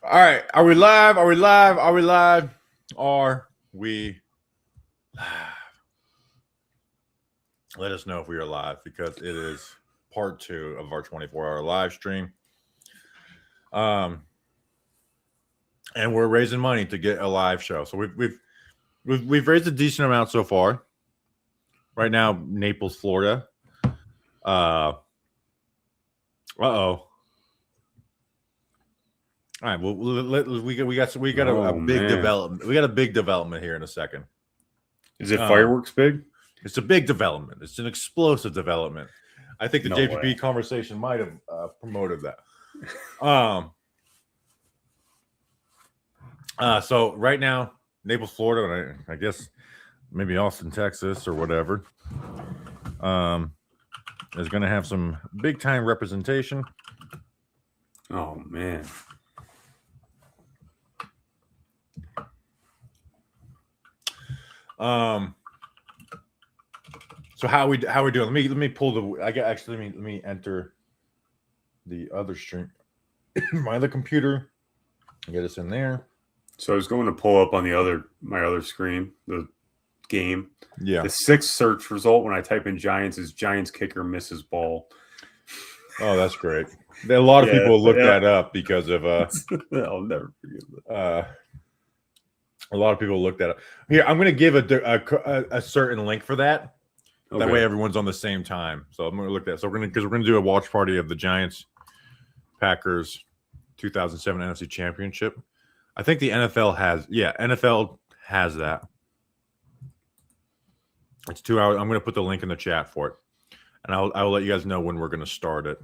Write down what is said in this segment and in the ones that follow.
All right. Are we live? Are we live? Are we live? Are we live? Let us know if we are live because it is part 2 of our 24-hour live stream. And we're raising money to get a live show. So we've raised a decent amount so far. Right now, Naples, Florida. Uh-oh. All right. Well, we got a big development. We got a big development here in a second. Is it fireworks big? It's a big development. It's an explosive development. I think the No JPP way. conversation might have promoted that. So right now, Naples, Florida, and I guess maybe Austin, Texas, or whatever, is going to have some big time representation. Oh man. So how we doing? Let me pull the. Let me enter the other stream. My other computer. Get us in there. So I was going to pull up on my other screen the game. Yeah. The 6th search result when I type in Giants is Giants kicker misses ball. Oh, that's great. A lot of people look that up because of I'll never forget that. A lot of people look that up. Here, I'm going to give a certain link for that. Okay. That way, everyone's on the same time. So I'm going to look at that. So we're going to do a watch party of the Giants Packers 2007 NFC Championship. I think the NFL has that. It's 2 hours. I'm going to put the link in the chat for it, and I will let you guys know when we're going to start it.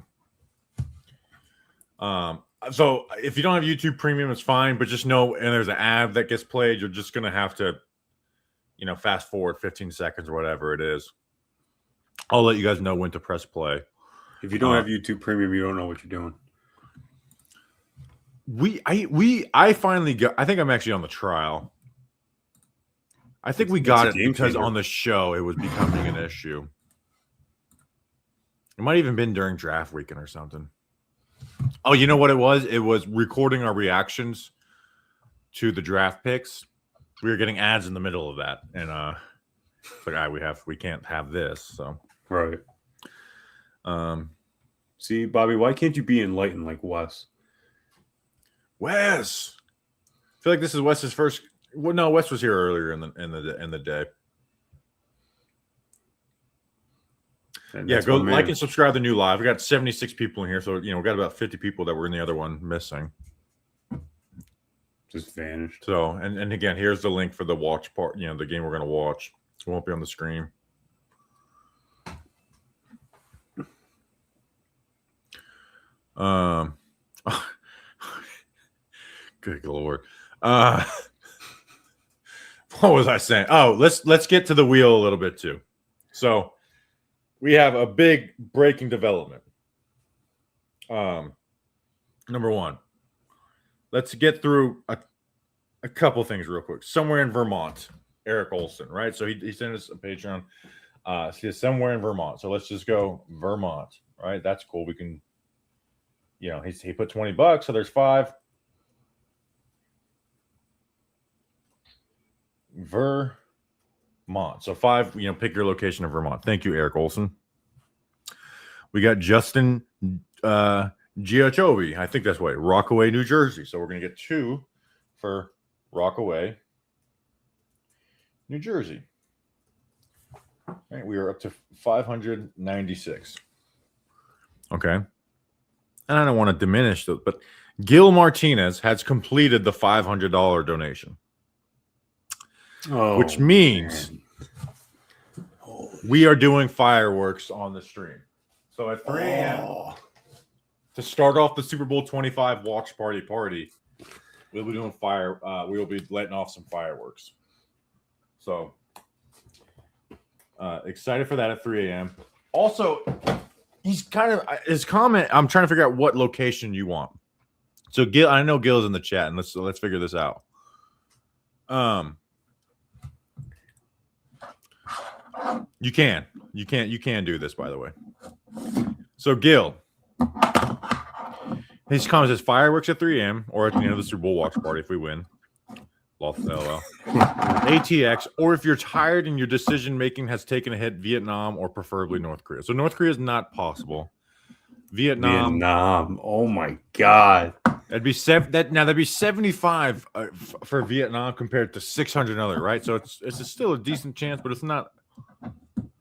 So if you don't have YouTube Premium, it's fine, but just know, and there's an ad that gets played, you're just going to have to, fast forward 15 seconds or whatever it is. I'll let you guys know when to press play. If you don't have YouTube Premium, you don't know what you're doing. I finally got. I think I'm actually on the trial. I think we got it because on the show it was becoming an issue. It might have even been during draft weekend or something. Oh, you know what it was? It was recording our reactions to the draft picks. We were getting ads in the middle of that, and it's like, we can't have this. So right. See, Bobby, why can't you be enlightened like Wes? Wes, I feel like this is Wes's first. Well, no, Wes was here earlier in the day. Yeah, go like and subscribe to the new live. We got 76 people in here, so we got about 50 people that were in the other one missing. Just vanished. So, and again, here's the link for the watch part. The game we're gonna watch. It won't be on the screen. Good Lord. What was I saying? Oh, let's get to the wheel a little bit too. So we have a big breaking development. Number one, let's get through a couple things real quick. Somewhere in Vermont, Eric Olson, right? So he sent us a Patreon. He says somewhere in Vermont. So let's just go Vermont, right? That's cool. We can, he put $20, so there's 5. Vermont. So 5, pick your location of Vermont. Thank you, Eric Olson. We got Justin Giachobi. I think that's right. Rockaway, New Jersey. So we're going to get 2 for Rockaway, New Jersey. All right, we are up to 596. Okay. And I don't want to diminish it, but Gil Martinez has completed the $500 donation. Which means we are doing fireworks on the stream. So at 3 a.m. to start off the Super Bowl 25 watch party, we'll be doing we will be letting off some fireworks. So excited for that at 3 a.m. Also, his comment. I'm trying to figure out what location you want. So Gil, I know Gil's in the chat, and let's figure this out. You can do this, by the way. So Gil, His comment says fireworks at 3 a.m. or at the end of the Super Bowl watch party if we win. LOL. ATX, or if you're tired and your decision making has taken a hit, Vietnam or preferably North Korea. So North Korea is not possible. Vietnam. Oh my god. That'd be that'd be 75 for Vietnam compared to 600 other, right? So it's still a decent chance, but it's not.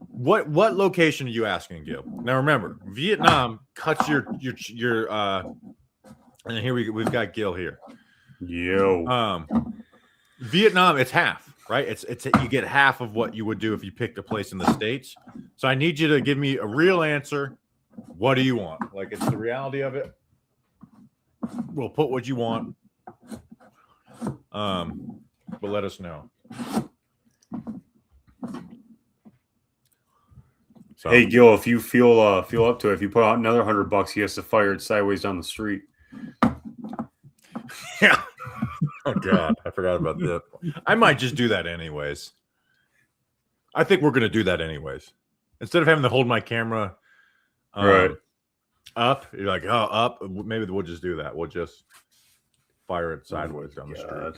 What location are you asking, Gil? Now remember, Vietnam cuts your and here we've got Gil here. Yo. Vietnam, it's half, right? It's you get half of what you would do if you picked a place in the States. So I need you to give me a real answer. What do you want? Like, it's the reality of it. We'll put what you want. But let us know. So, Hey Gil, if you feel up to it, if you put out another $100, he has to fire it sideways down the street. yeah. Oh God, I forgot about that. I might just do that anyways. I think we're gonna do that anyways. Instead of having to hold my camera Right up, you're like, oh, up. Maybe we'll just do that. We'll just fire it sideways down the street.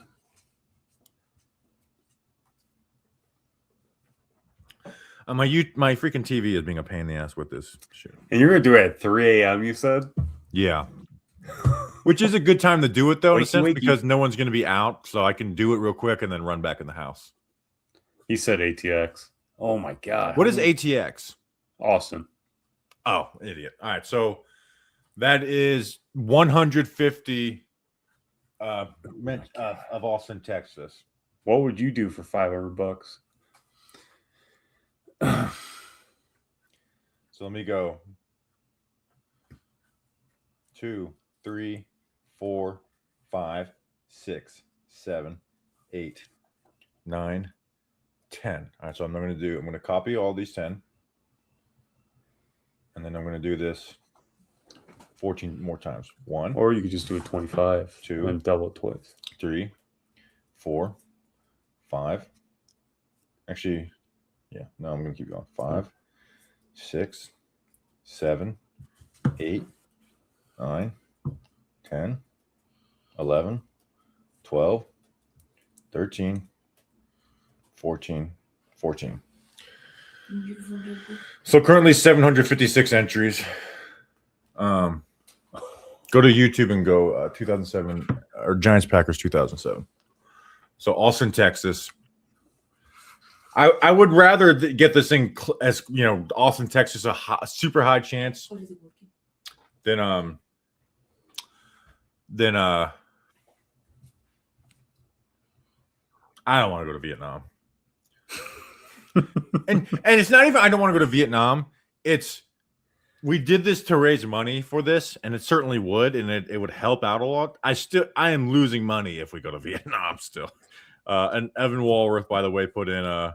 My freaking TV is being a pain in the ass with this shit. And you're gonna do it at 3 a.m. You said? Yeah. Which is a good time to do it though, in a sense, wakey. because no one's gonna be out, so I can do it real quick and then run back in the house. He said ATX. Oh my god. What is ATX? Austin. Oh, idiot. All right, so that is 150 of Austin, Texas. What would you do for $500? So let me go 2, 3, 4, 5, 6, 7, 8, 9, 10. All right, so I'm going to copy all these 10. And then I'm going to do this 14 more times. 1. Or you could just do it 25. 2. And double it twice. 3, 4, 5. Actually, yeah. No, I'm going to keep going. 5, 6, 7, 8, 9, 10, 11, 12, 13, 14. So currently 756 entries. Go to YouTube and go 2007 or Giants Packers 2007. So Austin, Texas. I would rather get this thing as Austin, Texas, a super high chance than I don't want to go to Vietnam. and it's not even I don't want to go to Vietnam. It's we did this to raise money for this, and it certainly would, and it would help out a lot. I am losing money if we go to Vietnam still. And Evan Walworth, by the way, put in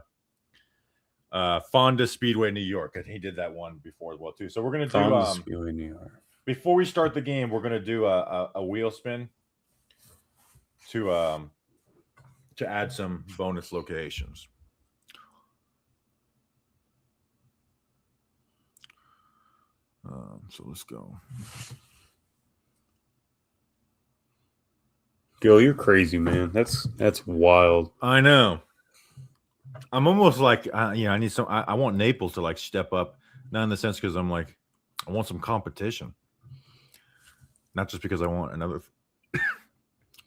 Fonda Speedway, New York, and he did that one before as well too. So we're gonna do Speedway, New York. Before we start the game, we're gonna do a wheel spin to add some bonus locations. So let's go. Gil, you're crazy, man. That's wild. I know. I'm almost like I need some. I want Naples to like step up, not in the sense because I'm like I want some competition, not just because I want another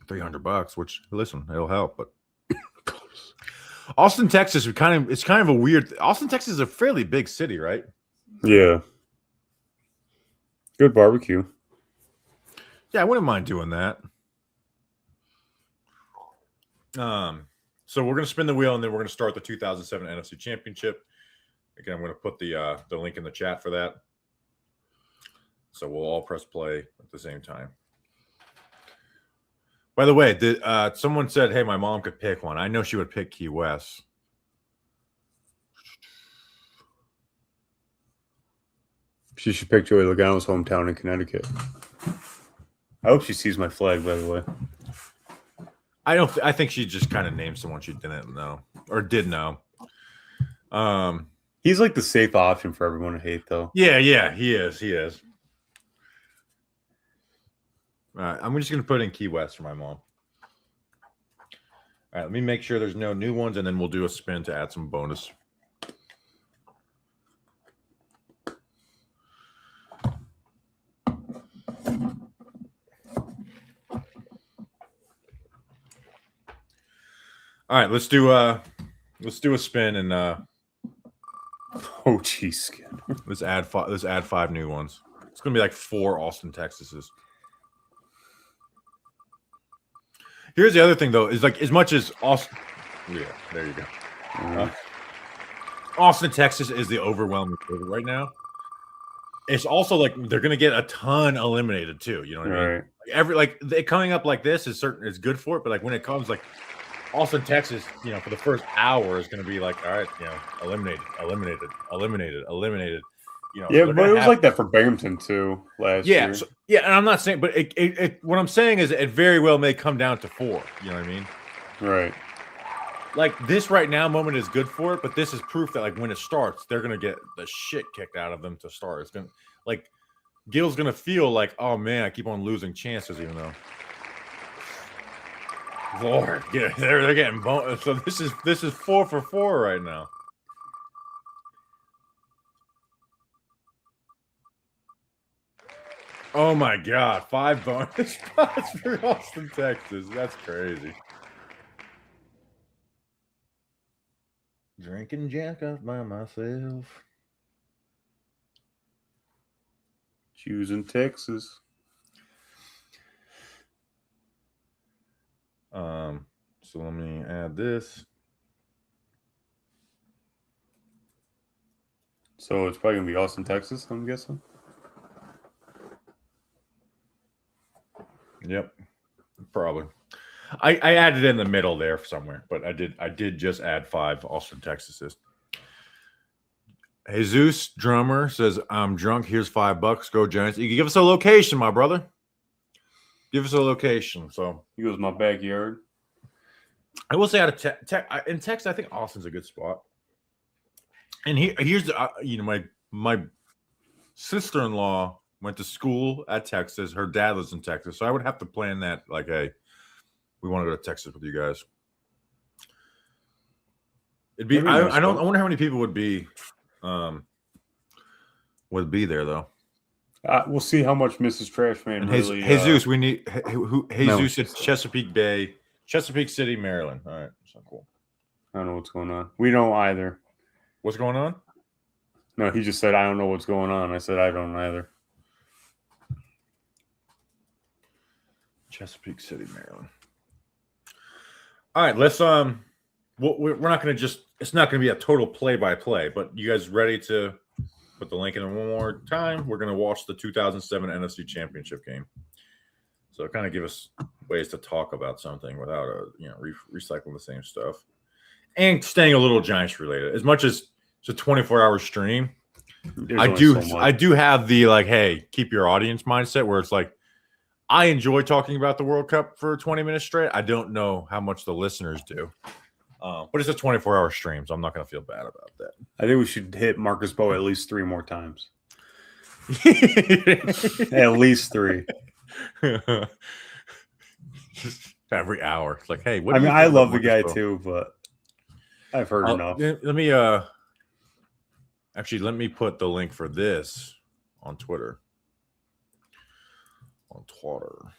$300. Which listen, it'll help. But Austin, Texas, it's kind of a weird. Austin, Texas is a fairly big city, right? Yeah. Good barbecue. Yeah, I wouldn't mind doing that. So we're gonna spin the wheel and then we're gonna start the 2007 NFC Championship. Again, I'm gonna put the link in the chat for that. So we'll all press play at the same time. By the way, someone said, "Hey, my mom could pick one." I know she would pick Key West. She should pick Joey Logano's hometown in Connecticut. I hope she sees my flag, by the way. I think she just kind of named someone she didn't know or did know. He's like the safe option for everyone to hate, though. Yeah, he is. I'm just gonna put in Key West for my mom. All right, let me make sure there's no new ones, and then we'll do a spin to add some bonus. All right, let's do a spin and Oh, geez. let's add 5 new ones. It's gonna be like 4 Austin, Texases. Here's the other thing, though, is like as much as Austin, yeah, there you go. Austin, Texas is the overwhelming favorite right now. It's also like they're gonna get a ton eliminated too. You know what I mean? Like coming up like this is good for it, but like when it comes like Austin, Texas, for the first hour is gonna be like, all right, eliminated. Yeah, but it was like that for Binghamton too last year. Yeah, and I'm not saying, but what I'm saying is it very well may come down to 4. You know what I mean? Right. Like this right now moment is good for it, but this is proof that like when it starts, they're gonna get the shit kicked out of them to start. It's gonna like Gil's gonna feel like, oh man, I keep on losing chances, even though. Lord, yeah, they're getting bonus. So this is 4 for 4 right now. Oh my God, 5 bonus spots for Austin, Texas. That's crazy. Drinking Jack up by myself. Choosing Texas. So let me add this. So it's probably gonna be Austin, Texas, I'm guessing. Yep, probably. I added in the middle there somewhere, but I did just add 5 Austin, Texases. Jesus Drummer says, I'm drunk. Here's $5. Go Giants. You can give us a location, my brother. Give us a location. So he goes my backyard. I will say out of in Texas, I think Austin's a good spot. And here's the my sister-in-law went to school at Texas. Her dad lives in Texas, so I would have to plan that. Like, hey, we want to go to Texas with you guys. It'd be. I wonder how many people would be there though. We'll see how much Mrs. Trashman and really. Jesus, we need Jesus at Chesapeake Bay, Chesapeake City, Maryland. All right, so cool. I don't know what's going on. We don't either. What's going on? No, he just said I don't know what's going on. I said I don't either. Chesapeake City, Maryland. All right, let's we're not going to just. It's not going to be a total play-by-play, but you guys ready to put the link in one more time? We're going to watch the 2007 NFC Championship game. So kind of give us ways to talk about something without recycling the same stuff and staying a little Giants related. As much as it's a 24-hour stream, I do have the like, hey, keep your audience mindset where it's like, I enjoy talking about the World Cup for 20 minutes straight. I don't know how much the listeners do. But it's a 24-hour stream, so I'm not going to feel bad about that. I think we should hit Marcus Bowe at least 3 more times. At least 3. Just every hour. It's like, hey, what? I mean, I love the guy too, but I've heard enough. Let me let me put the link for this on Twitter. On Twitter.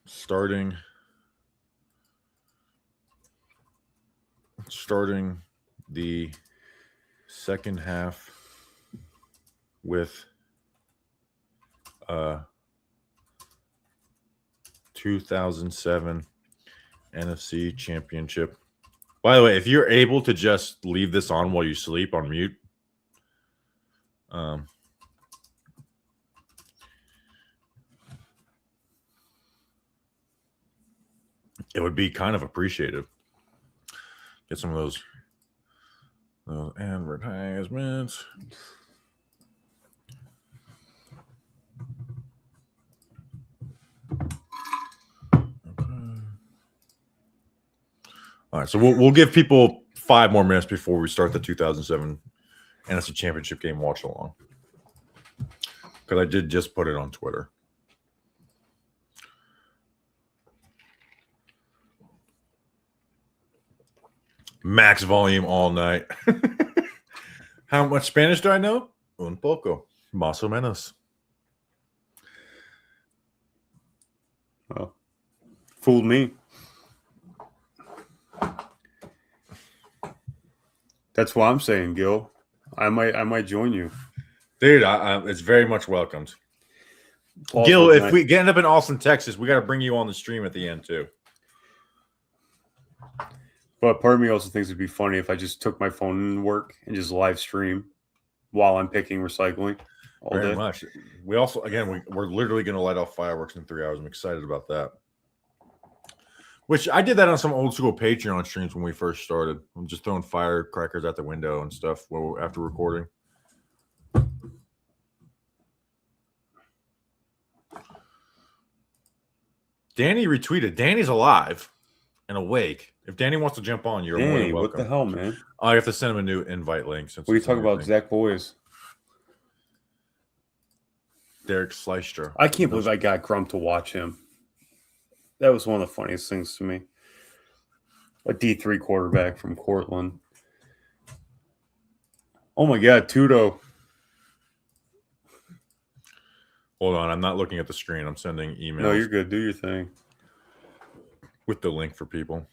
Starting the second half with 2007 NFC Championship. By the way, if you're able to just leave this on while you sleep on mute, it would be kind of appreciated. Get some of those advertisements. Okay. All right, so we'll give people 5 more minutes before we start the 2007 NFC Championship game watch along, because I did just put it on Twitter. Max volume all night. How much Spanish do I know? Un poco, más o menos. Well, fooled me. That's what I'm saying, Gil. I might join you, Dude. It's very much welcomed. Also, Gil, if tonight- we end up in Austin, Texas, we got to bring you on the stream at the end too. But part of me also thinks it'd be funny if I just took my phone and work and just live stream while I'm picking recycling all Very day. much. We also, again, we're literally going to light off fireworks in 3 hours. I'm excited about that. Which I did that on some old school Patreon streams when we first started. I'm just throwing firecrackers out the window and stuff after recording. Danny retweeted. Danny's alive and awake. If Danny wants to jump on, you're more than Danny, welcome. what the hell, man? I have to send him a new invite link. Since What are you it's talking about, everything. Zach Boys? Derek Sleister. I can't believe I got Grump to watch him. That was one of the funniest things to me. A D3 quarterback from Cortland. Oh my God, Tudo. Hold on, I'm not looking at the screen. I'm sending emails No, you're good. Do your thing. with the link for people.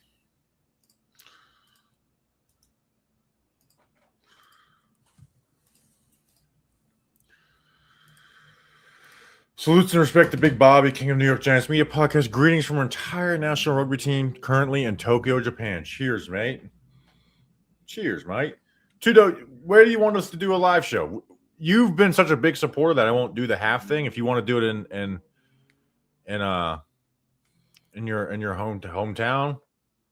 Salutes and respect to Big Bobby, King of New York Giants Media Podcast. Greetings from our entire national rugby team currently in Tokyo, Japan. Cheers, mate. Cheers, mate. Tudo, where do you want us to do a live show? You've been such a big supporter that I won't do the half thing. If you want to do it in your hometown,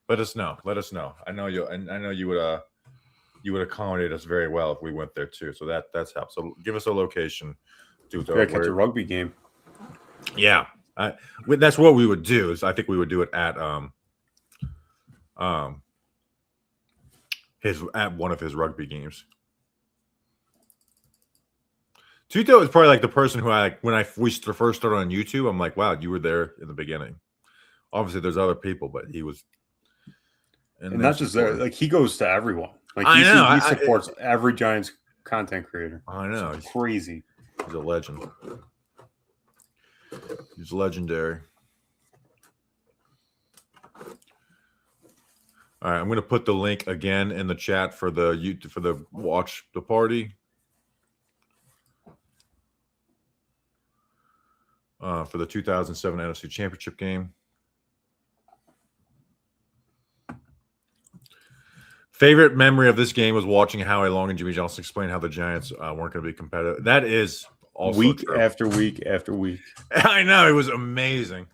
let us know. Let us know. I know you would accommodate us very well if we went there too. So that's helped. So give us a location. You gotta catch a rugby game. Yeah, that's what we would do. Is I think we would do it at one of his rugby games. Tuto is probably like the person who when we first started on YouTube, I'm like, wow, you were there in the beginning. Obviously, there's other people, but he was, And not just there, like he goes to everyone. Like I know. He supports every Giants content creator. I know. It's crazy. He's a legend. He's legendary. All right, I'm going to put the link again in the chat for the watch the party. For the 2007 NFC Championship game. Favorite memory of this game was watching Howie Long and Jimmy Johnson explain how the Giants weren't going to be competitive. That is also Week true. after week after week. I know, it was amazing.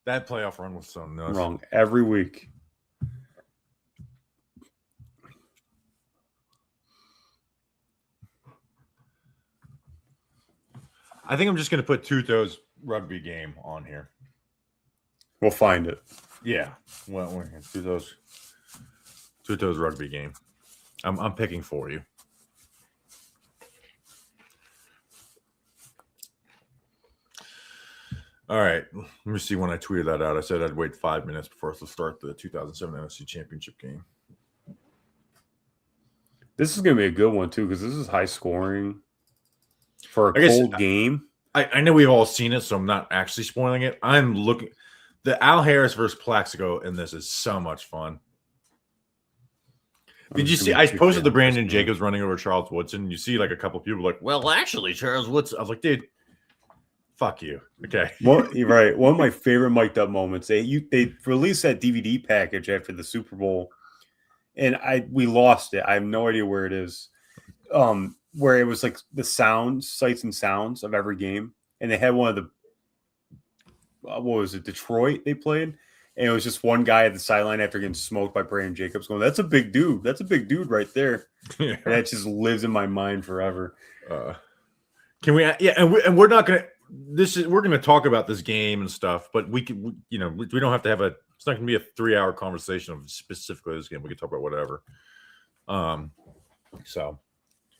That playoff run was so nuts. Wrong every week. I think I'm just going to put Tuto's rugby game on here. We'll find it. Yeah. Well, we're going to do Tuto's rugby game. I'm picking for you. All right. Let me see when I tweeted that out. I said I'd wait 5 minutes before us to start the 2007 NFC Championship game. This is going to be a good one, too, because this is high scoring for I a guess- cold game. I know we've all seen it, so I'm not actually spoiling it. I'm looking. The Al Harris versus Plaxico in this is so much fun. Did you see? I posted the Brandon Jacobs running over Charles Woodson. You see, like a couple people like, well, actually, Charles Woodson. I was like, dude, fuck you. Okay. Well, you're right. One of my favorite mic'd up moments. They released that DVD package after the Super Bowl, and we lost it. I have no idea where it is. Where it was like the sights and sounds of every game, and they had one of the what was it, Detroit they played, and it was just one guy at the sideline after getting smoked by Brandon Jacobs going, that's a big dude. That's a big dude right there. Yeah. And that just lives in my mind forever. Can we? Yeah, and we're not gonna. We're gonna talk about this game and stuff, but we don't have to have a It's not going to be a 3-hour conversation of specifically this game. We can talk about whatever. So,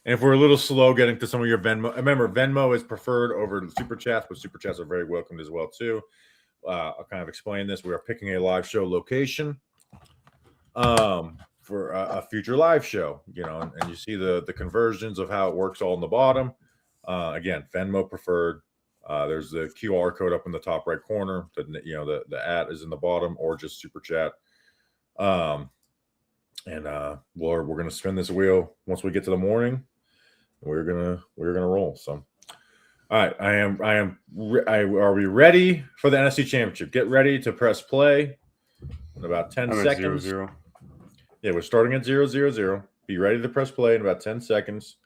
and if we're a little slow getting to some of your Venmo, remember Venmo is preferred over Super Chats, but Super Chats are very welcomed as well too. I'll kind of explain this. We are picking a live show location for a future live show, and you see the conversions of how it works all in the bottom. Again, Venmo preferred. There's the QR code up in the top right corner. The @ is in the bottom, or just Super Chat. We're gonna spin this wheel once we get to the morning. We're gonna roll. So, all right, are we ready for the NFC Championship? Get ready to press play in about 10 seconds. 0-0. Yeah, we're starting at 0-0-0. Be ready to press play in about 10 seconds.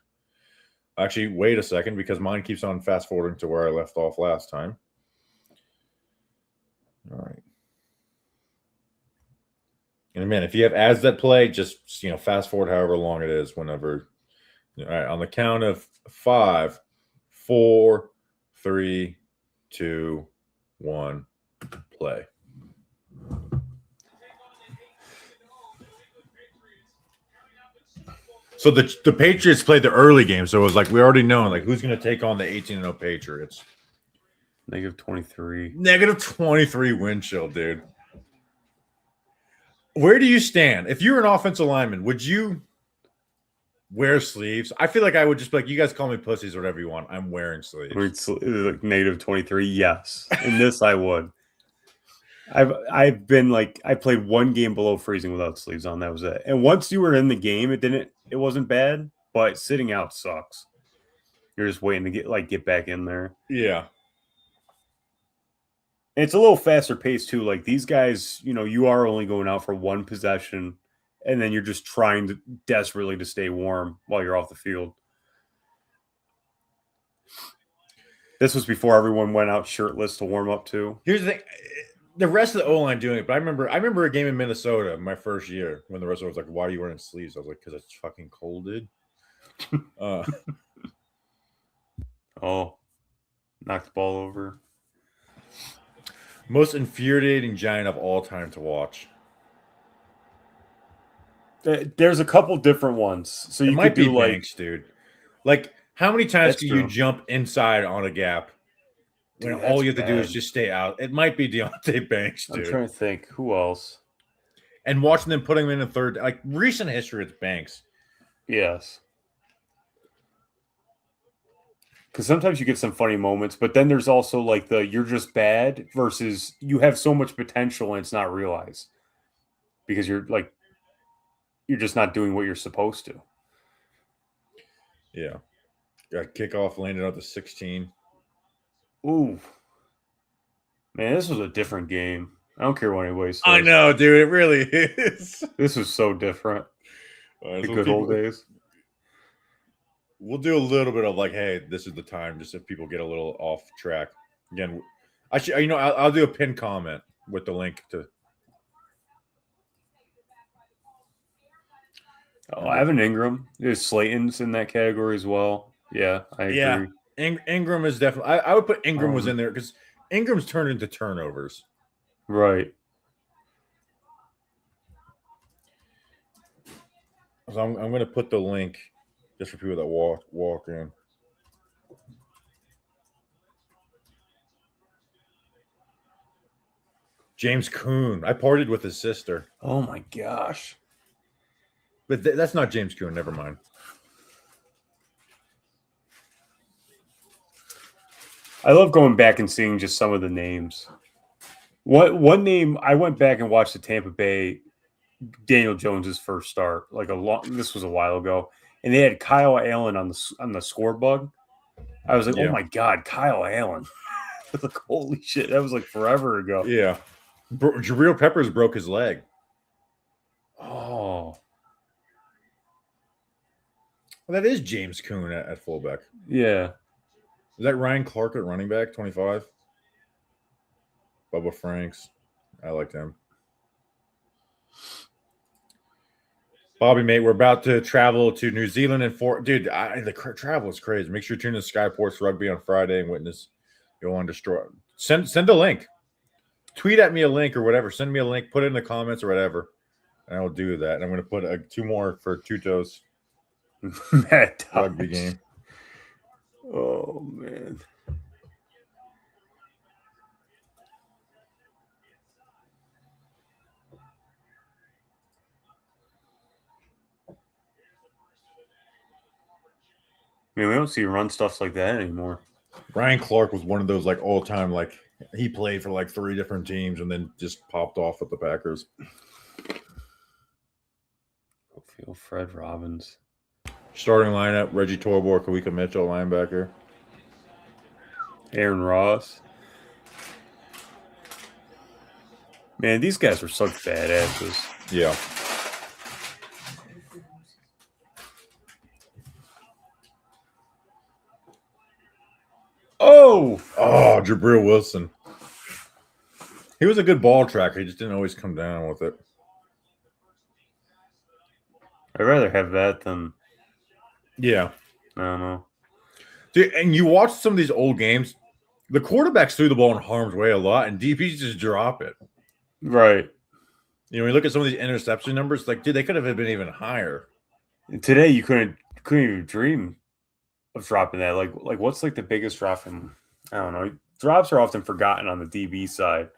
Actually, wait a second, because mine keeps on fast forwarding to where I left off last time. All right. And man, if you have ads that play, just fast forward however long it is, whenever. All right, on the count of 5, 4, 3, 2, 1, play. So the Patriots played the early game, so it was like we already know who's going to take on the 18-0 Patriots. -23. -23 wind chill, dude. Where do you stand? If you're an offensive lineman, would you wear sleeves? I feel like I would just be like, you guys call me pussies or whatever you want. I'm wearing sleeves. I mean, it's like -23. Yes, in this I would. I've been like, I played one game below freezing without sleeves on. That was it. And once you were in the game, it wasn't bad, but sitting out sucks. You're just waiting to get back in there. Yeah. And it's a little faster pace too. Like these guys, you are only going out for one possession, and then you're just trying desperately to stay warm while you're off the field. This was before everyone went out shirtless to warm up too. Here's the thing. The rest of the O-line doing it, but I remember a game in Minnesota my first year when the rest of it was like, why are you wearing sleeves? I was like, because it's fucking cold, dude. Oh, knocked the ball over. Most infuriating Giant of all time to watch. There's a couple different ones. So you might could do be Banks, dude. Like, how many times can you jump inside on a gap when all you have to do is just stay out? It might be Deontay Banks, dude. I'm trying to think who else. And watching them putting him in third, like recent history, it's Banks. Yes. Because sometimes you get some funny moments, but then there's also like you're just bad versus you have so much potential and it's not realized because you're just not doing what you're supposed to. Yeah. Got kickoff landed out to 16. Ooh. Man, this was a different game. I don't care what anybody says. I know, dude. It really is. This was so different. Right, the good old days. We'll do a little bit of hey, this is the time, just if people get a little off track. Again, I'll do a pinned comment with the link to. Oh, Evan Ingram. There's Slayton's in that category as well. Yeah, I agree. Yeah, Ingram is definitely. I would put Ingram was in there because Ingram's turned into turnovers. Right. So I'm going to put the link just for people that walk in. James Kuhn. I partied with his sister. Oh my gosh. But that's not James Kuhn. Never mind. I love going back and seeing just some of the names. One name, I went back and watched the Tampa Bay Daniel Jones's first start. This was a while ago. And they had Kyle Allen on the score bug. I was like, oh my God, Kyle Allen. Like, holy shit. That was like forever ago. Yeah. Jabril Peppers broke his leg. Oh. Well, that is James Kuhn at fullback. Yeah. Is that Ryan Clark at running back, 25? Bubba Franks. I liked him. Bobby, mate, we're about to travel to New Zealand and dude, the travel is crazy. Make sure you tune in to Skyports Rugby on Friday and witness Go on Destroy. Send a link. tweet at me a link or whatever. Send me a link. Put it in the comments or whatever, and I will do that. And I'm going to put 2 more for Tuto's Mad rugby Dogs. game. Oh man. I mean, we don't see run stuffs like that anymore. Ryan Clark was one of those like all time like he played for like 3 different teams and then just popped off with the Packers. Fred Robbins. Starting lineup: Reggie Torbor, Kawika Mitchell, linebacker. Aaron Ross. Man, these guys were such badasses. Yeah. Oh, Jabril Wilson. He was a good ball tracker. He just didn't always come down with it. I'd rather have that than Yeah. I don't know. Dude, and you watch some of these old games, the quarterbacks threw the ball in harm's way a lot, and DPs just drop it. Right. You know, when you look at some of these interception numbers, like, dude, they could have been even higher. And today you couldn't even dream of dropping that. Like what's like the biggest drop in? I don't know. Drops are often forgotten on the DB side.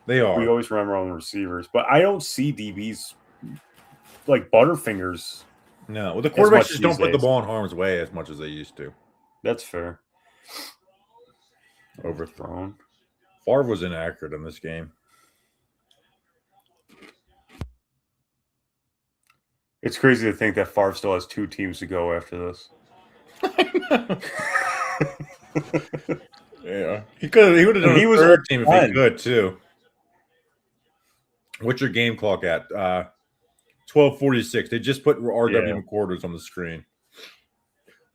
They are. We always remember on the receivers, but I don't see DBs like Butterfingers. No, well, the much quarterbacks just don't these put the days. ball in harm's way as much as they used to. That's fair. Overthrown. Favre was inaccurate in this game. It's crazy to think that Favre still has 2 teams to go after this. Yeah, he could. He would have done. He was third team if he could too. What's your game clock at? 12:46. They just put RW McQuarters on the screen.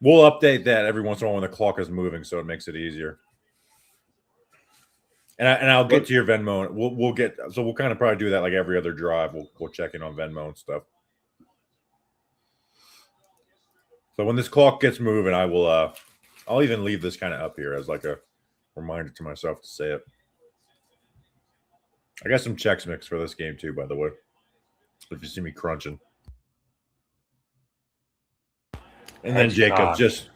We'll update that every once in a while when the clock is moving, so it makes it easier. And I'll get to your Venmo. We'll get. So we'll kind of probably do that like every other drive. We'll check in on Venmo and stuff. So when this clock gets moving, I will. I'll even leave this kind of up here as like a reminder to myself to say it. I got some Chex Mix for this game too, by the way. If you see me crunching. And then Jacob just.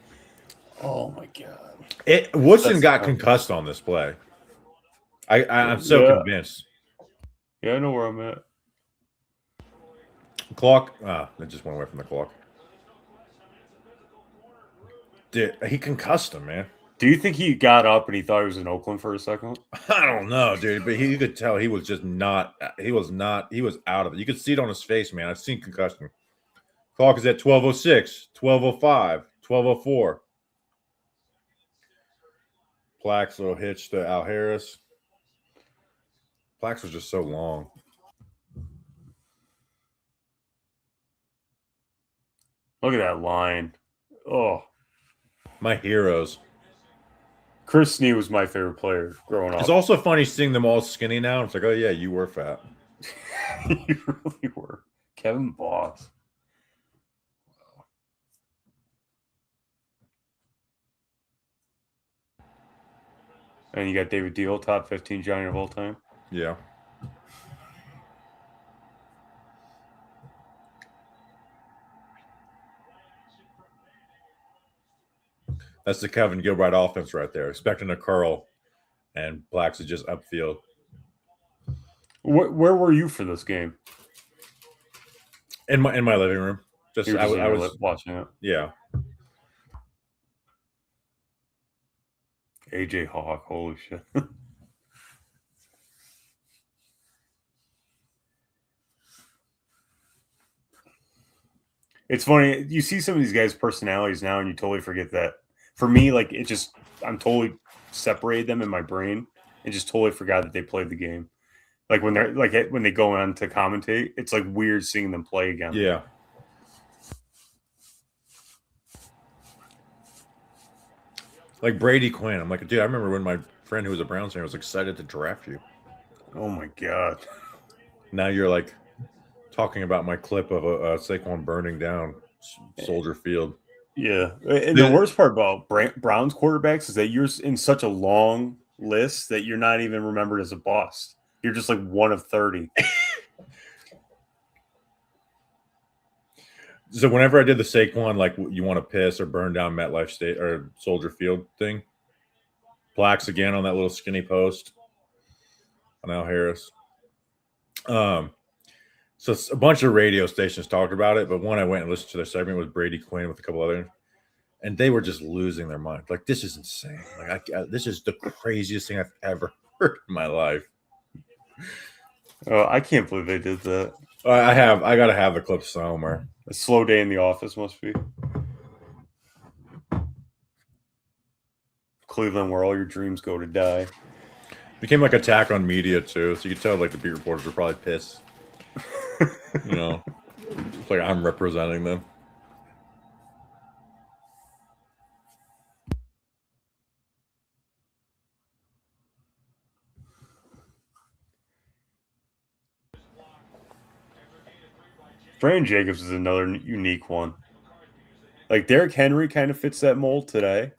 Oh my god! Woodson got concussed on this play. I'm so convinced. Yeah, I know where I'm at. Clock. It just went away from the clock. Dude, he concussed him, man. Do you think he got up and he thought he was in Oakland for a second? I don't know, dude, but you could tell he was just not. He was out of it. You could see it on his face, man. I've seen concussion. Clock is at 12:06, 12:05, 12:04. Plaxo hitch to Al Harris. Plax was just so long. Look at that line. Oh. My heroes. Chris Snee was my favorite player growing up. It's also funny seeing them all skinny now. It's like, oh, yeah, you were fat. You really were. Kevin Boss. Wow. And you got David Deal, top 15 Giant of all time. Yeah. That's the Kevin Gilbride offense right there. Expecting a curl, and Plax is just upfield. Where were you for this game? In my living room. Just I was watching it. Yeah. AJ Hawk, holy shit. It's funny. You see some of these guys' personalities now, and you totally forget that. For me, like I'm totally separated them in my brain and just totally forgot that they played the game. Like when they go on to commentate, it's like weird seeing them play again. Yeah. Like Brady Quinn. I'm like, dude, I remember when my friend who was a Browns fan was excited to draft you. Oh my god. Now you're like talking about my clip of Saquon burning down Soldier Field. Yeah. And the worst part about Browns quarterbacks is that you're in such a long list that you're not even remembered as a bust. You're just like one of 30. So whenever I did the Saquon, like you want to piss or burn down MetLife State or Soldier Field thing, plaques again on that little skinny post on Al Harris. So a bunch of radio stations talked about it, but one I went and listened to their segment with Brady Quinn with a couple other, and they were just losing their mind. Like, this is insane. Like, this is the craziest thing I've ever heard in my life. Oh, I can't believe they did that. I gotta have the clip somewhere. A slow day in the office must be. Cleveland, where all your dreams go to die. Became like attack on media too, so you could tell like the beat reporters were probably pissed. You know, it's like I'm representing them. Brandon Jacobs is another unique one. Like Derrick Henry kind of fits that mold today,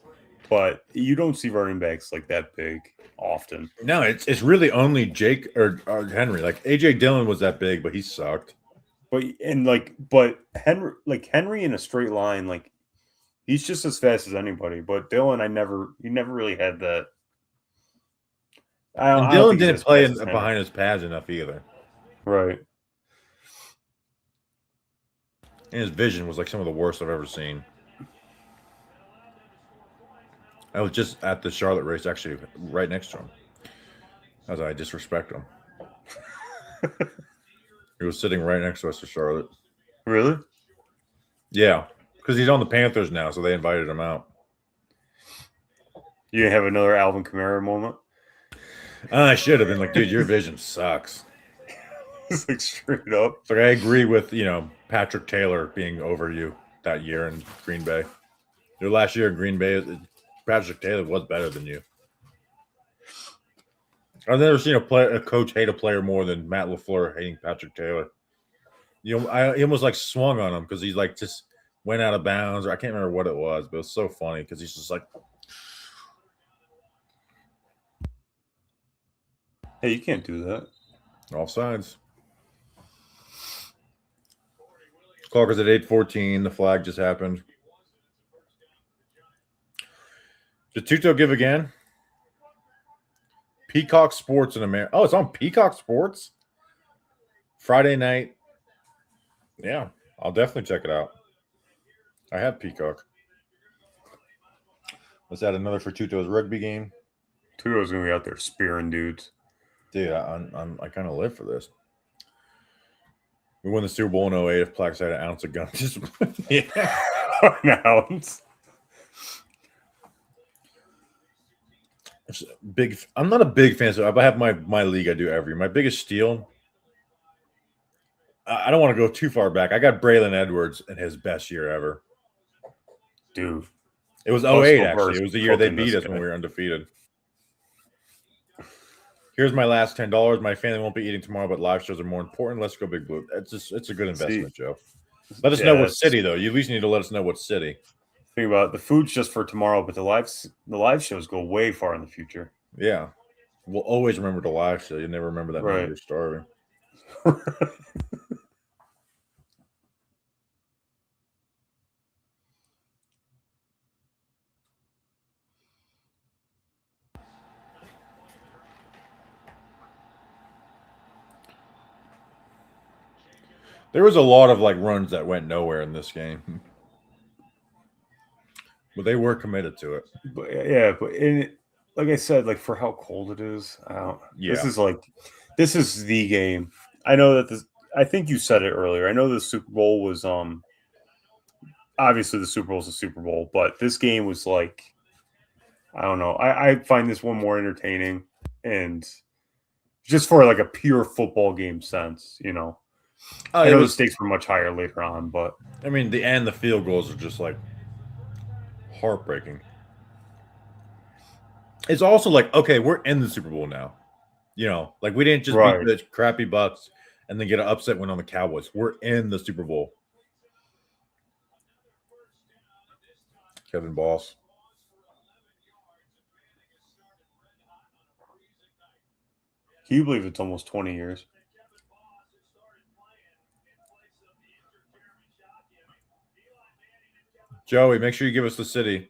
but you don't see running backs like that big often. No, it's really only Jake or Henry. Like AJ Dillon was that big, but he sucked. But Henry in a straight line, like he's just as fast as anybody. But Dillon, he never really had that. And Dillon didn't play behind his pads enough either. Right. And his vision was like some of the worst I've ever seen. I was just at the Charlotte race, actually, right next to him. As I disrespect him. He was sitting right next to us to Charlotte. Really? Yeah, because he's on the Panthers now, so they invited him out. You didn't have another Alvin Kamara moment? I should have been like, dude, your vision sucks. It's like straight up. It's like I agree with Patrick Taylor being over you that year in Green Bay. Your last year in Green Bay, Patrick Taylor was better than you. I've never seen a coach hate a player more than Matt LaFleur hating Patrick Taylor. He almost like swung on him because he's like just went out of bounds, or I can't remember what it was, but it was so funny because he's just like, hey, you can't do that. Offsides. Clock is at 8:14. The flag just happened. Did Tuto give again? Peacock Sports in America. Oh, it's on Peacock Sports? Friday night. Yeah, I'll definitely check it out. I have Peacock. Was that another for Tuto's rugby game? Tuto's going to be out there spearing dudes. Dude, I kind of live for this. We won the Super Bowl in 08 if Plax had an ounce of gun. Just, yeah. An ounce. I'm not a big fan. So I have my league I do every year. My biggest steal. I don't want to go too far back. I got Braylon Edwards in his best year ever. Dude. It was 08, actually. It was the year they beat us when we were undefeated. Here's my last $10. My family won't be eating tomorrow, but live shows are more important. Let's go Big Blue. It's a good investment, Joe. Let us know what city, though. You at least need to let us know what city. Think about it. The food's just for tomorrow, but the live shows go way far in the future. Yeah. We'll always remember the live show. You never remember that when you're starving. There was a lot of like runs that went nowhere in this game. But they were committed to it. But like I said, like for how cold it is, this is the game. I know that I think you said it earlier. I know the Super Bowl was obviously the Super Bowl is the Super Bowl, but this game was like, I don't know. I find this one more entertaining and just for like a pure football game sense, I know the stakes were much higher later on, but I mean the field goals are just like heartbreaking. It's also like, okay, we're in the Super Bowl now. Like we didn't just beat the crappy Bucks and then get an upset win on the Cowboys. We're in the Super Bowl. Kevin Boss. Can you believe it's almost 20 years? Joey, make sure you give us the city.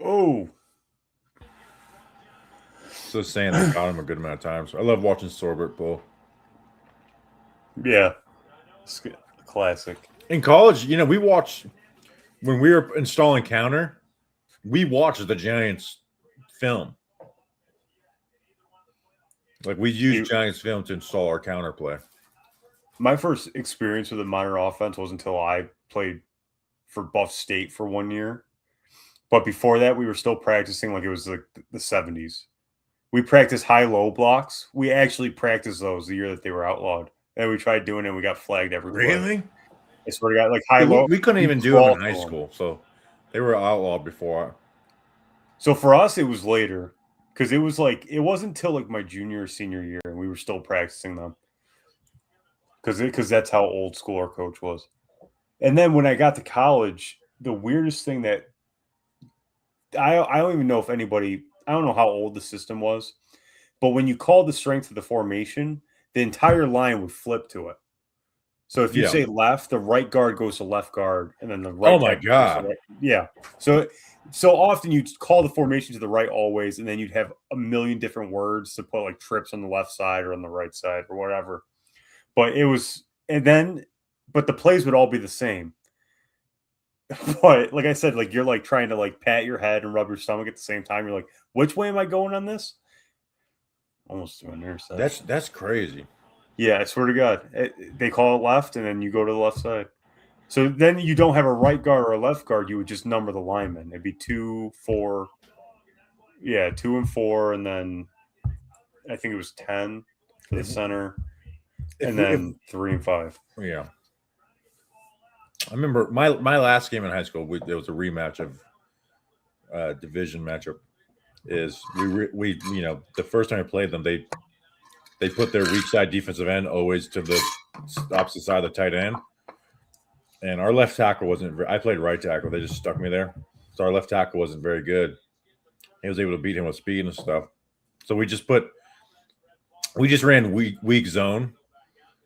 Oh, So saying I caught him a good amount of times. I love watching Sorbert pull. yeah. Classic. In college, we watched when we were installing counter, we watched the Giants film. Like we used Giants film to install our counter play. My first experience with a minor offense was until I played for Buff State for 1 year. But before that, we were still practicing like it was like the 70s. We practiced high-low blocks. We actually practiced those the year that they were outlawed. And we tried doing it and we got flagged every play. Really? I swear to God, like high-low. We couldn't even do them in high school. So they were outlawed before. So for us, it was later. Because it was like, it wasn't until like my junior or senior year and we were still practicing them. Because that's how old school our coach was. And then when I got to college, the weirdest thing that I don't even know if anybody, I don't know how old the system was, but when you called the strength of the formation, the entire line would flip to it. So if you say left, the right guard goes to left guard, and then the right. Oh my God! Right, yeah. So often you'd call the formation to the right always, and then you'd have a million different words to put like trips on the left side or on the right side or whatever. But it was, but the plays would all be the same. But like I said, like you're like trying to like pat your head and rub your stomach at the same time. You're like, which way am I going on this? Almost to an interception. That's crazy. Yeah, I swear to God, they call it left, and then you go to the left side. So then you don't have a right guard or a left guard. You would just number the linemen. It'd be 2, 4. Yeah, 2 and 4, and then I think it was 10 for the center, and then 3 and 5. Yeah. I remember my last game in high school. There was a rematch of division matchup. Is we the first time I played them, they put their weak side defensive end always to the opposite side of the tight end, and our left tackle wasn't. I played right tackle. They just stuck me there, so our left tackle wasn't very good. He was able to beat him with speed and stuff. So we just ran weak zone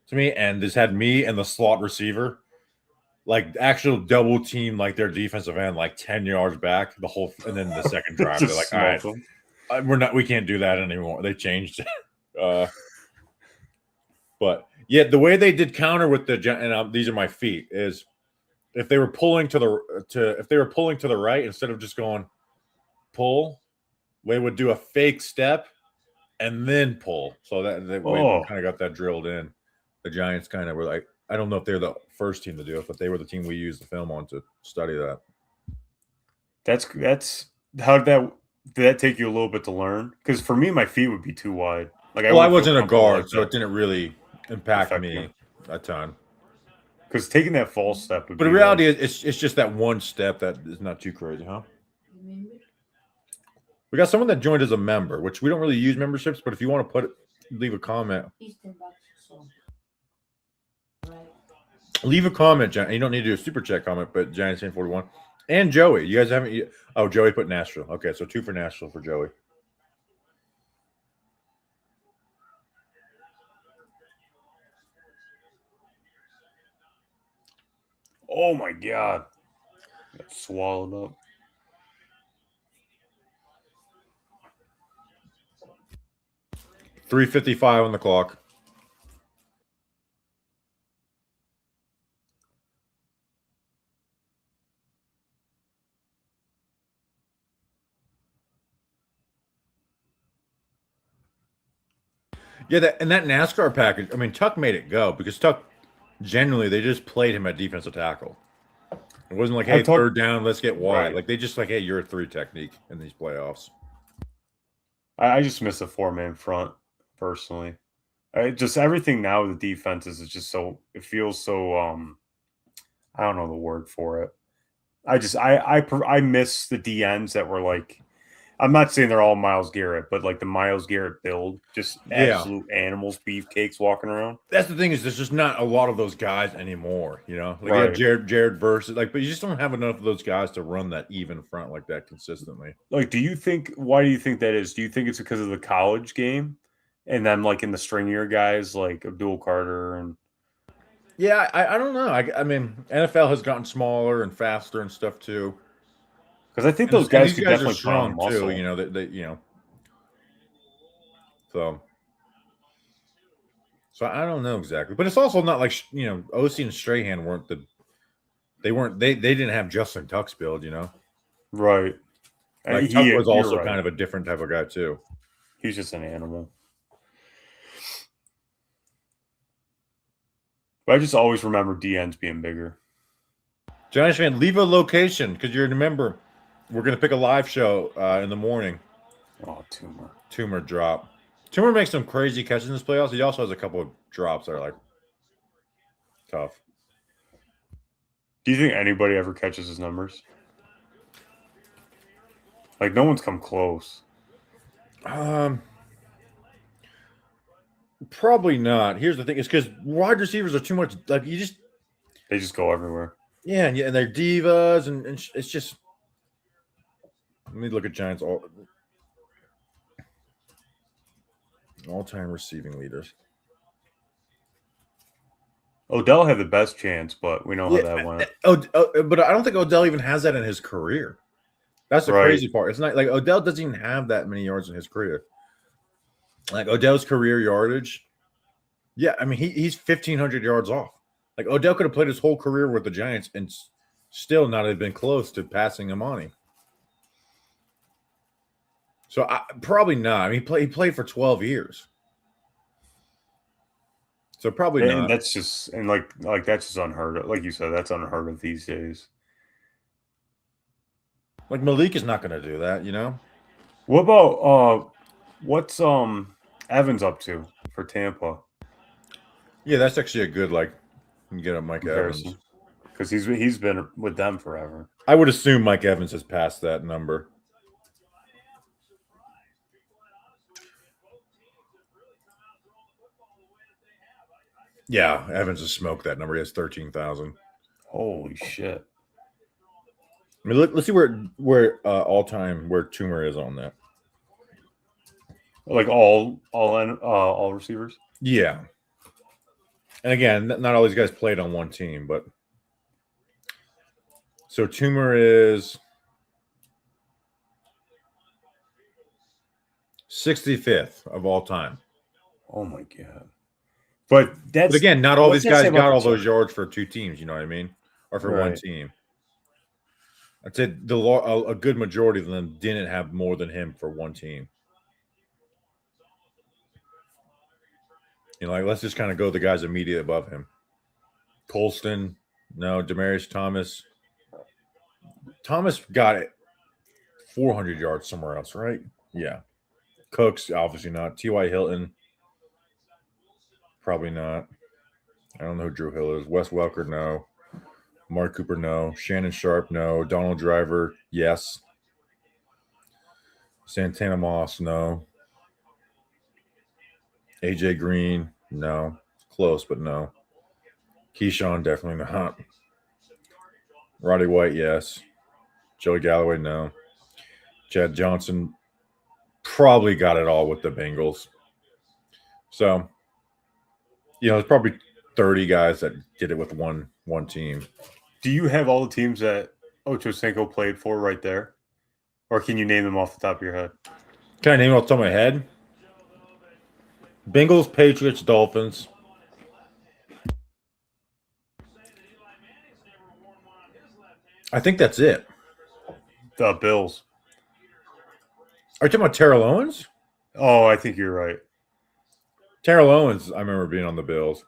to me, and this had me and the slot receiver. Like actual double team, like their defensive end, like 10 yards back, and then the second drive, they're like, all right, we can't do that anymore. They changed it. But yeah, the way they did counter with these are my feet, is if they were pulling to the right, instead of just going pull, they would do a fake step and then pull. So that we kind of got that drilled in. The Giants kind of were like, I don't know if they're the first team to do it, but they were the team we used the film on to study that. That's how did that take you a little bit to learn? Because for me, my feet would be too wide. Like I wasn't a guard, so it didn't really impact me a ton. Because taking that false step would but the reality is it's just that one step that is not too crazy, huh? We got someone that joined as a member, which we don't really use memberships, but if you want to leave a comment. Leave a comment, John. You don't need to do a super chat comment, but Giants fan 41 and Joey. You guys haven't. Oh, Joey put Nashville. Okay, so 2 for Nashville for Joey. Oh my God! Got swallowed up. $3:55 on the clock. Yeah, that NASCAR package. I mean, Tuck made it go because Tuck, generally, they just played him at defensive tackle. It wasn't like, hey, third down, let's get wide. Right. Like they just like, hey, you're a 3 technique in these playoffs. I just miss a 4-man front personally. Just everything now with the defenses is just so. It feels so. I don't know the word for it. I miss the DNs that were like. I'm not saying they're all Myles Garrett, but like the Myles Garrett build, just Yeah. absolute animals, beefcakes walking around. That's the thing is there's just not a lot of those guys anymore, you know. Like Right. Jared versus like, but you just don't have enough of those guys to run that even front like that consistently. Like, why do you think that is? Do you think it's because of the college game? And then like in the stringier guys like Abdul Carter and Yeah, I don't know. I mean, NFL has gotten smaller and faster and stuff too. because I think And those and guys these could guys are definitely put on strong muscle. too. You know they you know. So I don't know exactly, but it's also not like you know OC and Strahan weren't they didn't have Justin Tuck's build. You know, Right. like Tuck was You're also right. kind of a different type of guy too. He's just an animal. But I just always remember DNs being bigger. Giants fan, leave a location because you remember we're gonna pick a live show in the morning. Oh, Tumor. Tumor drop. Tumor makes some crazy catches in this playoffs. He also has a couple of drops that are like tough. Do you think anybody ever catches his numbers? Like no one's come close. Probably not. Here's the thing: it's because wide receivers are too much. Like They just go everywhere. yeah, and they're divas, and it's just. Let me look at Giants all-time receiving leaders. Odell had the best chance, but we know how that went. But I don't think Odell even has that in his career. That's the crazy part. It's not like Odell doesn't even have that many yards in his career. Like Odell's career yardage, yeah, I mean he's 1,500 yards off. Like Odell could have played his whole career with the Giants and still not have been close to passing Amani. So probably not. I mean, he played for 12 years. So probably not. That's just like that's just unheard of. Like you said, that's unheard of these days. Like Malik is not going to do that, you know. What about what's Evans up to for Tampa? Yeah, that's actually a good like you can get up Mike Evans because he's been with them forever. I would assume Mike Evans has passed that number. Yeah, Evans has smoked that number. He has 13,000. Holy shit! I mean, let's see where all time where Tumor is on that. Like all receivers. Yeah, and again, not all these guys played on one team, but so Tumor is 65th of all time. Oh my god! But again, not all these guys got all those yards for two teams. You know what I mean, or for one team. I'd say a good majority of them didn't have more than him for one team. You know, like let's just kind of go the guys immediately above him. Colston, no. Demaryius Thomas. Thomas got it 400 yards somewhere else, right? Yeah. Cooks, obviously not. T.Y. Hilton, probably not. I don't know who Drew Hill is. Wes Welker, no. Mark Cooper, no. Shannon Sharp, no. Donald Driver, yes. Santana Moss, no. AJ Green, no. Close, but no. Keyshawn, definitely not. Roddy White, yes. Joey Galloway, no. Chad Johnson probably got it all with the Bengals. So, you know, there's probably 30 guys that did it with one team. Do you have all the teams that Ochocinco played for right there? Or can you name them off the top of your head? Can I name them off the top of my head? Bengals, Patriots, Dolphins. I think that's it. The Bills. Are you talking about Terrell Owens? Oh, I think you're right. Terrell Owens, I remember being on the Bills.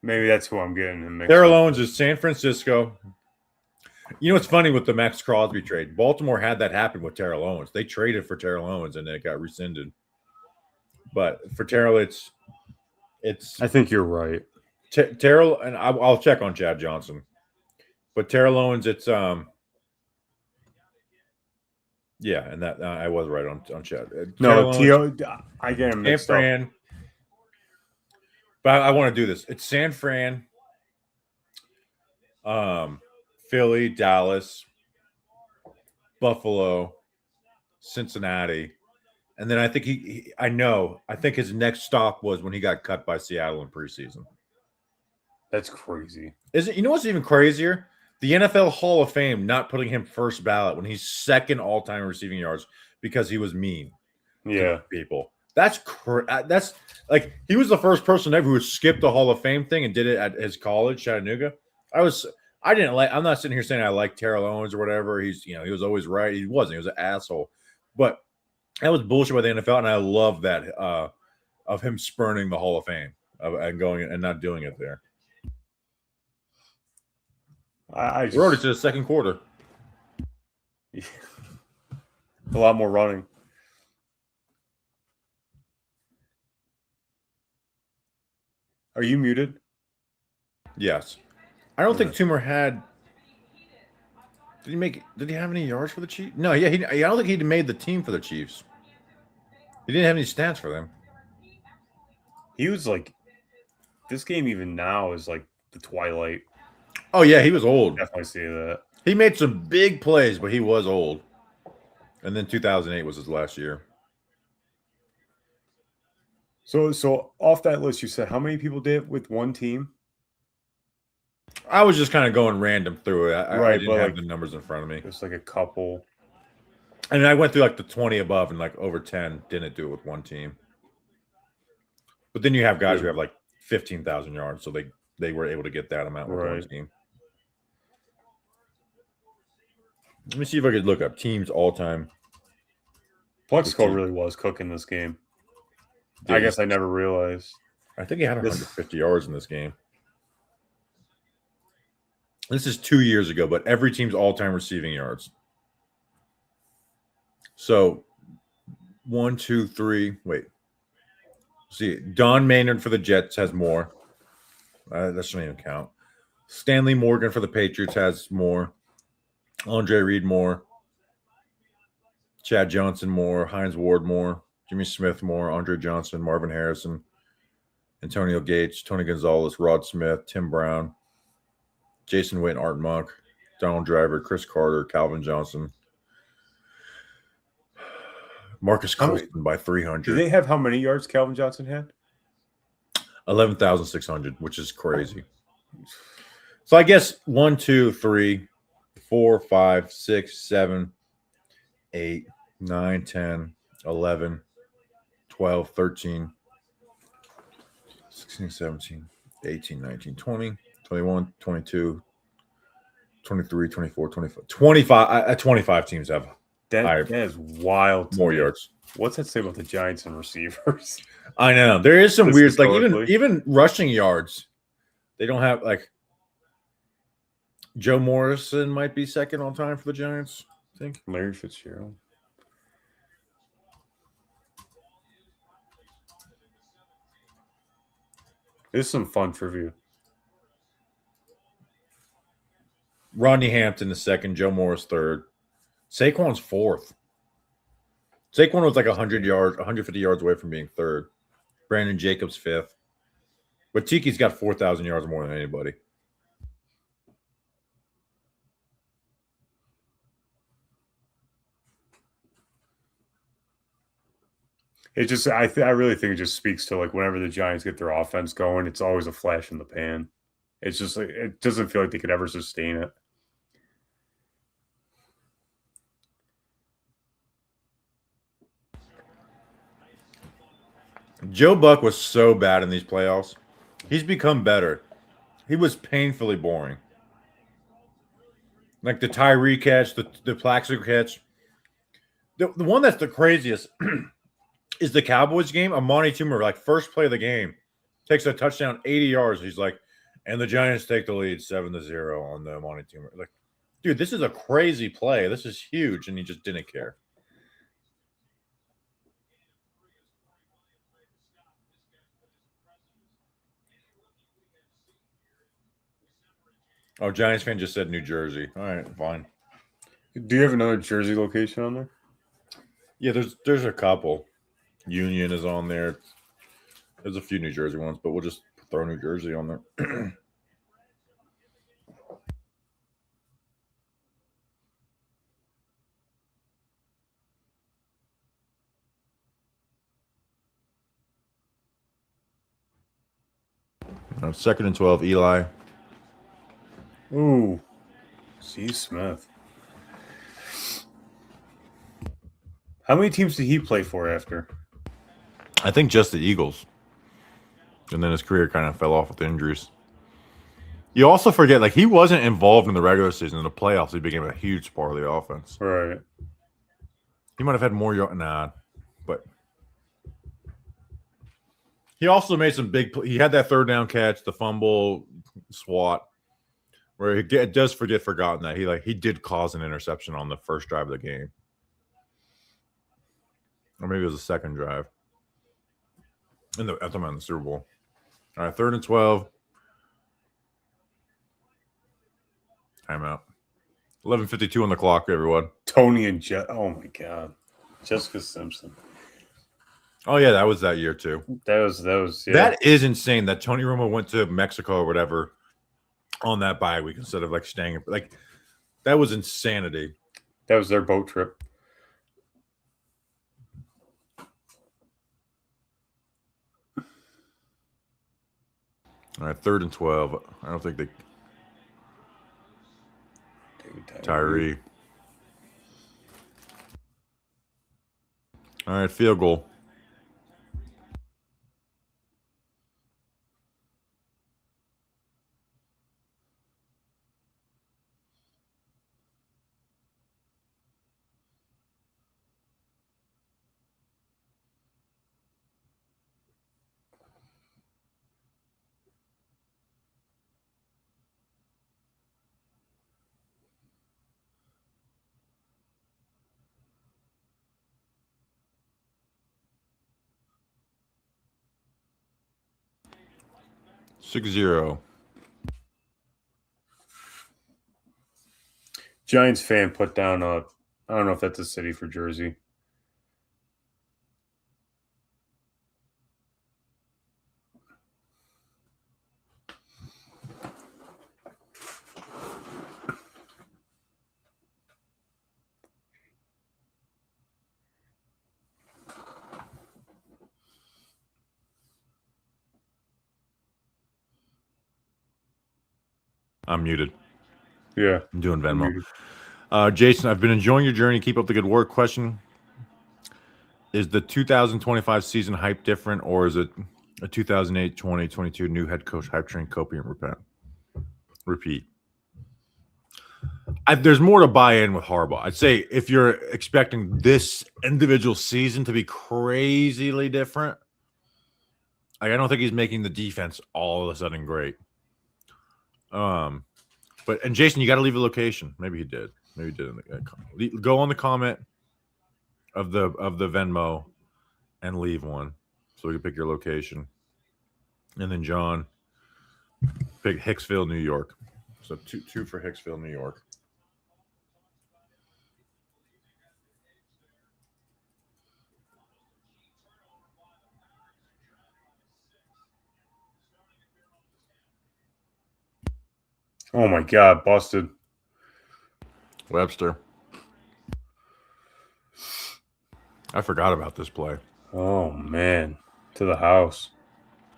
Maybe that's who I'm getting him mixed Terrell up. Owens is San Francisco. You know what's funny with the Max Crosby trade? Baltimore had that happen with Terrell Owens. They traded for Terrell Owens and then it got rescinded. But for Terrell, it's. I think you're right. Terrell, and I'll check on Chad Johnson. But Terrell Owens, it's Yeah, and that I was right on Chad. No, Catalan, I get him San mixed up. Fran. But I want to do this. It's San Fran, Philly, Dallas, Buffalo, Cincinnati, and then I think I think his next stop was when he got cut by Seattle in preseason. That's crazy. Is it? You know what's even crazier? The NFL Hall of Fame not putting him first ballot when he's second all time receiving yards because he was mean Yeah. to people. That's like he was the first person ever who skipped the Hall of Fame thing and did it at his college, Chattanooga. I'm not sitting here saying I like Terrell Owens or whatever. He was always right. He wasn't. He was an asshole. But that was bullshit by the NFL, and I love that of him spurning the Hall of Fame and going and not doing it there. I just Wrote it to the second quarter. a lot more running. Are you muted? Yes. I don't think Toomer had. Did he have any yards for the Chiefs? No, yeah. I don't think he'd made the team for the Chiefs. He didn't have any stats for them. He was like, this game even now is like the twilight. Oh yeah, he was old. Definitely see that. He made some big plays, but he was old. And then 2008 was his last year. So off that list, you said how many people did it with one team? I was just kind of going random through it. I didn't have like, the numbers in front of me. There's like a couple. And I went through like the 20 above and like over 10 didn't do it with one team. But then you have guys who have like 15,000 yards, so they were able to get that amount with one team. Let me see if I could look up teams all time. Plexico really was cooking this game. Dude, I guess I never realized. I think he had 150 yards in this game. This is 2 years ago, but every team's all-time receiving yards. So 1, 2, 3. Wait. See, Don Maynard for the Jets has more. That shouldn't even count. Stanley Morgan for the Patriots has more. Andre Reed more. Chad Johnson more. Hines Ward more. Jimmy Smith more. Andre Johnson, Marvin Harrison, Antonio Gates, Tony Gonzalez, Rod Smith, Tim Brown, Jason Witten, Art Monk, Donald Driver, Chris Carter, Calvin Johnson, Marcus Colston by 300. Do they have how many yards Calvin Johnson had? 11,600, which is crazy. So I guess 1, 2, 3, 4, 5, 6, 7, 8, 9, 10, 11, 12, 13, 16, 17, 18, 19, 20, 21, 22, 23, 24, 25. 25 teams have that is wild. More yards. What's that say about the Giants and receivers? I know. There is some weird, like even rushing yards. They don't have like Joe Morrison might be second all time for the Giants, I think. Larry Fitzgerald. This is some fun trivia. Rodney Hampton is second, Joe Morris third. Saquon's fourth. Saquon was like 100 yards, 150 yards away from being third. Brandon Jacobs fifth. But Tiki's got 4,000 yards more than anybody. It just, I really think it just speaks to like whenever the Giants get their offense going, it's always a flash in the pan. It's just like it doesn't feel like they could ever sustain it. Joe Buck was so bad in these playoffs. He's become better. He was painfully boring. Like the Tyree catch, the Plaxico catch. The one that's the craziest is the Cowboys game. Amani Toomer, like first play of the game, takes a touchdown, 80 yards. He's like, and the Giants take the lead 7-0 on the Amani Toomer. Like, dude, this is a crazy play. This is huge, and he just didn't care. Oh, Giants fan just said New Jersey. All right, fine. Do you have another Jersey location on there? Yeah, there's a couple. Union is on there. There's a few New Jersey ones, but we'll just throw New Jersey on there. Second and 12, Eli. Ooh, C. Smith. How many teams did he play for after? I think just the Eagles. And then his career kind of fell off with injuries. You also forget, like, he wasn't involved in the regular season. In the playoffs, he became a huge part of the offense. Right. He might have had more but he also made some big. He had that third down catch, the fumble, swat, where he does forgotten that he did cause an interception on the first drive of the game, or maybe it was the second drive. At the time in the Super Bowl. All right, 3rd and 12. Timeout. 11:52 on the clock, everyone. Tony and oh my God, Jessica Simpson. Oh yeah, that was that year too. That was yeah. That is insane that Tony Romo went to Mexico or whatever on that bye week instead of like staying. Like that was insanity. That was their boat trip. All right, 3rd and 12. I don't think they. Tyree. All right, field goal. (6-0). Giants fan put down I don't know if that's a city for Jersey. I'm muted. Yeah, I'm doing Venmo. Jason, I've been enjoying your journey. Keep up the good work. Question: is the 2025 season hype different, or is it a 2008-2022 new head coach hype train copy and repeat? There's more to buy in with Harbaugh. I'd say if you're expecting this individual season to be crazily different, I don't think he's making the defense all of a sudden great. But Jason, you got to leave a location. Maybe he did. Maybe he did. Go on the comment of the Venmo and leave one, so we can pick your location. And then John, pick Hicksville, New York. So two for Hicksville, New York. Oh my God, busted. Webster. I forgot about this play. Oh man, to the house.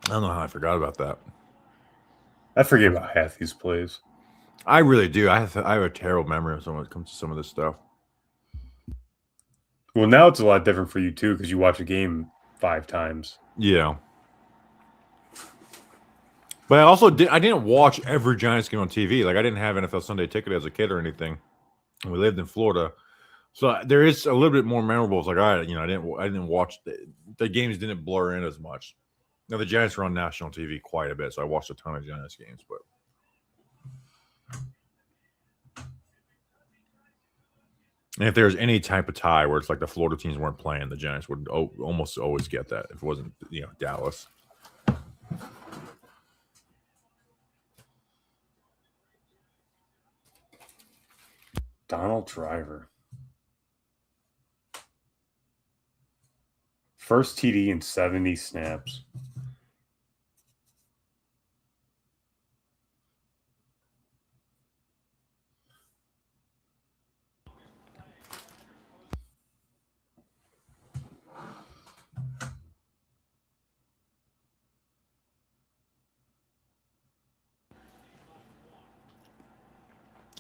I don't know how I forgot about that. I forget about half these plays. I really do. I have a terrible memory when it comes to some of this stuff. Well, now it's a lot different for you too because you watch a game 5 times. Yeah. But I didn't watch every Giants game on TV. Like I didn't have NFL Sunday Ticket as a kid or anything. We lived in Florida, so there is a little bit more memorable. It's like I didn't watch the games didn't blur in as much. Now the Giants were on national TV quite a bit, so I watched a ton of Giants games. But and if there's any type of tie where it's like the Florida teams weren't playing, the Giants would almost always get that if it wasn't Dallas. Donald Driver. first TD in 70 snaps.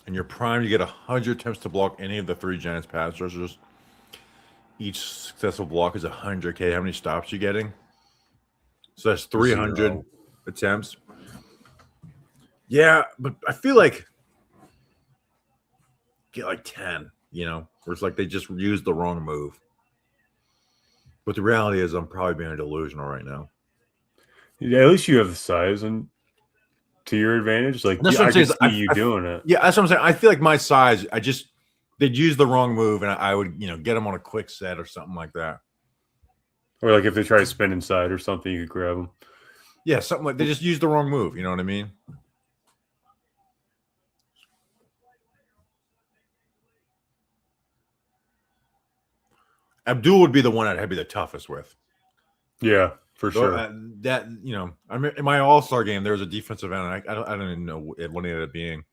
And you're primed to get 100 attempts to block any of the 3 Giants pass rushers. Each successful block is 100K. How many stops you getting? So that's 300 0. attempts. Yeah, but I feel like get like 10, where it's like they just used the wrong move. But the reality is I'm probably being delusional right now. Yeah, at least you have the size and to your advantage. Like, That's what I'm I can saying see is you doing it. Yeah, that's what I'm saying. I feel like my size, they'd use the wrong move, and I would, get them on a quick set or something like that. Or like if they try to spin inside or something, you could grab them. Yeah, something like they just used the wrong move. You know what I mean? Abdul would be the one I'd be the toughest with. Yeah, for sure. I mean, in my All-Star game, there was a defensive end. I don't even know what it ended up being.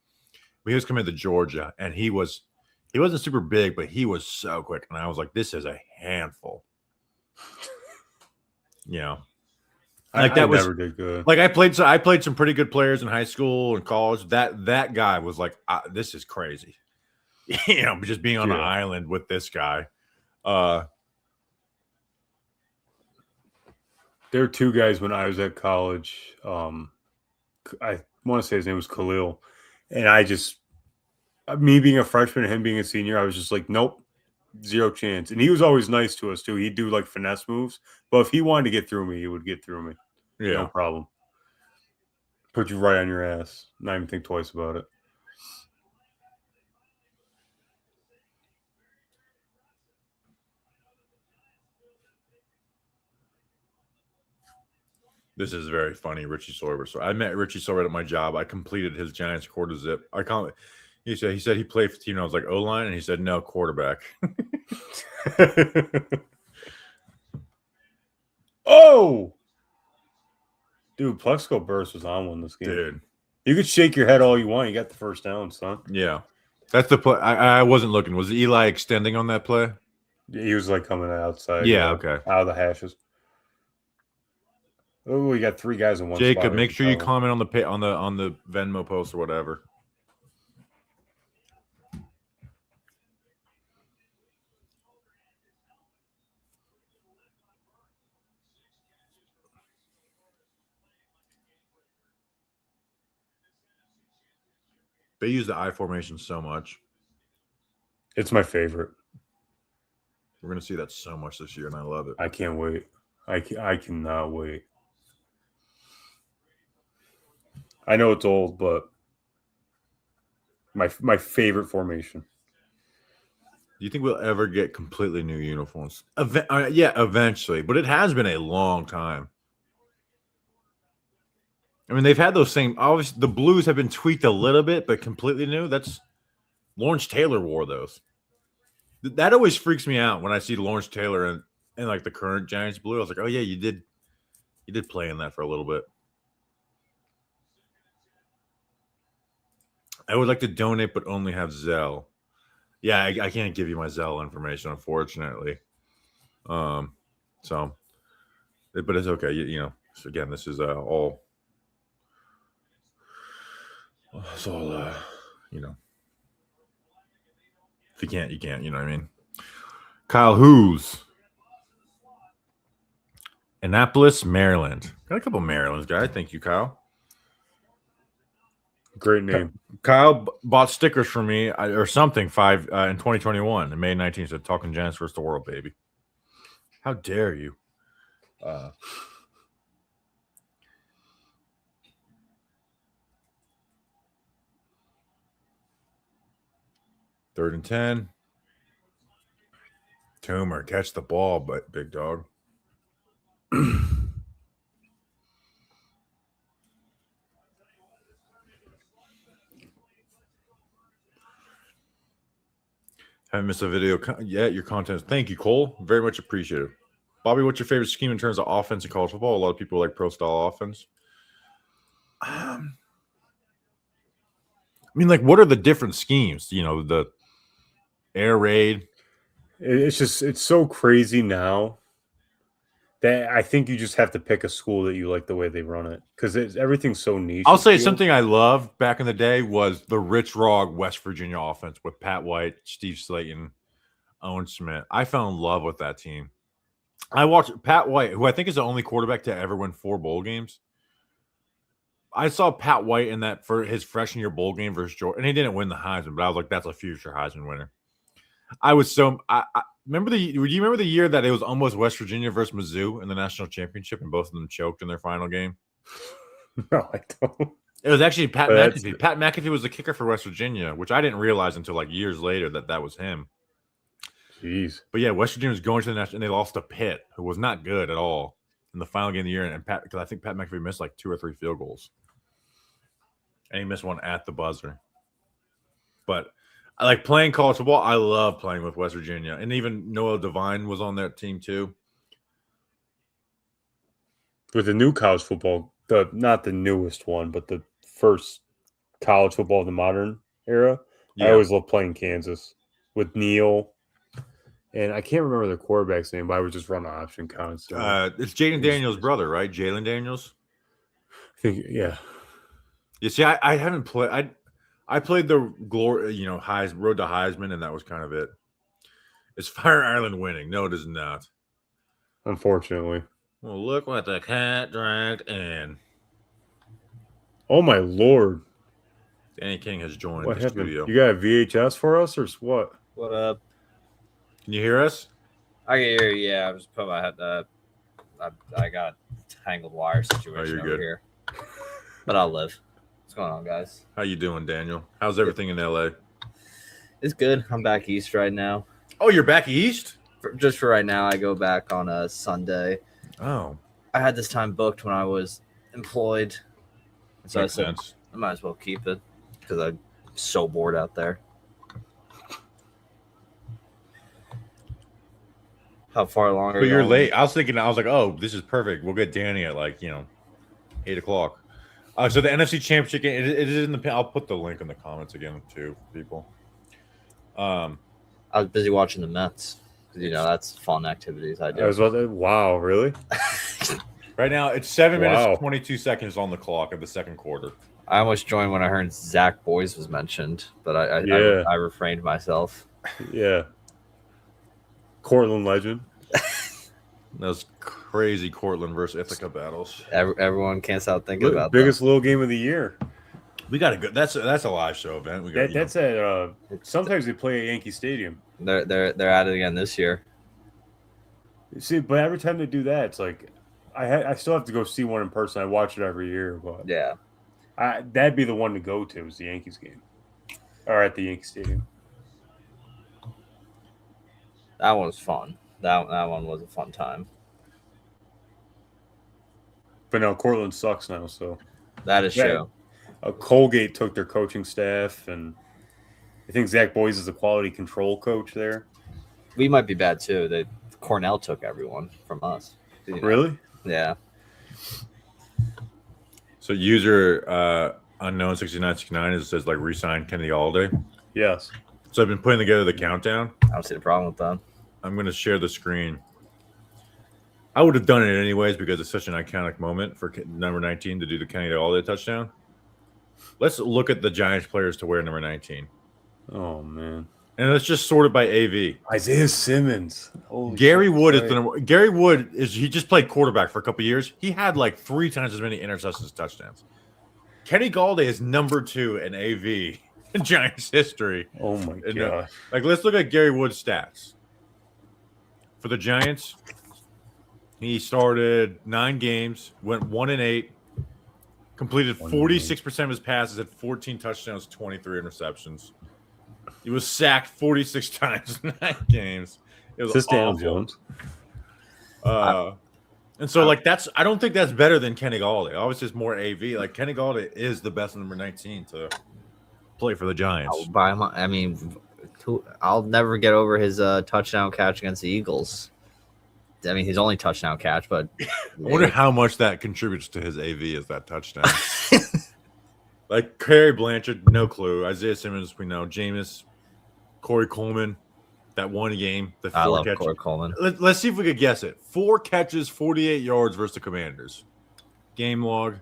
But he was coming to Georgia, and he wasn't super big, but he was so quick. And I was like, this is a handful. Like that was never did good. Like I played some pretty good players in high school and college. That guy was like, this is crazy. Just being on an island with this guy. There were 2 guys when I was at college. I want to say his name was Khalil, and me being a freshman and him being a senior, I was just like, nope, 0 chance. And he was always nice to us too. He'd do like finesse moves, but if he wanted to get through me, he would get through me. Yeah, no problem. Put you right on your ass. Not even think twice about it. This is very funny, Richie Sorber. So I met Richie Sorber at my job. I completed his Giants quarter zip. He said he played for team. I was like O-line, and he said no, quarterback. Oh, dude, Plexico Burst was on one this game. Dude, you could shake your head all you want. You got the first down, son. Yeah, that's the play. I wasn't looking. Was Eli extending on that play? Yeah, he was like coming outside. Yeah, okay. Out of the hashes. Oh, we got 3 guys in one. Jacob, make sure you comment on the Venmo post or whatever. They use the I formation so much. It's my favorite. We're gonna see that so much this year, and I love it. I can't wait. I cannot wait. I know it's old, but my favorite formation. Do you think we'll ever get completely new uniforms? Yeah, eventually, but it has been a long time. I mean, they've had those same. Obviously, the blues have been tweaked a little bit, but completely new. That's Lawrence Taylor wore those. That always freaks me out when I see Lawrence Taylor and like the current Giants blue. I was like, oh yeah, you did play in that for a little bit. I would like to donate, but only have Zelle. Yeah, I can't give you my Zelle information, unfortunately. But it's okay. So again, this is all. It's all. If you can't, you can't. You know what I mean? Kyle Who's Annapolis, Maryland. Got a couple Maryland's guys. Thank you, Kyle. Great name. Kyle bought stickers for me or something in 2021. And May 19th said Talking Giants versus the world, baby. How dare you? 3rd and 10. Toomer, catch the ball, but big dog. Haven't missed a video yet. Your content. Thank you, Cole. Very much appreciated. Bobby, what's your favorite scheme in terms of offense in college football? A lot of people like pro style offense. I mean, like, what are the different schemes? You know, the air raid. It's so crazy now that I think you just have to pick a school that you like the way they run it because everything's so niche. I'll it say feels. something I loved back in the day was the Rich Rod West Virginia offense with Pat White, Steve Slayton, Owen Smith. I fell in love with that team. I watched Pat White, who I think is the only quarterback to ever win 4 bowl games. I saw Pat White in that for his freshman year bowl game versus Georgia, and he didn't win the Heisman, but I was like, that's a future Heisman winner. I was so I remember do you remember the year that it was almost West Virginia versus Mizzou in the national championship, and both of them choked in their final game? No, I don't. It was actually Pat That's- McAfee. Pat McAfee was the kicker for West Virginia, which I didn't realize until like years later that was him. Jeez. But yeah, West Virginia was going to the national, and they lost to Pitt, who was not good at all in the final game of the year. And Pat, because I think Pat McAfee missed like 2 or 3 field goals, and he missed one at the buzzer. But I like playing college football. I love playing with West Virginia, and even Noah Devine was on that team too. With the new college football, not the newest one, but the first college football of the modern era, I always love playing Kansas with Neal. And I can't remember the quarterback's name, but I would just run the option constantly. It's Jaden Daniels' brother, right? Jalen Daniels. I think, yeah. You see, I haven't played. I played the glory, road to Heisman, and that was kind of it. Is Fire Island winning? No, it is not. Unfortunately. Well, look what the cat dragged in. Oh my Lord! Danny King has joined What the happened? studio. You got a VHS for us, or what? What up? Can you hear us? I can hear you. Yeah, I was putting my head. I got a tangled wire situation you're over good. here, but I'll live. What's going on, guys? How you doing, Daniel? How's everything in LA? It's good. I'm back east right now. Oh, you're back east? Just for right now, I go back on a Sunday. Oh, I had this time booked when I was employed, so makes I said sense. I might as well keep it because I'm so bored out there. How far along are But you? you're on? late. I was like, oh, this is perfect. We'll get Danny at 8:00. So the NFC Championship game, it is in the. I'll put the link in the comments again too, people. I was busy watching the Mets. 'Cause, that's fun activities I do. I was about to, wow, really? Right now, it's 7 minutes Wow. 22 seconds on the clock of the second quarter. I almost joined when I heard Zach Boyes was mentioned, but I Yeah. refrained myself. Yeah. Cortland legend. Those crazy Cortland versus Ithaca battles. Everyone can't stop thinking about Biggest little game of the year. We got to go. That's a live show event. We got That's at. Sometimes they play at Yankee Stadium. that. They're at it again this year. See, but every time they do that, it's like I still have to go see one in person. I watch it every year, but Yeah, that'd be the one to go to is the Yankees game, or at the Yankee Stadium. that one was fun. That one was a fun time. But no, Cortland sucks now. So That is Yeah. true. Colgate took their coaching staff, and I think Zach Boyes is the quality control coach there. We might be bad too. Cornell took everyone from us. Really? Yeah. So user unknown 6969 it says re-sign Kennedy Holiday. Yes. So I've been putting together the countdown. I don't see the problem with that. I'm going to share the screen. I would have done it anyways because it's such an iconic moment for number 19 to do the Kennedy Holiday touchdown. Let's look at the Giants players to wear number 19. Oh man. And let's just sort it by AV. Isaiah Simmons. Holy Gary shit, Wood is right. the number. Gary Wood he just played quarterback for a couple of years. He had 3 times as many interceptions as touchdowns. Kenny Galladay is number 2 in AV in Giants history. Oh my And, god. let's look at Gary Wood's stats. For the Giants, he started 9 games, went 1-8, completed 46% of his passes, had 14 touchdowns, 23 interceptions. He was sacked 46 times in 9 games. It was Is this Daniel awful. Jones? And so I don't think that's better than Kenny Galladay. Obviously, it's more AV. Kenny Galladay is the best number 19 to play for the Giants. I'll buy him. I mean, I'll never get over his touchdown catch against the Eagles. I mean, his only touchdown catch, but I wonder how much that contributes to his AV is that touchdown. Like Kerry Blanchard, no clue. Isaiah Simmons, we know. Jameis, Corey Coleman, that one game, the I 4 love catches. Corey Coleman. Let's see if we could guess it. 4 catches, 48 yards versus the Commanders. Game log.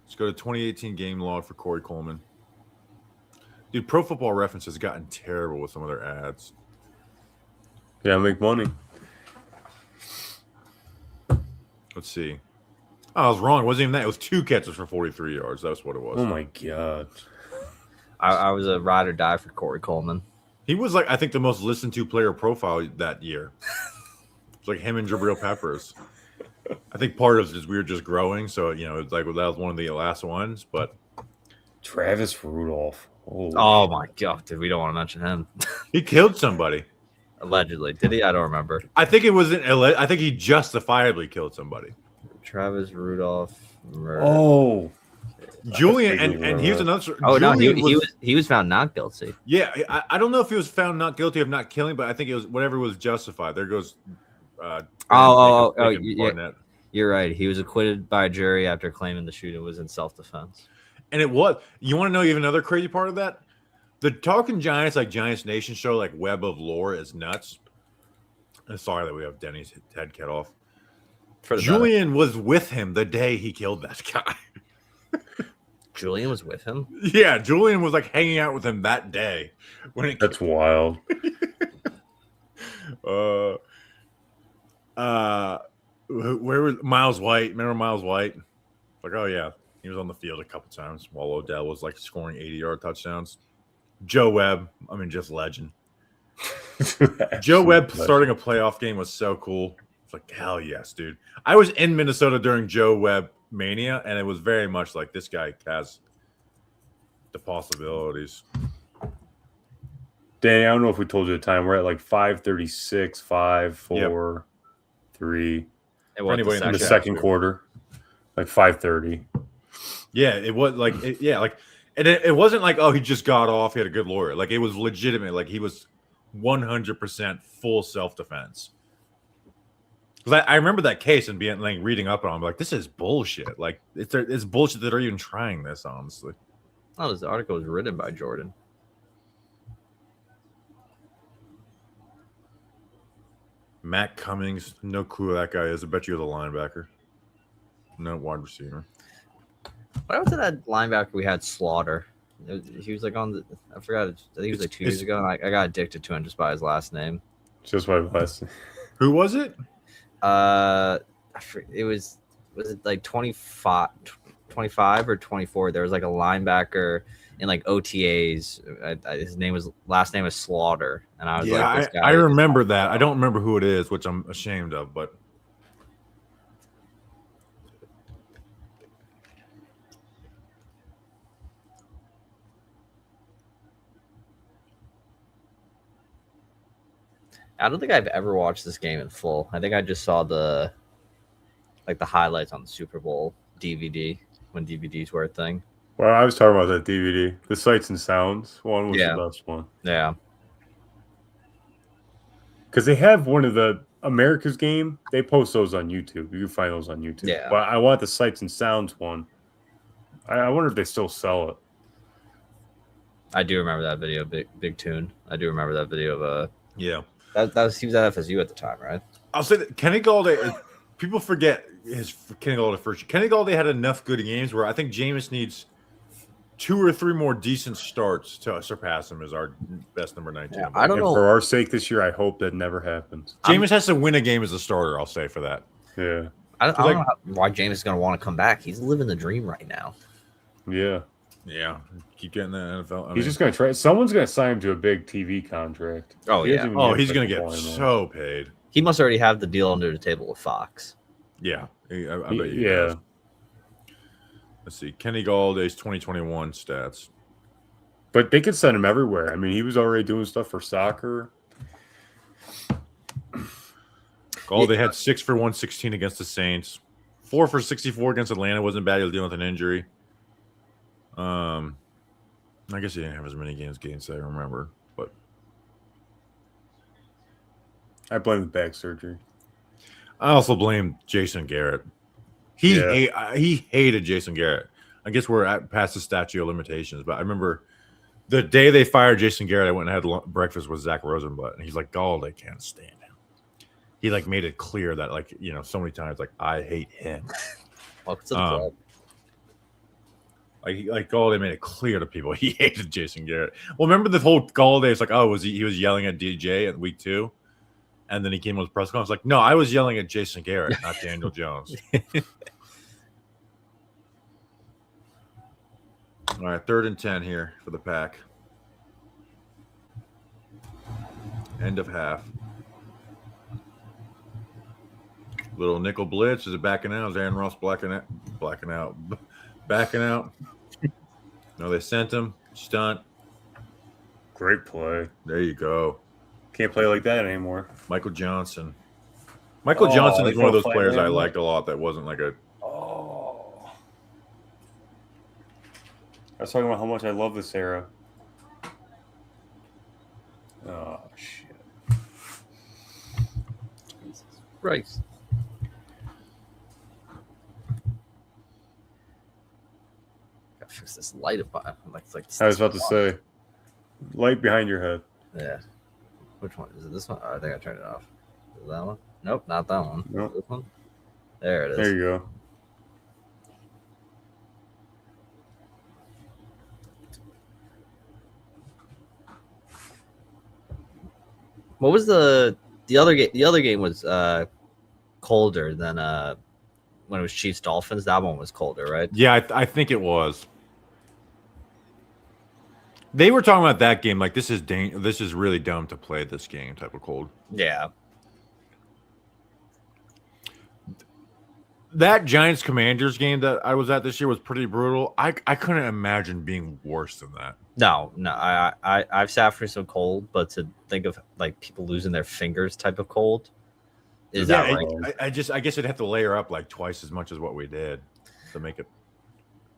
Let's go to 2018 game log for Corey Coleman. Dude, Pro Football Reference has gotten terrible with some of their ads. Yeah, make money. Let's see. Oh, I was wrong. It wasn't even that. It was 2 catches for 43 yards. That's what it was. Oh my god. I was a ride or die for Corey Coleman. He was like, I think, the most listened to player profile that year. It's like him and Jabril Peppers. I think part of it is we were just growing, so it's like that was one of the last ones. But Travis Rudolph. Oh my god, dude, we don't want to mention him. he killed somebody. Allegedly, did he? I don't remember. I think it wasn't. I think he justifiably killed somebody. Travis Rudolph. Murder. Oh. Julian, figured and it he was was. another. Oh no, Julian he was found not guilty. Yeah, I don't know if he was found not guilty of not killing, but I think it was whatever was justified. There goes. Yeah. You're right. He was acquitted by a jury after claiming the shooting was in self-defense. And it was. You want to know even another crazy part of that? The Talking Giants, like Giants Nation show, like Web of Lore, is nuts. And sorry that we have Denny's head cut off. Julian was with him the day he killed that guy. Julian was with him? Yeah, Julian was like hanging out with him that day. That's wild. Where was Miles White? Remember Miles White? Like, oh yeah, he was on the field a couple times while Odell was like scoring 80-yard touchdowns. Joe Webb, I mean, just legend. Joe Webb starting a playoff game was so cool. It's like, hell yes, dude. I was in Minnesota during Joe Webb mania, and it was very much like this guy has the possibilities. Danny, I don't know if we told you the time. We're at like 5:36, 5, 4, 3. Anyway, In the second quarter, like 5:30. Yeah, it was like, and it wasn't like, oh, he just got off. He had a good lawyer. Like, it was legitimate. Like, he was 100% full self-defense. Because I remember that case and being like reading up on it, I'm like, this is bullshit. Like, it's bullshit that they're even trying this, honestly. Oh, this article was written by Jordan. Matt Cummings, no clue who that guy is. I bet you was a linebacker. No wide receiver. What happened to that linebacker we had, Slaughter? He was like on the. I forgot. I think he was like 2 years ago. And I got addicted to him just by his last name. Just my last. Who was it? It was it like 25 or 24? There was like a linebacker in like OTAs. His last name was Slaughter, and I was like, this guy I remember that. I don't remember who it is, which I'm ashamed of, but. I don't think I've ever watched this game in full. I think I just saw the highlights on the Super Bowl DVD when DVDs were a thing. Well, I was talking about that DVD. The Sights and Sounds one was the best one. Yeah. Because they have one of the America's Game. They post those on YouTube. You can find those on YouTube. Yeah. But I want the Sights and Sounds one. I wonder if they still sell it. I do remember that video, big tune. I do remember that video of Yeah. That was he was at FSU at the time, right? I'll say that Kenny Galladay, people forget his Kenny Galladay first. Kenny Galladay had enough good games where I think Jameis needs 2 or 3 more decent starts to surpass him as our best number 19. Yeah, I don't know. For our sake this year, I hope that never happens. Jameis has to win a game as a starter, I'll say for that. Yeah. I don't know why Jameis is going to want to come back. He's living the dream right now. Yeah. Yeah. Keep getting that NFL. He's just going to try. Someone's going to sign him to a big TV contract. Oh, yeah. Oh, he's going to get so paid. He must already have the deal under the table with Fox. Yeah. I bet you does. Let's see. Kenny Galladay's 2021 stats. But they could send him everywhere. I mean, he was already doing stuff for soccer. Galladay had 6 for 116 against the Saints. 4 for 64 against Atlanta. Wasn't bad. He was dealing with an injury. I guess he didn't have as many games as I remember, but I blame the back surgery. I also blame Jason Garrett. He hated Jason Garrett. I guess we're past the statute of limitations, but I remember the day they fired Jason Garrett, I went and had breakfast with Zach Rosenblatt, and he's like, "God, I can't stand him." He like made it clear that so many times I hate him. Welcome to the club. Galladay made it clear to people he hated Jason Garrett. Well, remember the whole Galladay? It's like, oh, he was yelling at DJ at week 2, and then he came with his press conference like, no, I was yelling at Jason Garrett, not Daniel Jones. All right, 3rd and 10 here for the Pack. End of half. Little nickel blitz. Is it backing out? Is Aaron Ross backing out? Backing out. No, they sent him. Stunt. Great play. There you go. Can't play like that anymore. Michael Johnson. Michael Johnson is one of those play players I anymore? liked a lot that wasn't like a... Oh. I was talking about how much I love this era. Oh, shit. Jesus Christ. Gotta fix this light up. I was about to say, light behind your head. Yeah. Which one? Is it this one? Oh, I think I turned it off. Is it that one? Nope, not that one. Nope. This one? There it is. There you go. What was the other game? The other game was colder than when it was Chiefs Dolphins. That one was colder, right? Yeah, I think it was. They were talking about that game like this is really dumb to play this game type of cold. Yeah. That Giants Commanders game that I was at this year was pretty brutal. I couldn't imagine being worse than that. No. I've sat through some cold, but to think of like people losing their fingers type of cold is outrageous. I guess it'd have to layer up like twice as much as what we did to make it.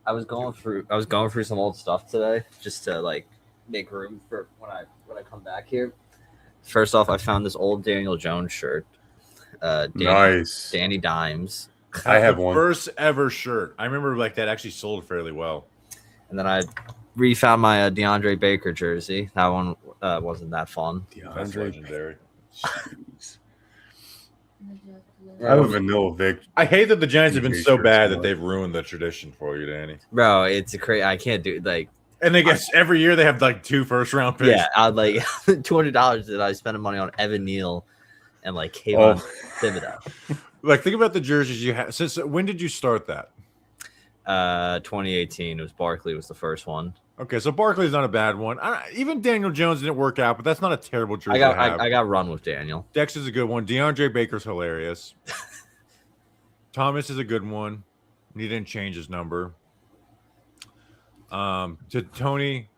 I was going through some old stuff today just to like make room for when I come back here. First off, I found this old Daniel Jones shirt. Nice. Danny Dimes. I have one. First ever shirt. I remember like that actually sold fairly well. And then I refound my DeAndre Baker jersey. That one wasn't that fun. That's legendary. Jeez. I don't even know, Vic. I hate that the Giants have been so shirts, bad that man. they've ruined the tradition for you, Danny. Bro, it's a crazy. I can't do like. And they guess every year they have like 2 first-round picks. Yeah, I'd like $200 that I spent money on Evan Neal and like Kayvon Thibodeau. Like think about the jerseys you have. Since when did you start that? 2018. It was Barkley was the first one. Okay, so Barkley's not a bad one. Even Daniel Jones didn't work out, but that's not a terrible jersey. I got run with Daniel. Dex is a good one. DeAndre Baker's hilarious. Thomas is a good one. He didn't change his number. To Tony,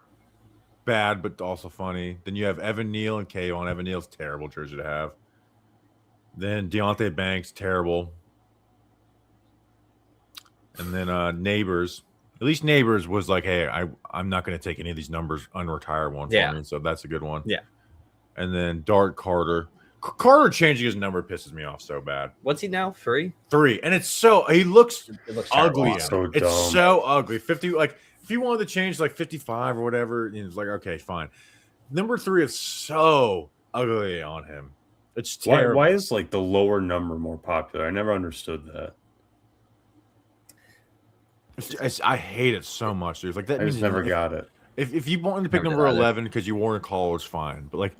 bad but also funny. Then you have Evan Neal and Kayvon. Evan Neal's terrible jersey to have. Then Deontay Banks, terrible. And then Neighbors. At least Neighbors was like, hey, I'm not going to take any of these numbers, unretire one for me. So that's a good one. Yeah. And then Dart Carter. Carter changing his number pisses me off so bad. What's he now? 3? 3. And it's so he looks It looks ugly. terrible. So It's dumb. so ugly. 50, like if you wanted to change like 55 or whatever, it's like, okay, fine. Number 3 is so ugly on him. It's terrible. Why is like the lower number more popular? I never understood that. I hate it so much, dude. Like that I means just never got it. If you wanted to pick Never number did either. 11 because you wore in college, fine. But like,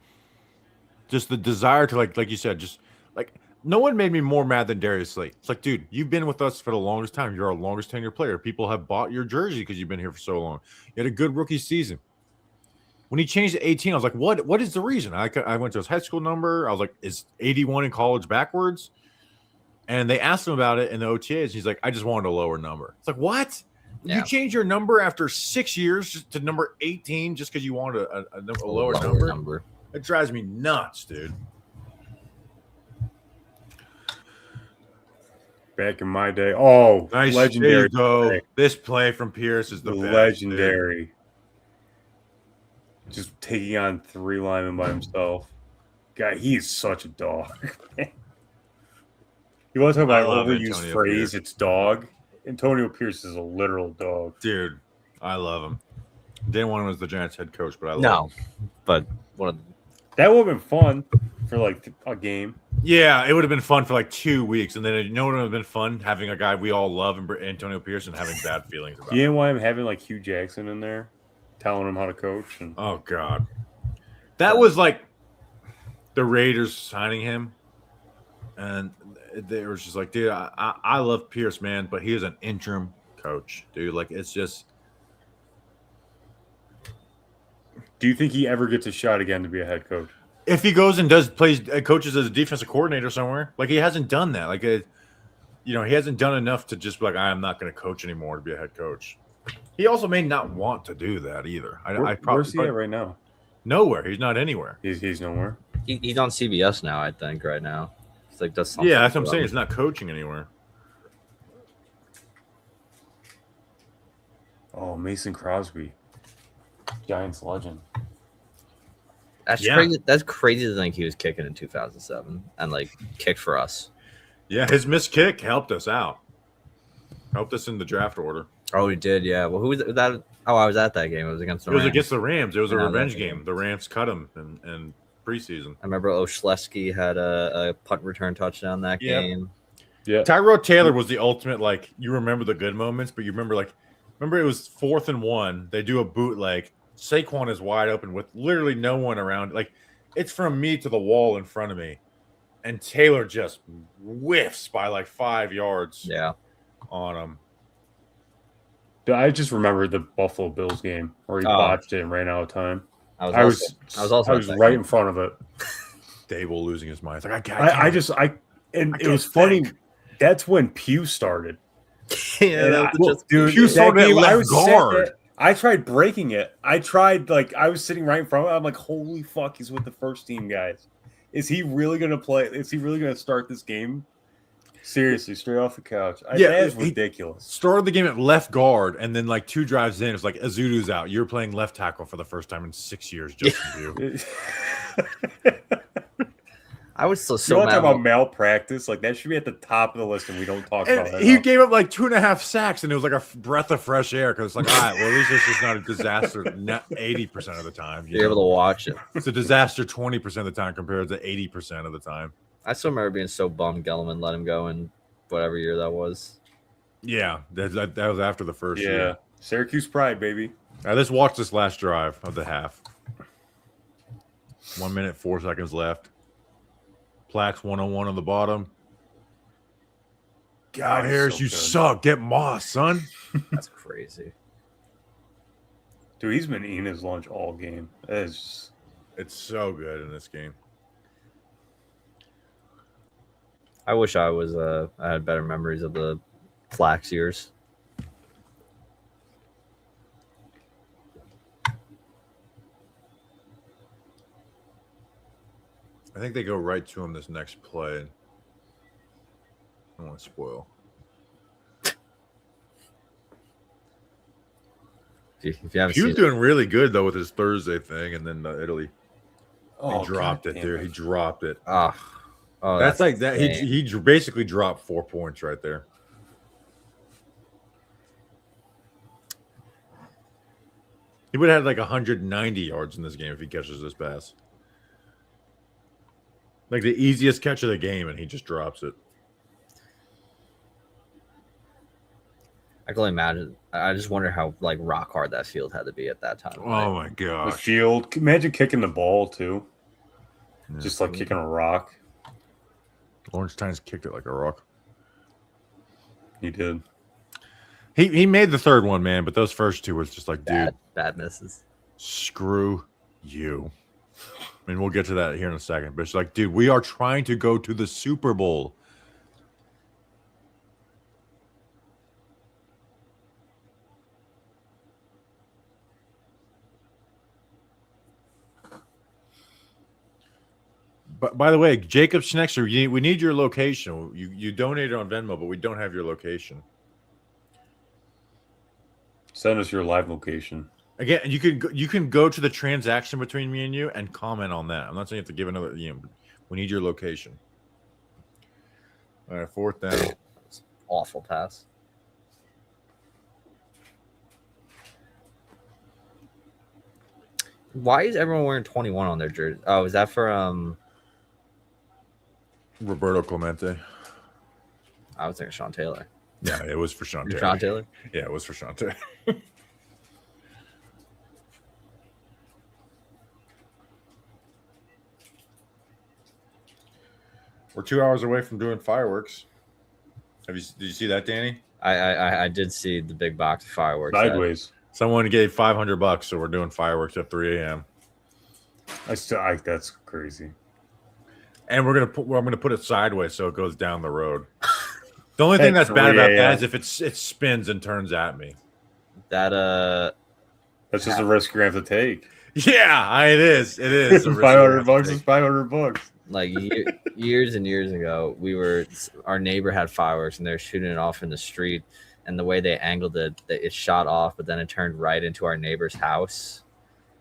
just the desire to like you said, just like no one made me more mad than Darius Slay. It's like, dude, you've been with us for the longest time. You're our longest tenure player. People have bought your jersey because you've been here for so long. You had a good rookie season. When he changed to 18, I was like, what is the reason? I went to his high school number. I was like, is 81 in college backwards? And they asked him about it in the OTAs. He's like, I just wanted a lower number. It's like, what? Yeah. You change your number after 6 years just to number 18 just because you wanted a lower number? It drives me nuts, dude. Back in my day. Oh, Nice. legendary. There you go. play. This play from Pierce is the best, dude. Legendary. Just taking on 3 linemen by himself. Guy, he's such a dog. You want to talk I about love overused Antonio phrase? Pierce. It's dog. Antonio Pierce is a literal dog. Dude, I love him. Didn't want him as the Giants head coach, but I love No, him. but one of That would have been fun for like a game. Yeah, it would have been fun for like 2 weeks, and then you know what would have been fun having a guy we all love, and Antonio Pierce, and having bad feelings about. You didn't want him having like Hugh Jackson in there, telling him how to coach. And Oh God, that was like the Raiders signing him, and they were just like, dude, I love Pierce, man, but he is an interim coach, dude. Like, it's just. do you think he ever gets a shot again to be a head coach? If he goes and coaches as a defensive coordinator somewhere, like he hasn't done that. Like, he hasn't done enough to just be like, I'm not going to coach anymore to be a head coach. He also may not want to do that either. Where's he at right now? Nowhere. He's not anywhere. He's nowhere. he's on CBS now. I think right now. He's like does something. Yeah, that's what I'm for saying. them. It's not coaching anywhere. Oh, Mason Crosby, Giants legend. That's Yeah. crazy. That's crazy to think he was kicking in 2007 and like kicked for us. Yeah, his missed kick helped us out. Helped us in the draft order. Oh, he did. Yeah. Well, who was that? Oh, I was at that game. It was against the It was Rams. against the Rams. It was a Yeah, revenge that game. game. The Rams cut him in preseason. I remember Oshleski had a punt return touchdown that Yep. game. Yeah, Tyrod Taylor was the ultimate, like, you remember the good moments, but you remember it was 4th and 1. They do a bootleg. Saquon is wide open with literally no one around. Like, it's from me to the wall in front of me. And Taylor just whiffs by like 5 yards Yeah. on him. I just remember the Buffalo Bills game where he Oh. botched it and ran out of time. I was I also, was at that right game. in front of it. Dable losing his mind. It's like, And I it was can't funny. think. That's when Pew started. Yeah, And that was just- dude, Pew that started at game, left I was sat guard. there- I tried breaking it. I was sitting right in front of it. I'm like, holy fuck, he's with the first team guys. Is he really going to play? Is he really going to start this game? Seriously, straight off the couch. Yeah, that is he- ridiculous. started the game at left guard, and then like 2 drives in, it's like Azudu's out. You're playing left tackle for the first time in 6 years, Justin Pugh. I was so You want to mad. talk about malpractice? Like that should be at the top of the list, and we don't talk about And that. he enough. gave up like 2.5 sacks, and it was like a breath of fresh air because it's like, all right, well, at least this is not a disaster 80% of the time. You're able to watch it. It's a disaster 20% of the time compared to 80% of the time. I still remember being so bummed Gelman let him go in whatever year that was. Yeah, that was after the first Yeah, year. Syracuse pride, baby. Let's watch this last drive of the half. 1 minute, 4 seconds left. Plax 101 on the bottom. God, he's Harris, so you good. suck. Get Moss, son. That's crazy. Dude, he's been eating his lunch all game. That is just, It's so good in this game. I wish I was I had better memories of the Flax years. I think they go right to him this next play. I don't want to spoil. If you haven't He seen was doing really good though with his Thursday thing, and then Italy. oh, He dropped God it, damn dude. He dropped it. oh, That's like that. insane. He basically dropped 4 points right there. He would have had like 190 yards in this game if he catches this pass. Like the easiest catch of the game, and he just drops it. I can only imagine. I just wonder how like rock hard that field had to be at that time. Oh my The gosh! field. Imagine kicking the ball too. Yeah. Just like kicking a rock. Lawrence Tynes kicked it like a rock. He did. He made the third one, man, but those first two was just like, dude, Bad misses. screw you. I mean, we'll get to that here in a second, but it's like, dude, we are trying to go to the Super Bowl. But by the way, Jacob Schnexer, we need your location. You donated on Venmo, but we don't have your location. Send us your live location. Again, you can go to the transaction between me and you and comment on that. I'm not saying you have to give another. We need your location. All right, 4th down. Awful pass. Why is everyone wearing 21 on their jersey? Oh, is that for Roberto Clemente. I was thinking Sean Taylor. Yeah, it was for Sean Taylor. Sean Taylor. Yeah, it was for Sean Taylor. We're 2 hours away from doing fireworks. Did you see that, Danny? I did see the big box of fireworks. Sideways. Someone gave $500, so we're doing fireworks at 3 a.m. That's crazy. And I'm gonna put it sideways so it goes down the road. The only thing that's bad about that is if it spins and turns at me. That That's just a risk you're gonna have to take. Yeah, it is. It is. $500 is $500. like years and years ago, our neighbor had fireworks and they were shooting it off in the street, and the way they angled it, it shot off, but then it turned right into our neighbor's house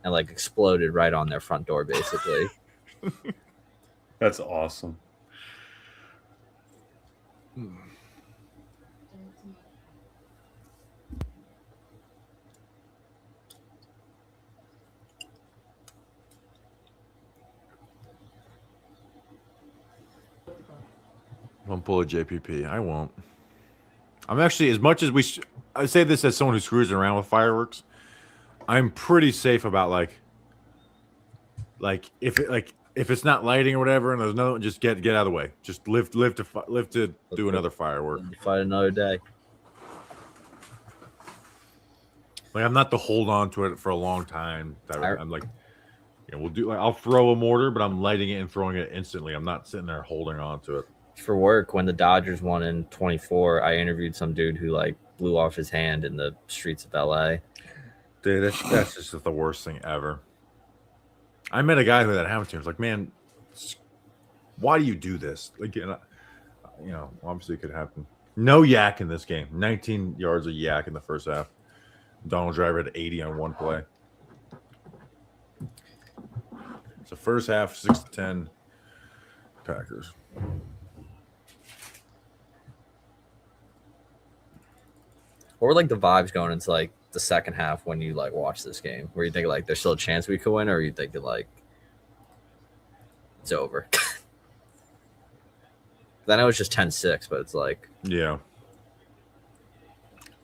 and like exploded right on their front door, basically. That's awesome. Won't pull a JPP. I won't. I'm actually, as much as I say this as someone who screws around with fireworks, I'm pretty safe about if it's not lighting or whatever, and there's no, just get out of the way. Just live to do another firework. Fight another day. Like, I'm not to hold on to it for a long time. I'm like, we'll do. Like, I'll throw a mortar, but I'm lighting it and throwing it instantly. I'm not sitting there holding on to it. For work, when the Dodgers won in 24, I interviewed some dude who like blew off his hand in the streets of LA. Dude, that's just the worst thing ever. I met a guy who that happened to. He was like, man, why do you do this? Like, obviously it could happen. No yak in this game. 19 yards of yak in the first half. Donald Driver had 80 on one play. So first half, 6-10 Packers. What were like the vibes going into like the second half when you like watch this game? Where you think like there's still a chance we could win, or you think that like it's over? I know it's just 10-6, but it's like, yeah,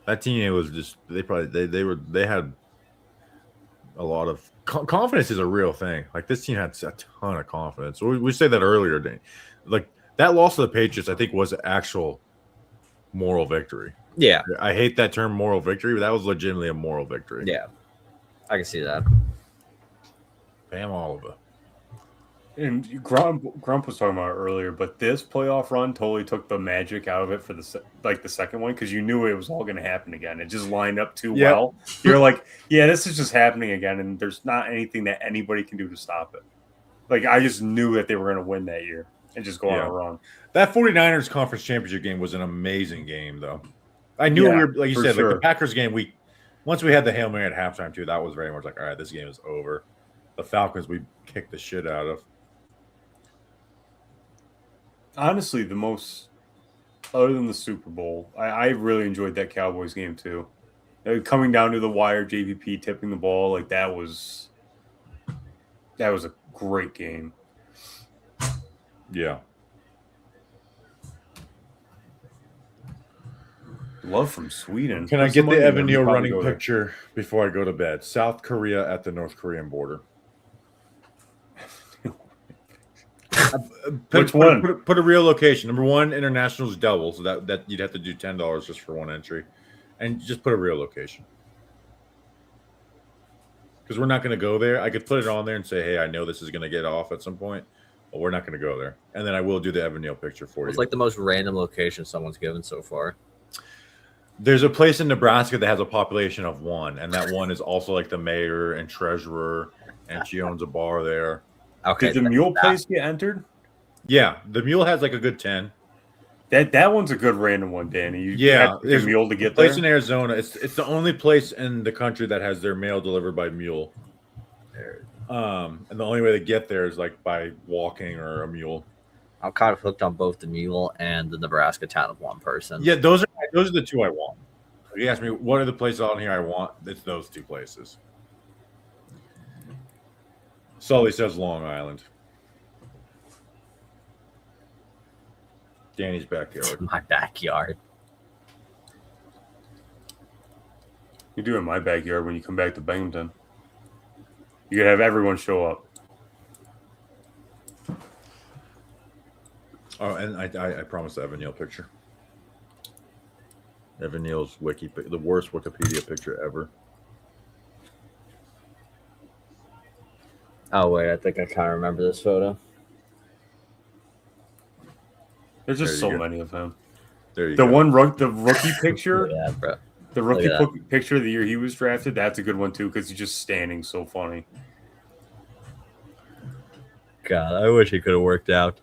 that team was just they had a lot of confidence is a real thing. Like, this team had a ton of confidence. We said that earlier, Danny. Like, that loss to the Patriots, I think, was an actual moral victory. yeah, I hate that term, moral victory, but that was legitimately a moral victory. yeah, I can see that. Bam Oliver. And Grump was talking about it earlier, but this playoff run totally took the magic out of it for the second one, because you knew it was all going to happen again. It just lined up too well. You're like, yeah, this is just happening again, and there's not anything that anybody can do to stop it. Like, I just knew that they were going to win that year and just go on a run. That 49ers conference championship game was an amazing game, though. I knew we were, like you said, like the Packers game, once we had the Hail Mary at halftime, too, that was very much like, all right, this game is over. The Falcons, we kicked the shit out of. Honestly, the most, other than the Super Bowl, I really enjoyed that Cowboys game, too. Coming down to the wire, JPP tipping the ball, like, that was a great game. Yeah. Love from Sweden. Can I get the Evan Neal running picture before I go to bed? South Korea at the North Korean border. Which one? Put a real location. Number one, internationals double, so that you'd have to do $10 just for one entry, and just put a real location. Because we're not going to go there. I could put it on there and say, hey, I know this is going to get off at some point, but we're not going to go there. And then I will do the Evan Neal picture for you. It's like the most random location someone's given so far. There's a place in Nebraska that has a population of 1, and that one is also like the mayor and treasurer, and she owns a bar there. Okay. Did the Mule place get entered? Yeah, the Mule has like a good 10. That one's a good random one, Danny. There's a Mule to get place there. In Arizona. It's the only place in the country that has their mail delivered by mule. And the only way to get there is like by walking or a mule. I'm kind of hooked on both the Mule and the Nebraska Town of One Person. Yeah, those are the two I want. If you ask me what are the places on here I want, it's those two places. Sully says Long Island. Danny's backyard. My backyard. You do in my backyard when you come back to Binghamton. You could have everyone show up. Oh, and I promised the Evan Neal picture. Evan Neal's the worst Wikipedia picture ever. Oh wait, I think I kind of remember this photo. There's just There you so go. many of them. There you The go. the rookie picture, Yeah, bro. the Look rookie at that. picture of the year he was drafted. That's a good one too because he's just standing so funny. God, I wish it could have worked out.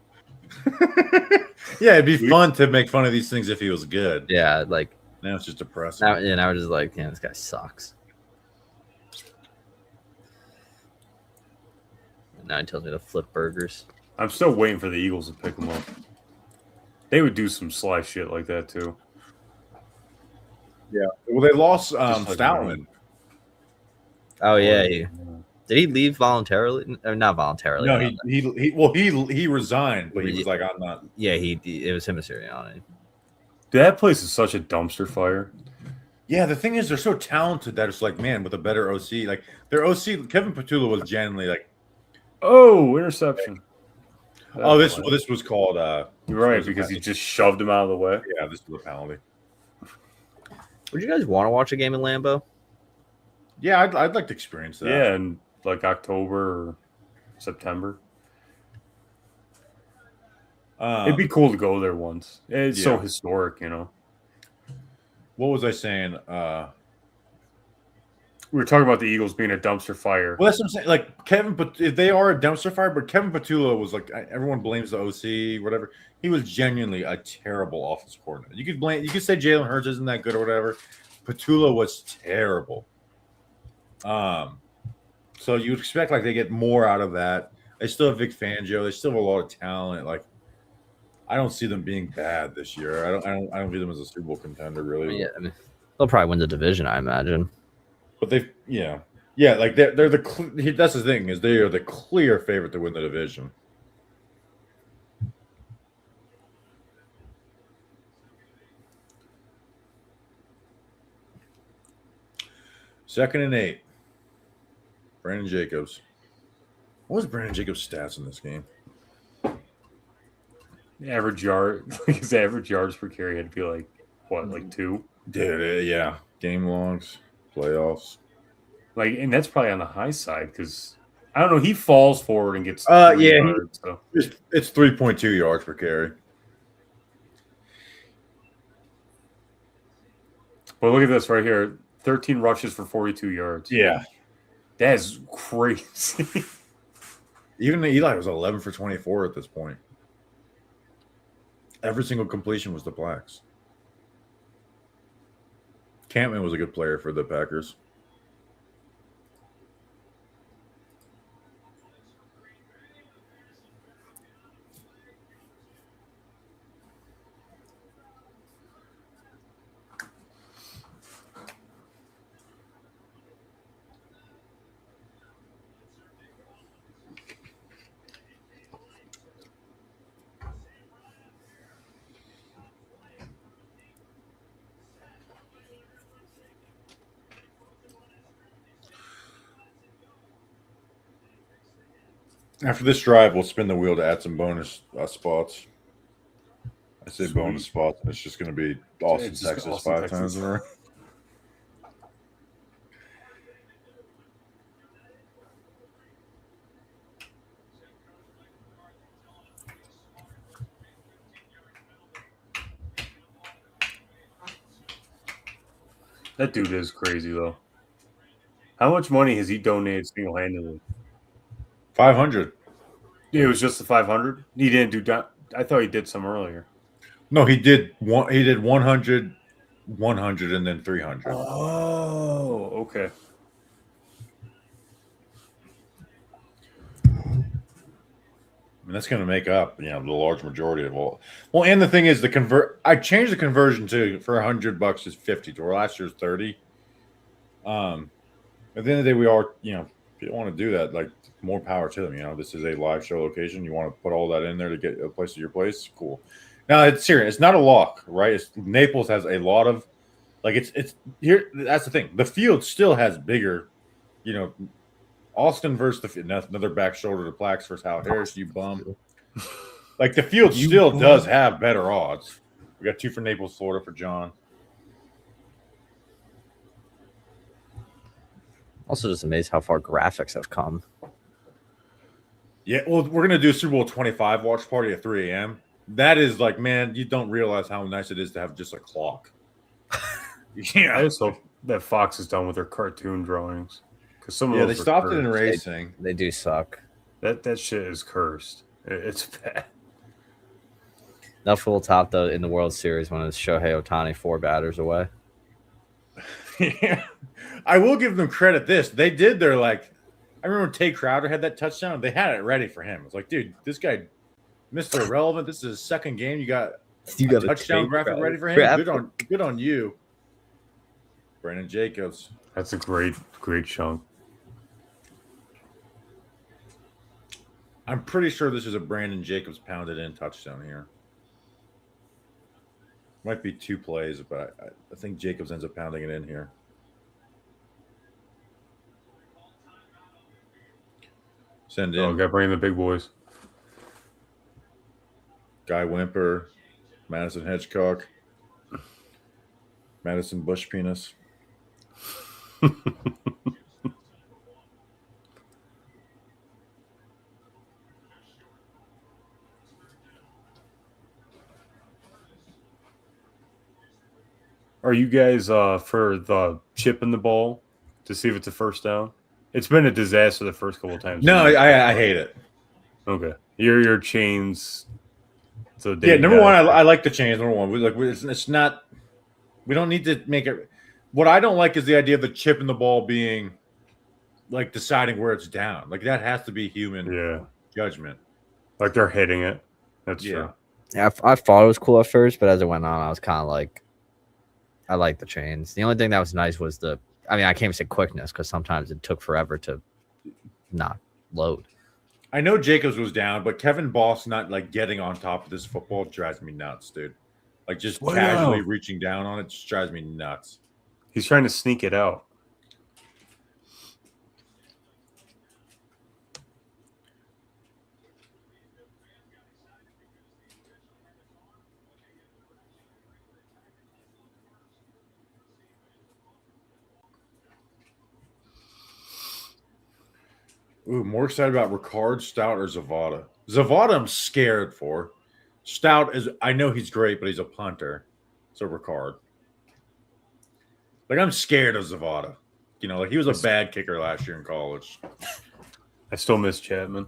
Yeah, it'd be fun to make fun of these things if he was good. Yeah, like Now it's just depressing. now we're just like, damn, this guy sucks. And now he tells me to flip burgers. I'm still waiting for the Eagles to pick him up. They would do some sly shit like that too. Yeah. Well, they lost Just like Stoutland. Oh yeah, did he leave voluntarily? Or not voluntarily. No, he resigned, but he was like, I'm not. Yeah, it was him and Sirianni. That place is such a dumpster fire. Yeah, the thing is, they're so talented that it's like, man, with a better OC, like their OC, Kevin Petula was genuinely like, Oh, interception. oh, this was called. You're right, was a because he penalty. just shoved him out of the way. Yeah, this was a penalty. Would you guys want to watch a game in Lambeau? Yeah, I'd like to experience that. Yeah, in like October or September. It'd be cool to go there once. It's so Yeah. historic, you know. What was I saying? We were talking about the Eagles being a dumpster fire. Well, that's what I'm saying. Like if they are a dumpster fire, but Kevin Petula was like, everyone blames the OC, whatever. He was genuinely a terrible offensive coordinator. You could say Jalen Hurts isn't that good or whatever. Petula was terrible. So you would expect like they get more out of that. They still have Vic Fangio. They still have a lot of talent. Like, I don't see them being bad this year. I don't view them as a Super Bowl contender really. Yeah, I mean, they'll probably win the division, I imagine. But yeah, like they're that's the thing is they are the clear favorite to win the division. Second and 8. Brandon Jacobs. What was Brandon Jacobs' stats in this game? Average yard, his average yards per carry had to be like what, like 2? Dude, yeah, game longs, playoffs. Like, and that's probably on the high side because I don't know. He falls forward and gets Yeah, 3 yards, so. It's 3.2 yards per carry. But look at this right here: 13 rushes for 42 yards. Yeah, That is crazy. even Eli was 11 for 24 at this point. Every single completion was the Blacks. Campman was a good player for the Packers. After this drive, we'll spin the wheel to add some bonus spots. I say Sweet. bonus spots, and it's just going to be Austin, It's just Texas, Austin, 5 Texas. times in a row. That dude is crazy though. How much money has he donated single handedly? 500. It was just the 500. He didn't do that. I thought he did some earlier. No, he did one. He did 100, 100, and then 300. Oh, okay. And that's going to make up, the large majority of all. Well, and the thing is, I changed the conversion to for $100 is 50. To where last year's 30. At the end of the day, we are, if you don't want to do that, like more power to them. This is a live show location. You want to put all that in there to get a place to your place. Cool. Now it's serious. It's not a lock, right? Naples has a lot of, like it's here. That's the thing. The field still has bigger, Austin versus another back shoulder to Plax versus Hal Harris. You bum. Like the field still does have better odds. We got 2 for Naples, Florida for John. Also, just amazed how far graphics have come. Yeah, well, we're gonna do a Super Bowl 25 watch party at 3 a.m. That is like, man, you don't realize how nice it is to have just a clock. I just hope that Fox is done with their cartoon drawings. Because some of they those stopped it cursed. in racing. They do suck. That shit is cursed. It's bad. Enough will top though in the World Series when it's Shohei Ohtani 4 batters away. Yeah. I will give them credit. They did their I remember Tay Crowder had that touchdown. They had it ready for him. It's like, dude, this guy, Mr. Irrelevant. This is his second game. You got a touchdown graphic ready for him. Good on you, Brandon Jacobs. That's a great chunk. I'm pretty sure this is a Brandon Jacobs pounded in touchdown here. Might be 2 plays, but I think Jacobs ends up pounding it in here. Send in. Oh, got to bring in the big boys. Guy Wimper, Madison Hedgecock, Madison Bush Penis. Are you guys for the chip in the ball to see if it's a first down? It's been a disaster the first couple of times. No, I hate it. Okay, your chains. So number one, I like the chains. Number one, it's not. We don't need to make it. What I don't like is the idea of the chip in the ball being like deciding where it's down. Like that has to be human judgment. Like they're hitting it. That's true. Yeah, I thought it was cool at first, but as it went on, I was kind of like, I like the chains. The only thing that was nice was I can't even say quickness because sometimes it took forever to not load. I know Jacobs was down, but Kevin Boss not getting on top of this football drives me nuts, dude. Like just casually reaching down on it just drives me nuts. He's trying to sneak it out. Ooh, more excited about Ricard, Stout, or Zavada. Zavada, I'm scared for. Stout I know he's great, but he's a punter. So Ricard. I'm scared of Zavada. He was a bad kicker last year in college. I still miss Chapman.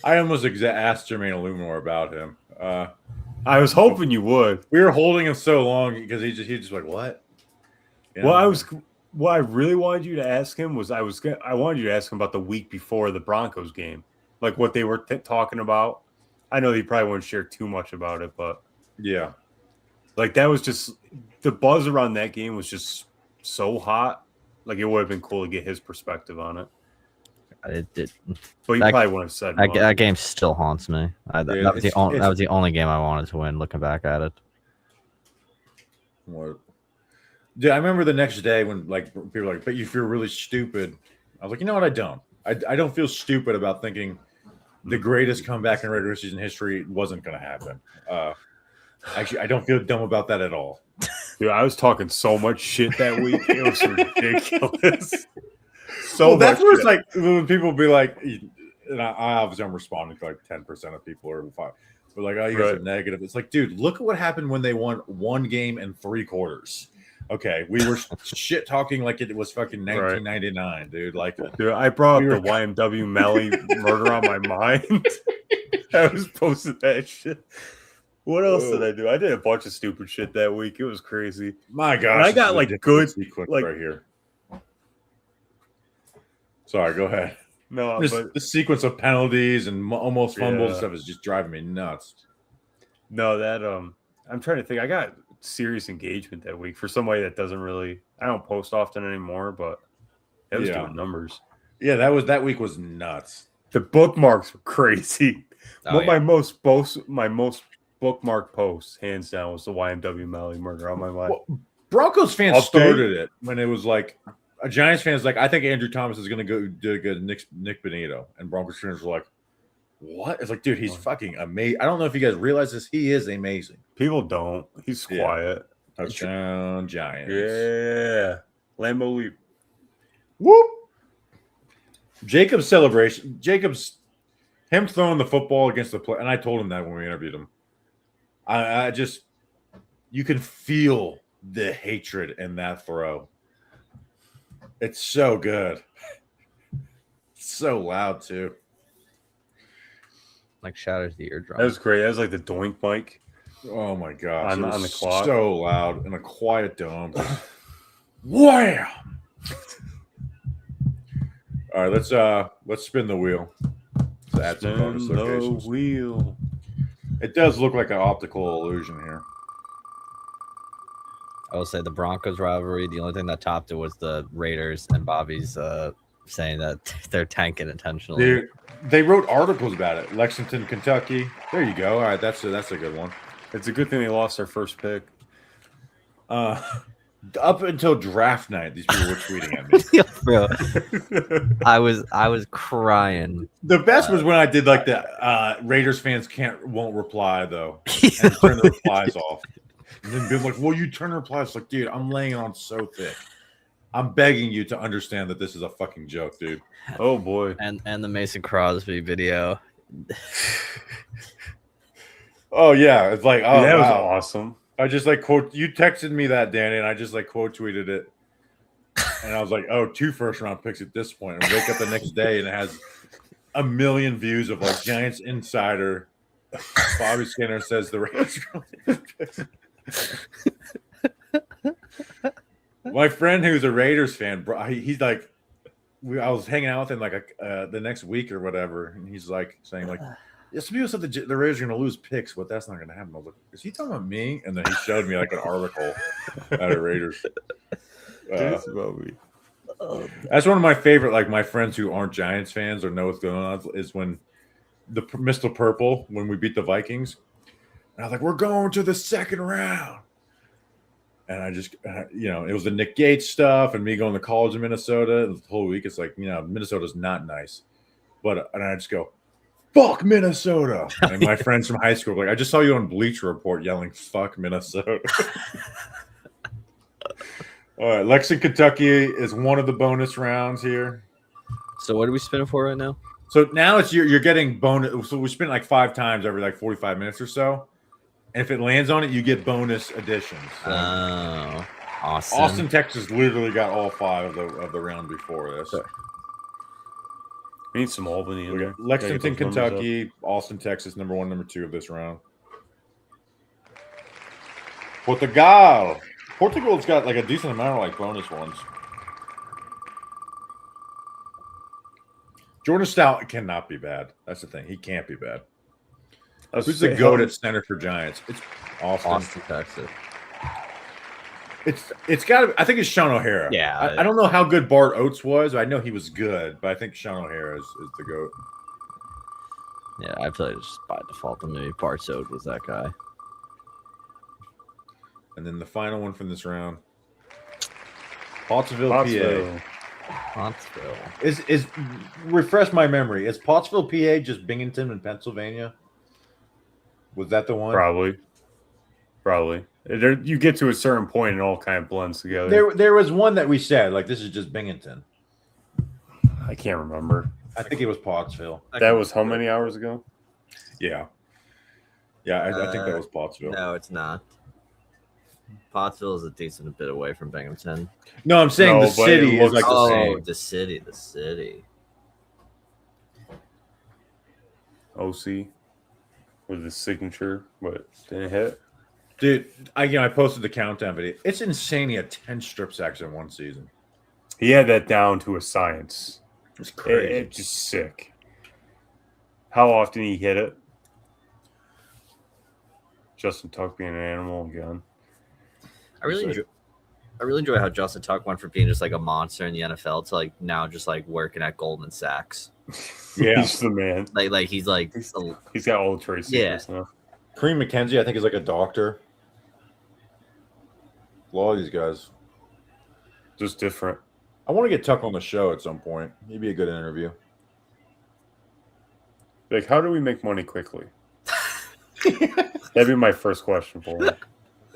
I almost asked Jermaine Illuminor about him. I was hoping you would. We were holding him so long because he just like, what? What I really wanted you to ask him was I wanted you to ask him about the week before the Broncos game, like what they were talking about. I know you probably won't share too much about it, but yeah, that was just the buzz around that game was just so hot. Like it would have been cool to get his perspective on it. It did, but you probably wouldn't have said that game still haunts me. That was the only game I wanted to win. Looking back at it, what? Dude, I remember the next day when people were like, but you feel really stupid. I was like, you know what? I don't. I don't feel stupid about thinking the greatest comeback in regular season history wasn't going to happen. Actually, I don't feel dumb about that at all. Dude, I was talking so much shit that week. It was ridiculous. That's where it's like when people be like, and I obviously I'm responding to 10% of people or 5. But oh, you guys are negative. It's like, dude, look at what happened when they won one game in 3 quarters. Okay, we were shit talking like it was fucking 1999, dude. Dude, I brought up the YMW Melly murder on my mind. I was posting that shit. What else did I do? I did a bunch of stupid shit that week. It was crazy. My gosh, and I got good sequence right here. Sorry, go ahead. No, but The sequence of penalties and almost fumbles and Yeah. stuff is just driving me nuts. no, that I'm trying to think. I got serious engagement that week for somebody that doesn't really. I don't post often anymore, but it was Yeah. doing numbers. Yeah, that week was nuts. The bookmarks were crazy. Oh, But yeah. my most bookmark post, hands down, was the YMW Malley murder on my mind. Well, Broncos fans Update? started it when it was like a Giants fans like, I think Andrew Thomas is going to go do a good Nick Benito, and Broncos fans were like, what? It's like, dude, he's fucking amazing. I don't know if you guys realize this. He is amazing. People don't. He's Yeah. quiet. Touchdown Giants. Yeah. Lambeau Leap. Whoop. Jacob's celebration. Him throwing the football against the play, and I told him that when we interviewed him. I just, you can feel the hatred in that throw. It's so good. So loud too. Like shatters the eardrum. That was great. That was like the doink mic. Oh my gosh. On It was the clock. so loud in a quiet dome. Wham! All right, let's spin the wheel. To add some bonus Spin the locations. wheel. It does look like an optical illusion here. I will say the Broncos rivalry. The only thing that topped it was the Raiders and Bobby's saying that they're tanking intentionally. Dude, they wrote articles about it. Lexington, Kentucky. There you go. All right, that's a good one. It's a good thing they lost their first pick. Up until draft night, these people were tweeting at me. Bro, I was crying. The best was when I did like the Raiders fans won't reply though, and turn the replies off. And then being like, "Well, you turn the replies." Like, dude, I'm laying it on so thick. I'm begging you to understand that this is a fucking joke, dude. Oh boy. And the Mason Crosby video. Oh yeah, it's like, oh that was wow. awesome. I just like quote. You texted me that, Danny, and I just like quote tweeted it, and I was like, "Oh, 2 first-round picks at this point." And wake up the next day, and it has 1 million views of like Giants Insider. Bobby Skinner says the Raiders. My friend who's a Raiders fan, bro, he's like, I was hanging out with him like the next week or whatever, and he's like saying like, yeah, some people said the Raiders are going to lose picks, but that's not going to happen. I was like, is he talking about me? And then he showed me like an article out of Raiders. It's about me. That's one of my favorite, like my friends who aren't Giants fans or know what's going on is when the Mr. Purple, when we beat the Vikings. And I was like, we're going to the second round. And I just, it was the Nick Gates stuff and me going to college in Minnesota. The whole week, it's like, Minnesota's not nice. And I just go, fuck Minnesota. And my friends from high school were like, I just saw you on Bleacher Report yelling, fuck Minnesota. All right, Lexington, Kentucky is one of the bonus rounds here. So what are we spinning for right now? So now it's you're getting bonus. So we spin like 5 times every like 45 minutes or so. And if it lands on it, you get bonus additions. So Oh, awesome. Austin, Texas literally got all 5 of the round before this. Sure. We need some Albany in We there. got Lexington, Gotta get those numbers Kentucky, Austin, Texas, number 1, number 2 of this round. Portugal's got like a decent amount of like bonus ones. Jordan Stout cannot be bad. That's the thing. He can't be bad. up. Who's the goat at center for Giants? It's Austin. Austin, Texas. It's got to. I think it's Sean O'Hara. Yeah. I don't know how good Bart Oates was. I know he was good, but I think Sean O'Hara is the goat. Yeah, I feel like just by default, maybe Bart Sode was that guy. And then the final one from this round, Pottsville, Pottsville. Huntsville. PA. Is refresh my memory. Is Pottsville, PA just Binghamton in Pennsylvania? Was that the one? Probably. There, you get to a certain point and it all kind of blends together. There was one that we said like this is just Binghamton. I can't remember. I think it was Pottsville. That was how many hours ago? Yeah. Yeah, I think that was Pottsville. No, it's not. Pottsville is a decent bit away from Binghamton. No, I'm saying No, the but city it is like looks the Oh, same. the city. OC with his signature, but didn't hit. Dude, I posted the countdown video. It's insane he had 10 strip sacks in one season. He had that down to a science. It's crazy. It's just sick. How often he hit it? Justin Tuck being an animal again. I really enjoy how Justin Tuck went from being just like a monster in the NFL to like now just like working at Goldman Sachs. Yeah. He's the man. Like he's like He's got all the trade secrets now. Kareem McKenzie, I think, is like a doctor. A lot of these guys. Just different. I want to get Tuck on the show at some point. He'd be a good interview. Like, how do we make money quickly? That'd be my first question for him.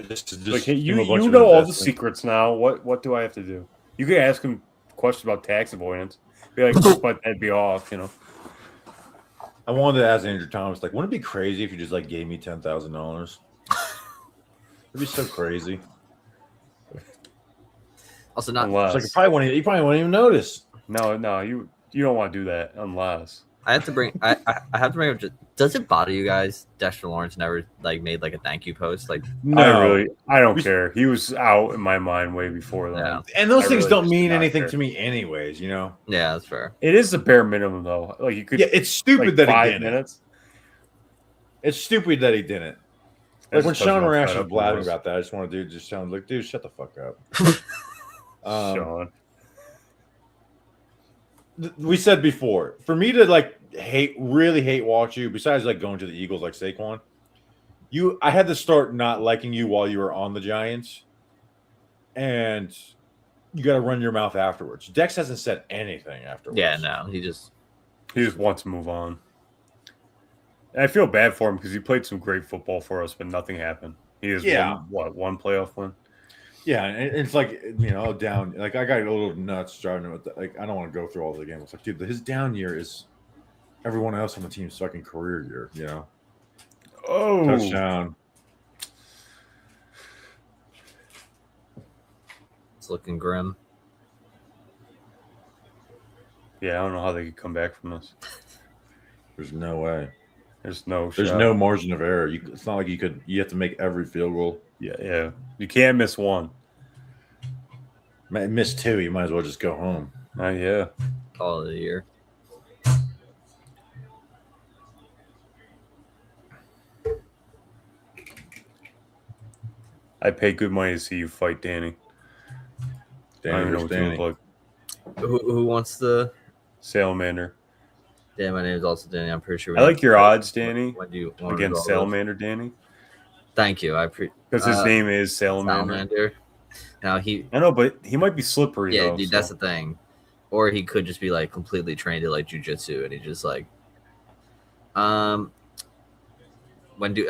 Just Like, hey, give him you a bunch of know all the investment. secrets now. What do I have to do? You could ask him questions about tax avoidance. Be like, but that'd be off, you know. I wanted to ask Andrew Thomas, like, wouldn't it be crazy if you just like gave me $10,000? It'd be so crazy. also not. Unless It's like you probably won't even notice. no, you don't want to do that unless I have to bring. I have to bring up. Does it bother you guys? Dexter Lawrence never like made like a thank you post. Like I don't care. He was out in my mind way before that. Yeah. And those I things really don't just mean do not anything care. to me, anyways. You know. yeah, that's fair. It is the bare minimum though. Like you could Yeah, it's stupid like that he 5 didn't. minutes. It's stupid that he didn't. That Like when just tells Sean you how Rash fed was up he blabbing was. about that, I just want to sound like, dude, shut the fuck up. Sean. We said before, for me to like really hate watch you, besides like going to the Eagles like Saquon, I had to start not liking you while you were on the Giants, and you got to run your mouth afterwards. Dex hasn't said anything afterwards. Yeah, no, he just. He just wants to move on. And I feel bad for him because he played some great football for us, but nothing happened. He has one playoff win. Yeah, and it's like, you know, down. Like I got a little nuts driving with that. Like I don't want to go through all the games. It's like, dude, his down year is everyone else on the team's fucking career year. You know, Oh, touchdown. It's looking grim. yeah. I don't know how they could come back from this. There's no way. There's no. There's shot. no margin of error. It's not like you have to make every field goal. Yeah. You can't miss one. Miss two, you might as well just go home. Yeah. Call of the year. I pay good money to see you fight Danny. I don't even know what you Danny. look like. Who wants the? Salamander. Yeah, my name is also Danny. I'm pretty sure. I like your odds, Danny, When do you want to against go over? Salamander Danny. Thank you. I appreciate Because his name is Salamander. Salamander. Now he. I know, but he might be slippery Yeah, though. dude, that's the thing. Or he could just be like completely trained to like jujitsu, and he just like, when do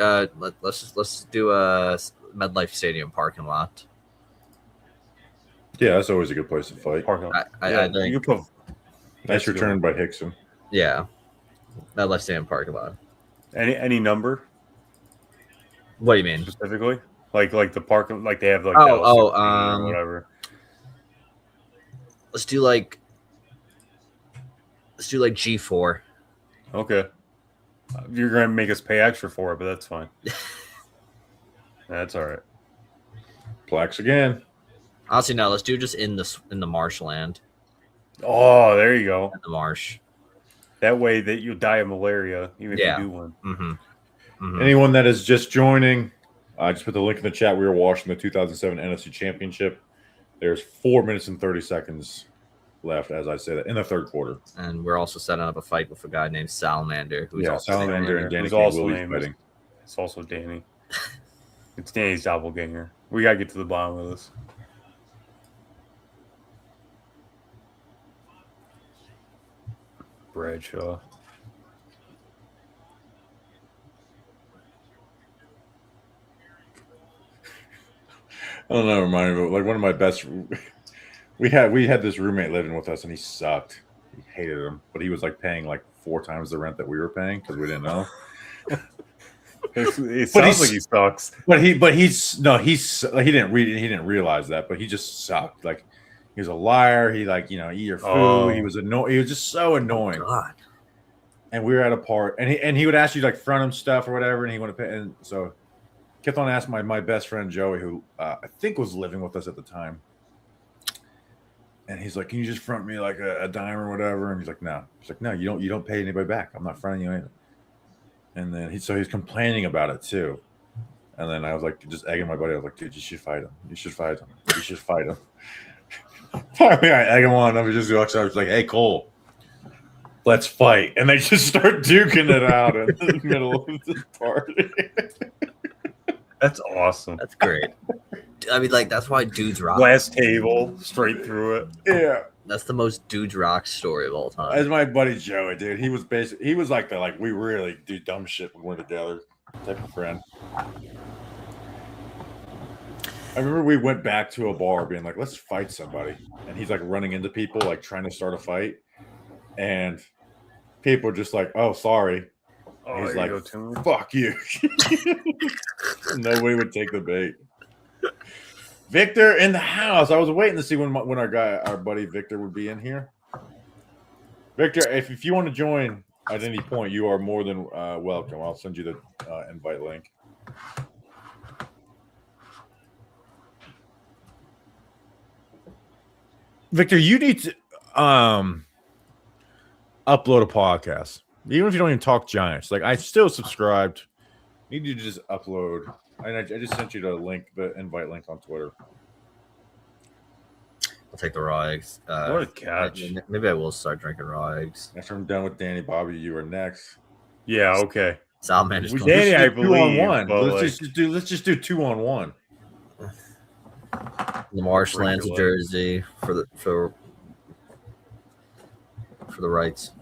let's do a MetLife Stadium parking lot. Yeah, that's always a good place to fight. Parking lot. I Yeah, think you put Nice return by Hickson. yeah, MetLife Stadium parking lot. any number What do you mean? specifically, like the parking, like they have like Oh, Dallas oh, 16 or whatever. Let's do like G4. Okay, you're gonna make us pay extra for it, but that's fine. That's all right. Plaques again. Honestly, no. Let's do just in the marshland, Oh, there you go. in the marsh. That way that you'll die of malaria even Yeah. if you do win. Mm-hmm. Anyone that is just joining, I just put the link in the chat. We were watching the 2007 NFC Championship. There's 4 minutes and 30 seconds left, as I said, in the third quarter. And we're also setting up a fight with a guy named Salamander, who's Yeah, also Salamander and Danny Who's King also will be named- fighting. It's also Danny. It's Danny's doppelganger. We gotta get to the bottom of this. Bradshaw. I don't know, remind me, but like one of my best. We had this roommate living with us, and he sucked. He hated him, but he was like paying like 4 times the rent that we were paying because we didn't know. It But sounds he's- like he sucks. But he didn't realize that, but he just sucked. Like he was a liar. He like eat your food. Oh. He was annoying. He was just so annoying. God. And we were at a part, and he would ask you like front him stuff or whatever, and he wanted to pay. And so kept on asking my best friend Joey, who I think was living with us at the time. And he's like, "Can you just front me like a dime or whatever?" And he's like, "No." He's like, "No, you don't pay anybody back. I'm not fronting you anything." And then he's complaining about it too. And then I was like, just egging my buddy. I was like, "Dude, you should fight him. You should fight him. You should fight him." Finally, I egg him on. I just walks out. I was like, "Hey, Cole, let's fight." And they just start duking it out in the middle of the party. That's awesome. That's great. I mean, like, that's why dudes rock. Glass table, straight through it. Yeah. That's the most dudes rock story of all time. As my buddy Joey, dude, he was like the we really do dumb shit when we're together type of friend. I remember we went back to a bar being like, let's fight somebody. And he's like running into people, like trying to start a fight. And people are just like, oh, sorry. Oh, He's like, fuck you. Nobody would take the bait. Victor in the house. I was waiting to see when our buddy Victor would be in here. Victor, if you want to join at any point, you are more than welcome. I'll send you the invite link. Victor, you need to upload a podcast. Even if you don't even talk Giants. Like, I still subscribed. You need to just upload. And I just sent you the invite link on Twitter. I'll take the raw eggs. What a catch. Maybe I will start drinking raw eggs. After I'm done with Danny, Bobby, you are next. Yeah, okay. Salamanders. Danny, I believe. 2-on-1. Let's just do 2-on-1. The marshlands of Jersey for the rights.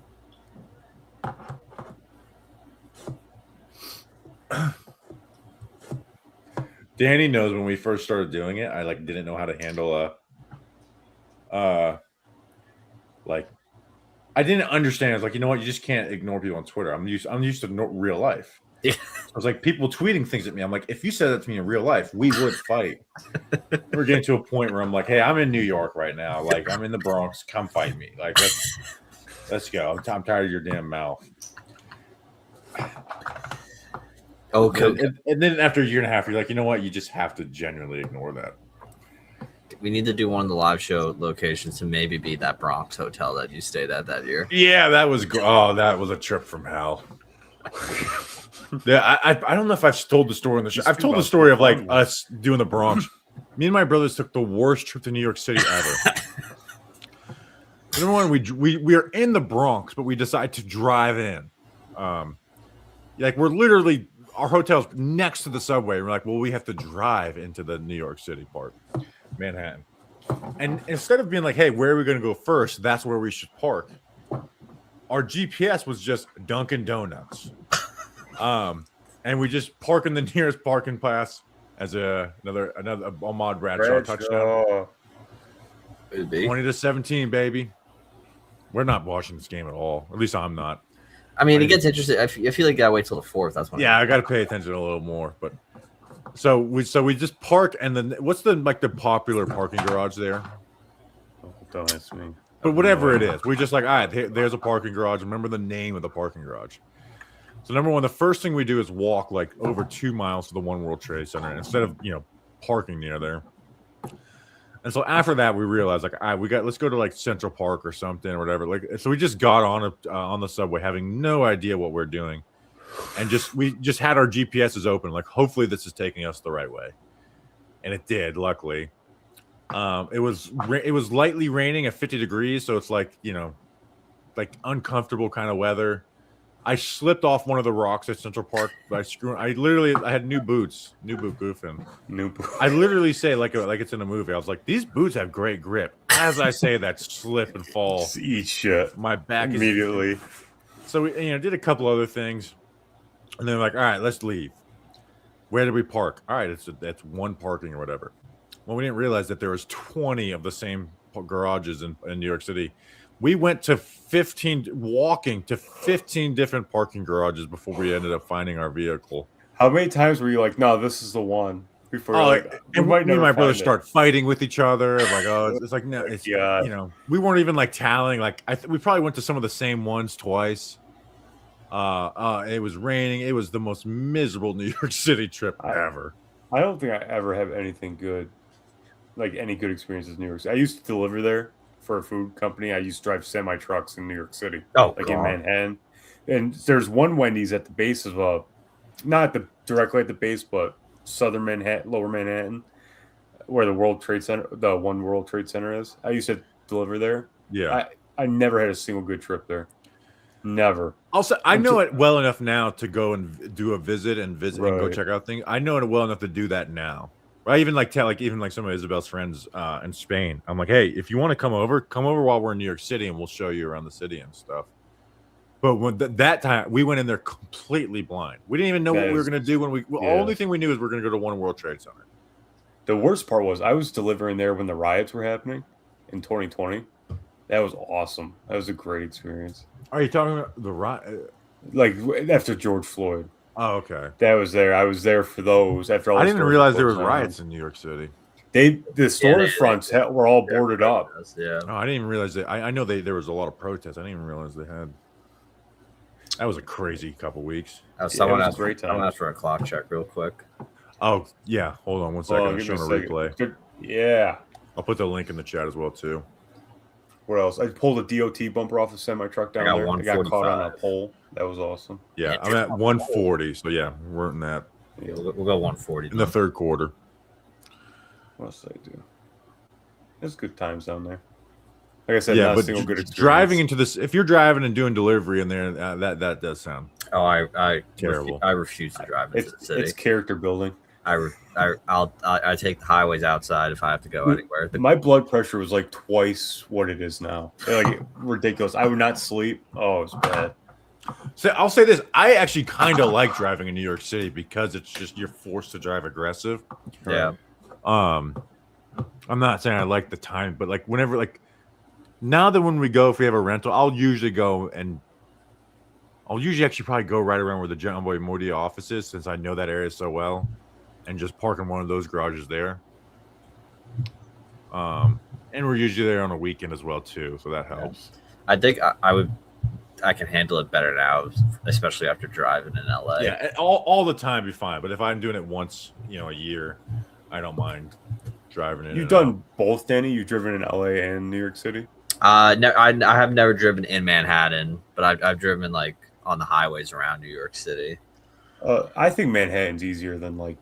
Danny knows when we first started doing it, I didn't know how to handle I didn't understand. I was like, you know what, you just can't ignore people on Twitter. I'm used to real life. Yeah. I was like, people tweeting things at me. I'm like, if you said that to me in real life, we would fight. We're getting to a point where I'm like, hey, I'm in New York right now. Like, I'm in the Bronx. Come fight me. Like, let's go. I'm tired of your damn mouth. Okay. And then after a year and a half, you're like, you know what? You just have to genuinely ignore that. We need to do one of the live show locations to maybe be that Bronx hotel that you stayed at that year. Yeah, that was a trip from hell. Yeah, I don't know if I've told the story in the show. I've told the story of us doing the Bronx. Me and my brothers took the worst trip to New York City ever. Number one, we are in the Bronx, but we decide to drive in. We're literally, our hotel's next to the subway. We're like, well, we have to drive into the New York City part, Manhattan. And instead of being like, hey, where are we going to go first? That's where we should park. Our GPS was just Dunkin' Donuts. And we just park in the nearest parking pass as another Ahmad Bradshaw touchdown. 20-17, baby. We're not watching this game at all. At least I'm not. I mean, it gets interesting. I feel like I gotta wait till the 4th. That's when. Yeah, I got to pay attention a little more. But so we just park, and then what's the popular parking garage there? Don't ask me. But whatever it is, we just like, all right, there's a parking garage. Remember the name of the parking garage. So number one, the first thing we do is walk over 2 miles to the One World Trade Center instead of parking near there. And so after that, we realized all right, let's go to Central Park or something or whatever. So we just got on the subway, having no idea what we're doing, and we just had our GPSs open. Hopefully this is taking us the right way, and it did. Luckily, it was lightly raining at 50 degrees, so it's uncomfortable kind of weather. I slipped off one of the rocks at Central Park by screwing. I had new boot goofing. I literally say like it's in a movie. I was like, these boots have great grip. As I say that, slip and fall. Just eat shit. My back immediately. So we did a couple other things, and then we're like, all right, let's leave. Where did we park? All right, that's one parking or whatever. Well, we didn't realize that there was 20 of the same garages in New York City. We went to 15 different parking garages before we ended up finding our vehicle. How many times were you like, no, this is the one? Before and me and my brother start fighting with each other. It's like, no, it's, we weren't even tallying. We probably went to some of the same ones twice. It was raining. It was the most miserable New York City trip ever. I don't think I ever have anything good, any good experiences in New York City. I used to deliver there for a food company, I used to drive semi trucks in New York City, Oh, like God. in Manhattan. And there's one Wendy's at the base of not directly at the base, but southern Manhattan, lower Manhattan, where the One World Trade Center is. I used to deliver there. Yeah. I never had a single good trip there. Never. Also, I know Until- it well enough now to go and do a visit and and go Right. check out things. I know it well enough to do that now. I even even some of Isabel's friends in Spain. I'm like, hey, if you want to come over while we're in New York City, and we'll show you around the city and stuff. But when that time we went in there completely blind. We didn't even know what we were going to do when the only thing we knew is we're going to go to One World Trade Center. The worst part was I was delivering there when the riots were happening in 2020. That was awesome. That was a great experience. Are you talking about the riot? Like after George Floyd, Oh, okay. that was there. I was there for those. After all, I the didn't stores realize were there was closed down. riots in New York City. The Yeah, storefronts were all boarded up. Yeah. Oh, I didn't even realize that. I know there was a lot of protests. I didn't even realize they had. That was a crazy couple weeks. Oh, Yeah, someone it was a asked, great time. someone asked for a clock check real quick. Oh yeah, hold on one second. Oh, I'm give me showing a a second. replay. Yeah. I'll put the link in the chat as well too. What else? I pulled a DOT bumper off a semi truck down got there. I got caught on a 145. pole. That was awesome. Yeah, Yeah, I'm at 140. So yeah, we're in that Yeah, we'll go 140. in the third quarter. What else did I do? There's good times down there. Like I said, Yeah, not a but single good experience. driving into this, if you're driving and doing delivery in there, that does sound. Oh, I Terrible. I refuse to drive into the city. It's character building. I take the highways outside if I have to go anywhere. My blood pressure was like twice what it is now. Like ridiculous. I would not sleep. Oh, it's bad. So I'll say this: I actually kind of like driving in New York City because it's just you're forced to drive aggressive. Yeah. I'm not saying I like the time, but like whenever now that when we go, if we have a rental, I'll usually actually probably go right around where the John Boy Mordia office is, since I know that area so well, and just park in one of those garages there. And we're usually there on a weekend as well too, so that helps. I think I can handle it better now, especially after driving in LA. Yeah, all the time be fine, but if I'm doing it once, a year, I don't mind driving in. You've done both, Danny. You've driven in LA and New York City. No, I have never driven in Manhattan, but I've driven like on the highways around New York City. I think Manhattan's easier than like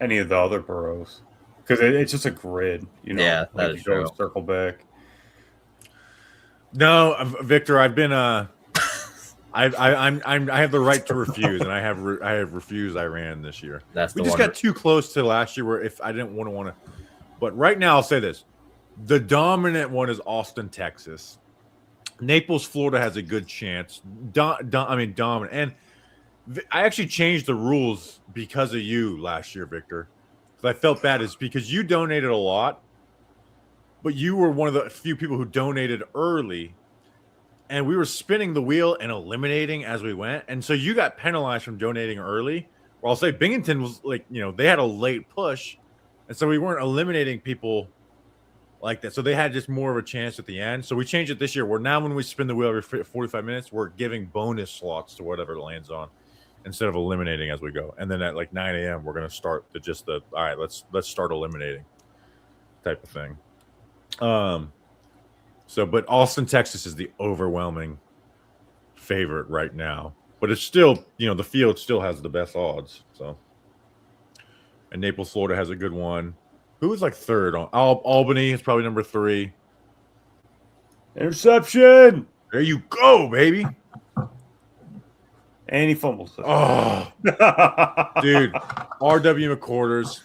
any of the other boroughs because it's just a grid. Yeah, that is you go true. circle back. No, Victor, I've been I have the right to refuse, and I have refused Iran this year. That's We the just one. got too close to last year, where if I didn't want to, but right now I'll say this: the dominant one is Austin, Texas. Naples, Florida has a good chance. Dominant, and I actually changed the rules because of you last year, Victor. Because I felt bad, is because you donated a lot. But you were one of the few people who donated early, and we were spinning the wheel and eliminating as we went. And so you got penalized from donating early. Or I'll say Binghamton was they had a late push. And so we weren't eliminating people like that. So they had just more of a chance at the end. So we changed it this year, where now when we spin the wheel every 45 minutes, we're giving bonus slots to whatever it lands on instead of eliminating as we go. And then at 9 a.m., we're going to start all right, let's start eliminating type of thing. But Austin, Texas is the overwhelming favorite right now, but it's still, the field still has the best odds. So, and Naples, Florida has a good one. Who was third on Albany is probably number 3. Interception. There you go, baby. And he fumbles. Oh, dude, RW McQuarters.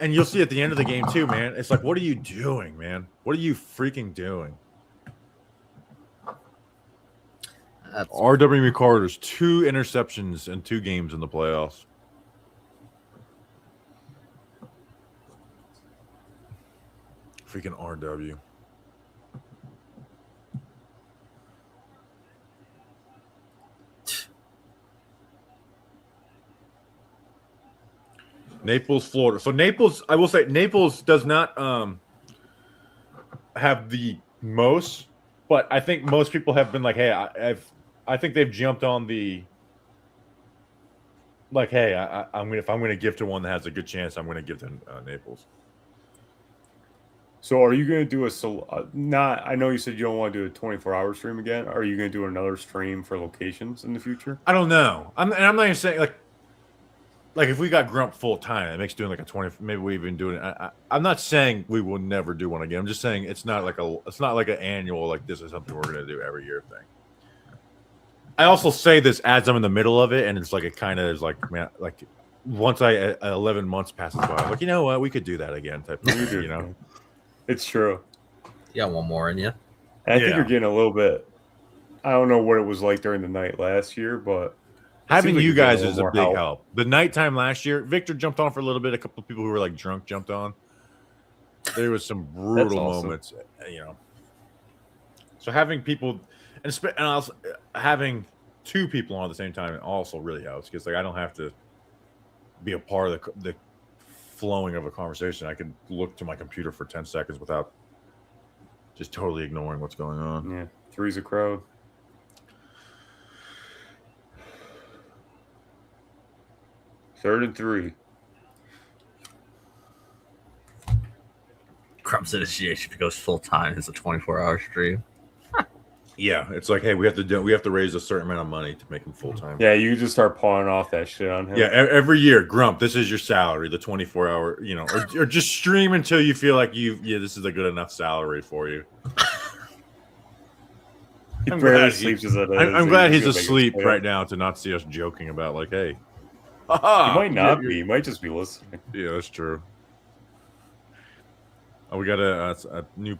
And you'll see at the end of the game too, man. It's like, what are you doing, man? What are you freaking doing? RW McCarter's 2 interceptions in 2 games in the playoffs. Freaking RW. Naples, Florida. So Naples, I will say, Naples does not have the most, but I think most people have been like, hey, I think they've jumped on the hey, if I'm gonna give to one that has a good chance, I'm gonna give to Naples. So are you going to do not? I know you said you don't want to do a 24-hour stream again. Are you going to do another stream for locations in the future? I don't know. I'm not even saying like if we got Grump full time, it makes doing like a 20. Maybe we even doing it. I'm not saying we will never do one again. I'm just saying it's not like an annual like this is something we're gonna do every year thing. I also say this as I'm in the middle of it, and it's like it kind of is like, man, like once 11 months passes by, I'm like, you know what, we could do that again type of thing, you know. It's true. You got one more in you. And I think you're getting a little bit. I don't know what it was like during the night last year, but having like you you're getting guys a is little a more big help. The nighttime last year, Victor jumped on for a little bit. A couple of people who were like drunk jumped on. There was some brutal moments, you know. So having people, and also having two people on at the same time also really helps, because like I don't have to be a part of the flowing of a conversation. I could look to my computer for 10 seconds without just totally ignoring what's going on. Yeah, three's a crowd. Third and 3. Crump's initiation, if it goes full time, it's a 24-hour stream. Yeah, it's like, hey, we have to raise a certain amount of money to make him full time. Yeah, you just start pawning off that shit on him. Yeah, every year, Grump, this is your salary, the 24-hour, you know, or just stream until you feel like this is a good enough salary for you. He I'm barely glad sleeps as it is. I'm glad he's He's a big asleep player. right now to not see us joking about like, hey, He might not be. He might just be listening. Yeah, that's true. Oh, we got a new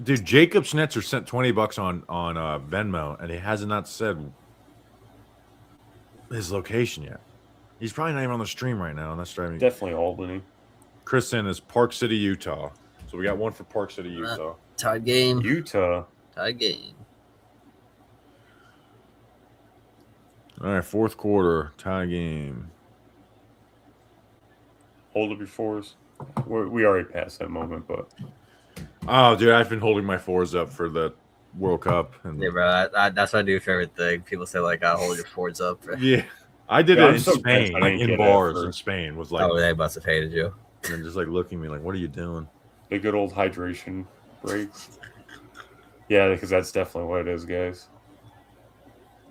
dude. Jacob Schnetzer sent $20 on Venmo, and he has not said his location yet. He's probably not even on the stream right now, and that's driving me. Definitely Albany. Chris in is Park City, Utah. So we got one for Park City, Utah. Tied game. Utah. Tied game. All right, fourth quarter tie game. Hold up your fours. We already passed that moment, but Oh, dude, I've been holding my fours up for the World Cup, and Yeah, bro. That's what I do for everything. People say like, "I hold your forwards up." yeah, I did Yeah, it I'm in so Spain, pissed I like didn't in get it bars for- in Spain. Was like, Oh, they must have hated you. and just like looking at me like, what are you doing? the good old hydration break. Yeah, because that's definitely what it is, guys.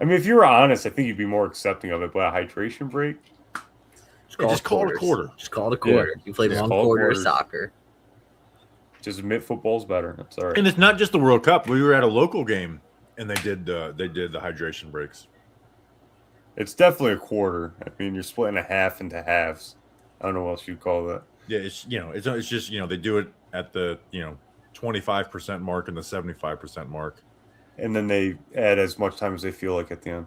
I mean, if you were honest, I think you'd be more accepting of it. But a hydration break, Just call it a quarters. quarter. Just call it a quarter. You played Just one call it quarter of quarters. soccer. just admit football's better. That's all right. And it's not just the World Cup. We were at a local game, and they did the hydration breaks. It's definitely a quarter. I mean, you're splitting a half into halves. I don't know what else you'd call that. Yeah, it's it's just they do it at the 25% mark and the 75% mark. And then they add as much time as they feel like at the end.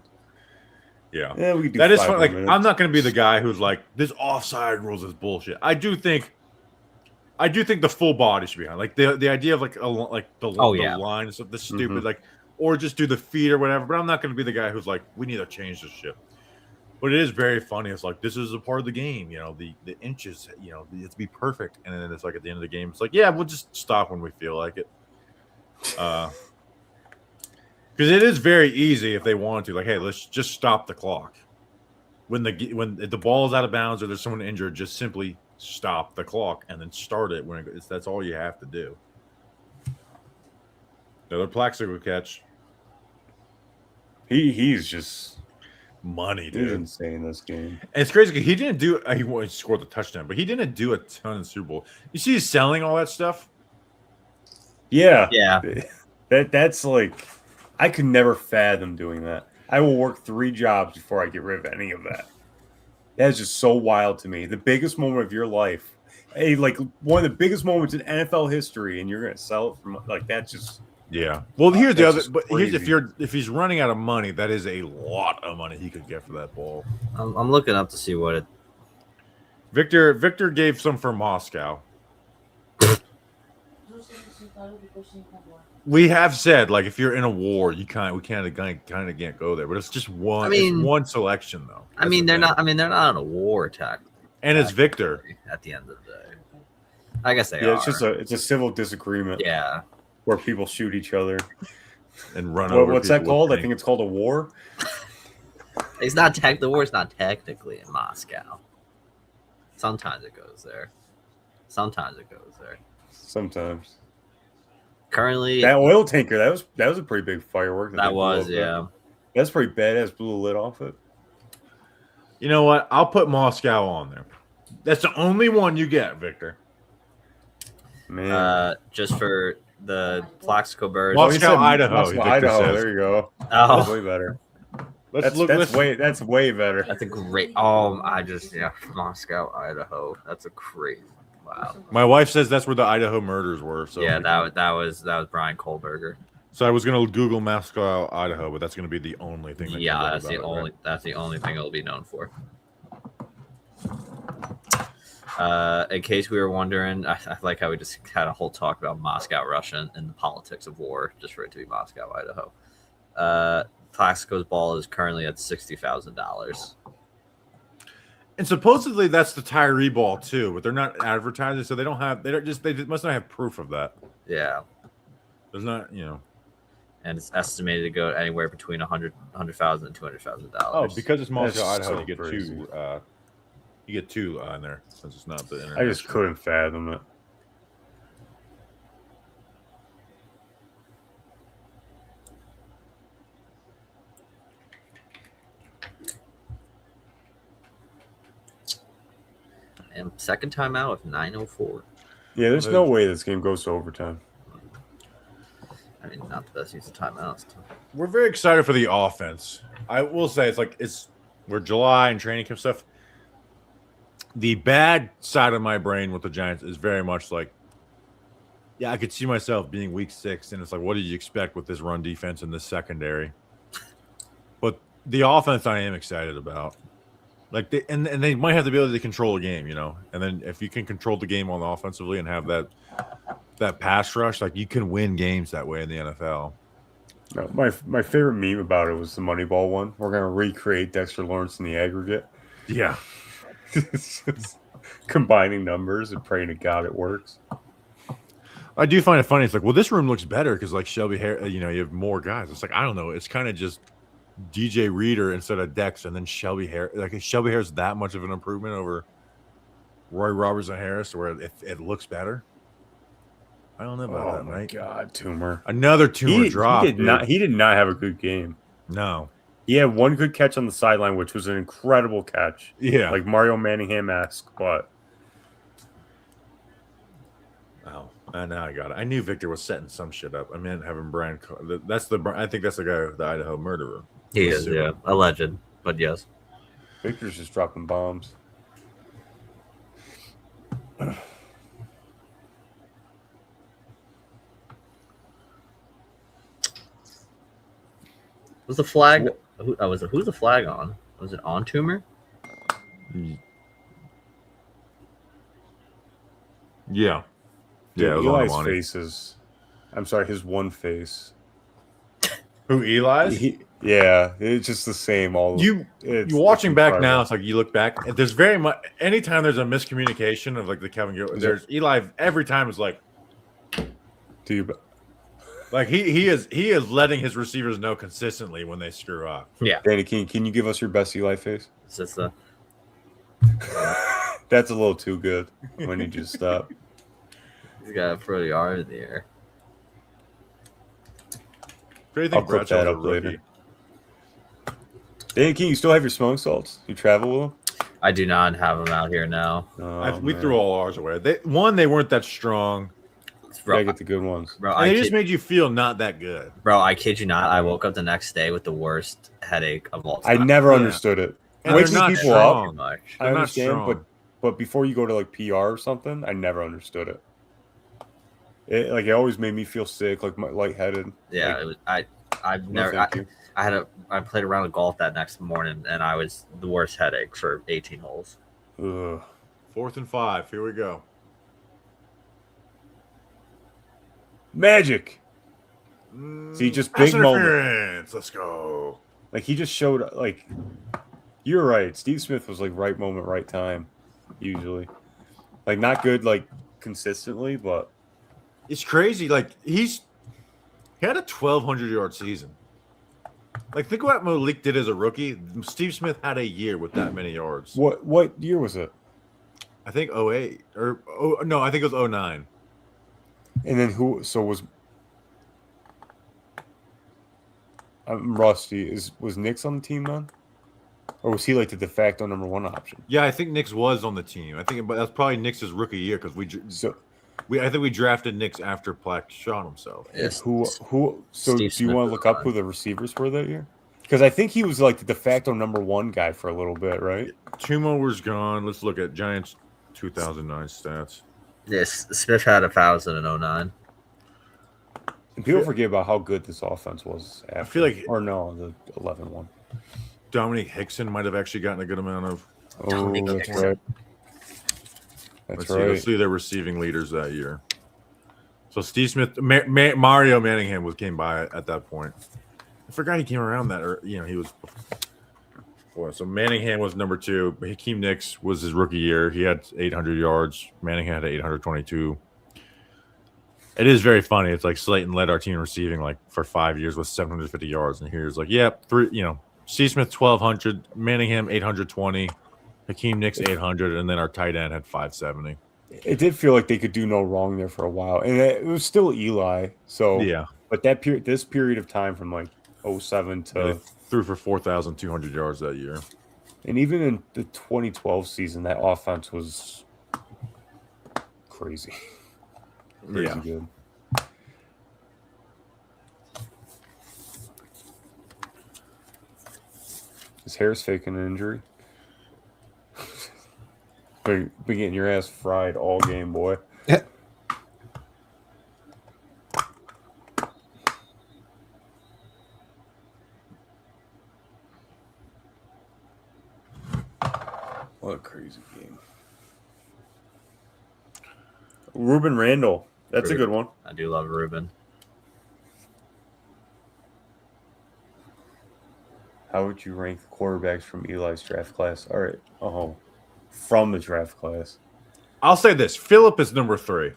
Yeah. Yeah, we could do That is 5 fun. more Like, minutes. I'm not going to be the guy who's like, this offside rules is bullshit. I do think the full body should be on. Like the idea of the line and stuff, the stupid or just do the feet or whatever. But I'm not going to be the guy who's like, we need to change this shit. But it is very funny. It's like, this is a part of the game. The inches. It's be perfect. And then it's like at the end of the game, it's like, yeah, we'll just stop when we feel like it. Because it is very easy if they want to. Like, hey, let's just stop the clock. When the ball is out of bounds or there's someone injured, just simply stop the clock and then start it when that's all you have to do. Another Plaxico catch. He's just Money, he's dude. insane this game. And it's crazy because he didn't do he scored the touchdown, but he didn't do a ton in Super Bowl. You see he's selling all that stuff? Yeah. Yeah. That's like I could never fathom doing that. I will work 3 jobs before I get rid of any of that. That is just so wild to me. The biggest moment of your life. Like one of the biggest moments in NFL history, and you're gonna sell it from like that's just Yeah. Well, here's the That's other. just But here's crazy. if he's running out of money, that is a lot of money he could get for that ball. I'm looking up to see what it. Victor gave some for Moscow. We have said like if you're in a war, we kind of can't go there. But it's just one. I mean- it's one selection though. I That's mean, the they're thing. not. I mean, they're not on a war attack. And it's Victor. At the end of the day, I guess they yeah. are. It's just a civil disagreement Yeah. where people shoot each other. And run over. What's that people called? with I think it's called a war. It's not the war's not technically in Moscow. Sometimes it goes there. Sometimes it goes there. Sometimes Currently, that oil tanker that was a pretty big firework. that they blew was up there. yeah. That's pretty badass. Blew the lid off it. You know what? I'll put Moscow on there. That's the only one you get, Victor. Man, Just for the Plaxico birds. Moscow, he said Idaho, Moscow, Victor Idaho. says. There you go. That's Oh, way better. Let's That's way better. that's a great. Oh, Moscow, Idaho. That's a crazy. Wow. My wife says that's where the Idaho murders were. So Yeah, that was Brian Kohlberger. So I was gonna Google Moscow, Idaho, but that's gonna be the only thing. That Yeah, comes up about it, right? that's the only thing it'll be known for. In case we were wondering, I like how we just had a whole talk about Moscow, Russia, and the politics of war, just for it to be Moscow, Idaho. Plaxico's ball is currently at $60,000. And supposedly that's the Tyree ball too, but they're not advertising, so they must not have proof of that. Yeah, There's not, you know. and it's estimated to go anywhere between $100,000 and $200,000. Oh, because it's Moscow, That's Idaho, so you get crazy. two. You get two in there since it's not the internet. I just couldn't fathom it. And second time out of 9:04. Yeah, there's no way this game goes to overtime. I mean, not the best use of timeouts. We're very excited for the offense. I will say we're July and training camp stuff. The bad side of my brain with the Giants is very much like, yeah, I could see myself being week 6, and it's like, what did you expect with this run defense and this secondary? But the offense I am excited about. Like they might have the ability to control the game, you know. And then if you can control the game on offensively and have that pass rush, like you can win games that way in the NFL. No, my favorite meme about it was the Moneyball one. We're gonna recreate Dexter Lawrence in the aggregate. Yeah. It's just combining numbers and praying to God it works. I do find it funny. It's like, well, this room looks better because like Shelby Harris, you know, you have more guys. It's like, I don't know. It's kind of just DJ Reader instead of Dex, and then Shelby Harris. Like, is Shelby Harris that much of an improvement over Roy Robertson Harris, where it looks better? I don't know about Oh that, my right? God, Tumor. Another Tumor drop. He did not have a good game. No. He had one good catch on the sideline, which was an incredible catch. Yeah. Like Mario Manningham-esque, but Oh, now I got it. I knew Victor was setting some shit up. I meant having Brian. I think that's the guy, the Idaho murderer. He is, yeah, alleged, but yes. Victor's just dropping bombs. Was the flag? Who's the flag on? Was it on Tumor? Yeah. Dude, Yeah, it was on Eli's Amani. faces. I'm sorry, his one face. Who, Eli's? Yeah, it's just the same. You it's watching back incredible. now, it's like you look back. There's very much anytime there's a miscommunication of like the Kevin Gill. There's Eli every time is like he is letting his receivers know consistently when they screw up. Yeah. Danny, can you give us your best Eli face? It's just the That's a little too good. When you just stop. he's got to throw the arm in the air. Do you I'll think clip Bradshaw's that a up rookie? later. Danny, can you still have your smelling salts? You travel with them? I do not have him out here now. Oh, We man. threw all ours away. They weren't that strong. You gotta get the good ones. Bro, And they just made you feel not that good. I kid you not. I woke up the next day with the worst headache of all I time. never Yeah. understood it. And Wakes they're not people up. strong. Much. I They're not understand, strong. but before you go to like PR or something, I never understood it. It always made me feel sick, like lightheaded. Yeah, Like, it was. I've no, never. thank you. I played a round of golf that next morning, and I was the worst headache for 18 holes. Ugh. 4th and 5. Here we go. Magic. See, just Pass big moment. interference. Let's go. Like he just showed. Like you're right. Steve Smith was like right moment, right time. Usually, like not good, like consistently, but It's crazy. Like he had a 1,200-yard season. Like think what Malik did as a rookie. Steve Smith had a year with that many yards. what year was it? I think 08 or no, I think it was 09. And then who? So was I'm rusty. Was Nix on the team then, or was he like the de facto number 1 option? Yeah, I think Nix was on the team. I think, but that's probably Nix's rookie year because I think we drafted Nix after Plack shot himself. Yes. Who? So Steve do you Smith want to was look up on. who the receivers were that year? Because I think he was like the de facto number 1 guy for a little bit, right? Tumo was gone. Let's look at Giants 2009 stats. Yes, Smith had 1,009. And people forget about how good this offense was. After, feel like- or no, the 11-1. Dominic Hickson might have actually gotten a good amount of. Oh, Dominic that's Hickson. right. Let's That's see. right. Let's see their receiving leaders that year. So Steve Smith, Mario Manningham came by at that point. I forgot he came around that, or he was. Before. So Manningham was number 2. Hakeem Nicks was his rookie year. He had 800 yards. Manningham had 822. It is very funny. It's like Slayton led our team in receiving like for 5 years with 750 yards, and here's like, Steve Smith 1,200, Manningham 820, Hakeem Nicks 800, and then our tight end had 570. It did feel like they could do no wrong there for a while, and it was still Eli. So Yeah, but this period of time from like 07 they to threw for 4,200 yards that year. and even in the 2012 season, that offense was crazy. Crazy Yeah. good. Is Harris faking an injury? Been getting your ass fried all game, boy. What a crazy game. Ruben Randall. That's a good one. I do love Ruben. How would you rank the quarterbacks from Eli's draft class? All right. Oh, from the draft class. I'll say this: Phillip is number 3.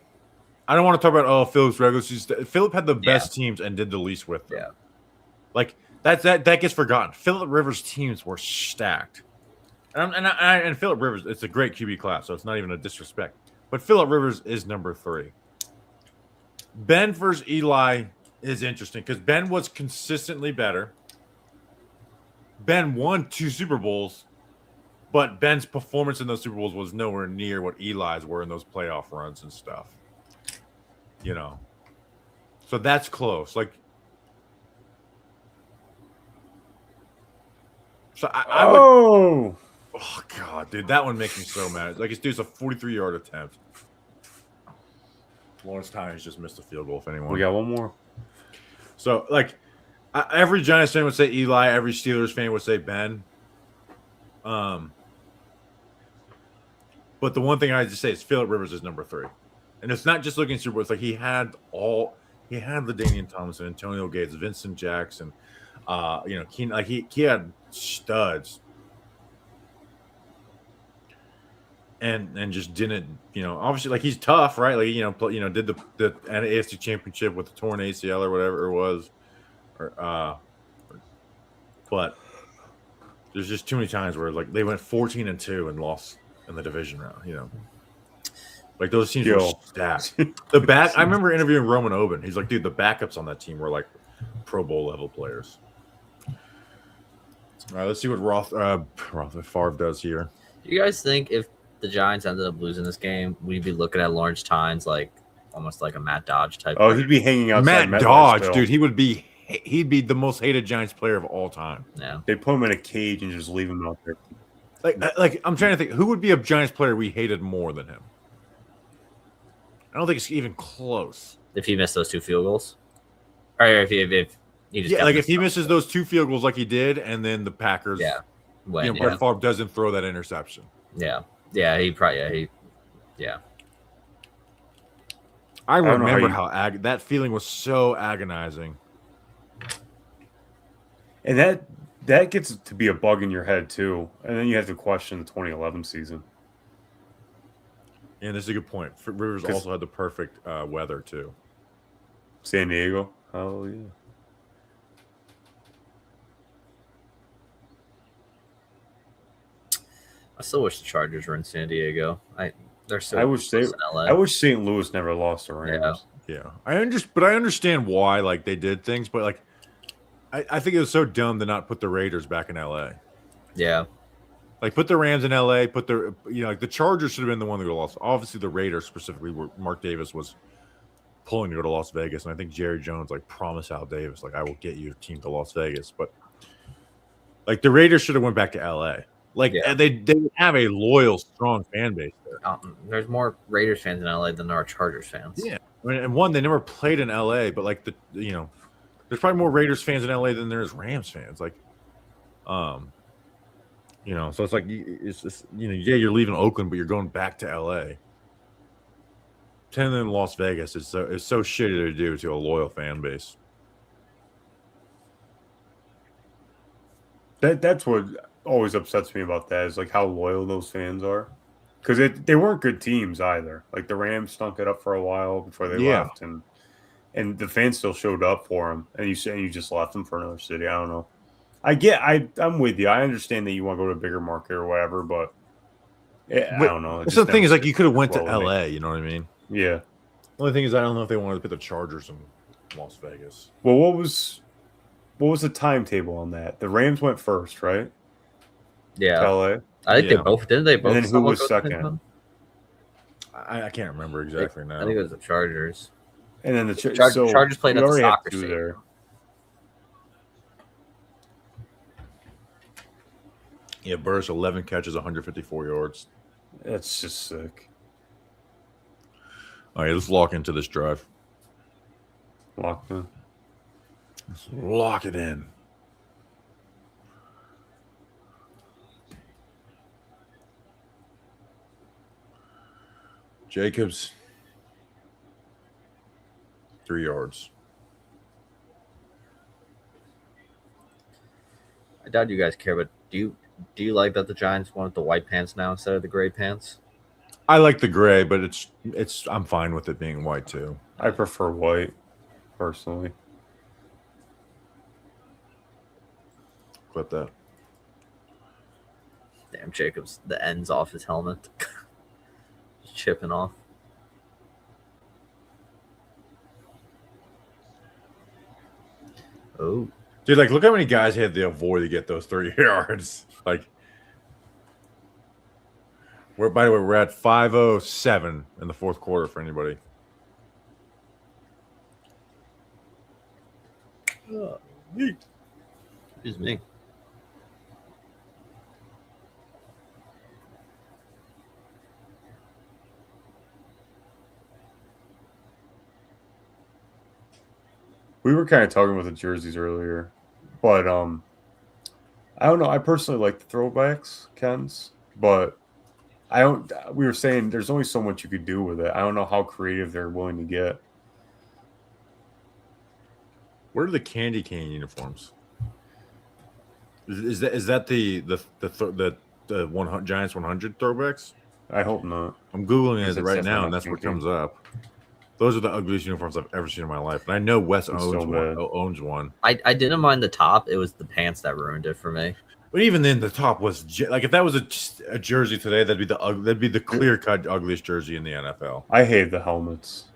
I don't want to talk about Phillip's regular season. Phillip had the best teams and did the least with them. Yeah. Like that gets forgotten. Phillip Rivers' teams were stacked, and Phillip Rivers, it's a great QB class, so it's not even a disrespect. But Phillip Rivers is number 3. Ben versus Eli is interesting because Ben was consistently better. Ben won 2 Super Bowls, but Ben's performance in those Super Bowls was nowhere near what Eli's were in those playoff runs and stuff. So that's close. Like, so I would. Oh God, dude, that one makes me so mad. Like, it's a 43-yard attempt. Lawrence Tynes just missed a field goal. If anyone, We got one more. So like, every Giants fan would say Eli. Every Steelers fan would say Ben. But the one thing I just say is Phillip Rivers is number 3, and it's not just looking at Super Bowl. It's like he had LaDainian Tomlinson, Antonio Gates, Vincent Jackson, Keenan, like he had studs, and just didn't, obviously, like, he's tough, right? Like, did the AFC Championship with the torn ACL or whatever it was, but there's just too many times where like they went 14-2 and lost in the division round, Like, those teams were stacked. I remember interviewing Roman Oben. He's like, dude, the backups on that team were like Pro Bowl level players. All right, let's see what Favre does here. Do you guys think if the Giants ended up losing this game, we'd be looking at Lawrence Tynes like almost like a Matt Dodge type? Oh, he'd be hanging outside Matt MetLife Dodge, still. dude, he'd be the most hated Giants player of all time. Yeah. They put him in a cage and just leave him out there. Like I'm trying to think, who would be a Giants player we hated more than him? I don't think it's even close. If he missed those 2 field goals, or if he just if he misses those 2 field goals like he did, and then the Packers, when Brett Favre doesn't throw that interception. he probably I don't know remember how how that feeling was so agonizing. And that gets to be a bug in your head too. And then you have to question the 2011 season. And this is a good point. Rivers also had the perfect weather too. San Diego. Oh yeah. I still wish the Chargers were in San Diego. They're so I wish close in LA. I wish St. Louis never lost to Rams. Yeah, but I understand why like they did things, but like I think it was so dumb to not put the Raiders back in LA. Yeah. Like put the Rams in LA, put the like the Chargers should have been the one that lost. Obviously, the Raiders specifically, where Mark Davis was pulling to go to Las Vegas, and I think Jerry Jones like promised Al Davis like I will get you a team to Las Vegas, but like the Raiders should have went back to LA. Like they have a loyal, strong fan base there. There's more Raiders fans in LA than there are Chargers fans. Yeah, I mean, and one they never played in LA, but like there's probably more Raiders fans in LA than there is Rams fans. Like, so it's like it's yeah, you're leaving Oakland, but you're going back to LA. Ten in Las Vegas is so shitty to do to a loyal fan base. That's what always upsets me about that is like how loyal those fans are, because they weren't good teams either. Like the Rams stunk it up for a while before they left, and the fans still showed up for them, and you just left them for another city. I don't know. I'm with you. I understand that you want to go to a bigger market or whatever, but I don't know. The thing is, like, you could have went to LA. You know what I mean? Yeah. The only thing is, I don't know if they wanted to put the Chargers in Las Vegas. Well, what was the timetable on that? The Rams went first, right? Yeah. To LA. I think they both didn't. They both. And then who was second? I can't remember exactly now. I think it was the Chargers. And then the Chargers played at the soccer stadium there. Yeah, Burris 11 catches, 154 yards. That's just sick. All right, let's lock into this drive. Lock in. Let's lock it in. Jacobs, 3 yards. I doubt you guys care, but do you like that the Giants wanted the white pants now instead of the gray pants? I like the gray, but it's I'm fine with it being white too. I prefer white, personally. Clip that. Damn, Jacobs, the ends off his helmet. Chipping off. Oh. Dude, like, look how many guys had to avoid to get those 3 yards. Like, by the way, we're at 5:07 in the fourth quarter for anybody. Excuse me. We were kind of talking about the jerseys earlier, but I don't know. I personally like the throwbacks, Ken's, but I don't. We were saying there's only so much you could do with it. I don't know how creative they're willing to get. Where are the candy cane uniforms? Is that the 100 Giants 100 throwbacks? I hope not. I'm googling Because it it's right definitely now, not and that's what kinky. comes up. Those are the ugliest uniforms I've ever seen in my life, and I know Wes It's owns so one. bad. Owns one. I didn't mind the top. It was the pants that ruined it for me. But even then, the top was like if that was a jersey today, that'd be the clear cut ugliest jersey in the NFL. I hate the helmets.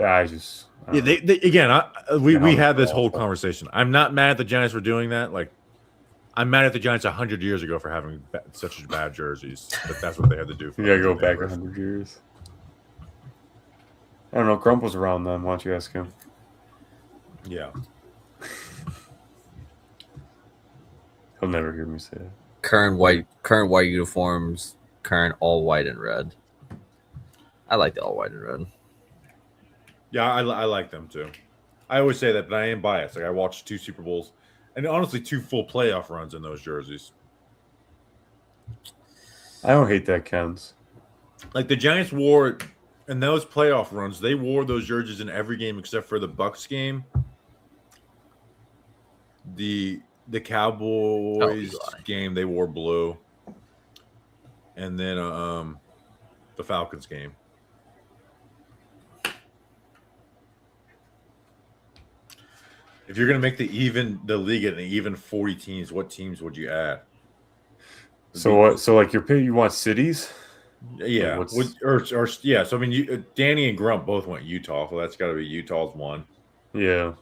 I just Yeah, they again. We helmets had are this whole awful. conversation. I'm not mad at the Giants for doing that. Like, I'm mad at the Giants 100 years ago for having such bad jerseys. But that's what they had to do. For you gotta go back 100 100 years. I don't know. Grump was around then. Why don't you ask him? Yeah. He'll never hear me say it. Current white uniforms, current all white and red. I like the all white and red. Yeah, I like them too. I always say that, but I am biased. Like I watched 2 Super Bowls, and honestly, 2 full playoff runs in those jerseys. I don't hate that, Ken's. Like the Giants wore in those playoff runs, they wore those jerseys in every game except for the Bucks game, the Cowboys game. They wore blue, and then the Falcons game. If you're gonna make the league at an even 40 teams, what teams would you add? So what? So like you want cities? Yeah, what's- or yeah. So I mean, Danny and Grump both went Utah, so that's got to be Utah's one. Yeah.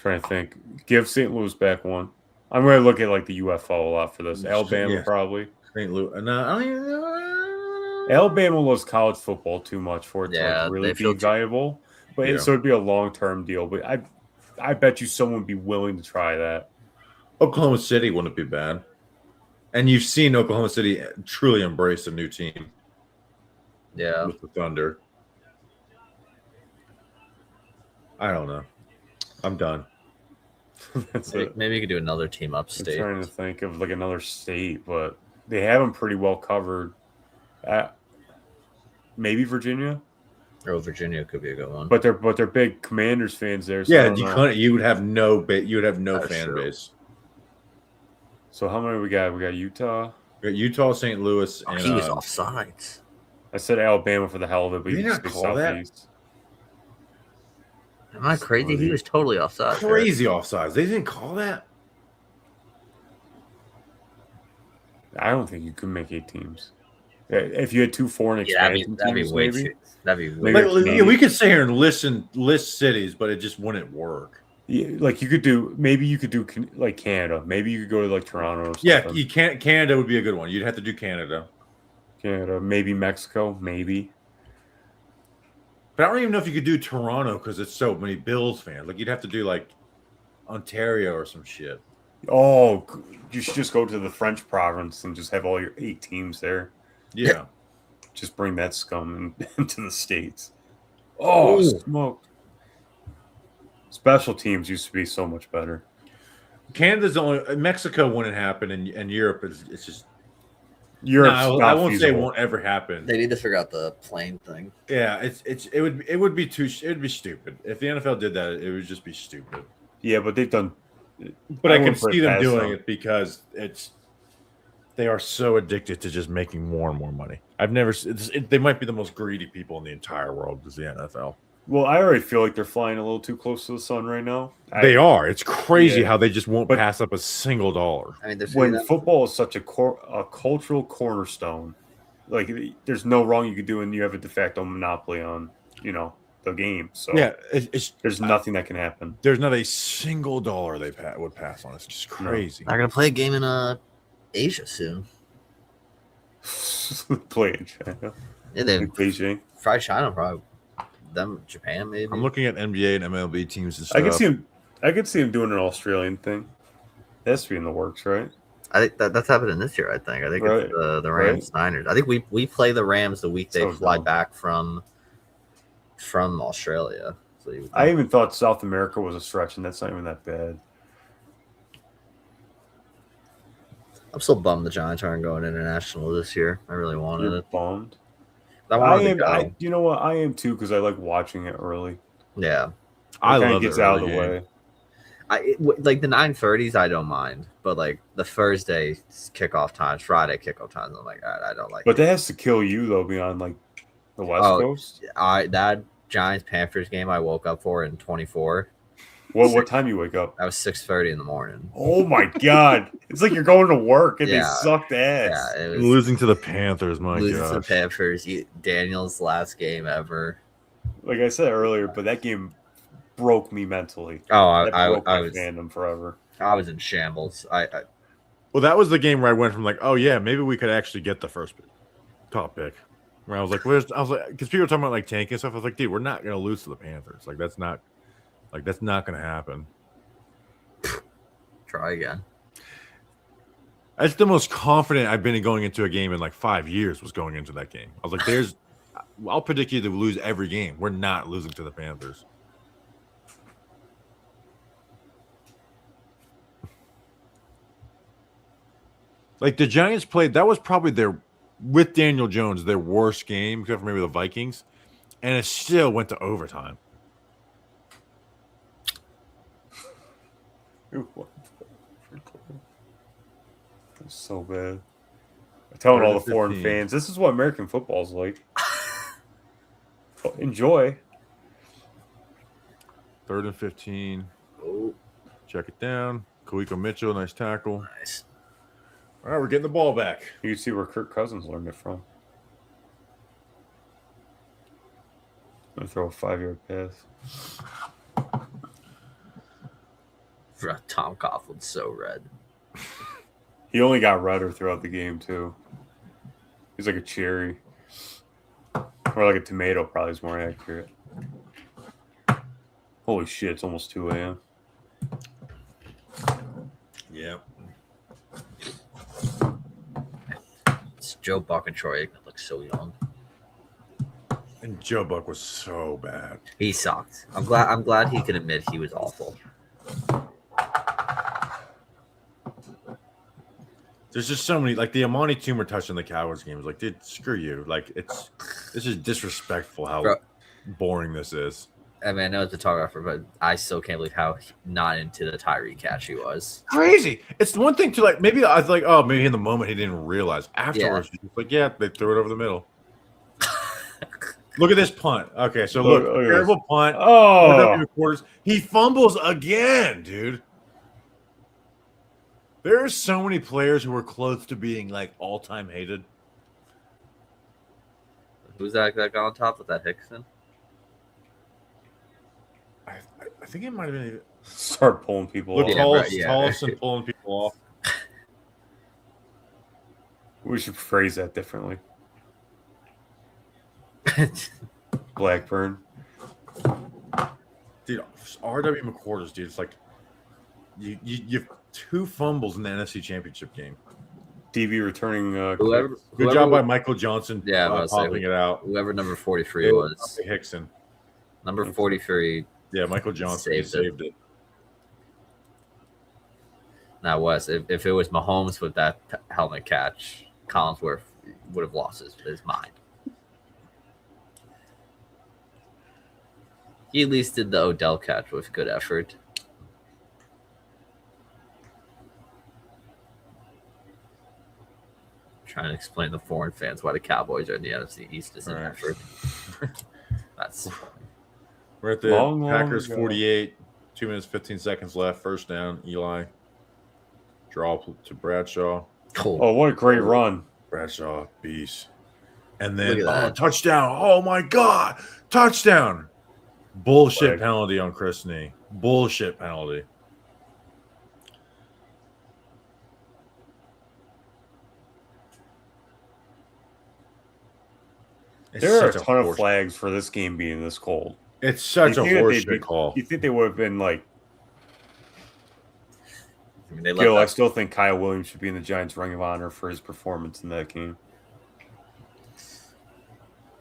Trying to think. Give St. Louis back one. I'm going to look at like the UFO a lot for this. Alabama Yeah. probably. St. Louis. No, I don't even know. Alabama loves college football too much for it to Yeah, like really they feel be too- viable. But Yeah. so it'd be a long term deal. But I bet you someone would be willing to try that. Oklahoma City wouldn't be bad. And you've seen Oklahoma City truly embrace a new team Yeah. with the Thunder. I don't know. I'm done. That's Maybe, it. maybe you could do another team I'm upstate. trying to think of like another state, but they have them pretty well covered. Maybe Virginia, Oh, Virginia could be a good one. but they're big Commanders fans there. So I Yeah, don't you know. couldn't. You would have no. You would have no That's fan true. base. So how many we got? We got Utah. We got Utah, St. Louis, Oh, and he was offsides. I said Alabama for the hell of it, but Did you he just not say call that? Southeast. Am I crazy? He was totally offside. crazy offsides. They didn't call that. I don't think you could make 8 teams. If you had 2 foreign Yeah, expansion that'd be teams, way maybe. too. That'd be way. Maybe- Like, yeah, we could sit here and list cities, but it just wouldn't work. Yeah, like you could do like Canada. Maybe you could go to like Toronto or something. Yeah, you can't. Canada would be a good one. You'd have to do Canada, Canada, maybe Mexico, maybe. but I don't even know if you could do Toronto because it's so many Bills fans. Like you'd have to do like Ontario or some shit. Oh, you should just go to the French province and just have all your 8 teams there. Yeah, Just bring that scum into the States. Oh, Ooh. smoke. Special teams used to be so much better. Canada's the only. Mexico wouldn't happen, and Europe is. It's just. Europe's No, not I won't say it feasible. won't ever happen. They need to figure out the plane thing. Yeah, it would be too. It would be stupid if the NFL did that. It would just be stupid. Yeah, but they've done. But I can wouldn't put see them past doing it because they are so addicted to just making more and more money. I've never. They might be the most greedy people in the entire world. Is the NFL? Well, I already feel like they're flying a little too close to the sun right now. They are. It's crazy Yeah. how they just won't But- pass up a single dollar. I mean, there's When football is such a cultural cornerstone, like there's no wrong you could do, and you have a de facto monopoly on the game. So Yeah, there's nothing that can happen. there's not a single dollar they would pass on. It's just crazy. they're gonna play a game in Asia soon. Play in China, Yeah, they like Beijing. fried China probably. Them Japan maybe. I'm looking at NBA and MLB teams and stuff. I could see him doing an Australian thing. That has to be in the works, right? I think that's happening this year. I think Right. it's the Rams Niners. I think we play the Rams the week they So fly dumb. back from Australia. So you would I think- even thought South America was a stretch, and that's not even that bad. I'm still bummed the Giants aren't going international this year. I really wanted You're it. bummed. I I wanted am. to go. You know what? I am too because I like watching it early. Yeah. I Kinda love gets the out of early the game. way. Like the 9:30s, I don't mind, but like the Thursday kickoff times, Friday kickoff times, I'm like, I don't like. But it. that has to kill you though. Beyond like the West Oh, Coast. That Giants Panthers game I woke up for in 24. What time you wake up? That was 6:30 in the morning. Oh my god! It's like you're going to work and Yeah. they sucked ass. Yeah, it was Losing to the Panthers, my losing to the gosh. Panthers. Daniel's last game ever. Like I said earlier, but that game broke me mentally. Oh, That I broke my was fandom forever. I was in shambles. I Well, that was the game where I went from like, oh yeah, maybe we could actually get the first top pick. Where I was like, because people were talking about like tanking and stuff. I was like, dude, we're not gonna lose to the Panthers. That's not gonna happen. try again. That's the most confident I've been in going into a game in like 5 years. Was going into that game. I was like, I'll predict you to lose every game. We're not losing to the Panthers. Like the Giants played, that was probably with Daniel Jones, their worst game, except for maybe the Vikings, and it still went to overtime. It's so bad. I'm telling all the 3rd and foreign 15. fans, this is what American football's like. Enjoy. 3rd and 15. Oh, Check it down. Kawiko Mitchell, nice tackle. nice. All right, we're getting the ball back. You can see where Kirk Cousins learned it from. I'm gonna throw a 5-yard pass. Tom Coughlin's so red. He only got redder throughout the game too. He's like a cherry, or like a tomato. Probably is more accurate. Holy shit! It's almost 2 a.m. Yeah. It's Joe Buck and Troy Aikman look so young. And Joe Buck was so bad. He sucked. I'm glad he can admit he was awful. There's just so many, like the Amani Toomer touch in the Cowboys game was like, dude, screw you. Like this is disrespectful how Bro. boring this is. I mean, I know it's a photographer, but I still can't believe how not into the Tyree catch he was. Crazy. It's the one thing to like, maybe I was like, oh, maybe in the moment he didn't realize. Afterwards, he's like, yeah, they threw it over the middle. Look at this punt. Okay, so look, terrible punt. Oh, Quarters. He fumbles again, dude. There are so many players who are close to being like all-time hated. Who's that guy on top of that Hickson? I think it might have been. start pulling people Look, off. Tollefson pulling people off. We should phrase that differently. Blackburn. Dude, R.W. McQuarters, dude, it's like you have 2 fumbles in the NFC Championship game. DB returning. Good job by Michael Johnson. Yeah, I was popping it out. Whoever number 43 was. Hickson. Number 43. Yeah, Michael Johnson saved it. Now, Wes, if it was Mahomes with that helmet catch, Collinsworth would have lost his mind. He at least did the Odell catch with good effort. Trying to explain to foreign fans why the Cowboys are in the NFC East is an effort. That's we're at the Packers 48, 2 minutes 15 seconds left. First down, Eli. Draw to Bradshaw. cool. Oh, what a great run! Bradshaw, beast. And then Look at that. Touchdown. Oh my God. Touchdown. Bullshit Flag. penalty on Chris Nee. Bullshit penalty. It's There are a such ton of horse- flags for this game being this cold. It's such a You think that they'd horseshit call. You think they would have been like, I mean, they let Gil, I that, still think Kyle Williams should be in the Giants' Ring of Honor for his performance in that game.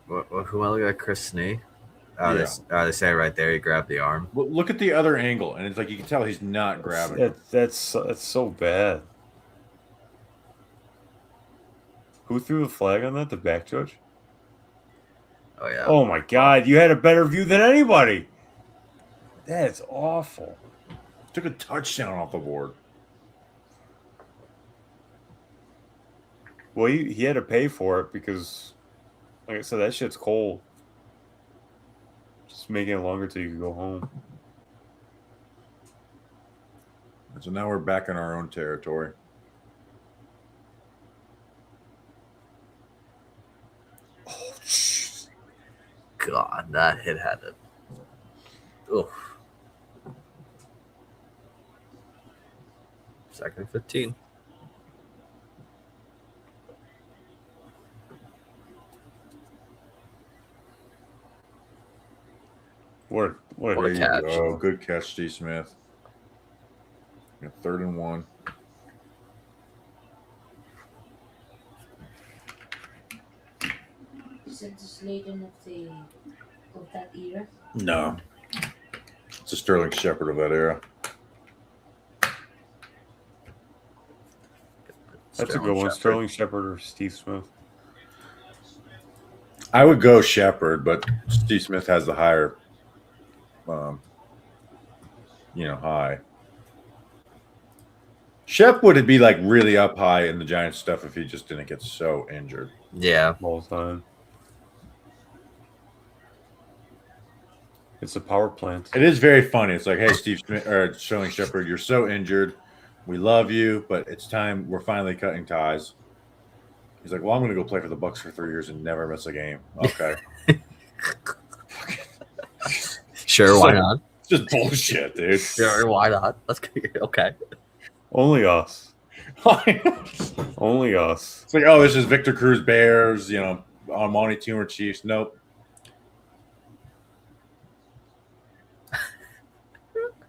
who else got Chris Snee? Yeah. They say right there he grabbed the arm. Well, look at the other angle, and it's like you can tell he's not grabbing. That's so bad. Who threw the flag on that? The back judge? Oh yeah. Oh my God, you had a better view than anybody. That's awful. Took a touchdown off the board. Well, he had to pay for it because, like I said, that shit's cold. Just making it longer till you can go home. So now we're back in our own territory. Oh, jeez. God, that hit had it. Oof. 2nd and 15. What What a There you catch. go. Good catch, Steve Smith. Yeah, 3rd and 1. Is it the Sladen of that era? No. It's a Sterling Shepard of that era. That's a good one. Sterling Shepard or Steve Smith. I would go Shepard, but Steve Smith has the higher, high. Shep would be like really up high in the Giants stuff if he just didn't get so injured. Yeah. All the time. It's a power plant. It is very funny. It's like, hey, Steve Smith or Sterling Shepard, you're so injured. We love you, but it's time. We're finally cutting ties. He's like, well, I'm going to go play for the Bucks for 3 years and never miss a game. Okay. Sure, why not? It's just bullshit, dude. Sure, why not? Let's go. Okay. Only us. It's Only us. like, oh, this is Victor Cruz Bears, Armani Tumor Chiefs. Nope.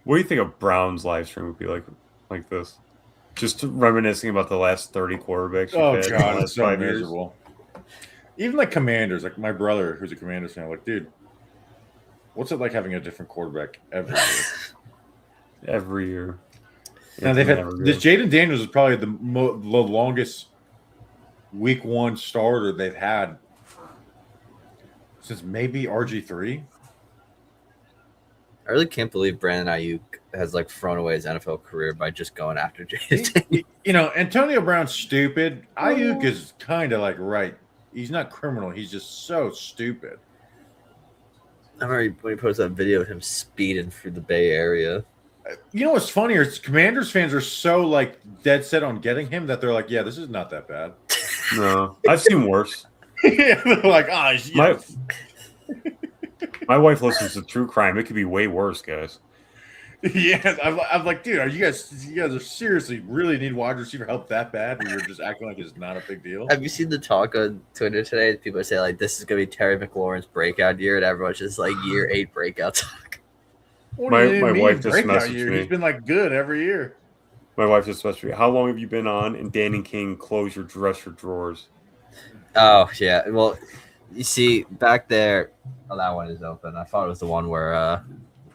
What do you think a Browns live stream would be like this? Just reminiscing about the last 30 quarterbacks. Oh, we've had in the God, last it's so 5 years. miserable. Even like Commanders, like my brother, who's a Commanders fan, like, dude, what's it like having a different quarterback every year? Every year. Now they've It's had never this. good. Jaden Daniels is probably the longest week 1 starter they've had since maybe RG3. I really can't believe Brandon Ayuk has like thrown away his NFL career by just going after Jason. Antonio Brown's stupid. Ayuk is kind of like right. He's not criminal. He's just so stupid. I remember when he posted that video of him speeding through the Bay Area. You know what's funnier? Is Commanders fans are so like dead set on getting him that they're like, yeah, this is not that bad. No, I've seen worse. Yeah, they're like, My wife listens to true crime. It could be way worse, guys. yeah. I'm like, dude, you guys are seriously really need wide receiver help that bad? Where you're just acting like it's not a big deal. Have you seen the talk on Twitter today? People say like this is gonna be Terry McLaurin's breakout year, and everyone's just like year 8 breakout talk. What My- do you my mean wife just breakout messaged year? me. He's been like good every year. My wife just messaged me. How long have you been on? And Danny King, close your dresser drawers. Oh yeah, well, you see back there. Oh, that one is open. I thought it was the one where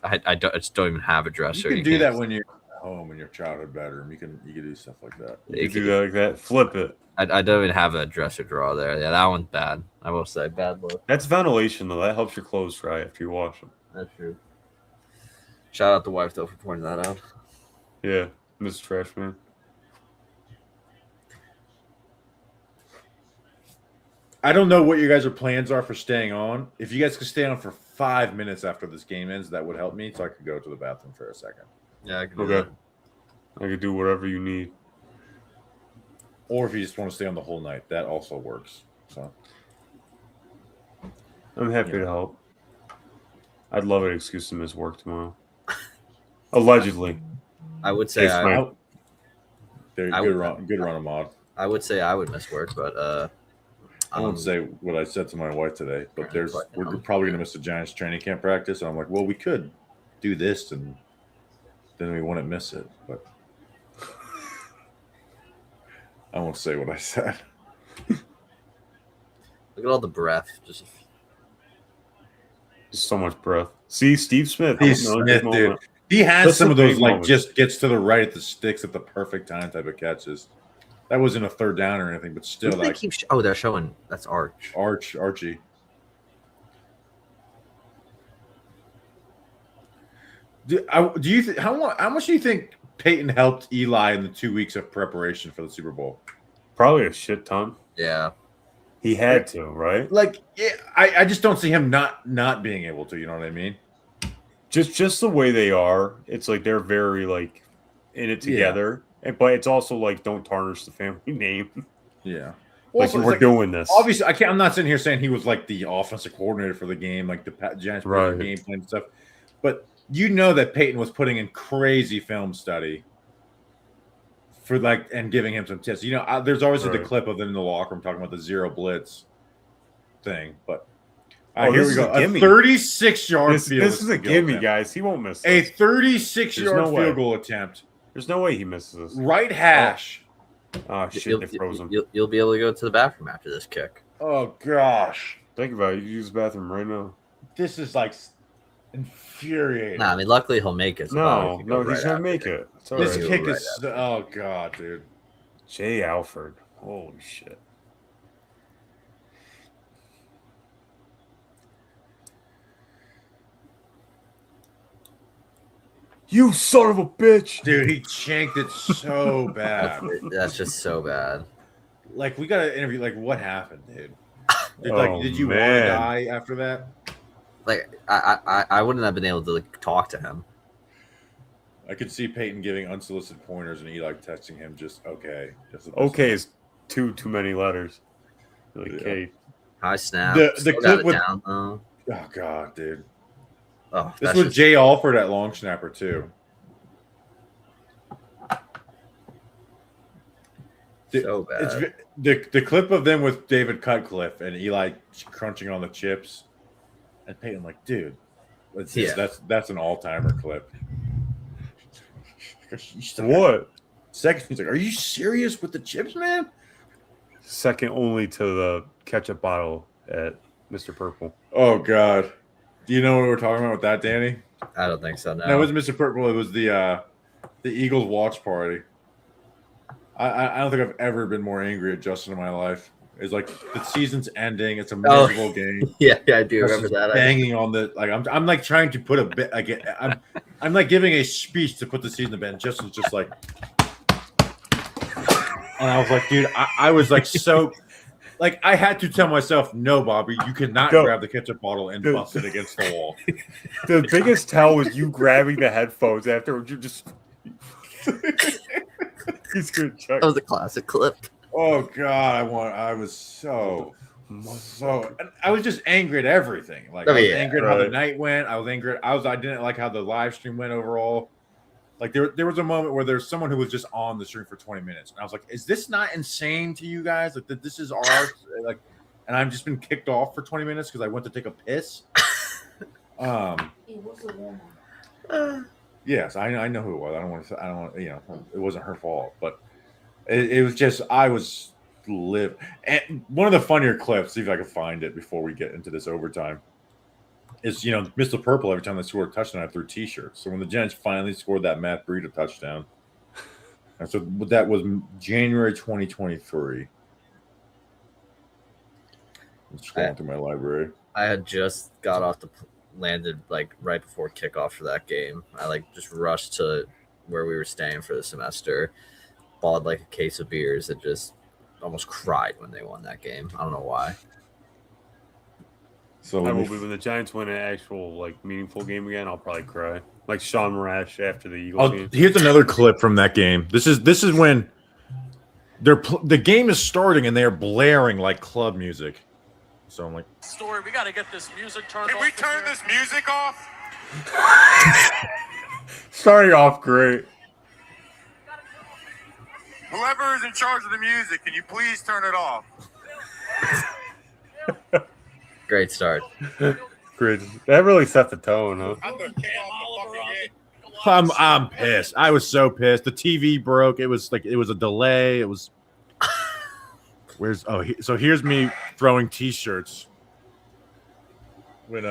I just don't even have a dresser. You can do can't- that when you're at home in your childhood bedroom. You can do stuff like that. You do that like that. Flip it. I don't even have a dresser drawer there. Yeah, that one's bad. I will say bad look. That's ventilation, though. That helps your clothes dry after you wash them. That's true. Shout out the wife though for pointing that out. Yeah, Mrs. Trash Man. I don't know what you guys' plans are for staying on. If you guys could stay on for 5 minutes after this game ends, that would help me so I could go to the bathroom for a second. Yeah, I can do Okay. that. I could do whatever you need. Or if you just want to stay on the whole night, that also works. So I'm happy Yeah. to help. I'd love an excuse to miss work tomorrow. Allegedly. I would say It's I, fine. there, I good would- run, Ahmad. I would say I would miss work, but I won't say what I said to my wife today, but we're probably gonna miss the Giants training camp practice. And I'm like, well, we could do this and then we wouldn't miss it, but I won't say what I said. look at all the breath. Just Just so much breath. See, Steve Smith. Steve another Smith, good dude. moment. He has That's some a of those big like moment. just gets to the right at the sticks at the perfect time type of catches. That wasn't a third down or anything, but who still do they like keep oh, they're showing that's Arch. Archie. Do you how much do you think Peyton helped Eli in the 2 weeks of preparation for the Super Bowl? Probably a shit ton. Yeah. He had to, right? Like, yeah, I just don't see him not being able to. You know what I mean? Just the way they are. It's like they're very like in it Yeah. together. But it's also like don't tarnish the family name. Yeah. Like Also, it's we're like, doing this. obviously, I'm not sitting here saying he was like the offensive coordinator for the game, like the Giants Right. game plan and stuff. But you know that Peyton was putting in crazy film study for like and giving him some tips. There's always the Right. clip of them in the locker room talking about the zero blitz thing. But Oh, here this we is go. a A gimme. 36-yard This field. is a goal gimme, attempt. guys. He won't miss A this. 36-yard There's no way. field goal attempt. There's no way he misses this. Right hash. Oh shit, You'll, they froze him. you'll be able to go to the bathroom after this kick. Oh gosh. Think about it. You can use the bathroom right now. This is like infuriating. Nah, I mean, luckily he'll make it. so No, he can go he's right gonna after make it. it. It's all This right. kick Right is oh god, dude. Jay Alford. Holy shit. You son of a bitch. Dude, he chanked it so bad. That's just so bad. Like, we got to interview. Like, what happened, dude? Oh, Did you want to man. die after that? Like I wouldn't have been able to like talk to him. I could see Peyton giving unsolicited pointers and Eli texting him just okay. Just Okay is too many letters. Like Yeah. K. High snap. The Still clip got it with- down though. Oh god, dude. Oh, This that's was just- Jay Alford at long snapper too. so bad. The clip of them with David Cutcliffe and Eli crunching on the chips, and Peyton like, dude, that's an all timer clip. What? Second, he's like, are you serious with the chips, man? Second only to the ketchup bottle at Mr. Purple. Oh god, do you know what we're talking about with that, Danny? I don't think so. No. No, it wasn't Mr. Purple. It was the Eagles watch party. I don't think I've ever been more angry at Justin in my life. It's like the season's ending. It's a miserable game. yeah, I do remember Justin's that. banging on the like. I'm like trying to put a bit. I'm like giving a speech to put the season to bed. Justin's just like, and I was like, dude, I was like so. Like I had to tell myself, no, Bobby, you cannot Go. grab the ketchup bottle and bust it against the wall. The biggest tell was you grabbing the headphones afterwards. You just. He's gonna check. That was a classic clip. Oh God, I was so. And I was just angry at everything. Like Oh, I was yeah, angry at how the right. night went. I was angry. I didn't like how the live stream went overall. Like there was a moment where there's someone who was just on the stream for 20 minutes, and I was like, "Is this not insane to you guys? Like that this is our like?" And I've just been kicked off for 20 minutes because I went to take a piss. It was a woman. Yes, I know who it was. I don't want to. You know, it wasn't her fault, but it was just I was live. And one of the funnier clips, see if I can find it before we get into this overtime, is Mr. Purple every time they scored a touchdown I threw T-shirts. So when the Giants finally scored that Matt Breida touchdown, and so that was January 2023. I'm scrolling through my library. I had just got off landed like right before kickoff for that game. I like just rushed to where we were staying for the semester, bought like a case of beers, and just almost cried when they won that game. I don't know why. So I let will me be when the Giants win an actual like meaningful game again. I'll probably cry, like Sean Marash after the Eagles game. Here's another clip from that game. This is when the game is starting and they are blaring like club music. So I'm like, Story, we got to get this music turned Can off. we turn this music off? Starting off great. Whoever is in charge of the music, can you please turn it off? Great start. Great. That really set the tone, huh? I'm the king of the fucking game. I'm pissed. I was so pissed. The TV broke. It was a delay. It was. So here's me throwing T-shirts when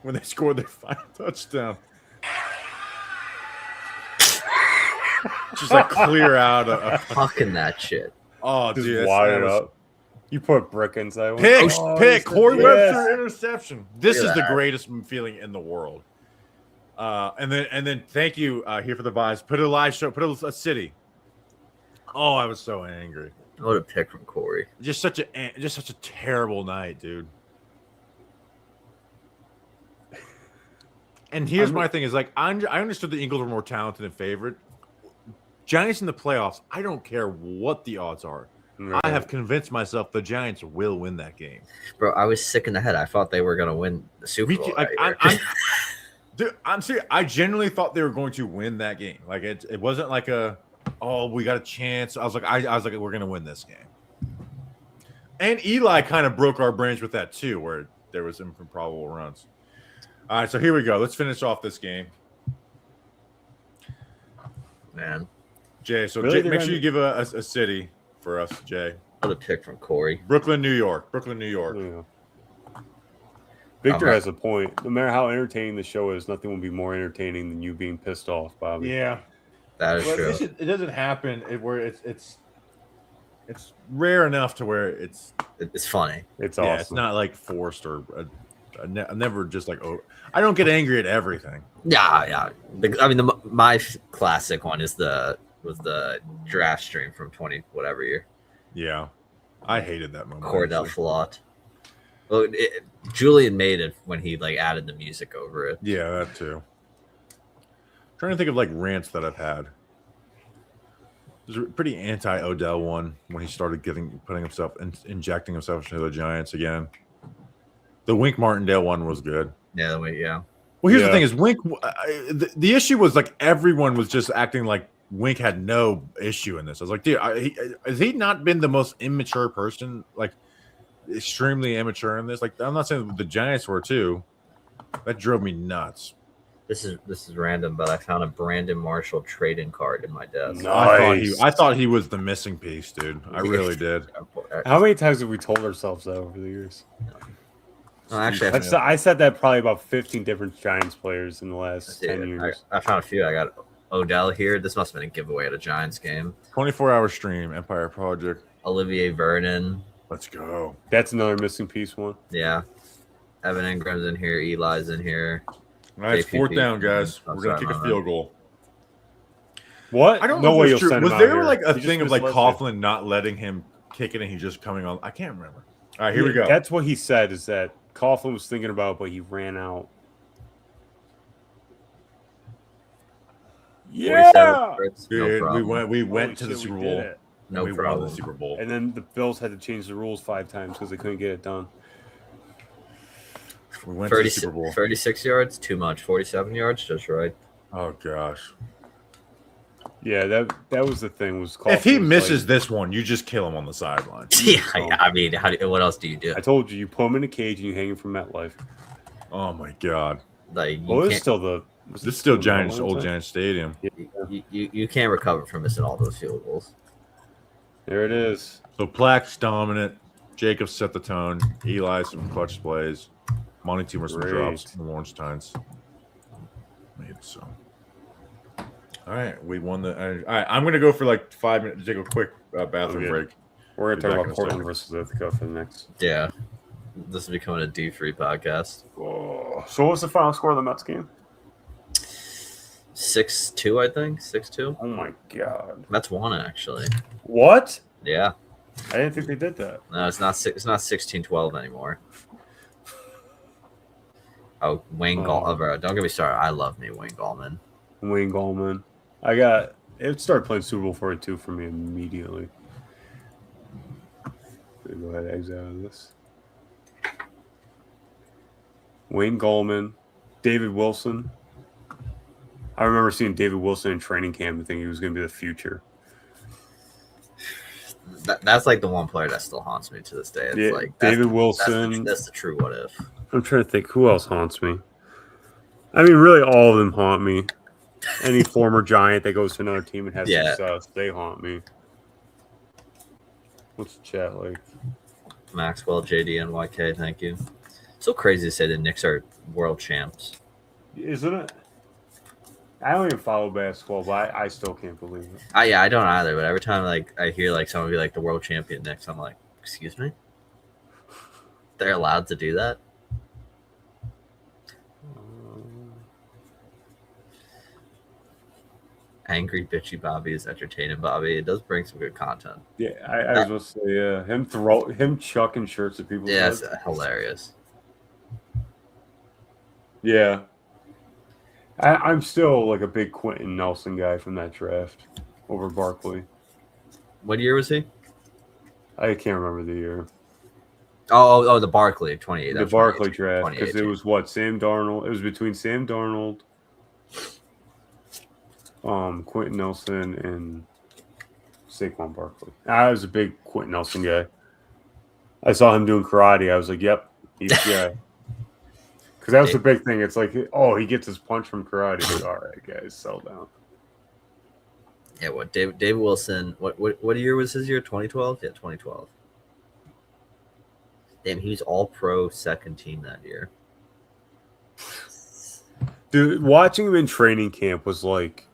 they scored their final touchdown. Just like clear out Fucking that shit. oh Just dude, wide that it was- up. You put brick inside one. Pick, Oh, pick, Corey yes. Webster interception. This Look is at the that. greatest feeling in the world. And then thank you here for the vibes. Put a live show. Put a city. Oh, I was so angry. What a pick from Corey. Just such a terrible night, dude. And here's my thing: is like I understood the Eagles were more talented and favored. Giants in the playoffs. I don't care what the odds are. Right. I have convinced myself the Giants will win that game. Bro, I was sick in the head. I thought they were going to win the Super Me Bowl. too. that Like, year. Dude, I'm serious. I genuinely thought they were going to win that game. Like it wasn't like we got a chance. I was like, we're gonna win this game. And Eli kind of broke our brains with that too, where there was some improbable runs. All right, so here we go. Let's finish off this game, Man, Jay. So Really? Jay, They're make sure gonna- you give a city for us, Jay. what a pick from Corey. Brooklyn, New York. Brooklyn, New York. Yeah. Victor not- has a point. No matter how entertaining the show is, nothing will be more entertaining than you being pissed off, Bobby. Yeah. That is Well, true. it doesn't happen where it's rare enough to where it's It's funny. It's yeah, awesome. it's not like forced or never just like I don't get angry at everything. Yeah. My classic one was the draft stream from 20 whatever year. Yeah, I hated that moment. Cordell honestly. Flott. Well, Julian made it when he like added the music over it. Yeah, that too. trying to think of like rants that I've had. There's a pretty anti-Odell one when he started putting himself injecting himself into the Giants again. The Wink Martindale one was good. Yeah, yeah. Well, here's the Yeah. thing: is Wink. The issue was like everyone was just acting like Wink had no issue in this. I was like, dude, has he not been the most immature person? Like, extremely immature in this. Like, I'm not saying the Giants were too. That drove me nuts. This is random, but I found a Brandon Marshall trading card in my desk. Nice. I thought he was the missing piece, dude. I really did. How many times have we told ourselves that over the years? Well, actually, I said that probably about 15 different Giants players in the last 10 years. I found a few. I got Odell here. This must have been a giveaway at a Giants game. 24-hour stream, Empire Project. Olivier Vernon. Let's go. That's another missing piece one. Yeah. Evan Ingram's in here. Eli's in here. All right, it's JPP. fourth down, guys. Oh, We're gonna sorry, kick a my field goal. What? I don't know know way if you'll it's true. send Was him out there here. like a He just thing of like mislisted. Coughlin not letting him kick it and he just coming on? I can't remember. All right, here we go. That's what he said, is that Coughlin was thinking about, but he ran out. 47 Yeah. yards, no Dude, problem. we went Holy to the shit, Super we Bowl. did it. No we won problem. the Super Bowl. And then the Bills had to change the rules 5 times because they couldn't get it done. We went to the 36, Super Bowl. 36 yards, too much. 47 yards, just right. Oh gosh. Yeah, that was the thing. Was If he Coughlin was misses like, this one, you just kill him on the sideline. Yeah, I mean, what else do you do? I told you, you put him in a cage and you hang him from MetLife. Oh my god. Like, you Well, it's can't, still the. This is still Giants, Giants old Giants Stadium. you can't recover from missing all those field goals. There it is. So Plaque's dominant. Jacobs set the tone. Eli some clutch plays. Monty Team some Great. drops. And Lawrence Tynes made it so. All right, we won the. All right, I'm gonna go for like 5 minutes. Take a quick bathroom Okay. break. We're Be gonna talk back in about a Portland second. versus Ithaca for the next. Yeah. This is becoming a D3 podcast. Oh, so what was the final score of the Mets game? 6-2, I think. 6-2. Oh my god! That's one actually. What? Yeah. I didn't think they did that. No, it's not 16-12 anymore. Oh, Wayne Gallman. Don't get me started. I love me Wayne Gallman. Wayne Gallman. It started playing Super Bowl 42 for me immediately. Go ahead, exit out of this. Wayne Gallman, David Wilson. I remember seeing David Wilson in training camp and thinking he was going to be the future. That's like the one player that still haunts me to this day. It's Yeah, like that's David the- Wilson. That's the true what if. I'm trying to think who else haunts me. I mean, really, all of them haunt me. Any former Giant that goes to another team and has Yeah. success, they haunt me. What's the chat like? Maxwell, JD, and YK. Thank you. So crazy to say the Knicks are world champs. Isn't it? I don't even follow basketball, but I still can't believe it. I don't either. But every time like I hear like someone be like the world champion Knicks, I'm like, excuse me. They're allowed to do that. Angry bitchy Bobby is entertaining Bobby. It does bring some good content. Yeah, I was going to say, yeah, him chucking shirts at people. Yeah, it's hilarious. Yeah. I'm still like a big Quentin Nelson guy from that draft over Barkley. What year was he? I can't remember the year. Oh, the Barkley 28. The Barkley draft, because it 2018. was what? Sam Darnold. It was between Sam Darnold, Quentin Nelson, and Saquon Barkley. I was a big Quentin Nelson guy. I saw him doing karate. I was like, yep, he's the guy. Because that was the big thing. It's like, oh, he gets his punch from karate. Like, all right, guys, settle down. Yeah, what David Wilson? What year was his year? 2012. Yeah, 2012. Damn, he was all pro second team that year. Dude, watching him in training camp was like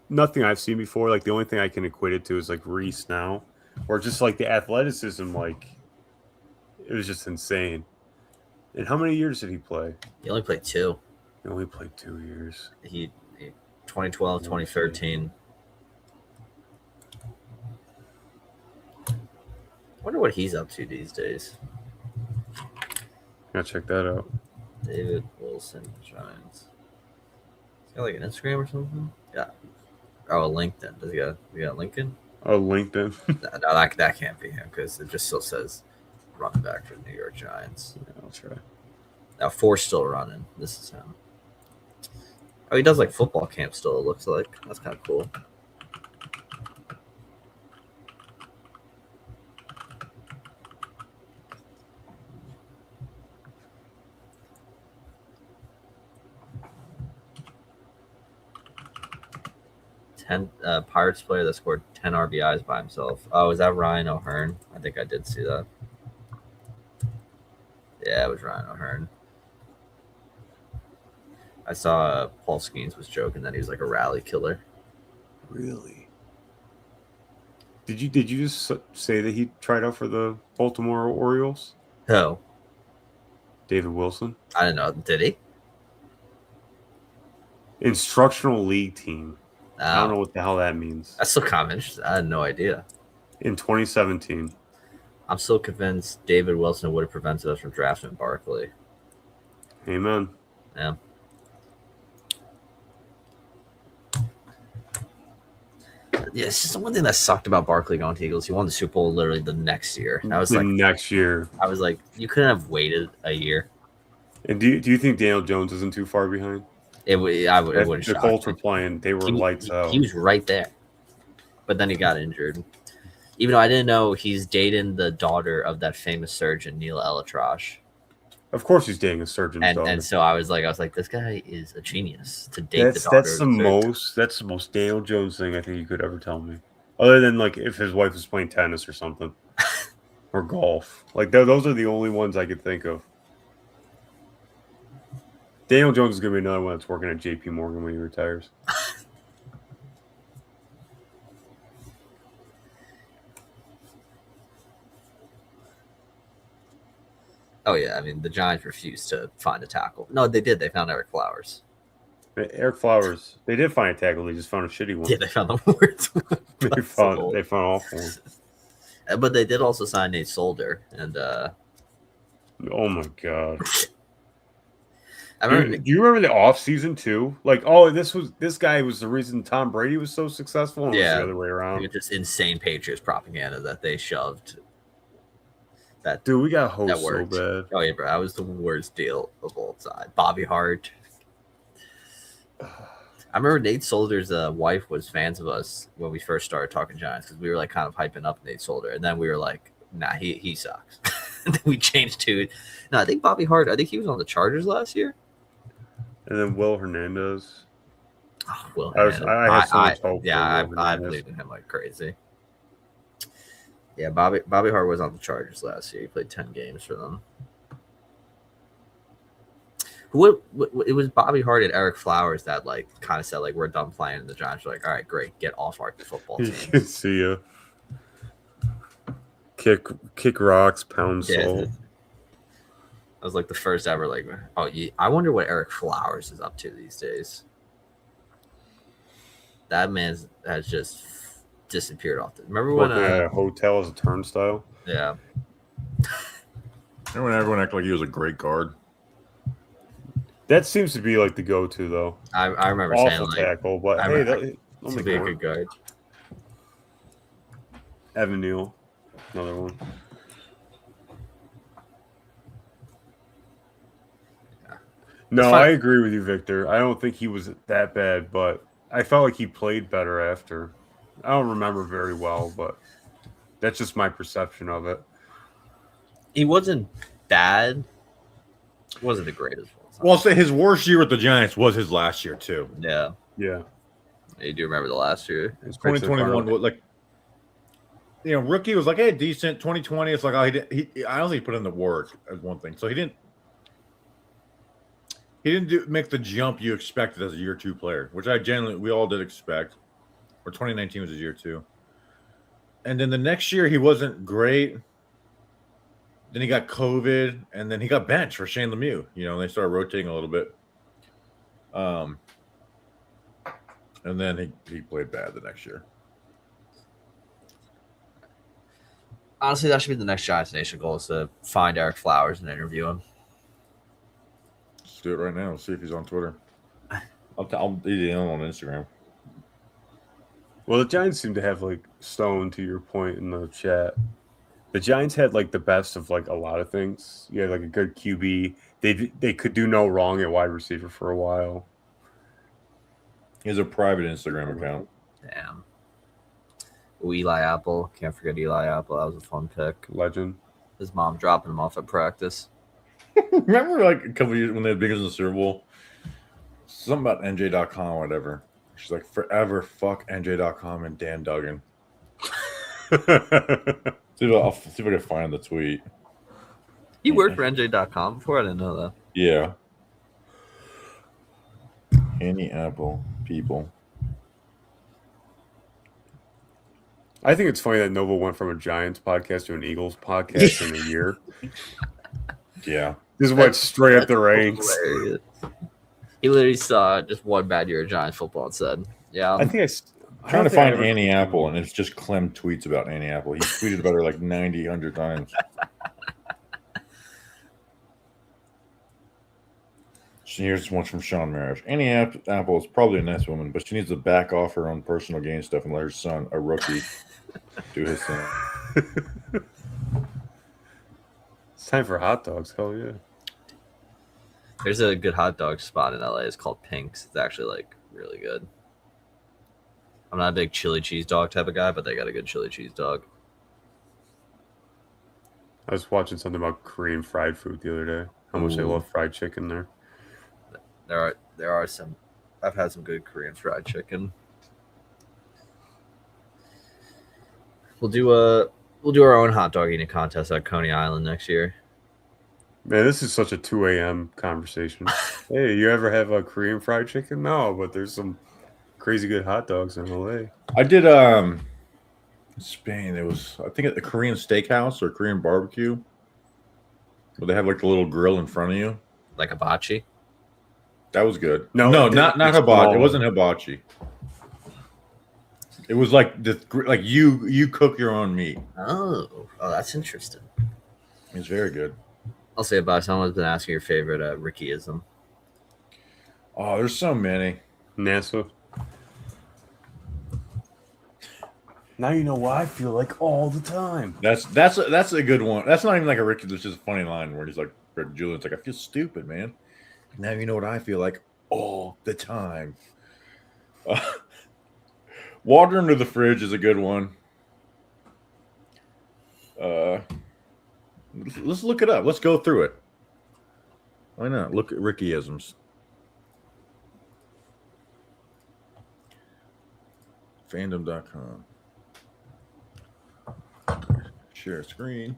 nothing I've seen before. Like the only thing I can equate it to is like Reese now, or just like the athleticism. Like it was just insane. And how many years did he play? He only played 2. He only played 2 years. He 2012, 2013. Wonder what he's up to these days. Gotta check that out. David Wilson, Giants. Got like an Instagram or something? Yeah. Oh, a LinkedIn. Does he got LinkedIn? Oh, LinkedIn. No, that can't be him because it just still says running back for the New York Giants. Yeah, I'll try. Now Four's still running. This is him. Oh, he does like football camp still. It looks like that's kind of cool. Pirates player that scored 10 RBIs by himself. Oh, is that Ryan O'Hearn? I think I did see that. Yeah, it was Ryan O'Hearn. I saw Paul Skeens was joking that he was like a rally killer. Really? Did you just say that he tried out for the Baltimore Orioles? Oh, David Wilson? I don't know. Did he? Instructional league team. I don't Oh, know what the hell that means. that's still kind of interesting. I had no idea. In 2017. I'm still convinced David Wilson would have prevented us from drafting Barkley. Amen. Yeah. Yeah, it's just the one thing that sucked about Barkley going to Eagles. He won the Super Bowl literally the next year. And I was The like, next year. you couldn't have waited a year. And do you think Daniel Jones isn't too far behind? It would have The shocked Colts were me. playing. They were lights out. He was right there, but then he got injured. Even though I didn't know he's dating the daughter of that famous surgeon Neil ElAttrache, Of course, he's dating a surgeon's daughter. and so I was like, this guy is a genius to date the daughter. That's of the surgeon. that's the most Daniel Jones thing I think you could ever tell me. Other than like if his wife was playing tennis or something, or golf. Like those are the only ones I could think of. Daniel Jones is gonna be another one that's working at J.P. Morgan when he retires. Oh yeah, I mean the Giants refused to find a tackle. No, they did. They found Eric Flowers. Eric Flowers, they did find a tackle. They just found a shitty one. Yeah, they found the worst one. they found awful one. But they did also sign Nate Solder, and Oh my god. I remember. Do you remember the off season too? Like, oh, this guy was the reason Tom Brady was so successful, and it was Yeah. the other way around. Like, just insane Patriots propaganda that they shoved. That Dude, we got host that so worked. bad. Oh yeah, bro, that was the worst deal of all time. Bobby Hart. I remember Nate Solder's wife was fans of us when we first started talking Giants because we were like kind of hyping up Nate Solder, and then we were like, nah, he sucks. And then we changed to, no, I think Bobby Hart. I think he was on the Chargers last year. And then Will Hernandez. Oh, Will I had so much hope. yeah, for Will I Hernandez. believed in him like crazy. Yeah, Bobby Hart was on the Chargers last year. He played 10 games for them. It was Bobby Hart and Eric Flowers that like kind of said like we're done playing, and the Giants were like, all right, great, get off our football team. See ya. Kick rocks, pound Yeah. soul. That was like the first ever like, oh, I wonder what Eric Flowers is up to these days. That man has just disappeared off. Remember when? Working at a hotel as a turnstile. Yeah. Remember when everyone acted like he was a great guard? That seems to be like the go-to though. I remember saying Awful like tackle, but I hey, remember- that, to be a good guard. Evan Neal, another one. No, fine. I agree with you, Victor. I don't think he was that bad, but I felt like he played better after. I don't remember very well, but that's just my perception of it. He wasn't bad. Wasn't the greatest. Well, I'll say his worst year with the Giants was his last year too. Yeah, Yeah, you do remember the last year. it's 2021, like rookie was like, hey, decent. 2020, it's like, oh, I don't think he put in the work as one thing. So he didn't make the jump you expected as a year two player, which we all did expect. Or 2019 was his year two. And then the next year he wasn't great. Then he got COVID, and then he got benched for Shane Lemieux. They started rotating a little bit. And then he played bad the next year. Honestly, that should be the next Giants Nation goal is to find Eric Flowers and interview him. Let's do it right now. Let's see if he's on Twitter. I'll DM on Instagram. Well, the Giants seem to have like Stone. To your point in the chat, the Giants had like the best of like a lot of things. You had like a good QB. They could do no wrong at wide receiver for a while. He has a private Instagram account. Damn. Ooh, Eli Apple. Can't forget Eli Apple. That was a fun pick. Legend. His mom dropping him off at practice. Remember, like a couple years when they had Bengals in the Super Bowl, something about NJ.com or whatever. She's like, forever fuck NJ.com and Dan Duggan. I'll see if I can find the tweet. You worked for NJ.com before? I didn't know that. Yeah. Annie Apple people. I think it's funny that Nova went from a Giants podcast to an Eagles podcast in a year. Yeah. This went straight up the ranks. Hilarious. He literally saw just one bad year of Giants football and said, "Yeah, I think I'm trying to find Annie Apple, and it's just Clem tweets about Annie Apple. He tweeted about her like 90, 100 times. Here's one from Sean Marish. Annie Apple is probably a nice woman, but she needs to back off her own personal gain stuff and let her son, a rookie, do his thing. It's time for hot dogs. Hell yeah. there's a good hot dog spot in LA. It's called Pink's. It's actually like really good. I'm not a big chili cheese dog type of guy, but they got a good chili cheese dog. I was watching something about Korean fried food the other day. How much they Ooh. love fried chicken there. There are some. I've had some good Korean fried chicken. We'll do our own hot dog eating contest at Coney Island next year. Man, this is such a 2 a.m. conversation. Hey, you ever have a Korean fried chicken? No, but there's some crazy good hot dogs in LA. I did Spain. It was, I think, at the Korean steakhouse or Korean barbecue, where they have like the little grill in front of you. Like hibachi. That was good. No, No, it not didn't- hibachi. It wasn't hibachi. It was like you cook your own meat. Oh, that's interesting. It's very good. I'll say about someone's been asking your favorite Rickyism. Oh, there's so many. NASA. Now you know what I feel like all the time. That's a good one. That's not even like a Ricky. There's just a funny line where he's like, Julian's like, I feel stupid, man. Now you know what I feel like all the time. Water under the fridge is a good one. Let's look it up. Let's go through it. Why not? Look at Rickyisms. Fandom.com. Share screen.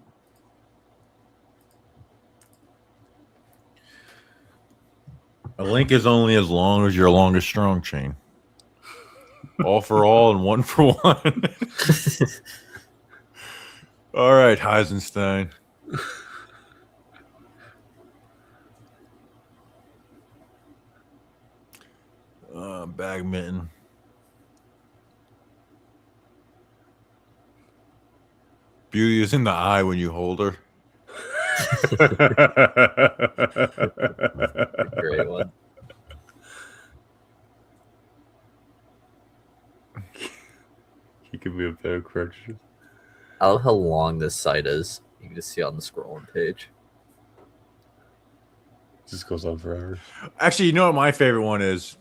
A link is only as long as your longest strong chain. All for all and one for one. All right, Heisenstein. Badminton. Beauty is in the eye when you hold her. Great one. He could be a better correction. I love how long this site is. You can just see on the scrolling page. Just goes on forever. Actually, you know what my favorite one is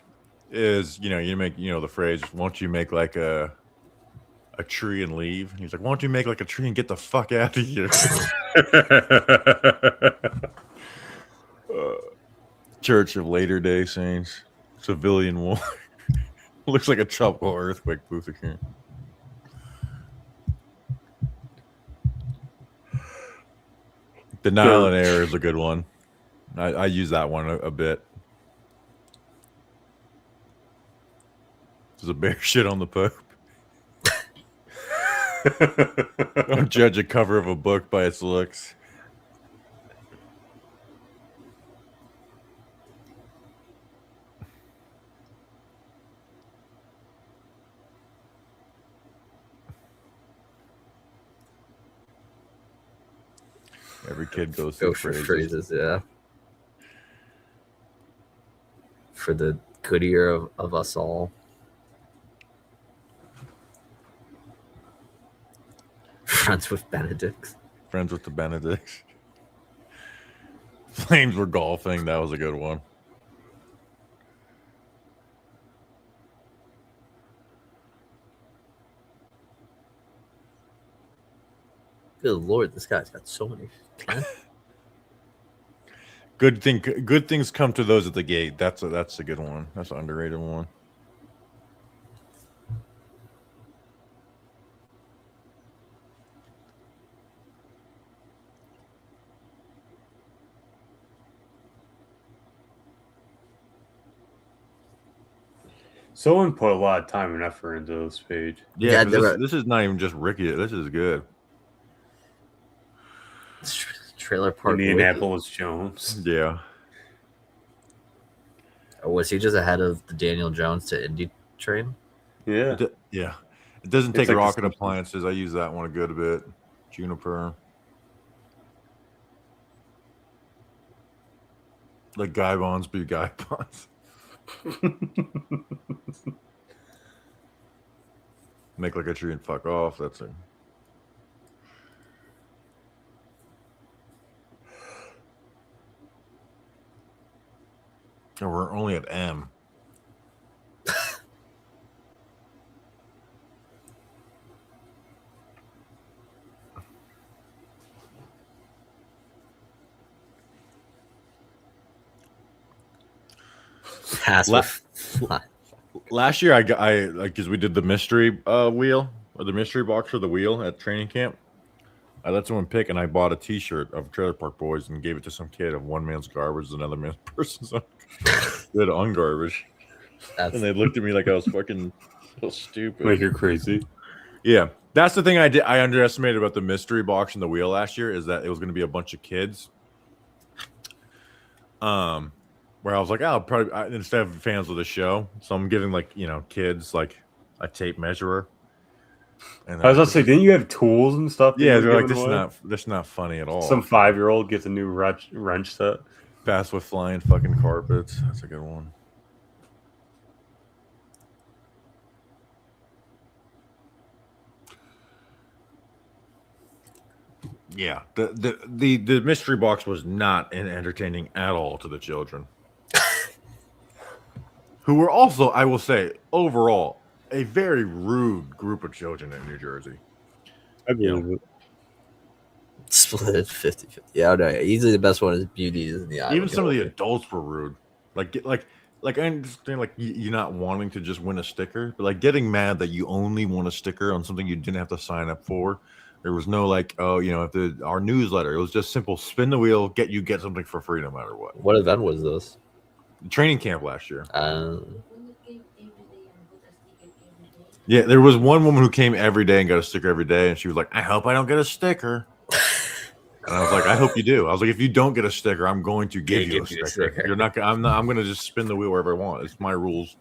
you make the phrase, won't you make like a tree and leave? And he's like, won't you make like a tree and get the fuck out of here? Church of Latter-day Saints, civilian war. Looks like a tropical earthquake booth here. Denial and error is a good one. I use that one a bit. Does a bear shit on the Pope? Don't judge a cover of a book by its looks. Every kid goes Go through for phrases. phrases, yeah. For the Goodyear of us all. Friends with Benedicts. Friends with the Benedicts. Flames were golfing. That was a good one. Good Lord, this guy's got so many. Good things come to those at the gate. That's a good one. That's an underrated one. Someone put a lot of time and effort into this page. Yeah, Yeah, 'cause this is not even just Ricky. This is good. Trailer Park. Indianapolis Jones. Yeah. Or was he just ahead of the Daniel Jones to Indy train? Yeah. Yeah. It doesn't It's take like rocket the- appliances. I use that one a good bit. Juniper. Like Guy Bonds be Guy Bonds. Make like a tree and fuck off. That's it. Oh, we're only at M. Pass La- with Last year, I like because we did the mystery wheel or the mystery box for the wheel at training camp. I let someone pick, and I bought a T-shirt of Trailer Park Boys and gave it to some kid. Of one man's garbage, another man's person's good on garbage, That's and they looked at me like I was fucking so stupid. Like you're crazy. Yeah, that's the thing I did. I underestimated about the mystery box and the wheel last year is that it was going to be a bunch of kids. Where I was like, oh, probably instead of fans of the show, so I'm giving like kids like a tape measurer. And I was gonna say, didn't you have tools and stuff? that yeah, you they're were like giving away? this is not funny at all. Some 5-year-old gets a new wrench set. Fast with flying fucking carpets. That's a good one. Yeah, the mystery box was not entertaining at all to the children, who were also, I will say, overall, a very rude group of children in New Jersey. I believe it. split 50-50. Yeah, no, easily the best one is Beauties in the Eye. Even some of the adults were rude. Like I understand like you not wanting to just win a sticker, but like getting mad that you only want a sticker on something you didn't have to sign up for. There was no like, oh, if our newsletter. It was just simple: spin the wheel, get something for free, no matter what. What event was this? Training camp last year. When you came every day and put a sticker every day. Yeah, there was one woman who came every day and got a sticker every day, and she was like, "I hope I don't get a sticker." And I was like, "I hope you do." I was like, "If you don't get a sticker, I'm going to give you a sticker. You're not. I'm not. I'm going to just spin the wheel wherever I want. It's my rules.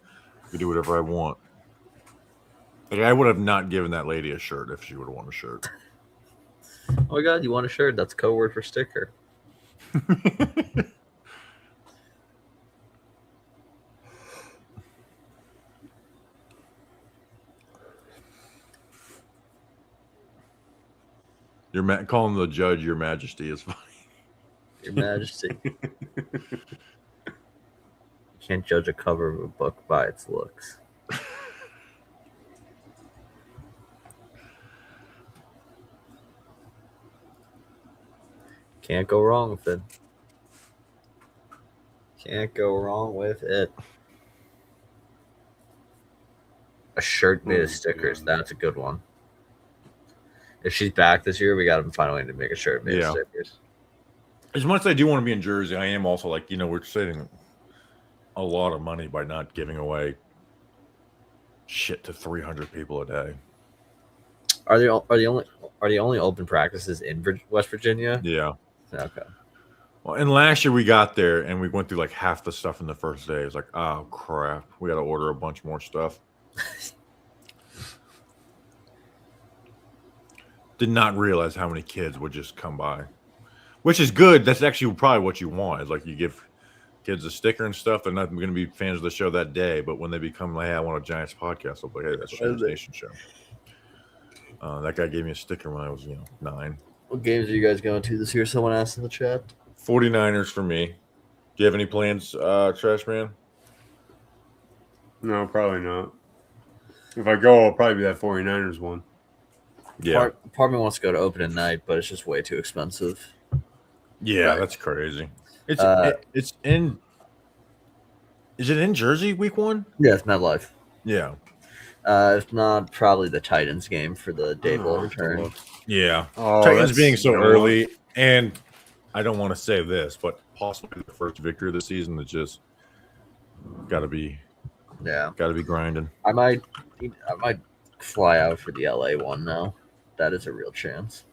I do whatever I want." Like I would have not given that lady a shirt if she would have won a shirt. Oh my god, you want a shirt? That's code word for sticker. You're calling the judge Your Majesty is funny. Your Majesty. You can't judge a cover of a book by its looks. Can't go wrong with it. Can't go wrong with it. A shirt made of stickers. That's a good one. If she's back this year, we got to find a way to make a shirt made of stickers. As much as I do want to be in Jersey, I am also like, we're saving a lot of money by not giving away shit to 300 people a day. Are the only open practices in West Virginia? Yeah. Okay. Well, and last year we got there and we went through like half the stuff in the first day. It's like, oh crap, we got to order a bunch more stuff. Did not realize how many kids would just come by, which is good. That's actually probably what you want. Is like you give kids a sticker and stuff, they're not going to be fans of the show that day. But when they become like, hey, I want a Giants podcast, I'll be like, hey, that's Giants Nation show. That guy gave me a sticker when I was 9. What games are you guys going to this year? Someone asked in the chat. 49ers for me. Do you have any plans, Trash Man? No, probably not. If I go, I'll probably be that 49ers one. Yeah. Part of me wants to go to opening night, but it's just way too expensive. Yeah, Right. that's crazy. It's in. Is it in Jersey week 1? Yeah, it's MetLife. Yeah. If not, probably the Titans game for the Dable return. Yeah. Oh, Titans that's- being so you know early, and I don't want to say this, but possibly the first victory of the season. It's just got to be grinding. I might fly out for the LA one now. That is a real chance.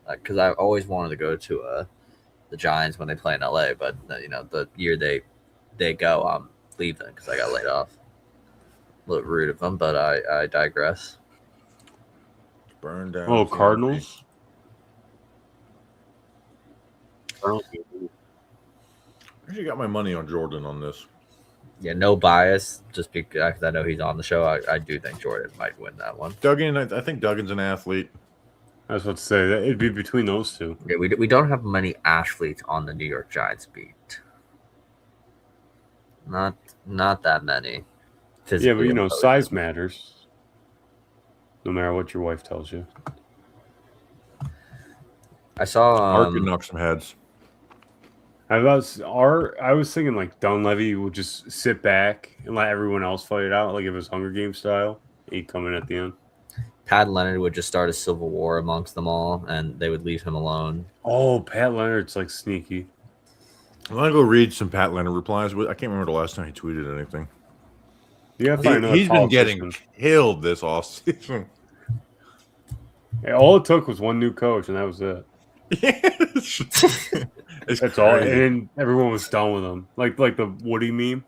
Because I always wanted to go to the Giants when they play in LA, but the year they go, I'm leaving because I got laid off. A little rude of them, but I digress. Burn down. Oh, the Cardinals? I actually got my money on Jordan on this. Yeah, no bias, just because I know he's on the show. I do think Jordan might win that one. Duggan, I think Duggan's an athlete. I was about to say that it'd be between those two. Yeah, we don't have many athletes on the New York Giants beat. Not that many. Yeah, but physically size matters. No matter what your wife tells you. I saw Art could knock some heads. I was thinking like Dunleavy would just sit back and let everyone else fight it out, like if it was Hunger Games style. He'd come in at the end. Pat Leonard would just start a civil war amongst them all, and they would leave him alone. Oh, Pat Leonard's like sneaky. I'm gonna go read some Pat Leonard replies. I can't remember the last time he tweeted anything. You gotta find another He's been getting politician. killed this offseason. Yeah, all it took was one new coach, and that was it. It's That's all. crazy. And everyone was done with him. Like the Woody meme.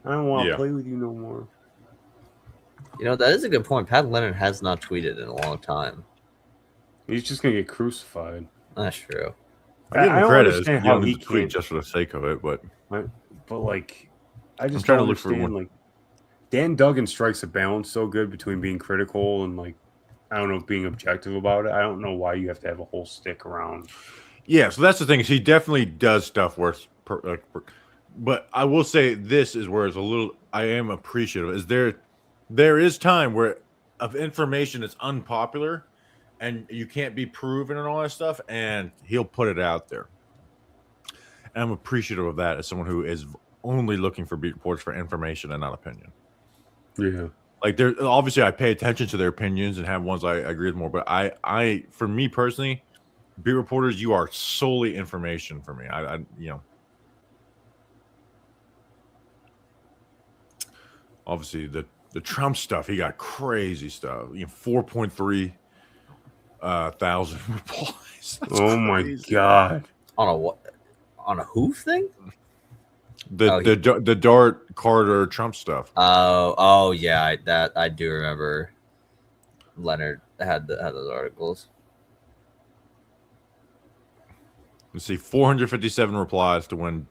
I don't want to Yeah. play with you no more. That is a good point. Pat Leonard has not tweeted in a long time. He's just gonna get crucified. That's true. I give I him don't credit. understand You how don't he need to tweet can't. just for the sake of it, but But like, I just trying don't to look for understand. one. Like, Dan Duggan strikes a balance so good between being critical and like, I don't know, being objective about it. I don't know why you have to have a whole stick around. yeah. So that's the thing is he definitely does stuff where it's but I will say this is where it's a little. I am appreciative. Is there is time where of information that's unpopular and you can't be proven and all that stuff, and he'll put it out there. And I'm appreciative of that as someone who is only looking for beat reports for information and not opinion. Yeah. Like there, obviously, I pay attention to their opinions and have ones I agree with more. But I, for me personally, beat reporters, you are solely information for me. Obviously the Trump stuff, he got crazy stuff. 4.3 thousand replies. That's Oh my crazy. god. On a what? On a hoof thing? The Dart Carter Trump stuff. Oh yeah, I do remember. Leonard had those articles. Let's see, 457 replies to when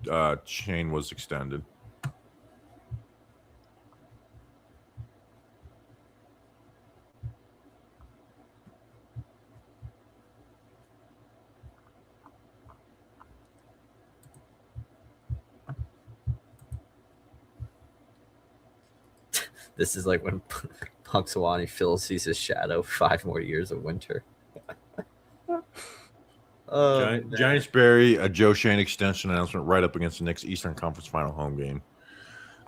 chain was extended. This is like when Punxsutawney Phil sees his shadow. 5 more years of winter. Giants bury a Joe Shane extension announcement right up against the Knicks Eastern Conference Final home game.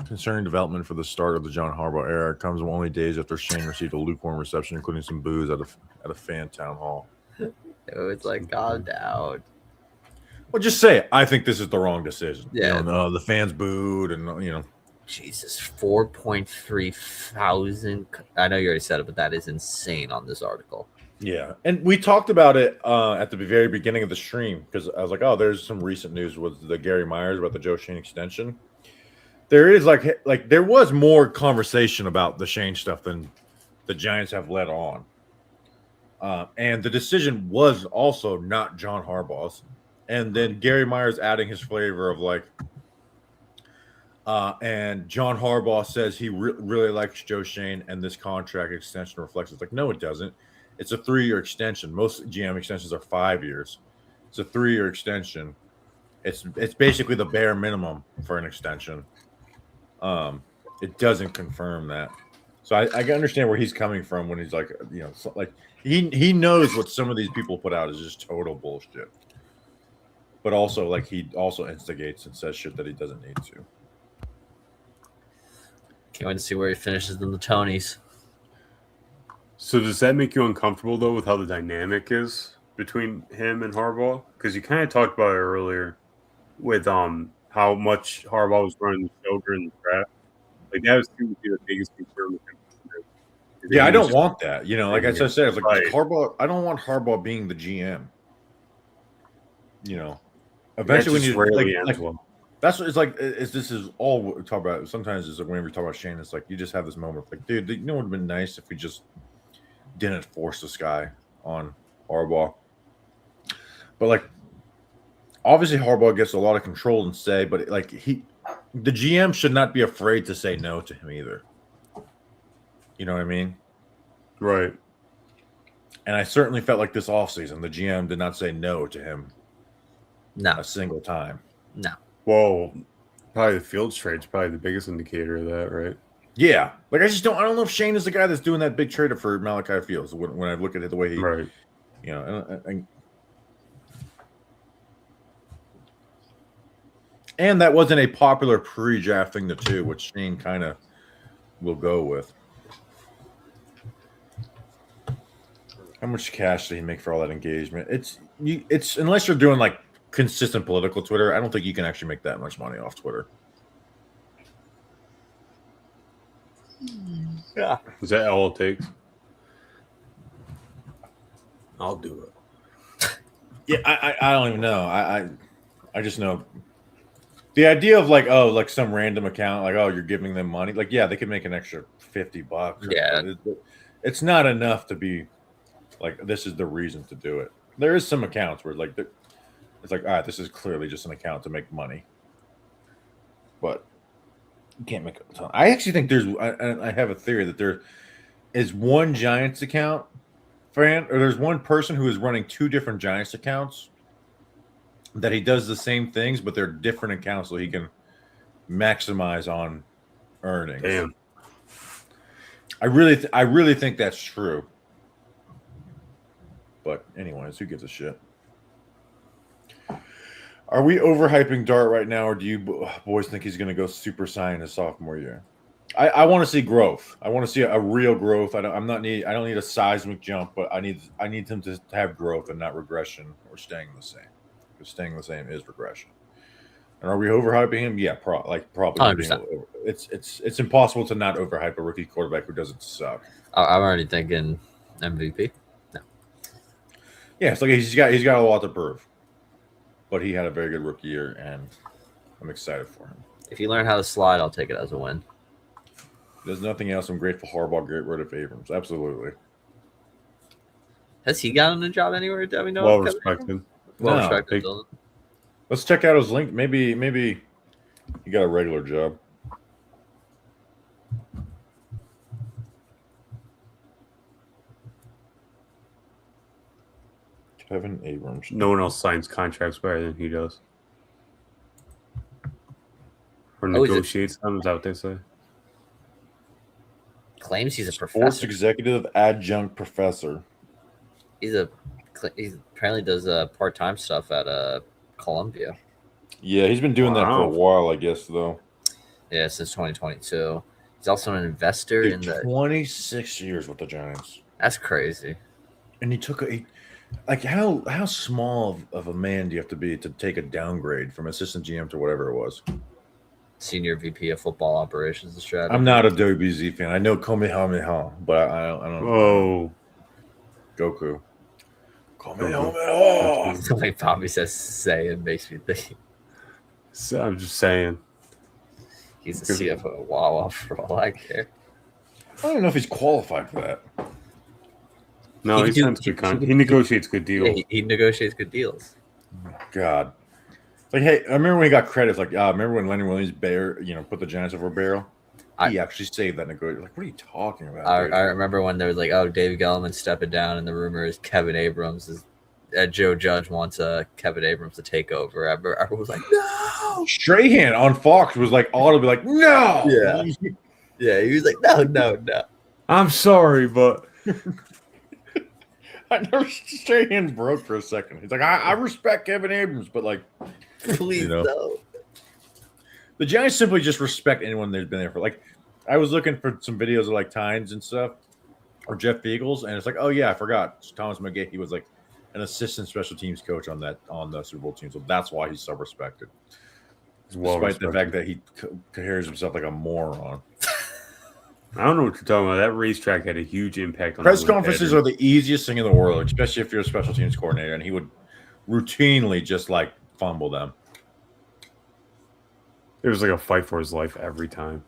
Concerning development for the start of the John Harbaugh era comes only days after Shane received a lukewarm reception, including some boos at a fan town hall. It was like, calm down. Well, just say it. I think this is the wrong decision. Yeah. The fans booed, and Jesus, 4.3 thousand. I know you already said it, but that is insane on this article. Yeah, and we talked about it at the very beginning of the stream because I was like, "Oh, there's some recent news with the Gary Myers about the Joe Shane extension." There is like there was more conversation about the Shane stuff than the Giants have let on, and the decision was also not John Harbaugh's, and then Gary Myers adding his flavor of like, And John Harbaugh says he really likes Joe Shane, and this contract extension reflects it. It's like, no, it doesn't. It's a 3-year extension. Most GM extensions are 5 years. It's a 3-year extension. It's basically the bare minimum for an extension. It doesn't confirm that. So I can understand where he's coming from when he's like, like he knows what some of these people put out is just total bullshit. But also, like, he also instigates and says shit that he doesn't need to. Can't wait to see where he finishes in the Tonys. So does that make you uncomfortable though with how the dynamic is between him and Harbaugh? Because you kind of talked about it earlier with how much Harbaugh was running the show during the draft. Like that was seemed to be the biggest concern with him. Yeah, I don't want that. Like I said, it's like Right. Harbaugh. I don't want Harbaugh being the GM. Eventually, That just when rarely you ends like, well. that's what it's like. This is all we talk about. Sometimes it's like whenever we talk about Shane, it's like you just have this moment, like, dude, it would have been nice if we just didn't force this guy on Harbaugh. But like, obviously, Harbaugh gets a lot of control and say, but like the GM should not be afraid to say no to him either. You know what I mean? Right. And I certainly felt like this offseason, the GM did not say no to him No, a single time. no. Well, probably the Fields trade's probably the biggest indicator of that, right? Yeah, like I don't know if Shane is the guy that's doing that big trade for Malachi Fields. When I look at it the way he, Right. And that wasn't a popular pre-draft thing to do, which Shane kind of will go with. How much cash did he make for all that engagement? It's unless you're doing like consistent political Twitter, I don't think you can actually make that much money off Twitter. Yeah. Is that all it takes? I'll do it. Yeah, I don't even know. I just know the idea of like some random account, like, oh, you're giving them money. Like, yeah, they could make an extra $50. Yeah. It's not enough to be like, this is the reason to do it. There is some accounts where like it's like, all right, this is clearly just an account to make money, but you can't make a ton. I actually think I have a theory that there is one Giants account fan, or there's one person who is running 2 different Giants accounts that he does the same things, but they're different accounts so he can maximize on earnings. Damn. I really think that's true. But anyways, who gives a shit? Are we overhyping Dart right now, or do you boys think he's going to go Super Saiyan his sophomore year? I want to see growth. I want to see a real growth. I don't need a seismic jump, but I need him to have growth and not regression or staying the same. Because staying the same is regression. And are we overhyping him? Yeah, probably. 100%. It's impossible to not overhype a rookie quarterback who doesn't suck. I'm already thinking MVP. No. Yeah, it's like he's got a lot to prove, but he had a very good rookie year, and I'm excited for him. If you learn how to slide, I'll take it as a win. There's nothing else. I'm grateful Harbaugh get rid of Abrams. Absolutely. Has he gotten a job anywhere? Do we know? Well respected. Well No, respected. big- Let's check out his link. Maybe he got a regular job. Kevin Abrams. No one else signs contracts better than he does. Or Oh, is it- negotiates them, is that what they say? Claims he's a Sports professor. executive adjunct professor. He apparently does part-time stuff at Columbia. Yeah, he's been doing that for a Wow. while, I guess, though. Yeah, since 2022. He's also an investor in Dude, the. 26 years with the Giants. That's crazy. And he took how small of a man do you have to be to take a downgrade from assistant GM to whatever it was? Senior VP of Football Operations and Strategy. I'm not a WBZ fan. I know Kamehameha, but I don't know. Oh, Goku. Kamehameha. The way Bobby says "say" it makes me think so I'm just saying. he's the CFO of Wawa for all I care. I don't even know if he's qualified for that. No, He he, can signs do- good he negotiates good deals. Yeah, he negotiates good deals. God. Like, hey, I remember when he got credits. Like, remember when Lenny Williams put the Giants over a barrel? He actually saved that negotiation. Like, what are you talking about? I remember when there was like, oh, David Gettleman stepping down, and the rumor is Kevin Abrams is. Joe Judge wants Kevin Abrams to take over. Everyone was like, no. Strahan on Fox was like audibly like, no. Yeah. Yeah, he was like, no. I'm sorry, but I never Strahan broke for a second. He's like, I respect Kevin Abrams, but like, Please no. The Giants simply just respect anyone that's been there for. Like, I was looking for some videos of like Tynes and stuff, or Jeff Beagles, and it's like, oh yeah, I forgot. Thomas McGahee was like an assistant special teams coach on the Super Bowl team, so that's why he's so respected. Despite the fact that he carries himself like a moron. I don't know what you're talking about. That racetrack had a huge impact on Press conferences are the easiest thing in the world, especially if you're a special teams coordinator, and he would routinely just like fumble them. It was like a fight for his life every time.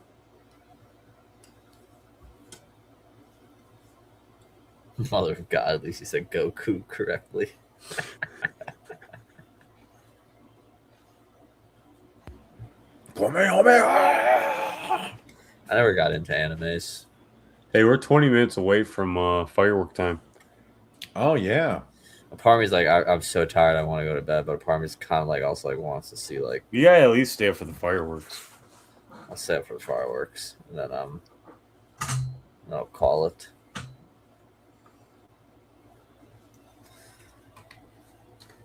Mother of God, at least he said Goku correctly. I never got into animes. Hey, we're 20 minutes away from firework time. Oh yeah. A part of me is like, I'm so tired, I want to go to bed. But a part of me is kind of like also like wants to see like. You gotta at least stay up for the fireworks. I'll stay up for the fireworks, and then I'll call it.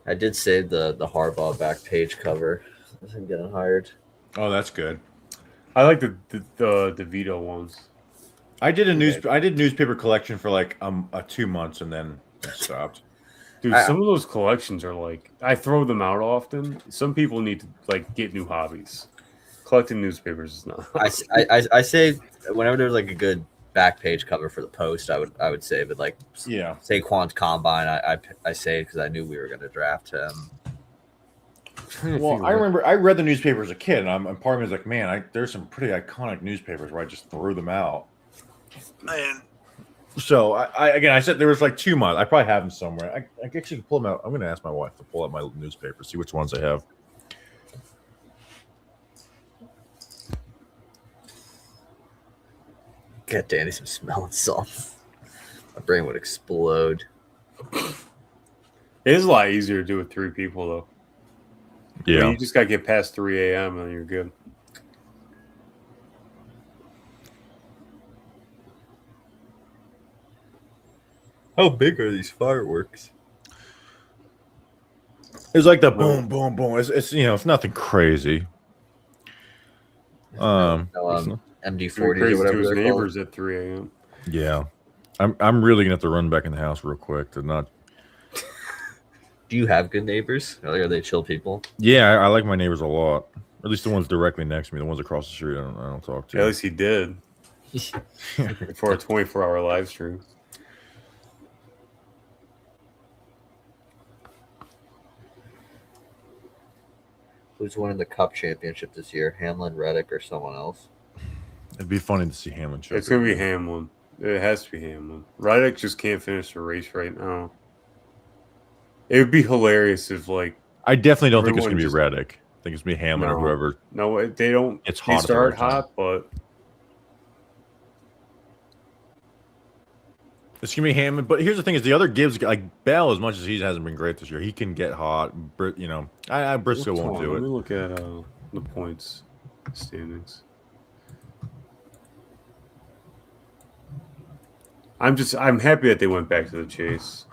I did save the Harbaugh back page cover. I am getting hired. Oh, that's good. I like the Vito ones. I did newspaper collection for like 2 months and then stopped. Dude, some of those collections are like I throw them out often. Some people need to like get new hobbies. Collecting newspapers is not. I say whenever there's like a good back page cover for the Post, I would save it. Like Saquon's combine, I saved because I knew we were going to draft him. Well, I remember I read the newspaper as a kid, and part of me was like, man, there's some pretty iconic newspapers where I just threw them out. Man, so I said there was like 2 months. I probably have them somewhere. I guess you can pull them out. I'm going to ask my wife to pull out my newspaper, see which ones I have. Get Danny some smelling salts. My brain would explode. It is a lot easier to do with 3 people though. Yeah, I mean, you just gotta get past 3 a.m. and you're good. How big are these fireworks? it's like the boom, boom, boom. It's it's nothing crazy. MD40s or Crazy to whatever his they're neighbors called. at 3 a.m. Yeah, I'm really gonna have to run back in the house real quick to not. Do you have good neighbors? Are they chill people? Yeah, I like my neighbors a lot. At least the ones directly next to me. The ones across the street, I don't talk to. At least he did. For a 24-hour live stream. Who's winning the Cup championship this year? Hamlin, Reddick, or someone else? It'd be funny to see Hamlin choke. It's gonna be Hamlin. It has to be Hamlin. Reddick just can't finish the race right now. It would be hilarious if like I definitely don't think it's everyone gonna be just- Reddick. I think it's gonna be Hamlin or whoever. No, they don't. It's They hot at the start right time. hot, but It's gonna be Hammond, but here's the thing: is the other Gibbs like Bell, as much as he hasn't been great this year, he can get hot. Briscoe won't do Let it. me look at the points standings. I'm happy that they went back to the chase.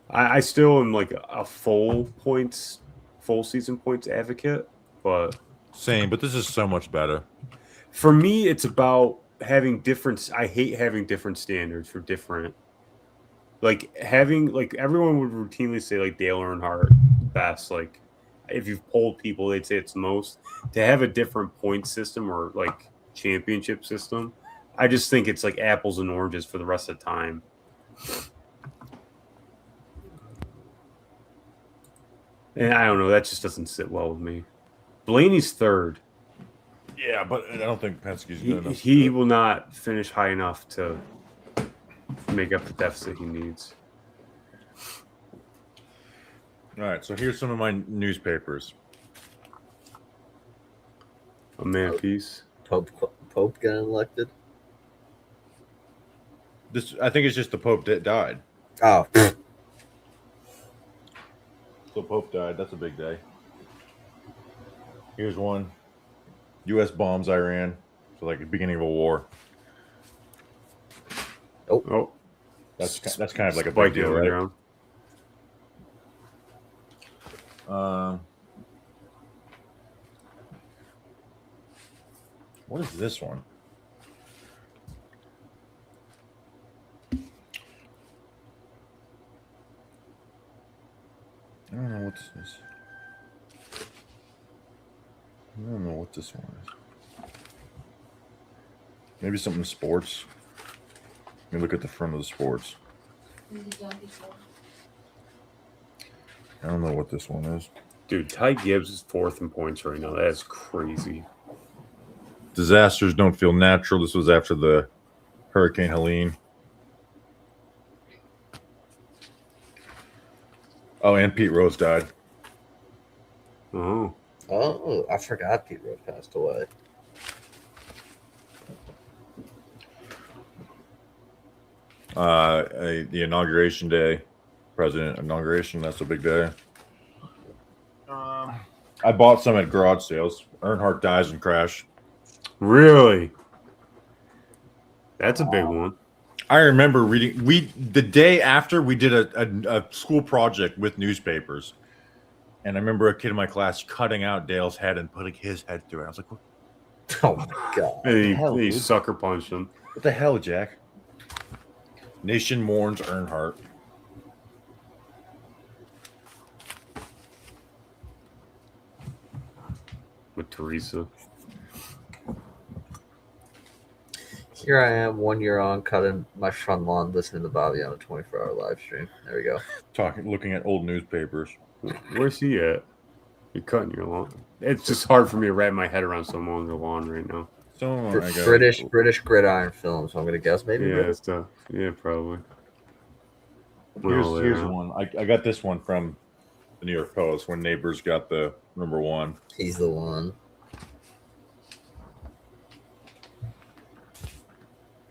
I still am like a full season points advocate, but Same, but this is so much better. for me, it's about having different. I hate having different standards for different. Like having like everyone would routinely say like Dale Earnhardt best. Like if you've polled people, they'd say it's most. To have a different point system or like championship system, I just think it's like apples and oranges for the rest of the time. And I don't know, that just doesn't sit well with me. Blaney's third. Yeah, but I don't think Penske's good enough. He will not finish high enough to make up the deficit he needs. All right, so here's some of my newspapers. A man piece. Pope getting elected. This, I think, it's just the Pope that died. Oh, So Pope died. That's a big day. Here's one. U.S. bombs Iran. So like the beginning of a war. Oh, That's kind of like a spike big deal, over right? there. What is this one? I don't know what this is. I don't know what this one is. Maybe something sports. Let me look at the front of the sports. Is it Donkey Kong? I don't know what this one is. Dude, Ty Gibbs is 4th in points right now. That's crazy. Disasters don't feel natural. This was after the Hurricane Helene. Oh, and Pete Rose died. Oh, I forgot Pete Rose passed away. The inauguration day, president inauguration. That's a big day. I bought some at garage sales. Earnhardt dies in crash. really? That's a big one. I remember reading. The day after we did a school project with newspapers, and I remember a kid in my class cutting out Dale's head and putting his head through it. I was like, "What Oh my god! He, hell, he dude? sucker punched him. the hell, Jack?" Nation mourns Earnhardt. With Teresa. Here I am, 1 year on, cutting my front lawn, listening to Bobby on a 24-hour live stream. There we go. Looking at old newspapers. Where's he at? You're cutting your lawn. It's just hard for me to wrap my head around so long the lawn right now. So I got British gridiron film. So I'm gonna guess maybe. Yeah, British. it's tough. Yeah, probably. Here's one. I got this one from the New York Post when Neighbors got the #1. He's the one.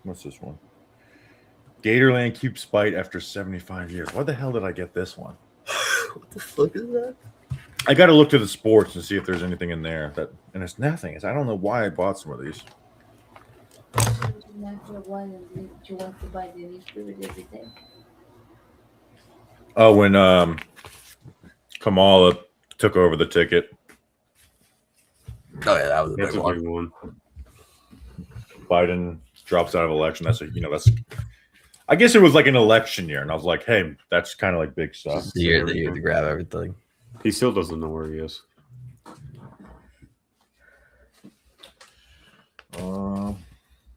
What's this one? Gatorland keeps spite after 75 years. Why the hell did I get this one? What the fuck is that? I got to look to the sports and see if there's anything in there and it's nothing. I don't know why I bought some of these. Natural one, and you want to buy the newspaper every day. Oh, when Kamala took over the ticket, Oh yeah, that was a That's big a one. big one. Biden that's out of election. That's I guess it was like an election year, and I was like, hey, that's kind of like big stuff. The year to grab everything. He still doesn't know where he is.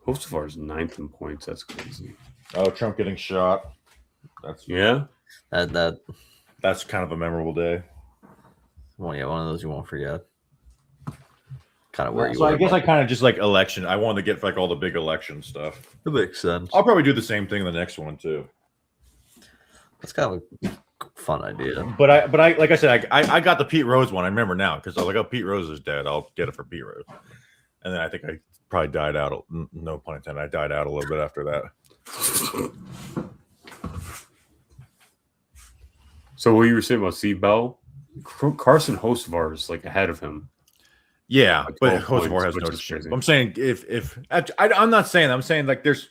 Hostafar is 9th in points. That's crazy. Oh, Trump getting shot. Yeah. That's kind of a memorable day. Well, yeah, one of those you won't forget. Kind of where you So I were. guess I kind of just like election. I wanted to get like all the big election stuff. It makes sense. I'll probably do the same thing in the next one too. That's kind of a fun idea. But I like I said, I got the Pete Rose one. I remember now because I was like, oh, Pete Rose is dead. I'll get it for Pete Rose. And then I think I probably died out. No pun intended. I died out a little bit after that. So what you were saying about Steve Bell, Carson Hocevar is like ahead of him. Yeah, Like but 12 Hocevar points, has which no is shit. crazy. I'm saying I'm not saying that. I'm saying like there's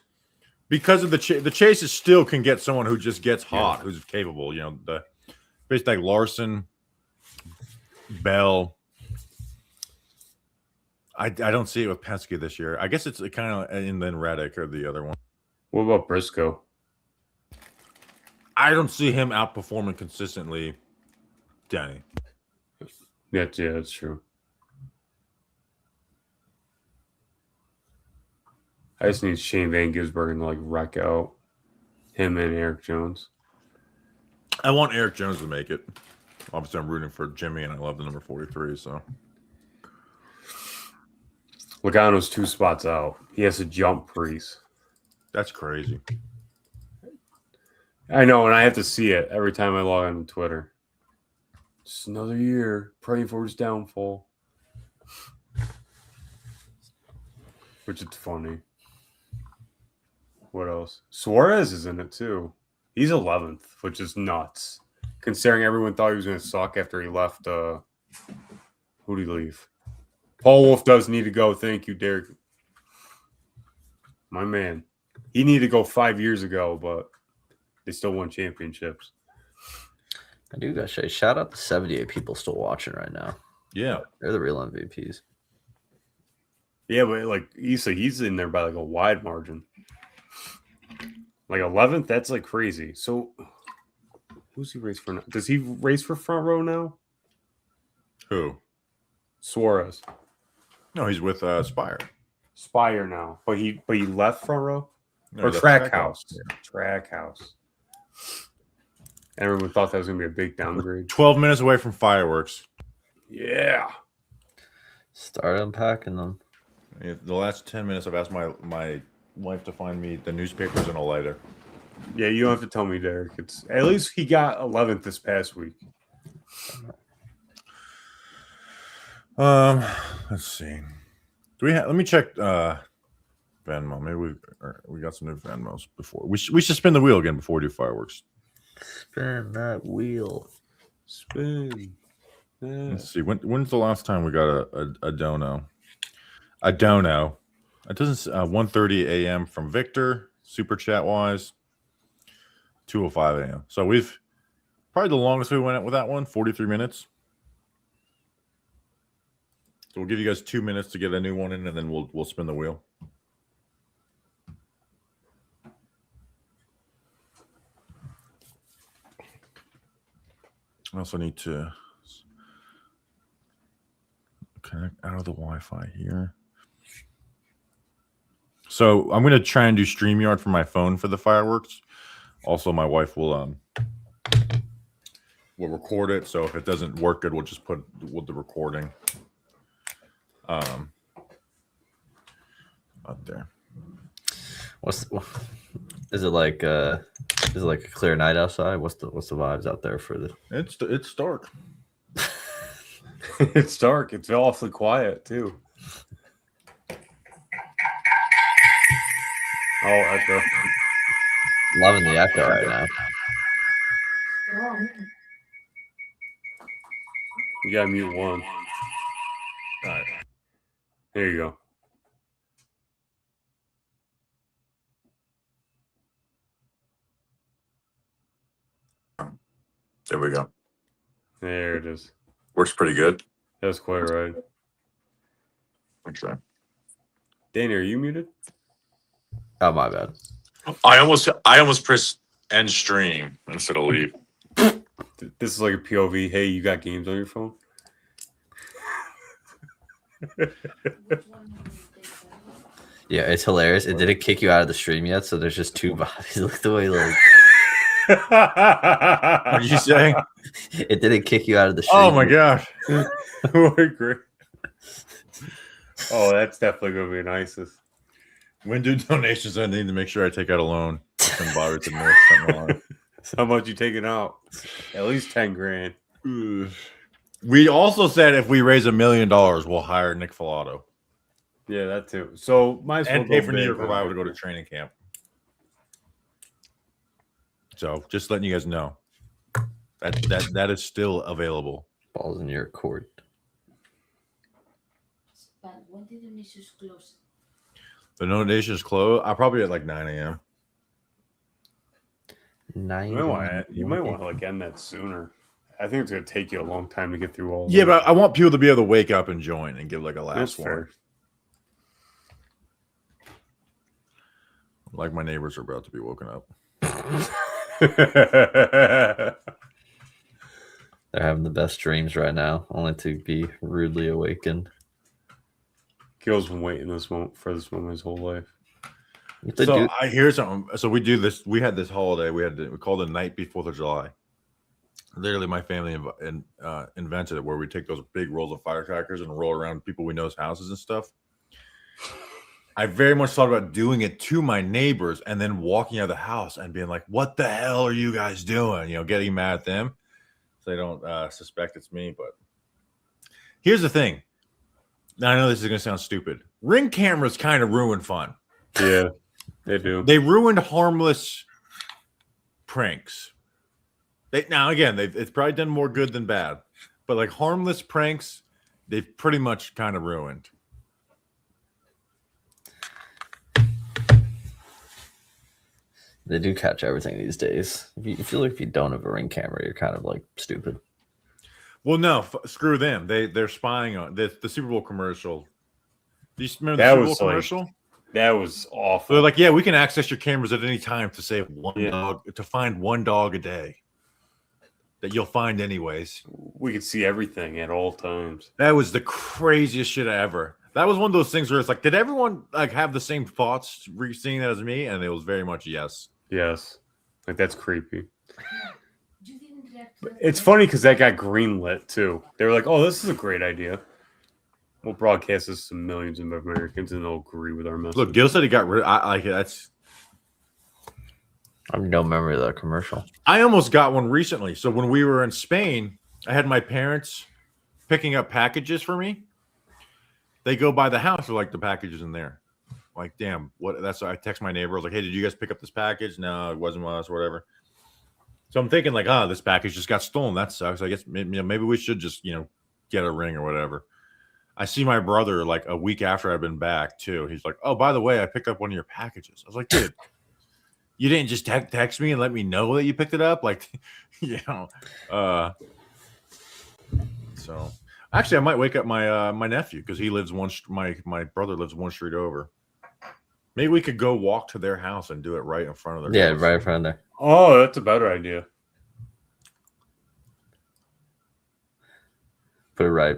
because of the chases still can get someone who just gets hot, who's capable. You know, the basically like Larson, Bell. I don't see it with Penske this year. I guess it's kind of and then Reddick or the other one. What about Briscoe? I don't see him outperforming consistently. Denny. Yeah, that's true. I just need Shane Van Gisbergen to like wreck out him and Eric Jones. I want Eric Jones to make it. Obviously, I'm rooting for Jimmy, and I love the number 43. So Logano's 2 spots out. He has to jump Priest. that's crazy. I know, and I have to see it every time I log on to Twitter. Just another year praying for his downfall. Which is funny. What else? Suarez is in it too. He's 11th, which is nuts. Considering everyone thought he was going to suck after he left. Who'd he leave? Paul Wolf does need to go. Thank you, Derek. My man. He needed to go 5 years ago, but they still won championships. I do gotta say, shout out to 78 people still watching right now. Yeah. They're the real MVPs. Yeah, but like he's in there by like a wide margin. Like 11th, that's like crazy. So who's he race for now? Does he race for front row now? Who? Suarez. No, he's with Spire. Spire now. But he left front row? No, Or he's at Trackhouse. Trackhouse. Everyone thought that was gonna be a big downgrade. 12 minutes away from fireworks. Yeah. Start unpacking them. Yeah, the last 10 minutes, I've asked my wife to find me the newspapers and a lighter. Yeah, you don't have to tell me, Derek. It's at least he got 11th this past week. Let's see. Do we have? Let me check Venmo. Maybe we got some new Venmos before. We should spin the wheel again before we do fireworks. Spin that wheel. Spin. Yeah. Let's see. When's the last time we got a dono? A dono. It doesn't. 1:30 a.m. from Victor. Super chat wise. 2:05 a.m. So we've probably the longest we went with that one. 43 minutes. So we'll give you guys 2 minutes to get a new one in, and then we'll spin the wheel. I also need to connect out of the Wi-Fi here. So I'm going to try and do StreamYard from my phone for the fireworks. Also, my wife will record it. So if it doesn't work good, we'll just put the recording out there. Is it like a clear night outside? What's the vibes out there for the? It's dark. It's dark. It's awfully quiet too. Oh, echo. Loving the echo right now. Strong. You gotta mute one. All right. There you go. There we go. There it is. Works pretty good. That's quite right. Okay. Danny, are you muted? Oh, my bad. I almost pressed end stream instead of leave. This is like a POV. Hey, you got games on your phone? Which one have you taken? Yeah, it's hilarious. It didn't kick you out of the stream yet, so there's just two bodies. Look at the way, like, What did you say? it didn't kick you out of the stream. Oh my gosh. What great. Oh, that's definitely gonna be nicest. When do donations, I need to make sure I take out a loan. Some Bobby to North Central. How much you taking out? At least 10 grand. We also said if we raise $1 million, we'll hire Nick Filato Yeah, that too. So might as well and pay go for New big York on Revival to it. go to training camp. So just letting you guys know that is still available. Balls in your court. But when did the missions close? The donations close. I'll probably at like 9 a.m. You might want to like end that sooner. I think it's gonna take you a long time to get through all. Yeah, of but I want people to be able to wake up and join and give like a it. last That's one. fair. Like my neighbors are about to be woken up. They're having the best dreams right now, only to be rudely awakened. Gil's been waiting for this moment his whole life. They So do- I hear something. So we do this. We had this holiday. We called the night before the July. Literally, my family invented it, where we take those big rolls of firecrackers and roll around people we know's houses and stuff. I very much thought about doing it to my neighbors and then walking out of the house and being like, "What the hell are you guys doing?" You know, getting mad at them. they don't suspect it's me. But here's the thing. Now, I know this is going to sound stupid. Ring cameras kind of ruin fun. Yeah, they do. They ruined harmless pranks. Now, again, it's probably done more good than bad. But like harmless pranks, they've pretty much kind of ruined. They do catch everything these days. If you feel like if you don't have a Ring camera, you're kind of like stupid. Well, no, screw them. They're spying on the Super Bowl commercial. Do you remember the That Super Bowl was like- commercial? That was awful. They're like, yeah, we can access your cameras at any time to save one Yeah. dog, to find one dog a day that you'll find anyways. We could see everything at all times. That was the craziest shit ever. That was one of those things where it's like, did everyone like have the same thoughts seeing that as me? And it was very much yes. Yes. Like, that's creepy. You didn't react to that It's today? funny because that got greenlit too. They were like, "Oh, this is a great idea. We'll broadcast this to millions of Americans, and they'll agree with our message." Look, Gil said he got rid. I like that's. I have no memory of that commercial. I almost got one recently. So when we were in Spain, I had my parents picking up packages for me. They go by the house, they're like, the package is in there. Like, damn, what? That's I text my neighbor. I was like, hey, did you guys pick up this package? No, it wasn't us or whatever. So I'm thinking like, this package just got stolen. That sucks. I guess maybe we should just get a ring or whatever. I see my brother like a week after I've been back too. He's like, oh, by the way, I picked up one of your packages. I was like, dude, you didn't just text me and let me know that you picked it up, like, So actually, I might wake up my my nephew because he lives my brother lives one street over. Maybe we could go walk to their house and do it right in front of their Yeah, house. right in front of there. Oh, that's a better idea. Put it right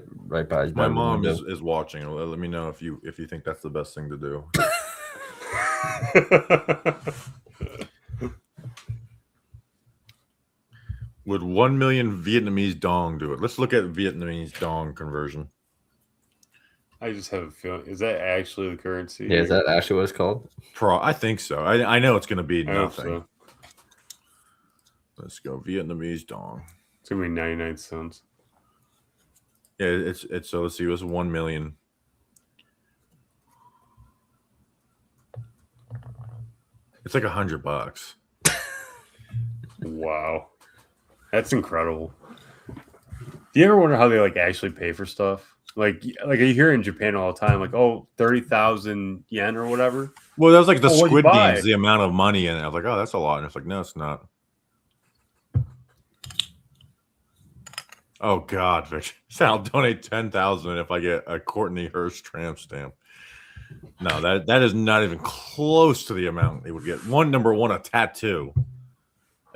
by his My bedroom mom window. is watching. Let me know if you think that's the best thing to do. Would 1 million Vietnamese dong do it? Let's look at Vietnamese dong conversion. I just have a feeling. Is that actually the currency? Yeah, is that actually what it's called? I think so. I know it's going to be I hope nothing. so. Let's go Vietnamese dong. It's gonna be 99 cents. Yeah, it's so let's see. It was 1 million. It's like $100. Wow, that's incredible. Do you ever wonder how they like actually pay for stuff? Like you hear in Japan all the time, like 30,000 yen or whatever. Well, that was like the Oh, what'd you Squid buy? Games, the amount of money in it. I was like, oh, that's a lot. And it's like, no, it's not. Oh God, Vic. I'll donate 10,000 if I get a Courtney Hurst tramp stamp. No, that is not even close to the amount they would get. Number one, a tattoo.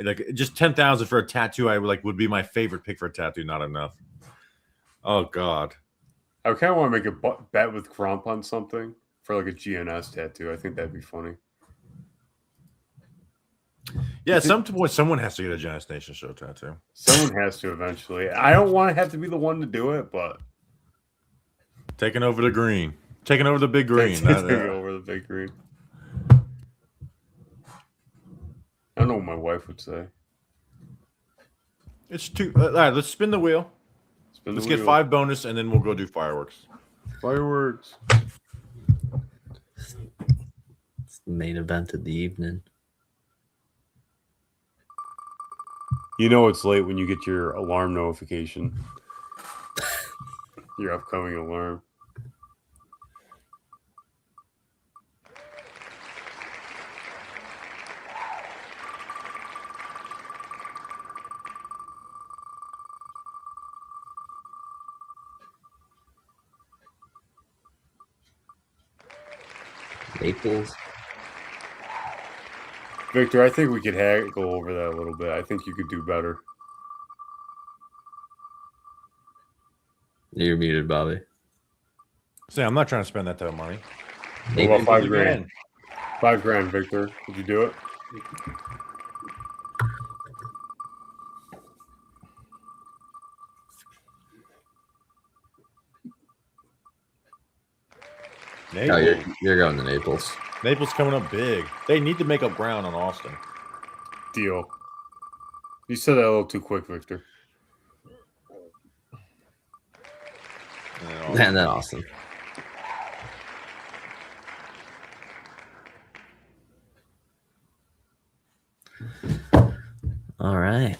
Like just 10,000 for a tattoo, I would be my favorite pick for a tattoo. Not enough. Oh God. I kind of want to make a bet with Grump on something for like a GNS tattoo. I think that'd be funny. Yeah, at some point, someone has to get a Giants Nation show tattoo. Someone has to eventually. I don't want to have to be the one to do it, but Taking over the green. Taking over the big green. Take over the big green. I don't know what my wife would say. It's too. All right, let's spin the wheel. Spin the Let's get wheel. 5 bonus, and then we'll go do fireworks. Fireworks. It's the main event of the evening. You know it's late when you get your alarm notification. Your upcoming alarm. Naples. Victor, I think we could haggle over that a little bit. I think you could do better. You're muted, Bobby. Say, I'm not trying to spend that type of money. What about Naples. 5 grand? 5 grand, Victor. Would you do it? No, Naples. you're going to Naples. Naples coming up big. They need to make up ground on Austin. Deal. You said that a little too quick, Victor. And then Austin. All right.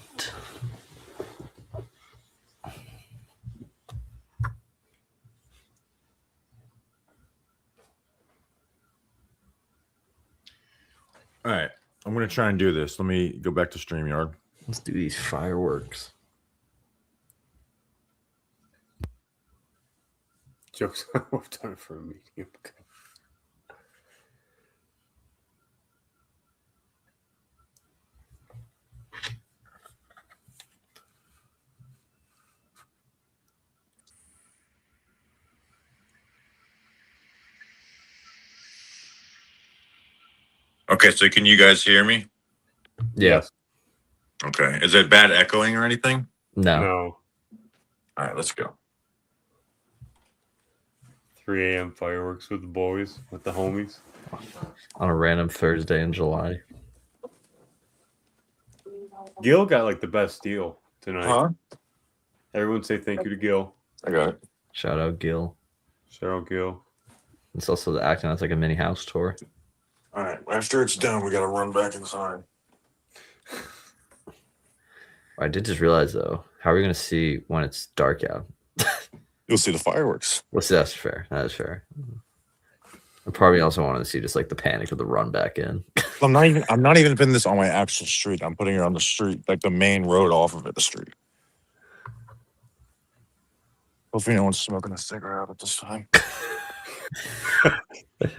All right. I'm going to try and do this. Let me go back to StreamYard. Let's do these fireworks. Jokes on what time for a meeting. Okay, so can you guys hear me? Yeah. Yes. Okay. Is it bad echoing or anything? No. No. All right, let's go. 3 a.m. fireworks with the boys, with the homies. On a random Thursday in July. Gil got like the best deal tonight. Huh? Everyone say thank you to Gil. I got it. Shout out Gil. Shout out Gil. It's also acting as like a mini house tour. All right. After it's done, we got to run back inside. I did just realize though, how are we gonna see when it's dark out? You'll see the fireworks. What's that's fair. That is fair. I probably also wanted to see just like the panic of the run back in. I'm not even putting this on my actual street. I'm putting it on the street, like the main road off of it, the street. Hopefully no one's smoking a cigarette at this time.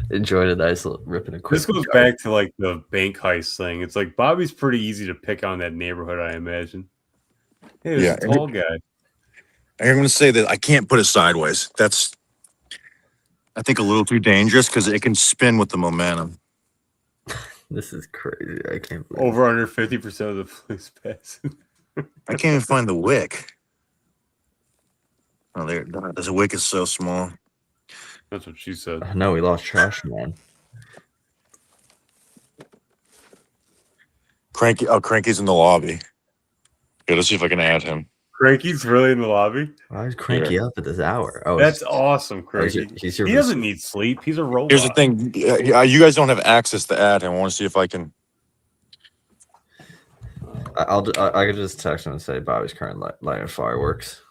Enjoyed a nice little ripping a quick. This goes back to like the bank heist thing. It's like Bobby's pretty easy to pick on that neighborhood, I imagine. Hey, there's Yeah, a tall guy. I'm going to say that I can't put it sideways. That's, I think, a little too dangerous because it can spin with the momentum. This is crazy. I can't believe Over under 50% of the police pass. I can't even find the wick. Oh, there. This wick is so small. That's what she said. No, we lost trash man. Cranky's in the lobby. Okay, let's see if I can add him. Cranky's really in the lobby? Why is Cranky up at this hour? Oh, That's awesome, he's Cranky. he's here He for doesn't need sleep. He's a robot. Here's the thing. You guys don't have access to add him. I want to see if I can. I could just text him and say Bobby's current lighting fireworks.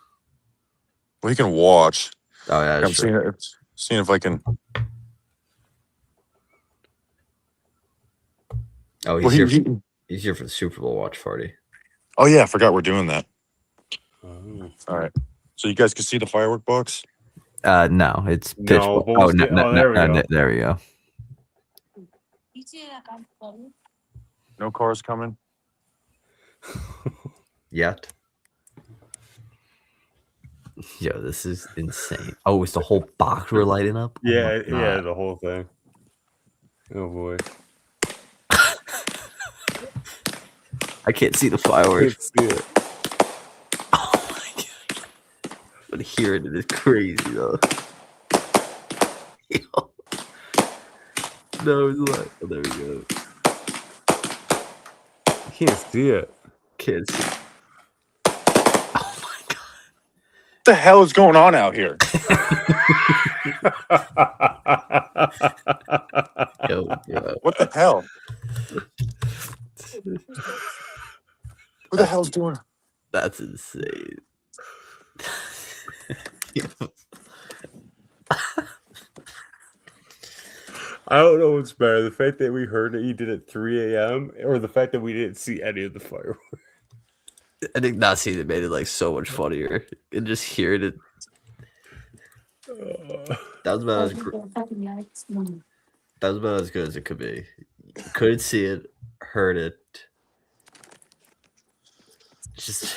Well, he can watch. Oh yeah, I'm that's true. seeing if I can. Oh, he's Well, here. he- He's here for the Super Bowl watch party. oh yeah, I forgot we're doing that. Oh. All right. So you guys can see the firework box. No, it's pitch. No, black. but Oh, we'll no, see- no, oh, there we no, go. no, there we go. No cars coming. Yet. Yo, this is insane. Oh, it's the whole box we're lighting up. Oh Yeah, my yeah, God. the whole thing. Oh boy. I can't see the fireworks. See it. Oh my God. But hearing it is crazy though. Yo. No, it's like, oh, there we go. I can't see it. Can't see. Oh my God. What the hell is going on out here? Yo, yo. What the hell? Who the hell's doing? That's insane. I don't know what's better, the fact that we heard that he did at 3 a.m. or the fact that we didn't see any of the fireworks. I think not seeing it made it like so much funnier. And just hearing it. That was about as good as it could be. You couldn't see it, heard it. Just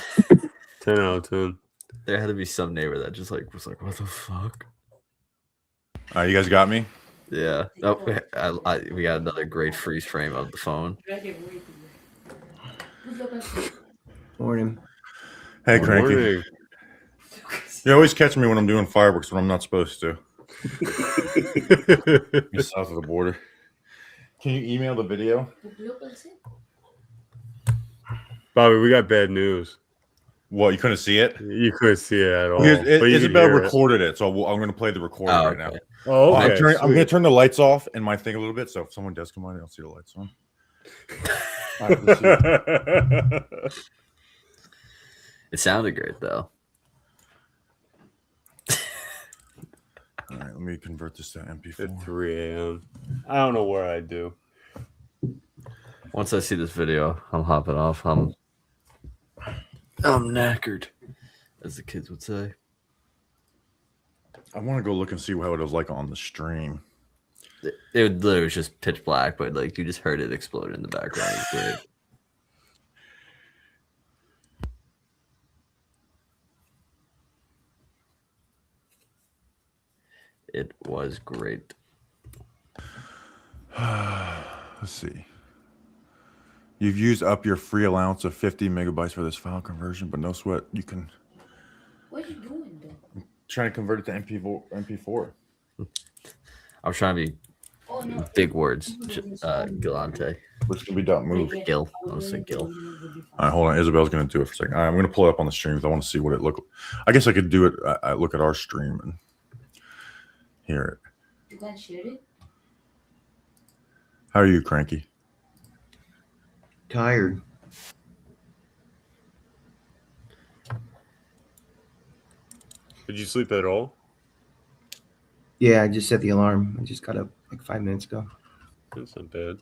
10 out of 10. there had to be some neighbor that just like was like, "What the fuck?" All right, you guys got me? Yeah. Oh, we got another great freeze frame of the phone. Morning. Hey, Good Cranky. morning. You always catch me when I'm doing fireworks when I'm not supposed to. Just south of the border. Can you email the video? Bobby, we got bad news. Well, you couldn't see it. You couldn't see it at all. Because but you could Isabel hear it. recorded it, so I'm going to play the recording Oh, right now. okay. Oh, I'm okay. going to sweet. turn the lights off in my thing a little bit, so if someone does come on, I'll see the lights on. All right, let's see. It sounded great though. All right, let me convert this to At MP4. 3 a.m. I don't know what I'd do. Once I see this video, I'm hopping off. I'm knackered, as the kids would say. I want to go look and see how it was like on the stream. It literally was just pitch black, but like you just heard it explode in the background. It was great. It was great. Let's see. You've used up your free allowance of 50 megabytes for this file conversion, but no sweat. You can What are you doing though? try to convert it to MP4. I was trying to be Oh no. big words, Galante. Which can be .move. Gil. I was saying Gil. All right, hold on. Isabel's going to do it for a second. All right, I'm going to pull it up on the stream because I want to see what it look. I guess I could do it. I look at our stream and hear it. You guys shared it? How are you, Cranky? Tired. Did you sleep at all? Yeah, I just set the alarm. I just got up like 5 minutes ago. That's not bad.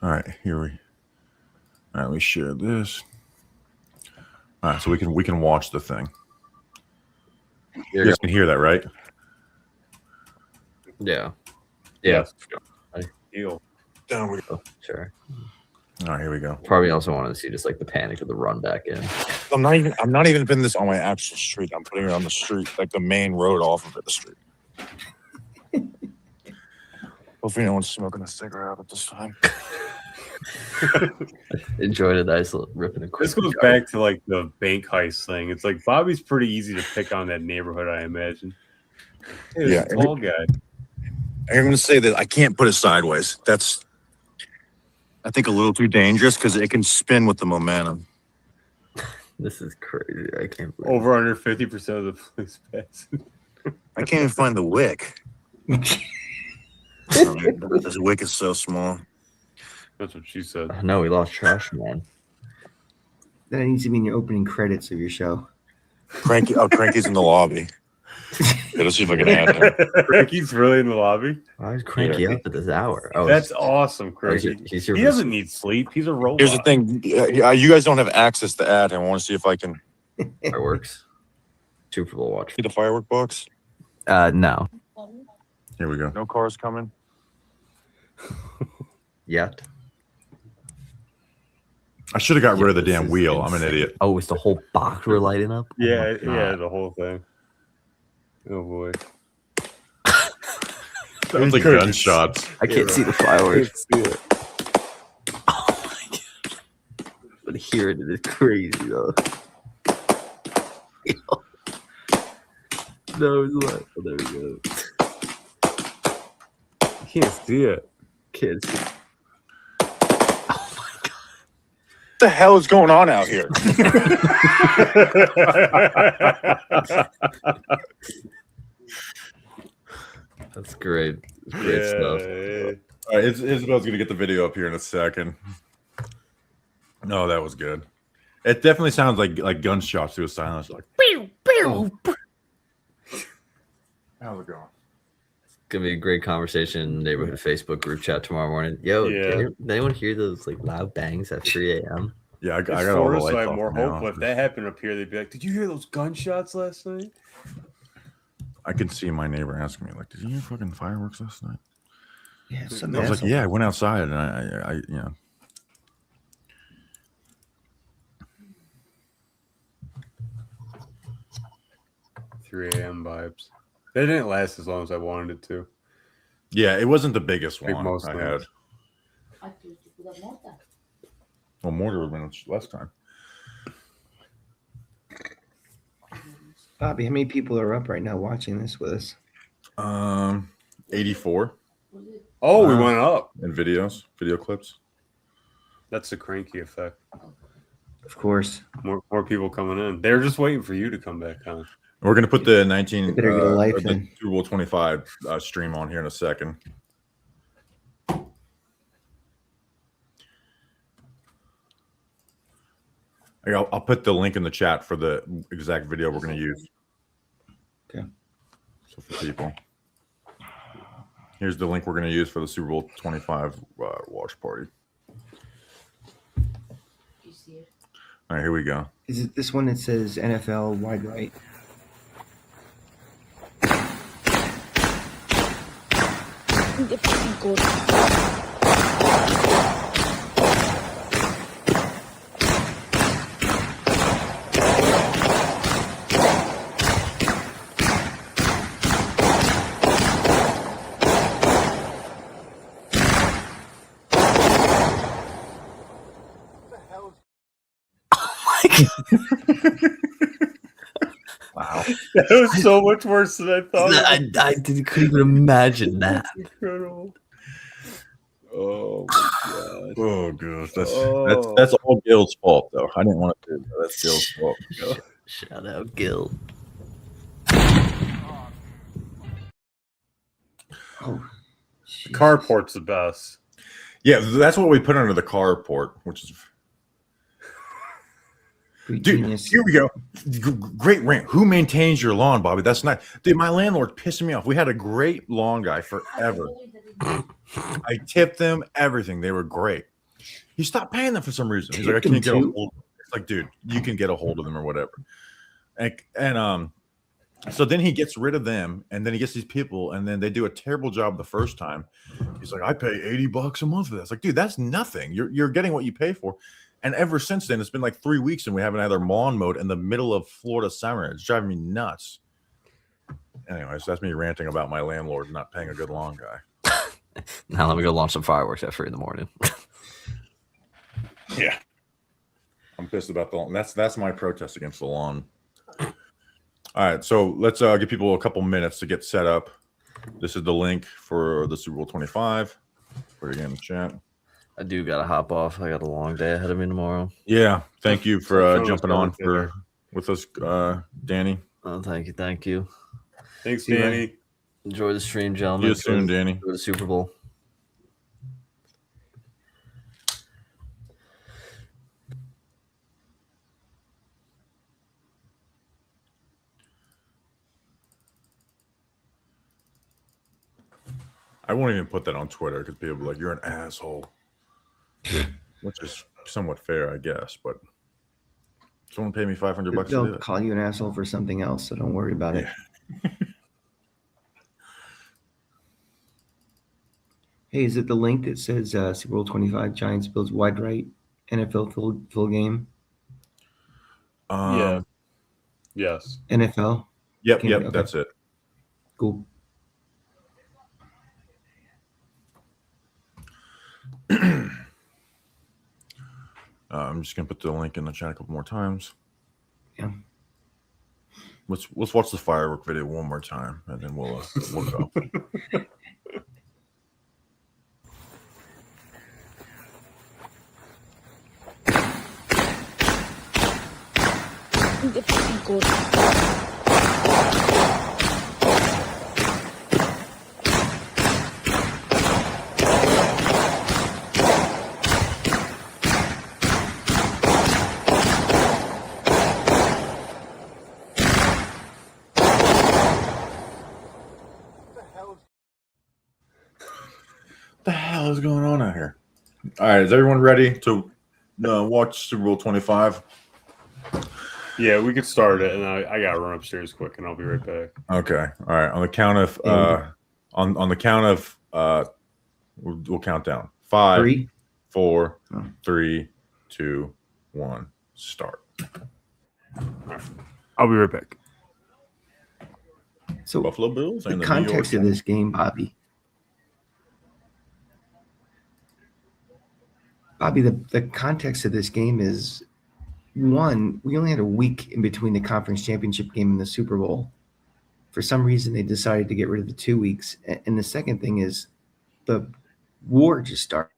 All right, here we. All right, we share this. All right, so we can watch the thing. Here You you guys can hear that, right? go. Yeah. Yeah. Deal. Down we Oh, sure. All right, here we go. Probably also wanted to see just like the panic of the run back in. I'm not even putting this on my actual street. I'm putting it on the street, like the main road off of it, the street. Hopefully no one's smoking a cigarette at this time. Enjoyed a nice little ripping and quick. This goes back to like the bank heist thing. It's like Bobby's pretty easy to pick on that neighborhood, I imagine. He's Yeah, a tall guy. I'm going to say that I can't put it sideways. That's, I think, a little too dangerous because it can spin with the momentum. This is crazy. I can't believe Over under 50% of the police pass. I can't even find the wick. This wick is so small. That's what she said. it. No, we lost trash, man. That needs to be in your opening credits of your show. Cranky's in the lobby. Yeah, let's see if I can add him. Ricky's really in the lobby. Why is Cranky up at this hour? Oh, That's awesome, oh, he's Cranky. he's here. He for doesn't need sleep. He's a robot. Here's the thing. You guys don't have access to add him. I want to see if I can fireworks. Super Bowl watch. see the firework box. No. Here we go. No cars coming. Yet. I should have got rid of the This damn is wheel. I'm an insane. idiot. Oh, it's the whole box we're lighting up? Oh Yeah, my yeah, God. the whole thing. Oh boy. Sounds like gunshots. I can't see the fireworks. Oh my God. But hearing it is crazy, though. No, it's not. Oh, there we go. I can't see it. Kids. What the hell is going on out here? That's great. That's great stuff. All right, Isabel's going to get the video up here in a second. No, that was good. It definitely sounds like gunshots through a silence. Like, pew, pew. How's it going? Gonna be a great conversation in the neighborhood Facebook group chat tomorrow morning. Yo, Yeah. did anyone hear those like loud bangs at 3 a.m.? Yeah, I It's got all the Florida, so lights I have off more now. hope. But if that happened up here, they'd be like, "Did you hear those gunshots last night?" I can see my neighbor asking me, like, "Did you hear fucking fireworks last night?" Yeah, some I was like, asshole. "Yeah, I went outside and I you know." 3 a.m. vibes. They didn't last as long as I wanted it to. Yeah, it wasn't the biggest Like one most I things. had. I thought you could have more that. Well, mortar would have been less time. Bobby, how many people are up right now watching this with us? 84 Was it? Oh, we Wow. went up. in video clips. That's the cranky effect. Of course. More people coming in. They're just waiting for you to come back on. We're gonna put the 19 They better get a life or the then. Super Bowl 25 stream on here in a second. I'll put the link in the chat for the exact video we're going to use. Okay. So for people, here's the link we're going to use for the Super Bowl 25 watch party. You see it? All right, here we go. Is it this one that says NFL wide right? Wow. That was so much worse than I thought. couldn't even imagine that. Incredible. Oh my god. Oh gosh, Oh. that's all Gil's fault though. I didn't want to do that. That's Gil's fault. Shout out Gil. Oh, The carport's the best. Yeah, that's what we put under the carport, which is Pretty dude. genius. Here we go. Great rant. Who maintains your lawn, Bobby? That's not, dude. My landlord pissed me off. We had a great lawn guy forever. I tipped them everything. They were great. He stopped paying them for some reason. He's like, I Tipped can't get them a too? hold of them. It's like, dude, you can get a hold of them or whatever. And so then he gets rid of them, and then he gets these people, and then they do a terrible job the first time. He's like, I pay $80 a month for this. Like, dude, that's nothing. You're getting what you pay for. And ever since then, it's been like 3 weeks, and we haven't had our lawn mowed in the middle of Florida summer. It's driving me nuts. Anyways, that's me ranting about my landlord not paying a good lawn guy. Now let me go launch some fireworks at 3 in the morning. Yeah, I'm pissed about the lawn. That's my protest against the lawn. All right, so let's give people a couple minutes to get set up. This is the link for the Super Bowl 25. Put it in the chat. I do gotta hop off. I got a long day ahead of me tomorrow. Yeah, thank you for Photos jumping going on together. with us, Danny. Oh, thank you. Thanks, See you, Danny. Enjoy the stream, See gentlemen. you soon, Danny. Enjoy the Super Bowl. I won't even put that on Twitter because people be like, "You're an asshole," which is somewhat fair, I guess. But someone pay me $500 to do They'll it. call you an asshole for something else, so don't worry about it. Hey, is it the link that says Super Bowl 25 Giants Bills wide right NFL full game? Yeah. Yes. NFL? Yep. Okay, Yep. okay. That's it. Cool. I'm just gonna put the link in the chat a couple more times. Yeah. Let's watch the firework video one more time, and then we'll go. What the hell is going on out here? All right, is everyone ready to watch Super Bowl 25? Yeah, we could start it, and I gotta run upstairs quick, and I'll be right back. Okay. All right. On the count of on the count of we'll count down. 5, 3. 4, Oh. 3, 2, 1. Start. I'll be right back. So Buffalo Bills the and the context New of York. this game, Bobby, the context of this game is, one, we only had a week in between the conference championship game and the Super Bowl for some reason they decided to get rid of the 2 weeks. And the second thing is the war just started.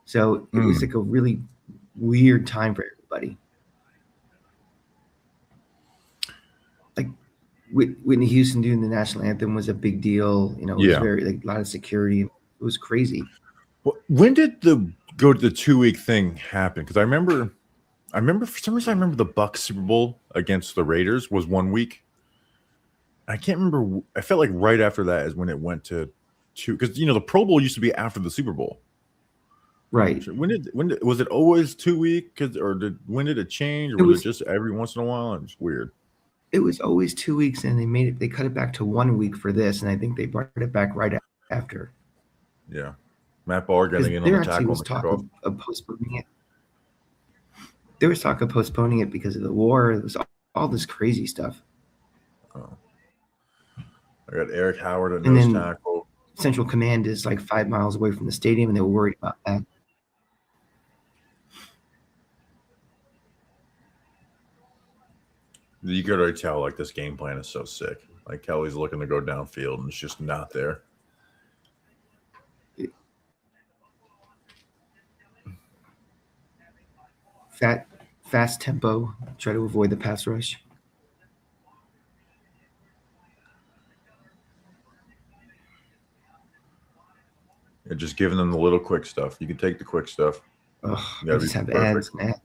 So it was like a really weird time for everybody. Like Whitney Houston doing the national anthem was a big deal. You know, it was very like a lot of security. It was crazy. Well, when did the go to the 2-week thing happen? Because I remember for some reason I remember the Bucs Super Bowl against the Raiders was 1 week. I can't remember. I felt like right after that is when it went to 2, because the Pro Bowl used to be after the Super Bowl. Right. When did was it always 2 week? When did it change, or was it just every once in a while? It's weird. It was always 2 weeks, and they cut it back to 1 week for this, and I think they brought it back right after. Yeah, Matt Barr getting in on the tackle. Was talk of postponing it. There was talk of postponing it because of the war. It was all this crazy stuff. Oh. I got Eric Howard at nose tackle. Central Command is like 5 miles away from the stadium, and they were worried about that. You could already tell, like, this game plan is so sick. Like, Kelly's looking to go downfield, and it's just not there. Fast tempo, try to avoid the pass rush. You're just giving them the little quick stuff. You can take the quick stuff. Oh, I just have ads and ads.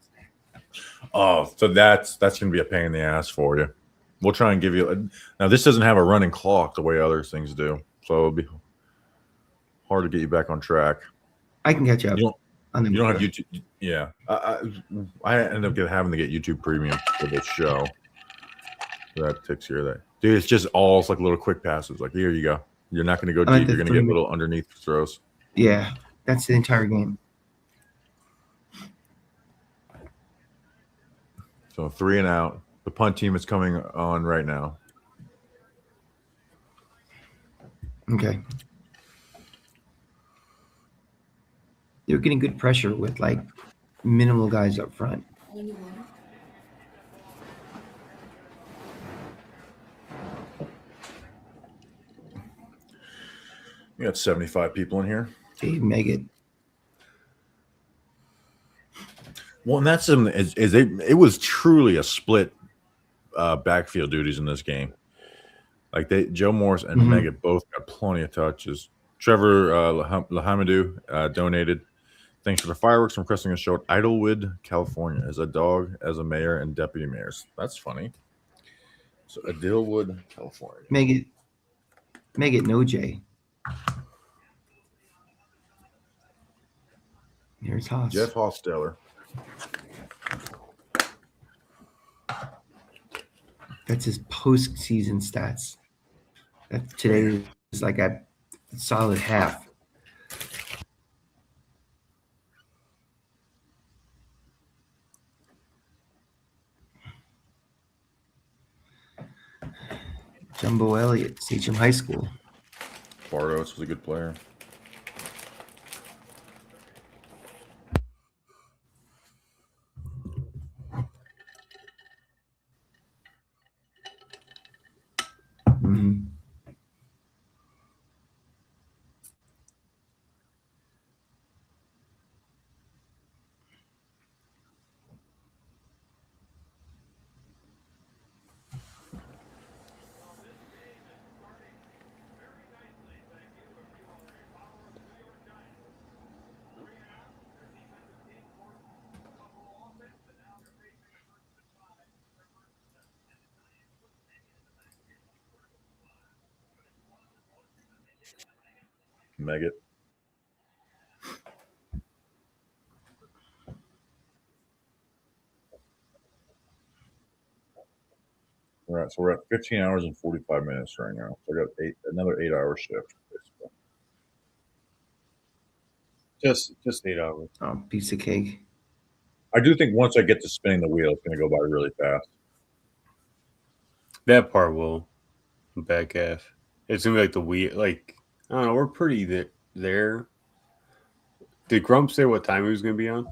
Oh, so that's going to be a pain in the ass for you. We'll try and give you now. This doesn't have a running clock the way other things do, so it'll be hard to get you back on track. I can catch up. You don't have YouTube. Yeah, I end up having to get YouTube Premium for this show. That takes care of that, dude. It's just all like little quick passes. Like, here you go. You're not going to go deep. You're going to get little underneath throws. Yeah, that's the entire game. So 3 and out. The punt team is coming on right now. Okay. They're getting good pressure with like minimal guys up front. You got 75 people in here. Dave Meggett. Well, and that's something it was truly a split backfield duties in this game. Like Joe Morris and Meggett both got plenty of touches. Trevor Lahamadou donated. Thanks for the fireworks from Cresting and Show Idlewood, California, as a dog, as a mayor, and deputy mayors. That's funny. So Idlewood, California. Meggett, no J. Here's Haas. Jeff Hosteller. That's his postseason stats. That today is like a solid half. Jumbo Elliott, Sachem High School. Bardos was a good player. Meggett. All right, so we're at 15 hours and 45 minutes right now. So I got another 8-hour shift. Just 8 hours. Oh, piece of cake. I do think once I get to spinning the wheel, it's going to go by really fast. That part will. The back half. It's gonna be like the wheel. Like, I don't know. We're pretty there. Did Grump say what time he was gonna be on?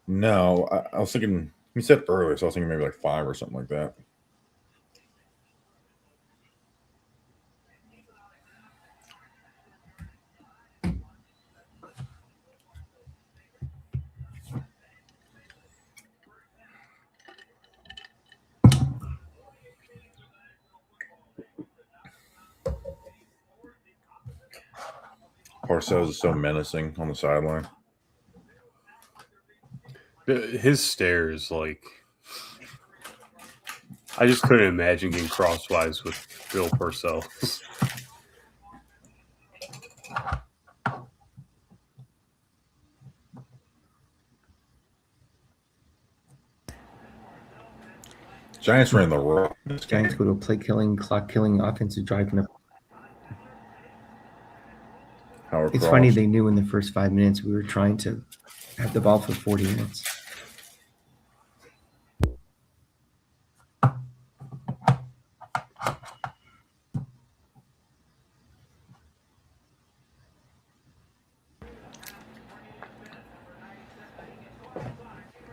No, I was thinking he said earlier, so I was thinking maybe like 5 or something like that. Parcells is so menacing on the sideline. His stares, like, I just couldn't imagine getting crosswise with Bill Parcells. Giants ran the rock. Giants go to a play killing, clock killing offensive drive. Howard It's Cross. funny they knew in the first 5 minutes we were trying to have the ball for 40 minutes.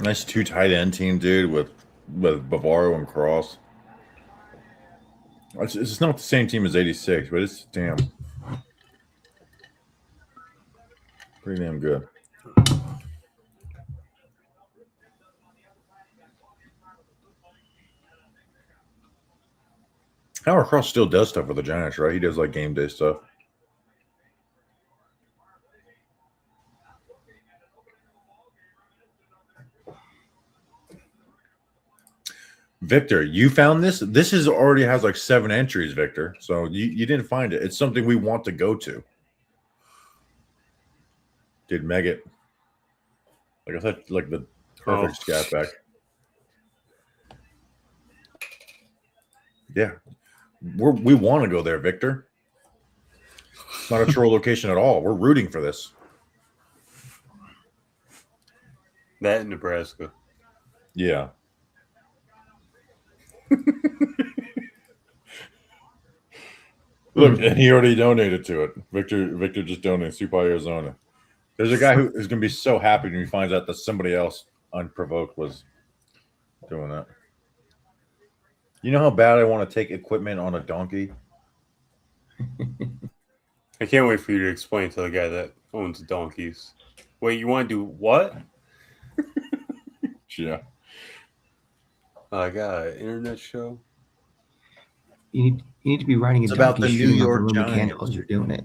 Nice 2 tight end team, dude, with Bavaro and Cross. It's not the same team as 86, but it's damn pretty damn good. Howard Cross still does stuff with the Giants, right? He does like game day stuff. Victor, you found this? This is already has like 7 entries, Victor. So you didn't find it. It's something we want to go to. Dude, Megat. Like I said, like the perfect scat back. Yeah. We want to go there, Victor. It's not a troll location at all. We're rooting for this. That in Nebraska. Yeah. Look, and he already donated to it. Victor just donated Supine, Arizona. There's a guy who is going to be so happy when he finds out that somebody else unprovoked was doing that. You know how bad I want to take equipment on a donkey? I can't wait for you to explain to the guy that owns donkeys. Wait, you want to do what? Yeah. I got an internet show. You need to be riding a It's about donkey the New shooting York over Roman Giants. candle as you're doing it.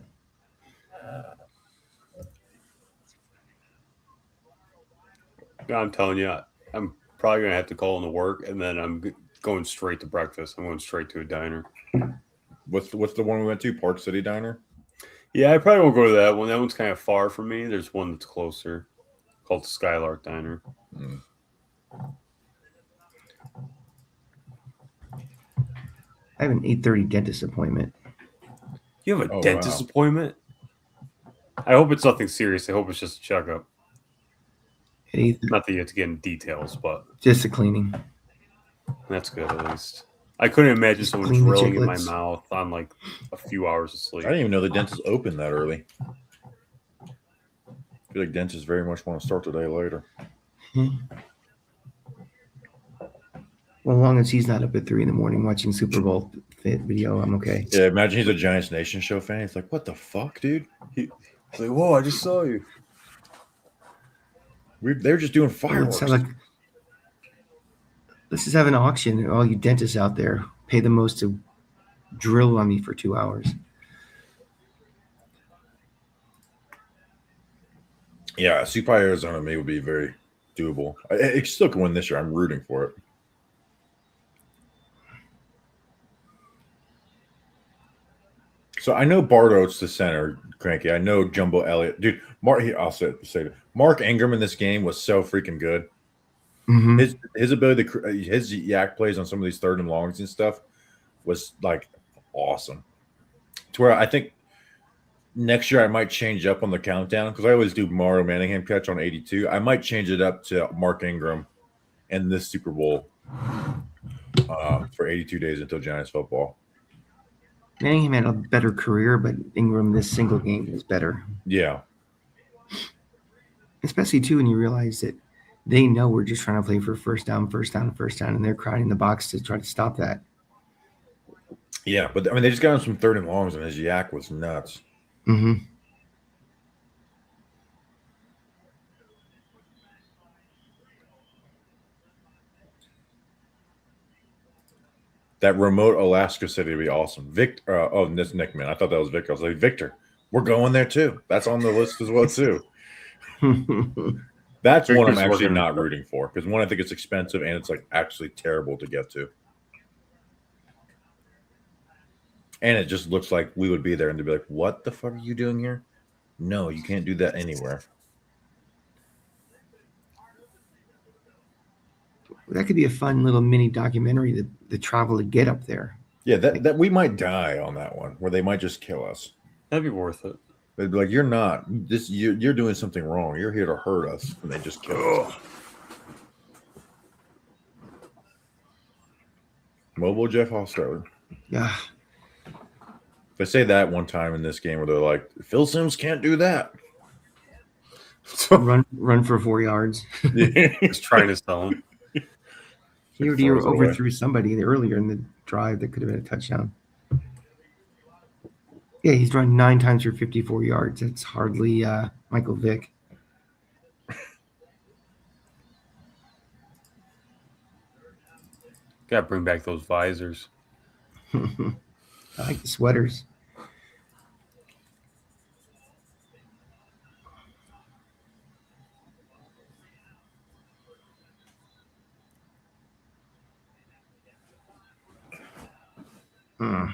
I'm telling you, I'm probably going to have to call into work, and then I'm going straight to breakfast. I'm going straight to a diner. What's the one we went to? Park City Diner? Yeah, I probably won't go to that one. That one's kind of far from me. There's one that's closer called the Skylark Diner. Mm. I have an 8:30 dentist appointment. You have a Oh, dentist wow. appointment? I hope it's nothing serious. I hope it's just a checkup. At 8, Not that you have to get into details, but just a cleaning. that's good at least. I couldn't imagine Just someone clean the drilling in my chiclets. mouth on like a few hours of sleep. I didn't even know the dentist opened that early. I feel like dentists very much want to start the day later. Well, as long as he's not up at 3 in the morning watching Super Bowl fit video, I'm okay. Yeah, imagine he's a Giants Nation show fan. He's like, what the fuck, dude? He's like, whoa, I just saw you. They're just doing Well, it fireworks. sounds like let's just have an auction. All you dentists out there, pay the most to drill on me for 2 hours. Yeah, Supine, Arizona, me would be very doable. It still can win this year. I'm rooting for it. So I know Bardo's the center, Cranky. I know Jumbo Elliott. Dude, I'll say it. Mark Ingram in this game was so freaking good. Mm-hmm. His ability to his yak plays on some of these 3rd and longs and stuff was like awesome. To where I think next year I might change up on the countdown because I always do Mario Manningham catch on 82. I might change it up to Mark Ingram and this Super Bowl for 82 days until Giants football. Manningham had a better career, but Ingram this single game was better. Yeah. Especially too when you realize that they know we're just trying to play for first down, and they're crowding the box to try to stop that. Yeah, but I mean, they just got him some 3rd and longs, and his yak was nuts. Mm-hmm. That remote Alaska city would be awesome. Victor, this Nick, man. I thought that was Victor. I was like, Victor, We're going there too. That's on the list as well too. That's one I'm Victor's actually working- not rooting for because one, I think it's expensive and it's like actually terrible to get to. And it just looks like we would be there and they'd be like, "What the fuck are you doing here?" No, you can't do that anywhere. That could be a fun little mini documentary, the travel to get up there. Yeah, that we might die on that one, where they might just kill us. That'd be worth it. They'd be like, "You're not this. You're doing something wrong. You're here to hurt us," and they just kill us. Mobile Jeff Hofstadter. Yeah. They say that one time in this game where they're like, "Phil Simms can't do that." Run for 4 yards. Just trying to sell him. He already overthrew somebody earlier in the drive that could have been a touchdown. Yeah, he's run 9 times for 54 yards. That's hardly Michael Vick. Got to bring back those visors. I like the sweaters. Hmm.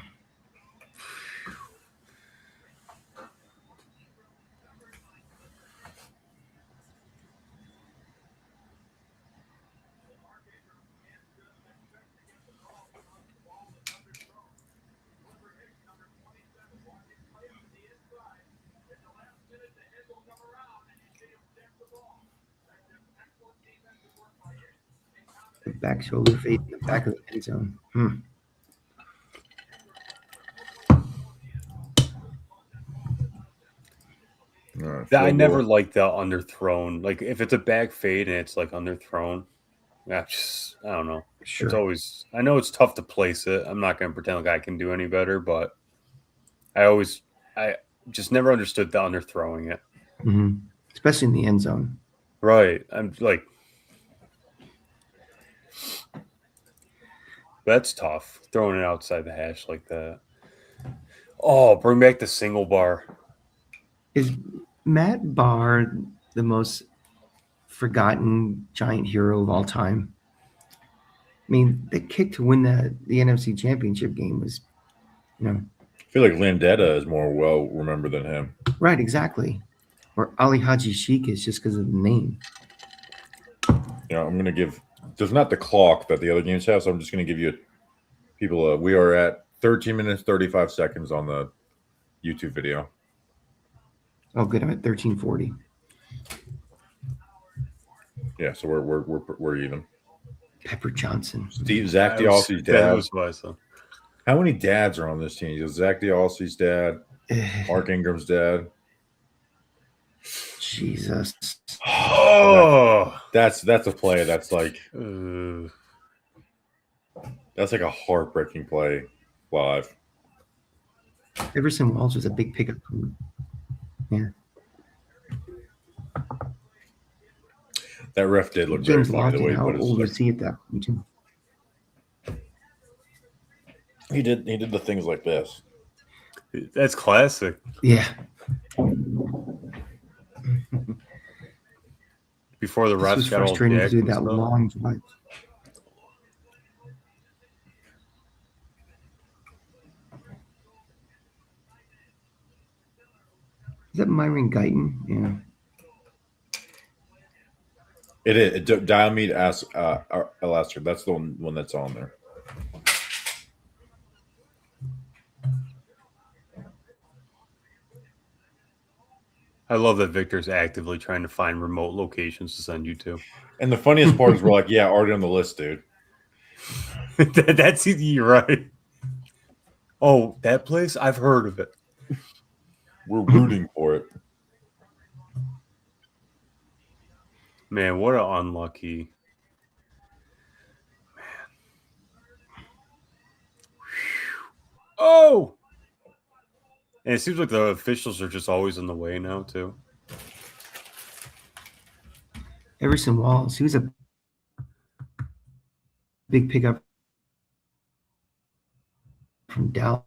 The back shoulder fade in the back of the end zone. I never like the underthrown. Like if it's a back fade and it's like underthrown, I don't know. Sure. It's always. I know it's tough to place it. I'm not going to pretend like I can do any better, but I just never understood the underthrowing it. Mm-hmm. Especially in the end zone. Right. I'm like, that's tough. Throwing it outside the hash like that. Oh, bring back the single bar. Is Matt Barr the most forgotten giant hero of all time? I mean, the kick to win the NFC Championship game was, I feel like Landetta is more well remembered than him. Right, exactly. Or Ali Haji Sheik is just because of the name. I'm going to give. There's not the clock that the other games have, so I'm just going to give you people. We are at 13 minutes 35 seconds on the YouTube video. Oh, good. I'm at 1340. Yeah, so we're even. Pepper Johnson. Zach Dialsi's That dad. was what I said. How many dads are on this team? Zach Dialsi's dad, Mark Ingram's dad. Jesus. Oh, That's a play. That's like uh, a heartbreaking play live. Everson Walls was a big pickup. Yeah. That ref did look very James funny the way Lofton, he how put his. old was he at that point, too? He did the things like this. that's classic. Yeah. Before the This was refs got all frustrating to jacked do and that stuff. long drive. Is that Myron Guyton? Yeah. It is. Diomede Elaster. That's the one that's on there. I love that Victor's actively trying to find remote locations to send you to. And the funniest part is we're like, yeah, already on the list, dude. That's you're right. Oh, that place? I've heard of it. We're rooting for it. Man, what an unlucky. Man. Oh! And it seems like the officials are just always in the way now, too. Everson Walls, he was a big pickup from Dallas.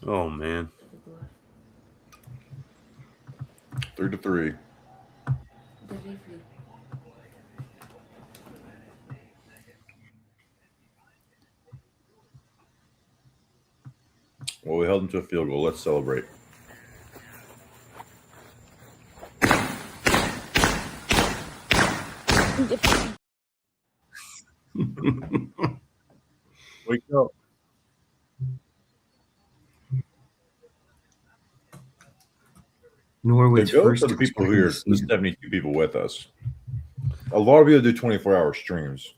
Oh man. 3-3. The referee. Well, we held them to a field goal. Let's celebrate. Wake up. Norwich To go first for the people who are the season. 72 people with us. A lot of people do 24-hour streams.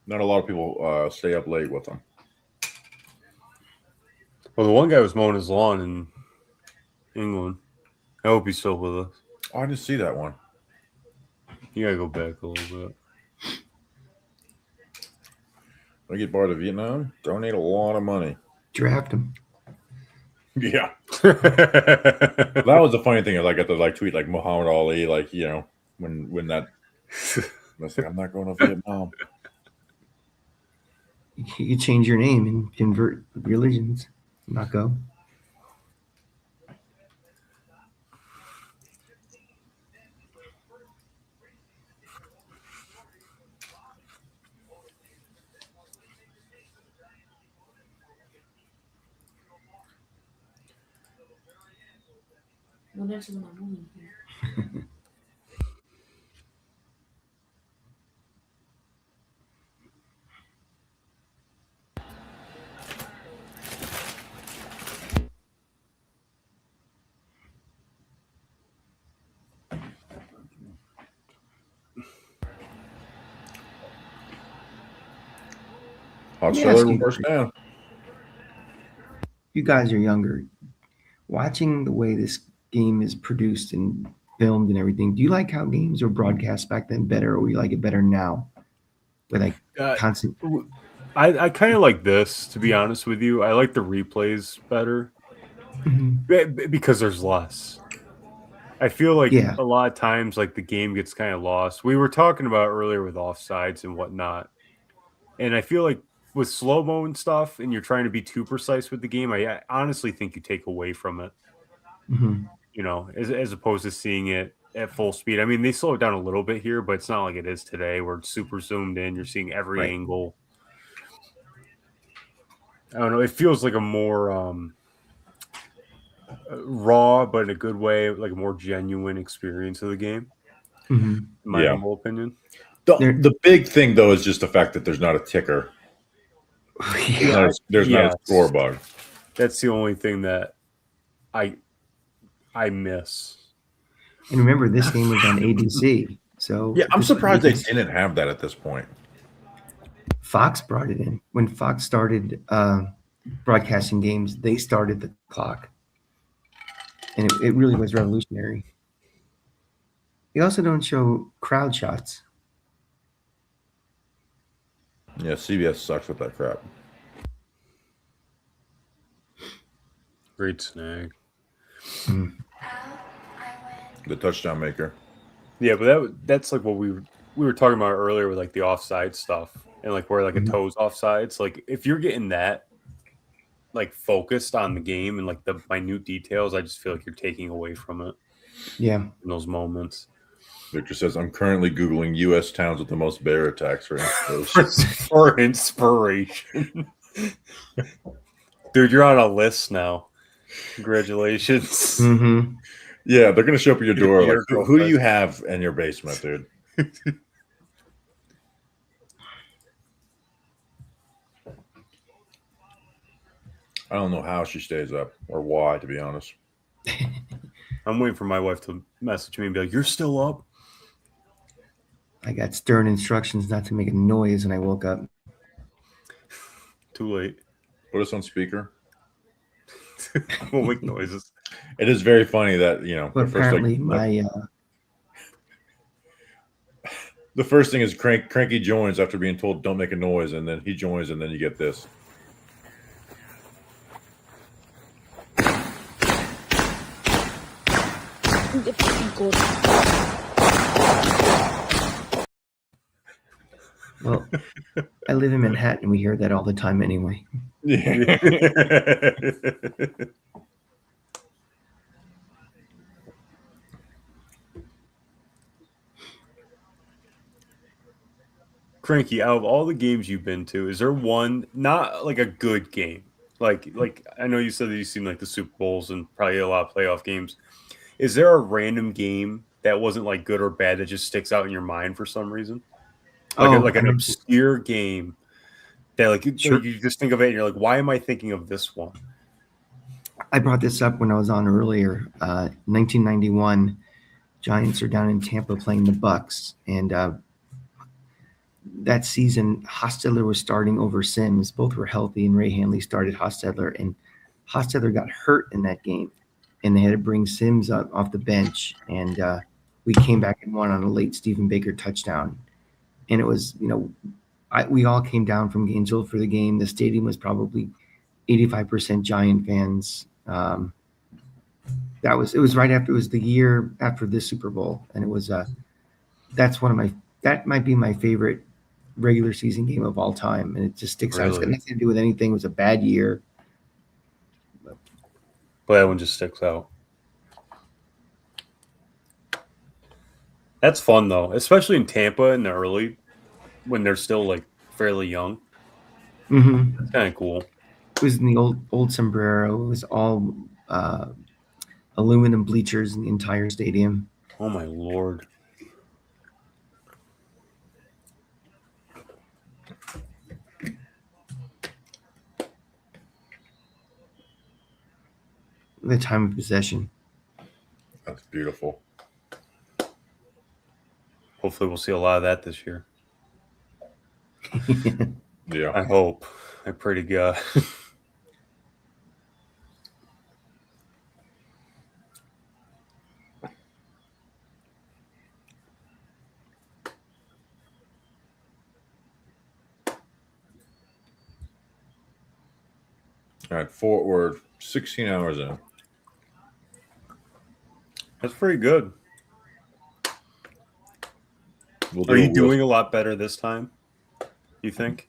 Not a lot of people stay up late with them. Well, the one guy was mowing his lawn in England. I hope he's still with us. Oh, I didn't see that one. You gotta go back a little bit. When I get barred to Vietnam, donate a lot of money. Draft him. Yeah. That was the funny thing. Is I got to tweet like Muhammad Ali, like, when that I was like, I'm not going to Vietnam. You change your name and convert religions. Not go. No le una muy. Hot Let me cellar ask you- first down. You guys are younger. Watching the way this game is produced and filmed and everything, do you like how games were broadcast back then better, or you like it better now? With like constant. I kind of like this, to be honest with you. I like the replays better because there's less. I feel like Yeah. a lot of times, like the game gets kind of lost. We were talking about earlier with offsides and whatnot, and I feel like with slow mo and stuff, and you're trying to be too precise with the game, I honestly think you take away from it. Mhm. You know, as opposed to seeing it at full speed. I mean, they slow it down a little bit here, but it's not like it is today, where it's super zoomed in. You're seeing every Right. angle. I don't know. It feels like a more raw, but in a good way, like a more genuine experience of the game. Mhm. In my Yeah. humble opinion. The big thing, though, is just the fact that there's not a ticker. Yeah. There's not Yes. a score bug. That's the only thing that I miss. And remember, this game was on ABC. So Yeah, I'm this- surprised they because didn't have that at this point. Fox brought it in. When Fox started broadcasting games, they started the clock. And it really was revolutionary. They also don't show crowd shots. Yeah, CBS sucks with that crap. Great snag. The touchdown maker. Yeah, but that's like what we were talking about earlier with like the offside stuff and like where like a toes offsides. Like if you're getting that like focused on the game and like the minute details, I just feel like you're taking away from it Yeah. in those moments. Victor says, I'm currently Googling U.S. towns with the most bear attacks for inspiration. For inspiration. Dude, you're on a list now. Congratulations. Mm-hmm. Yeah, they're going to show up at your door. Your Like, who do girlfriend. you have in your basement, dude? I don't know how she stays up or why, to be honest. I'm waiting for my wife to message me and be like, "You're still up?" I got stern instructions not to make a noise when I woke up. Too late. Put us on speaker. We'll make noises. It is very funny that, But apparently the first thing is Cranky joins after being told don't make a noise, and then he joins, and then you get this. well, I live in Manhattan. We hear that all the time anyway. Yeah. Cranky, out of all the games you've been to, is there one not like a good game? Like I know you said that you've seen like the Super Bowls and probably a lot of playoff games. Is there a random game that wasn't like good or bad that just sticks out in your mind for some reason? Like I an mean, obscure game that like Sure. you just think of it and you're like, why am I thinking of this one? I brought this up when I was on earlier. 1991, Giants are down in Tampa playing the Bucks, and that season, Hostetler was starting over Sims. Both were healthy, and Ray Hanley started Hostetler, and Hostetler got hurt in that game, and they had to bring Sims up off the bench, and we came back and won on a late Stephen Baker touchdown, and it was, we all came down from Gainesville for the game. The stadium was probably 85% Giant fans. It was right after, it was the year after this Super Bowl, and it was that might be my favorite regular season game of all time, and it just sticks out. It's got Really? nothing to do with anything. It was a bad year. But that one just sticks out. That's fun though, especially in Tampa in the early when they're still like fairly young. Mm-hmm. It's kind of cool. It was in the old sombrero. It was all aluminum bleachers in the entire stadium. Oh my lord. The time of possession. That's beautiful. Hopefully we'll see a lot of that this year. Yeah. I hope. I pray to God. All right, we're 16 hours in. That's pretty good. We'll Are do you a doing a lot better this time? You think?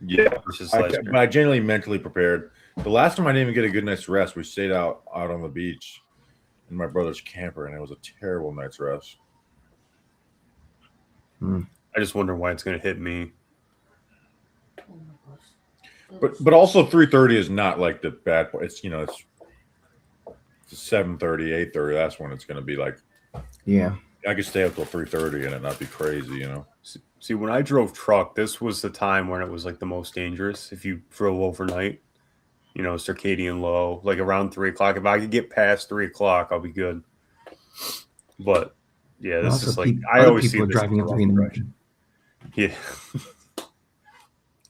Yeah, Versus last year? but I generally mentally prepared. The last time I didn't even get a good night's rest, we stayed out on the beach in my brother's camper, and it was a terrible night's rest. I just wonder why it's going to hit me. Oh my gosh. But also 3:30 is not like the bad part. It's it's 7:30, 8:30. That's when it's going to be like Yeah. I could stay up till 3:30 and it not be crazy. See, when I drove truck, this was the time when it was like the most dangerous. If you drove overnight, circadian low, like around 3:00. If I could get past 3:00, I'll be good. But yeah, this Also, is like I other always see people are this driving as at a 3 in the rush. morning. Yeah,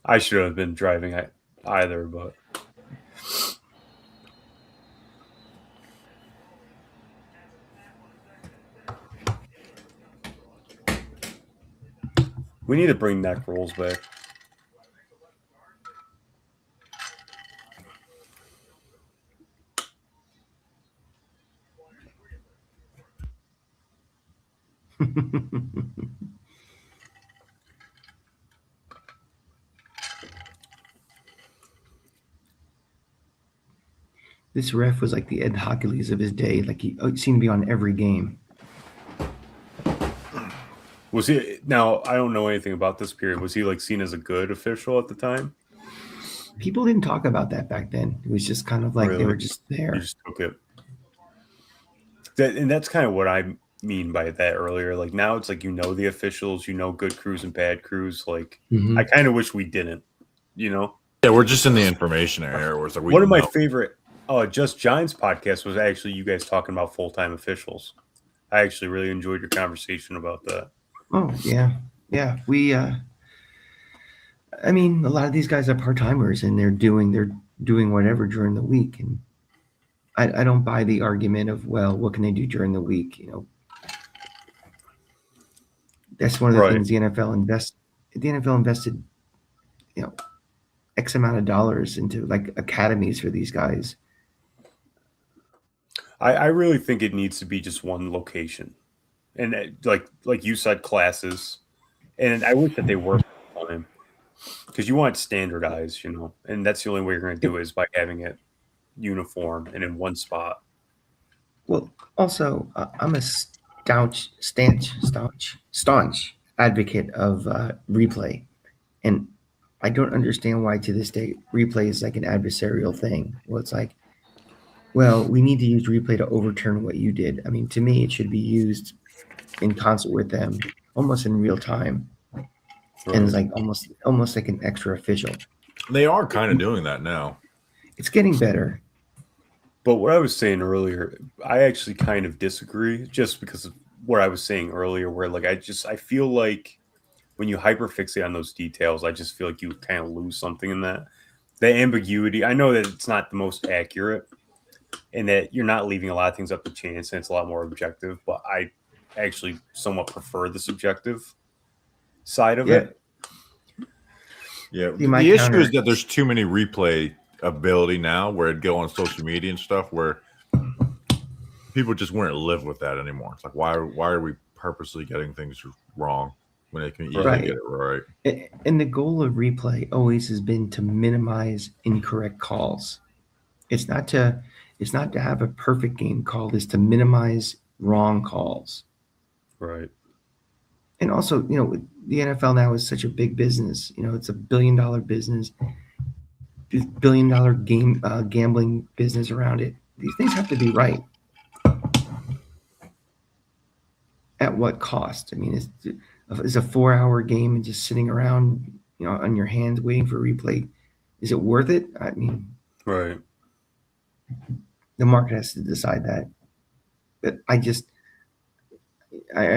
I should have been driving either, but we need to bring neck rolls back. This ref was like the Ed Hockley's of his day. Like he seemed to be on every game. Was he? Now I don't know anything about this period. Was he like seen as a good official at the time? People didn't talk about that back then. It was just kind of like they Really? were just there. You just took it. And that's kind of what I mean by that earlier. Like now it's like the officials, good crews and bad crews. Like Mhm. I kind of wish we didn't. Yeah, we're just in the information area where it's like One of my favorite Just Giants podcasts was actually you guys talking about full-time officials. I actually really enjoyed your conversation about that. Oh yeah. We I mean, a lot of these guys are part timers and they're doing whatever during the week. And I don't buy the argument of, well, what can they do during the week? That's one of the Right. things the NFL invested, X amount of dollars into like academies for these guys. I really think it needs to be just one location. And like you said, classes. And I wish that they were full-time. because you want it standardized, and that's the only way you're going to do it is by having it uniform and in one spot. Well, also, I'm a staunch advocate of replay, and I don't understand why to this day replay is like an adversarial thing. Well, it's like, well, we need to use replay to overturn what you did. I mean, to me, it should be used in concert with them, almost in real time, and it's like almost like an extra official. They are kind of doing that now. It's getting better. But what I was saying earlier, I actually kind of disagree just because of what I was saying earlier, where like I feel like when you hyperfixate on those details, I just feel like you kind of lose something in that. The ambiguity, I know that it's not the most accurate and that you're not leaving a lot of things up to chance and it's a lot more objective, but I actually somewhat prefer the subjective side of it. Yeah. See, my the issue counter- is that there's too many replay ability now where it'd go on social media and stuff where people just wouldn't live with that anymore. It's like, why are we purposely getting things wrong when they can easily Right. get it right? And the goal of replay always has been to minimize incorrect calls. It's not to have a perfect game called, it's to minimize wrong calls. Right. And also, the NFL now is such a big business. It's $1 billion business, $1 billion game gambling business around it. These things have to be right. At what cost? I mean, is a 4-hour game and just sitting around, on your hands waiting for replay? Is it worth it? I mean, Right. the market has to decide that. But I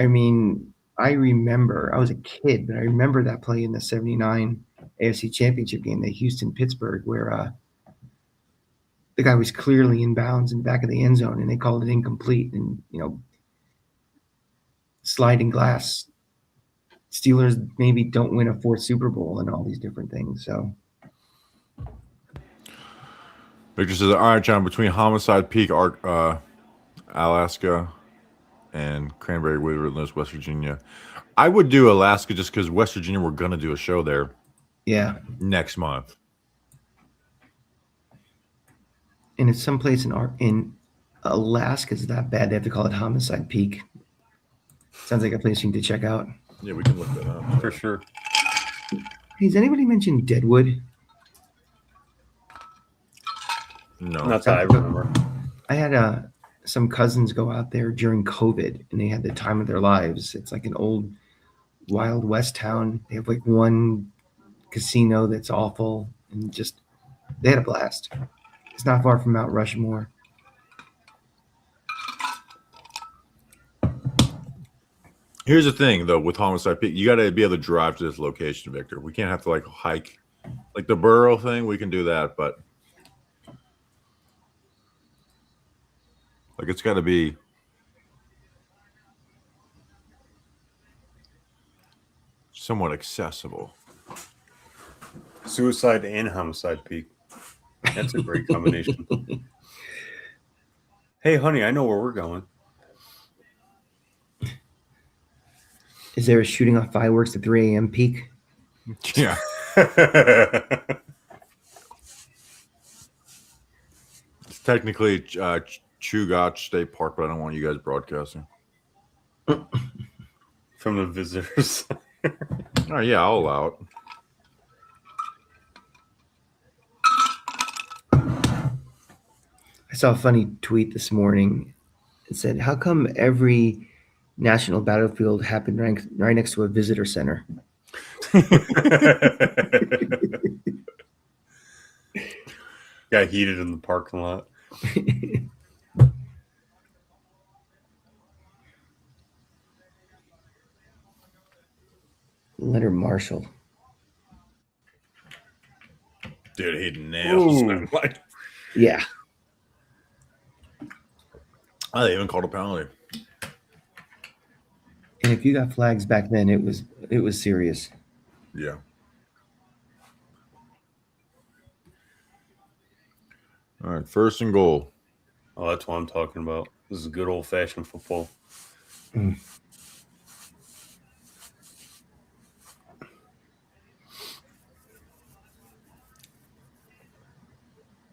mean, I remember, I was a kid, but I remember that play in the 79 AFC Championship game, the Houston-Pittsburgh, where the guy was clearly in bounds in back of the end zone, and they called it incomplete. And, sliding glass. Steelers maybe don't win a 4th Super Bowl and all these different things. So Victor says, all right, John, between Homicide Peak, Alaska, and Cranberry Wilderness, West Virginia, I would do Alaska just because West Virginia, we're going to do a show there yeah, next month. and it's someplace in Alaska is that bad. They have to call it Homicide Peak. Sounds like a place you need to check out. Yeah, we can look that up. For sure. Hey, has anybody mentioned Deadwood? No. Not that I remember. I had some cousins go out there during COVID, and they had the time of their lives. It's like an old Wild West town. They have like one casino that's awful, and just they had a blast. It's not far from Mount Rushmore. Here's the thing, though, with Homicide Peak, you got to be able to drive to this location, Victor. We can't have to hike, like the Burrow thing. We can do that, but it's got to be somewhat accessible. Suicide and Homicide Peak. That's a great combination. Hey, honey, I know where we're going. Is there a shooting off fireworks at 3 a.m. peak? Yeah. It's technically Chugach State Park, but I don't want you guys broadcasting. From the visitors. Oh, yeah, I'll allow it. I saw a funny tweet this morning. It said, how come every national battlefield happened right next to a visitor center? Got heated in the parking lot. Leonard Marshall. Dude, he nails Ooh. it. Yeah. Oh, they even called a penalty. And if you got flags back then, it was serious. Yeah. All right, 1st and goal. Oh, that's what I'm talking about. This is good old-fashioned football.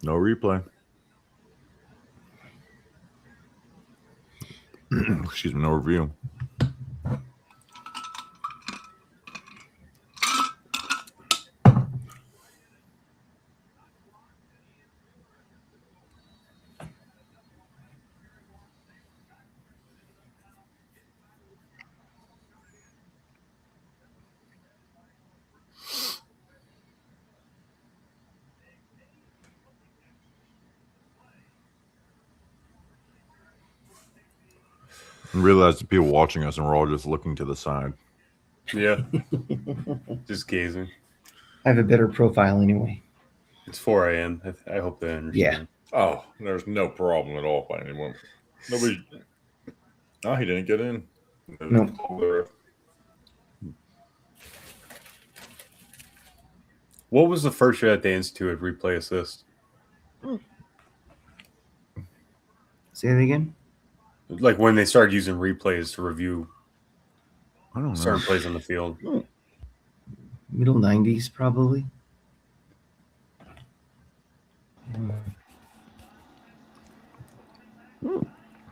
No replay. Excuse me, no review. And realize the people watching us and we're all just looking to the side. Yeah. Just gazing. I have a better profile anyway. It's 4 a.m. I hope they understand. Oh, there's no problem at all by anyone. Nobody. No, he didn't get in. No. What was the first year that they instituted replay assist? Say that again. Like when they started using replays to review I don't know. certain plays on the field. Middle 90s, probably.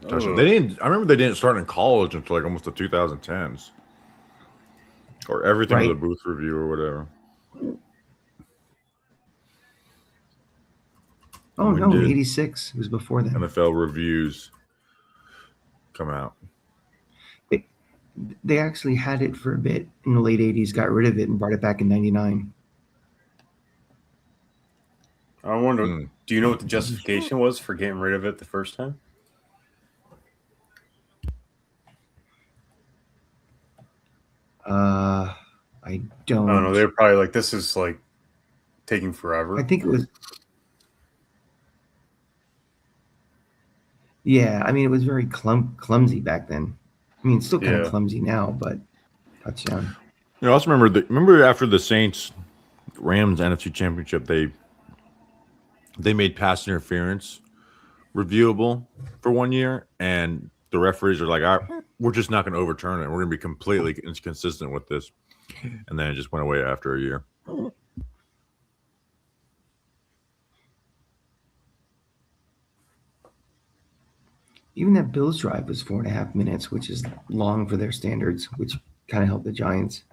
They didn't. I remember they didn't start in college until like almost the 2010s, or everything was a Right. booth review or whatever. Oh, We no, did. 86. It was before then. NFL reviews come out. They actually had it for a bit in the late 80s, got rid of it, and brought it back in 99. I wonder, Hmm. do you know what the justification was for getting rid of it the first time? I don't. I don't know. They're probably like, this is like taking forever. I think it was. Yeah, I mean, it was very clumsy back then. I mean, it's still kind of Yeah. clumsy now, but touchdown. You know, I also remember after the Saints Rams NFC Championship, they made pass interference reviewable for 1 year, and the referees are like, we're just not going to overturn it. We're going to be completely inconsistent with this. And then it just went away after a year. Even that Bills drive was 4.5 minutes, which is long for their standards, which kind of helped the Giants.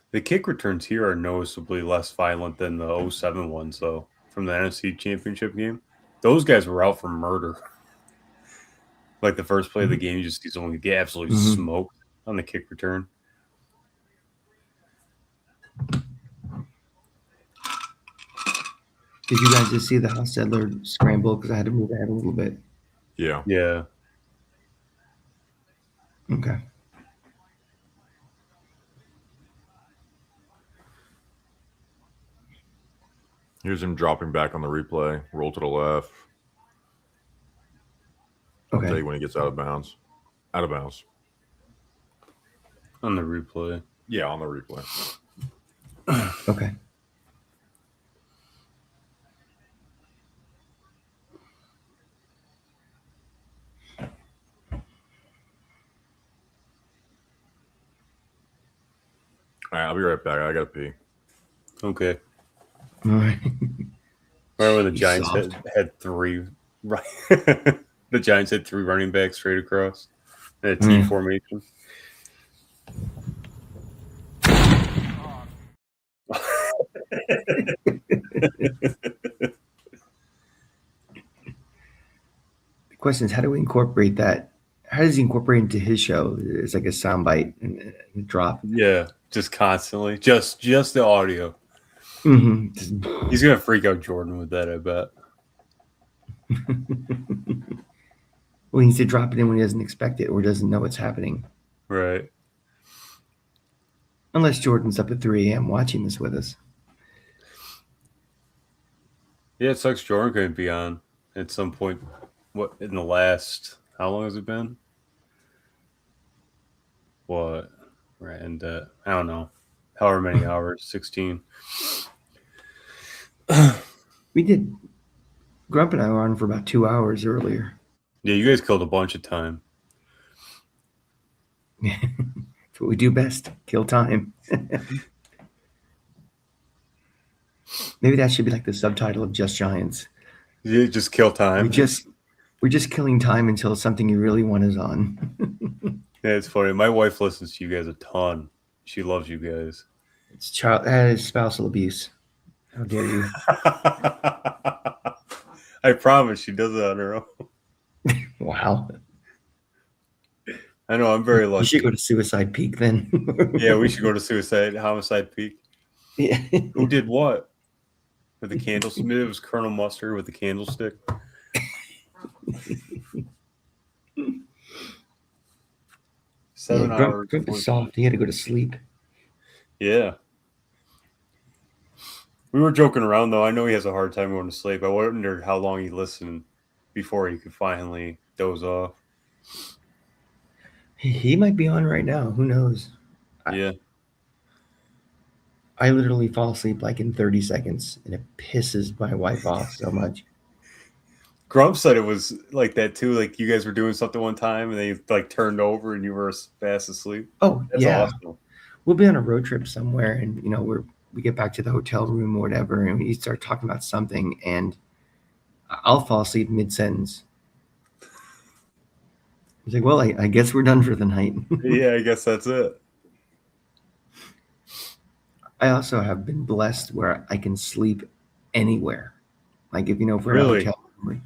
The kick returns here are noticeably less violent than the 07 ones, though, from the NFC Championship game. Those guys were out for murder. Like the first play of the game, you just see someone get absolutely Mhm. smoked on the kick return. Did you guys just see the Hostetler scramble? Because I had to move ahead a little bit. Yeah. Yeah. Okay. Here's him dropping back on the replay. Roll to the left. I'll tell Okay. you when he gets out of bounds. Out of bounds. On the replay. Yeah, on the replay. Okay. All right, I'll be right back. I got to pee. Okay. All right. Remember when the You Giants soft. had three right the Giants had three running backs straight across in a T formation. The question is, how do we incorporate that? How does he incorporate into his show? It's like a soundbite and a drop. Yeah, just constantly. Just the audio. Mm-hmm. He's gonna freak out Jordan with that, I bet. Well, he needs to drop it in when he doesn't expect it or doesn't know what's happening. Right. Unless Jordan's up at 3 a.m. watching this with us. Yeah, it sucks Jordan couldn't be on at some point. What in the last how long has it been? What? Right, and I don't know. However many hours, 16. We did Grump and I were on for about 2 hours earlier. Yeah, you guys killed a bunch of time. That's what we do best. Kill time. Maybe that should be like the subtitle of Just Giants. You just kill time. We're just killing time until something you really want is on. Yeah, it's funny. My wife listens to you guys a ton. She loves you guys. That is spousal abuse. How dare you? I promise she does it on her own. Wow. I know, I'm very You lucky. should go to Suicide Peak then. Yeah, we should go to Homicide Peak. Yeah. Who did what? With the candlestick? It was Colonel Mustard with the candlestick. Seven Yeah, hours. Grump is soft. He had to go to sleep. Yeah. We were joking around though. I know he has a hard time going to sleep. I wondered how long he listened before he could finally doze off. He might be on right now. Who knows? Yeah. I literally fall asleep like in 30 seconds, and it pisses my wife off so much. Grump said it was like that too. Like you guys were doing something one time and they like turned over and you were fast asleep. Oh, That's yeah. awesome. We'll be on a road trip somewhere, and we get back to the hotel room or whatever, and we start talking about something, and I'll fall asleep mid-sentence. He's like, well, I guess we're done for the night. Yeah, I guess that's it. I also have been blessed where I can sleep anywhere. Like if we're in a Really? hotel room,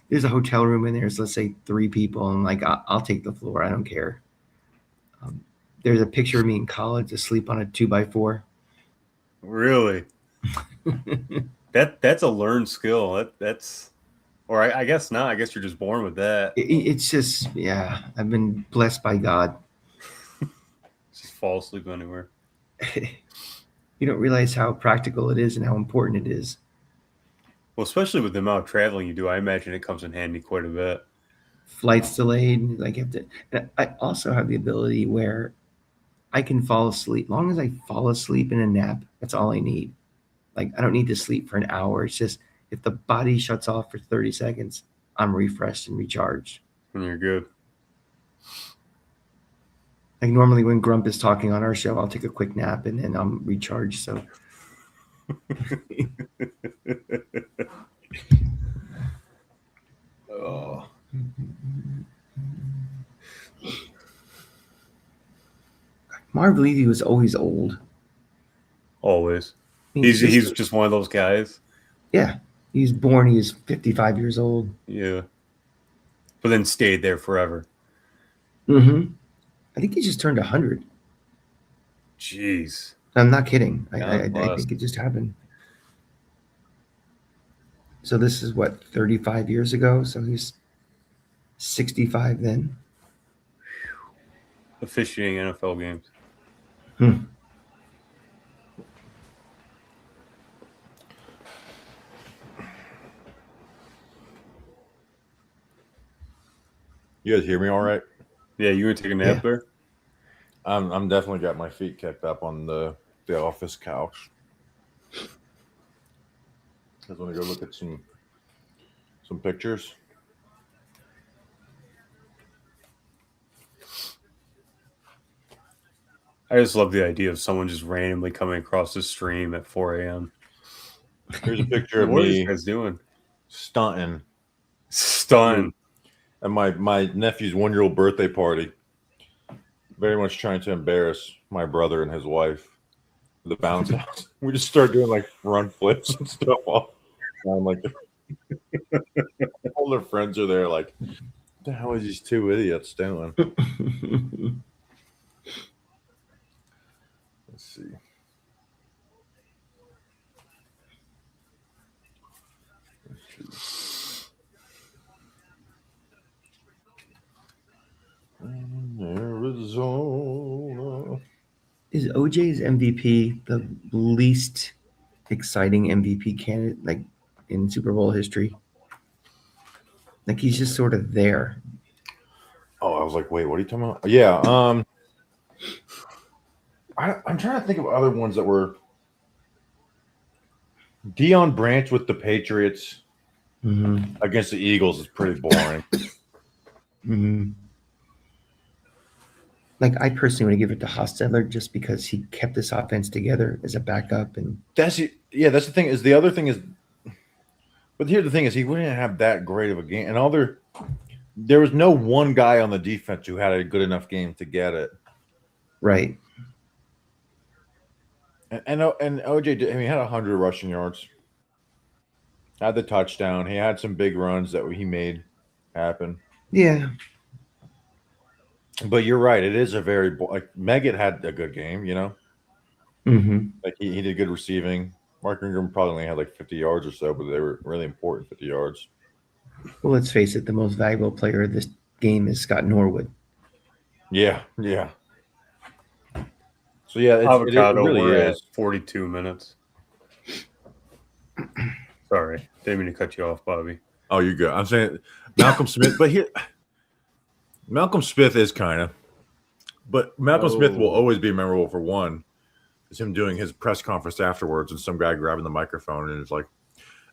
there's a hotel room and there's, let's say, 3 people, and like I'll take the floor. I don't care. There's a picture of me in college asleep on a 2x4. Really? That's a learned skill. That's or I guess not. I guess you're just born with that. It's just, yeah, I've been blessed by God. Just fall asleep anywhere. You don't realize how practical it is and how important it is. Well, especially with the amount of traveling you do, I imagine it comes in handy quite a bit. Flights delayed, like you have to. And I also have the ability where I can fall asleep. As long as I fall asleep in a nap, that's all I need. Like I don't need to sleep for an hour. It's just if the body shuts off for 30 seconds, I'm refreshed and recharged. And you're good. Like normally when Grump is talking on our show, I'll take a quick nap and then I'm recharged. So Oh. Marv Levy was always old. Always. I mean, He's just one of those guys. yeah. He was born. He was 55 years old. Yeah. But then stayed there forever. Mm-hmm. I think he just turned 100. Jeez. I'm not kidding. I God bless. think it just happened. So this is what, 35 years ago? So he's 65 then. Officiating NFL games. You guys hear me all right? Yeah, you gonna take a nap Yeah. there? I'm definitely got my feet kicked up on the office couch. I was going to go look at some pictures. I just love the idea of someone just randomly coming across the stream at 4 a.m. Here's a picture of What are me you guys doing? stunting Stunned. at my nephew's 1-year-old birthday party. Very much trying to embarrass my brother and his wife. The bounce house. We just started doing like front flips and stuff off. I'm like, all their friends are there. Like, what the hell is these 2 idiots doing? Let's see. Arizona. Is OJ's MVP the least exciting MVP candidate like in Super Bowl history? Like he's just sort of there. Oh, I was like, wait, what are you talking about? Yeah, I'm trying to think of other ones that were Deion Branch with the Patriots. Mm-hmm. against the Eagles is pretty boring. Mm-hmm. Like I personally would give it to Hostetler just because he kept this offense together as a backup, and That's the thing is the other thing is, but here's the thing is he wouldn't have that great of a game, and there was no one guy on the defense who had a good enough game to get it. right. And OJ did, I mean, he had 100 rushing yards, had the touchdown, he had some big runs that he made happen. Yeah. But you're right, it is a very like Meggett had a good game, you know, Mm-hmm. like he did good receiving. Mark Ingram probably only had like 50 yards or so, but they were really important 50 yards. Well, let's face it, the most valuable player of this game is Scott Norwood. Yeah. So yeah, it Avocado really we're at is. 42 minutes. Sorry, didn't mean to cut you off, Bobby. Oh, you're good. I'm saying Malcolm Smith, but here, Malcolm Smith is kind of, but Malcolm Smith will always be memorable for one. Is him doing his press conference afterwards and some guy grabbing the microphone and it's like,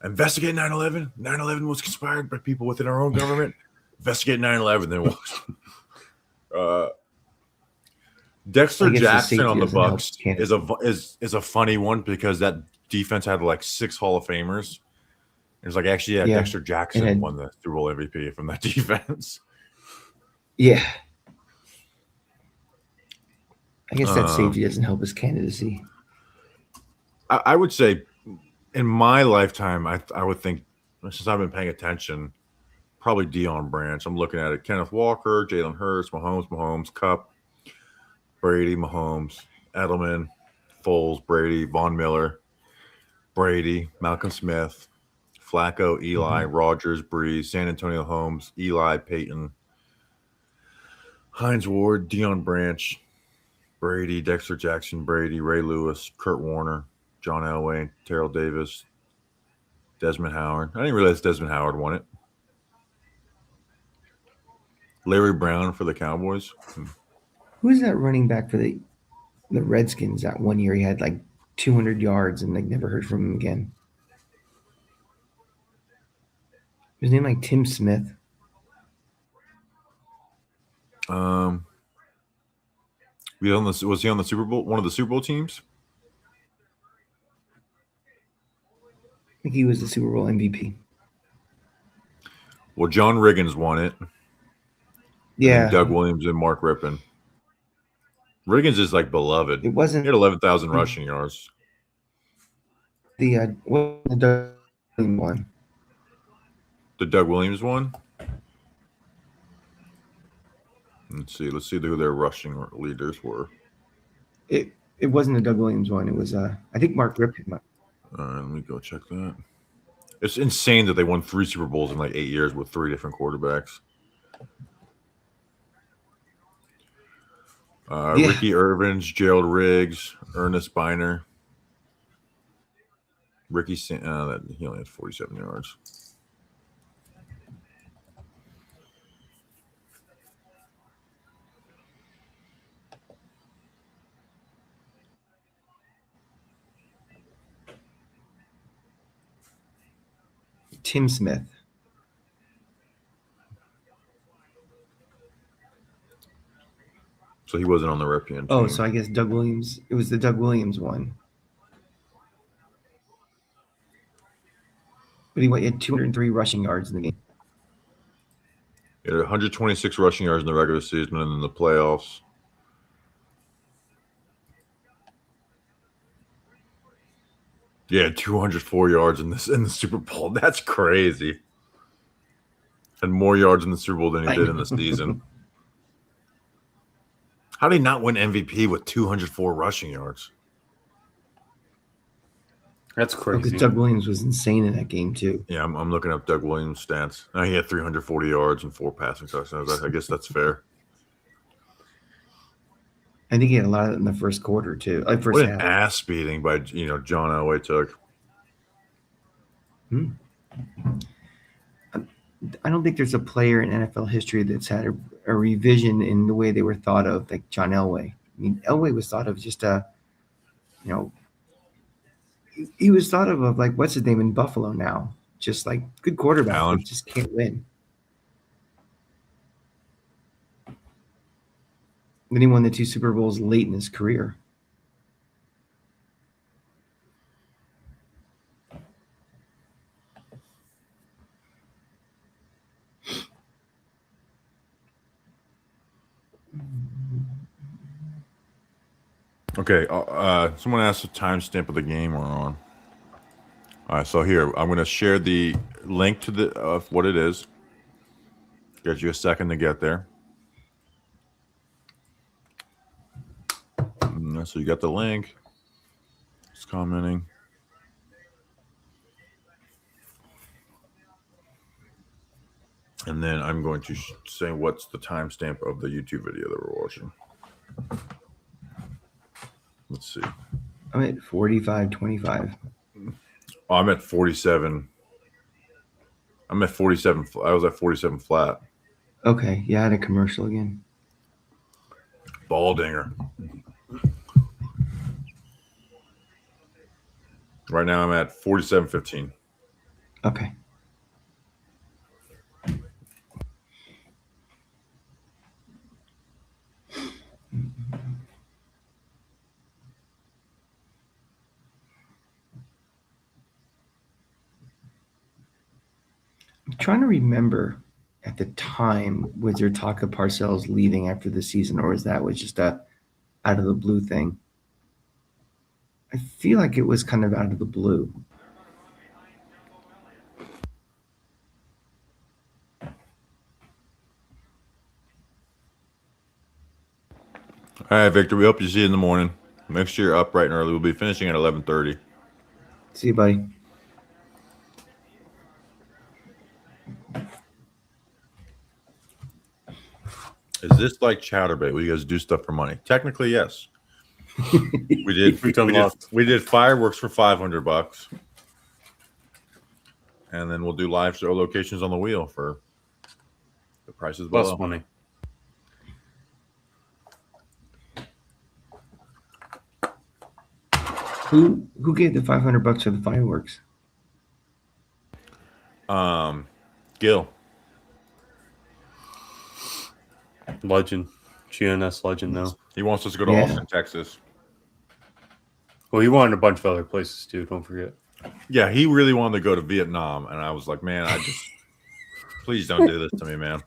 investigate 9/11. 9/11 was conspired by people within our own government. Investigate 9/11. Then Dexter I guess the Jackson safety on the doesn't help Bucks Kansas. is a funny one because that defense had like 6 Hall of Famers. It's like actually, yeah, Yeah. Dexter Jackson And won the Super Bowl MVP from that defense. Yeah. I guess that Um, safety doesn't help his candidacy. I would say in my lifetime, I would think since I've been paying attention, probably Deion Branch. I'm looking at it: Kenneth Walker, Jalen Hurts, Mahomes, Cup, Brady, Mahomes, Edelman, Foles, Brady, Von Miller, Brady, Malcolm Smith, Flacco, Eli, Rogers, Breeze, San Antonio Holmes, Eli, Peyton, Hines Ward, Deion Branch, Brady, Dexter Jackson, Brady, Ray Lewis, Kurt Warner, John Elway, Terrell Davis, Desmond Howard. I didn't realize Desmond Howard won it. Larry Brown for the Cowboys. Who's that running back for the Redskins that one year he had like 200 yards and they never heard from him again? His name like Tim Smith. Was he on the Super Bowl? One of the Super Bowl teams? I think he was the Super Bowl MVP. Well, John Riggins won it. And Yeah. Doug Williams and Mark Rippon. Riggins is like beloved. It wasn't He had 11,000 rushing yards. the Doug Williams one. The Doug Williams one. Let's see who their rushing leaders were. It wasn't the Doug Williams one. It was I think Mark Rippon. Let me go check that. It's insane that they won 3 Super Bowls in like 8 years with 3 different quarterbacks. Yeah. Ricky Irvins, Gerald Riggs, Ernest Biner. He only had 47 yards. Tim Smith. So he wasn't on the Ripien team. Oh, so I guess Doug Williams. It was the Doug Williams one. But he had 203 rushing yards in the game. He had 126 rushing yards in the regular season and in the playoffs. Yeah, 204 yards in the Super Bowl. That's crazy. And more yards in the Super Bowl than he did in the season. How did he not win MVP with 204 rushing yards? That's Because crazy. Doug Williams was insane in that game too. Yeah, I'm looking up Doug Williams' stats. He had 340 yards and 4 passing touchdowns. I guess that's fair. I think he had a lot of it in the first quarter too. Like first What an half. ass beating by John Elway took. I don't think there's a player in NFL history that's had a revision in the way they were thought of, like John Elway. I mean, Elway was thought of just he was thought of like what's his name in Buffalo now, just like good quarterback, Allen. but just can't win. Then he won the 2 Super Bowls late in his career. Okay. Someone asked the timestamp of the game we're on. All right. So here, I'm going to share the link to the of what it is. Get you a second to get there. So you got the link. It's commenting. And then I'm going to say what's the timestamp of the YouTube video that we're watching. Let's see. I'm at 45-25. Oh, I'm at 47. I'm at 47. I was at 47 flat. Okay, yeah, I had a commercial again. Baldinger. Right now I'm at 47-15. Okay. I'm trying to remember at the time, was there talk of Parcells leaving after the season, or was that just a out of the blue thing? I feel like it was kind of out of the blue. All right, Victor. We hope you see you in the morning. Make sure you're up bright and early. We'll be finishing at 11:30. See you, buddy. Is this like Chowderbait? Will you guys do stuff for money? Technically, yes. We did. We've done lots. We did fireworks for $500, and then we'll do live show locations on the wheel for the prices below. Plus money. Who gave the $500 for the fireworks? Gil. Legend. GNS legend now. He wants us to go to Yeah. Austin, Texas. Well, he wanted a bunch of other places too. Don't forget. Yeah, he really wanted to go to Vietnam, and I was like, man, please don't do this to me, man.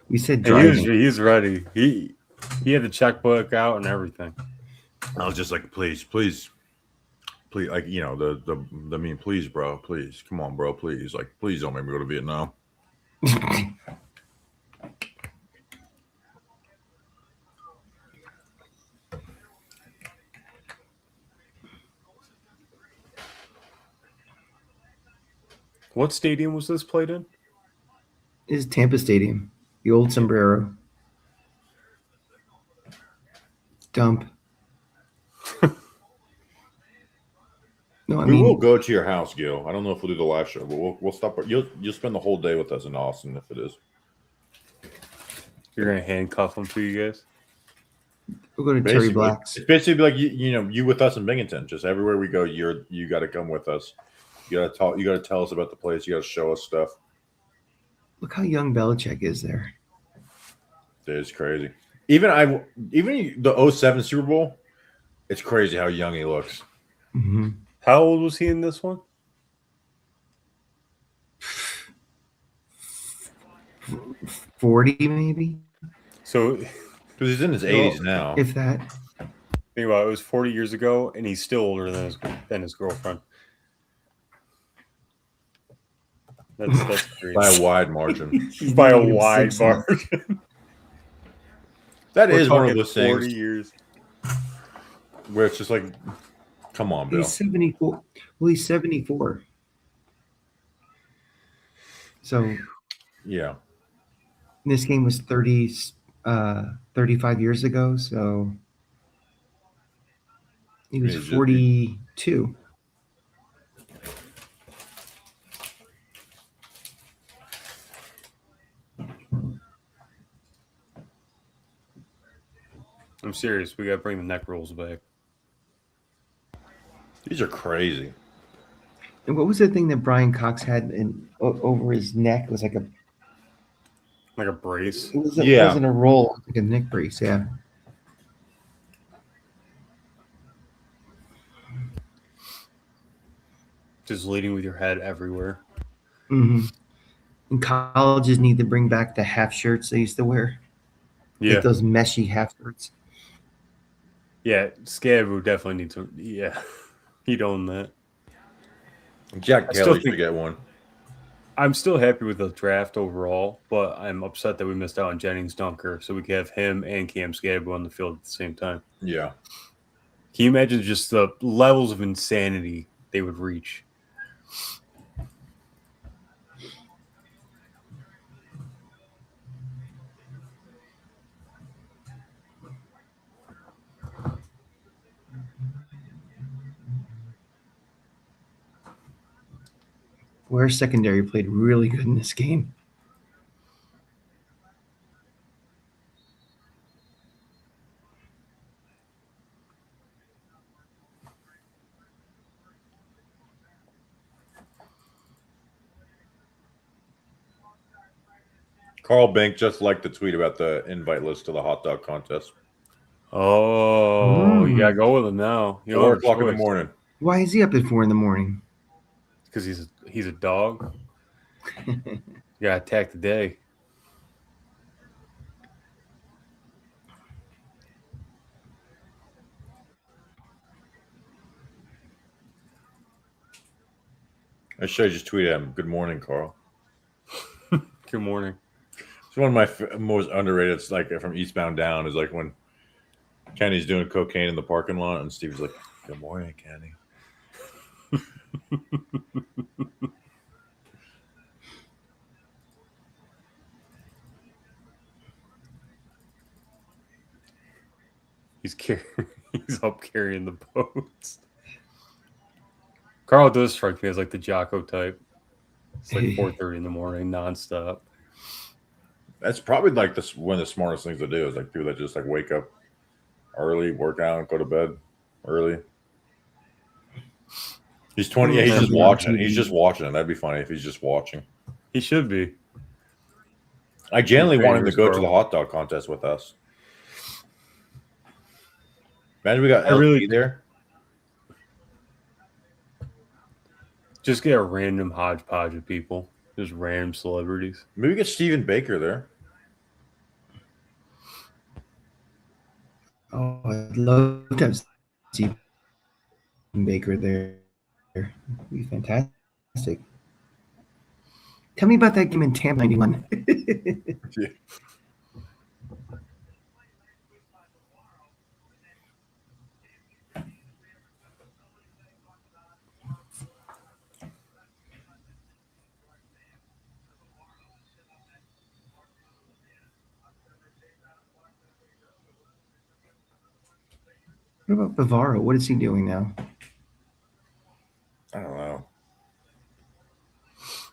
We said And driving. he's ready. He had the checkbook out and everything. I was just like, please, like, you know, the mean, please, bro, please, come on, bro, please, like, please don't make me go to Vietnam. What stadium was this played in? Is Tampa Stadium, the old sombrero. Dump. No, I We will mean, go to your house, Gil. I don't know if we'll do the live show, but we'll stop. You'll spend the whole day with us in Austin if it is. You're gonna handcuff them to you guys. we'll go to Terry Basically, Black's. it's basically like you with us in Binghamton. Just everywhere we go, you got to come with us. You got to talk. You got to tell us about the place. You got to show us stuff. Look how young Belichick is there. It's crazy. Even the 07 Super Bowl, it's crazy how young he looks. Mm-hmm. How old was he in this one? $40 maybe, So Because he's in his 80s now. if that. think about it, it was 40 years ago, and he's still older than his girlfriend. That's crazy. By a wide margin. By a Negative wide 6. margin. That We're is one of talking those 40 things years. where it's just like, come on, Bill. He's 74. Well, he's 74. So Yeah. this game was 35 years ago. So he was He's just- 42. I'm serious. We got to bring the neck rolls back. These are crazy. And what was the thing that Brian Cox had over his neck? It was like a brace. it Yeah. wasn't a roll, like a neck brace. Yeah. Just leading with your head everywhere. Mm-hmm. And colleges need to bring back the half shirts they used to wear. Yeah. Like those meshy half shirts. Yeah, Scab definitely needs to. Yeah, he'd own that. Jack I still Kelly should think- get one. I'm still happy with the draft overall, but I'm upset that we missed out on Jennings Dunker, so we could have him and Cam Scab on the field at the same time. Yeah. Can you imagine just the levels of insanity they would reach? Where secondary played really good in this game. Carl Bank just liked the tweet about the invite list to the hot dog contest. Oh, you gotta go with him now. You 4 o'clock in the morning. Why is he up at 4 a.m? because he's a dog. You gotta attack the day. I should have just tweeted him. Good morning, Carl. Good morning. It's one of my most underrated. It's like from Eastbound Down is like when Kenny's doing cocaine in the parking lot and Steve's like, "Good morning, Kenny." He's up carrying the boats. Carl does strike me as like the Jocko type. It's like 4:30 in the morning, nonstop. That's probably like one of the smartest things to do is like people that just like wake up early, work out, and go to bed early. He's 20. Yeah, he's just watching. He's just watching it. That'd be funny if he's just watching. He should be. I genuinely want him to go to Carl. the hot dog contest with us. Imagine we got I LT really- there. Just get a random hodgepodge of people. Just random celebrities. Maybe get Stephen Baker there. Oh, I'd love to have Steve Baker there. It'd be fantastic. Tell me about that game in Tampa 91. What about Bavaro? What is he doing now? I don't know.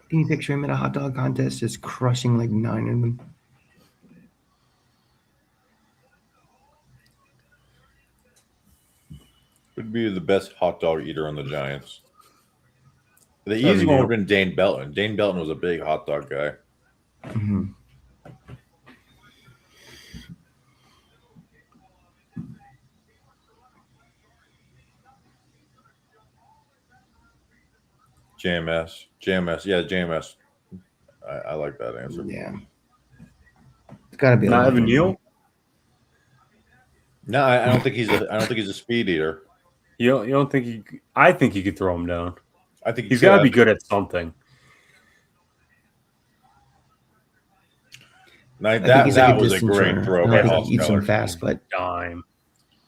Can you picture him in a hot dog contest just crushing like 9 of them? Would be the best hot dog eater on the Giants. The That'd easy be one Neil. would have been Dane Belton. Dane Belton was a big hot dog guy. Mhm. JMS. Yeah, JMS. I like that answer. Yeah. It's got to be. a Not lot Evan of- Neal? No, I don't think he's a speed eater. You don't think he? I think he could throw him down. I think He's got to be good at something. Like, I think that he's like that a was a distance great runner. throw I by don't think he eats them Hostetler. fast, but Dime.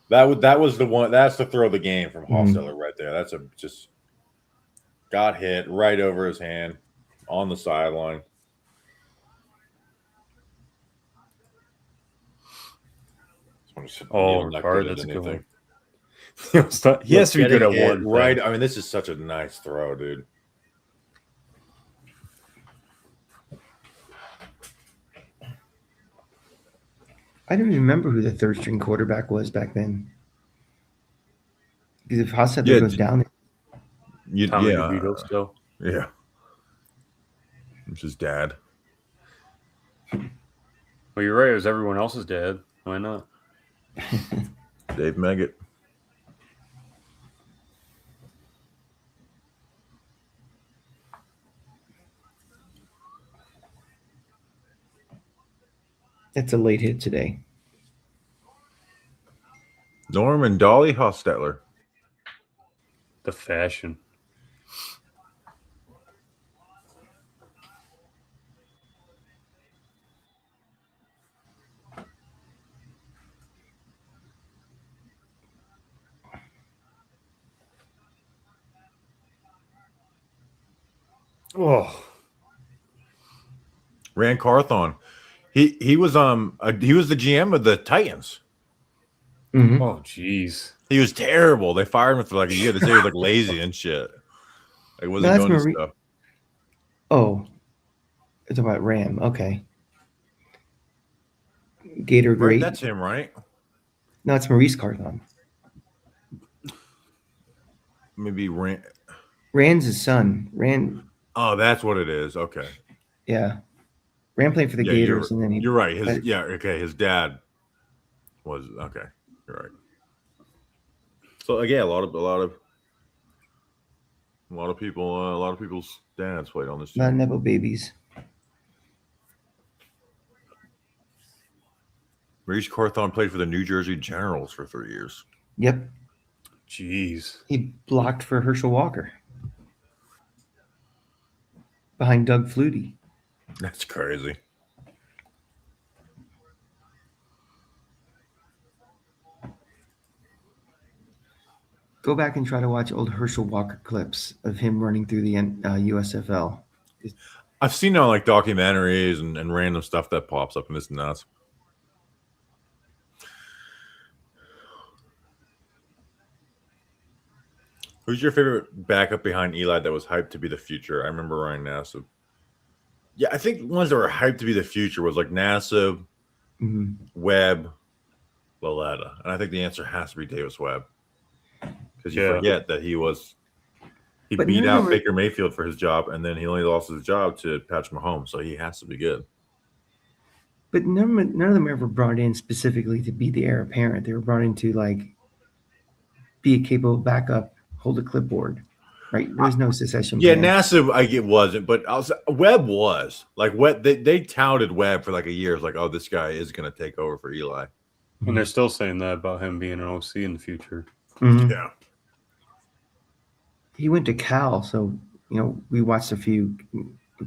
That was the one. That's the throw of the game from Mhm. Hostetler right there. That's a just got hit right over his hand on the sideline. Oh, Neil not Carr, good at that's a good anything. He has to be good at Getting hit one. right. Thing. I mean, this is such a nice throw, dude. I don't even remember who the third string quarterback was back then. Because if Hostetler Yeah, goes down, Tommy yeah, DeVito still. yeah. It's his dad. Well, you're right. It was everyone else's dad. Why not? Dave Meggett. That's a late hit today. Norman Dolly Hostetler. The fashion. Oh, Rand Carthon. He was he was the GM of the Titans. Mhm. oh, jeez. He was terrible. They fired him for like a year. They say he was like lazy and shit. Like wasn't That's doing this Marie- stuff. Oh, it's about Ram. Okay. Gator Right, Great. that's him, right? No, it's Maurice Carthon. Maybe Rand. Rand's his son. Rand, Oh, that's what it is. Okay. yeah. Rand played for the Yeah, Gators, and then he. You're right. His but- yeah, okay. His dad was okay. You're right. So again, a lot of people, a lot of people's dads played on this Not team. Nebo babies. Maurice Carthon played for the New Jersey Generals for 3 years. Yep. Jeez. He blocked for Herschel Walker behind Doug Flutie. That's crazy. Go back and try to watch old Herschel Walker clips of him running through the USFL. I've seen it on like documentaries and random stuff that pops up, and it's nuts. Who's your favorite backup behind Eli that was hyped to be the future? I remember Ryan Nassib. Yeah, I think ones that were hyped to be the future was like Nassib, Mhm. Webb, Laletta. And I think the answer has to be Davis Webb. Because you Yeah. forget that he But beat none of out them were- Baker Mayfield for his job, and then he only lost his job to Patrick Mahomes, so he has to be good. But none of them were ever brought in specifically to be the heir apparent. They were brought in to like be a capable backup, hold a clipboard. Right? There was no succession. Yeah, plan. Nassib, I get wasn't, but Webb was like Webb. They touted Webb for like a year. It's like, oh, this guy is going to take over for Eli. And they're still saying that about him being an OC in the future. Mhm. Yeah, He went to Cal, so we watched a few.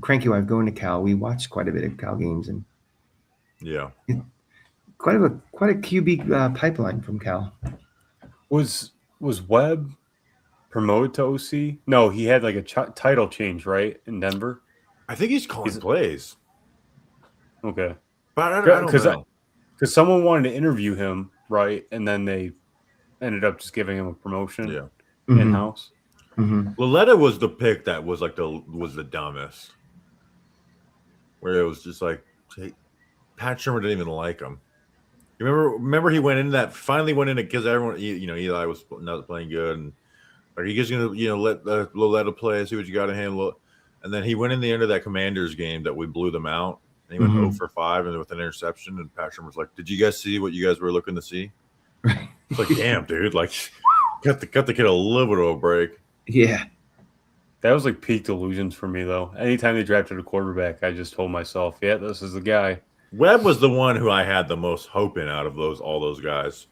Cranky wife going to Cal. We watched quite a bit of Cal games and yeah. quite a QB pipeline from Cal. Was Webb promoted to OC? No, he had like a title change, right, in Denver. I think he's calling plays, Okay, but I don't know. because someone wanted to interview him, right, and then they ended up just giving him a promotion Yeah, in house. Mhm. Laletta was the pick that was like the dumbest, where it was just like Pat Shermer didn't even like him. You remember he went into that finally went into because everyone Eli was not playing good and are you guys gonna let Laletta play see what you got in him and then he went in the end of that Commanders game that we blew them out and he went 0 for 5 and with an interception and Pat Shermer was like, did you guys see what you guys were looking to see? It's like, damn, dude, like cut the kid a little bit of a break. Yeah. That was like peak delusions for me, though. Anytime they drafted a quarterback, I just told myself, yeah, this is the guy. Webb was the one who I had the most hope in out of all those guys.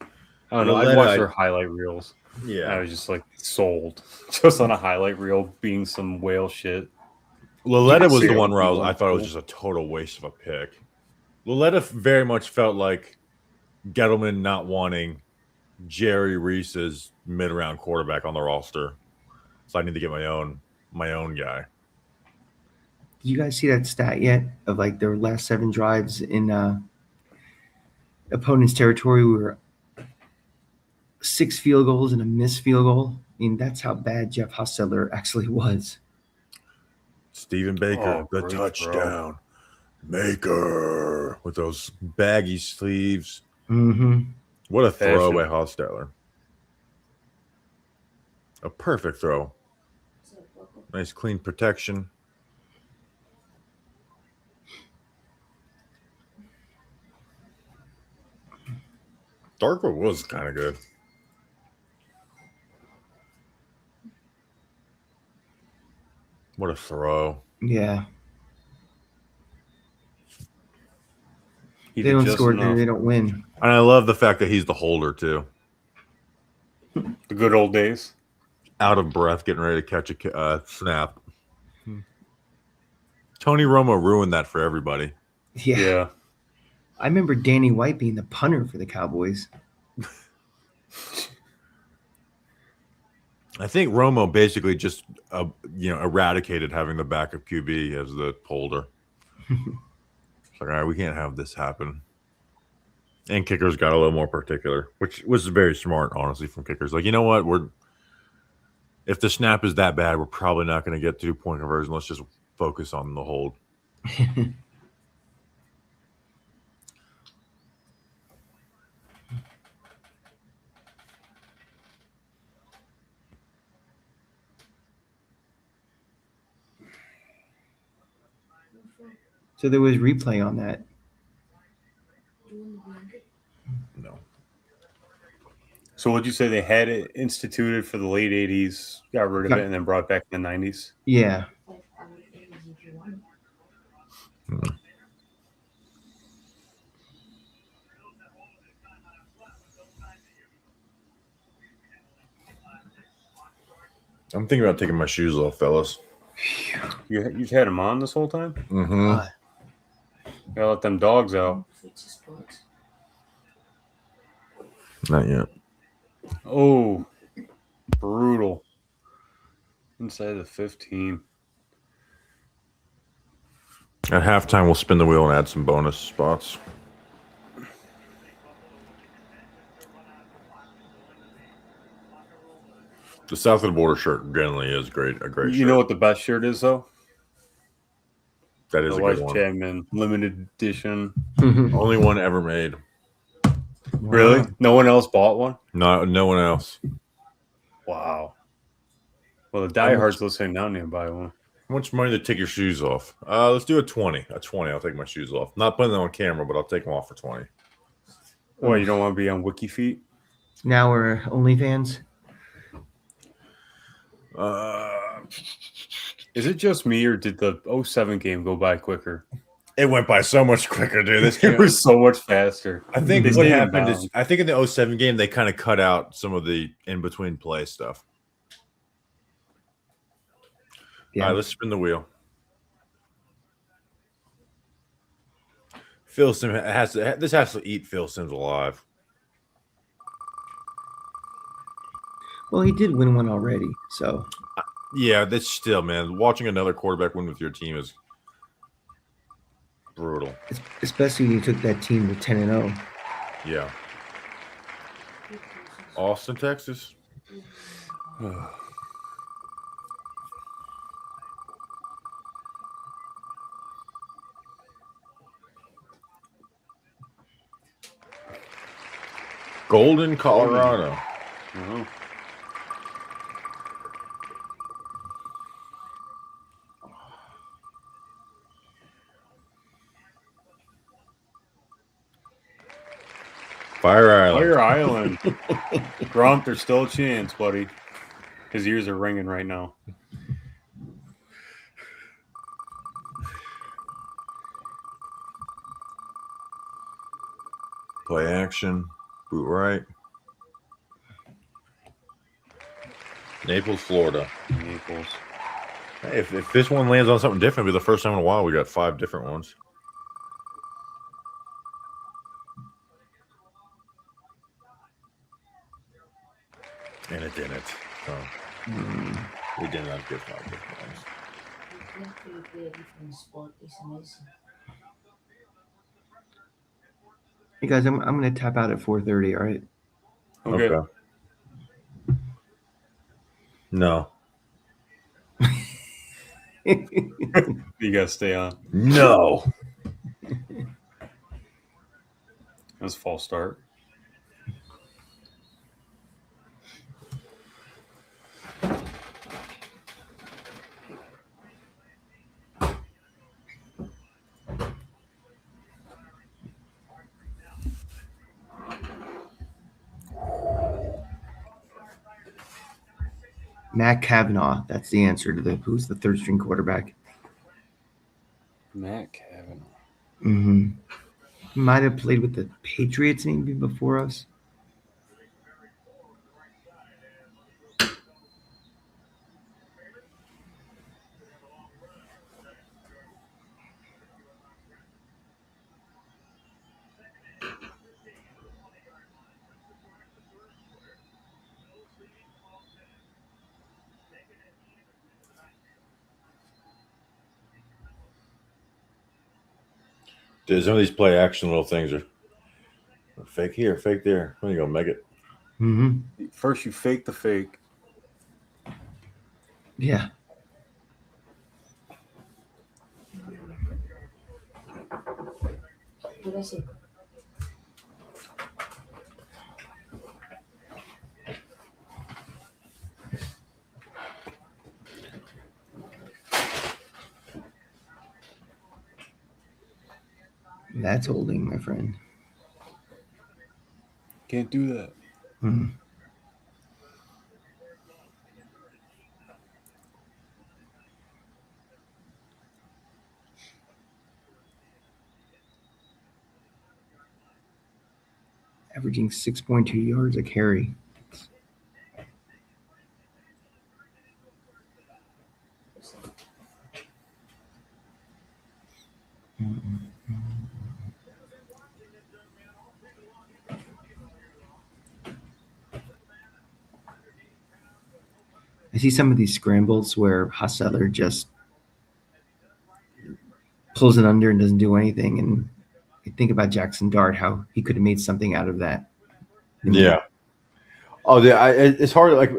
I don't know. I Laletta, watched their highlight reels. I Yeah, was just like sold, just on a highlight reel, being some whale shit. Laletta was see the it. one where I thought it was just a total waste of a pick. Laletta very much felt like Gettleman not wanting Jerry Reese's mid-round quarterback on the roster, so I need to get my own guy. Did you guys see that stat yet of like their last 7 drives in opponent's territory? We were 6 field goals and a missed field goal. I mean, that's how bad Jeff Hostetler actually was. Stephen Baker, Oh, the great touchdown maker with those baggy sleeves. Mm-hmm. What a throw Fashion. by Hostetler. A perfect throw. Nice clean protection. Darko was kind of good. What a throw. Yeah. He They did don't just score, enough. they don't win. And I love the fact that he's the holder, too. The good old days. Out of breath, getting ready to catch a snap. Tony Romo ruined that for everybody. Yeah. Yeah. I remember Danny White being the punter for the Cowboys. I think Romo basically just, eradicated having the backup QB as the holder. It's like, all right, we can't have this happen. And kickers got a little more particular, which was very smart, honestly, from kickers. Like, you know what? If the snap is that bad, we're probably not going to get 2-point conversion. Let's just focus on the hold. So there was replay on that. No. So would you say they had it instituted for the late 80s, got rid of it, and then brought it back in the 90s? Yeah. 5 hour days if you want. I'm thinking about taking my shoes off, fellas. You've had them on this whole time? Mm-hmm. Gotta let them dogs out. Fix the spots. Not yet. Oh, brutal. Inside the 15. At halftime, we'll spin the wheel and add some bonus spots. The South of the Border shirt generally is great. A great shirt. You know what the best shirt is, though? That is The a Wife good one. Chapman limited edition. Only one ever made. Really? No one else bought one? No one else. Wow. Well, the diehards listening now need to buy one. How much money to take your shoes off? Let's do a 20. A 20. I'll take my shoes off. Not putting them on camera, but I'll take them off for 20. Well, you don't want to be on Wiki Feet? Now we're OnlyFans. Is it just me, or did the 07 game go by quicker? It went by so much quicker, dude. This It game was so much faster. I think They what stayed in happened is, bounds. I think in the 07 game, they kind of cut out some of the in between play stuff. Yeah. All right, let's spin the wheel. Phil Sims this has to eat Phil Sims alive. Well, he did win one already, so Yeah, that's still, man. Watching another quarterback win with your team is brutal. especially when you took that team to 10-0. Yeah. Austin, Texas. Golden, Colorado. Mhm. Fire Island. Fire Island. Grump, there's still a chance, buddy. His ears are ringing right now. Play action. Boot right. Naples, Florida. Naples. Hey, if this one lands on something different, it'll be the first time in a while we got 5 different ones. And it didn't. So we did not get 5 different ones. You have to play a different sport. It's amazing. Hey guys, I'm gonna tap out at 4:30. All right. Okay. No. You gotta stay on. No. That's a false start. Matt Kavanaugh. That's the answer to who's the third string quarterback. Matt Kavanaugh. Mm-hmm. He might have played with the Patriots maybe before us. Dude, some of these play action little things are fake here, fake there. When you go make it. Mm-hmm. First, you fake the fake. Yeah. Ahora sí. That's holding, my friend. Can't do that. Mhm. Averaging 6.2 yards a carry. I see some of these scrambles where Hosseller just pulls it under and doesn't do anything. And I think about Jackson Dart, how he could have made something out of that. Yeah. Oh, yeah. It's hard. Like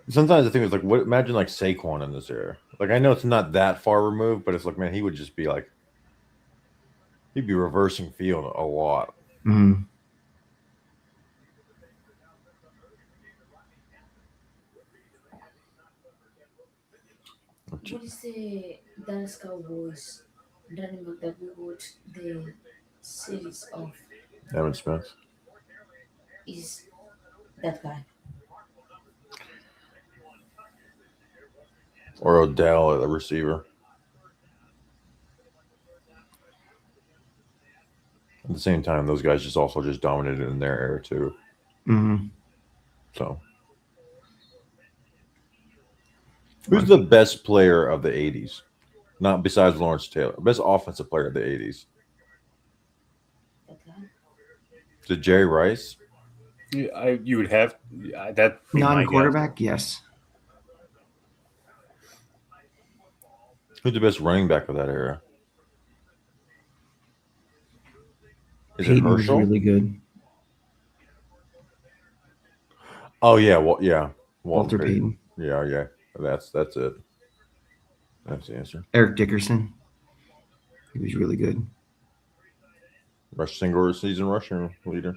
sometimes I think it's like, what? Imagine like Saquon in this era. Like I know it's not that far removed, but it's like, man, he would just be like, he'd be reversing field a lot. Mhm. What is the Dallas Cowboys running back that we watched the series of? Evan Smith. Is that guy? Or Odell at the receiver. At the same time, those guys just also just dominated in their era too. Mhm. So, who's the best player of the '80s? Not besides Lawrence Taylor. Best offensive player of the '80s. That guy? Is it Jerry Rice? Yeah, you would have that. Be my guess. Non-quarterback, yes. Who's the best running back of that era? Is it Peyton was Herschel? really good. Oh yeah, well yeah, Walter Payton. Yeah. That's it. That's the answer. Eric Dickerson. He was really good. Single season rushing leader.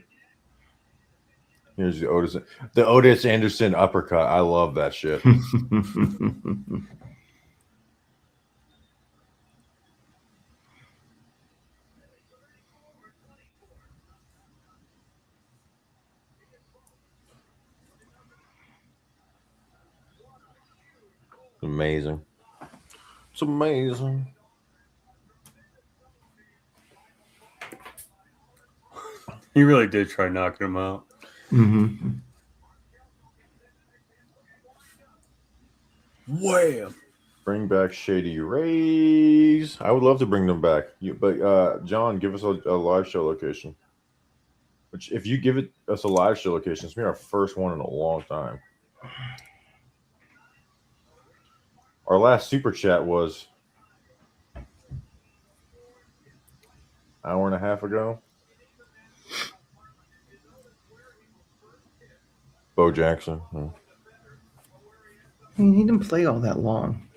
Here's the Otis Anderson uppercut. I love that shit. Amazing. It's amazing. He really did try knocking him out. Mhm. Wham! Bring back Shady Rays. I would love to bring them back. But John, give us a live show location. Which, if you give us a live show location, it's been our first one in a long time. Our last super chat was an hour and a half ago. Bo Jackson. I mean, he didn't play all that long.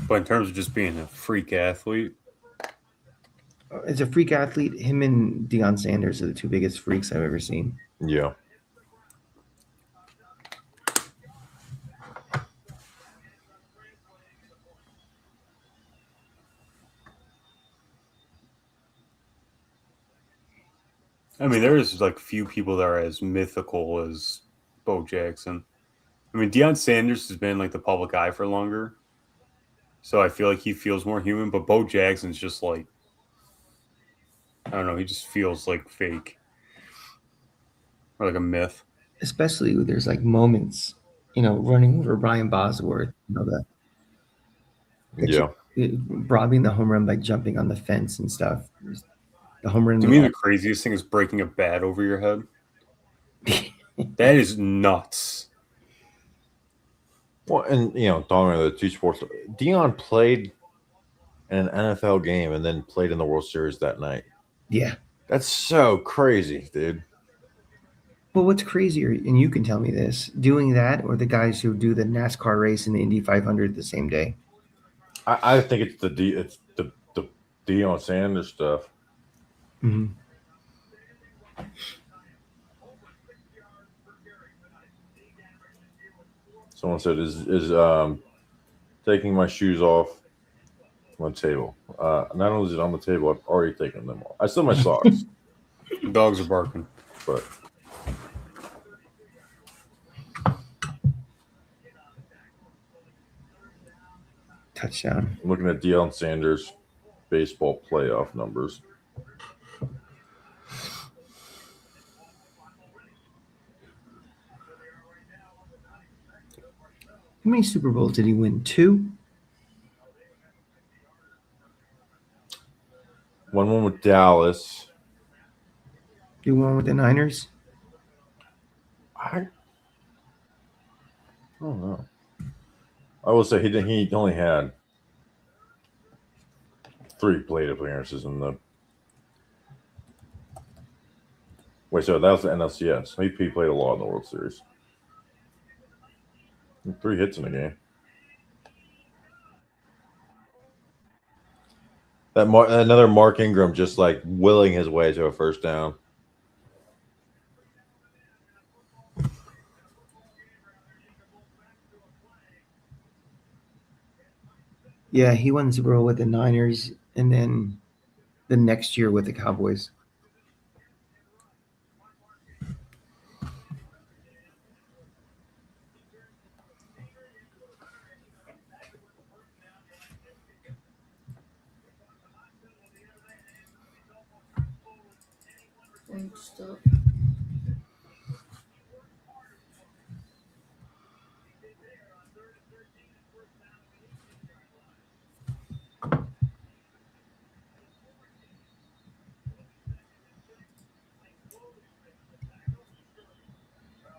But in terms of just being a freak athlete, As a freak athlete, him and Deion Sanders are the two biggest freaks I've ever seen. Yeah. I mean, there's like few people that are as mythical as Bo Jackson. I mean, Deion Sanders has been like the public eye for longer, so I feel like he feels more human. But Bo Jackson's just like, I don't know, he just feels like fake or like a myth. Especially when there's like moments, running over Brian Bosworth, that Yeah. robbing the home run by jumping on the fence and stuff. The home run. To me, the craziest thing is breaking a bat over your head. That is nuts. Well, and talking about the two sports, Dion played in an NFL game and then played in the World Series that night. Yeah. That's so crazy, dude. Well, what's crazier, and you can tell me this, doing that or the guys who do the NASCAR race and the Indy 500 the same day? I think it's the Deion Sanders stuff. Mm-hmm. Someone said is taking my shoes off on the table. Not only is it on the table, I've already taken them off. I still have my socks, Dogs are barking. but Touchdown. I'm looking at Deion Sanders baseball playoff numbers. How many Super Bowls did he win? 2? One with Dallas. You won with the Niners? I don't know. I will say he only had 3 plate appearances in the. Wait, so that was the NLCS. He played a lot in the World Series. 3 hits in a game. Another Mark Ingram just like willing his way to a first down. Yeah, he won the Super Bowl with the Niners and then the next year with the Cowboys. Going to stop.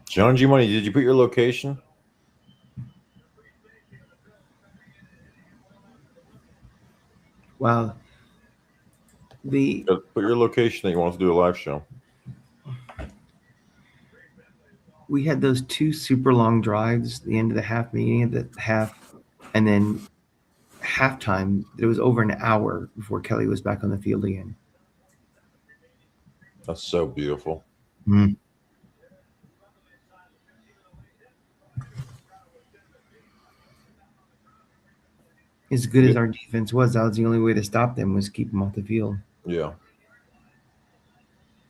John G Money, did you put your location? Wow. Put your location that you want to do a live show. We had those 2 super long drives, the end of the half, beginning of the half, and then halftime. It was over an hour before Kelly was back on the field again. That's so beautiful. Mm. As good as our defense was, that was the only way to stop them was keep them off the field. Yeah.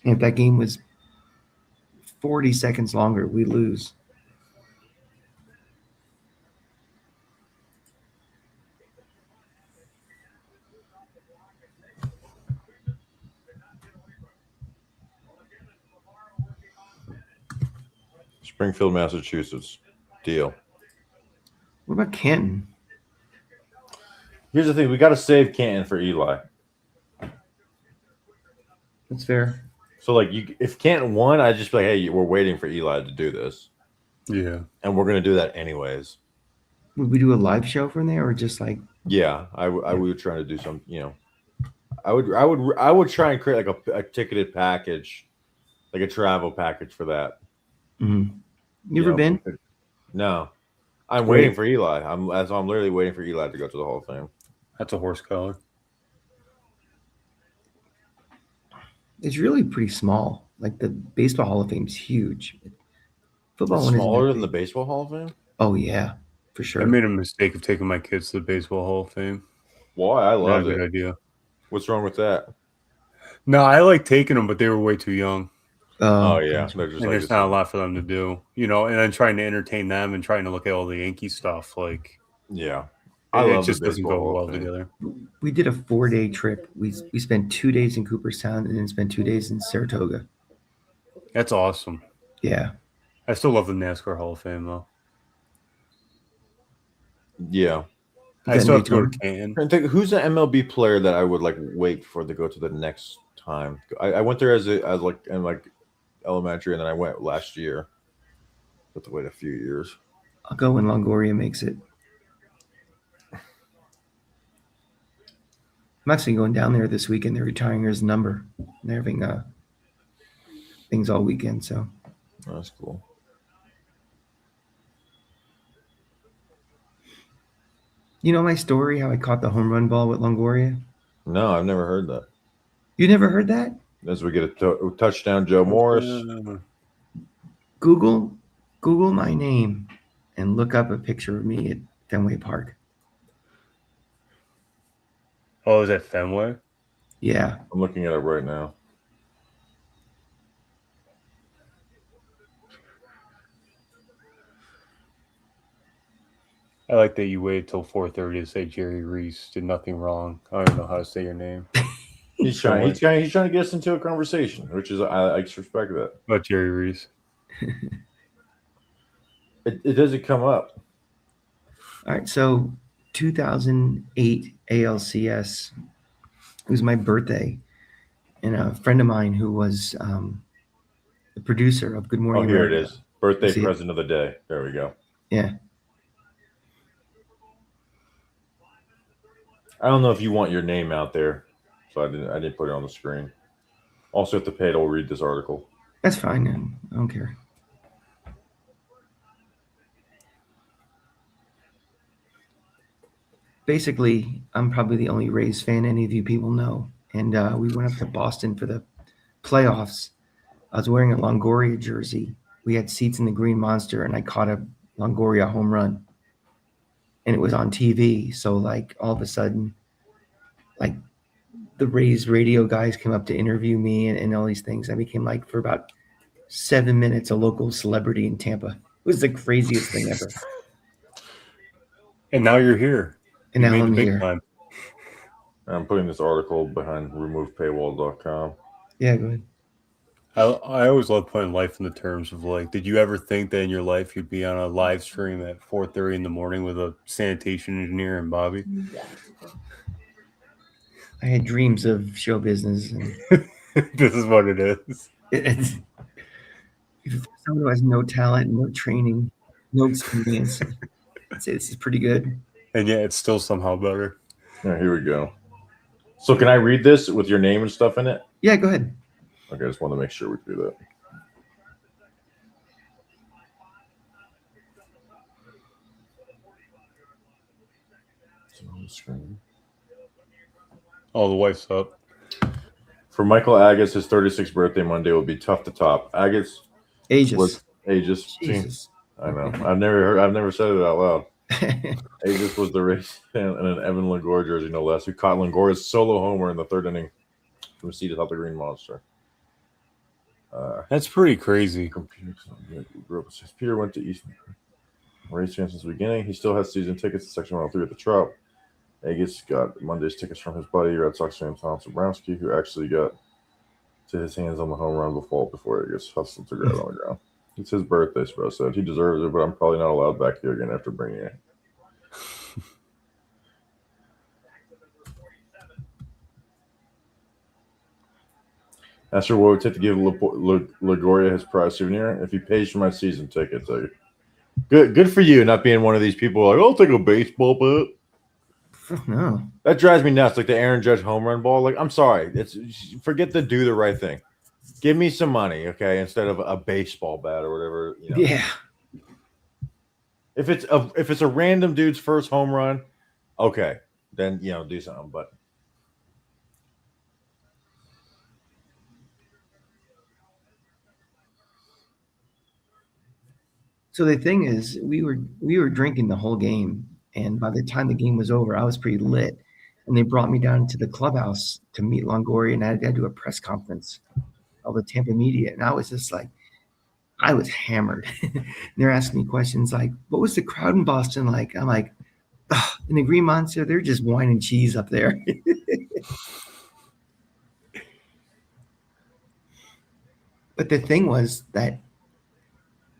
And if that game was 40 seconds longer, we lose. Springfield, Massachusetts. Deal. What about Canton? Here's the thing: we got to save Canton for Eli. That's fair. So, like, if Canton won, I'd just be like, "Hey, we're waiting for Eli to do this, Yeah. and we're going to do that anyways." Would we do a live show from there or just like Yeah, I would try to do some. I would try and create like a ticketed package, like a travel package for that. you ever been? No, I'm waiting for Eli. I'm literally waiting for Eli to go to the Hall of Fame. That's a horse collar. It's really pretty small. Like the Baseball Hall of Fame's huge. Football It's one isn't smaller that than the big. Baseball Hall of Fame. Oh yeah, for sure. I made a mistake of taking my kids to the Baseball Hall of Fame. Why? I Not a love good it. idea. What's wrong with that? No, I like taking them, but they were way too young. Oh yeah, gotcha. they're just And like there's not a lot for them to do, you know. And then trying to entertain them and trying to look at all the Yankee stuff, like yeah. it, I it love the just doesn't baseball go Hall well of Fame. together. We did a 4-day trip. We spent 2 days in Cooperstown and then spent 2 days in Saratoga. That's awesome. Yeah. I still love the NASCAR Hall of Fame though. Yeah. I got still have to go to Daytona? Canton. I think who's an MLB player that I would like wait for to go to the next time? I went there as like in like elementary, and then I went last year. Have to wait a few years. I'll go when Longoria makes it. I'm actually going down there this weekend. They're retiring his number. They're having things all weekend. So That's cool. you know my story, how I caught the home run ball with Longoria? No, I've never heard that. You never heard that? As we get a touchdown, Joe Morris. Google my name and look up a picture of me at Fenway Park. Oh, is that Fenway? Yeah. I'm looking at it right now. I like that you waited till 4:30 to say Jerry Reese did nothing wrong. I don't even know how to say your name. He's trying to get us into a conversation, which is I respect that. But Jerry Reese. It doesn't come up. All right. So 2008 ALCS, it was my birthday. And a friend of mine who was the producer of Good Morning Oh, here America. it is. Birthday See it? present of the day. There we go. Yeah. I don't know if you want your name out there, so I didn't put it on the screen. Also, have to pay to read this article. That's fine, man. I don't care. Basically, I'm probably the only Rays fan any of you people know. And we went up to Boston for the playoffs. I was wearing a Longoria jersey. We had seats in the Green Monster, and I caught a Longoria home run. And it was on TV. So, like, all of a sudden, like, the Rays radio guys came up to interview me and all these things. I became, like, for about 7 minutes, a local celebrity in Tampa. It was the craziest thing ever. And now you're here. And You now made the I'm big here. time. I'm putting this article behind removepaywall.com. Yeah, go ahead. I always love putting life in the terms of like, did you ever think that in your life you'd be on a live stream at 4:30 in the morning with a sanitation engineer and Bobby? I had dreams of show business. And This is what it is. it's someone who has no talent, no training, no experience. I'd say this is pretty good. And yet it's still somehow better. Yeah, here we go. So can I read this with your name and stuff in it? Yeah, go ahead. Okay, I just want to make sure we do that. It's on the screen. Oh, the wife's up. For Michael Agus, his 36th birthday Monday will be tough to top. Agus Aegis. was Aegis. Jesus. I know. I've never said it out loud. Aegis was the race fan in an Evan Longoria jersey, no less, who caught Longoria's solo homer in the third inning from a seat atop the Green Monster. That's pretty crazy. Peter went to Eastern Race fans since the beginning. He still has season tickets to Section 103 at the Trop. Agus got Monday's tickets from his buddy, Red Sox fan Tom Sobrowski, who actually got to his hands on the home run before Agus hustled to grab it on the ground. It's his birthday, Sprout said. He deserves it, but I'm probably not allowed back here again after bringing it. Asked her what it would take to give Longoria his prize souvenir. If he pays for my season tickets, good for you, not being one of these people like, I'll take a baseball bat. No. That drives me nuts. Like the Aaron Judge home run ball. Like, I'm sorry. Forget to do the right thing. Give me some money, okay, instead of a baseball bat or whatever. You know. Yeah. If it's a random dude's first home run, okay, then do something. But So the thing is, we were drinking the whole game, and by the time the game was over, I was pretty lit. and they brought me down to the clubhouse to meet Longoria, and I had to do a press conference of the Tampa media, and I was just like, I was hammered. They're asking me questions like, "What was the crowd in Boston like?" I'm like, in the Green Monster, they're just wine and cheese up there. But the thing was that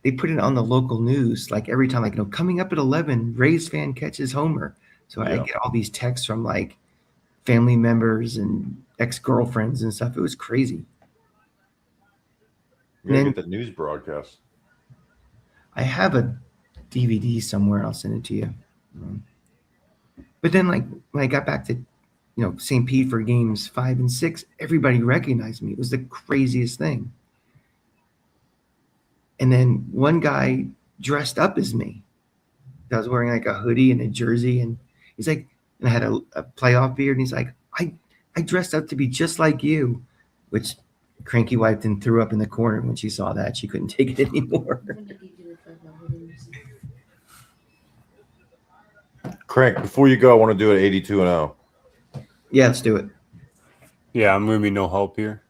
they put it on the local news, like every time, like, coming up at 11, Rays fan catches homer. So I Yeah. get all these texts from like family members and ex-girlfriends and stuff. It was crazy. You gotta Then- get the news broadcast. I have a DVD somewhere. I'll send it to you. But then, like, when I got back to, St. Pete for games 5 and 6, everybody recognized me. It was the craziest thing. And then one guy dressed up as me. I was wearing like a hoodie and a jersey, and he's like, and I had a playoff beard, and he's like, I dressed up to be just like you, which Cranky wiped and threw up in the corner when she saw that. She couldn't take it anymore. I'm gonna give you the five hours. Crank, before you go, I want to do it 82-0. Yeah, let's do it. Yeah, I'm gonna be no help here.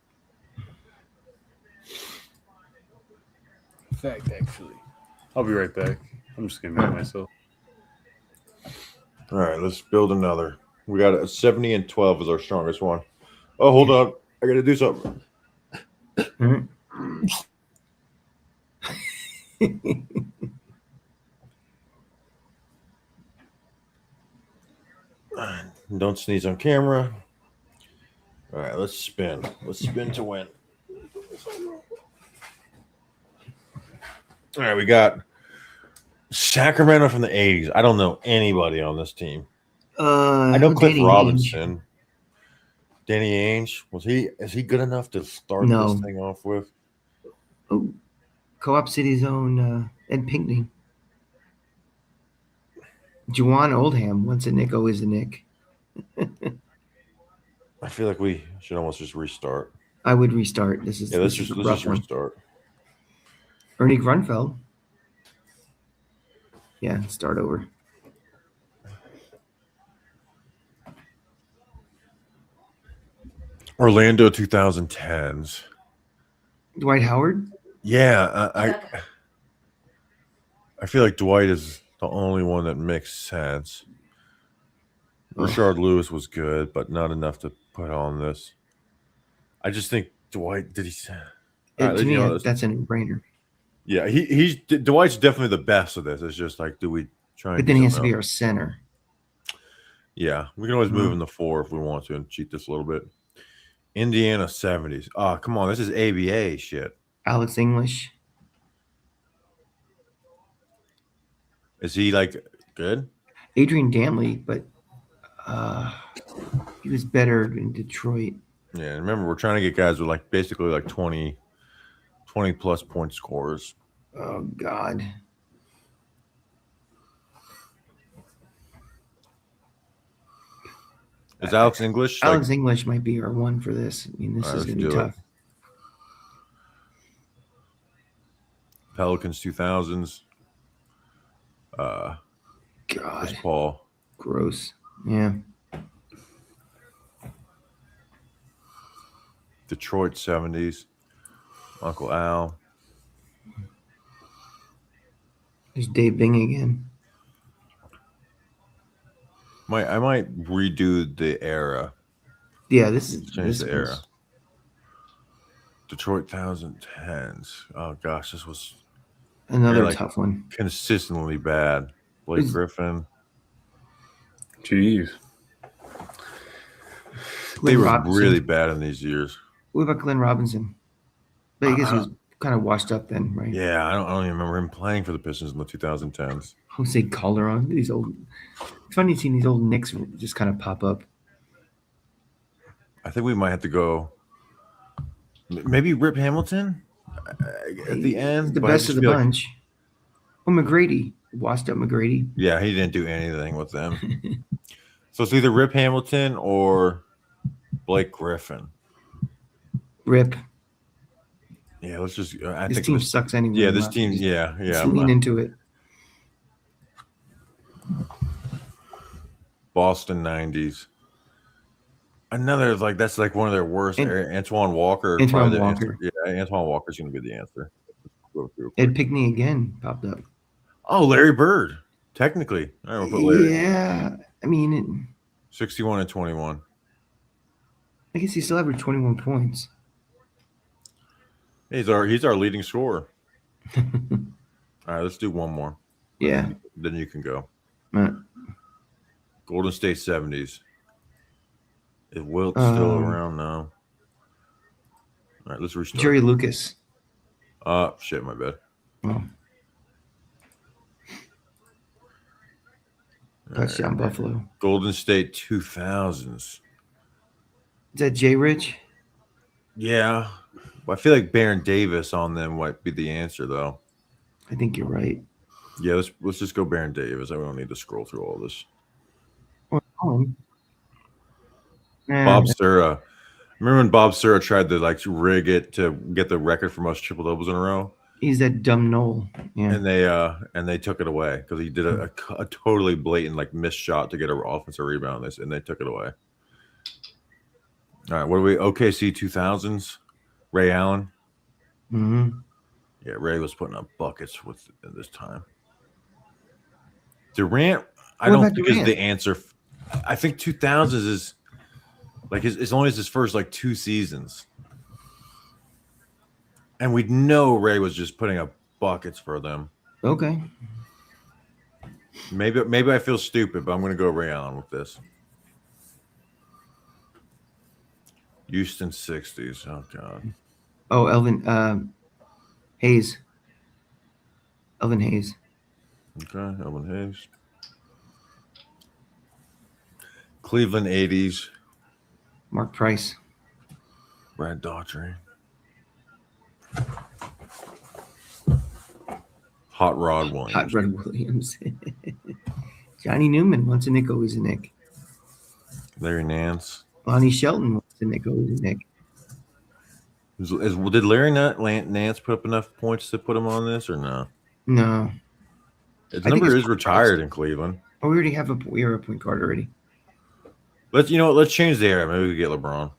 Fact, actually, I'll be right back. I'm just gonna mute myself. All right, let's build another. We got a 70 and 12 is our strongest one. Oh, hold on. I got to do something. Don't sneeze on camera. All right, let's spin. Let's spin to win. All right, we got Sacramento from the 80s. I don't know anybody on this team. I know Cliff Danny Ainge. Robinson. Danny Ainge. Is he good enough to start No. this thing off with? Oh, Co-op City's own Ed Pinkney. Juwan Oldham. Once a Nick, always a Nick. I feel like we should almost just restart. I would restart. This is Yeah, let's this is just a let's rough just one. restart. Ernie Grunfeld. Yeah, start over. Orlando 2010s. Dwight Howard. Yeah, I feel like Dwight is the only one that makes sense. Rashard Lewis was good, but not enough to put on this. I just think Dwight did he. All right, To me, you know, that's a no-brainer. yeah, he's Dwight's definitely the best of this. It's just like, do we try? And But do then he has to something be else? our center. Yeah, we can always move Mhm. in the 4 if we want to and cheat this a little bit. Indiana 70s. Oh, come on, this is ABA shit. Alex English. Is he like good? Adrian Dantley, but he was better in Detroit. Yeah, remember we're trying to get guys with like basically like 20 plus point scorers. Oh, God. Is Alex English? Like, Alex English might be our one for this. I mean, this All right, is going let's to be do it. tough. Pelicans 2000s. Chris God, Paul. gross. Yeah. Detroit 70s. Uncle Al. There's Dave Bing again. I might redo the era. Yeah, this is Change this the was- era. Detroit 2010s. Oh gosh, this was Another like- tough one. consistently bad. Blake Is- Griffin. Jeez. They Glenn were Robinson. really bad in these years. What about Glenn Robinson? But I guess he was kind of washed up then, right? Yeah, I don't even remember him playing for the Pistons in the 2010s. Jose Calderon. These old. It's funny seeing these old Knicks just kind of pop up. I think we might have to go. Maybe Rip Hamilton at the end. The but I best just of the feel like- bunch. Oh, McGrady. Washed up McGrady. yeah, he didn't do anything with them. So it's either Rip Hamilton or Blake Griffin. Rip. Yeah, let's just. I This think. team let's- sucks anyway. yeah, this team. Yeah, Let's yeah. lean into it. Boston 90s. Another like that's like one of their worst. Antoine Walker. Antoine probably the Walker. answer. Yeah, Antoine Walker's going to be the answer. Ed Pickney again popped up. Oh, Larry Bird. Technically, I will put Larry. Yeah, I mean, 61 and 21. I guess he still averaged 21 points. He's our leading scorer. All right, let's do one more. Yeah. Then you can go. Uh, Golden State 70s. Is Wilt still around now? All right, let's restart. Jerry Lucas. Shit, my bad. Oh. Touchdown Buffalo. Golden State 2000s. Is that Jay Rich? Yeah. I feel like Baron Davis on them might be the answer, though. I think you're right. Yeah, let's just go Baron Davis. I don't need to scroll through all this. Bob Sura. Remember when Bob Sura tried to like rig it to get the record for most triple doubles in a row? He's that dumb Knoll. Yeah. And they took it away because he did a totally blatant like missed shot to get an offensive rebound. And they took it away. All right, what are we? OKC 2000s. Ray Allen. Mm-hmm. Yeah, Ray was putting up buckets with this time. Durant, I don't think is the answer. I think 2000s is like it's only his first like 2 seasons, and we know Ray was just putting up buckets for them. Okay. Maybe I feel stupid, but I'm going to go Ray Allen with this. Houston 60s. Oh God. Oh, Elvin Hayes. Elvin Hayes. Okay, Elvin Hayes. Cleveland 80s. Mark Price. Brad Daughtry. Hot Rod Williams. Hot Rod Williams. Johnny Newman. Once a Nick, always a Nick. Larry Nance. Lonnie Shelton. Once a Nick, always a Nick. Did Larry Nance put up enough points to put him on this or no? No. His number is retired in Cleveland. Oh, we already have a point guard already. Let's change the era. Maybe we get LeBron.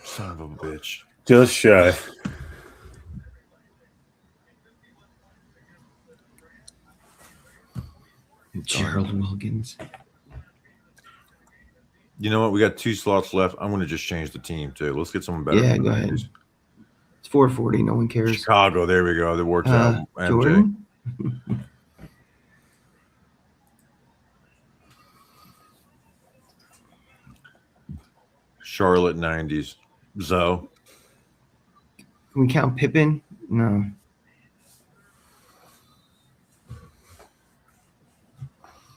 Son of a bitch. Just shy. Gerald Wilkins. You know what? We got 2 slots left. I'm going to just change the team too. Let's get someone better. Yeah, go ahead. It's 440. No one cares. Chicago. There we go. That works out. MJ. Jordan. Charlotte 90s. Zoe. Can we count Pippen? No.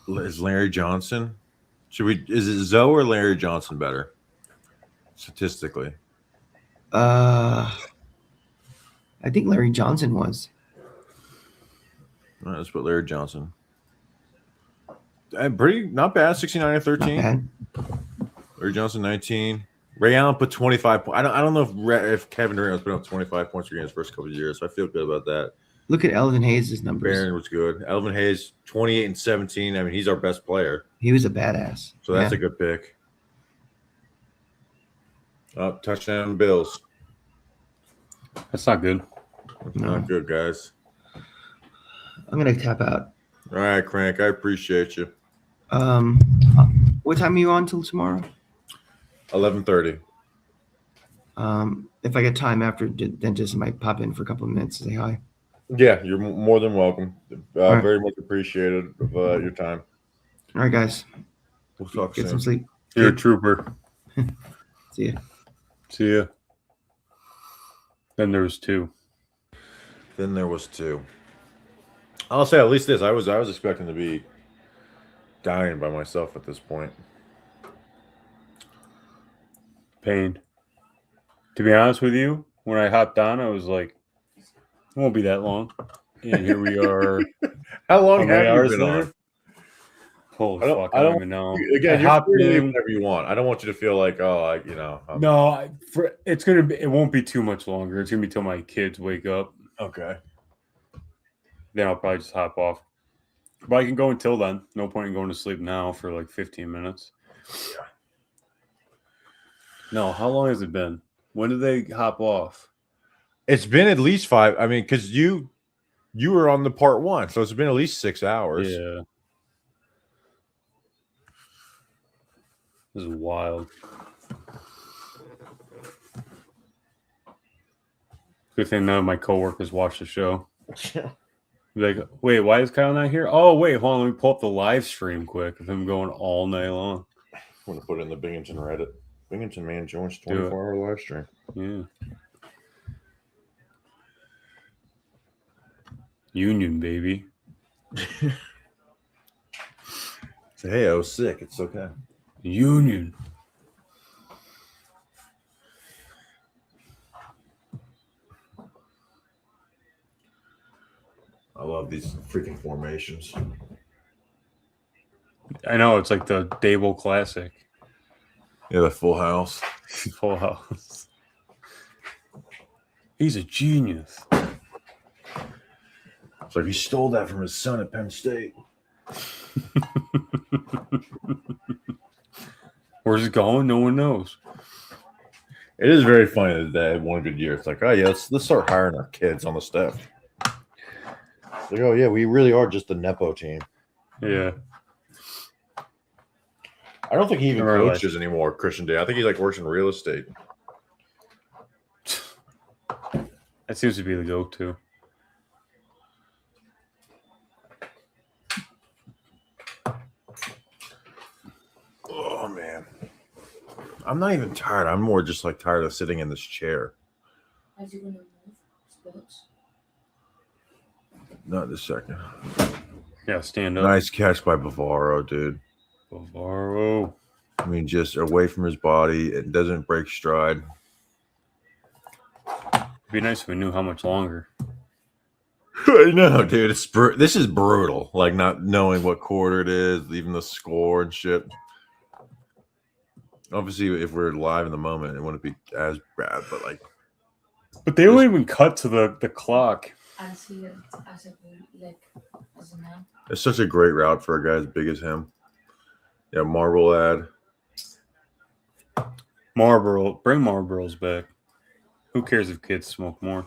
Is Larry Johnson? Is it Zoe or Larry Johnson better? Statistically. I think Larry Johnson was. All right, let's put Larry Johnson. Pretty not bad. 69 and 13. Not bad. Larry Johnson 19. Ray Allen put 25 points. I don't know if Kevin Durant was putting up 25 points per game his first couple of years, so I feel good about that. Look at Elvin Hayes' numbers. Barron was good. Elvin Hayes 28 and 17. I mean, he's our best player. He was a badass. So that's a good pick. Touchdown Bills. That's not good. That's not good, guys. I'm gonna tap out. All right, Crank. I appreciate you. What time are you on till tomorrow? 11:30. If I get time after dentist, I might pop in for a couple of minutes to say hi. Yeah, you're more than welcome. right. Very much appreciated of your time. All right, guys. We'll talk Get soon. some sleep. You're a trooper. See ya. See ya. Then there was 2. Then there was 2. I'll say at least this. I was expecting to be dying by myself at this point. Pain. To be honest with you, when I hopped on, I was like, it won't be that long. And here we are. How long How many have you hours been later? on? Holy fuck, I don't even know. Again, I you're hopped free to leave in. whenever you want. I don't want you to feel like, No, it's gonna be. It won't be too much longer. It's gonna be till my kids wake up. Okay. Then I'll probably just hop off. But I can go until then. No point in going to sleep now for like 15 minutes. No, how long has it been? When did they hop off? It's been at least 5. I mean, because you were on the part 1, so it's been at least 6 hours. Yeah. This is wild. Good thing none of my coworkers watch the show. Be like, wait, why is Kyle not here? Oh, wait, hold on. Let me pull up the live stream quick of him going all night long. I'm going to put it in the Binghamton Reddit. Binghamton man joins Do it. 24-hour live stream. Yeah. Union, baby. Say, hey, I was sick. It's okay. Union. I love these freaking formations. I know, it's like the Dable Classic. Yeah, the Full House. Full House. He's a genius. It's like he stole that from his son at Penn State. Where's it going? No one knows. It is very funny that they had one good year. It's like, oh yeah, let's start hiring our kids on the staff. It's like, oh yeah, we really are just the Nepo team. Yeah. I don't think he even Or like- coaches anymore, Christian Day. I think he like works in real estate. That seems to be the go-to. Oh man. I'm not even tired. I'm more just like tired of sitting in this chair. Are you gonna move spots? Not this second. Yeah, stand up. Nice catch by Bavaro, dude. Bavaro. I mean, just away from his body. It doesn't break stride. It'd be nice if we knew how much longer. I know, dude. This is brutal. Like not knowing what quarter it is, even the score and shit. Obviously, if we're live in the moment, it wouldn't be as bad. But like, But they don't even cut to the clock. I see it as a like as a man. it's such a great route for a guy as big as him. Yeah, Marble ad. Marlboro. Bring Marlboros back. Who cares if kids smoke more?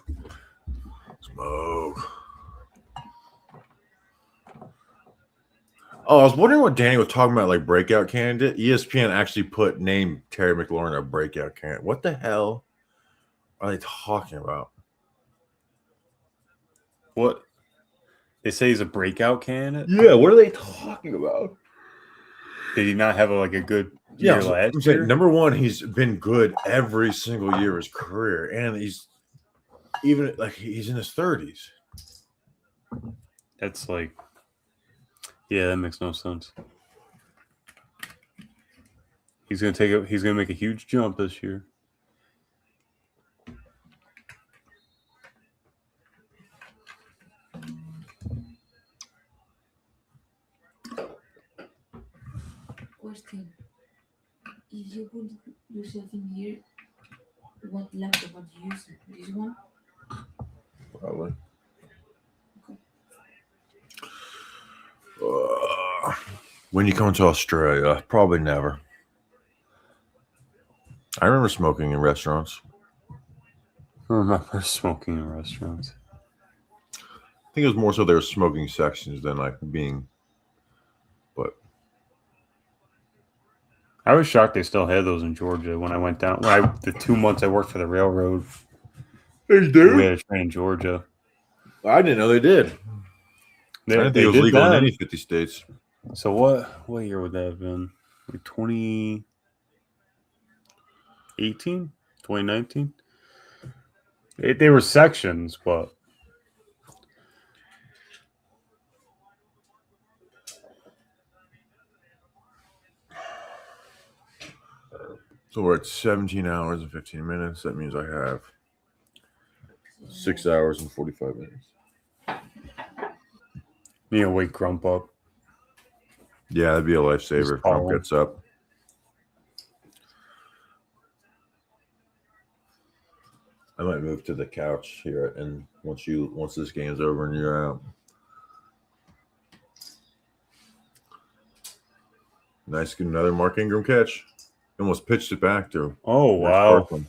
Smoke. Oh, I was wondering what Danny was talking about, like breakout candidate. ESPN actually named Terry McLaurin a breakout candidate. What the hell are they talking about? What? They say he's a breakout candidate? Yeah, what are they talking about? Did he not have a good year so last I'm saying, year? number one, he's been good every single year of his career, and he's even like he's in his 30s. That's like, yeah, that makes no sense. He's gonna make a huge jump this year. Question: if you put yourself in here, what laptop would you use? This one? Probably. When you come to Australia, probably never. I remember smoking in restaurants. I remember smoking in restaurants. I think it was more so there were smoking sections than like being. But I was shocked they still had those in Georgia when I went down. The 2 months I worked for the railroad, they we had a train in Georgia. I didn't know they did. I didn't think it was did legal in that. any 50 states. So what year would that have been? Like 2018? 2019? They were sections, but So we're at 17 hours and 15 minutes. That means I have 6 hours and 45 minutes. wake Grump up. Yeah, that'd be a lifesaver Just if Trump call. gets up. I might move to the couch here, and once this game's over and you're out, Nice, another Mark Ingram catch. Almost pitched it back to. Oh, Rich wow. Parkland.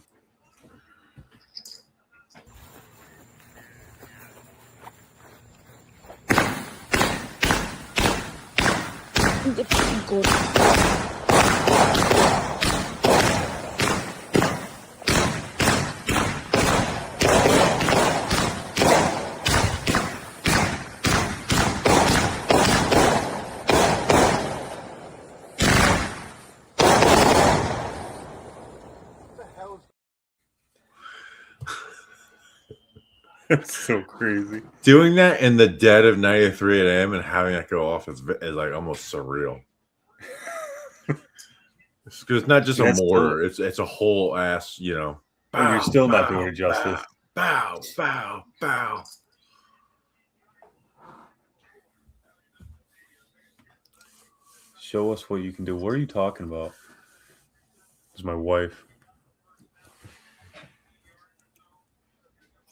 That's so crazy. Doing that in the dead of 93 a.m. and having that go off is like almost surreal. Because it's not just a That's mortar; it's a whole ass. You know, And you're still not doing it justice. Bow, bow, bow. Show us what you can do. What are you talking about? It's my wife.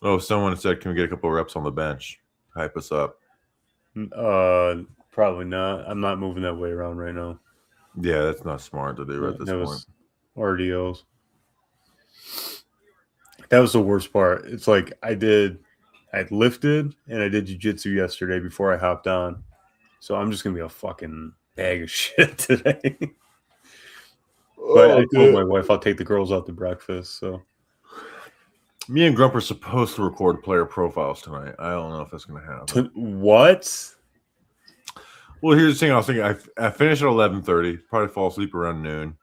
Oh, someone said, "Can we get a couple reps on the bench? Hype us up." Probably not. I'm not moving that way around right now. Yeah, that's not smart to do at this That point. was RDOs. That was the worst part. It's like I lifted and I did jiu-jitsu yesterday before I hopped on. So I'm just gonna be a fucking bag of shit today. But I told my wife I'll take the girls out to breakfast. So Me and Grump are supposed to record player profiles tonight. I don't know if that's going to happen. What? Well, here's the thing. I was thinking I finish at 11:30. Probably fall asleep around noon.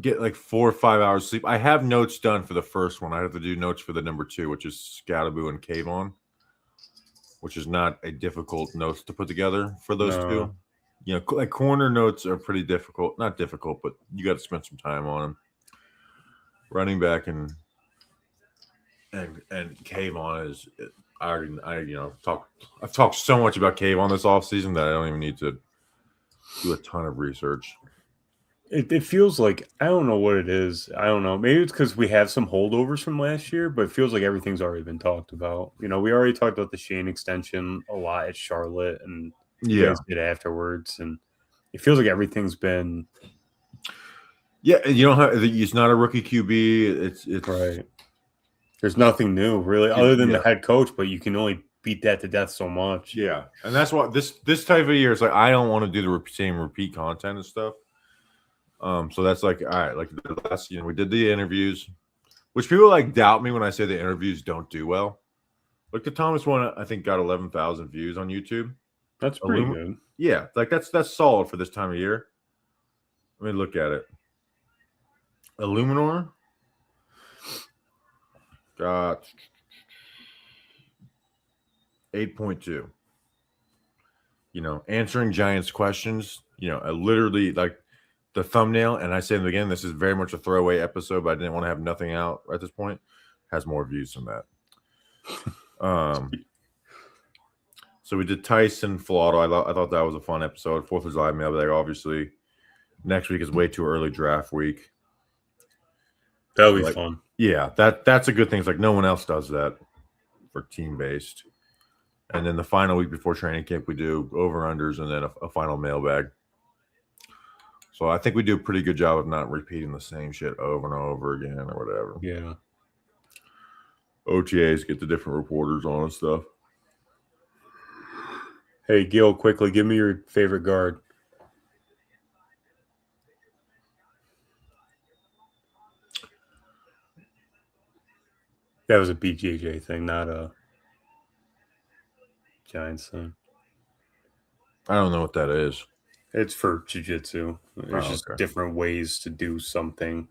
Get like 4 or 5 hours sleep. I have notes done for the first one. I have to do notes for the number 2, which is Scalaboo and Kayvon, which is not a difficult notes to put together for those two. You know, like corner notes are pretty difficult. Not difficult, but you got to spend some time on them. Running back and Kayvon is I've talked so much about Kayvon this offseason that I don't even need to do a ton of research. It feels like, I don't know what it is. I don't know. Maybe it's because we have some holdovers from last year, but it feels like everything's already been talked about. You know, we already talked about the Shane extension a lot at Charlotte, and you guys did afterwards, and it feels like everything's been. Yeah, you don't have. It's not a rookie QB. It's right. There's nothing new really, other than the head coach, but you can only beat that to death so much. Yeah, and that's why this type of year is like I don't want to do the same repeat content and stuff. So that's like, all right, like the last, we did the interviews, which people like doubt me when I say the interviews don't do well. Like the Thomas one, I think got 11,000 views on YouTube. That's pretty good. Yeah, like that's solid for this time of year. Let me look at it. Illuminor got 8.2. You know, answering Giants questions. You know, I literally like the thumbnail, and I say again, this is very much a throwaway episode, but I didn't want to have nothing out at this point. Has more views than that. So we did Tyson Flotto. I thought that was a fun episode. 4th of July mailbag, obviously. Next week is way too early draft week. That'll be fun. Yeah, that's a good thing. It's like no one else does that for team-based. And then the final week before training camp, we do over-unders and then a final mailbag. So I think we do a pretty good job of not repeating the same shit over and over again or whatever. Yeah. OTAs get the different reporters on and stuff. Hey, Gil, quickly, give me your favorite guard. That was a BJJ thing, not a Giants thing. I don't know what that is. It's for jiu-jitsu. There's just different ways to do something.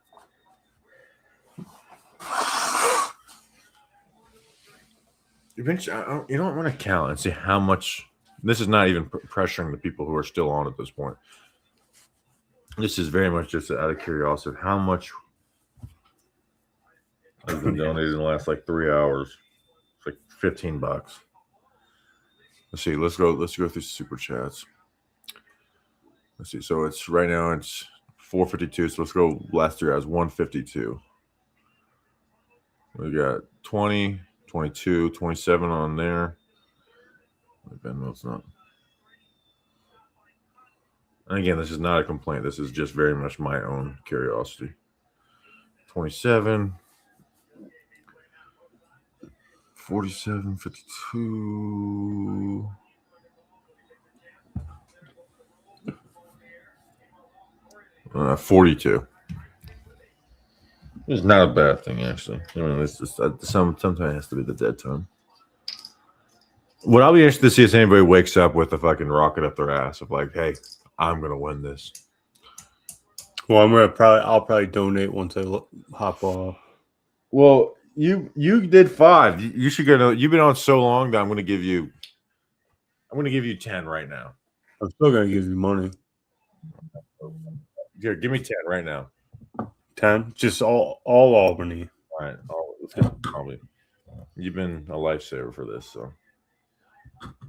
Eventually, you don't want to count and see how much. This is not even pressuring the people who are still on at this point. This is very much just out of curiosity. How much has been donated in the last like 3 hours? It's like $15. Let's see. Let's go through super chats. Let's see. So it's right now it's 4:52. So let's go last 3 hours. 152. We got 20, 22, 27 on there. Venmo's not. And again, this is not a complaint. This is just very much my own curiosity. 27, 47, 52. $42. It's not a bad thing, actually. I mean, it's just sometimes it has to be the dead time. What I'll be interested to see is anybody wakes up with a fucking rocket up their ass of like, hey, I'm gonna win this. Well, I'll probably donate once I hop off. Well, you did 5. You should go. You've been on so long that I'm gonna give you 10 right now. I'm still gonna give you money. Here, give me 10 right now. 10, just all Albany. All right, let's go. Probably. You've been a lifesaver for this, so.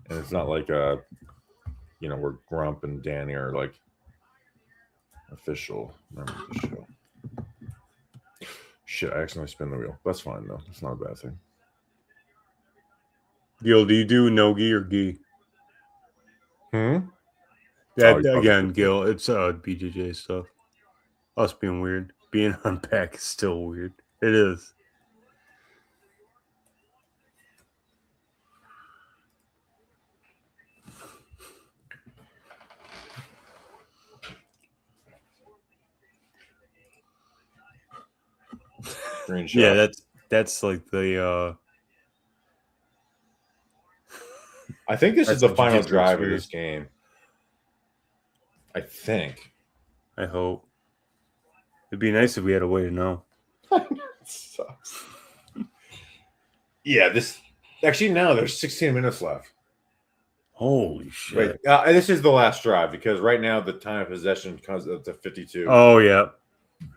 And it's not like we're Grump and Danny are like official members of the show. Shit, I accidentally spin the wheel. That's fine though. It's not a bad thing. Gil, do you do no-gi or gi? Oh, Again, Gil, it's BJJ stuff. Us being weird. Being on back is still weird. It is. Green shot. Yeah, that's like the I think this is That's the final jiu-jitsu drive of experience. this game. I think. I hope. It'd be nice if we had a way to know. Sucks. Yeah, this actually now there's 16 minutes left. Holy shit. Wait, this is the last drive because right now the time of possession comes up to 52. Oh yeah.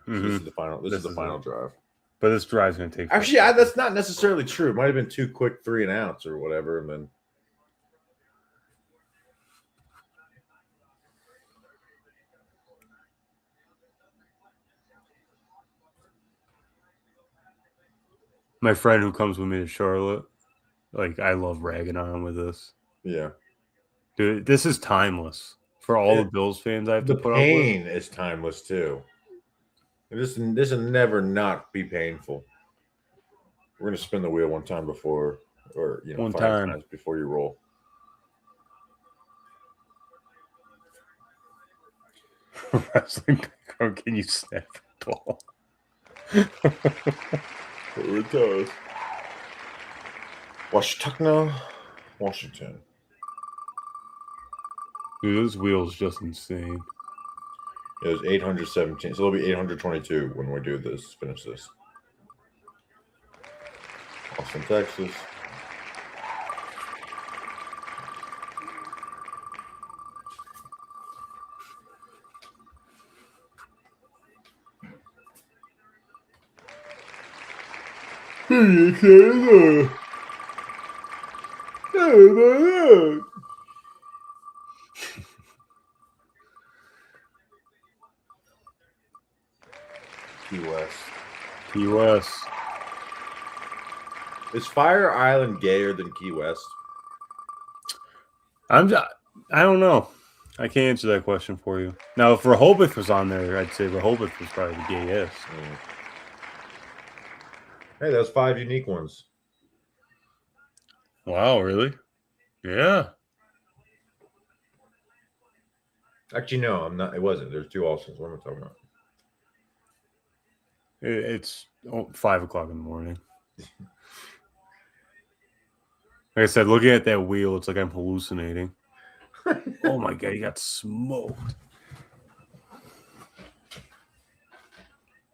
So Mhm. this is the final. This is the is final it. drive. But this drive's gonna take Actually, that's not necessarily true. It might have been 2 quick 3 and outs or whatever, and then. my friend who comes with me to Charlotte. Like I love ragging on him with this. Yeah. Dude, this is timeless. For all the Bills fans I have to The put up with. pain is timeless too. This will never not be painful. We're gonna spin the wheel one time before, or One 5 time. times before you roll. Wrestling background, can you snap the ball? Here it goes. Washington, Washington. Dude, this wheel's just insane. It was 817, so it'll be 822 when we do this. Finish this. Austin, Texas. Key West. Key West. Is Fire Island gayer than Key West? I don't know. I can't answer that question for you. Now, if Rehoboth was on there, I'd say Rehoboth was probably the gayest. Hey, that's 5 unique ones. Wow, really? Yeah. Actually, no, I'm not. It wasn't. There's 2 Austins. What am I talking about? It's 5 o'clock in the morning. Like I said, looking at that wheel, it's like I'm hallucinating. Oh my god, he got smoked.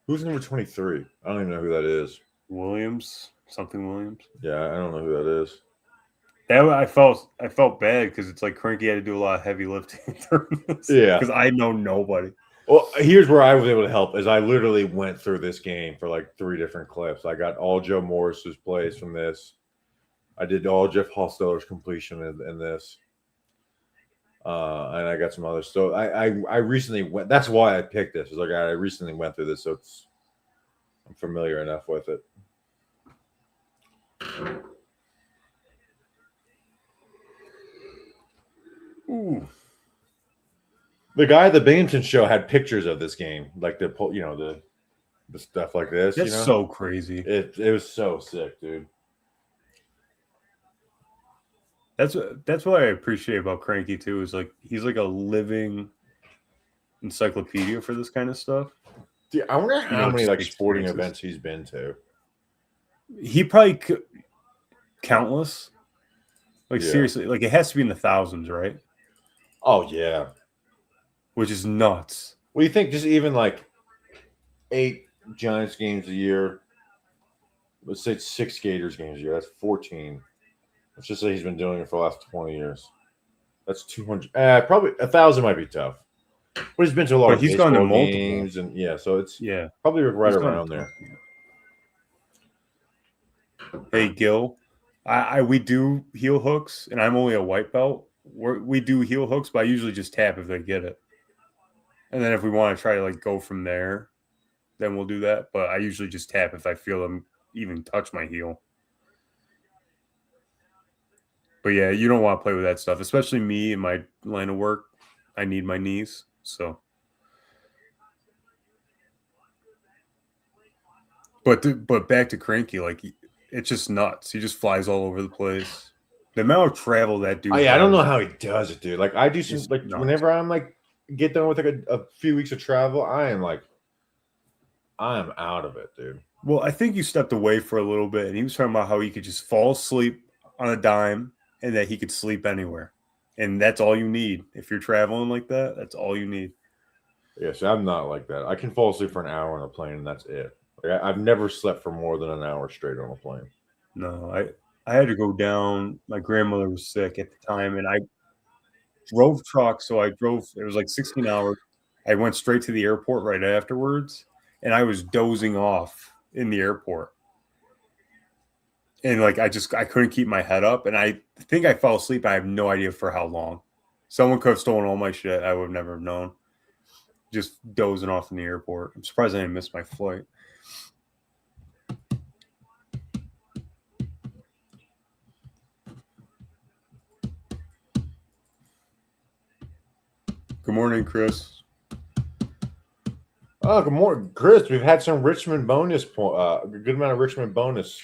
Who's number 23? I don't even know who that is. Williams, something Williams. Yeah, I don't know who that is. I felt bad because it's like Cranky had to do a lot of heavy lifting during this. Yeah. Because I know nobody. Well, here's where I was able to help is I literally went through this game for like 3 different clips. I got all Joe Morris's plays from this. I did all Jeff Hosteller's completion in this. And I got some others. So I recently went. That's why I picked this. It's like I recently went through this, so I'm familiar enough with it. Ooh. The guy at the Binghamton show had pictures of this game, like the stuff like this. That's so crazy. It was so sick, dude. That's what I appreciate about Cranky too. Is like he's like a living encyclopedia for this kind of stuff. Dude, I wonder how know, many just like sporting experiences. events he's been to. He probably countless. Like Yeah. seriously, like it has to be in the thousands, right? Oh yeah. Which is nuts. What do you think? Just even like 8 Giants games a year. Let's say 6 Gators games a year. That's 14. Let's just say he's been doing it for the last 20 years. That's 200. Probably 1,000 might be tough. But he's been to a lot But of he's gone to baseball multiple. games, and yeah, so it's Yeah. probably right He's gone around to- there. Hey Gil, we do heel hooks, and I'm only a white belt. We do heel hooks, but I usually just tap if they get it. And then if we want to try to like go from there, then we'll do that. But I usually just tap if I feel them even touch my heel. But yeah, you don't want to play with that stuff, especially me in my line of work. I need my knees, so. But back to Cranky, like it's just nuts. He just flies all over the place. The amount of travel that dude. Oh yeah, I don't has- know how he does it, dude. Like I do some It's like nuts. whenever I'm like get done with like a few weeks of travel, I am out of it, dude. Well, I think you stepped away for a little bit, and he was talking about how he could just fall asleep on a dime, and that he could sleep anywhere, and that's all you need if you're traveling like that. That's all you need. Yeah, so I'm not like that. I can fall asleep for an hour on a plane, and that's it. Like, I've never slept for more than an hour straight on a plane. No, I had to go down. My grandmother was sick at the time, and I drove truck, so I drove. It was like 16 hours. I went straight to the airport right afterwards, and I was dozing off in the airport. And like I couldn't keep my head up, and I think I fell asleep. I have no idea for how long. Someone could have stolen all my shit. I would have never known. Just dozing off in the airport. I'm surprised I didn't miss my flight. Good morning, Chris. Oh, good morning, Chris. We've had some Richmond bonus a good amount of Richmond bonus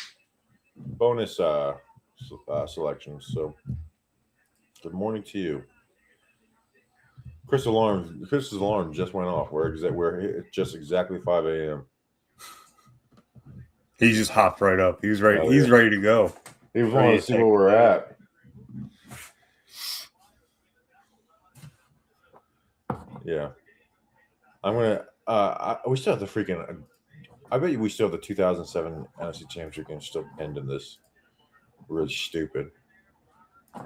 selections. So, good morning to you, Chris's alarm just went off. We're just exactly 5 a.m. He just hopped right up. He was ready. Oh, He's yeah. ready to go. He was wanting to see where we're at. Yeah, I'm gonna. We still have the freaking. I bet you we still have the 2007 NFC Championship game still pinned in this. Really stupid. I'm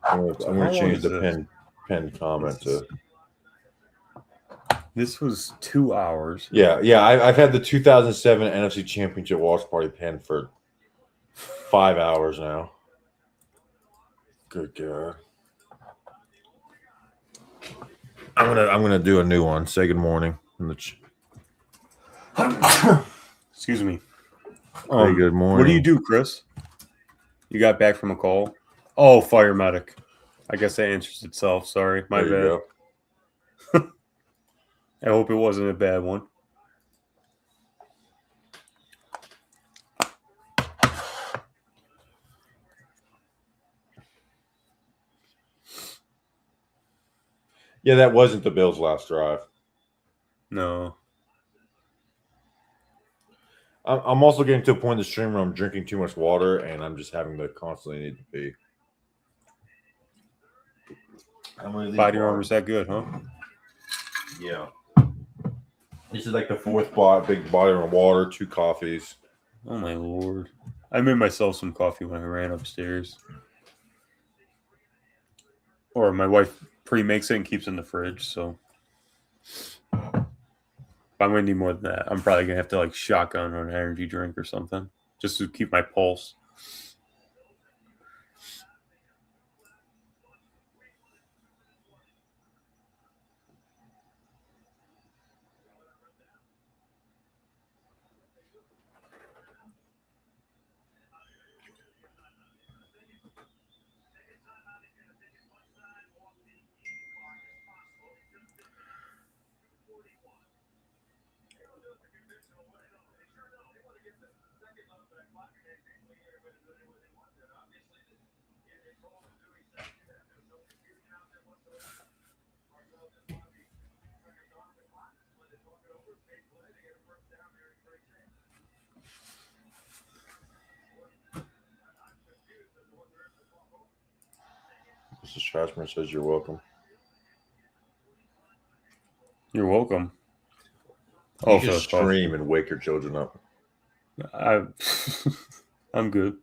How gonna long change is the this? pinned comment to. This was 2 hours. Yeah. I've had the 2007 NFC Championship watch party pinned for 5 hours now. Good God. I'm gonna do a new one. Say good morning in the Excuse me. Say good morning. What do you do, Chris? You got back from a call? Oh, fire medic. I guess that answers itself. Sorry, my There you bad. go. I hope it wasn't a bad one. Yeah, that wasn't the Bills' last drive. No. I'm also getting to a point in the stream where I'm drinking too much water and I'm just having to constantly need to pee. Body armor's that good, huh? Yeah. This is like the fourth big bottle of water, 2 coffees. Oh my lord. I made myself some coffee when I ran upstairs. Or my wife pre-makes it and keeps it in the fridge, so if I'm gonna need more than that, I'm probably gonna have to like shotgun or an energy drink or something just to keep my pulse. Mrs. Shashman says you're welcome. You're welcome. You For can the coffee. stream and wake your children up. I'm good.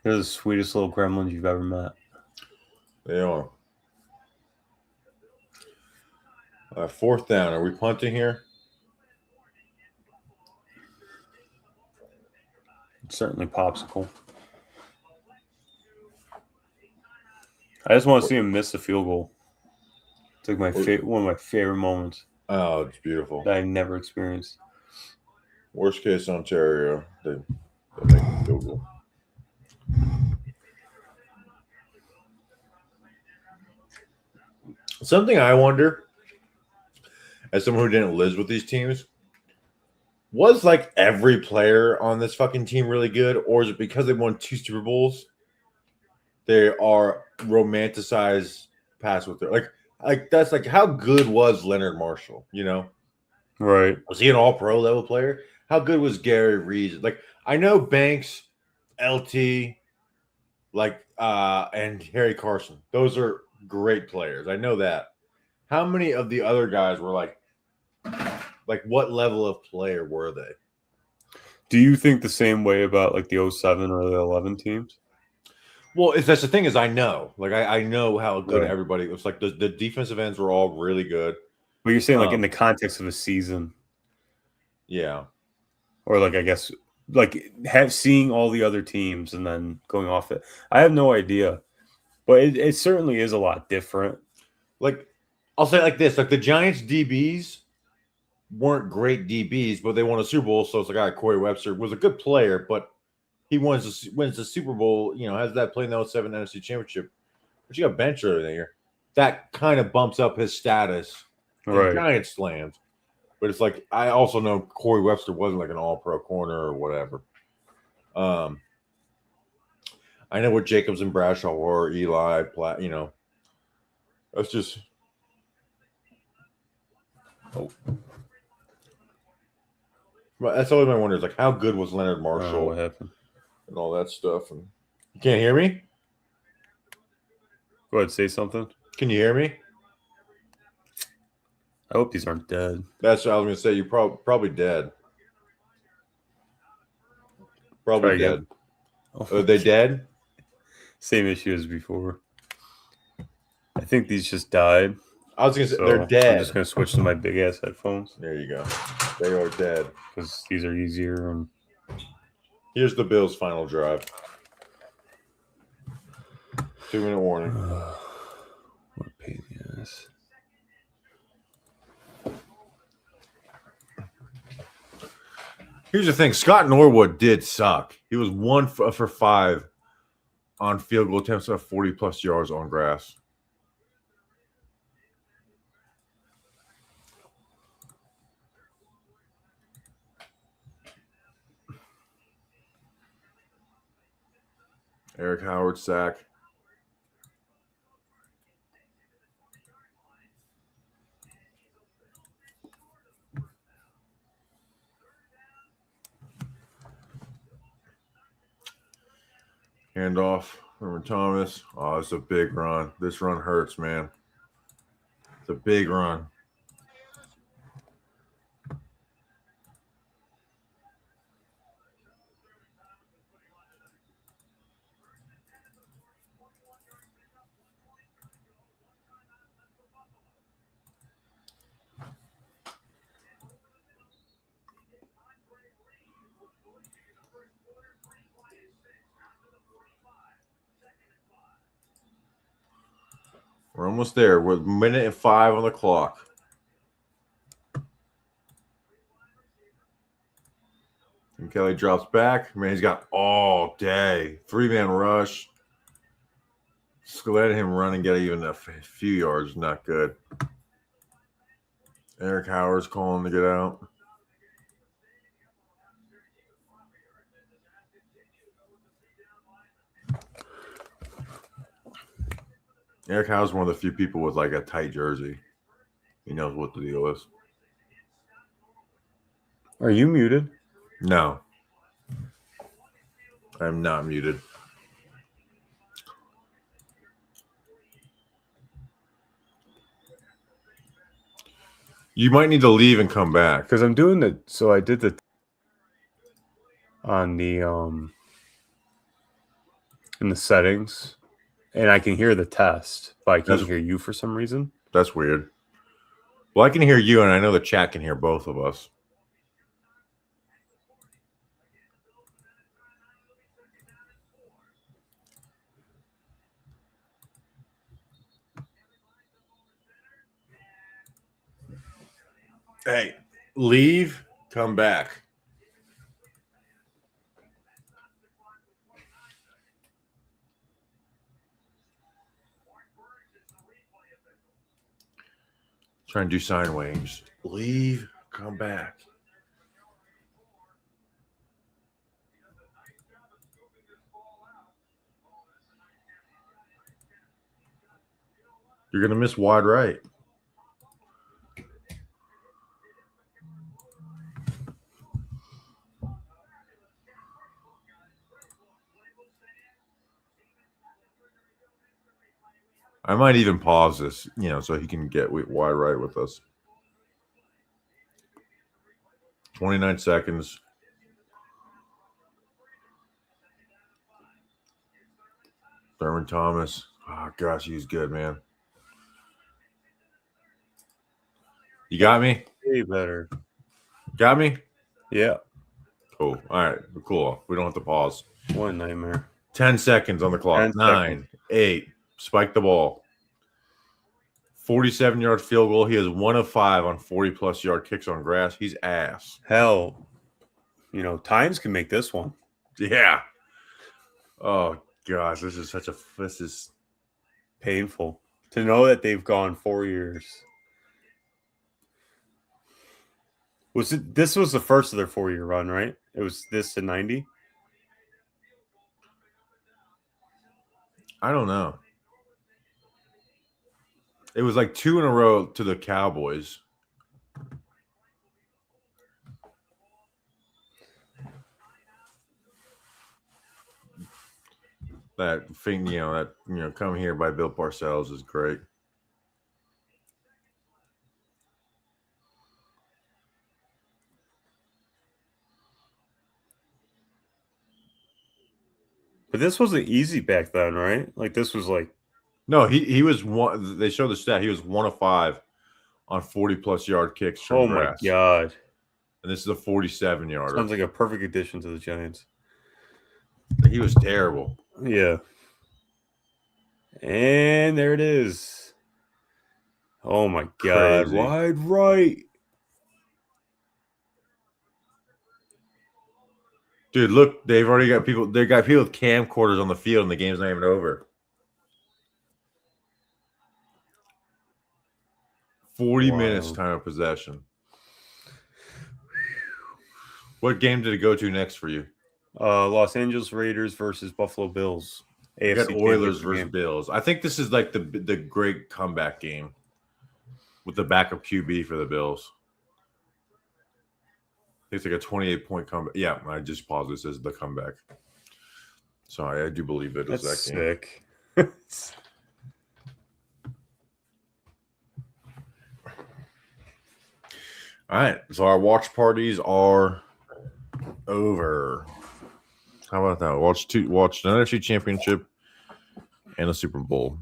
They're the sweetest little gremlins you've ever met. They are. Fourth down. Are we punting here? Certainly popsicle. I just want to see him miss a field goal. It's like one of my favorite moments Oh, it's beautiful. that I've never experienced. Worst case Ontario, they make a field goal. Something I wonder, as someone who didn't live with these teams, was like every player on this fucking team really good, or is it because they won 2 Super Bowls? They are romanticized past with it. Like that's like how good was Leonard Marshall? You know, Right. was he an all-pro level player? How good was Gary Reed? Like I know Banks, LT, and Harry Carson. Those are great players. I know that. How many of the other guys were like what level of player were they? Do you think the same way about like the 07 or the 11 teams? Well, that's the thing is I know. Like I know how good Right. everybody was. Like the defensive ends were all really good. But you're saying like in the context of a season, Yeah. or like I guess like seeing all the other teams and then going off it. I have no idea, but it certainly is a lot different. Like I'll say it like this: like the Giants DBs weren't great DBs, but they won a Super Bowl. So it's like, Corey Webster was a good player, but he wins the Super Bowl. You know, has that playing the 07 NFC Championship, but you got bench earlier that year. That kind of bumps up his status. Right. Giants slammed, but it's like I also know Corey Webster wasn't like an all-pro corner or whatever. I know what Jacobs and Bradshaw were, Eli, Platt. You know, that's just. Oh. But that's always my wonder is like how good was Leonard Marshall What happened? and all that stuff. And you can't hear me? Go ahead, say something. Can you hear me? I hope these aren't dead. That's what I was going to say. You're probably dead. Probably Try again. dead. Are they dead? Same issue as before. I think these just died. I was going to say So they're dead. I'm just going to switch to my big ass headphones There you go. They are dead. because these are easier. And Here's the Bills' final drive. 2-minute warning. what a pain in the ass. Here's the thing. Scott Norwood did suck. He was 1 for 5 on field goal attempts at 40-plus yards on grass. Eric Howard sack. Handoff. Remember Thomas. Oh, it's a big run. This run hurts, man. It's a big run. We're almost there. We're 1:05 on the clock. And Kelly drops back. Man, he's got all day. 3-man rush. Just let him run and get even a few yards. Not good. Eric Howard's calling to get out. Eric Howe's one of the few people with like a tight jersey. He knows what the deal is. Are you muted? No, I'm not muted. You might need to leave and come back. Because I'm doing the. So I did the on the in the settings, and I can hear the test, but I can't That's- hear you for some reason. That's weird. Well, I can hear you, and I know the chat can hear both of us. Hey, leave, come back. Try and do sine waves. Leave, come back. You're gonna miss wide right. I might even pause this, so he can get wide right with us. 29 seconds. Thurman Thomas. Oh, gosh, he's good, man. You got me? Way better. Got me? Yeah. Cool. All right. Cool. We don't have to pause. What a nightmare. 10 seconds on the clock. 10 9, seconds. 8. Spike the ball. 47-yard field goal. He has 1 of 5 on 40-plus yard kicks on grass. He's ass. Hell, Times can make this one. Yeah. Oh, gosh. This is Painful to know that they've gone 4 years. This was the first of their 4-year run, right? It was this to 90. I don't know. It was like 2 in a row to the Cowboys. That thing, Come Here by Bill Parcells is great. But this wasn't easy back then, right? Like this was like No, he was one. They show the stat. He was 1 of 5 on 40-plus yard kicks from oh grass. my god. And this is a 47-yarder. Sounds like a perfect addition to the Giants. He was terrible. Yeah. And there it is. Oh my god. Crazy. Wide right. Dude, look, they've already got people. They got people with camcorders on the field, and the game's not even over. 40 Wow. minutes time of possession. What game did it go to next for you? Los Angeles Raiders versus Buffalo Bills. You got AFC Oilers Championship versus game. Bills. I think this is like the great comeback game with the backup QB for the Bills. It's like a 28-point comeback. Yeah, I just paused. This as the comeback. So I do believe it was That's that game. sick. All right, so our watch parties are over. How about that? Watch an NFC Championship and a Super Bowl.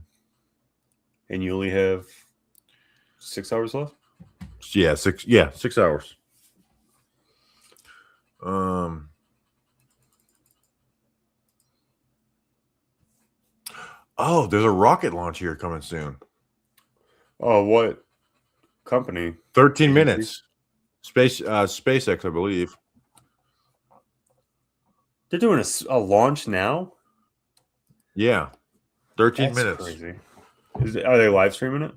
And you only have 6 hours left? Yeah, 6 hours. Oh, there's a rocket launch here coming soon. Oh, what company? 13 minutes. SpaceX, I believe. They're doing a launch now? Yeah. 13 That's minutes. crazy. Are they live streaming it?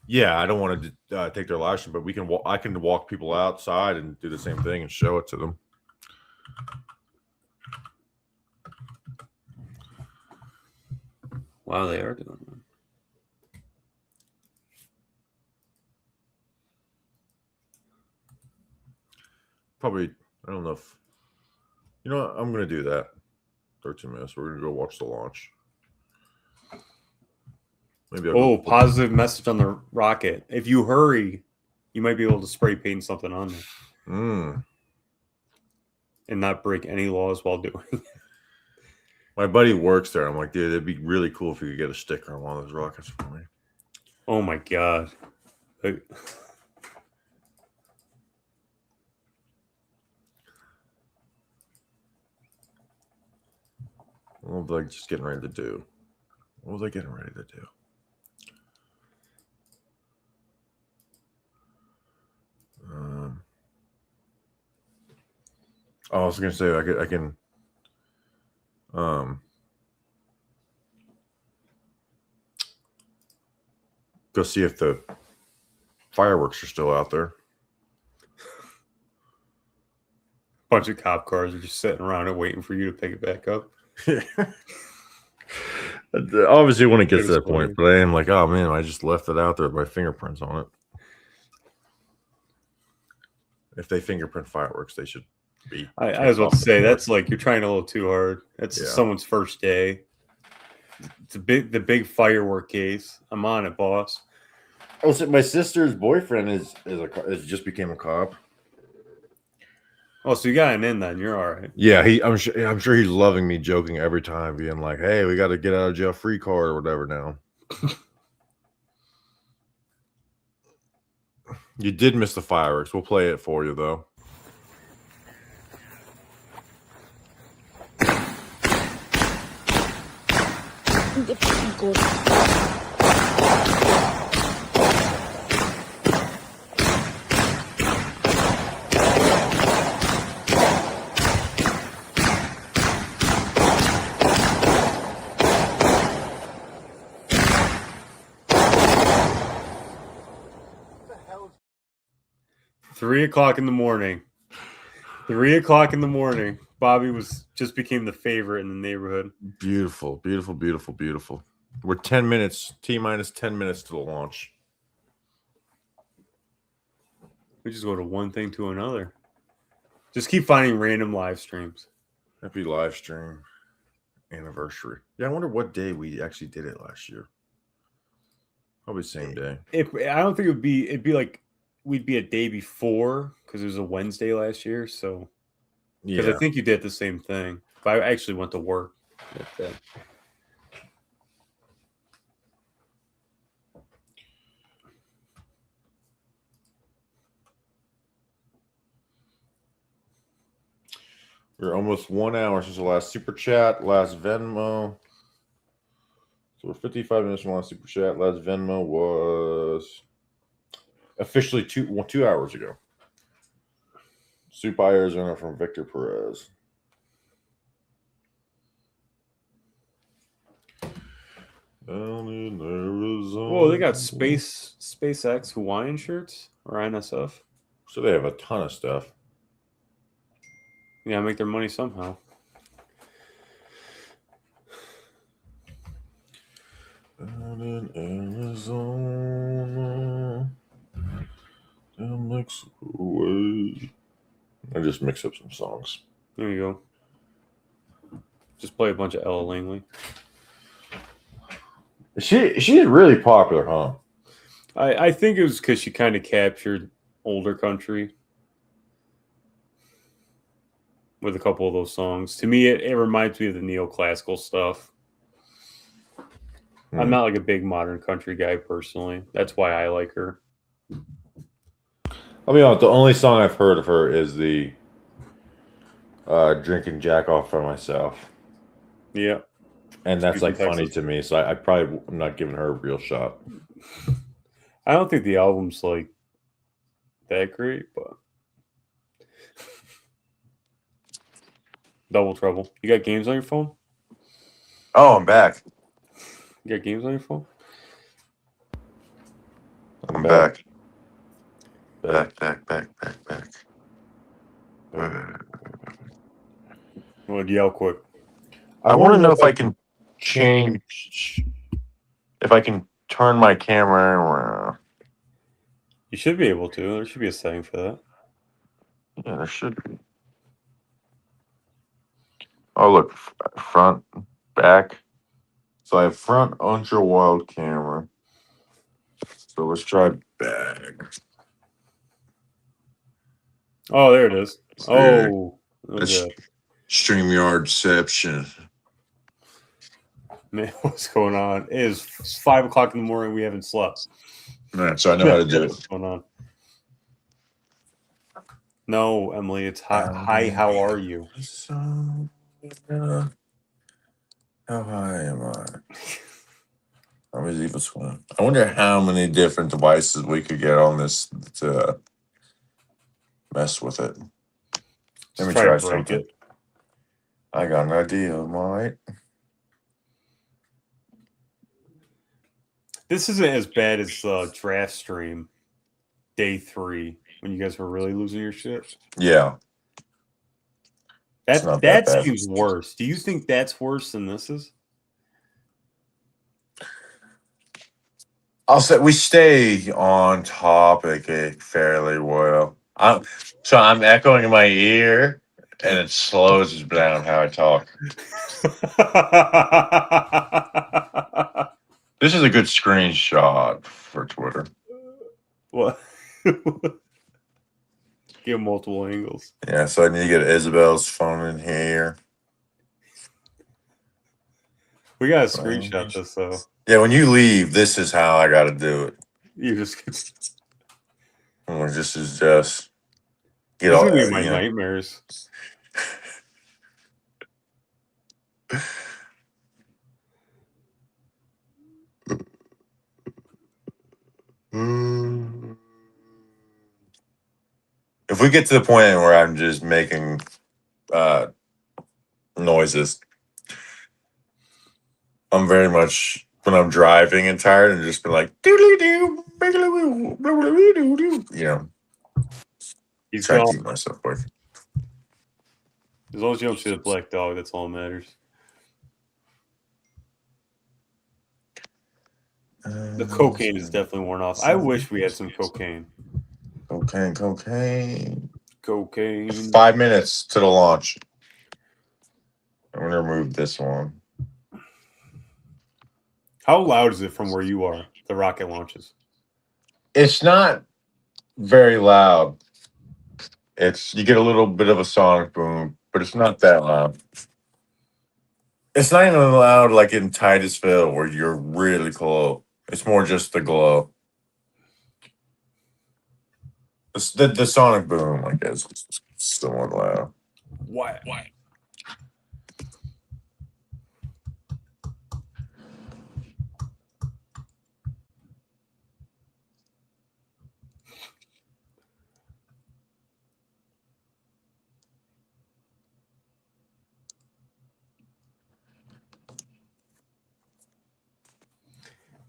Yeah, I don't want to take their live stream, but I can walk people outside and do the same thing and show it to them. Wow, they are doing that. Probably, I don't know if, you know what, I'm going to do that. 13 minutes. We're going to go watch the launch. Maybe I'll Oh, go. positive message on the rocket. If you hurry, you might be able to spray paint something on there Mm. and not break any laws while doing it. My buddy works there. I'm like, dude, it'd be really cool if you could get a sticker on one of those rockets for me. Oh my god. Like, What was I just getting ready to do? What was I getting ready to do? I was gonna say I can go see if the fireworks are still out there. bunch of cop cars are just sitting around and waiting for you to pick it back up. Obviously, when it gets to It that was point, but I am like, oh man, I just left it out there with my fingerprints on it. If they fingerprint fireworks, they should be. I was about to say that's like you're trying a little too hard. That's Yeah. someone's first day. It's the big firework case. I'm on it, boss. Oh, so my sister's boyfriend is just became a cop. Oh, so you got an in then. You're all right. Yeah, I'm sure he's loving me joking every time, being like, "Hey, we got to get out of jail free card or whatever now." You did miss the fireworks. We'll play it for you though. Three o'clock in the morning. 3 o'clock in the morning. Bobby just became the favorite in the neighborhood. Beautiful, beautiful, beautiful, beautiful. We're 10 minutes, T-minus 10 minutes to the launch. We just go to one thing to another. Just keep finding random live streams. Happy live stream anniversary. Yeah, I wonder what day we actually did it last year. Probably same day. I don't think it'd be like we'd be a day before because it was a Wednesday last year. So because Yeah. I think you did the same thing. But I actually went to work that day. We're almost 1 hour since the last super chat, last Venmo. So we're 55 minutes from last super chat. Last Venmo was officially two hours ago. Supai, Arizona from Victor Perez. Down in Arizona. Well, they got SpaceX Hawaiian shirts or NSF. So they have a ton of stuff. Yeah, make their money somehow. Down in Arizona. Down mix away. I just mix up some songs. There you go. Just play a bunch of Ella Langley. She's really popular, huh? I think it was because she kind of captured older country with a couple of those songs. To me, it reminds me of the neoclassical stuff. I'm not like a big modern country guy personally. That's why I like her. I'll be honest, the only song I've heard of her is the Drinking Jack Off for Myself. Yeah. And that's Houston, like funny Texas. to me, so I probably am not giving her a real shot. I don't think the album's like that great, but Double Trouble. You got games on your phone? Oh, I'm back. You got games on your phone? I'm back. Back. Well, yell quick. I want to know if I can change If I can turn my camera around. You should be able to. There should be a setting for that. Yeah, there should be. Oh, look, front, back. So I have front ultra wild camera. So let's try back. Oh, there it is. Oh, That's okay. StreamYardception. Man, what's going on? It is 5 o'clock in the morning. We haven't slept. All right, so I know how to do it. What's going on? No, Emily, it's hi. Hi, how are you? So, how high am I? How many even swim? I wonder how many different devices we could get on this to mess with it. Let me Just try to break something. it. I got an idea, am I right? This isn't as bad as the draft stream day 3 when you guys were really losing your shit. Yeah. It's not that That bad. seems worse. Do you think that's worse than this is? I'll say we stay on topic fairly well. I'm echoing in my ear, and it slows down how I talk. This is a good screenshot for Twitter. What? Give multiple angles. Yeah, so I need to get Isabel's phone in here. We gotta screenshot this though. Yeah, when you leave, this is how I got to do it. You just This is just get These all. are gonna be my you know. nightmares. If we get to the point where I'm just making noises, I'm very much when I'm driving and tired and just been like doodly doo, you know, He's trying to gone. keep myself away. As long as you don't see the black dog, that's all that matters. The cocaine is definitely worn off. I wish we had some cocaine. Cocaine. Cocaine. 5 minutes to the launch. I'm gonna remove this one. How loud is it from where you are? The rocket launches. It's not very loud. You get a little bit of a sonic boom, but it's not that loud. It's not even loud like in Titusville where you're really close. It's more just the glow. The sonic boom, I guess, is somewhat loud. Why?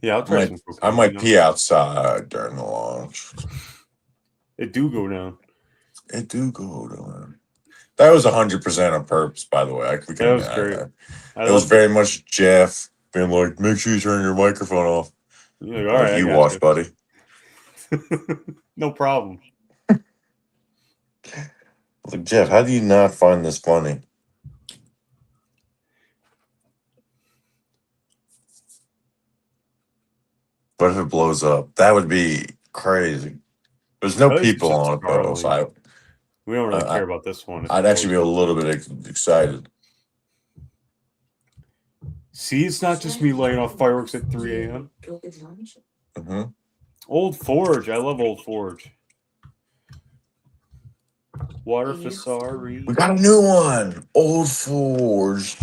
Yeah, I'll try some cocaine. I might pee outside during the launch. It do go down. It do go down. That was 100% on purpose, by the way. That was great. It was very much Jeff being like, make sure you turn your microphone off. You're like, all right, you watch, buddy. No problem. Like, Jeff, how do you not find this funny? What if it blows up? That would be crazy. There's no people on it, though, so we don't really care about this one. I'd actually be a little bit excited. See, it's not just me lighting off fireworks at 3 a.m. Mm-hmm. Old Forge. I love Old Forge. Water Safari. We got a new one. Old Forge.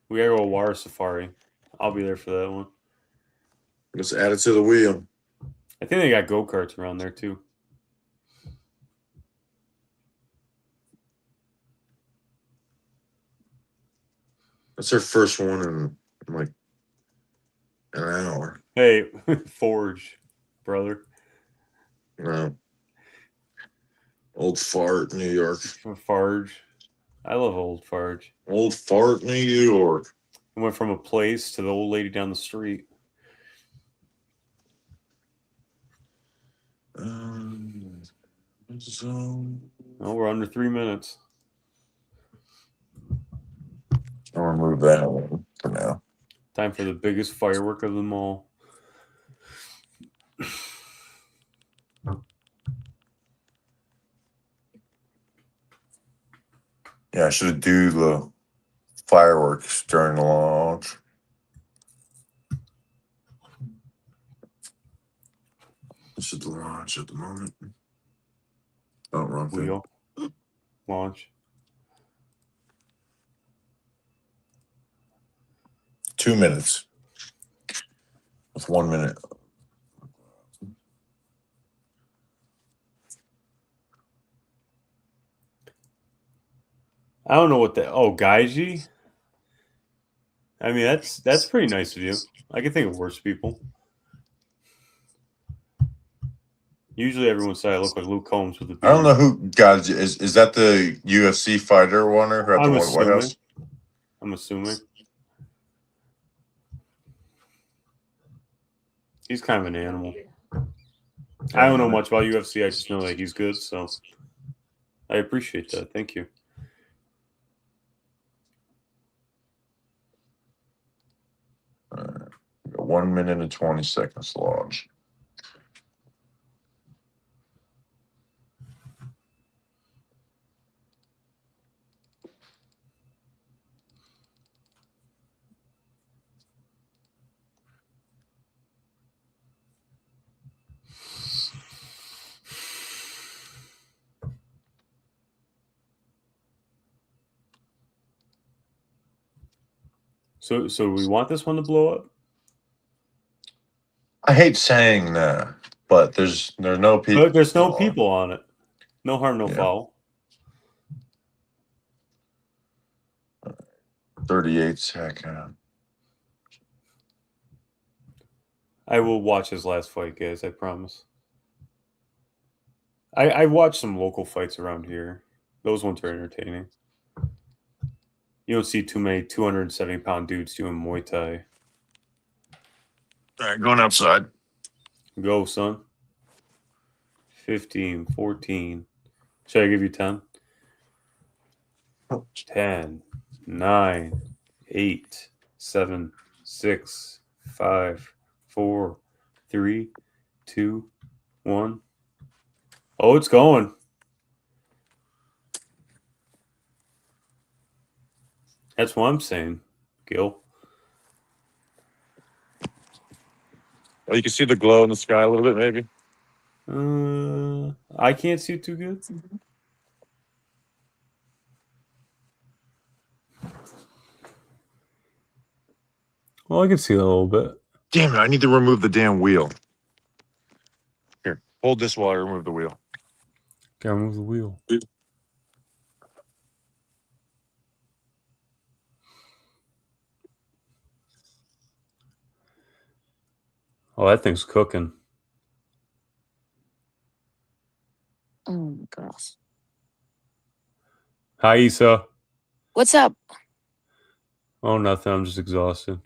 We gotta go Water Safari. I'll be there for that one. Let's add it to the wheel. I think they got go-karts around there too. That's our first one in like an hour. Hey, Forge, brother. No. Old Fart, New York. Farge. I love Old Farge. Old Fart, New York. I went from a place to the old lady down the street. Oh, we're under 3 minutes. I'll remove that one for now. Time for the biggest firework of them all. Yeah, I should do the fireworks during the launch. This is the launch at the moment. Oh, wrong thing. Wheel. Launch. 2 minutes. With 1 minute. I don't know what that. Oh, Gaiji. I mean, that's pretty nice of you. I can think of worse people. Usually, everyone said I look like Luke Combs with a beard. I don't know who guys is that the UFC fighter one or who at I'm the White House? I'm assuming. He's kind of an animal. I don't know much about UFC. I just know that he's good, so I appreciate that. Thank you. We got 1 minute and 20 seconds to launch. So we want this one to blow up? I hate saying that, but there's no people. But there's no people on it. No harm, no Yeah. foul. 38 seconds. I will watch his last fight, guys. I promise. I watched some local fights around here. Those ones are entertaining. You don't see too many 270-pound dudes doing Muay Thai. All right, going outside. Go, son. 15, 14. Should I give you 10? 10, 9, 8, 7, 6, 5, 4, 3, 2, 1. Oh, it's going. That's what I'm saying, Gil. Oh, you can see the glow in the sky a little bit, maybe. I can't see it too good. Well, I can see it a little bit. Damn it, I need to remove the damn wheel. Here, hold this while I remove the wheel. Gotta move the wheel. Oh, that thing's cooking. Oh my gosh. Hi, Issa. What's up? Oh, nothing. I'm just exhausted.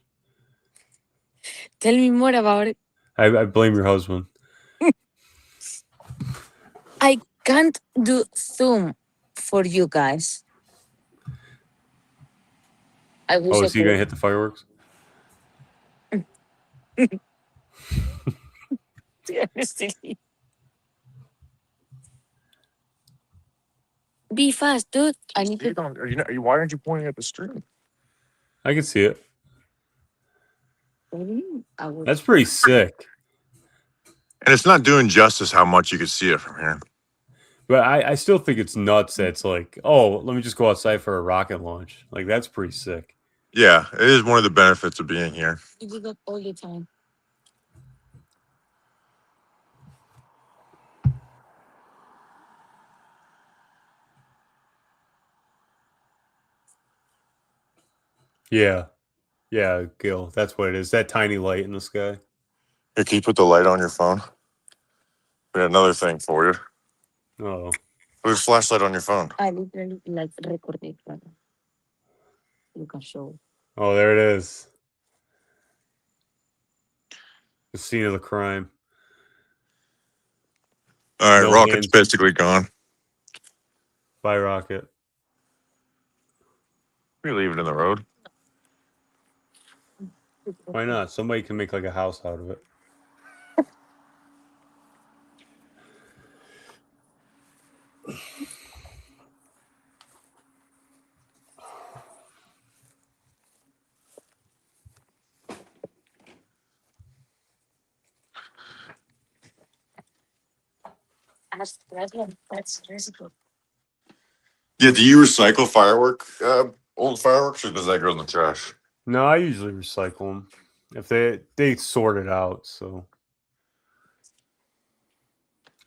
Tell me more about it. I blame your husband. I can't do Zoom for you guys. I wish Oh, I is he gonna could. hit the fireworks? Seriously. Be fast, dude. I need to. Why aren't you pointing at the stream? I can see it. I will. That's pretty sick. And it's not doing justice how much you can see it from here. But I still think it's nuts that it's like, oh, let me just go outside for a rocket launch. Like, that's pretty sick. Yeah, it is one of the benefits of being here. You do that all the time. Yeah. Yeah, Gil. That's what it is. That tiny light in the sky. Here, can you put the light on your phone? We got another thing for you. Oh. Put a flashlight on your phone. I literally like record it. You can show. Oh, there it is. The scene of the crime. All right, No Rocket's hands. basically gone. Bye, Rocket. We leave it in the road. Why not? Somebody can make like a house out of it. Yeah, do you recycle old fireworks, or does that go in the trash? No, I usually recycle them if they sort it out. So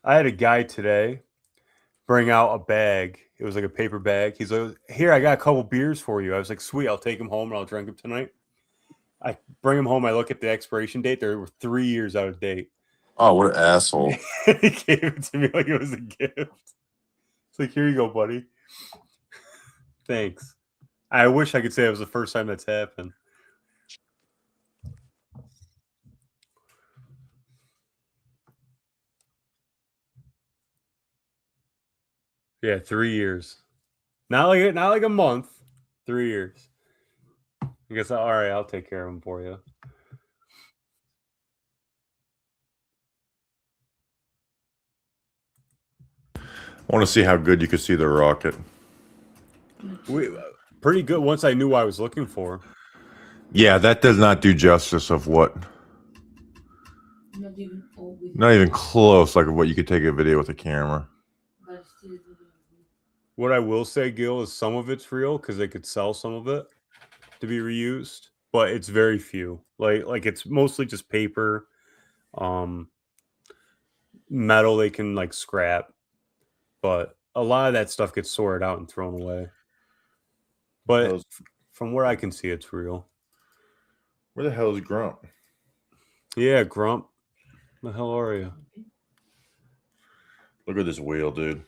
I had a guy today bring out a bag. It was like a paper bag. He's like, "Here, I got a couple beers for you." I was like, "Sweet, I'll take them home and I'll drink them tonight." I bring them home. I look at the expiration date. They were 3 years out of date. Oh, what an asshole! He gave it to me like it was a gift. It's like, here you go, buddy. Thanks. I wish I could say it was the first time that's happened. Yeah, 3 years. Not like a month. 3 years. I guess all right, I'll take care of them for you. I want to see how good you could see the rocket. Pretty good once I knew what I was looking for. Yeah, that does not do justice of what. Not even all with Not even close, like what you could take a video with a camera. but still do it. What I will say, Gil, is some of it's real because they could sell some of it to be reused, but it's very few. Like it's mostly just paper, metal they can like scrap, but a lot of that stuff gets sorted out and thrown away. But Those- from where I can see, it's real. Where the hell is Grump? Yeah, Grump. The hell are you? Look at this wheel, dude.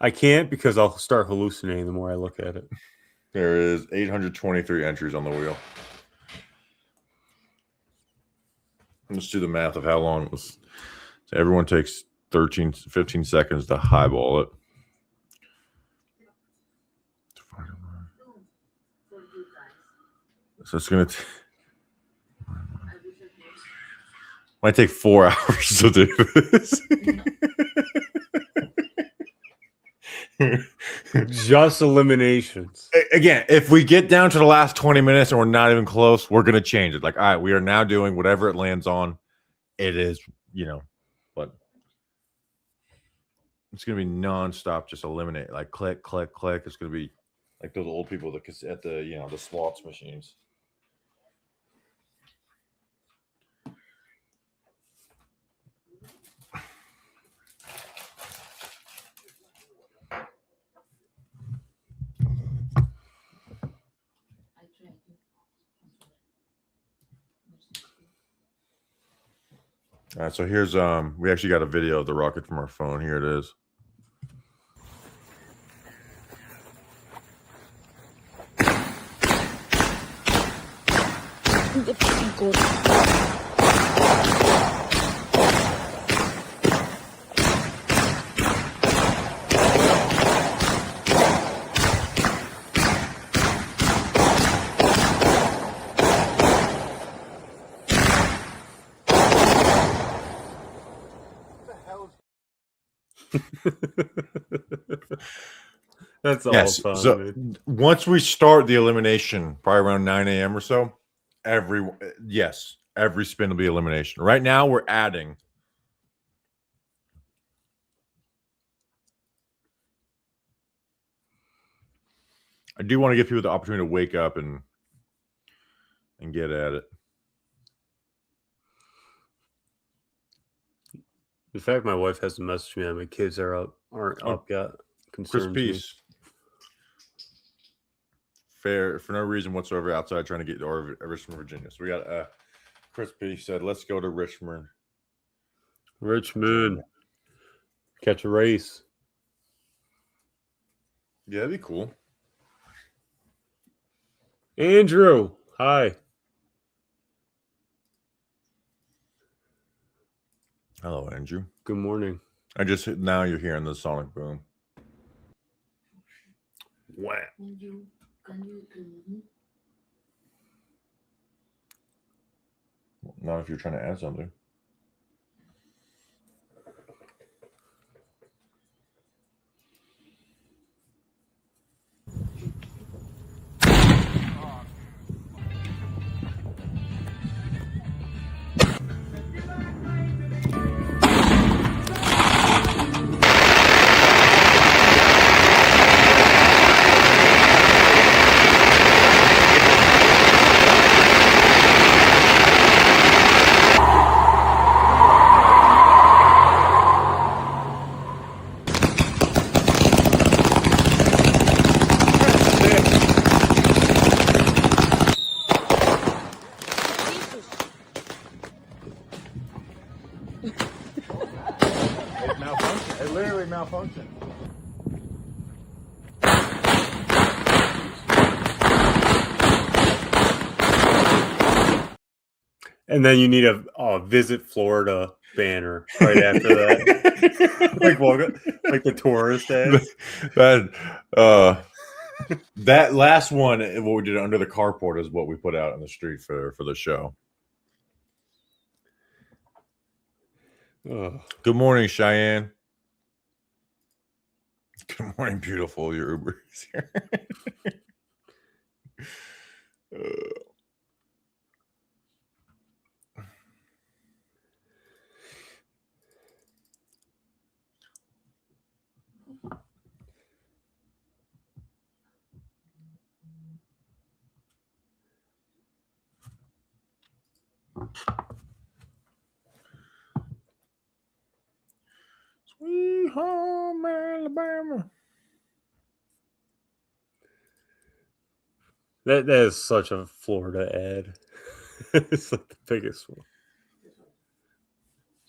I can't because I'll start hallucinating the more I look at it. There is 823 entries on the wheel. Let's do the math of how long it was. So everyone takes 15 seconds to highball it. So it's going to might take 4 hours to do this. Just eliminations. Again, if we get down to the last 20 minutes and we're not even close, we're going to change it. Like, all right, we are now doing whatever it lands on. It is, but it's going to be nonstop, just eliminate. Like, click, click, click. It's going to be like those old people that at the slots machines. I try to. All right, so here's we actually got a video of the rocket from our phone. Here it is. That's all Yes. fun. So Dude. once we start the elimination, probably around 9 a.m. or so, every spin will be elimination. Right now, we're adding. I do want to give people the opportunity to wake up and get at it. In fact, my wife has to message me that my kids aren't up yet. Chris Concerns me. Peace. Fair for no reason whatsoever outside trying to get to Richmond, Virginia. So we got Chris Peace said, let's go to Richmond. Richmond. Catch a race. Yeah, that'd be cool. Andrew. Hi. Hello, Andrew. Good morning. Now you're hearing the sonic boom. Wow. Can you remove me? Not if you're trying to add something. It malfunctioned. It literally malfunctioned. And then you need a Visit Florida banner right after that. like the tourist ad. That last one, what we did under the carport, is what we put out on the street for the show. Ugh. Good morning, Cheyenne. Good morning, beautiful. Your Uber is here. Sweet home Alabama. That is such a Florida ad. It's like the biggest one.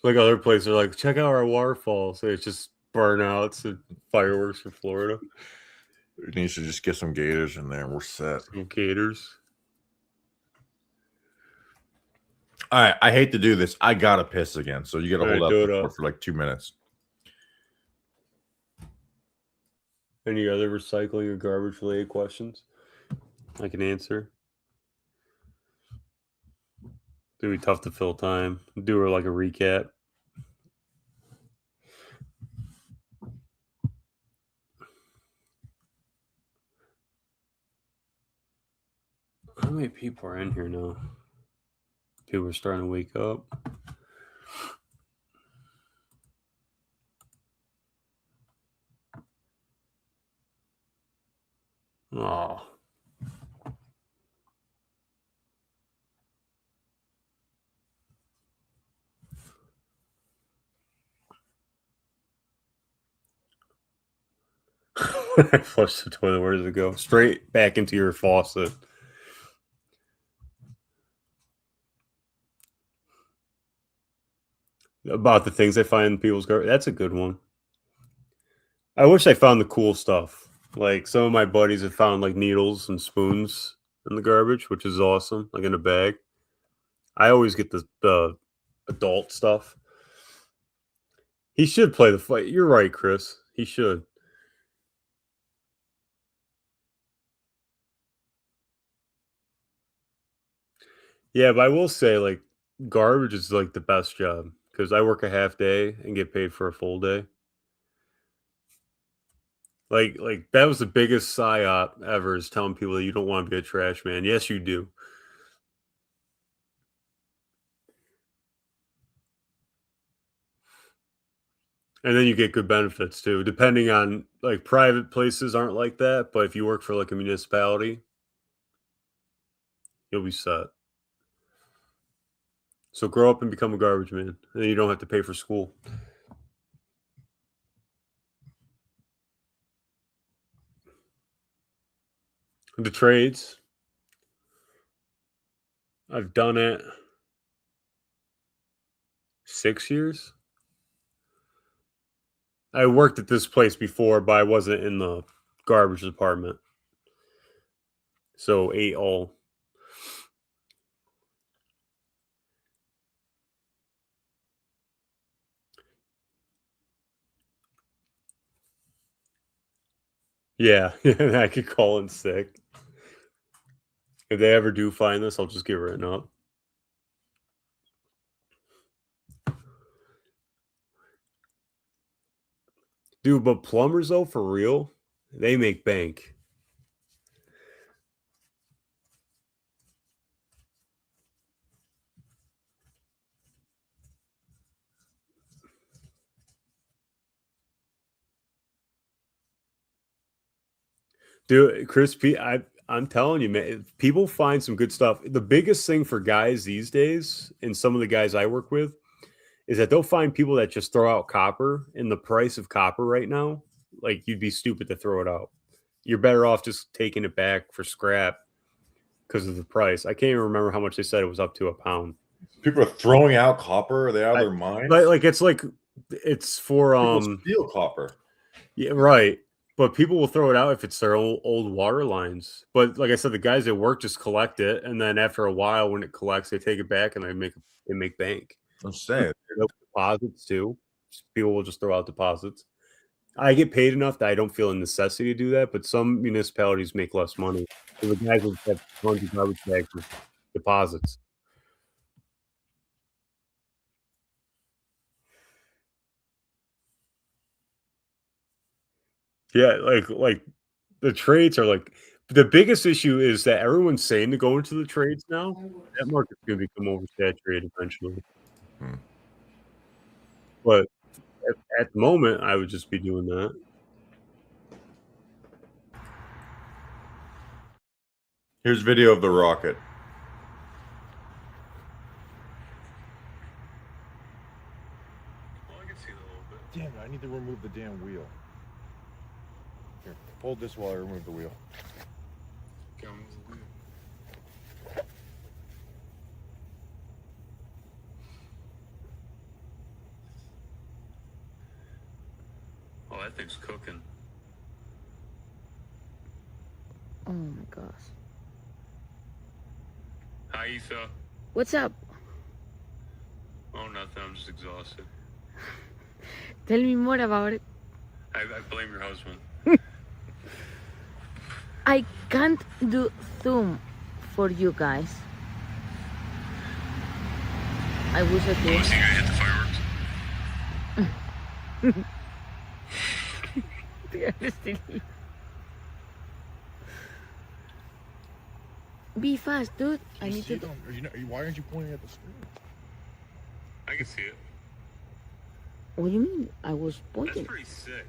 Like other places are like, check out our waterfalls. So it's just burnouts and fireworks from Florida. We need to just get some gators in there and we're set. Some gators. All right, I hate to do this. I gotta piss again, so you gotta All right, hold do up it the up. fort for like 2 minutes. Any other recycling or garbage related questions I can answer? It'll be tough to fill time. Do her like a recap. How many people are in here now? People are starting to wake up. Oh. I flushed the toilet. Where does it go? Straight back into your faucet. About the things I find in people's garbage. That's a good one. I wish I found the cool stuff. Like some of my buddies have found like needles and spoons in the garbage, which is awesome, like in a bag. I always get the adult stuff. He should play the fight. You're right, Chris. He should. Yeah, but I will say, like, garbage is like the best job because I work a half day and get paid for a full day. Like that was the biggest psyop ever, is telling people that you don't want to be a trash man. Yes, you do. And then you get good benefits too, depending on, like, private places aren't like that, but if you work for like a municipality, you'll be set. So grow up and become a garbage man, and then you don't have to pay for school. The trades, I've done it 6 years. I worked at this place before, but I wasn't in the garbage department. So 8 all. Yeah, I could call in sick. If they ever do find this, I'll just get written up. Dude, but plumbers though, for real, they make bank. Dude, Chris P, I'm telling you, man, people find some good stuff. The biggest thing for guys these days, and some of the guys I work with, is that they'll find people that just throw out copper, and the price of copper right now, like you'd be stupid to throw it out. You're better off just taking it back for scrap because of the price. I can't even remember how much they said it was up to a pound. People are throwing out copper. Are they out of their minds? Like it's for People steal copper. yeah, right. But people will throw it out if it's their old water lines. But like I said, the guys at work just collect it, and then after a while, when it collects, they take it back and they make bank. I'm saying. Deposits too. People will just throw out deposits. I get paid enough that I don't feel a necessity to do that, but some municipalities make less money. So the guys will have tons of garbage bags with deposits. Yeah, like the trades are like the biggest issue is that everyone's saying to go into the trades now. That market's going to become oversaturated eventually. Hmm. But at the moment, I would just be doing that. Here's video of the rocket. Well, I can see it a little bit. Damn it, I need to remove the damn wheel. Here, hold this while I remove the wheel. Comes the wheel. Oh, that thing's cooking. Oh my gosh. Hi, Etha. What's up? Oh, nothing. I'm just exhausted. Tell me more about it. I blame your husband. I can't do Zoom for you guys. I wish I Oh, could. so you gonna hit the fireworks? Be fast, dude. I need to. Why aren't you pointing at the screen? I can see it. What do you mean? I was That's pointing. pretty sick.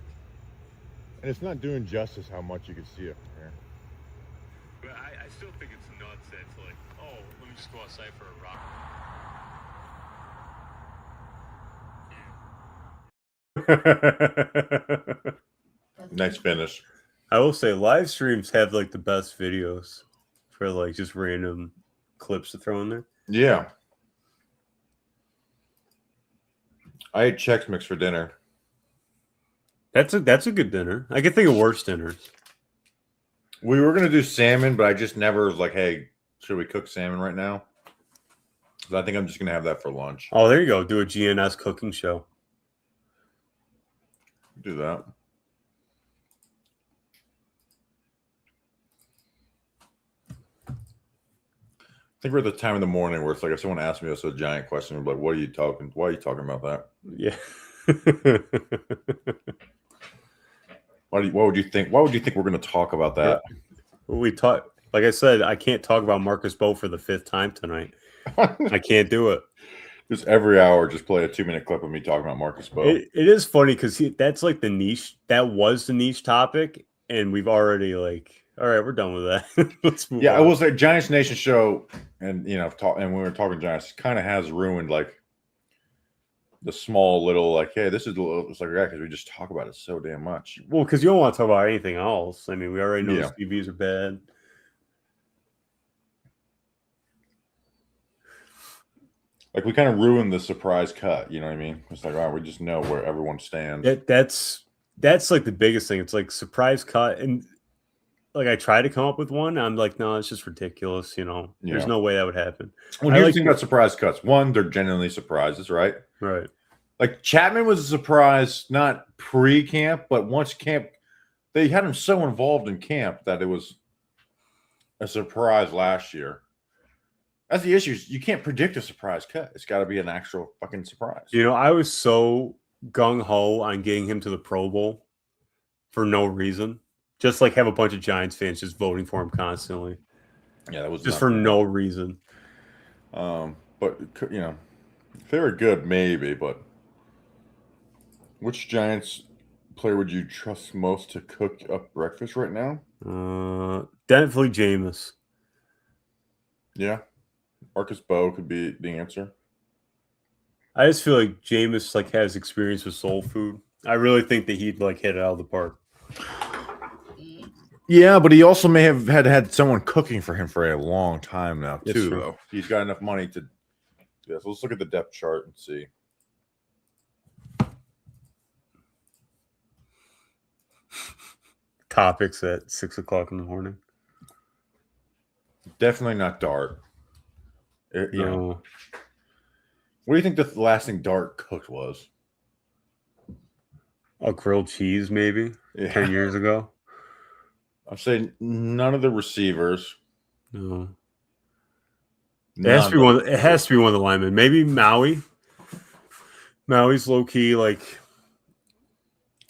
And it's not doing justice how much you can see it from here. But I still think it's nuts that it's like, oh, let me just go outside for a rock. Nice finish. I will say live streams have like the best videos for like just random clips to throw in there. Yeah. I ate Chex Mix for dinner. That's a good dinner. I can think of worse dinners. We were gonna do salmon, but I just never was like, hey, should we cook salmon right now? 'Cause I think I'm just gonna have that for lunch. Oh, there you go. Do a GNS cooking show. Do that. I think we're at the time of the morning where it's like if someone asks me a giant question, I'm like, what are you talking? Why are you talking about that? Yeah. What would you think? Why would you think we're going to talk about that? We talk. Like I said, I can't talk about Marcus Bow for the 5th time tonight. I can't do it. Just every hour, just play a 2-minute clip of me talking about Marcus Bow. It is funny because that's like the niche. That was the niche topic, and we've already like, all right, we're done with that. Let's move. Yeah, on. I will say Giants Nation show, and and when we were talking Giants, kind of has ruined like the small little like, hey, this is a little. It's like because we just talk about it so damn much. Well, because you don't want to talk about anything else. I mean, we already know Yeah. the CVs are bad. Like we kind of ruined the surprise cut. You know what I mean? It's like, all right, we just know where everyone stands. That's like the biggest thing. It's like surprise cut, and like I try to come up with one. I'm like, no, it's just ridiculous. There's Yeah. no way that would happen. Well, here's the thing about surprise cuts. One, they're genuinely surprises, right? Right. Like Chapman was a surprise, not pre-camp, but once camp, they had him so involved in camp that it was a surprise last year. That's the issue. You can't predict a surprise cut. It's got to be an actual fucking surprise. You know, I was so gung ho on getting him to the Pro Bowl for no reason. Just like have a bunch of Giants fans just voting for him constantly. Yeah, that was Just not for bad. no reason. But you know, if they were good, maybe. But which Giants player would you trust most to cook up breakfast right now? Definitely Jameis. Yeah, Marcus Bowe could be the answer. I just feel like Jameis like has experience with soul food. I really think that he'd like hit it out of the park. Yeah, but he also may have had someone cooking for him for a long time now That's too. true. Though he's got enough money to. Yeah, so let's look at the depth chart and see. Topics at 6 o'clock in the morning. Definitely not Dart. You know, No. what do you think the last thing Dart cooked was? A grilled cheese, maybe 10 years ago. I'm saying none of the receivers. No. It has to be one. It has to be one of the linemen. Maybe Maui. Maui's low key. Like,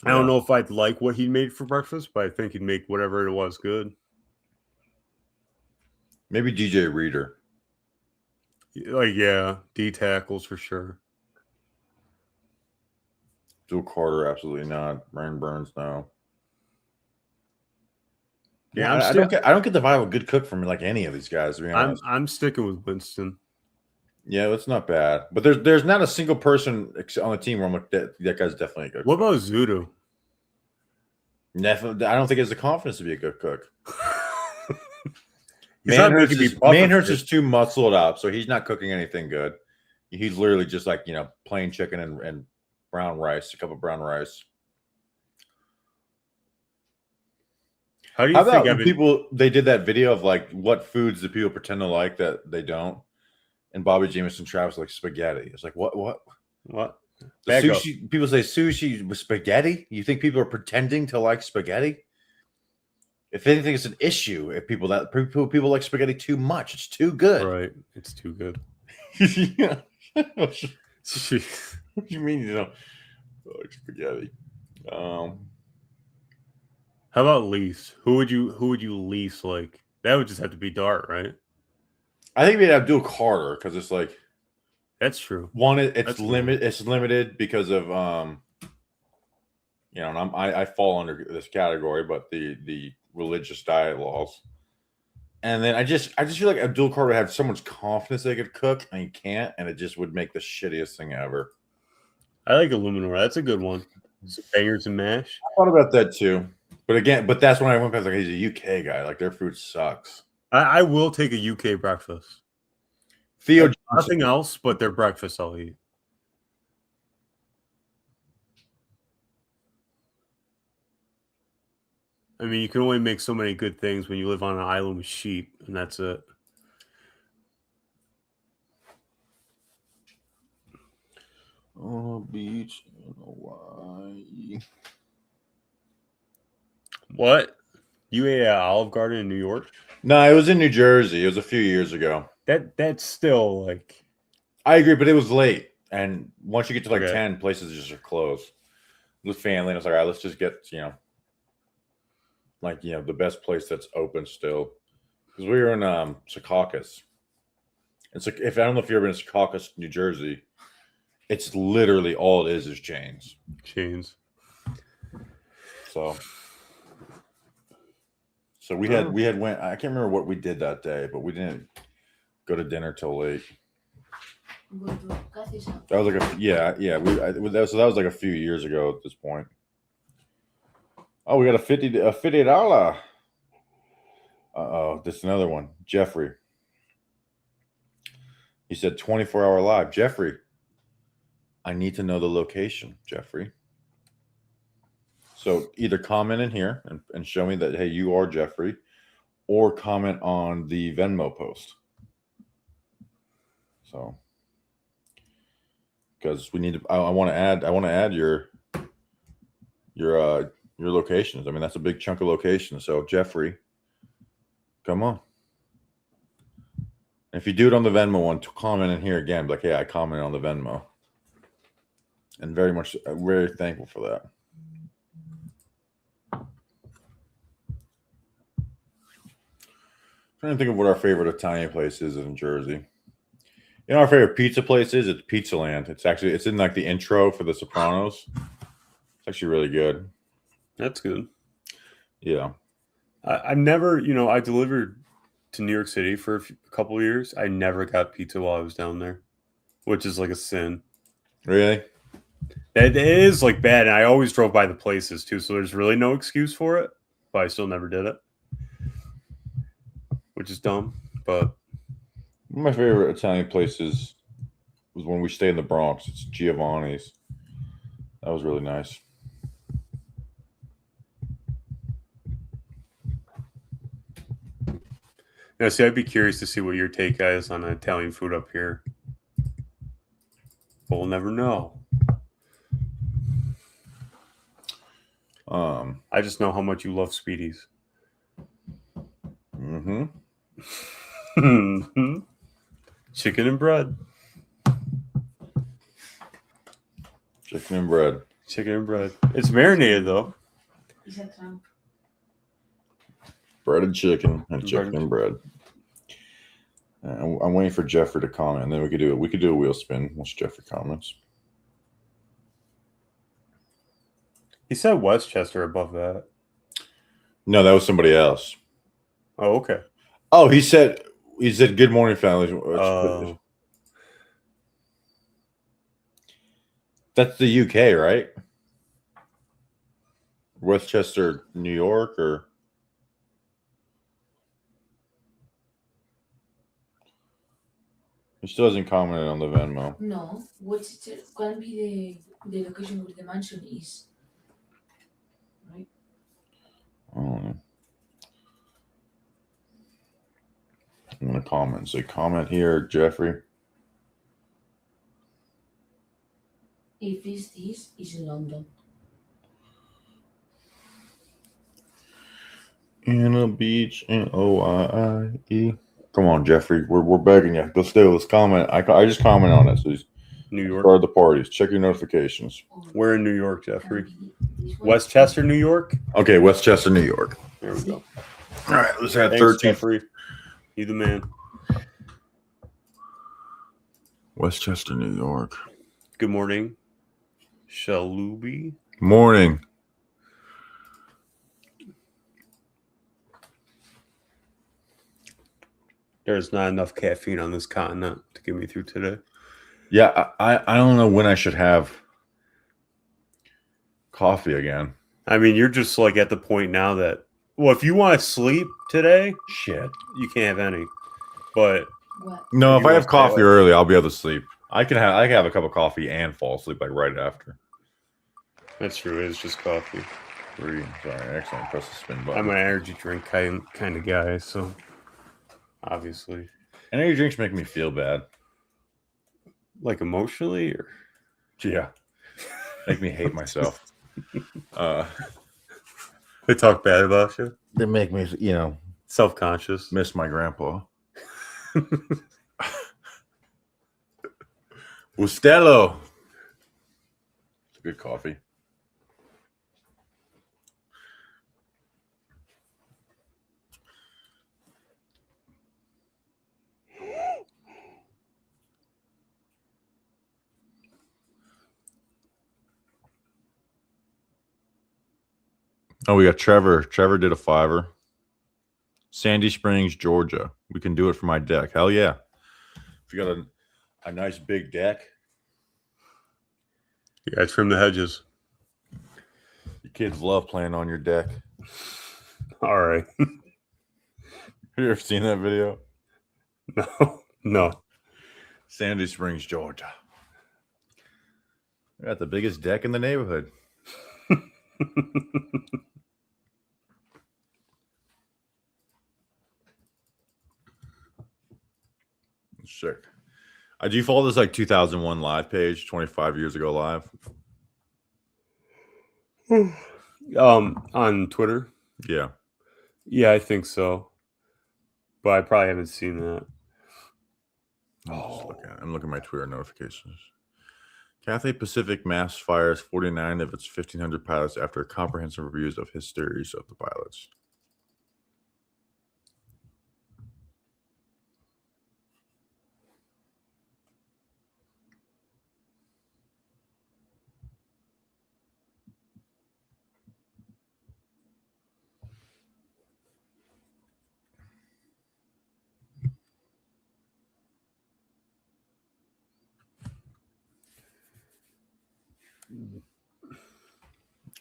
I don't know if I'd like what he made for breakfast, but I think he'd make whatever it was good. Maybe DJ Reader. Like, yeah, D tackles for sure. Joe Carter, absolutely not. Brian Burns, no. Yeah, I don't get the vibe of a good cook from like any of these guys. To be honest, I'm sticking with Winston. yeah, that's not bad. But there's not a single person on the team where I'm like that guy's definitely a good. What about Zudu? Definitely, I don't think he has the confidence to be a good cook. He's not making me puff Manhurst it. is too muscled up, so he's not cooking anything good. He's literally just like plain chicken and brown rice, a cup of brown rice. How do you How think about when Evan? people they did that video of like what foods do people pretend to like that they don't? And Bobby Jameson Travis like spaghetti. It's like what? What? The Back up. sushi. People say sushi with spaghetti. You think people are pretending to like spaghetti? If anything, it's an issue. If people like spaghetti too much, it's too good. Right, it's too good. Yeah. What do you mean you don't like spaghetti? How about least? Who would you least like? That would just have to be Dart, right? I think we'd Abdul Carter because it's like That's true. one. It's That's true. It's limited because of and I fall under this category, but the religious diet laws. And then I just feel like Abdul Carter would have so much confidence they could cook, and he can't, and it just would make the shittiest thing ever. I like Illuminor. That's a good one. Some bangers and mash. I thought about that too, but that's when I went back like he's a UK guy. Like their food sucks. I will take a UK breakfast. Theo Johnson. Nothing else, but their breakfast I'll eat. I mean, you can only make so many good things when you live on an island with sheep, and that's it. On a beach in Hawaii. What? You ate at Olive Garden in New York? No, it was in New Jersey. It was a few years ago. That's still like I agree, but it was late. And once you get to like Okay. 10, places just are closed. With family, and I was like, all right, let's just get, the best place that's open still. Because we were in Secaucus. It's like, if I don't know if you've ever been in Secaucus, New Jersey, it's literally all it is chains. chains. So we had went. I can't remember what we did that day, but we didn't go to dinner till late. That was like that was like a few years ago at this point. Oh, we got a $50. Oh, this is another one. Jeffrey. He said 24-hour live. Jeffrey, I need to know the location, Jeffrey. So either comment in here and show me that, hey, you are Jeffrey, or comment on the Venmo post. So, because we need to, I want to add your your locations. I mean, that's a big chunk of locations. So Jeffrey, come on. If you do it on the Venmo one, comment in here again. Like, hey, I commented on the Venmo. And very thankful for that. Trying to think of what our favorite Italian place is in Jersey. You know, our favorite pizza place is it's Pizza Land. It's in like the intro for The Sopranos. It's actually really good. That's good. Yeah. I've never, I delivered to New York City for a couple of years. I never got pizza while I was down there, which is like a sin. Really? It is like bad. And I always drove by the places too. So there's really no excuse for it, but I still never did it, which is dumb. But One of my favorite Italian places was when we stayed in the Bronx. It's Giovanni's. That was really nice. yeah, see, I'd be curious to see what your take is on Italian food up here. But we'll never know. I just know how much you love Speedies. Mm-hmm. Chicken and bread. Chicken and bread. Chicken and bread. It's marinated though. It's a tramp. Breaded chicken and chicken and bread. I'm waiting for Jeffrey to comment, and then we could do it. We could do a wheel spin once Jeffrey comments. He said Westchester above that. No, that was somebody else. Oh, okay. Oh, he said good morning, family. That's the UK, right? Westchester, New York, or he still hasn't commented on the Venmo. No, what's it can be the location where the mansion is. Right? I don't know. I'm gonna comment. Say comment here, Jeffrey. If it's this, it's in London. Anna Beach, N-O-I-I-E. Come on, Jeffrey. We're begging you. Let's do it. Let's comment. I just comment on it. So he's New York. start the parties. Check your notifications. We're in New York, Jeffrey. This one- Westchester, New York. Okay, Westchester, New York. There we go. All right, let's add Thanks, 13. Jeffrey. You the man. Westchester, New York. Good morning, Shalubi. Morning. There's not enough caffeine on this continent to get me through today. Yeah, I don't know when I should have coffee again. I mean, you're just like at the point now that, well, if you want to sleep today, Shit. you can't have any. But What? No, if You I want have coffee to- early, I'll be able to sleep. I can have a cup of coffee and fall asleep like right after. that's true. It's just coffee. 3. Sorry, excellent. Press the spin button. I'm an energy drink kind of guy, so obviously, Energy drinks make me feel bad. like emotionally, or Yeah. Make me hate myself. they talk bad about you, They make me, self-conscious. miss my grandpa. Ustello. It's a good coffee. Oh, we got Trevor. Trevor did a $5. Sandy Springs, Georgia. We can do it for my deck. Hell yeah. If you got a nice big deck, You guys trim the hedges. your kids love playing on your deck. All right. Have you ever seen that video? No. Sandy Springs, Georgia. We got the biggest deck in the neighborhood. Sick. Do you follow this like 2001 live page, 25 years ago live? On Twitter. Yeah. Yeah, I think so. But I probably haven't seen that. I'm looking at my Twitter notifications. Cathay Pacific mass fires 49 of its 1,500 pilots after comprehensive reviews of histories of the pilots.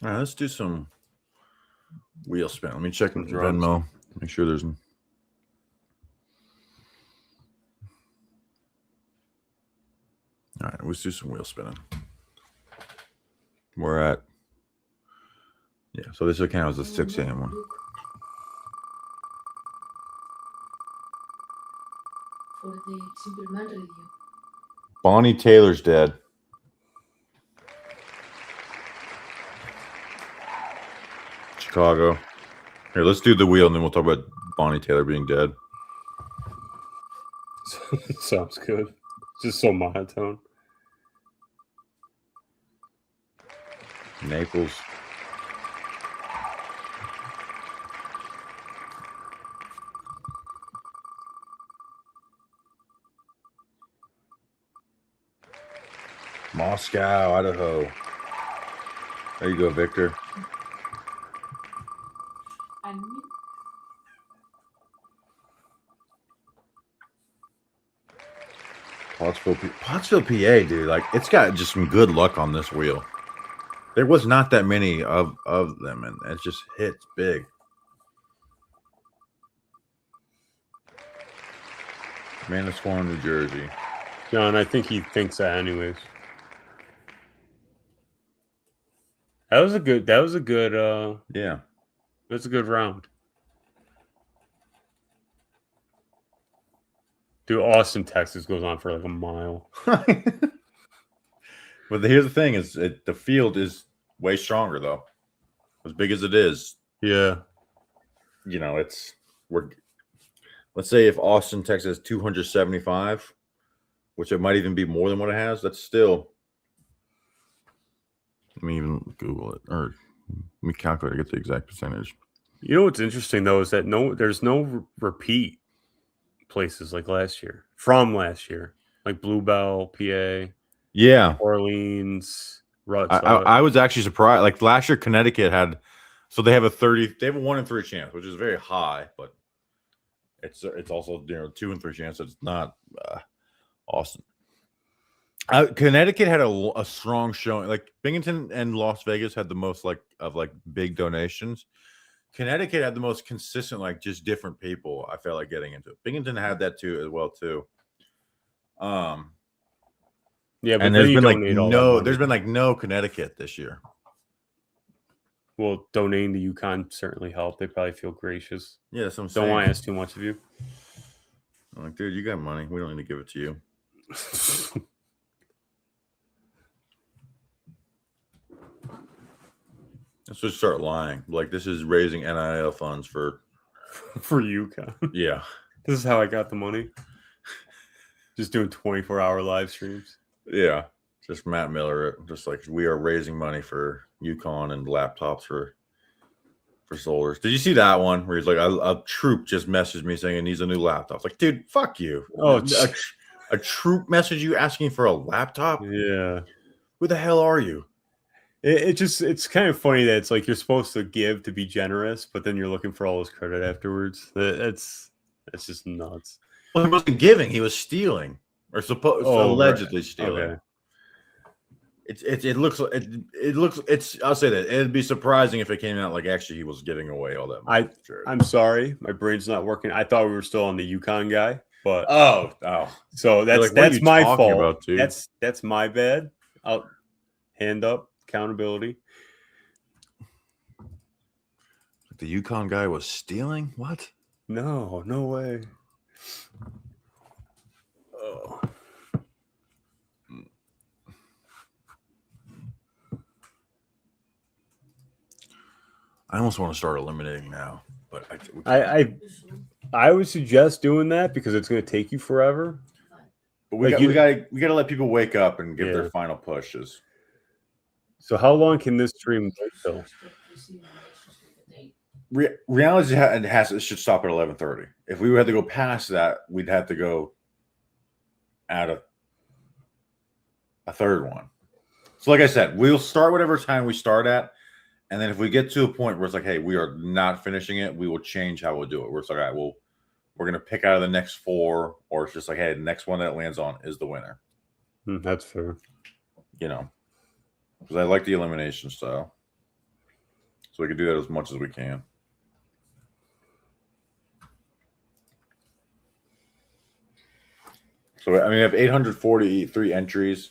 All right, let's do some wheel spin. Let me check Venmo. Make sure there's. All right, let's do some wheel spinning. We're at. Yeah, so this account is a 6 a.m. one. For the Simple Man review. Bonnie Taylor's dead. Chicago. Here, let's do the wheel and then we'll talk about Bonnie Taylor being dead. Sounds good. Just so monotone. Naples. Moscow, Idaho. There you go, Victor. And Pottsville, PA, dude. Like, it's got just some good luck on this wheel. There was not that many of them, and it just hits big. Manasquan, New Jersey. John, I think he thinks that anyways. That was a good Yeah. That's a good round. Dude, Austin, Texas goes on for like a mile. But here's the thing: the field is way stronger, though. As big as it is, Yeah. you know, let's say if Austin, Texas, 275, which it might even be more than what it has. That's still. Let me even Google it, or let me calculate to get the exact percentage. You know what's interesting though is that there's no repeat places like last year. From last year, like Bluebell, PA. Yeah, Orleans. I was actually surprised. Like last year, Connecticut had, so they have a 1 in 3 chance, which is very high, but it's also 2 in 3 chance. It's not Austin. Connecticut had a strong showing. Like Binghamton and Las Vegas had the most big donations. Connecticut had the most consistent, like just different people. I felt like getting into it. Binghamton had that too as well too. Yeah, but and there's been like no Connecticut this year. Well, donating to UConn certainly helped. They probably feel gracious. Yeah, that's what I'm Don't saying. want to ask too much of you. I'm like, dude, you got money. We don't need to give it to you. Let's just start lying. Like this is raising NIL funds for UConn. Yeah. This is how I got the money. Just doing 24-hour live streams. Yeah. Just Matt Miller. Just like we are raising money for UConn and laptops for soldiers. Did you see that one where he's like, a troop just messaged me saying it needs a new laptop? It's like, dude, fuck you. Oh, a troop message you asking for a laptop? Yeah. Who the hell are you? It's kind of funny that it's like you're supposed to give to be generous, but then you're looking for all this credit afterwards. That's just nuts. Well, he wasn't giving; he was stealing, or allegedly stealing. Okay. It looks. I'll say that it'd be surprising if it came out like actually he was giving away all that money. I'm sorry, my brain's not working. I thought we were still on the UConn guy, but so that's my fault. That's my bad. I'll hand up. Accountability. The UConn guy was stealing? What? No way. Oh. I almost want to start eliminating now, but we can't. I would suggest doing that because it's going to take you forever. But we like got to let people wake up and give Yeah. their final pushes. So how long can this stream go till? Reality it should stop at 11:30. If we had to go past that, we'd have to go add a third one. So, like I said, we'll start whatever time we start at, and then if we get to a point where it's like, hey, we are not finishing it, we will change how we'll do it. We're like, all right, well, we're gonna pick out of the next 4, or it's just like, hey, the next one that it lands on is the winner. That's fair. You know, because I like the elimination style, so we can do that as much as we can. So I mean, we have 843 entries.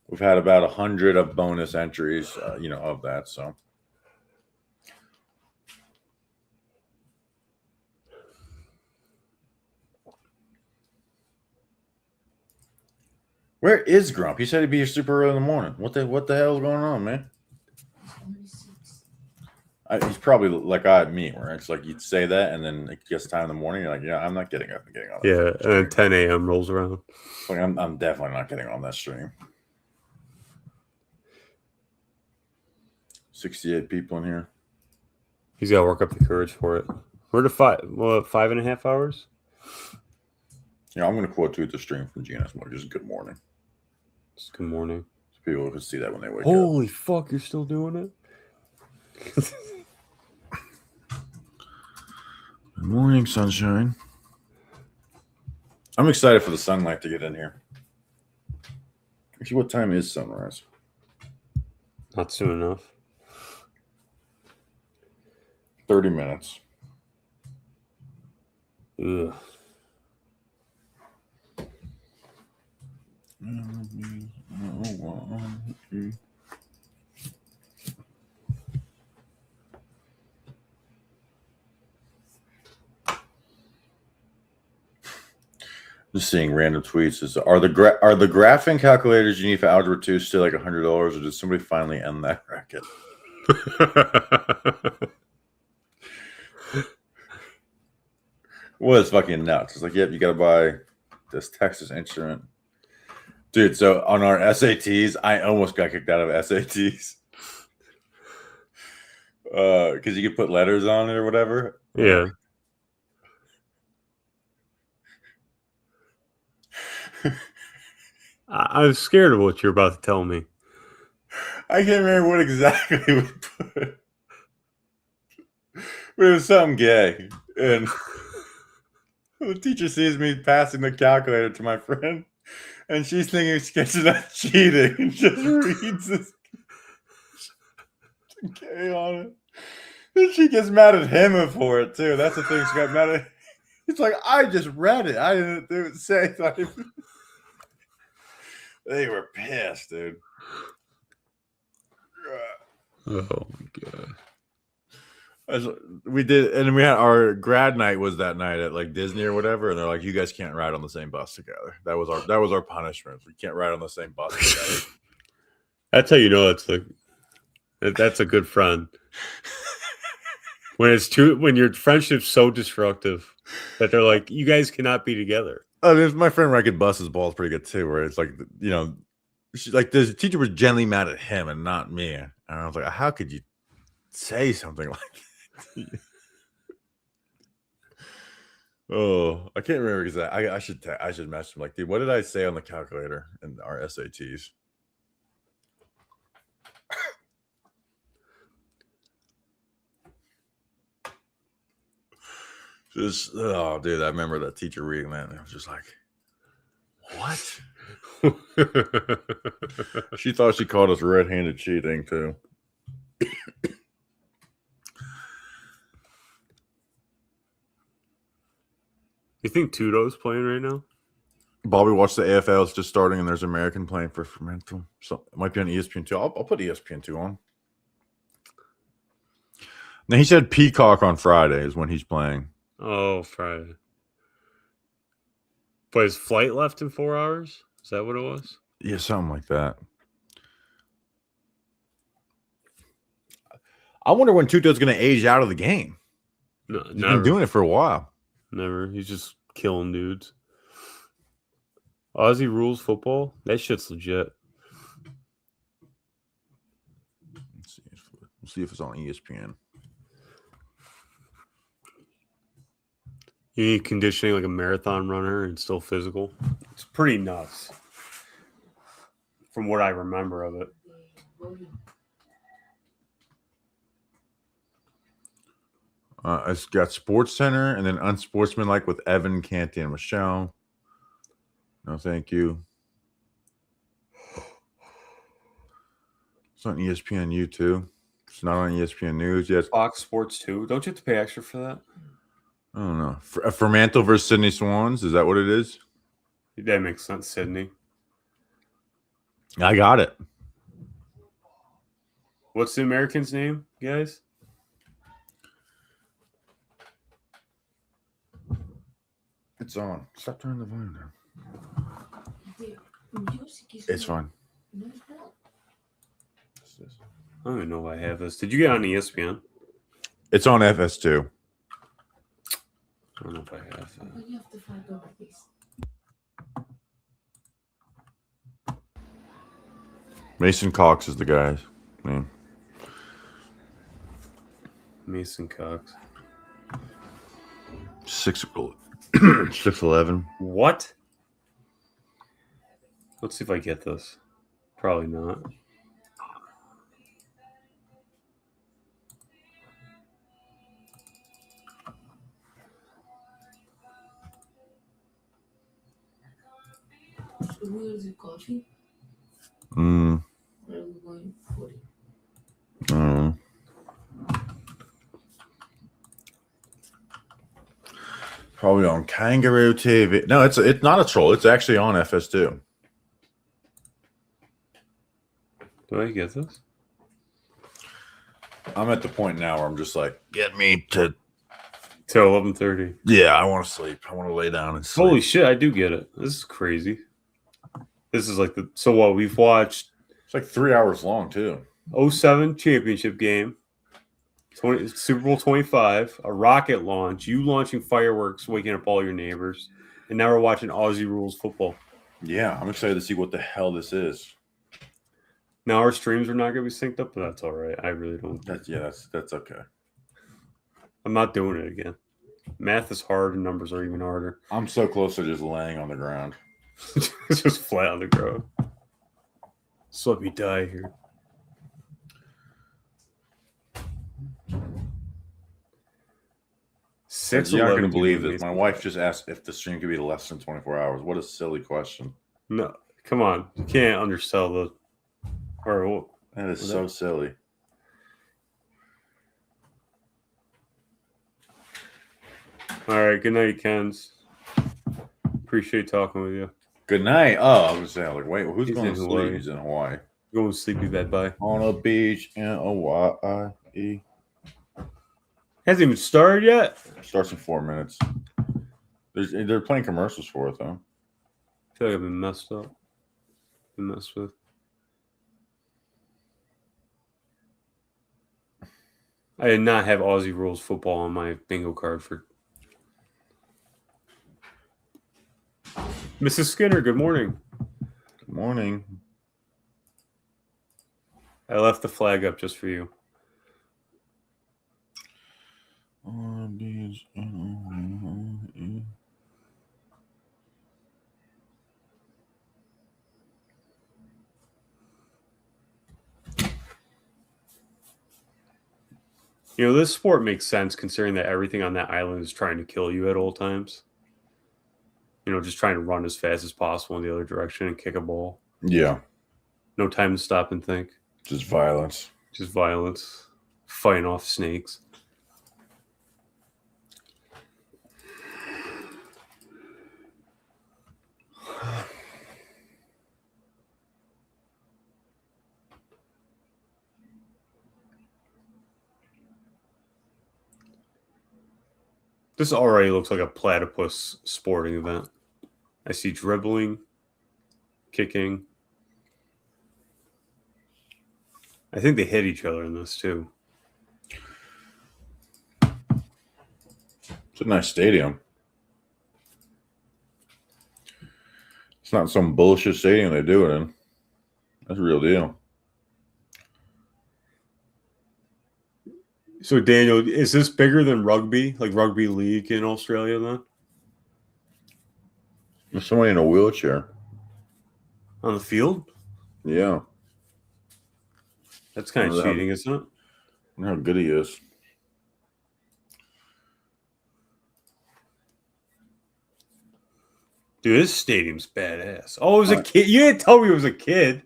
We've had about 100 of bonus entries, of that. So where is Grump? He said he'd be here super early in the morning. What the hell is going on, man? He's probably like me, where it's like you'd say that, and then it gets time in the morning. You're like, yeah, I'm not getting up and getting on. Yeah, and then 10 a.m. rolls around. Like, I'm definitely not getting on that stream. 68 people in here. He's got to work up the courage for it. We're to 5.5 hours. Yeah, I'm going to quote tweet the stream from GNS More. Just good morning. It's good morning. So people can see that when they wake up. Holy fuck, you're still doing it? Good morning, sunshine. I'm excited for the sunlight to get in here. Actually, what time is sunrise? Not soon enough. 30 minutes. Ugh. Just seeing random tweets. Are the graphing calculators you need for Algebra 2 still like $100, or did somebody finally end that racket? Well, it's fucking nuts. It's like, yep, you got to buy this Texas Instrument. Dude, so on our SATs, I almost got kicked out of SATs. Because you could put letters on it or whatever. Yeah. I'm scared of what you're about to tell me. I can't remember what exactly we put. But it was something gay. And the teacher sees me passing the calculator to my friend, and she's thinking she's not cheating, and just reads this gay on it. And she gets mad at him for it, too. That's the thing. She got mad at. It's like, I just read it. I didn't say something. They were pissed, dude. Oh my god. We did, and we had our grad night was that night at like Disney or whatever, and they're like, "You guys can't ride on the same bus together." That was our punishment. We can't ride on the same bus together. That's how you know that's a good friend. When your friendship's so destructive that they're like, you guys cannot be together. I mean, my friend Racket Bus's ball is pretty good too. Where it's like, the teacher was gently mad at him and not me, and I was like, "How could you say something like that?" Oh, I can't remember exactly. I should message him like, dude, what did I say on the calculator in our SATs? Oh, dude, I remember that teacher reading that, and I was just like, what? She thought she called us red-handed cheating too. You think Tudo's playing right now? Bobby watched the AFL. It's just starting, and there's American playing for Fremantle. So it might be on ESPN2. I'll put ESPN2 on. Now, he said Peacock on Friday is when he's playing. Oh, Friday. But his flight left in 4 hours? Is that what it was? Yeah, something like that. I wonder when Tuto's going to age out of the game. No, He's never. been doing it for a while. Never. He's just killing dudes. Aussie rules football. That shit's legit. Let's see if it's on ESPN. You need conditioning like a marathon runner and still physical. It's pretty nuts. From what I remember of it. It's got Sports Center and then Unsportsmanlike with Evan Canty and Michelle. No, thank you. It's on ESPNU too. It's not on ESPN News yet. Fox Sports 2. Don't you have to pay extra for that? I don't know. Fremantle versus Sydney Swans. Is that what it is? That makes sense, Sydney. I got it. What's the American's name, guys? It's on. Stop turning the volume down. The music is It's not- fine. No, it's not. I don't even know if I have this. Did you get on ESPN? It's on FS2. I don't know if I have that. Why you have to fight over this? Mason Cox is the guy's name. Mason Cox. 6'11". What? Let's see if I get this. Probably not. So where's the coffee? Mm, Where are we going for it? I don't know. Probably on Kangaroo TV. No, it's not a troll. It's actually on FS2. Do I get this? I'm at the point now where I'm just like, get me to. Till 11:30. Yeah, I want to sleep. I want to lay down and sleep. Holy shit, I do get it. This is crazy. This is like the so what we've watched It's like 3 hours long too. 07 championship game, 20, Super Bowl 25, a rocket launch, you launching fireworks, waking up all your neighbors, and now we're watching Aussie rules football. Yeah, I'm excited to see what the hell this is. Now our streams are not going to be synced up, but that's all right. I really don't. That's okay. I'm not doing it again. Math is hard and numbers are even harder. I'm so close to just laying on the ground. It's just flat on the ground. Just let me die here. You're not going to 6:11 believe game this. My wife just asked if the stream could be less than 24 hours. What a silly question. No, come on. You can't undersell the. Or That is so silly. all right. Good night, Kens. Appreciate talking with you. Good night. Oh, I was saying, like, wait, who's He's going in to sleep? Hawaii. He's in Hawaii. Go to sleepy bed. Bye. On a beach in Hawaii. Hasn't even started yet. Starts in 4 minutes. They're playing commercials for it, though. I feel like I've been messed up. Been messed with. I did not have Aussie rules football on my bingo card for. Mrs. Skinner, good morning. Good morning. I left the flag up just for you. On a beach in Hawaii. You know, this sport makes sense considering that everything on that island is trying to kill you at all times. You know, just trying to run as fast as possible in the other direction and kick a ball. Yeah, No time to stop and think. just violence. Just violence. Fighting off snakes. This already looks like a platypus sporting event. I see dribbling, kicking. I think they hit each other in this too. It's a nice stadium. It's not some bullshit stadium they do it in. That's a real deal. So Daniel, is this bigger than rugby, like rugby league in Australia? Then There's somebody in a wheelchair. on the field, Yeah. that's kind of Wonder how- cheating, isn't it? I wonder how good he is. Dude, this stadium's badass. Oh, it was a kid. You didn't tell me it was a kid.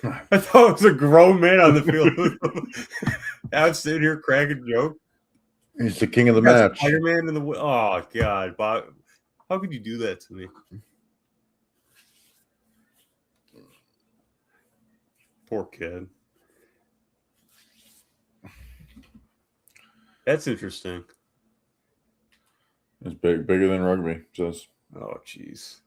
I thought it was a grown man on the field. I was sitting here cracking joke. He's the king of the Got match. Spider-Man in the oh god, Bob, how could you do that to me? Poor kid. That's interesting. It's bigger than rugby. Says. Oh jeez.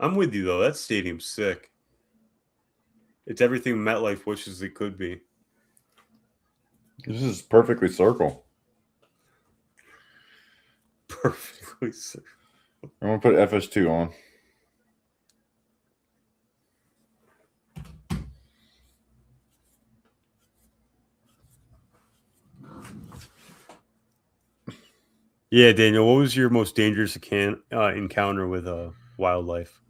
I'm with you though. That stadium's sick. It's everything MetLife wishes it could be. This is perfectly circle. Perfectly sick. I'm gonna put FS2 on. Yeah, Daniel, what was your most dangerous encounter with wildlife?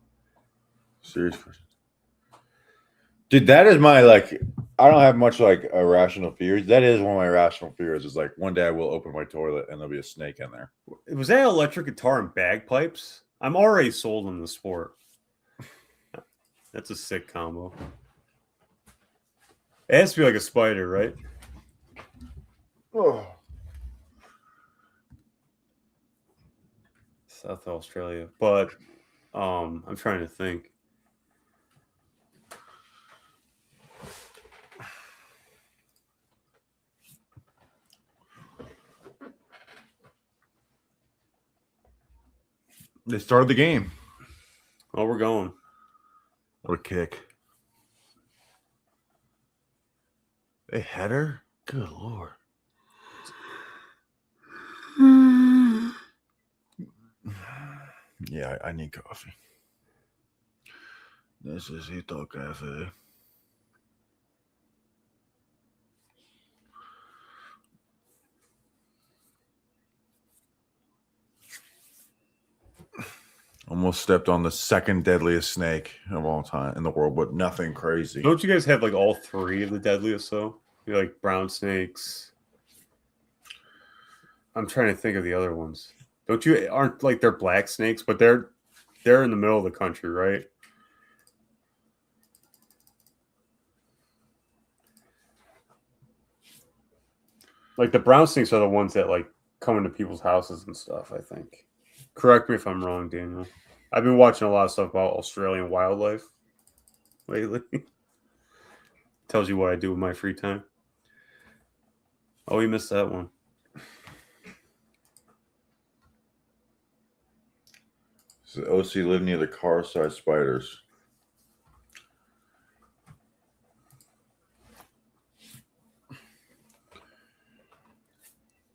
Serious question. Dude, that is my I don't have much irrational fears. That is one of my irrational fears. Is one day I will open my toilet and there'll be a snake in there. Was that electric guitar and bagpipes? I'm already sold on the sport. That's a sick combo. It has to be like a spider, right? Oh. South Australia. But I'm trying to think. They started the game. Oh, we're going. What a kick. A header? Good Lord. Yeah, I need coffee. Necesito café. Almost stepped on the second deadliest snake of all time in the world, but nothing crazy. Don't you guys have all three of the deadliest though? You like brown snakes. I'm trying to think of the other ones. Don't you aren't they're black snakes, but they're in the middle of the country, right? Like the brown snakes are the ones that come into people's houses and stuff, I think. Correct me if I'm wrong, Daniel. I've been watching a lot of stuff about Australian wildlife lately. Tells you what I do with my free time. Oh, you missed that one. So OC live near the car-sized spiders.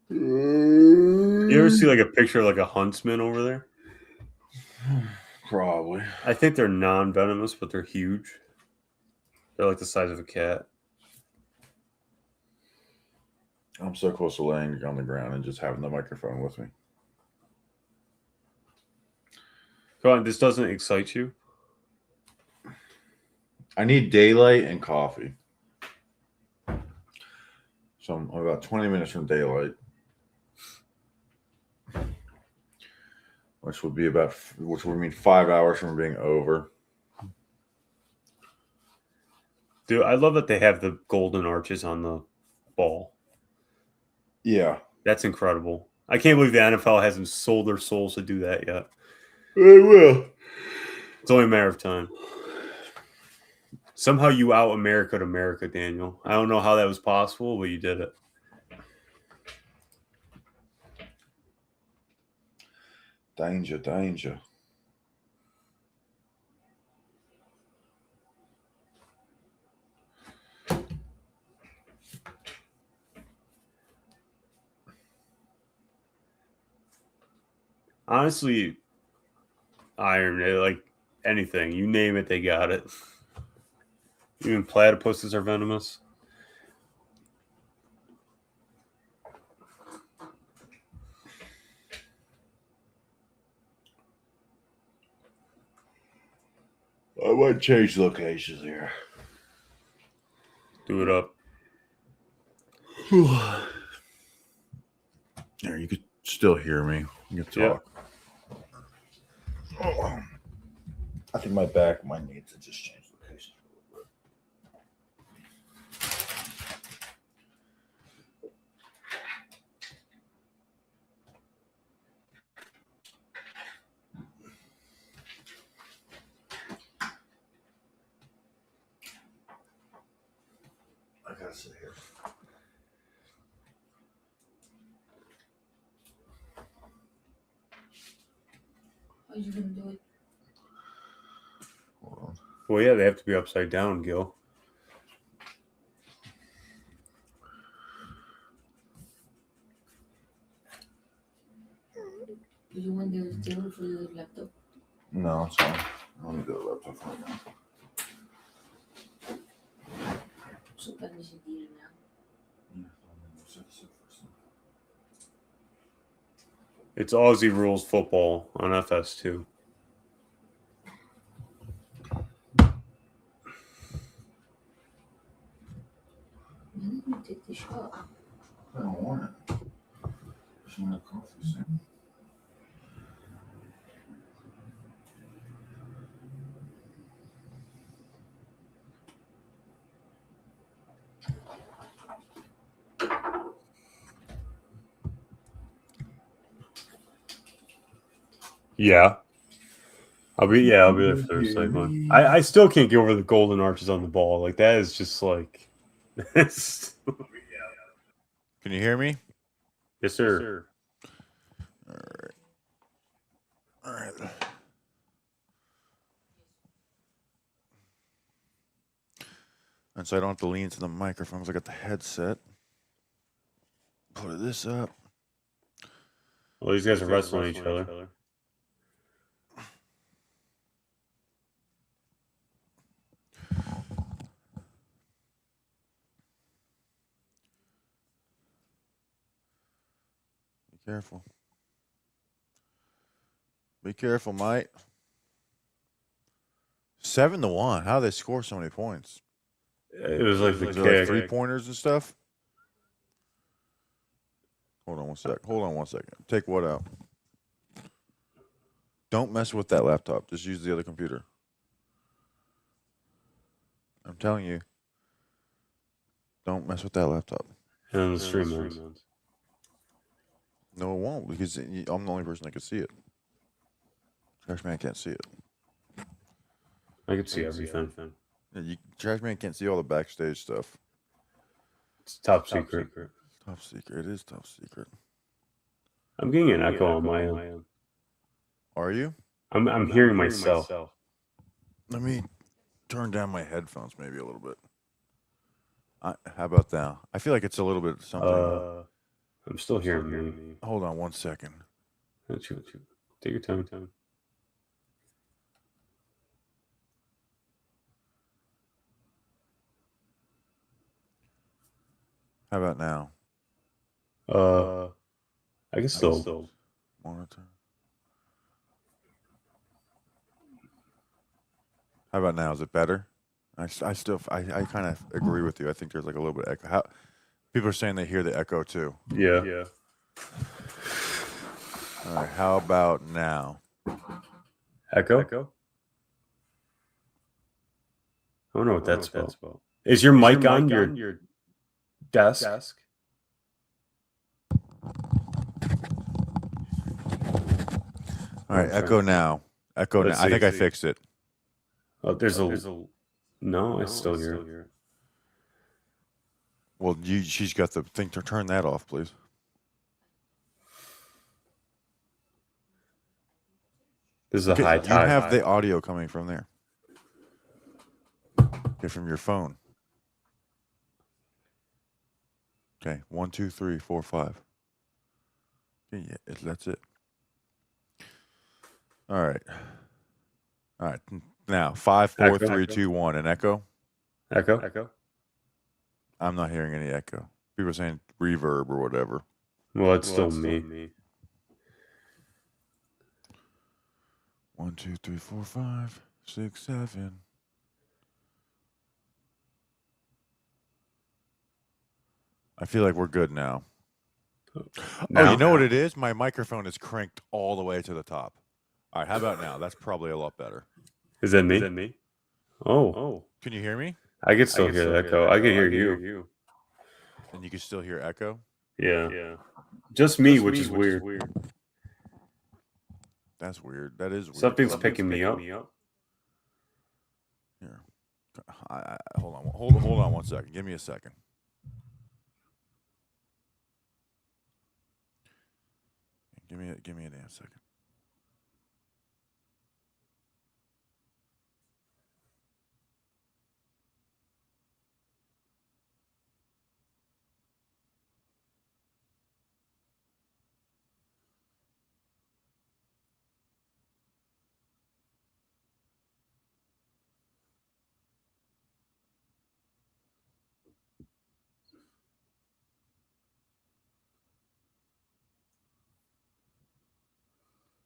You ever see a picture of a huntsman over there? Probably. I think they're non-venomous, but they're huge. They're the size of a cat. I'm so close to laying on the ground and just having the microphone with me. Come on, this doesn't excite you? I need daylight and coffee. So I'm about 20 minutes from daylight. Which would mean 5 hours from being over. Dude, I love that they have the golden arches on the ball. Yeah. That's incredible. I can't believe the NFL hasn't sold their souls to do that yet. They will. It's only a matter of time. Somehow you out America to America, Daniel. I don't know how that was possible, but you did it. Danger, danger. Honestly, iron, like anything. You name it, they got it. Even platypuses are venomous. I might change locations here. Do it up. There, you could still hear me. You can Yeah. talk. Oh, I think my back might need to just change location. I gotta sit here. How you gonna do it? Hold on. Well, yeah, they have to be upside down, Gil. Do you want the table for your laptop? No, it's fine. Let me go to the laptop right now. So can you sit here now? It's Aussie Rules Football on FS2. Why didn't you take the shot? I don't want it. Just want a coffee soon. Yeah. I'll be there for the second. I still can't get over the golden arches on the ball. Like that is just like yes, Can you hear me? sir. All right. And so I don't have to lean to the microphone because I got the headset. Put this up. Well, these guys are wrestling each other. Be careful. Be careful, mate. 7-1. How do they score so many points? It was like the Is there like kick. 3-pointers and stuff? Hold on one second. Take what out? Don't mess with that laptop. Just use the other computer. I'm telling you. Don't mess with that laptop. And the stream ends. No, it won't because I'm the only person that can see it. Trash man can't see it. I could see everything. Yeah, Trash man can't see all the backstage stuff. It's top secret. Top secret. It is top secret. I'm getting an echo on my end. Are you? I'm hearing myself. Let me turn down my headphones maybe a little bit. How about now? I feel like it's a little bit something. I'm still hearing me. Hold on one second. Take your time. How about now? I guess still. Monitor. How about now? Is it better? I kind of agree with you. I think there's like a little bit of echo. People are saying they hear the echo too. Yeah. All right. How about now? Echo? I don't know what that's about. Is your mic on your desk? All right. Echo now. Echo now. I think I fixed it. Oh, there's a. No, I still hear it. Well, she's got the thing to turn that off, please. This is a high tide. You have the audio coming from there. Okay, from your phone. Okay, 1, 2, 3, 4, 5. Okay, yeah, that's it. All right. All right. Now, 5, 4, Echo. 3, 2, 1. An echo? Echo. I'm not hearing any echo. People are saying reverb or whatever. Well, it's still me. 1, 2, 3, 4, 5, 6, 7. I feel like we're good now. Oh, you know what it is? My microphone is cranked all the way to the top. All right, how about now? That's probably a lot better. Is that me? Oh. Can you hear me? I can still hear the echo. I can hear you. And you can still hear echo? Yeah. Just me, which is weird. That's weird. That is weird. Something's picking me up. Here. Hold on. Hold on 1 second. Give me a second. Give me a damn second.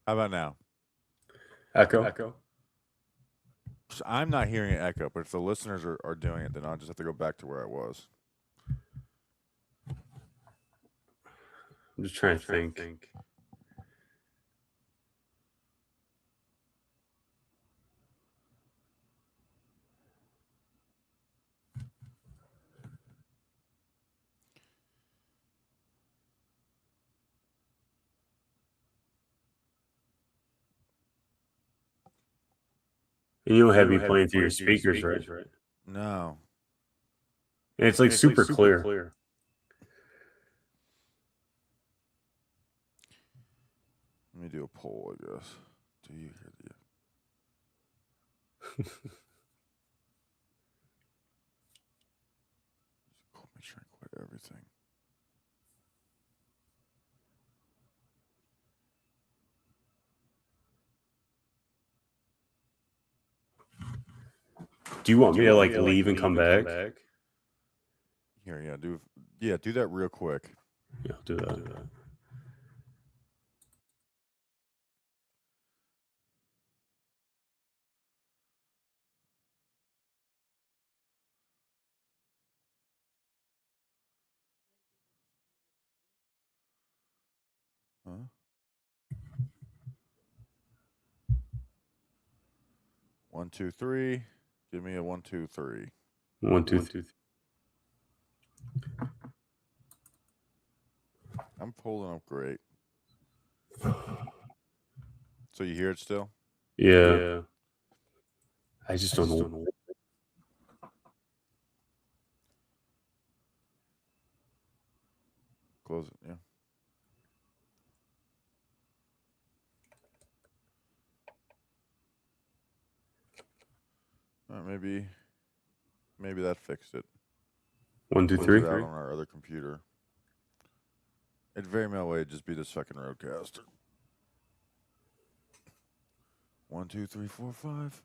How about now? Echo. So I'm not hearing an echo, but if the listeners are doing it, then I'll just have to go back to where I was. I'm just trying to think. And you don't have me playing through your speakers, right? No. And it's like super clear. Let me do a poll, I guess. Do you hear the... Make sure I quit everything. Do you want me to leave and come back? Here, do that real quick. Yeah, I'll do that. Huh? One, two, three. Give me a 1, 2, 3. 1, 2, 3. I'm pulling up great. So you hear it still? Yeah. I just don't know. Close it, yeah. Maybe that fixed it. 1, 2, Close 3. it out on our other computer. It very well may just be this fucking Rodecaster. 1, 2, 3, 4, 5.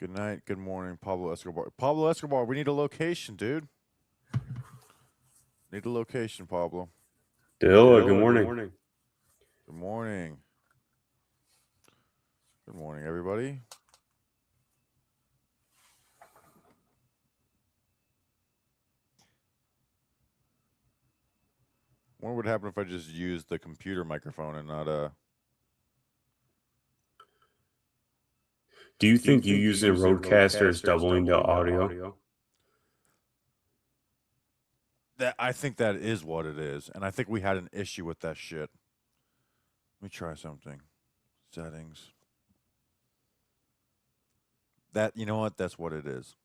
Good night. Good morning, Pablo Escobar. Pablo Escobar, we need a location, dude. Need a location, Pablo. Good morning. Good morning. Good morning, everybody. What would happen if I just used the computer microphone and not a... Do you think you using a Rodecaster is doubling the audio? I think that is what it is, and I think we had an issue with that shit. Let me try something. Settings. You know what? That's what it is.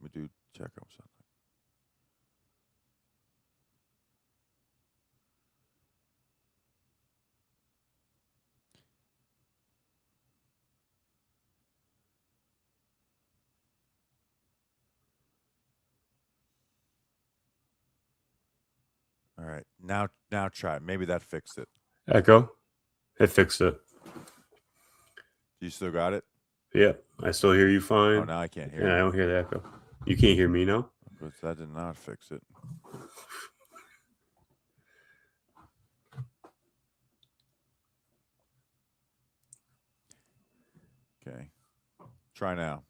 Let me check up something. right. Now try it. Maybe that fixed it. Echo. It fixed it. You still got it? Yeah, I still hear you fine. Oh, now I can't hear And I you. don't hear the echo. You can't hear me now? But that did not fix it. Okay. Try now.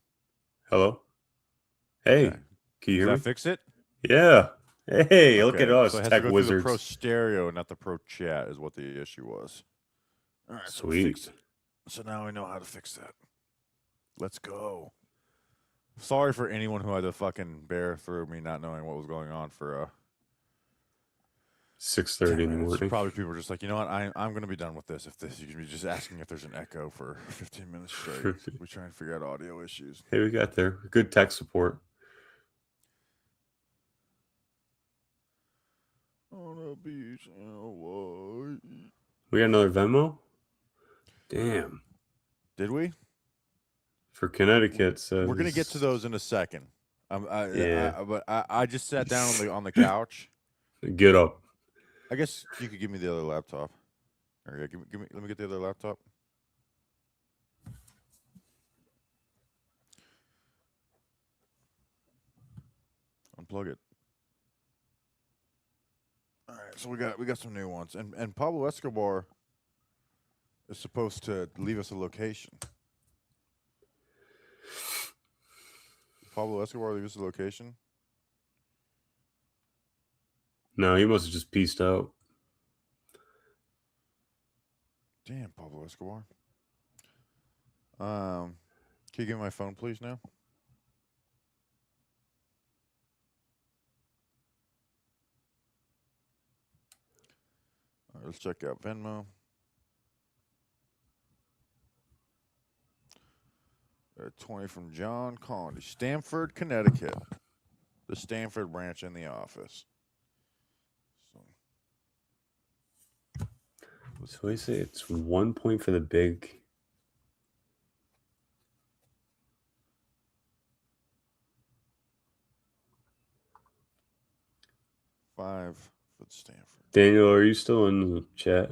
Hello? Hey, Okay. can you Does hear that me? fix it? Yeah. Hey, look Okay, at us, so it has to tech go through the wizards. Pro Stereo, not the Pro Chat, is what the issue was. All right, so we Sweet. fixed it. So now we know how to fix that. Let's go. Sorry for anyone who had to fucking bear through me not knowing what was going on for 6:30 in the minutes. morning. Probably people were just like, you know what, I'm gonna be done with this. If this, you can be just asking if there's an echo for 15 minutes straight. We try and figure out audio issues. Hey, we got there. Good tech support. On a beach in Hawaii. We got another Venmo? Damn. Did we? For Connecticut says We're gonna get to those in a second. Yeah. But I just sat down on the couch. Get up. I guess you could give me the other laptop. Or yeah, give me. Let me get the other laptop. Unplug it. All right, so we got some new ones, and Pablo Escobar is supposed to leave us a location. Pablo Escobar leave us a location? No, he must have just pieced out. Damn, Pablo Escobar. Can you give me my phone, please, now? All right, let's check out Venmo. 20 from John Condy, Stamford, Connecticut. The Stamford branch in the office. So we say it's 1 point for the big. $5 for the Stanford. Daniel, are you still in the chat?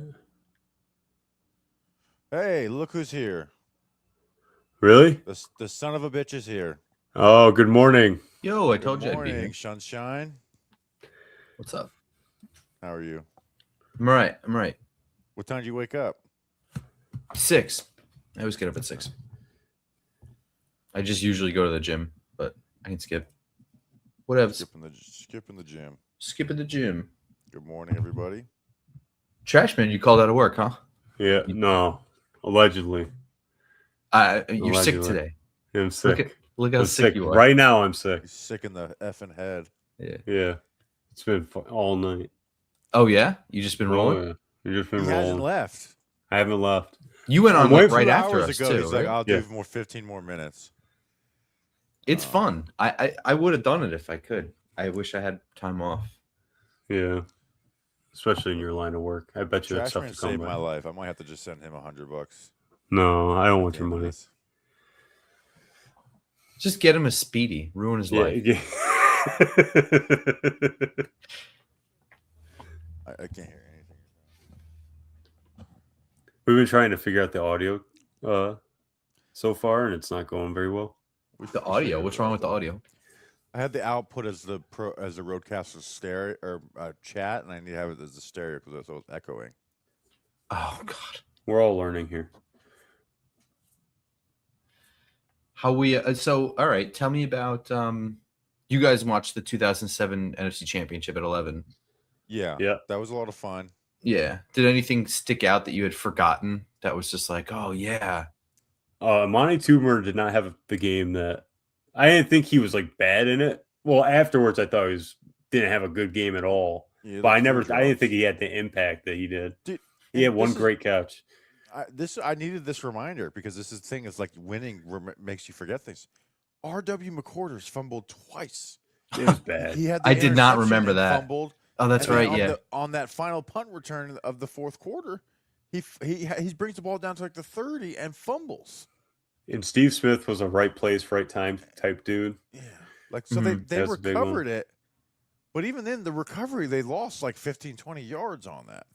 Hey, look who's here. Really? The son of a bitch is here. Oh, good morning. Yo, I told Good you I'd be morning, here. Sunshine. What's up? How are you? I'm all right. I'm all right. What time did you wake up? 6. I always get up at 6. I just usually go to the gym, but I can skip. Whatever. Skipping the gym. Skip at the gym. Good morning, everybody. Trashman, you called out of work, huh? Yeah, no. Allegedly. You're sick Allegedly. today. I'm sick. Look how I'm sick you are. Right now, I'm sick. He's sick in the effing head. Yeah. Yeah. It's been all night. Oh, yeah? You just been rolling? Oh, yeah. You've just been He rolling. hasn't left. I haven't left. You went on I'm like waiting for right 2 after hours us, ago, too. he's like, right? I'll Yeah. do 15 more minutes. It's fun. I would have done it if I could. I wish I had time off. Yeah. Especially in your line of work. I bet you that's tough Trashman to come saved by. my life. I might have to just send him $100. No, I don't want your Damn money. this. Just get him a speedy. Ruin his life. Yeah. I can't hear anything. We've been trying to figure out the audio so far, and it's not going very well. The audio. What's wrong with the audio? I had the output as the Rodecaster stereo or chat, and I need to have it as the stereo because it was echoing. Oh God. We're all learning here. How we so all right, tell me about you guys watched the 2007 NFC Championship at 11. Yeah, that was a lot of fun. Yeah. Did anything stick out that you had forgotten that was just like, oh yeah. Monty Toomer did not have the game that I didn't think he was like bad in it. Well, afterwards I thought he didn't have a good game at all. Yeah, But I the didn't think he had the impact that he did. Dude, He had and one this is- great catch. I needed this reminder because this is the thing is like winning makes you forget things. R.W. McCorders fumbled twice. It was bad. He had the I did not interception remember and that. Fumbled, Oh, that's and then right. Yeah. on that final punt return of the fourth quarter, he brings the ball down to like the 30 and fumbles. And Steve Smith was a right place, right time type dude. Yeah, like so they That's a big one. recovered it, But even then, the recovery, they lost like 15, 20 yards on that.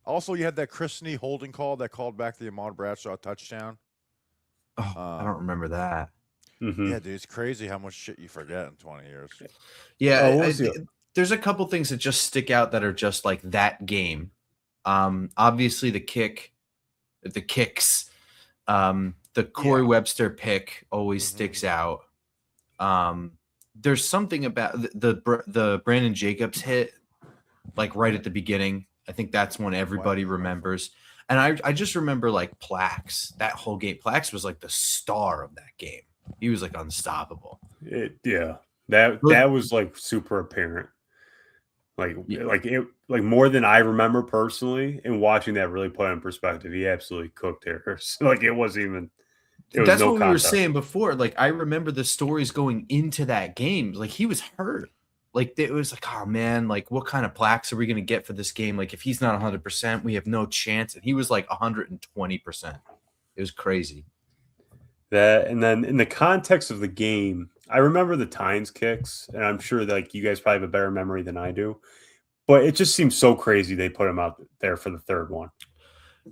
Also, you had that Chris Snee holding call that called back the Ahmad Bradshaw touchdown. Oh, I don't remember that. Mhm. Yeah, dude, it's crazy how much shit you forget in 20 years. Yeah, Oh, what was the- there's a couple things that just stick out that are just like that game. Obviously the kicks, the Corey Webster pick always sticks out. There's something about the Brandon Jacobs hit, like right at the beginning. I think that's when everybody remembers. And I just remember like Plax, that whole game. Plax was like the star of that game. He was like unstoppable. That was like super apparent. Like more than I remember personally, and watching that really put it in perspective. He absolutely cooked Harris. Like it wasn't even. That's what we were saying before. Like I remember the stories going into that game. Like he was hurt. Like it was like, oh man, like what kind of Plax are we going to get for this game? Like if he's not 100%, we have no chance. And he was like 120%. It was crazy. That, and then in the context of the game, I remember the Tynes kicks, and I'm sure that like you guys probably have a better memory than I do. But it just seems so crazy they put him out there for the third one.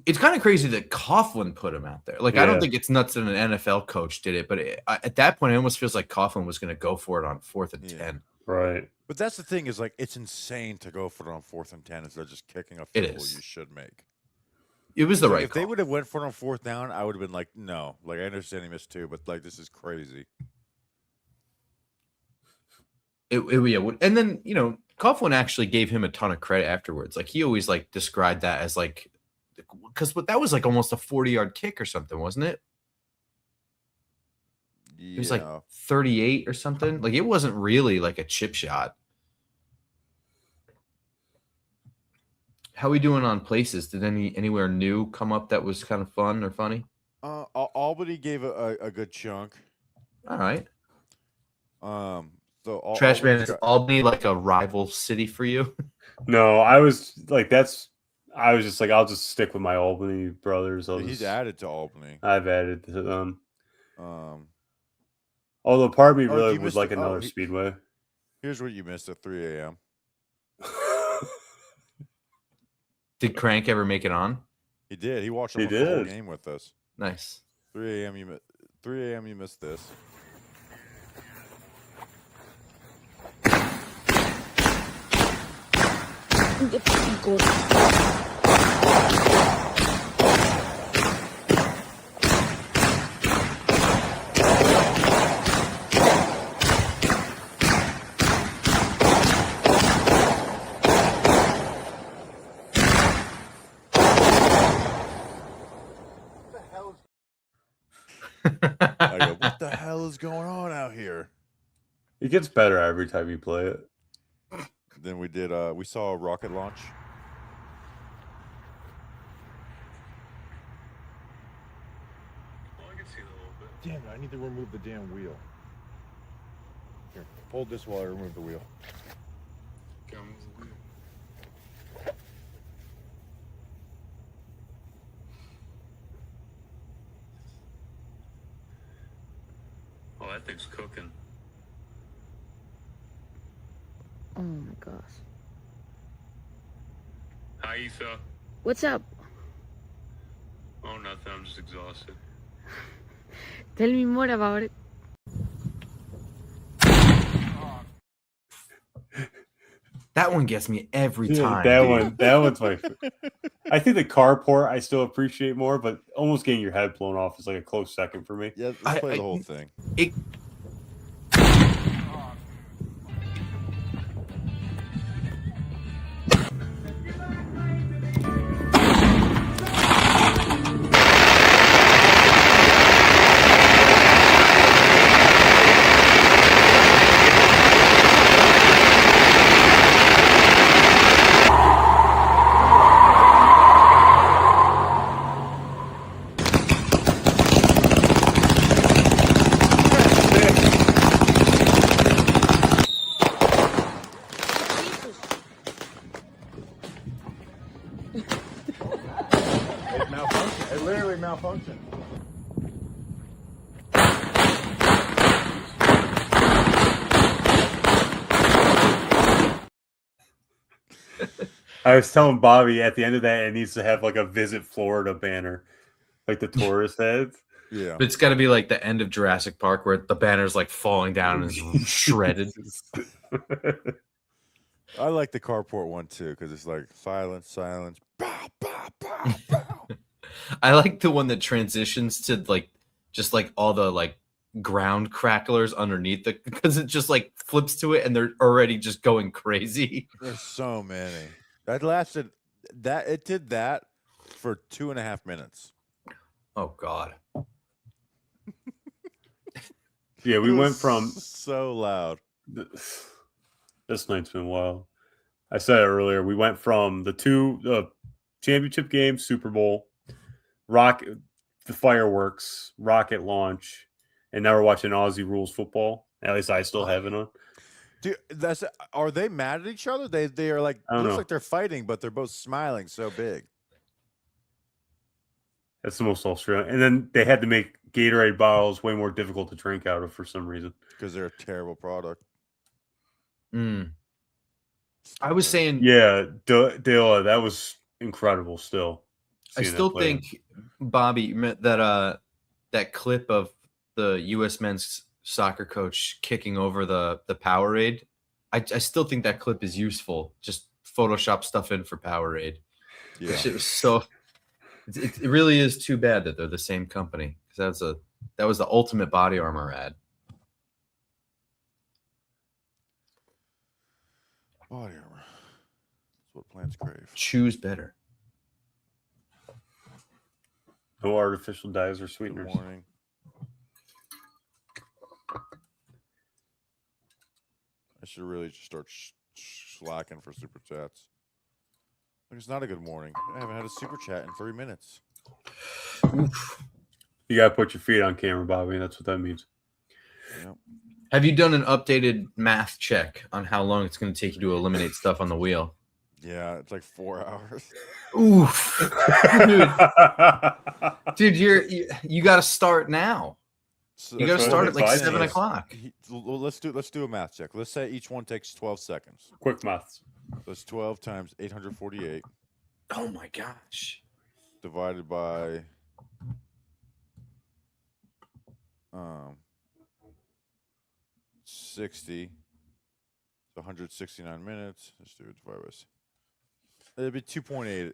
It's kind of crazy that Coughlin put him out there. Like I don't think it's nuts that an NFL coach did it, but at that point, it almost feels like Coughlin was going to go for it on 4th and 10. Right. But that's the thing is like it's insane to go for it on 4th and 10 instead of just kicking a field goal you should make. It was the right If call. they would have went for it on 4th down, I would have been like, no. Like I understand he missed 2, but like this is crazy. And then Coughlin actually gave him a ton of credit afterwards. Like he always like described that as like, because that was like almost a 40-yard kick or something, wasn't it? It was like 38 or something. Like it wasn't really like a chip shot. How we doing on places? Did anywhere new come up that was kind of fun or funny? Albany gave a good chunk. All right. So Trash Man, is Albany like a rival city for you? No, I was just like, I'll just stick with my Albany brothers. He's added to Albany. I've added to them. Although part of me really would like another Speedway. Here's what you missed at 3 a.m. Did Crank ever make it on? He did. He watched the whole game with us. Nice. 3 a.m. You missed this. I go, what the hell is going on out here? It gets better every time you play it. Then we did. We saw a rocket launch. Oh, I can see it a little bit. Damn it! I need to remove the damn wheel. Here, hold this while I remove the wheel. Comes the wheel. Oh, that thing's cooking. Oh my gosh. Hi, Aoife. What's up? Oh, nothing. I'm just exhausted. Tell me more about it. That one gets me every time. That one's my I think the carport I still appreciate more, but almost getting your head blown off is like a close second for me. Yeah, let's play the whole thing. It malfunctioned. It literally malfunctioned. I was telling Bobby at the end of that, it needs to have like a Visit Florida banner, like the tourist heads. Yeah. But it's got to be like the end of Jurassic Park where the banner's like falling down and is shredded. I like the carport one too because it's like silence, silence. Bow, bow, bow, bow. I like the one that transitions to like just like all the like ground cracklers underneath it because it just like flips to it and they're already just going crazy. There's so many. That lasted. That it did that for 2.5 minutes. Oh God. Yeah, we It went was from so loud. this night's been wild. I said it earlier. We went from the championship game, Super Bowl, the fireworks, rocket launch, and now we're watching Aussie Rules football. At least I still have it on. Dude, are they mad at each other? They are like I don't looks know. like they're fighting, but they're both smiling so big. That's the most Australian. And then they had to make Gatorade bottles way more difficult to drink out of for some reason. Because they're a terrible product. I was saying, Yeah, Dale, that was incredible. Still, I seeing that still play. think, Bobby, that clip of the U.S. men's soccer coach kicking over the Powerade, I still think that clip is useful. Just Photoshop stuff in for Powerade. Yeah. It was so. It really is too bad that they're the same company because that was the ultimate body armor ad. Body armor. That's what plants crave. Choose better. No artificial dyes or Good sweeteners. morning. I should really just start slacking for super chats. Like, it's not a good morning. I haven't had a super chat in 3 minutes. You gotta put your feet on camera, Bobby. That's what that means. Yep. Have you done an updated math check on how long it's going to take you to eliminate stuff on the wheel? Yeah, it's like 4 hours. Oof, dude, you got to start now. So You got to That's start what at like advice 7 is. o'clock. Let's do a math check. Let's say each one takes 12 seconds. Quick maths. That's 12 times 848 Oh my gosh. divided by 60. So 169 minutes. Let's do it divided by. It'd be 2.8.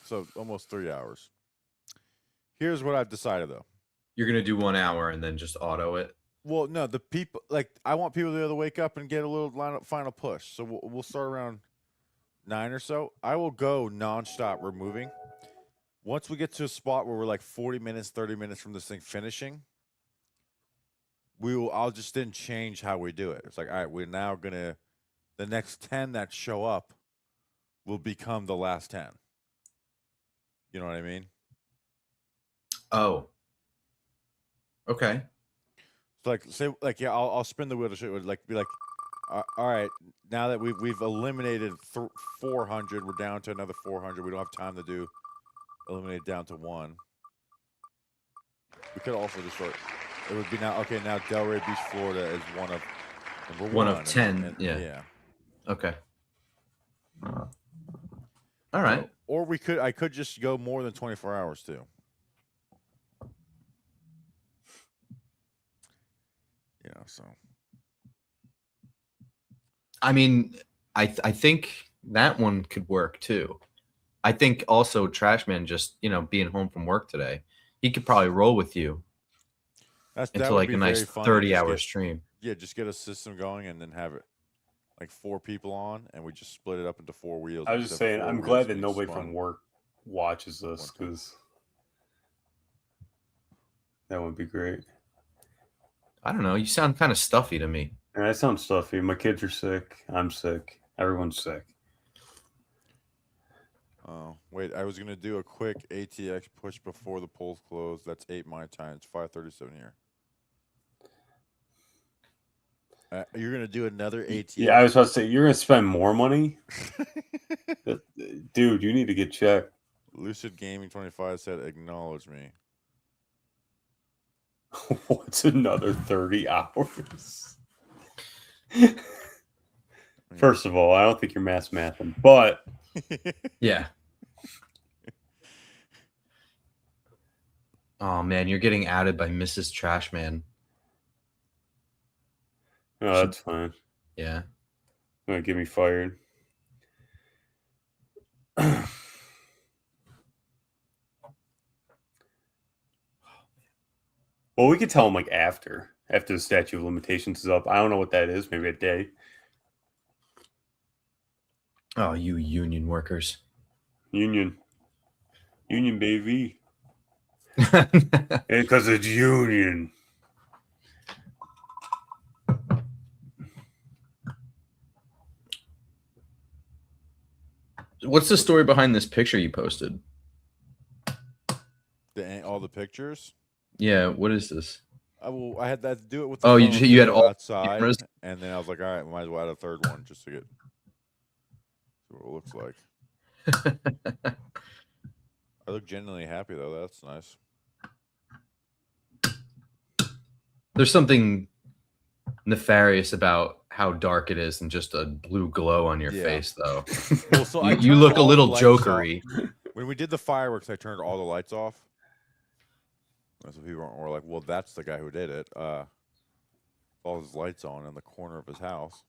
So almost 3 hours. Here's what I've decided though. You're going to do 1 hour and then just auto it. Well, no, the people I want people to be able to wake up and get a little final push. So we'll start around 9 or so. I will go nonstop removing. Once we get to a spot where we're like 40 minutes, 30 minutes from this thing finishing, I'll just then change how we do it. It's like, all right, we're now gonna the next 10 that show up will become the last 10. You know what I mean? Oh. Okay. So like say like yeah, I'll spin the wheel to show you, like be like, all right, now that we've eliminated 400, we're down to another 400. We don't have time to eliminate down to 1. We could also just start. It would be now okay. Now Delray Beach, Florida is one of number One of and- 10, and- yeah. yeah. Okay. All right. Or I could just go more than 24 hours too. Yeah. So. I mean, I think that one could work too. I think also Trashman just, being home from work today, he could probably roll with you That into would like be a nice very fun. 30-hour stream. Yeah, just get a system going and then have it like 4 people on, and we just split it up into 4 wheels. I was just saying, I'm glad that nobody from work watches this because that would be great. I don't know. You sound kind of stuffy to me. And I sound stuffy. My kids are sick. I'm sick. Everyone's sick. Oh, wait, I was gonna do a quick ATX push before the polls close. That's 8 my time. It's 5:37 here. You're gonna do another ATX? Yeah, I was about to say, you're going to spend more money? Dude, you need to get checked. Lucid Gaming 25 said, "Acknowledge me." What's another 30 hours? First of all, I don't think you're mathing, but Yeah. Oh man, you're getting outed by Mrs. Trashman. Oh, that's fine. Yeah. Gonna get me fired. Well, we could tell him like after the statute of limitations is up. I don't know what that is. Maybe a day. Oh, you union workers. Union, baby. Because it's union. What's the story behind this picture you posted? All the pictures. Yeah, what is this? I had that to do it with. The Oh, phone you had all outside, cameras? and then I was like, all right, might as well add a third one just to get see what it looks like. I look genuinely happy though. That's nice. There's something nefarious about how dark it is and just a blue glow on your Yeah. face, though. Well, so I You turned look a all the little lights jokery. off. When we did the fireworks, I turned all the lights off. So people were like, "Well, that's the guy who did it." All his lights on in the corner of his house.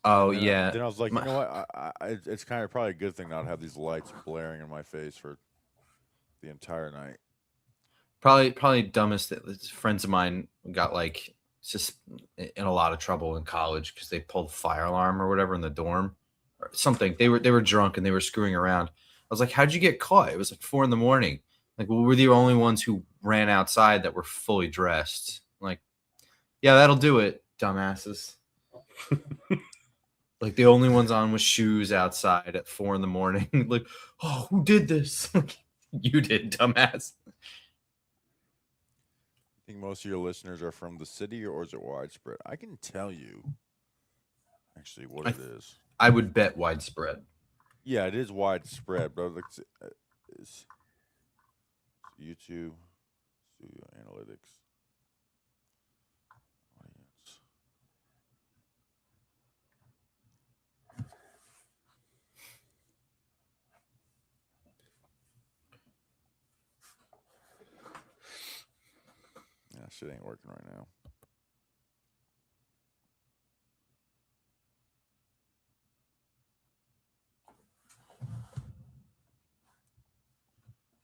Oh And yeah. then I was like, you know what? It's kind of probably a good thing not to have these lights blaring in my face for the entire night. Probably dumbest. Friends of mine got like just in a lot of trouble in college because they pulled fire alarm or whatever in the dorm or something. They were drunk and they were screwing around. I was like, "How'd you get caught?" It was like 4 a.m. Like, well, we're the only ones who ran outside that were fully dressed. Like, yeah, that'll do it, dumbasses. Like the only ones on with shoes outside at 4 a.m. Like, oh, who did this? You did, dumbass. I think most of your listeners are from the city, or is it widespread? I can tell you actually what it is. I would bet widespread. Yeah, it is widespread, but it's YouTube Studio Analytics audience. Yeah, shit ain't working right now.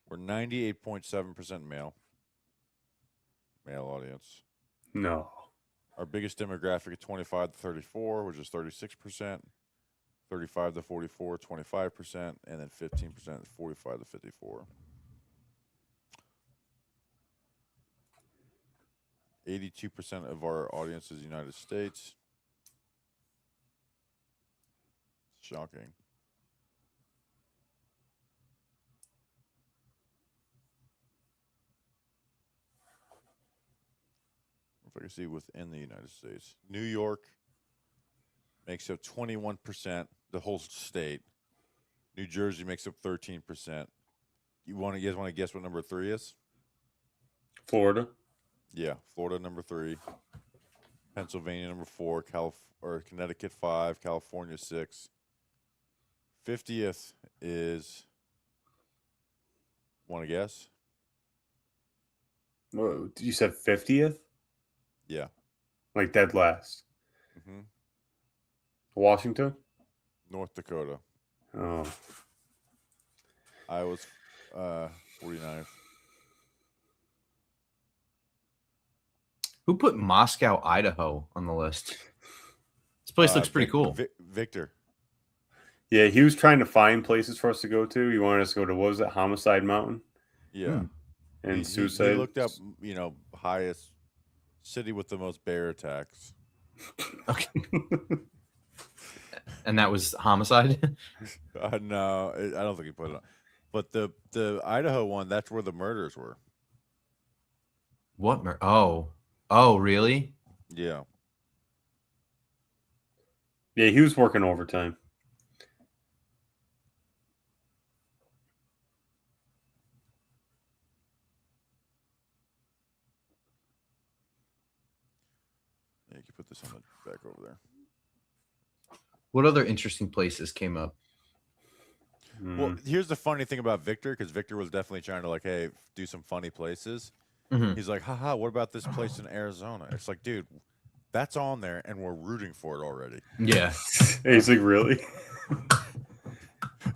We're 98.7% male audience. No. Our biggest demographic is 25 to 34, which is 36%. 35 to 44, 25%, and then 15% is 45 to 54. 82% of our audience is United States. Shocking. If I can see within the United States, New York makes up 21%, the whole state. New Jersey makes up 13%. You guys want to guess what number 3 is? Florida. Yeah, Florida number 3, Pennsylvania number 4, Connecticut 5, California 6. 50th is. Want to guess? Whoa, you said 50th? Yeah. Like dead last. Mm-hmm. Washington? North Dakota. Oh. Iowa's 49th. Who put Moscow, Idaho on the list? This place looks pretty cool. Victor. Yeah, he was trying to find places for us to go to. He wanted us to go to, what was it, Homicide Mountain? Yeah. And Suicide. He looked up, highest city with the most bear attacks. Okay. And that was Homicide? No, I don't think he put it on. But the Idaho one, that's where the murders were. What? Oh, really? Yeah. Yeah, he was working overtime. Yeah, you can put this on the back over there. What other interesting places came up? Well, here's the funny thing about Victor, because Victor was definitely trying to like, hey, do some funny places. Mhm. He's like, haha, what about this place in Arizona? It's like, dude, that's on there, and we're rooting for it already. Yeah. He's like, really?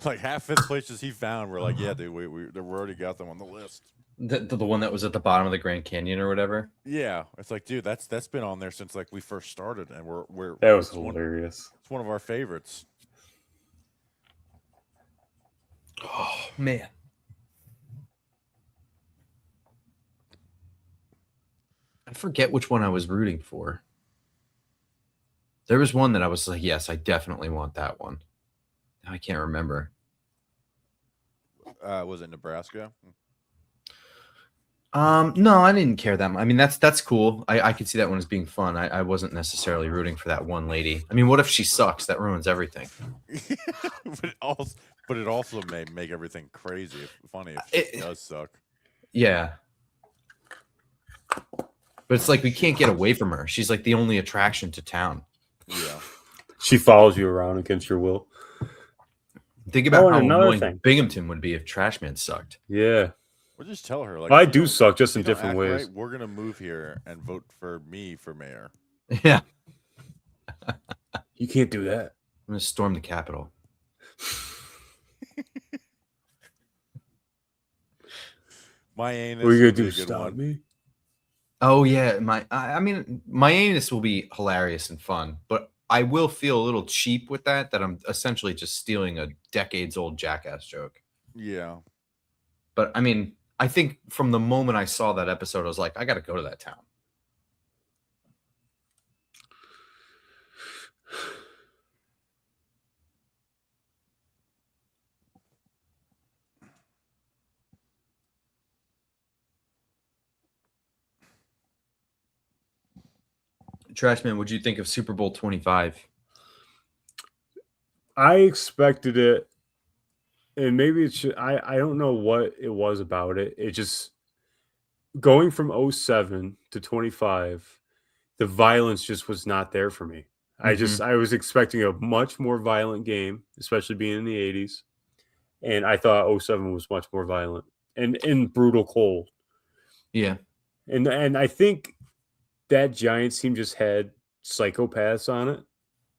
Like half the places he found were like, yeah, dude, we already got them on the list. The one that was at the bottom of the Grand Canyon or whatever. Yeah, it's like, dude, that's been on there since like we first started, and we're That was it's one- hilarious. It's one of our favorites. Oh man. I forget which one I was rooting for. There was one that I was like, yes, I definitely want that one. Now I can't remember. Was it Nebraska? No, I didn't care that much. I mean, that's cool. I could see that one as being fun. I wasn't necessarily rooting for that one lady. I mean, what if she sucks? That ruins everything. but it also may make everything crazy, funny if it does suck. Yeah. But it's like we can't get away from her. She's like the only attraction to town. Yeah. She follows you around against your will. Think about and how another annoying thing. Binghamton would be if Trashman sucked. Yeah. We'll just tell her like I if you do don't- suck, just if in you don't different act ways. right, we're gonna move here and vote for me for mayor. Yeah. You can't do that. I'm gonna storm the Capitol. My anus. What are you would gonna be do? a good Stop one. me? Oh yeah, I mean my anus will be hilarious and fun, but I will feel a little cheap with that I'm essentially just stealing a decades old Jackass joke. Yeah. But I mean, I think from the moment I saw that episode, I was like, I got to go to that town. Trashman, what'd you think of Super Bowl 25? I expected it, and maybe it's I don't know what it was about it. It just going from 07 to 25, the violence just was not there for me. I was expecting a much more violent game, especially being in the 80s. And I thought 07 was much more violent and brutal cold. Yeah. And I think that Giants team just had psychopaths on it,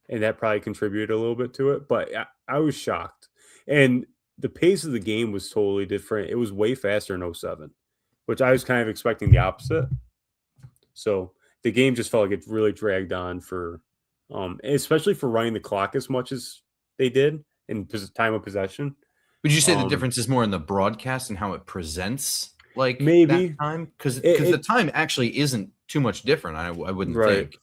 and that probably contributed a little bit to it. But I was shocked. And the pace of the game was totally different. It was way faster in 07, which I was kind of expecting the opposite. So the game just felt like it really dragged on for, especially for running the clock as much as they did in time of possession. Would you say the difference is more in the broadcast and how it presents? Like Maybe. that time? Because It- the time actually isn't too much different, I wouldn't Right. think.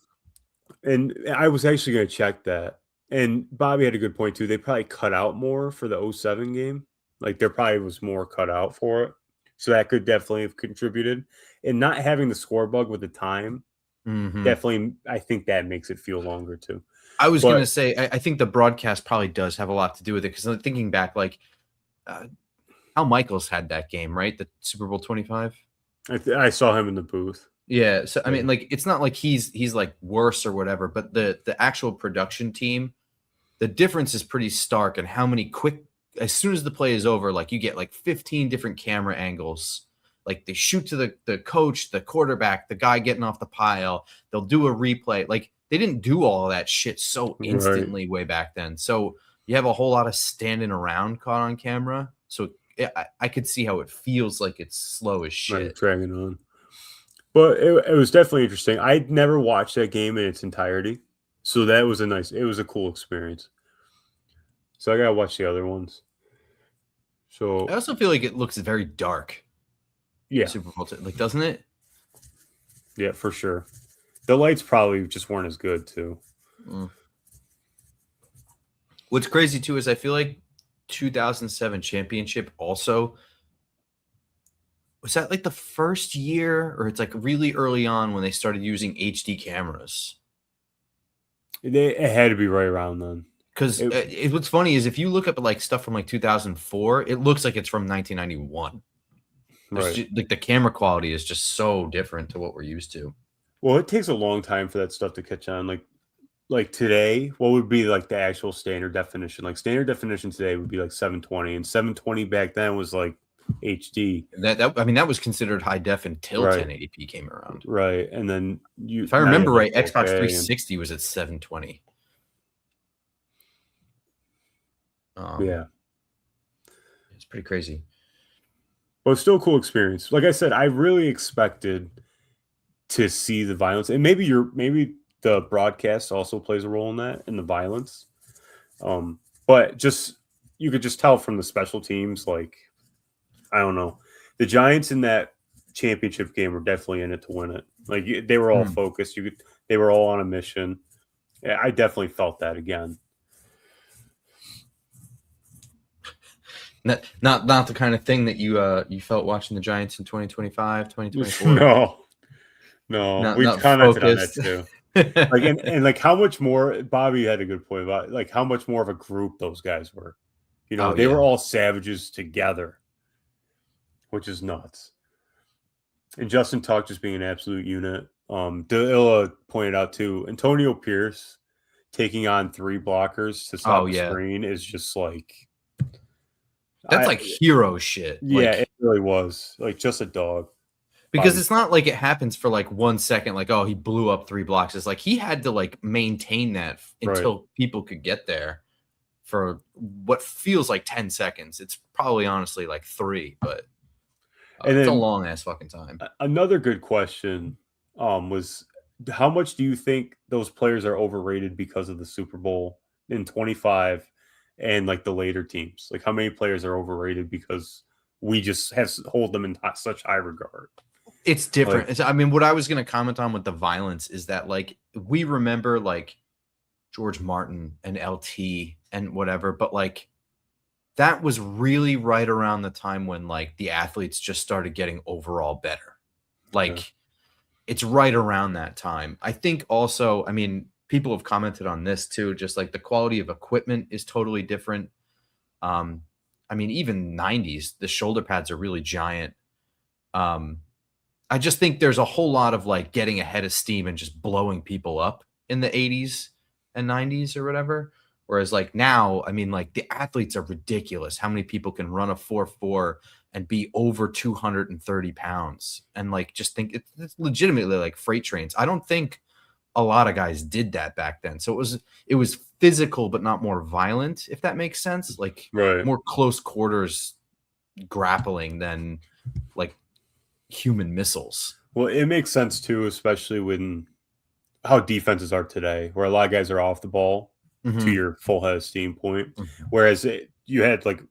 And I was actually going to check that. And Bobby had a good point too. They probably cut out more for the 07 game. Like there probably was more cut out for it. So that could definitely have contributed. And not having the score bug with the time, Mhm. definitely, I think that makes it feel longer too. I was But- going to say, I think the broadcast probably does have a lot to do with it because I'm thinking back, like Al Michaels had that game, right? The Super Bowl 25. I saw him in the booth. Yeah. So I mean, like, it's not like he's like worse or whatever, but the actual production team, the difference is pretty stark. And how many quick, as soon as the play is over, like you get like 15 different camera angles. Like they shoot to the coach, the quarterback, the guy getting off the pile. They'll do a replay. Like they didn't do all of that shit so Right. instantly way back then. So you have a whole lot of standing around caught on camera. So I could see how it feels like it's slow as shit. Like dragging on. But it was definitely interesting. I'd never watched that game in its entirety. So that was it was a cool experience. So I gotta watch the other ones. So I also feel like it looks very dark. yeah, Super Bowl, like doesn't it? yeah, for sure. The lights probably just weren't as good too. What's crazy too is I feel like 2007 championship also was that like the first year, or it's like really early on when they started using HD cameras. It had to be right around then. Because what's funny is if you look up like stuff from like 2004, it looks like it's from 1991. Right. Like the camera quality is just so different to what we're used to. Well, it takes a long time for that stuff to catch on. Like like today, what would be like the actual standard definition? Like standard definition today would be like 720, and 720 back then was like HD. I mean, that was considered high def until Right. 1080p came around. Right. And then If I now you remember have, right, like, Xbox 4K and- 360 was at 720. yeah. It's pretty crazy. But it's still a cool experience. Like I said, I really expected to see the violence, and maybe the broadcast also plays a role in that, in the violence. But just you could just tell from the special teams, like I don't know, the Giants in that championship game were definitely in it to win it. Like they were all focused. They were all on a mission. Yeah, I definitely felt that again. Not the kind of thing that you felt watching the Giants in 2025, 2024. No, Not- we not commented focused. on that too. Like and like how much more Bobby had a good point about like how much more of a group those guys were. You know, Oh, they yeah. were all savages together, which is nuts. And Justin talked just being an absolute unit. Dilla pointed out too, Antonio Pierce taking on 3 blockers to stop Oh, the yeah. screen is just like That's I- like hero shit. yeah, Like, it really was like just a dog. because Bobby- it's not like it happens for like 1 second, like, oh, he blew up 3 blocks. It's like he had to like maintain that until people could get there for what feels like 10 seconds. It's probably honestly like 3, but And it's a then- long ass fucking time. Another good question was how much do you think those players are overrated because of the Super Bowl in 25 and like the later teams? Like how many players are overrated because we just hold them in such high regard? It's different. Like- It's, I mean, what I was going to comment on with the violence is that like we remember like George Martin and LT and whatever, but like that was really right around the time when like the athletes just started getting overall better. Like it's right around that time. I think also, I mean, people have commented on this too, just like the quality of equipment is totally different. I mean, even 90s, the shoulder pads are really giant. I just think there's a whole lot of like getting ahead of steam and just blowing people up in the 80s and 90s or whatever. Whereas like now, I mean, like the athletes are ridiculous. How many people can run a 4.4 and be over 230 pounds and like just think it's legitimately like freight trains. I don't think a lot of guys did that back then. So it was physical, but not more violent, if that makes sense. Like Right. more close quarters grappling than like human missiles. Well, it makes sense too, especially when how defenses are today, where a lot of guys are off the ball to your full head of steam point. Whereas you had like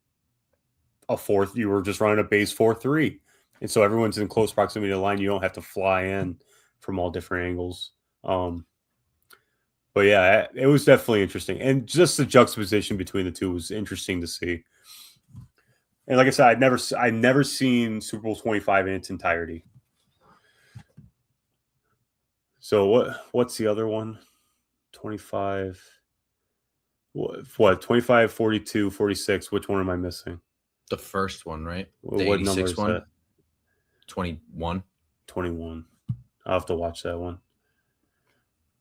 you were just running a base 4-3. And so everyone's in close proximity to the line. You don't have to fly in from all different angles. But yeah, it was definitely interesting. And just the juxtaposition between the two was interesting to see. And like I said, I'd never seen Super Bowl 25 in its entirety. So what's the other one? 25. What? 25, 42, 46. Which one am I missing? The first one, right? What The number 86 is one. that? 21. 21. I'll have to watch that one.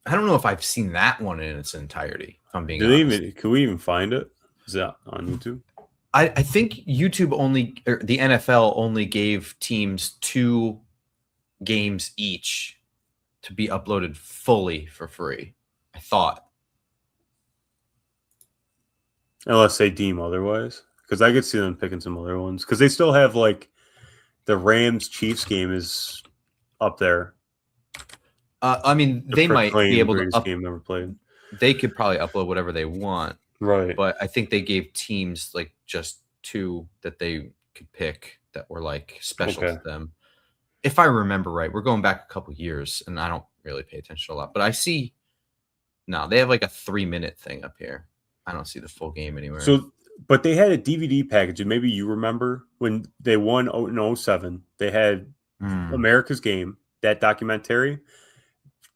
I don't know if I've seen that one in its entirety. If I'm being Do they honest. can we even find it? Is that on YouTube? I think YouTube only, or the NFL only gave teams 2 games each to be uploaded fully for free. I thought. Unless they deem otherwise. Because I could see them picking some other ones. Because they still have like the Rams Chiefs game is up there. I mean, The they might be proclaimed able to greatest game ever played. they could probably upload whatever they want, Right. but I think they gave teams like just 2 that they could pick that were like special Okay. to them. If I remember right, we're going back a couple years and I don't really pay attention a lot, but I see no, they have like a 3-minute thing up here. I don't see the full game anywhere. So, but they had a DVD package, and maybe you remember when they won in 07, they had America's Game, that documentary.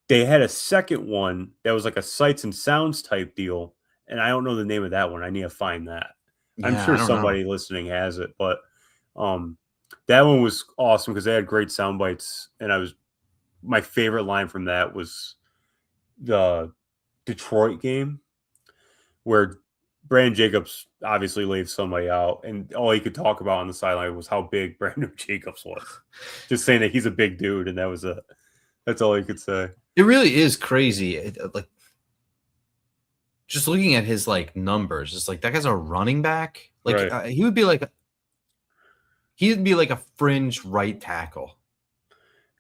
They had a second one that was like a sights and sounds type deal, and I don't know the name of that one. I need to find that. I'm Yeah, sure I don't somebody listening has it, but that one was awesome because they had great sound bites, and my favorite line from that was the Detroit game where Brandon Jacobs obviously laid somebody out, and all he could talk about on the sideline was how big Brandon Jacobs was. Just saying that he's a big dude, and that's all he could say. It really is crazy. Like, just looking at his like numbers, it's like that guy's a running back. Like Right. he would be like a fringe right tackle.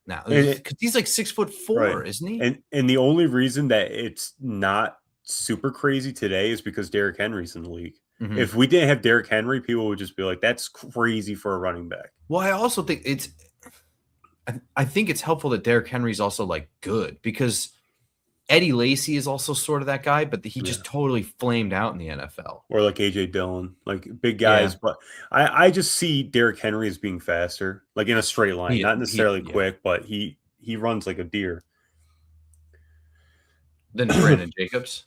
Now, because he's like 6'4", Right. isn't he? And the only reason that it's not super crazy today is because Derrick Henry's in the league. Mhm. If we didn't have Derrick Henry, people would just be like, "That's crazy for a running back." Well, I also think I think it's helpful that Derrick Henry's also like good, because Eddie Lacy is also sort of that guy, but he just totally flamed out in the NFL. Or like AJ Dillon, like big guys. Yeah. But I just see Derrick Henry as being faster, like in a straight line, not necessarily quick, but he runs like a deer. Then Brandon Jacobs.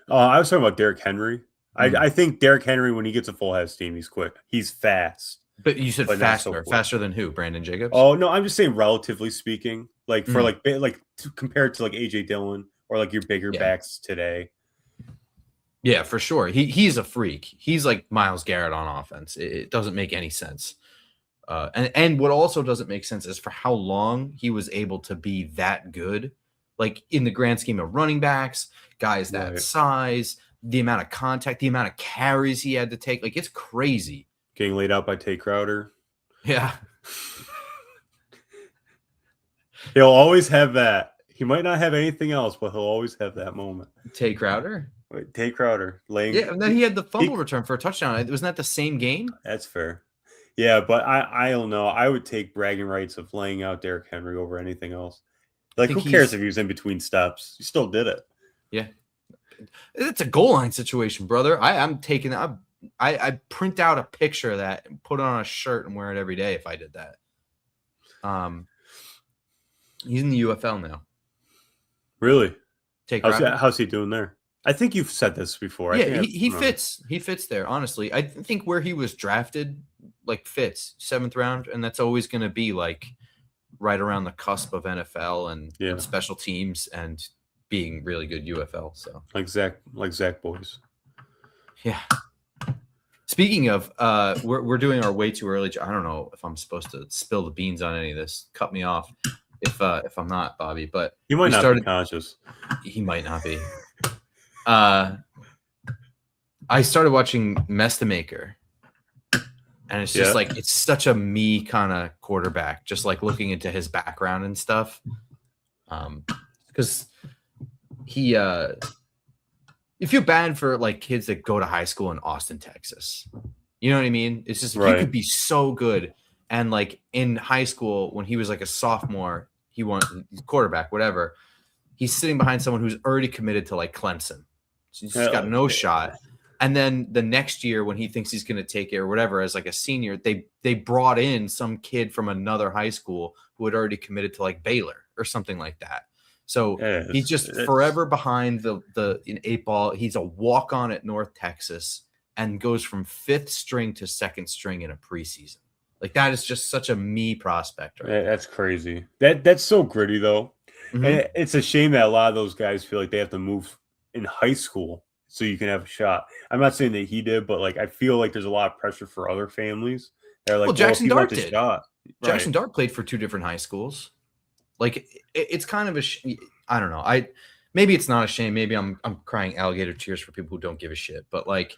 I was talking about Derrick Henry. I think Derrick Henry, when he gets a full head of steam, he's quick. He's fast. But you said But not so faster. quick. Faster than who? Brandon Jacobs? Oh no, I'm just saying relatively speaking, like for compared to like AJ Dillon or like your bigger backs today. Yeah, for sure. He's a freak. He's like Myles Garrett on offense. It doesn't make any sense. And what also doesn't make sense is for how long he was able to be that good, like in the grand scheme of running backs, guys that size, the amount of contact, the amount of carries he had to take. Like, it's crazy. Getting laid out by Tay Crowder. Yeah. He'll always have that. He might not have anything else, but he'll always have that moment. Tay Crowder? Wait, Tay Crowder laying. Yeah, and then he had the fumble return for a touchdown. Wasn't that the same game? That's fair. Yeah, but I don't know. I would take bragging rights of laying out Derrick Henry over anything else. Like, who cares if he was in between steps? He still did it. Yeah. It's a goal line situation, brother. I'm taking that. I print out a picture of that and put it on a shirt and wear it every day if I did that. He's in the UFL now. Really? Take how's he doing there? I think you've said this before. Yeah, he fits. He fits there, honestly. I think where he was drafted, like, fits 7th round, and that's always going to be like right around the cusp of NFL and special teams and being really good UFL. So like Zach boys. Yeah. Speaking of, we're doing our way too early. I don't know if I'm supposed to spill the beans on any of this. Cut me off if I'm not, Bobby. But he might not be conscious. He might not be. I started watching Mestamaker, and it's just like, it's such a me kind of quarterback. Just like looking into his background and stuff, because he you feel bad for like kids that go to high school in Austin, Texas. You know what I mean? It's just, he could be so good. And like in high school, when he was like a sophomore, he won quarterback, whatever. He's sitting behind someone who's already committed to like Clemson. So he's just got no shot. And then the next year when he thinks he's going to take it or whatever, as like a senior, they brought in some kid from another high school who had already committed to like Baylor or something like that. So he's just forever behind the 8 ball. He's a walk-on at North Texas and goes from 5th string to 2nd string in a preseason. Like, that is just such a me prospect. Right? That's crazy. That's so gritty though. Mm-hmm. And it's a shame that a lot of those guys feel like they have to move in high school so you can have a shot. I'm not saying that he did, but like, I feel like there's a lot of pressure for other families. They're like, Jackson Dart did. Shot. Jackson Dart played for 2 different high schools. Like, it's kind of I don't know. Maybe it's not a shame. Maybe I'm crying alligator tears for people who don't give a shit. But like,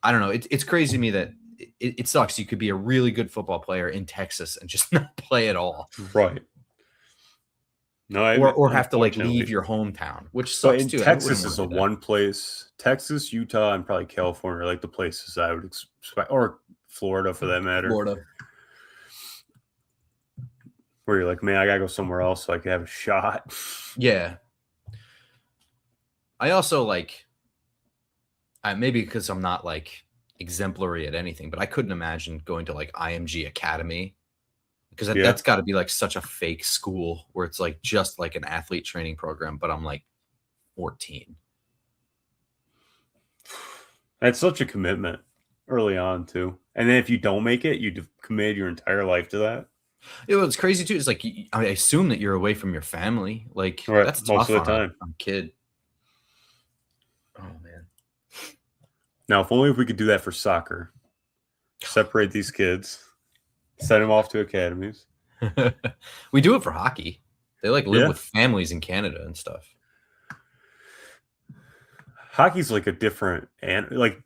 I don't know. It's crazy to me that it sucks. You could be a really good football player in Texas and just not play at all. Right. No, or have to like leave your hometown, which sucks too. Texas is the one place. Texas, Utah, and probably California are like the places I would expect, or Florida for that matter. Florida. Where you're like, man, I gotta go somewhere else so I can have a shot. Yeah. I also like, maybe because I'm not like exemplary at anything, but I couldn't imagine going to like IMG Academy, because that's got to be like such a fake school where it's like just like an athlete training program, but I'm like 14. That's such a commitment early on too. And then if you don't make it, you've committed your entire life to that. It was crazy too. It's like, I assume that you're away from your family. Like, right. that's most tough of the time. on a kid. Oh man. Now, if only if we could do that for soccer. Separate these kids, send them off to academies. We do it for hockey. They like live Yeah. with families in Canada and stuff. Hockey's like a different, and like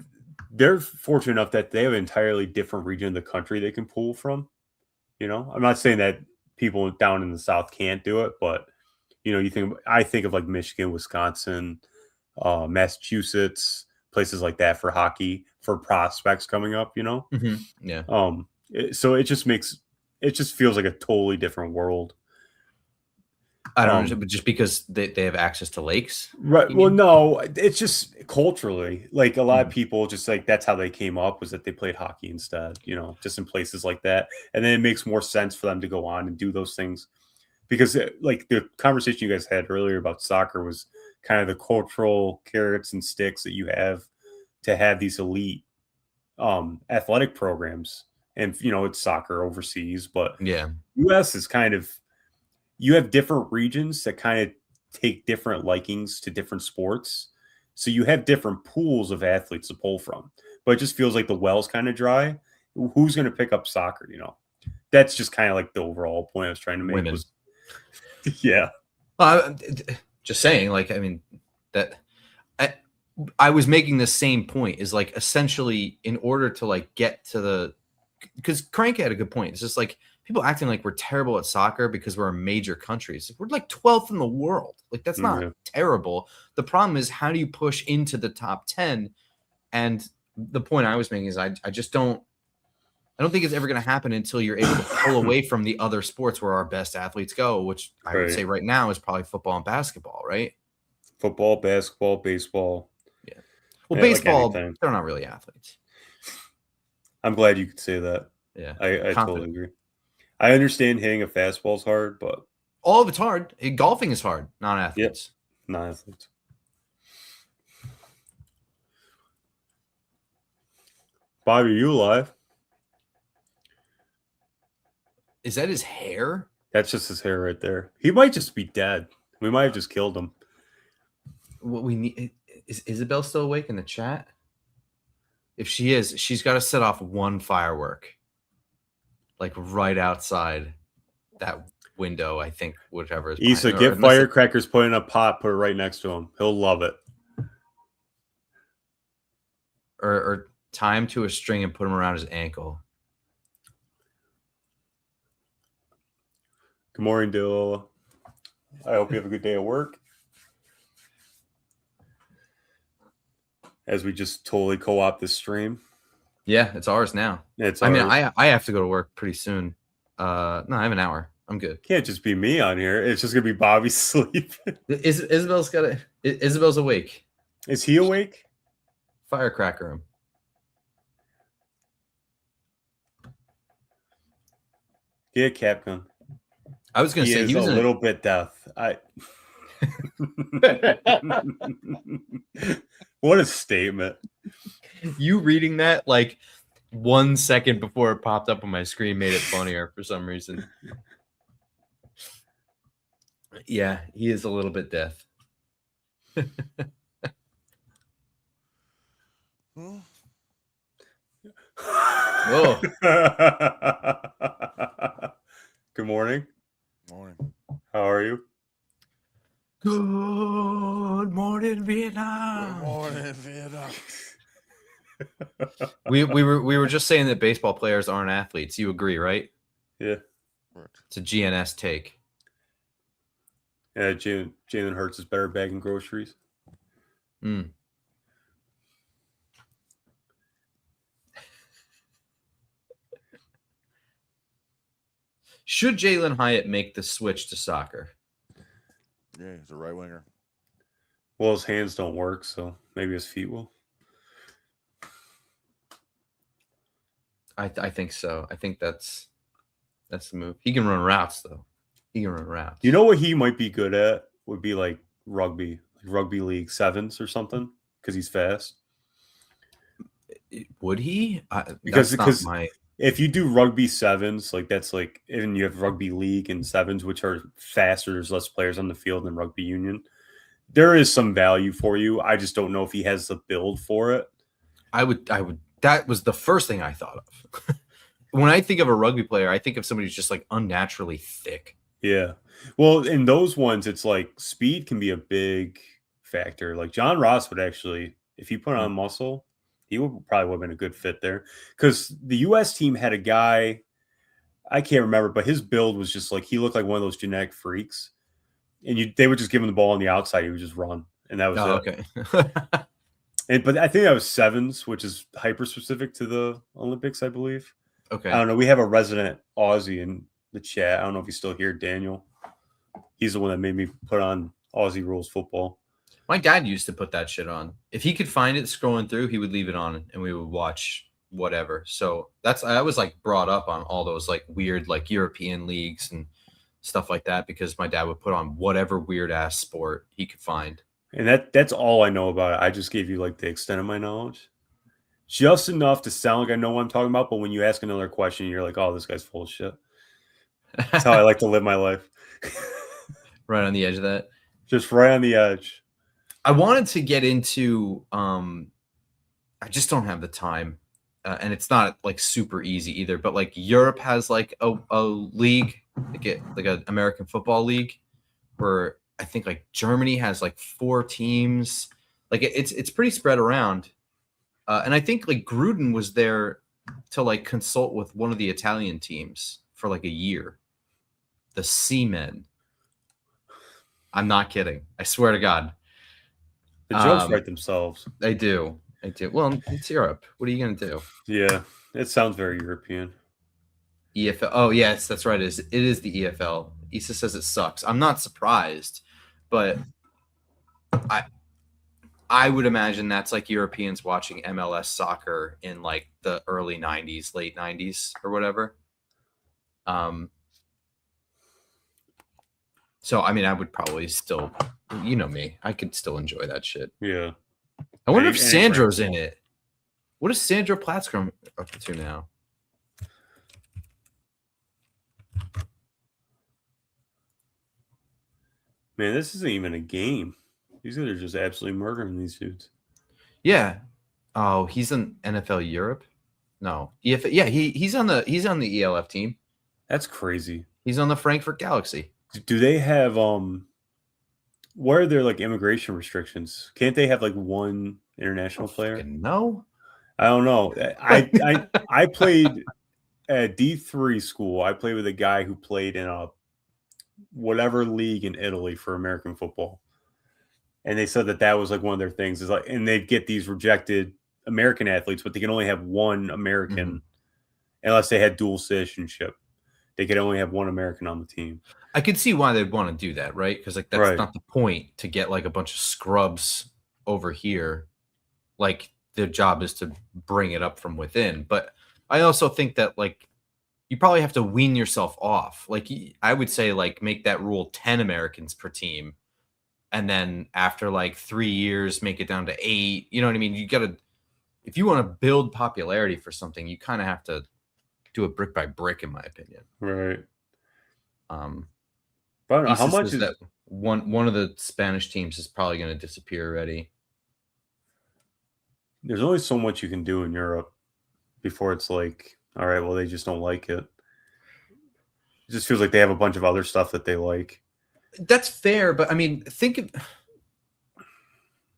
they're fortunate enough that they have an entirely different region of the country they can pull from. You know, I'm not saying that people down in the South can't do it, but you know, I think of like Michigan, Wisconsin, Massachusetts, places like that for hockey for prospects coming up. You know, Yeah. so it just feels like a totally different world. I don't know, but just because they have access to lakes. Right. you Well, mean? no, it's just culturally, like a lot of people just like that's how they came up was that they played hockey instead, you know, just in places like that. And then it makes more sense for them to go on and do those things because like the conversation you guys had earlier about soccer was kind of the cultural carrots and sticks that you have to have these elite athletic programs. And, you know, it's soccer overseas, but Yeah. US is kind of, you have different regions that kind of take different likings to different sports. So you have different pools of athletes to pull from, but it just feels like the well's kind of dry. Who's going to pick up soccer? You know, that's just kind of like the overall point I was trying to make. Women. Yeah. Just saying, like, I mean, that I was making the same point is like essentially in order to like get to because Crank had a good point. It's just like people acting like we're terrible at soccer because we're a major country. We're like 12th in the world. Like that's not terrible. The problem is how do you push into the top 10? And the point I was making is I don't think it's ever going to happen until you're able to pull away from the other sports where our best athletes go, which I would say right now is probably football and basketball, right? Football, basketball, baseball. Yeah. Well, like baseball, anything. they're not really athletes. I'm glad you could say that. Yeah. I totally agree. I understand hitting a fastball is hard, but all of it's hard. Golfing is hard. Non-athletes. Yep. Non-athletes. Bobby, are you alive? Is that his hair? That's just his hair right there. He might just be dead. We might have just killed him. What we need is Isabel still awake in the chat? If she is, she's got to set off one firework, like right outside that window. I think whatever is. Issa, get firecrackers put in a pot, put it right next to him. He'll love it. Or tie him to a string and put him around his ankle. Good morning, Dill. I hope you have a good day at work. As we just totally co-opt this stream. Yeah, it's ours now. It's I mean, ours. I have to go to work pretty soon. No, I have an hour. I'm good. Can't just be me on here. It's just gonna be Bobby sleep. Isabel's awake. Is he awake? Firecracker him. Get a cap gun. I was gonna say he was a little bit deaf. What a statement. You reading that like 1 second before it popped up on my screen made it funnier for some reason. Yeah, he is a little bit deaf. Whoa. Good morning. Morning. How are you? Good morning, Vietnam. Good morning, Vietnam. we were just saying that baseball players aren't athletes. You agree, right? Yeah. It's a GNS take. Yeah, Jalen Hurts is better bagging groceries. Should Jalen Hyatt make the switch to soccer? Yeah, he's a right winger. Well, his hands don't work, so maybe his feet will. I think so. I think that's the move. He can run routes though. He can run routes. You know what he might be good at would be like rugby league sevens or something because he's fast. Would he? Because if you do rugby sevens, like that's like, and you have rugby league and sevens, which are faster, there's less players on the field than rugby union. there is some value for you. I just don't know if he has the build for it. I would. That was the first thing I thought of. When I think of a rugby player, I think of somebody who's just like unnaturally thick. Yeah. Well, in those ones, it's like speed can be a big factor. Like John Ross would actually, if he put on muscle, he would probably have been a good fit there. Because the U.S. team had a guy, I can't remember, but his build was just like he looked like one of those genetic freaks. And they would just give him the ball on the outside, he would just run, and that was it. Okay. But I think that was sevens, which is hyper specific to the Olympics, I believe. Okay. I don't know. We have a resident Aussie in the chat. I don't know if he's still here, Daniel. He's the one that made me put on Aussie rules football. My dad used to put that shit on. If he could find it scrolling through, he would leave it on and we would watch whatever. So I was like brought up on all those like weird like European leagues and stuff like that because my dad would put on whatever weird ass sport he could find. And that's all I know about it. I just gave you like the extent of my knowledge. Just enough to sound like I know what I'm talking about, but when you ask another question, you're like, oh, this guy's full of shit. That's how I like to live my life. Right on the edge of that. Just right on the edge. I wanted to get into I just don't have the time. And it's not like super easy either, but like Europe has like a league, like an American football league where I think like Germany has like 4 teams. Like it's pretty spread around. And I think like Gruden was there to like consult with one of the Italian teams for like a year. The Seamen. I'm not kidding. I swear to God. The jokes write themselves. They do. Well, it's Europe. What are you going to do? Yeah, it sounds very European. EFL. Oh, yes, that's right. It is the EFL. Issa says it sucks. I'm not surprised, but I would imagine that's like Europeans watching MLS soccer in like the early 90s, late 90s or whatever. So, I mean, I would probably still, you know me, I could still enjoy that shit. Yeah. I wonder if Sandro's in it. What is Sandro Platzgrom up to now? Man, this isn't even a game. These guys are just absolutely murdering these dudes. Yeah. Oh, he's in NFL Europe? No. Yeah, he's on the ELF team. That's crazy. He's on the Frankfurt Galaxy. Do they have what are their like immigration restrictions? Can't they have like one international player? No. I don't know. I played at D3 school. I played with a guy who played in a whatever league in Italy for American football. And they said that was like one of their things is like, and they'd get these rejected American athletes, but they can only have one American unless they had dual citizenship. They could only have one American on the team. I could see why they'd want to do that, right? Because like that's not the point to get like a bunch of scrubs over here. Like their job is to bring it up from within. But I also think that like you probably have to wean yourself off. Like I would say like make that rule 10 Americans per team. And then after like 3 years, make it down to 8. You know what I mean? You got to, if you want to build popularity for something, you kind of have to do it brick by brick, in my opinion. Right. But how much is that? One of the Spanish teams is probably going to disappear already. There's only so much you can do in Europe before it's like, all right, well, they just don't like it. It just feels like they have a bunch of other stuff that they like. That's fair, but I mean,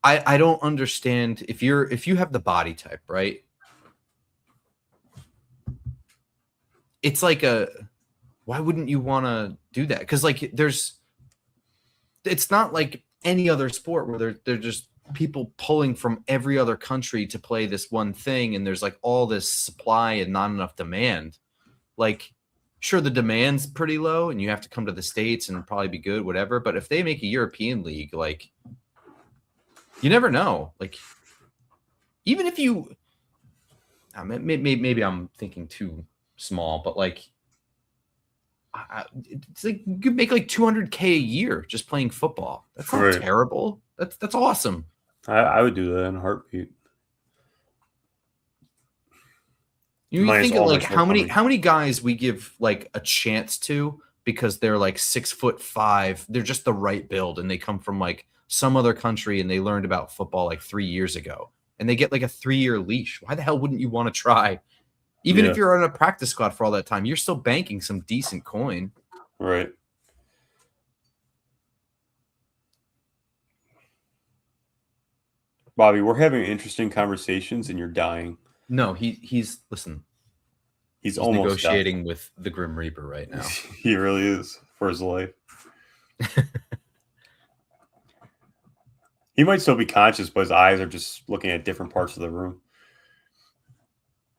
I don't understand if you have the body type, right? It's like why wouldn't you want to do that? Because like it's not like any other sport where they're just people pulling from every other country to play this one thing, and there's like all this supply and not enough demand. Like, sure, the demand's pretty low, and you have to come to the States and probably be good, whatever. But if they make a European league, like, you never know. Like, even if you, maybe I'm thinking too small, but like, it's like you could make like $200K a year just playing football. That's not terrible. That's awesome. I would do that in a heartbeat. You think of like how many guys we give like a chance to because they're like 6'5", they're just the right build, and they come from like some other country and they learned about football like 3 years ago and they get like a 3-year leash. Why the hell wouldn't you want to try? Even if you're on a practice squad for all that time, you're still banking some decent coin. Right. Bobby, we're having interesting conversations and you're dying. No, he's listen. He's almost negotiating with the Grim Reaper right now. He really is for his life. He might still be conscious, but his eyes are just looking at different parts of the room.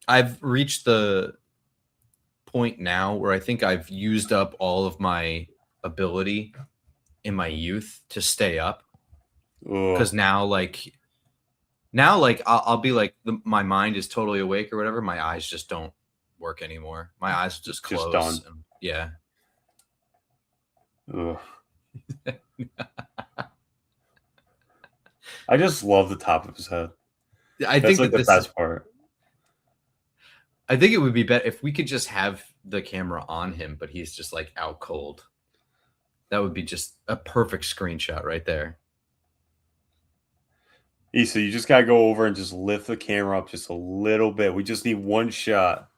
I've reached the point now where I think I've used up all of my ability in my youth to stay up. Because now, I'll be like, my mind is totally awake or whatever. My eyes just don't work anymore. My eyes just close. Just done. And, yeah. Ugh. I just love the top of his head. I That's think like that the best part. I think it would be better if we could just have the camera on him, but he's just like out cold. That would be just a perfect screenshot right there. Issa, you just gotta go over and just lift the camera up just a little bit. We just need one shot.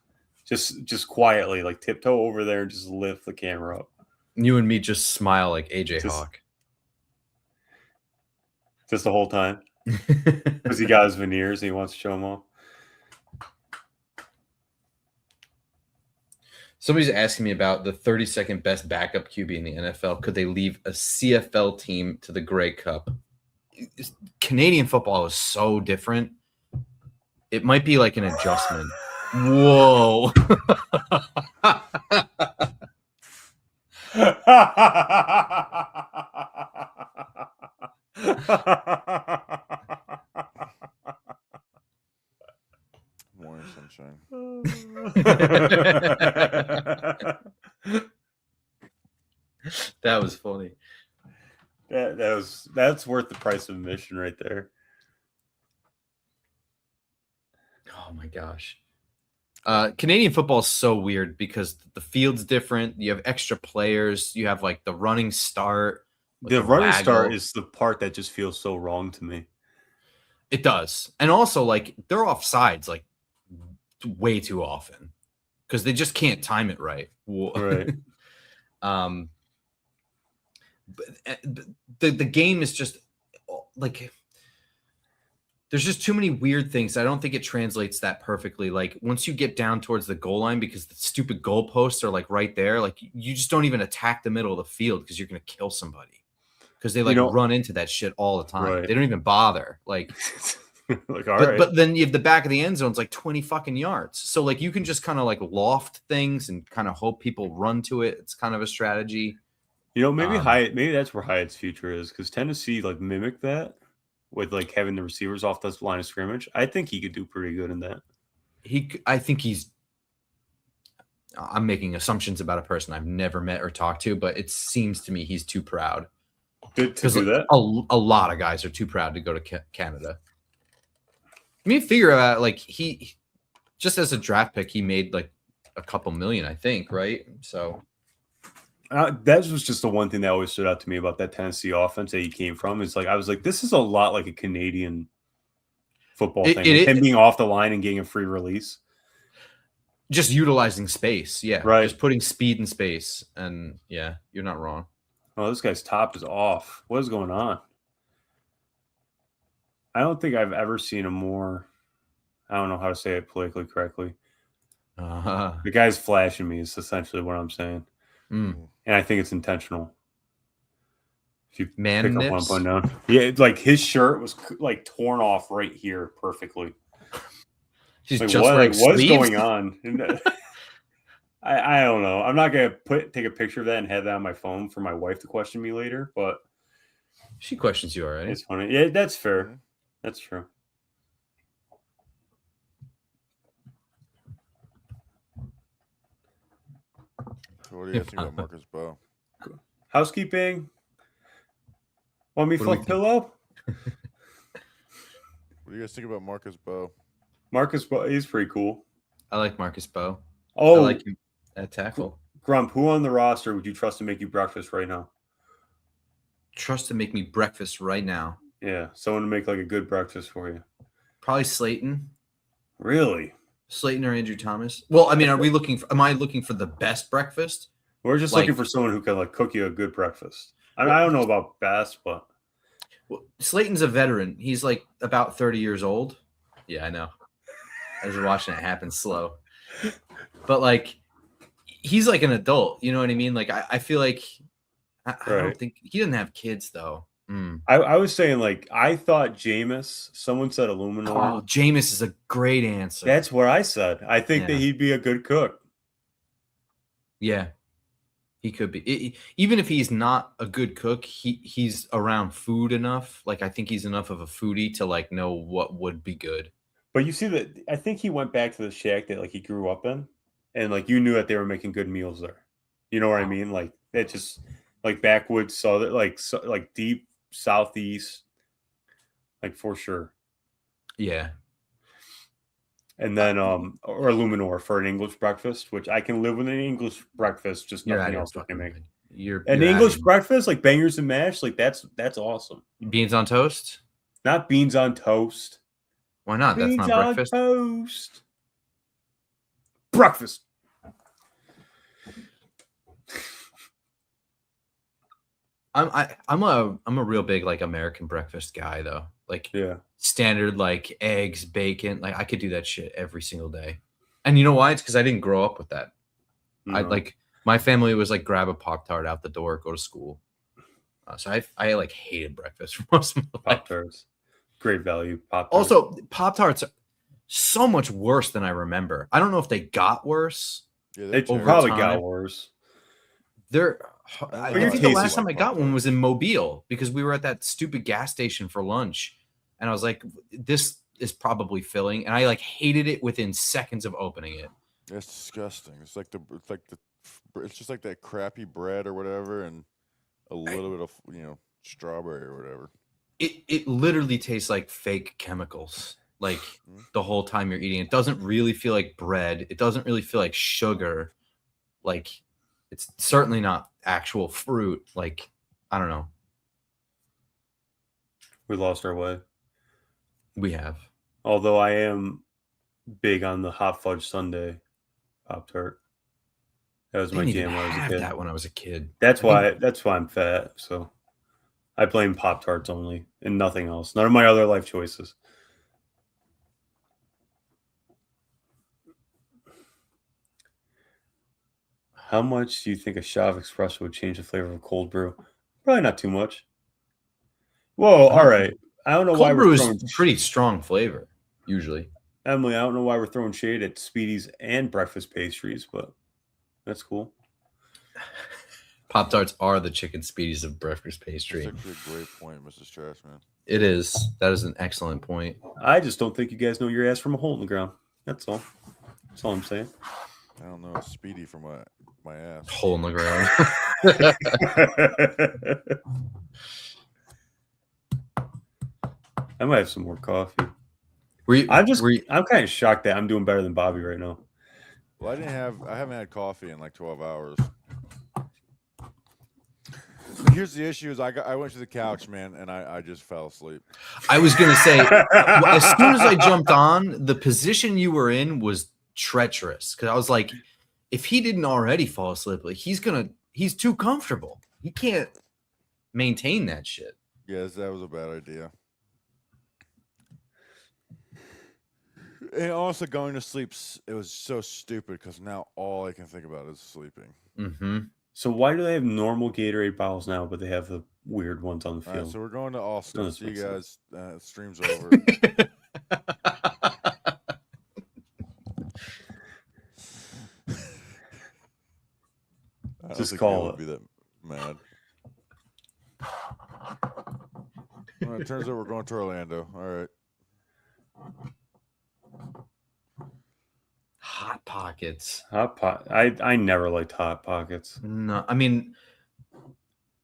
Just quietly, like tiptoe over there and just lift the camera up. You and me just smile like AJ Hawk. Just the whole time. Because he got his veneers and he wants to show them off. Somebody's asking me about the 32nd best backup QB in the NFL. Could they leave a CFL team to the Grey Cup? Canadian football is so different. It might be like an adjustment. Whoa. Morning sunshine. That was funny. That's worth the price of admission right there. Oh my gosh. Canadian football is so weird because the field's different. You have extra players. You have like the running start. The running start is the part that just feels so wrong to me. It does. And also like they're off sides like way too often because they just can't time it right. Right. The game is just like there's just too many weird things. I don't think it translates that perfectly. Like once you get down towards the goal line, because the stupid goalposts are like right there, like you just don't even attack the middle of the field because you're going to kill somebody because they like run into that shit all the time. Right. They don't even bother. Like, like all right. But then you have the back of the end zone's like 20 fucking yards. So like you can just kind of like loft things and kind of hope people run to it. It's kind of a strategy. You know, maybe maybe that's where Hyatt's future is because Tennessee like mimicked that with like having the receivers off the line of scrimmage. I think he could do pretty good in that. I think I'm making assumptions about a person I've never met or talked to, but it seems to me he's too proud. To do that? A lot of guys are too proud to go to Canada. I mean, figure out like he just as a draft pick, he made like a couple million, I think, right? So that was just the one thing that always stood out to me about that Tennessee offense that he came from. It's like I was like, this is a lot like a Canadian football thing. Him being off the line and getting a free release. Just utilizing space, yeah. Right. Just putting speed in space. And yeah, you're not wrong. Oh, this guy's top is off. What is going on? I don't think I've ever seen a more, I don't know how to say it politically correctly. The guy's flashing me is essentially what I'm saying. And I think it's intentional. If you pick up what I'm putting down. Yeah, it's like his shirt was like torn off right here perfectly. He's like, just what's going on? I don't know. I'm not gonna take a picture of that and have that on my phone for my wife to question me later, but she questions you already. It's funny. Yeah, that's fair. That's true. So what do you guys think about Marcus Bowe? Housekeeping. Want me fluff pillow? What do you guys think about Marcus Bowe? Marcus Bowe, he's pretty cool. I like Marcus Bowe. Oh, I like him at tackle. Grump, who on the roster would you trust to make you breakfast right now? trust to make me breakfast right now. Yeah, someone to make like a good breakfast for you. Probably Slayton. Really? Slayton or Andrew Thomas? Well, I mean, am I looking for the best breakfast? We're just looking for someone who can like cook you a good breakfast. I don't know about best, but Slayton's a veteran. He's like about 30 years old. Yeah, I know. I was watching it happen slow. But like he's like an adult, you know what I mean? Like I feel like I don't think he doesn't have kids though. I was saying like I thought Jameis, someone said Illuminor. Oh, Jameis is a great answer. That's what I said. I think that he'd be a good cook. Yeah. He could be. Even if he's not a good cook, he's around food enough. Like I think he's enough of a foodie to like know what would be good. But you see that I think he went back to the shack that like he grew up in, and like you knew that they were making good meals there. You know what I mean? Like that just like backwoods, like deep southeast, like for sure. Yeah. And then or Illuminor for an English breakfast, which I can live with an English breakfast, just nothing else I can make. An English breakfast, like bangers and mash, like that's awesome. Beans on toast? Not beans on toast. Why not? Beans That's not breakfast. Toast. Breakfast. I'm a real big like American breakfast guy though. Like standard like eggs, bacon. Like I could do that shit every single day. And you know why? It's because I didn't grow up with that. I like my family was like grab a Pop-Tart out the door, go to school. So I like hated breakfast for most of my life. Pop-Tarts. Great value. Pop-Tarts. Also, Pop-Tarts are so much worse than I remember. I don't know if they got worse. Yeah, they probably got worse. I think the last time I got one was in Mobile because we were at that stupid gas station for lunch. And I was like, this is probably filling. And I like hated it within seconds of opening it. It's disgusting. It's just like that crappy bread or whatever, and a little bit of strawberry or whatever. It literally tastes like fake chemicals. Like the whole time you're eating, it doesn't really feel like bread. It doesn't really feel like sugar. Like it's certainly not actual fruit. Like I don't know. We lost our way. We have. Although I am big on the hot fudge sundae Pop-Tart. That was my jam when I was a kid. That when I was a kid. That's why I'm fat. So I blame Pop-Tarts only and nothing else. None of my other life choices. How much do you think a shot of espresso would change the flavor of a cold brew? Probably not too much. Whoa, all right. I don't know why cold brew we're is throwing pretty strong flavor usually. Emily, I don't know why we're throwing shade at Speedies and breakfast pastries, but that's cool. Pop-Tarts are the chicken Speedies of breakfast pastry. That's actually a great point, Mr. Strassman. It is. That is an excellent point. I just don't think you guys know your ass from a hole in the ground. That's all. That's all I'm saying. I don't know. Speedy from my ass. Hole in the ground. I might have some more coffee. I'm kind of shocked that I'm doing better than Bobby right now. Well, I haven't had coffee in like 12 hours. Here's the issue: is I went to the couch, man, and I just fell asleep. I was gonna say, as soon as I jumped on, the position you were in was treacherous because I was like, if he didn't already fall asleep, like he's too comfortable. He can't maintain that shit. Yes, that was a bad idea. And also going to sleep, it was so stupid because now all I can think about is sleeping. Mm-hmm. So why do they have normal Gatorade bottles now, but they have the weird ones on the field? All right, so we're going to All-Star. See you guys. Stream's over. Just call it. Be that mad. Well, it turns out we're going to Orlando. All right. Hot Pockets. I never liked Hot Pockets. No, I mean,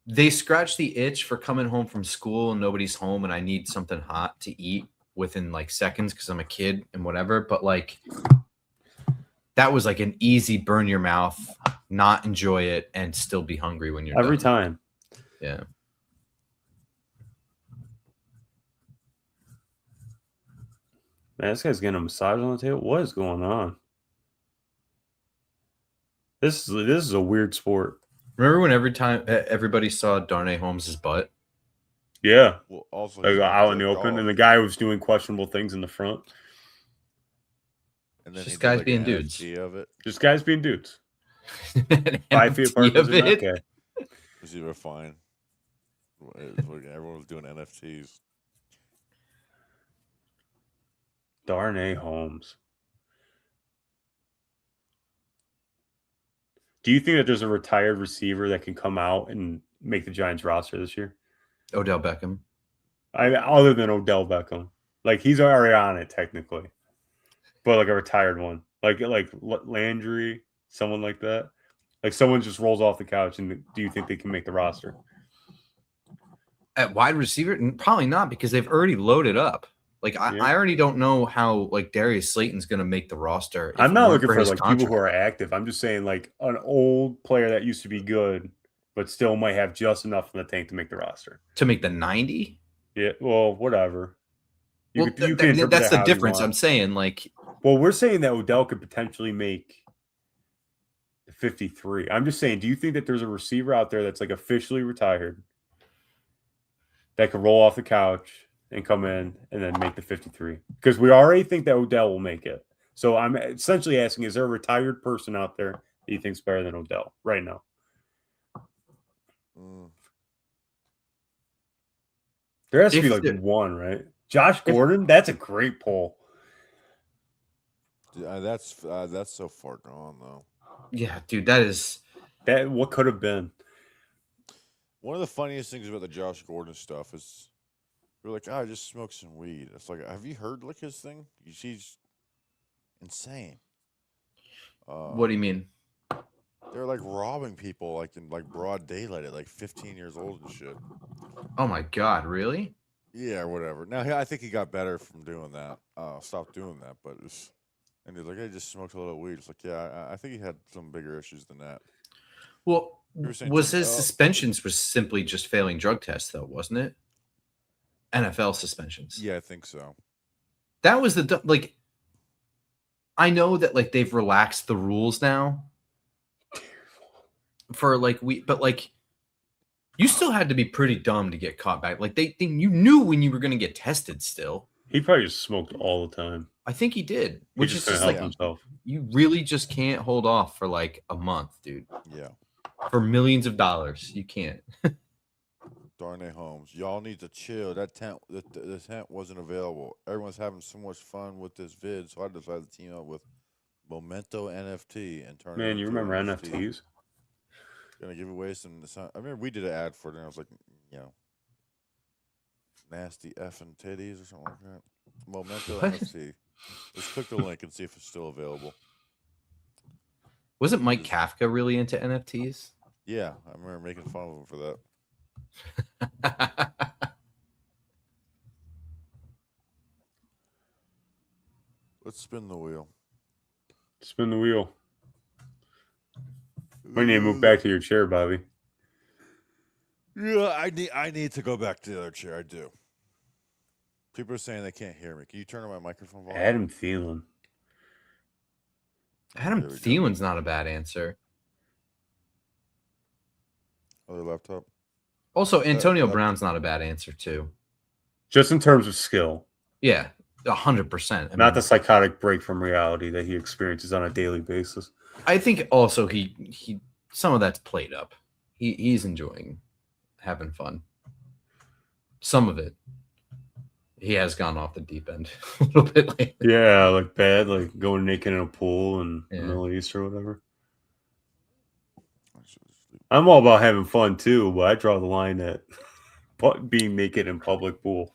they scratch the itch for coming home from school and nobody's home and I need something hot to eat within like seconds because I'm a kid and whatever. But like, that was like an easy burn your mouth, not enjoy it, and still be hungry when you're every done. time. Yeah. Man, this guy's getting a massage on the table. What is going on? This is a weird sport. Remember when every time everybody saw Darnay Holmes' butt? Yeah. Well, also Like he's gonna out in the jerk open, off, and the guy was doing questionable things in the front. and then Just he did, guys like, being an dudes. NFT of it. Just guys being dudes. An 5 feet apart NFT of doesn't not it? care. Was even fine. Everyone was doing NFTs. Darnay Holmes. Do you think that there's a retired receiver that can come out and make the Giants roster this year? Odell Beckham. Other than Odell Beckham, like he's already on it technically, but like a retired one, like Landry, someone like that, like someone just rolls off the couch. And do you think they can make the roster? At wide receiver? Probably not, because they've already loaded up. Like I already don't know how like Darius Slayton's going to make the roster. if I'm it not weren't looking for his like people who contract. are active. I'm just saying like an old player that used to be good, but still might have just enough in the tank to make the roster. To make the 90. Yeah, well, whatever. You Well, can interpret that's it the how you difference. want. I'm saying, like, Well, we're saying that Odell could potentially make 53. I'm just saying, do you think that there's a receiver out there that's like officially retired that could roll off the couch and come in and then make the 53? Because we already think that Odell will make it. So I'm essentially asking, is there a retired person out there that you think's better than Odell right now? There has to be like one, right? Josh Gordon, that's a great poll. That's so far gone though. Yeah, dude, that what could have been. One of the funniest things about the Josh Gordon stuff is we're like, I just smoked some weed. It's like, have you heard like his thing? He's insane. What do you mean? They're like robbing people like in like broad daylight at like 15 years old and shit. Oh my God, really? Yeah, or whatever. Now I think he got better from doing that. Stopped doing that, but it's and he's like, I just smoked a little weed. It's like, yeah, I think he had some bigger issues than that. Well, saying was something- his suspensions was simply just failing drug tests, though, wasn't it? NFL suspensions. Yeah, I think so. That was like. I know that like they've relaxed the rules now. For like but like, you still had to be pretty dumb to get caught back. Like you knew when you were going to get tested. Still, he probably just smoked all the time. I think he did, which is couldn't just help like himself. You really just can't hold off for like a month, dude. Yeah. For millions of dollars, you can't. Darnay Holmes, y'all need to chill. That tent, the tent wasn't available. Everyone's having so much fun with this vid, so I decided to team up with Memento NFT and turn. Man, it you into remember NFT. NFTs? Gonna give away some. I remember we did an ad for it, and I was like, nasty effing titties or something like that. Memento What? NFT. Let's click the link and see if it's still available. Wasn't Mike Kafka really into NFTs? Yeah, I remember making fun of him for that. Let's spin the wheel. Spin the wheel. We need to move back to your chair, Bobby. Yeah, I need to go back to the other chair. I do. People are saying they can't hear me. Can you turn on my microphone volume? Adam Thielen. Adam Thielen's not a bad answer. Other laptop. Also, Antonio Brown's not a bad answer too. Just in terms of skill. Yeah, 100%. Not the psychotic break from reality that he experiences on a daily basis. I think also he some of that's played up. He's enjoying having fun. Some of it. He has gone off the deep end a little bit lately. Yeah, like bad, like going naked in a pool in the Middle East or whatever. I'm all about having fun too, but I draw the line at being naked in public pool.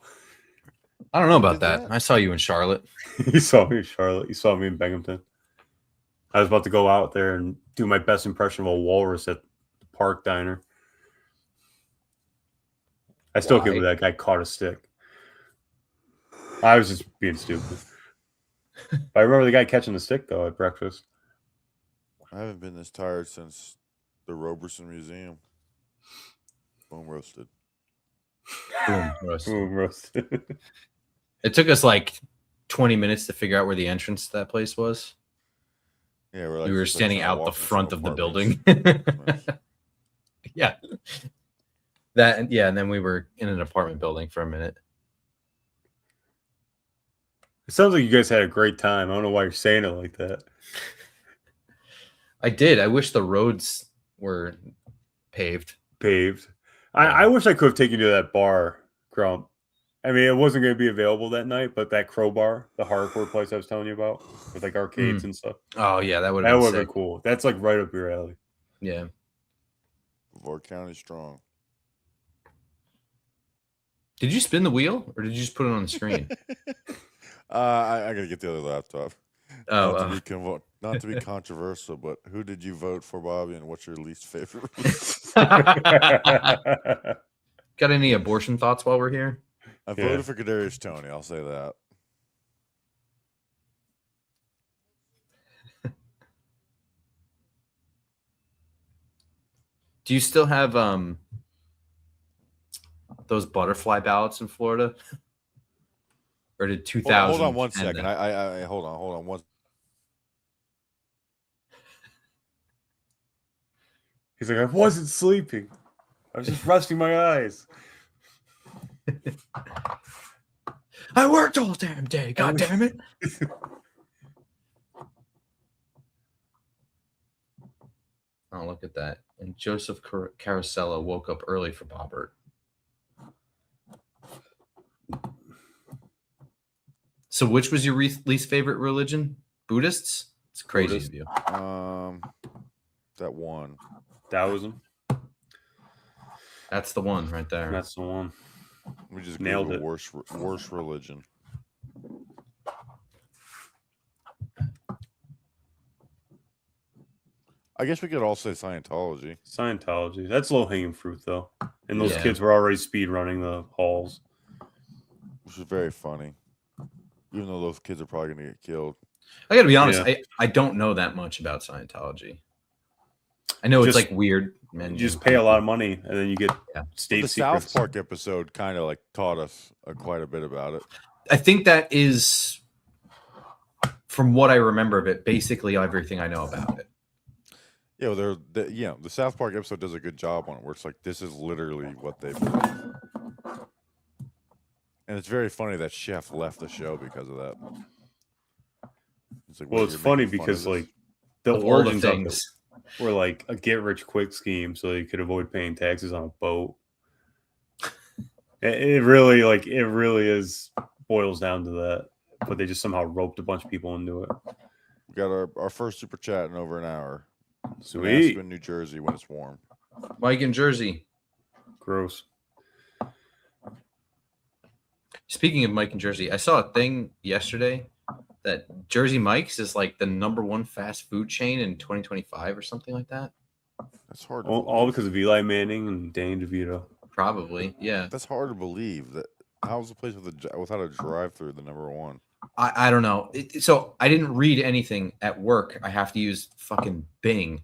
I don't know about that. I saw you in Charlotte. You saw me in Charlotte. You saw me in Binghamton. I was about to go out there and do my best impression of a walrus at the Park Diner. I still can't believe that guy caught a stick. I was just being stupid. But I remember the guy catching the stick, though, at breakfast. I haven't been this tired since the Roberson Museum. Boom roasted. Boom roasted. Boom roasted. It took us like 20 minutes to figure out where the entrance to that place was. Yeah, we're We were just, standing trying to out the walk in some front of the apartments. building. Yeah. And then we were in an apartment building for a minute. It sounds like you guys had a great time. I don't know why you're saying it like that. I did. I wish the roads were paved. Paved. I wish I could have taken you to that bar, Crump. I mean, it wasn't going to be available that night, but that Crowbar, the hardcore place I was telling you about, with like arcades and stuff. Oh yeah, that would That have would been have been cool. That's like right up your alley. Yeah. Brevard County strong. Did you spin the wheel or did you just put it on the screen? I gotta get the other laptop. Oh, Not to be controversial, but who did you vote for, Bobby, and what's your least favorite? Got any abortion thoughts while we're here? I voted for Kadarius Toney. I'll say that. Do you still have those butterfly ballots in Florida? Or did 2000? Hold on 1 second. I hold on one. He's like, I wasn't sleeping. I was just resting my eyes. I worked all damn day. God damn it. Oh, look at that. And Joseph Carosella woke up early for Bobbert. So which was your least favorite religion? Buddhists? It's crazy Buddhist. of you. That one. Taoism. That's the one right there. That's the one. We just Nailed Google it. worst religion. I guess we could all say Scientology. Scientology. That's low hanging fruit, though. And those Yeah. kids were already speed running the halls. Which is very funny. Even though those kids are probably going to get killed. I got to be honest. Yeah. I don't know that much about Scientology. I know Just- it's like weird. You just pay a lot of money, and then you get state The secrets. South Park episode kind of like taught us quite a bit about it. I think that is, from what I remember of it, basically everything I know about it. Yeah, well, the South Park episode does a good job on it, where it's like this is literally what they believe. And it's very funny that Chef left the show because of that. It's like, Well, what, it's you're funny making fun of because this? like the Of all the origins of it things. were like a get rich quick scheme, so you could avoid paying taxes on a boat. It really is boils down to that, but they just somehow roped a bunch of people into it. We got our first super chat in over an hour. Sweet. Aspen, New Jersey, when it's warm. Mike in Jersey. Gross. Speaking of Mike in Jersey, I saw a thing yesterday that Jersey Mike's is like the #1 fast food chain in 2025 or something like that. That's hard. To All because of Eli Manning and Danny DeVito. Probably, yeah. That's hard to believe. That how's the place without a drive-through the #1? I don't know. So I didn't read anything at work. I have to use fucking Bing.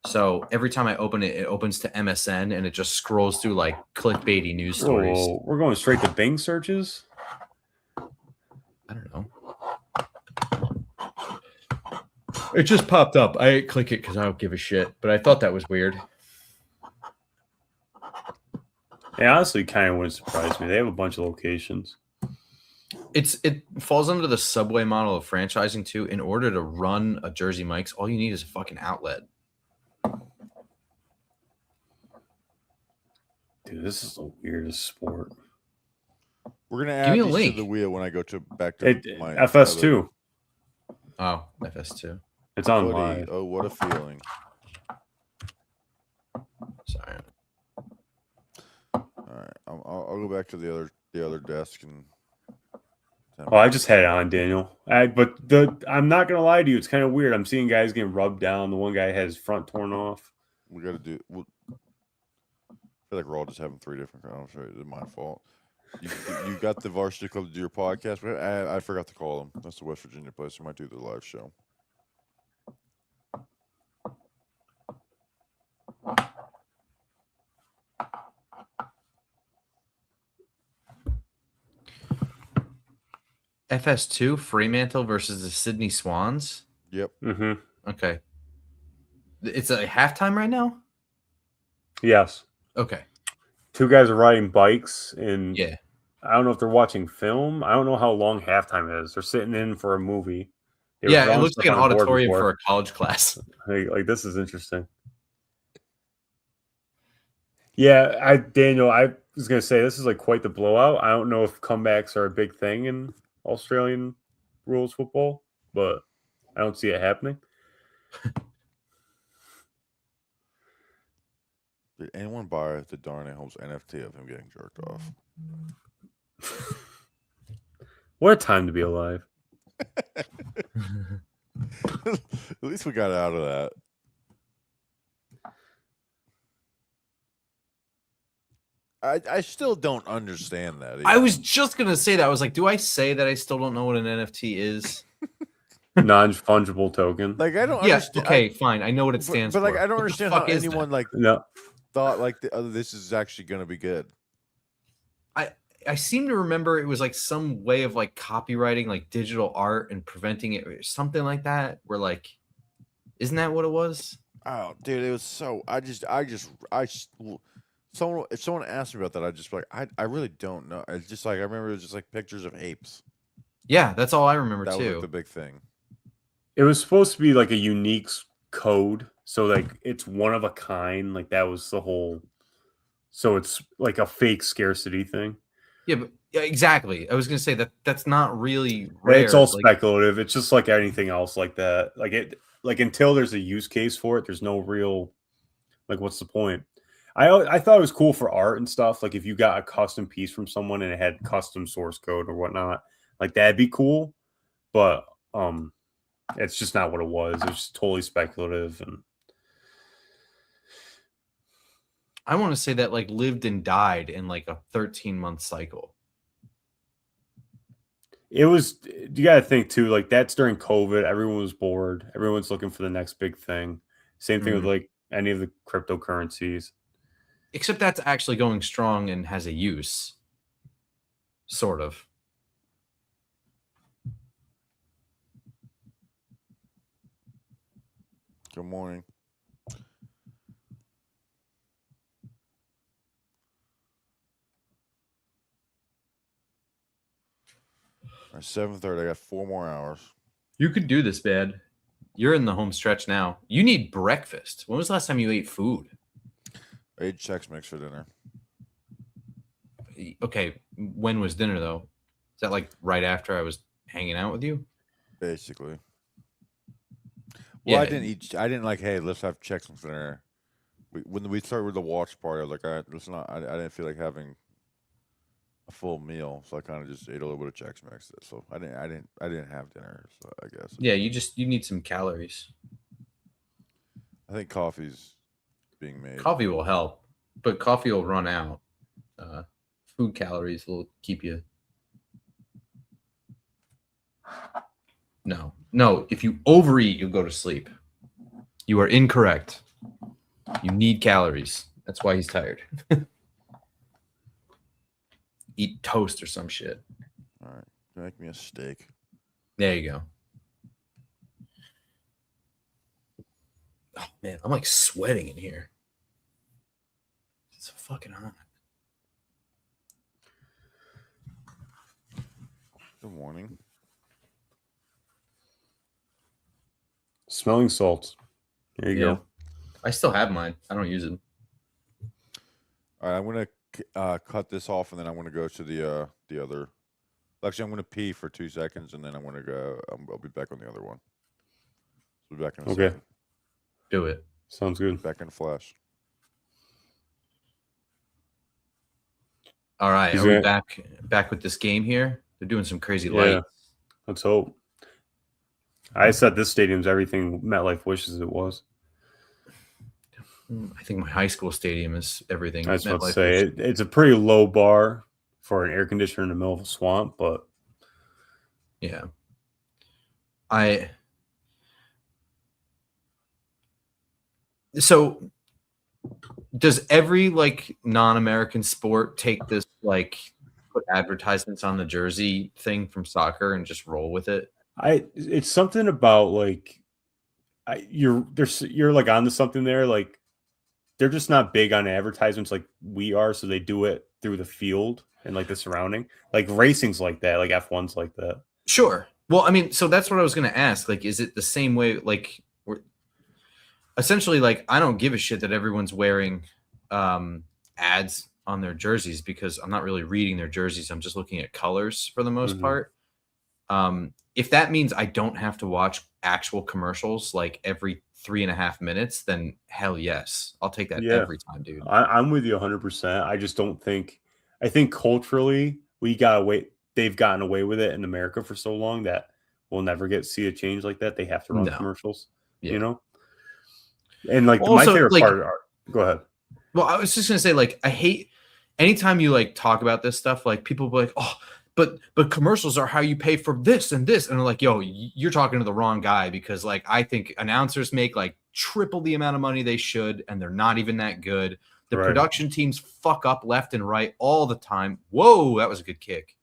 So every time I open it, it opens to MSN and it just scrolls through like clickbaity news stories. Whoa, we're going straight to Bing searches. I don't know. It just popped up. I didn't click it because I don't give a shit. But I thought that was weird. It honestly kind of wouldn't surprise me. They have a bunch of locations. It falls under the Subway model of franchising too. In order to run a Jersey Mike's, all you need is a fucking outlet. Dude, this is the weirdest sport. We're gonna Give add me a these link. to the wheel when I go back to my FS2. Oh, FS2. It's on Footy. live. Oh, what a feeling! Sorry. All right, I'll go back to the other desk and. Oh, I just had it on, Daniel. I'm not gonna lie to you. It's kind of weird. I'm seeing guys getting rubbed down. The one guy had his front torn off. We got to do. I feel like we're all just having three different. I'm sorry, it's my fault. You got the Varsity Club to do your podcast. I forgot to call them. That's the West Virginia place. We might do the live show. FS2 Fremantle versus the Sydney Swans. Yep. Mm-hmm. Okay. It's a halftime right now? Yes. Okay. Two guys are riding bikes, and Yeah. I don't know if they're watching film. I don't know how long halftime is. They're sitting in for a movie. They were Yeah, it drawing looks stuff like an on a board auditorium before. for a college class. Like this is interesting. Yeah, Daniel, I was gonna say this is like quite the blowout. I don't know if comebacks are a big thing in Australian rules football, but I don't see it happening. Did anyone buy the Darnay Holmes NFT of him getting jerked off? What a time to be alive. At least we got out of that. I still don't understand that. I was just gonna say that. I was like, do I say that I still don't know what an NFT is? Non-fungible token. Like I don't. Yeah. understand. Okay. Fine. I know what it stands but for. like I don't What the understand fuck how is that? anyone like No. thought like this is actually going to be good. I seem to remember it was like some way of like copywriting like digital art and preventing it or something like that. Where like, isn't that what it was? Oh, dude, it was so. Someone if someone asked me about that, I'd just be like, I really don't know. It's just like I remember it was just like pictures of apes. Yeah, that's all I remember That was too. like, the big thing. It was supposed to be like a unique code, so like it's one of a kind. Like that was the whole. So it's like a fake scarcity thing. Yeah, but yeah, exactly. I was gonna say that that's not really rare. It's all like, speculative. It's just like anything else like that. Like until there's a use case for it, there's no real like what's the point? I thought it was cool for art and stuff. Like if you got a custom piece from someone and it had custom source code or whatnot, like that'd be cool. But it's just not what it was. It's just totally speculative and I want to say that like lived and died in like a 13-month cycle. it was you gotta think too, like that's during COVID, everyone was bored, everyone's looking for the next big thing. Same thing with like any of the cryptocurrencies. Except that's actually going strong and has a use. Sort of. Good morning. At 7:30, I got 4 more hours. You could do this, bad. You're in the home stretch now. You need breakfast. When was the last time you ate food? I ate Chex Mix for dinner. Okay, when was dinner though? Is that like right after I was hanging out with you? Basically. Well, Yeah. I didn't eat. I didn't like. Hey, let's have Chex Mix for dinner. When we started with the watch party, I was like, all right, let's not. I didn't feel like having a full meal, so I kind of just ate a little bit of Chex Mix. So I didn't have dinner. So I guess. Yeah, you need some calories. I think coffee's being made. Coffee will help, but coffee will run out. Food calories will keep you. No. If you overeat, you'll go to sleep. You are incorrect. You need calories. That's why he's tired. Eat toast or some shit. All right, make me a steak. There you go. Oh man, I'm like sweating in here. It's so fucking hot. Good morning. Smelling salts. There you go. I still have mine. I don't use it. All right, I'm gonna cut this off, and then I'm gonna go to the other. Actually, I'm gonna pee for 2 seconds, and then I'm gonna go. I'll be back on the other one. We'll be back in a Okay. second. Do it. Sounds good. Back in flash. All right. He's Are we gonna- back with this game here? They're doing some crazy Yeah. lights. Let's hope. I said this stadium's everything MetLife wishes it was. I think my high school stadium is everything. I was about to MetLife say is. it's a pretty low bar for an air conditioner in the middle of a swamp, but Yeah. So does every like non-American sport take this like put advertisements on the jersey thing from soccer and just roll with it. It's something about like you're like onto something there. Like they're just not big on advertisements like we are, so they do it through the field and like the surrounding. Like racing's like that, like F1's like that. Sure. Well, I mean, so that's what I was going to ask. Like, is it the same way? Like, we're essentially like, I don't give a shit that everyone's wearing ads on their jerseys because I'm not really reading their jerseys. I'm just looking at colors for the most part. If that means I don't have to watch actual commercials like every 3.5 minutes, then hell yes, I'll take that every time, dude. I'm with you 100%. I just don't think. I think culturally they've gotten away with it in America for so long that we'll never see a change like that. They have to run commercials, you know. And like Also, my favorite like, part. Go ahead. Well, I was just gonna say, like, I hate anytime you like talk about this stuff. Like, people be like, "Oh, but commercials are how you pay for this and this," and I'm like, "Yo, you're talking to the wrong guy," because like I think announcers make like triple the amount of money they should, and they're not even that good. The production teams fuck up left and right all the time. Whoa, that was a good kick.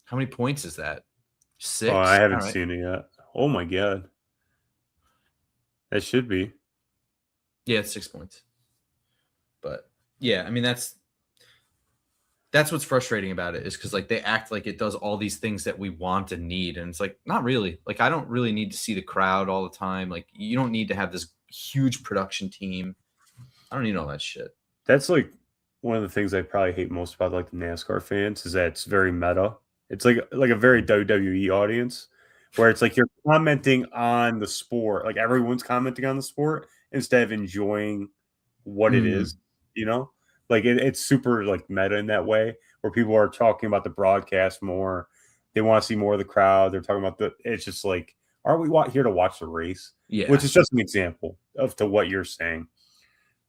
How many points is that? 6? Oh, I haven't seen it yet. Oh my god. That should be. Yeah, it's 6 points. But yeah, I mean that's what's frustrating about it is because like they act like it does all these things that we want and need, and it's like not really. Like I don't really need to see the crowd all the time. Like you don't need to have this huge production team. I don't need all that shit. That's like one of the things I probably hate most about like the NASCAR fans is that it's very meta. It's like a very WWE audience where it's like you're commenting on the sport, like everyone's commenting on the sport instead of enjoying what it is, you know? Like it's super like meta in that way where people are talking about the broadcast more. They want to see more of the crowd. They're talking about it's just like, aren't we here to watch the race? Yeah. Which is just an example to what you're saying.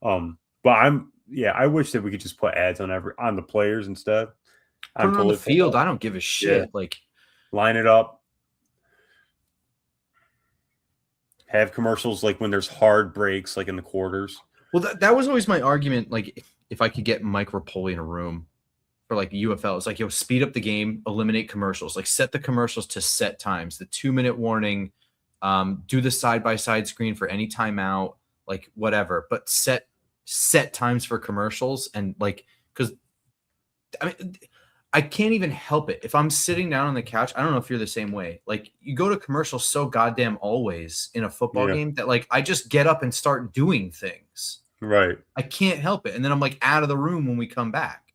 But I wish that we could just put ads on the players instead. Put it on the field. I don't give a shit. Yeah. Like line it up. Have commercials like when there's hard breaks, like in the quarters. Well, that was always my argument. Like if I could get Mike Rapoli in a room for like UFL, it's like, yo, speed up the game, eliminate commercials, like set the commercials to set times, the 2-minute warning, do the side-by-side screen for any timeout, like whatever, but set times for commercials. And like, because I mean, I can't even help it. If I'm sitting down on the couch, I don't know if you're the same way. Like you go to commercials so goddamn always in a football game that like I just get up and start doing things. Right. I can't help it. And then I'm like out of the room when we come back.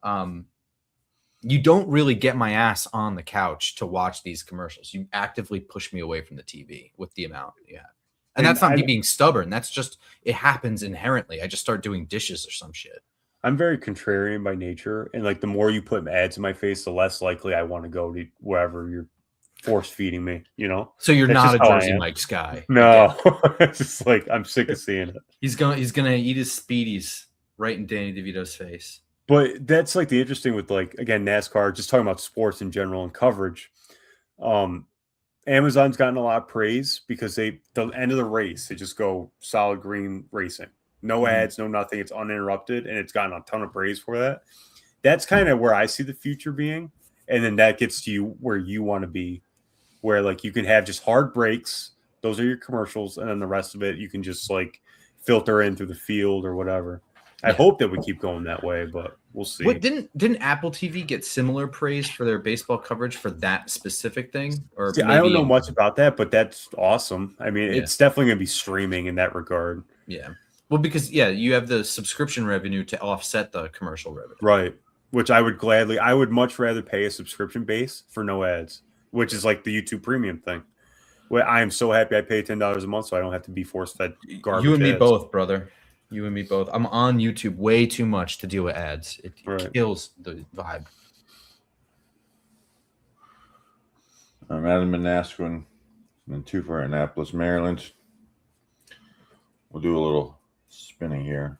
You don't really get my ass on the couch to watch these commercials. You actively push me away from the TV with the amount you have. And that's not me being stubborn. That's just, it happens inherently. I just start doing dishes or some shit. I'm very contrarian by nature. And like the more you put ads in my face, the less likely I want to go to wherever you're force feeding me, you know? So you're That's not a just how I Jersey am. Mike's guy. No. It's just like I'm sick of seeing it. He's gonna eat his Speedies right in Danny DeVito's face. But that's like the interesting with like again NASCAR, just talking about sports in general and coverage. Amazon's gotten a lot of praise because the end of the race, they just go solid green racing. No ads, no nothing. It's uninterrupted, and it's gotten a ton of praise for that. That's kind of where I see the future being, and then that gets to you where you want to be, where like you can have just hard breaks. Those are your commercials, and then the rest of it you can just like filter in through the field or whatever. I hope that we keep going that way, but we'll see. What didn't Apple TV get similar praise for their baseball coverage for that specific thing? Or I don't know much about that, but that's awesome. I mean, it's definitely going to be streaming in that regard. Yeah. Well, because you have the subscription revenue to offset the commercial revenue. Right. Which I would much rather pay a subscription base for no ads, which is like the YouTube premium thing. Well, I am so happy I pay $10 a month so I don't have to be force fed garbage. You and me ads. both, brother. You and me both. I'm on YouTube way too much to deal with ads. It kills the vibe. I'm Adam Manasquin, and 2 for Annapolis, Maryland. We'll do a little spinning here.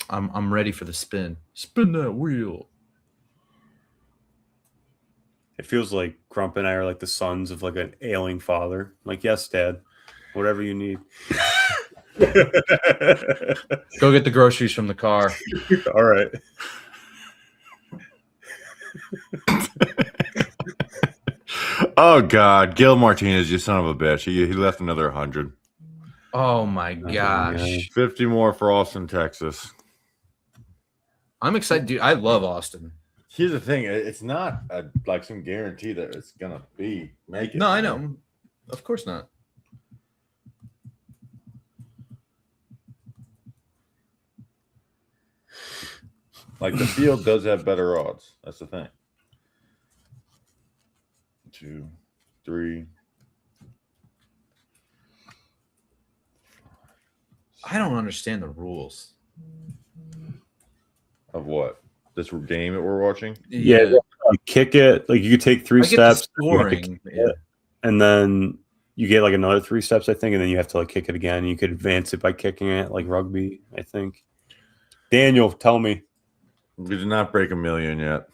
I'm ready for the spin. Spin that wheel. It feels like Crump and I are like the sons of like an ailing father. Like, yes, Dad, whatever you need. Go get the groceries from the car. All right. Oh God, Gil Martinez, you son of a bitch. He left another 100. Oh my gosh. 50 more for Austin, Texas. I'm excited, dude. I love Austin. Here's the thing: it's not like some guarantee that it's gonna make it. No, I know. Of course not. Like the field does have better odds. That's the thing. 2, 3. I don't understand the rules. Of what? This game that we're watching? Yeah, like kick it. Like you could take 3 I get the steps, you have to scoring. kick Yeah. it, and then you get like another 3 steps, I think, and then you have to like kick it again. You could advance it by kicking it, like rugby, I think. Daniel, tell me. We did not break 1 million yet.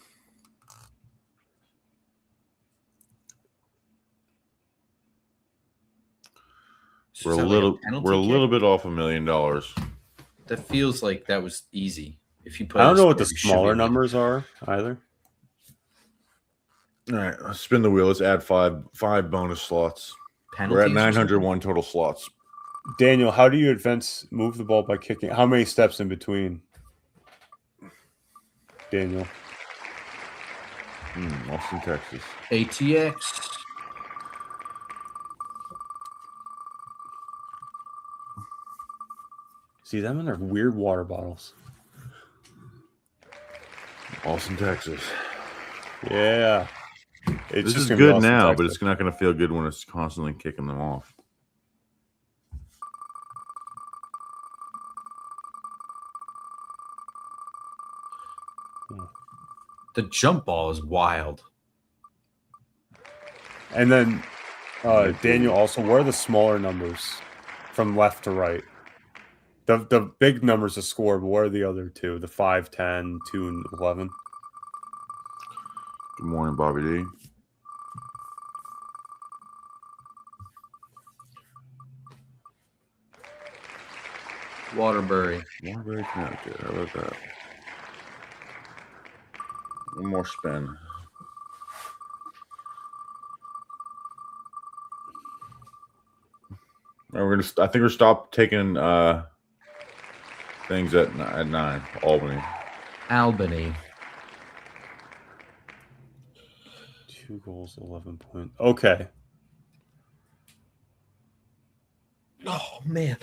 So We're is a that like little penalty we're a kick? little bit off $1 million. That feels like that was easy. If you put I don't a know what the score, you should smaller be- numbers are either. All right, let's spin the wheel. Let's add five bonus slots. We're at Penalties or 901 total slots. Daniel, how do you move the ball by kicking? How many steps in between? Daniel. Austin, Texas. ATX. See them in their weird water bottles. Austin, Texas. Yeah. It's This just is gonna be good Austin, now, but Texas. it's not going to feel good when it's constantly kicking them off. The jump ball is wild. And then Daniel, also, what are the smaller numbers from left to right? The big numbers to score, but what are the other two? The 5, 10, 2, and 11. Good morning, Bobby D. Waterbury. Waterbury, Connecticut. How about that? One more spin. And we're gonna. I think we're stop taking things at 9. Albany. Albany. 2 goals, 11 points. Okay. Oh man.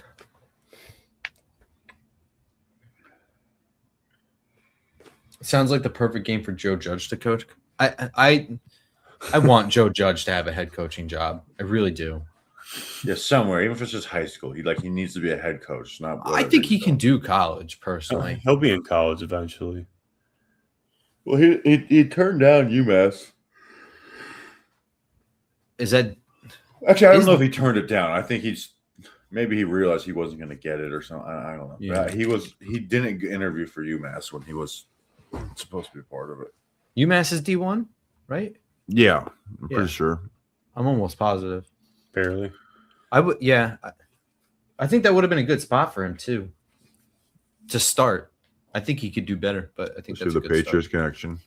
Sounds like the perfect game for Joe Judge to coach. I want Joe Judge to have a head coaching job. I really do. Yeah, somewhere, even if it's just high school, he needs to be a head coach. Not. I think he can do college personally. He'll be in college eventually. Well, he turned down UMass. Is that Actually, I don't know if he turned it down. I think maybe he realized he wasn't going to get it or something. I don't know. Yeah. He didn't interview for UMass when he was supposed to be part of it. UMass is D1, right? Yeah, I'm Yeah. pretty sure. I'm almost positive. Barely. I would, yeah. I think that would have been a good spot for him too. To start, I think he could do better, but I think See that's the a good Patriots start. connection.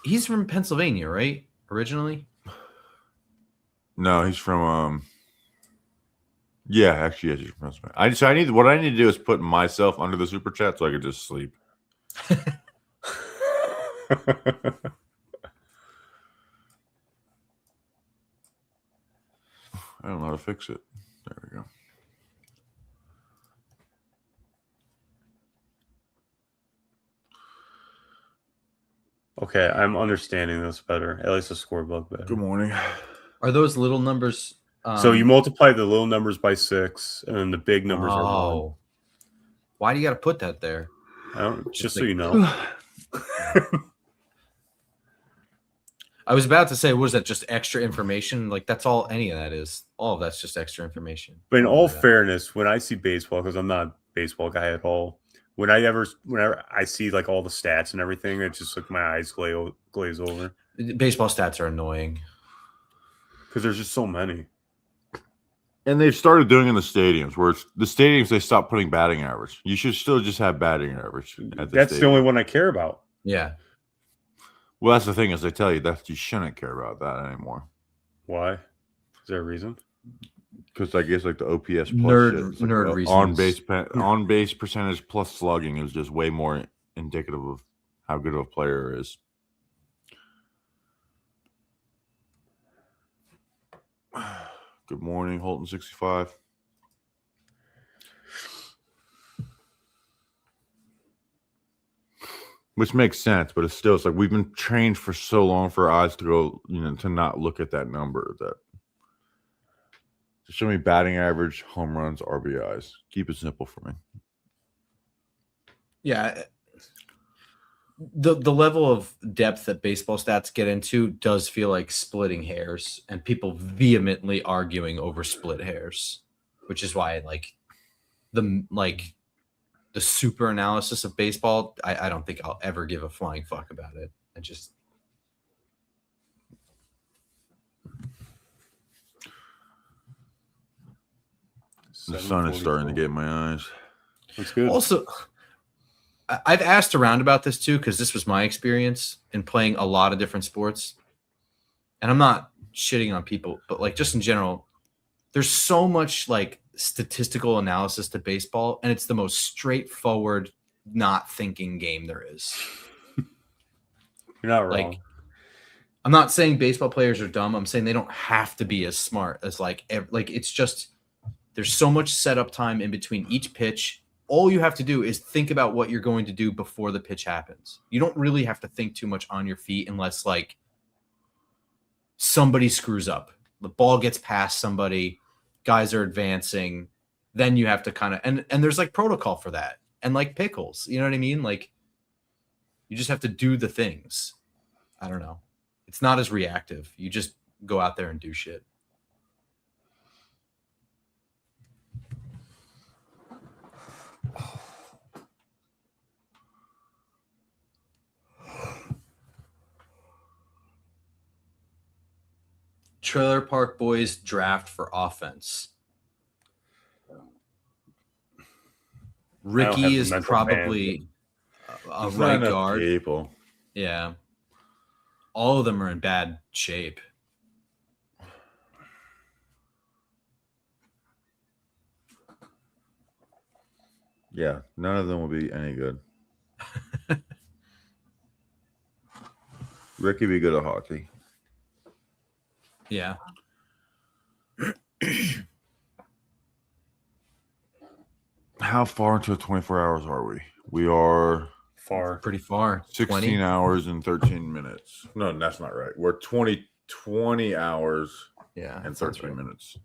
He's from Pennsylvania, right? Originally. No, he's from. Yeah, actually, yes, he's from Pennsylvania. What I need to do is put myself under the super chat so I could just sleep. I don't know how to fix it. There we go. Okay, I'm understanding this better. At least the scorebook better. Good morning. Are those little numbers? So you multiply the little numbers by 6, and then the big numbers are 1. Oh. Why do you got to put that there? I don't, just so you know. I was about to say, was that just extra information? Like that's all any of that is. All of that's just extra information. But in all fairness, when I see baseball, because I'm not a baseball guy at all, whenever I see like all the stats and everything, it's just like my eyes glaze over. Baseball stats are annoying. because there's just so many. And they've started doing in the stadiums where the stadiums they stopped putting batting average. You should still just have batting average. That's the only one I care about. Yeah. Well, that's the thing is they tell you that you shouldn't care about that anymore. Why? Is there a reason? Because I guess like the OPS plus Nerd- shit, like nerd the reasons. on base percentage plus slugging is just way more indicative of how good of a player is. Good morning, Holton 65. Which makes sense, but it's like we've been trained for so long for our eyes to go, to not look at that number. That just show me batting average, home runs, RBIs. Keep it simple for me. Yeah. The level of depth that baseball stats get into does feel like splitting hairs and people vehemently arguing over split hairs, which is why the super analysis of baseball, I don't think I'll ever give a flying fuck about it. I just the sun is starting to get in my eyes. That's good. Also, I've asked around about this too, because this was my experience in playing a lot of different sports. And I'm not shitting on people, but like just in general, there's so much like statistical analysis to baseball, and it's the most straightforward, not thinking game there is. You're not wrong. Like, I'm not saying baseball players are dumb. I'm saying they don't have to be as smart as like it's just there's so much setup time in between each pitch. All you have to do is think about what you're going to do before the pitch happens. You don't really have to think too much on your feet unless like somebody screws up. The ball gets past somebody, guys are advancing, then you have to kind of and there's like protocol for that. And like pickles, you know what I mean? Like you just have to do the things. I don't know. It's not as reactive. You just go out there and do shit. Trailer Park Boys draft for offense. Ricky is probably a right guard. People. Yeah. All of them are in bad shape. Yeah, none of them will be any good. Ricky be good at hockey. Yeah. How far into 24 hours are we? We are far. Pretty far. 16 20? hours and 13 minutes. No, that's not right. We're 20 hours and 13 minutes.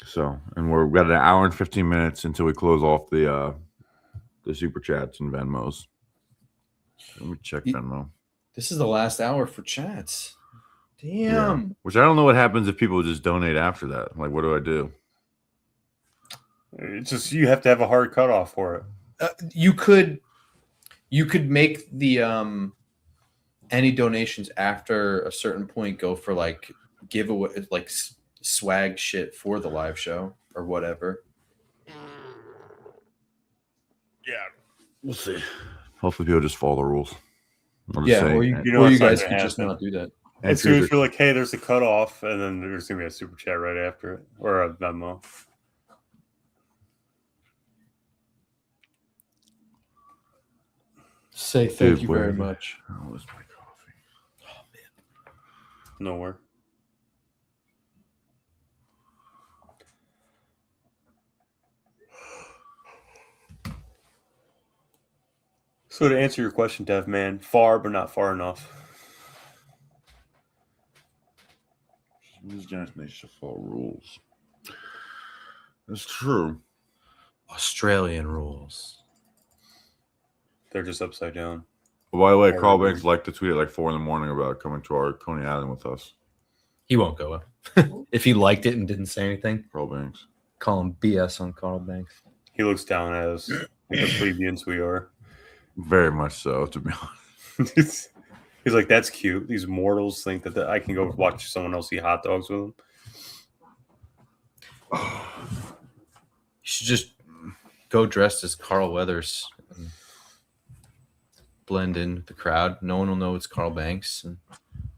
So, and we've got an hour and 15 minutes until we close off the super chats and Venmos. Let me check Venmo. This is the last hour for chats. Damn. Yeah. Which I don't know what happens if people just donate after that. Like, what do I do? It's just you have to have a hard cutoff for it. You could make the any donations after a certain point go for like giveaway, like swag shit for the live show or whatever. Yeah, we'll see. Hopefully, people just follow the rules. Yeah, or you guys could just not do that. As soon as you're like, hey, there's a cutoff, and then there's gonna be a super chat right after it or a Venmo. Say thank you very much. Oh, where's my coffee? Oh man, nowhere. So to answer your question, Dev Man, far but not far enough. These guys need to follow rules. That's true. Australian rules. They're just upside down. By the way, Carl Banks liked to tweet at like 4 a.m. about coming to our Coney Island with us. He won't go. If he liked it and didn't say anything, Carl Banks. Call him BS on Carl Banks. He looks down at us like the plebeians we are. Very much so, to be honest. He's like, that's cute. These mortals think that I can go watch someone else eat hot dogs with them. You should just go dressed as Carl Weathers and blend in with the crowd. No one will know it's Carl Banks, and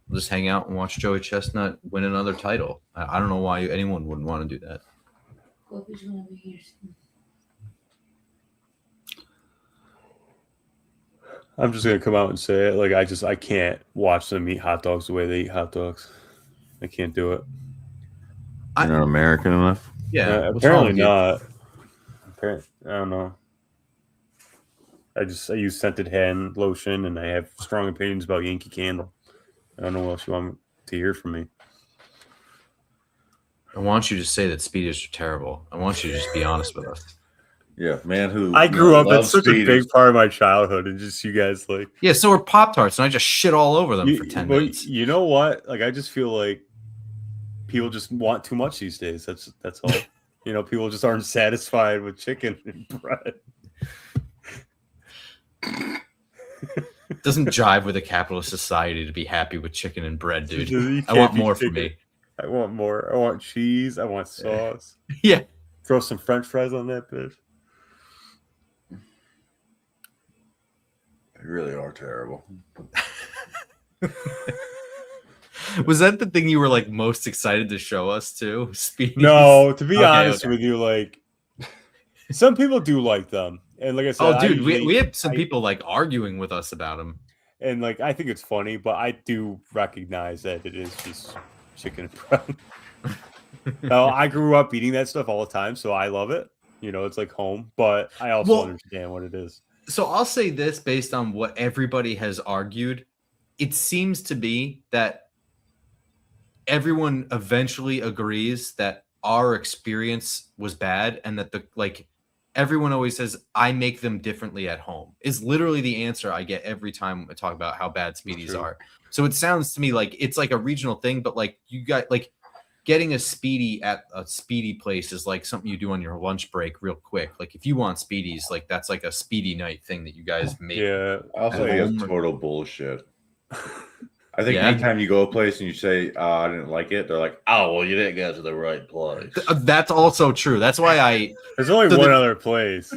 we'll just hang out and watch Joey Chestnut win another title. I don't know why anyone wouldn't want to do that. Hope he's gonna be here soon. I'm just gonna come out and say it. Like I can't watch them eat hot dogs the way they eat hot dogs. I can't do it. You're not American enough. Yeah, what's wrong apparently with you? not. Apparently, I don't know. I use scented hand lotion, and I have strong opinions about Yankee Candle. I don't know what else you want to hear from me. I want you to say that Speedies are terrible. I want you to just be honest with us. Yeah, man who I grew up. loves It's such a Speedies. big part of my childhood, and just you guys like. Yeah, so are Pop Tarts, and I just shit all over them for 10 well, minutes. you know what? Like I just feel like people just want too much these days. That's all. You know, people just aren't satisfied with chicken and bread. Doesn't jive with a capitalist society to be happy with chicken and bread, dude. You I want can't be more for chicken. me. I want more. I want cheese. I want sauce. Yeah. Throw some French fries on that bitch. They really are terrible. Was that the thing you were like most excited to show us too? Speedies? No, to be Okay, honest okay. with you, like some people do like them, and like I said, Oh, I dude, we usually- had some people like arguing with us about them. and like I think it's funny, but I do recognize that it is just chicken and bread. Now, I grew up eating that stuff all the time, so I love it. You know, it's like home, but I also Well- understand what it is. So I'll say this based on what everybody has argued. It seems to be that everyone eventually agrees that our experience was bad and that everyone always says I make them differently at home is literally the answer I get every time I talk about how bad Speedies True. are. So it sounds to me like it's like a regional thing, but like you got like getting a Speedy at a Speedy place is like something you do on your lunch break real quick. Like if you want Speedies, like that's like a Speedy night thing that you guys make. Yeah, I also At think home. it's total bullshit. I think Yeah. anytime you go a place and you say, I didn't like it, they're like, oh, well, you didn't go to the right place. That's also true. That's why I There's only So one the- other place.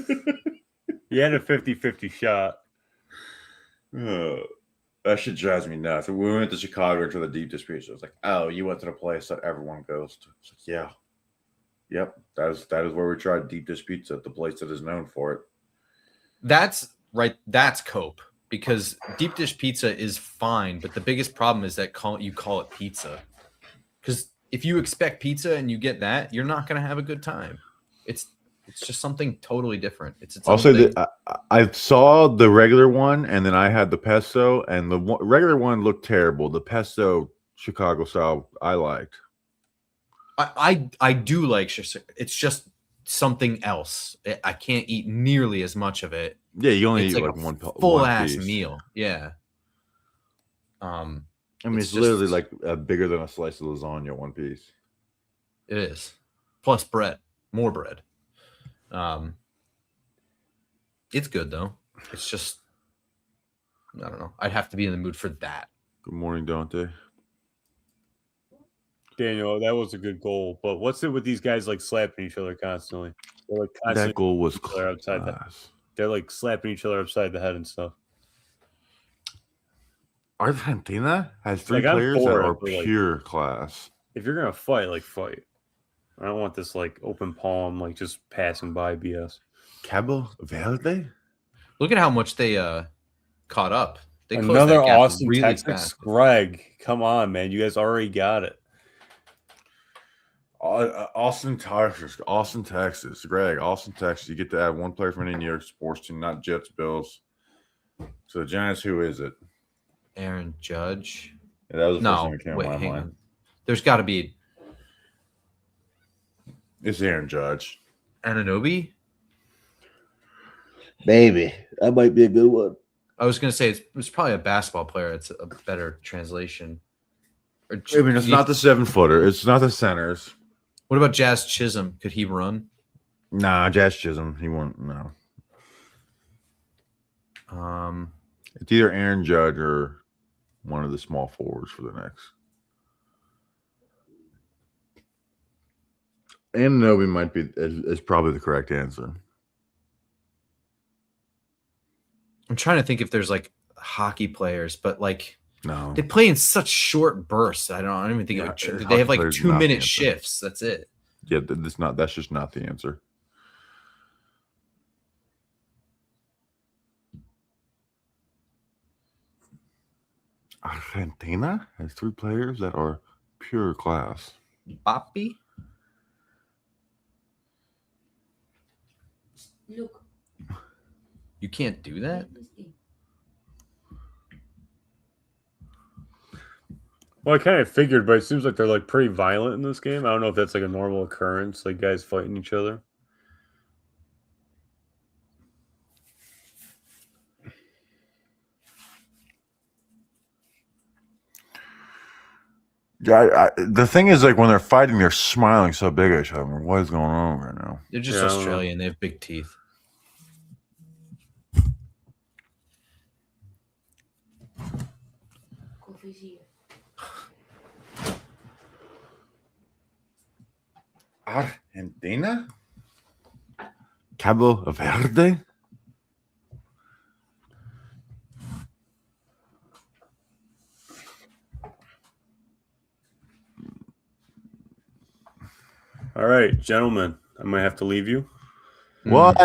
You had a 50-50 shot. That shit drives me nuts. When we went to Chicago to the Deep Dish Pizza, it's like, oh, you went to the place that everyone goes to. It's like, yeah. Yep. That is where we tried Deep Dish Pizza, the place that is known for it. That's right. That's cope because deep dish pizza is fine, but the biggest problem is that you call it pizza. Because if you expect pizza and you get that, you're not going to have a good time. It's just something totally different. It's its I'll own say thing. that I saw the regular one, and then I had the pesto, and the regular one looked terrible. The pesto Chicago style I liked. I do like it's just something else. I can't eat nearly as much of it. Yeah, you only It's eat like like a one full ass piece. meal. Yeah. I mean, It's it's, just- literally like bigger than a slice of lasagna, one piece. It is. Plus bread. More bread. It's good though. It's just I don't know. I'd have to be in the mood for that. Good morning, Dante. Daniel, that was a good goal. But what's it with these guys like slapping each other constantly? They're like constantly That goal was each other upside the, class. They're like slapping each other upside the head and stuff. Argentina has three Like, I'm players that for it, are but, like- pure class. If you're gonna fight, like fight. I don't want this like open palm, like just passing by BS. Cabo Verde? Look at how much they caught up. They closed Another that gap Austin, really Texas. fast. Greg, come on, man. You guys already got it. Austin, Texas. Greg, Austin, Texas. You get to add one player from any New York sports team, not Jets, Bills. So the Giants, who is it? Aaron Judge. Yeah, that was the first No, thing that came wait, to my hang mind. on. There's got to be It's Aaron Judge. Ananobi. Maybe that might be a good one. I was gonna say it's probably a basketball player. It's a better translation. Or I mean, it's not the 7-footer. It's not the centers. What about Jazz Chisholm? Could he run? Nah, Jazz Chisholm. He won't. No. Um, It's either Aaron Judge or one of the small forwards for the Knicks. Anunoby might be is probably the correct answer. I'm trying to think if there's like hockey players, but like No, they play in such short bursts. I don't even think Yeah, it would, hockey they have like players are 2 not the minute answer. shifts. That's it. yeah, that's just not the answer. Argentina has 3 players that are pure class. Papi? Look. You can't do that? Well, I kind of figured, but it seems like they're like pretty violent in this game. I don't know if that's like a normal occurrence, like guys fighting each other. Yeah, the thing is, like when they're fighting, they're smiling so big at each other. What is going on right now? They're just Yeah, I don't know. Australian. They have big teeth. Coffee's here. Argentina? Cabo Verde? All right, gentlemen, I might have to leave you. What?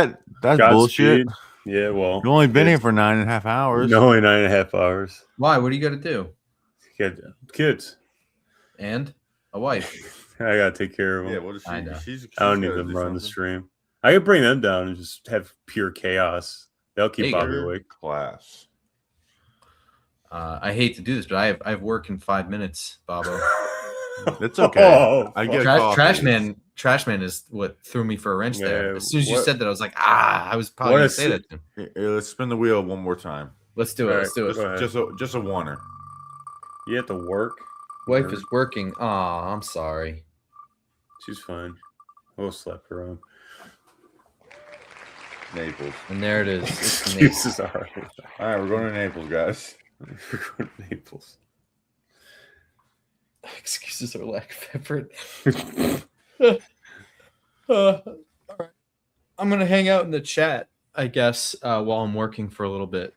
That's bullshit. Godspeed. Yeah, well, You've only been here for 9.5 hours. no, only 9.5 hours. Why? What do you got to do? Kids. And a wife. I gotta take care of them. Yeah, what is she? I know. She's I don't need gotta them do running the something. stream. I could bring them down and just have pure chaos. They'll keep Hey, Bobby Pure awake. class. I hate to do this, but I have work in 5 minutes, Bobo. It's okay. Oh, I get Trashman is what threw me for a wrench there. Yeah, As soon as you what- said that, I was like, I was probably What going a to say that to him. Here, let's spin the wheel one more time. Let's do it. All Let's do right, it. go ahead. Just a oneer. You have to work. Wife is working. Aw, I'm sorry. She's fine. We'll slap her on. Naples. And there it is. It's Naples. Excuses are. All right, we're going to Naples, guys. We're going to Naples. Excuses are lack of effort. All right. I'm gonna hang out in the chat, I guess, while I'm working for a little bit.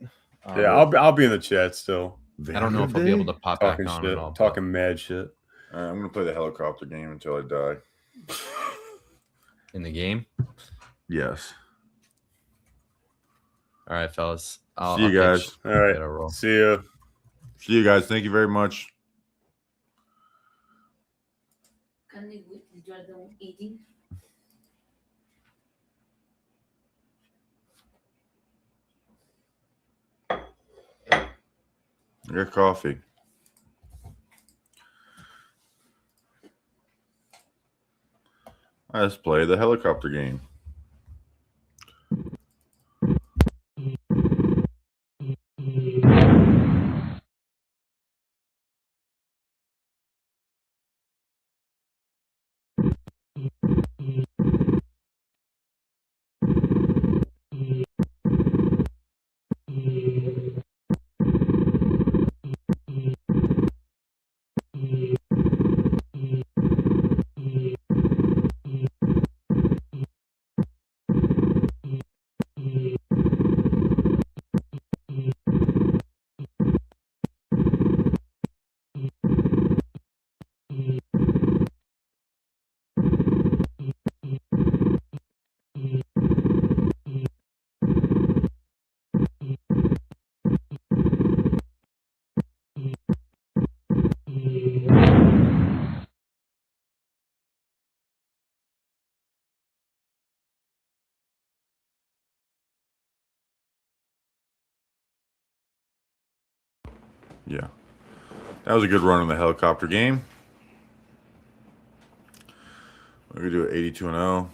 Yeah, I'll be in the chat still. I don't know if I'll be able to pop back Talking on shit, at all. talking mad shit. All right, I'm going to play the helicopter game until I die. In the game. Yes. All right, fellas. See you guys. All right. Get a roll. See ya. See you guys. Thank you very much. Can we wait till you are done eating? I got coffee. Let's play the helicopter game. Yeah. That was a good run on the helicopter game. We're going to do it 82 and 0.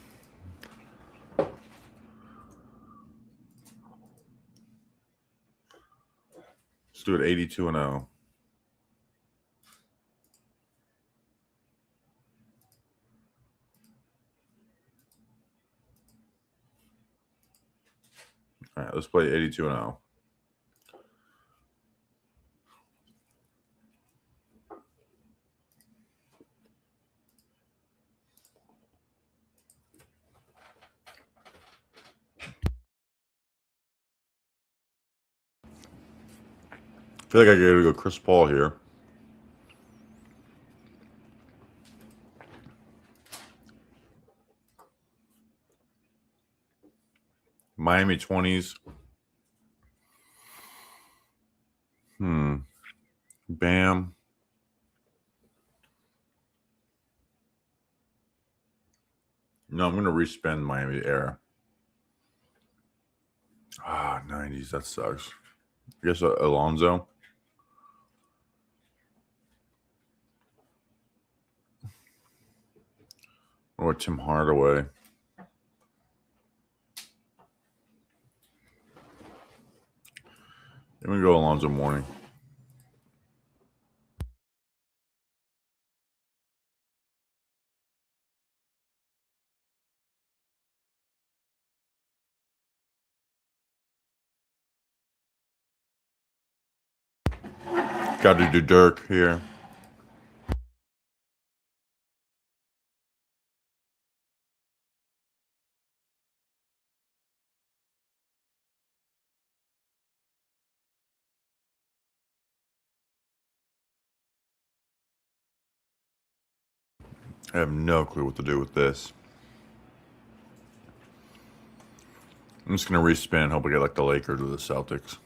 Let's do it 82 and 0. All right, let's play 82 and 0. feel like I gotta go Chris Paul here. Miami 20s. Bam. No, I'm gonna respend Miami era. 90s. That sucks. I guess Alonzo. Or Tim Hardaway. I'm gonna go Alonzo Mourning. Got to do Dirk here. I have no clue what to do with this. I'm just gonna respin. Hope we get like the Lakers or the Celtics.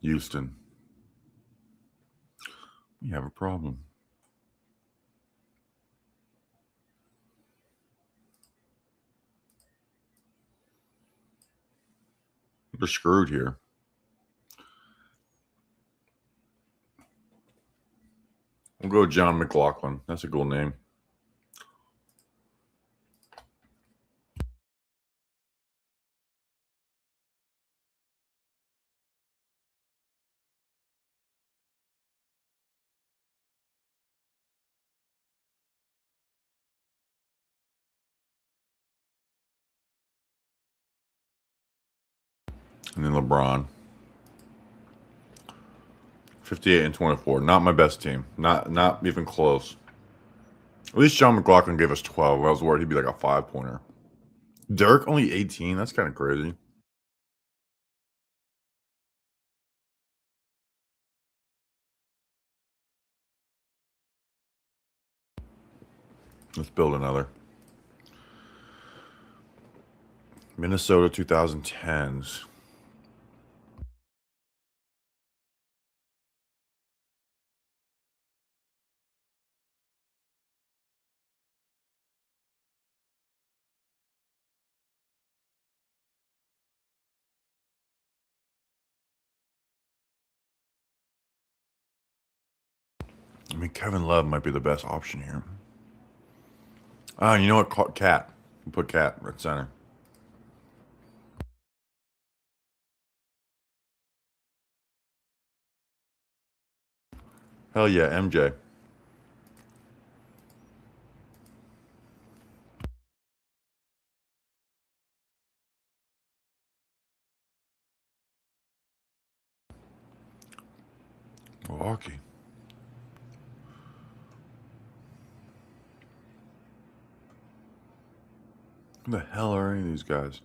Houston. We have a problem. We're screwed here. We'll go John McLaughlin. That's a cool name. And then LeBron. 58 and 24. Not my best team. Not even close. At least John McLaughlin gave us 12. I was worried he'd be like a 5-pointer. Dirk only 18. That's kind of crazy. Let's build another. Minnesota 2010s. I mean, Kevin Love might be the best option here. You know what? Cat. Put Cat at center. Hell yeah, MJ. Milwaukee. Who the hell are any of these guys?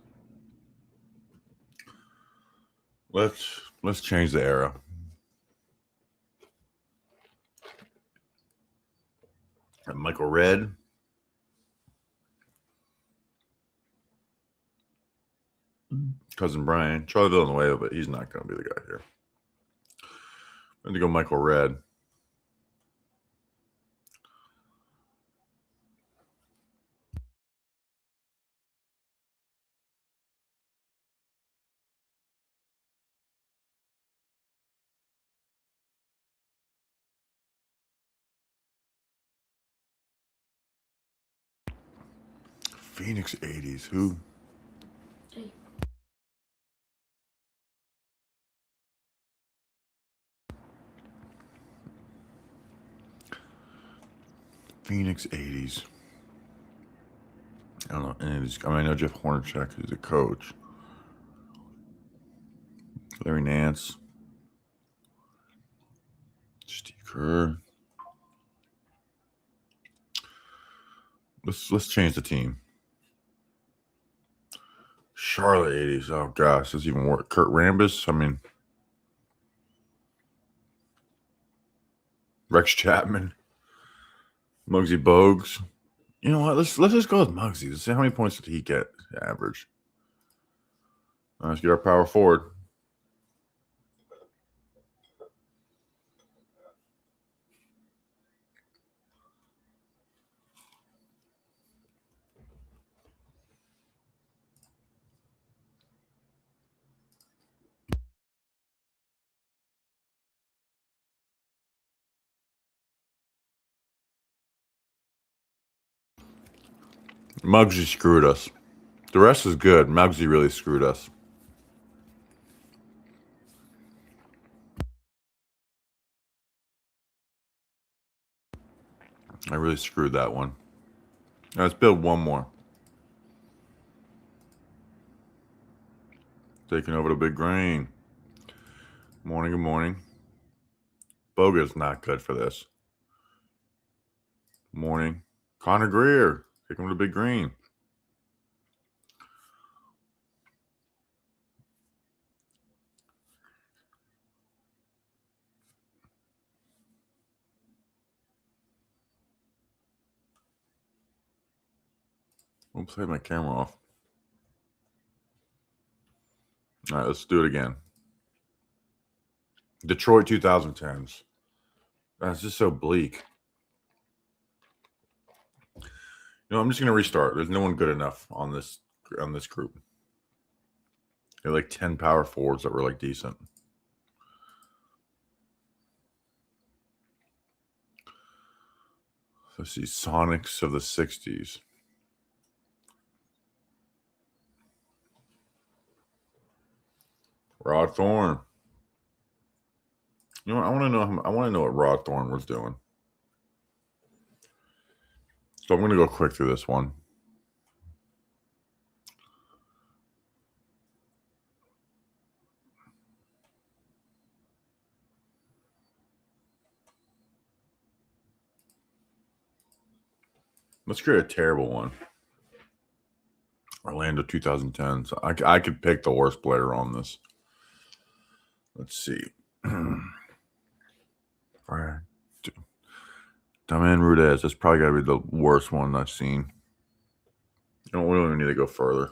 Let's change the era. Michael Redd. Cousin Brian. Charlie Villanueva, but he's not going to be the guy here. I'm going to go Michael Redd. Phoenix 80s. Who? Phoenix 80s. I don't know any of these. I mean, I know Jeff Hornacek is a coach. Larry Nance. Steve Kerr. Let's change the team. Charlotte 80s. Oh gosh, that's even worse. Kurt Rambis. I mean, Rex Chapman, Muggsy Bogues. You know what? Let's just go with Muggsy. Let's see how many points did he get average. Let's get our power forward. Muggsy screwed us. The rest is good. Muggsy really screwed us. I really screwed that one. Now let's build one more. Taking over the big green. Morning, good morning. Boga's not good for this. Morning. Connor Greer. Taking over the big green. Oops, I had my camera off. All right, let's do it again. Detroit 2010s. That's just so bleak. You know, I'm just gonna restart. There's no one good enough on this group. There are like 10 power forwards that were like decent. Let's see, Sonics of the 60s. Rod Thorne. You know what? I want to know what Rod Thorne was doing. So I'm going to go quick through this one. Let's create a terrible one. Orlando 2010. So I could pick the worst player on this. Let's see. All right. Damian Rudez. That's probably got to be the worst one I've seen. We don't even need to go further.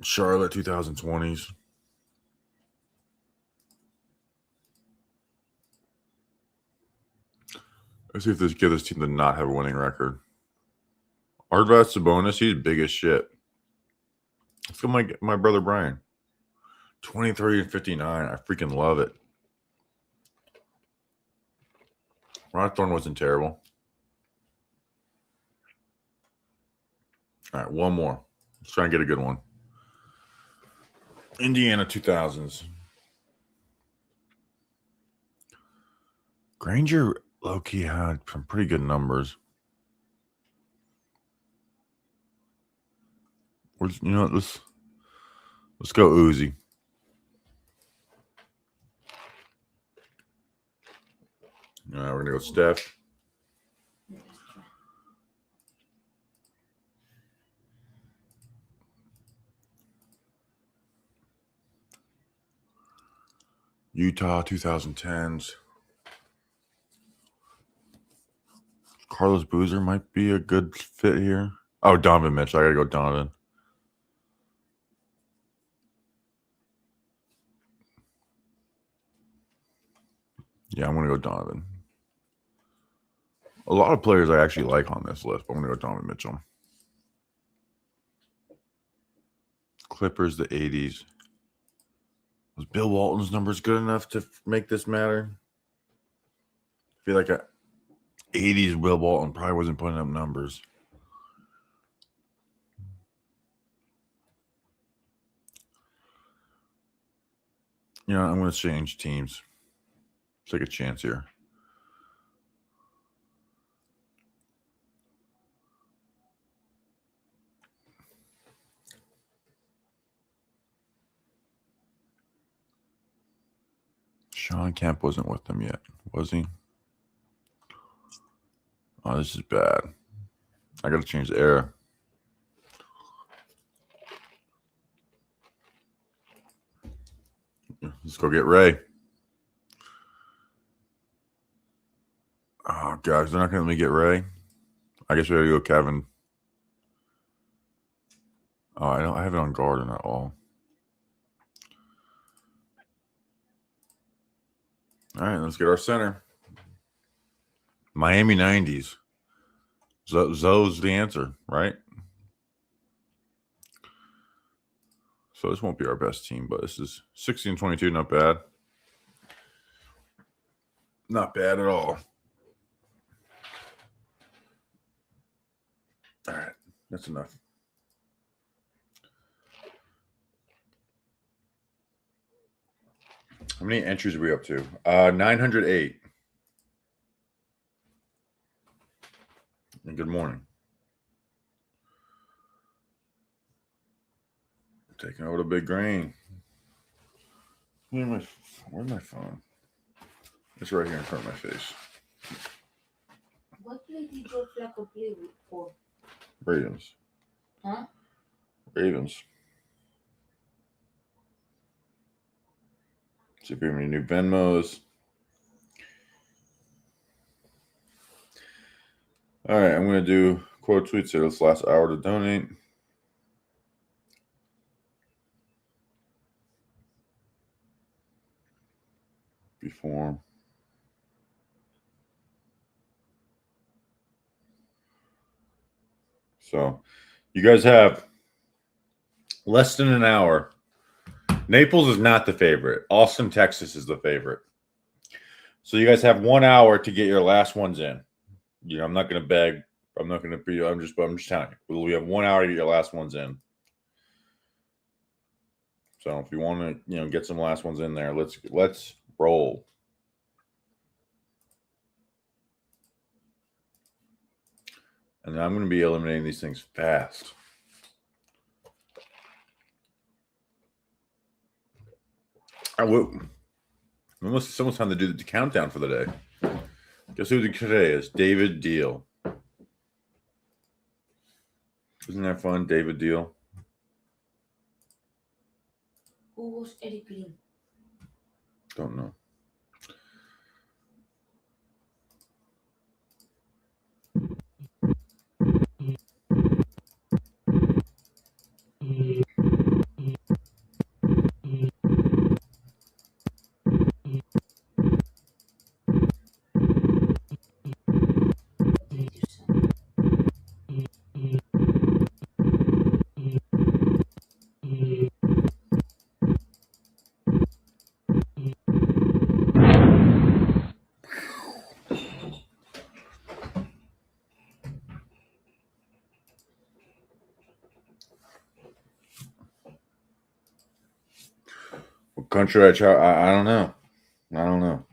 Charlotte 2020s. Let's see if this get this team to not have a winning record. Arvydas Sabonis, he's big as shit. Let's go my brother Brian. 23 and 59. I freaking love it. Rod Thorne wasn't terrible. All right, one more. Let's try and get a good one. Indiana 2000s. Granger low-key had some pretty good numbers. You know what? Let's go Uzi. All right, we're gonna go Steph. Utah 2010s. Carlos Boozer might be a good fit here. Oh, Donovan Mitchell. I gotta go Donovan. Yeah, I'm gonna go Donovan. A lot of players I actually like on this list, but I'm gonna go Donovan Mitchell. Clippers, the 80s. Was Bill Walton's numbers good enough to make this matter? I feel like a 80s Bill Walton probably wasn't putting up numbers. You know, I'm going to change teams. Take a chance here. Sean Kemp wasn't with them yet, was he? Oh, this is bad. I got to change the era. Let's go get Ray. Oh, gosh, they're not going to let me get Ray. I guess we got to go Kevin. Oh, I have it on Garden at all. All right, let's get our center. Miami 90s. Zoe's the answer, right? So this won't be our best team, but this is 16-22, not bad. Not bad at all. All right, that's enough. How many entries are we up to? 908. And good morning. Taking over the big grain. Where's my phone? It's right here in front of my face. What play did Joe Flacco play for? Ravens. Huh? Ravens. See if we have any new Venmos. All right, I'm going to do quote tweets here this last hour to donate. Before. So you guys have less than an hour. Naples is not the favorite. Austin, Texas is the favorite. So you guys have 1 hour to get your last ones in. You know, I'm not going to beg. I'm not going to be. I'm just telling you. We have 1 hour to get your last ones in. So if you want to, get some last ones in there, let's roll. And I'm going to be eliminating these things fast. It's almost time to do the countdown for the day. Guess who today is? David Deal. Isn't that fun? David Deal. Who was Eric Green? Don't know. What country I try? I don't know. I don't know.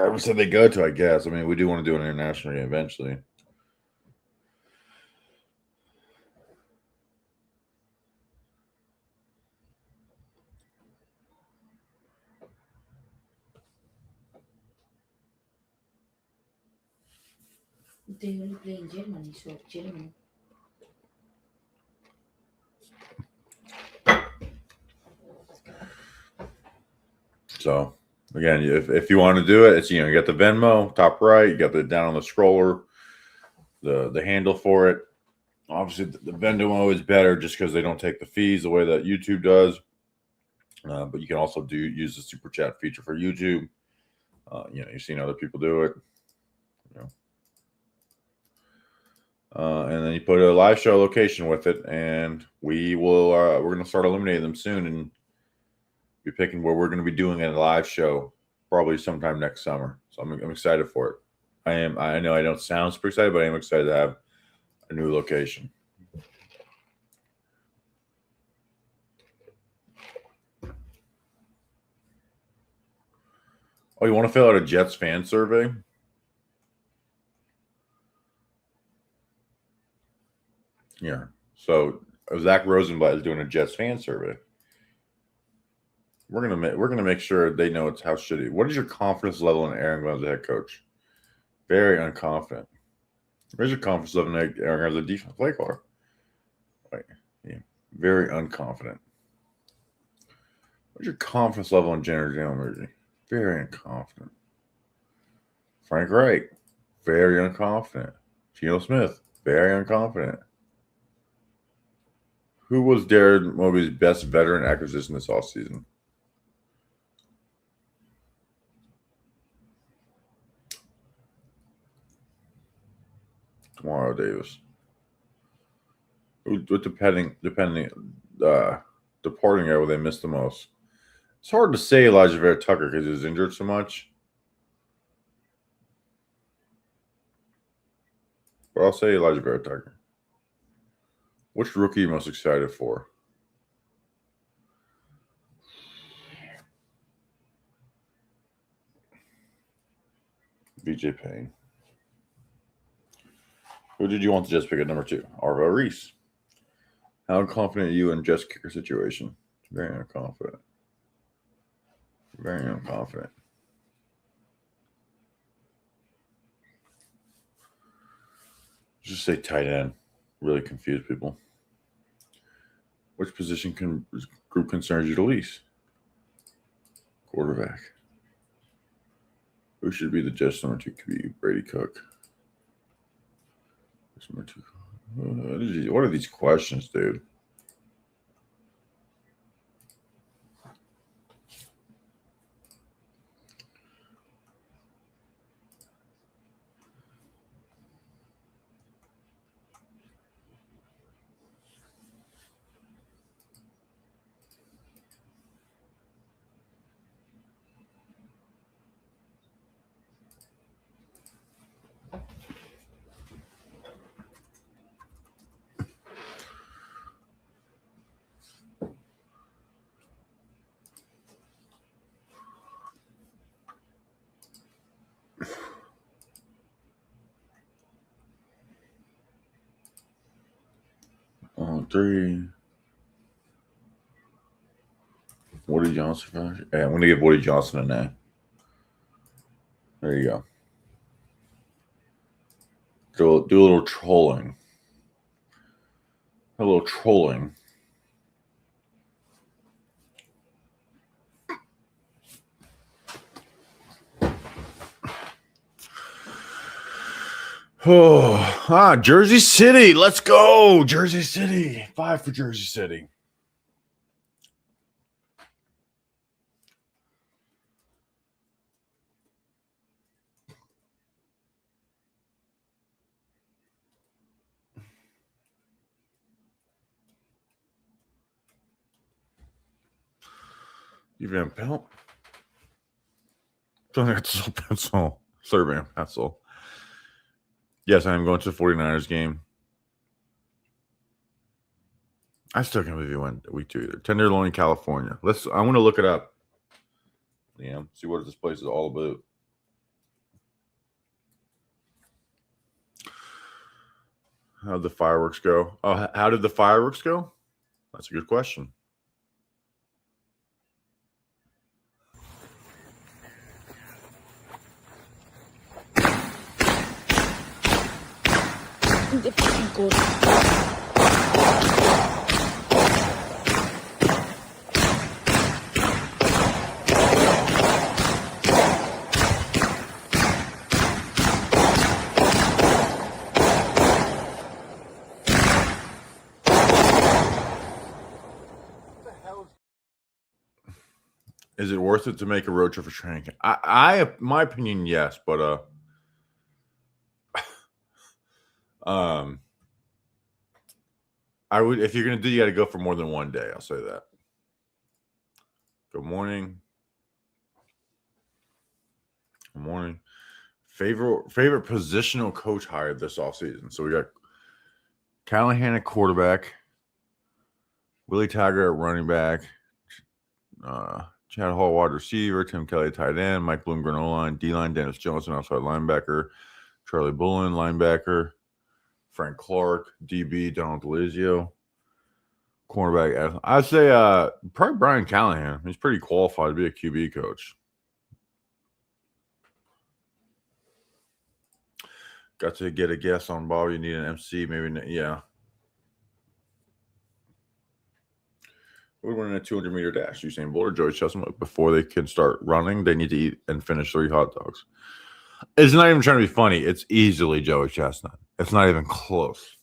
I would say they go to, I guess. I mean, we do want to do an international game eventually. They only play in Germany, so Germany. So again, if you want to do it, it's you got the Venmo top right, you got the down on the scroller, the handle for it. Obviously, the Venmo is better just because they don't take the fees the way that YouTube does. But you can also use the super chat feature for YouTube. You've seen other people do it. And then you put a live show location with it, and we're going to start eliminating them soon and be picking where we're going to be doing a live show probably sometime next summer. So I'm excited for it. I know I don't sound super excited, but I am excited to have a new location. Oh, you want to fill out a Jets fan survey? Yeah. So Zach Rosenblatt is doing a Jets fan survey. We're gonna make sure they know it's how shitty. What is your confidence level in Aaron Glenn as a head coach? Very unconfident. Where's your confidence level in Aaron as a defense play caller? Yeah, very unconfident. What's your confidence level on Jenner Gianluigi? Very unconfident. Frank Reich, very unconfident. Geno Smith, very unconfident. Who was Darren Moby's best veteran acquisition this offseason? Tomorrow Davis. With departing guy where they missed the most. It's hard to say Elijah Vera Tucker because he was injured so much. But I'll say Elijah Vera Tucker. Which rookie are you most excited for? BJ Payne. Who did you want to just pick at number 2? Arvo Reese. How confident are you in Jess kicker situation? Very unconfident. Very unconfident. Just say tight end. Really confuse people. Which position group concerns you the least? Quarterback. Who should be the Jets number 2 QB? Brady Cook. Number 2. What are these questions, dude? On 3. Woody Johnson. Yeah, I'm going to give Woody Johnson a name. There you go. Do a little trolling. A little trolling. Oh, Jersey City. Let's go. Jersey City. 5 for Jersey City. You Van Pelt? Pencil. Sir Van Pencil. Yes, I am going to the 49ers game. I still can't believe you went week 2 either. Tenderloin, California. I want to look it up. Yeah, see what this place is all about. How'd the fireworks go? Oh, how did the fireworks go? That's a good question. The fucking good. Is it worth it to make a road trip for training camp? My opinion, yes, but I would, if you're gonna do, you got to go for more than one day. I'll say that. Good morning. Good morning. Favorite positional coach hired this offseason. So we got Callahan at quarterback, Willie Taggart at running back, Chad Hall wide receiver, Tim Kelly tight end, Mike Bloomgren O-line, D-line, Dennis Johnson outside linebacker, Charlie Bullen linebacker, Frank Clark, DB, Donald Delizio, cornerback. I'd say probably Brian Callahan. He's pretty qualified to be a QB coach. Got to get a guess on Bob. You need an MC, maybe. Yeah. We're running a 200-meter dash. Usain Bolt or Joey Chestnut, before they can start running, they need to eat and finish 3 hot dogs. It's not even trying to be funny. It's easily Joey Chestnut. It's not even close.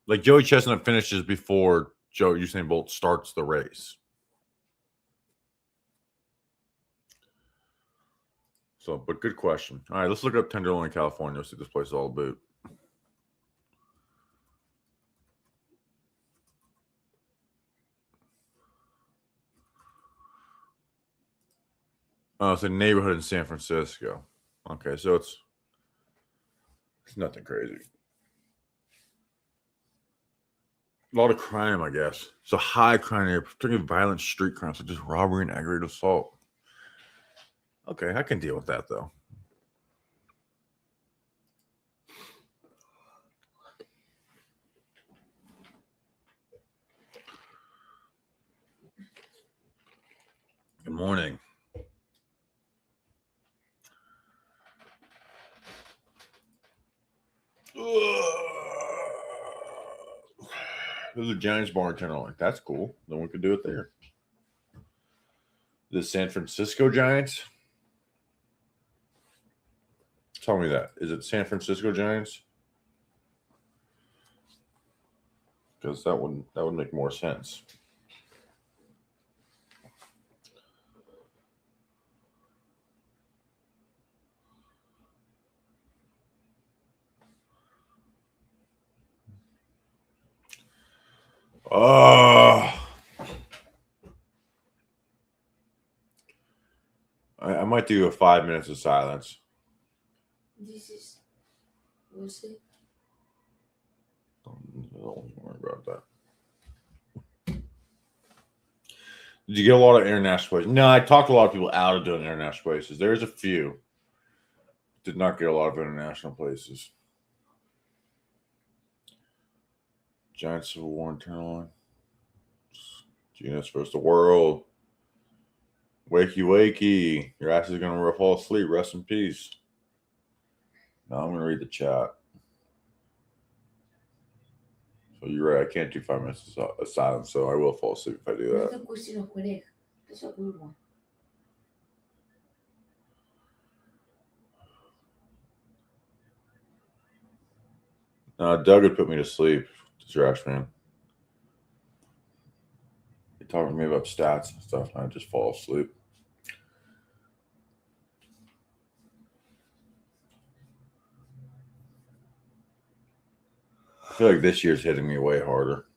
Like, Joey Chestnut finishes before Usain Bolt starts the race. So, but good question. All right, let's look up Tenderloin, California. See what this place is all about. Oh, it's a neighborhood in San Francisco. Okay, so it's nothing crazy. A lot of crime, I guess. It's a high crime area, particularly violent street crimes such as robbery and aggravated assault. Okay, I can deal with that, though. Good morning. There's a Giants bar in Tenderloin. That's cool. Then we could do it there. The San Francisco Giants? Tell me that. Is it San Francisco Giants? Because that would make more sense. I might do a 5 minutes of silence. This is. We'll see. Don't worry about that. Did you get a lot of international places? No, I talked a lot of people out of doing international places. There's a few. Did not get a lot of international places. Giants Civil War in Tenderloin. GNS versus the world. Wakey, wakey. Your ass is going to fall asleep. Rest in peace. Now I'm going to read the chat. So you're right. I can't do 5 minutes of silence, so I will fall asleep if I do that. That's a good one. Doug would put me to sleep. Trash man. He talking to me about stats and stuff, and I just fall asleep. I feel like this year's hitting me way harder.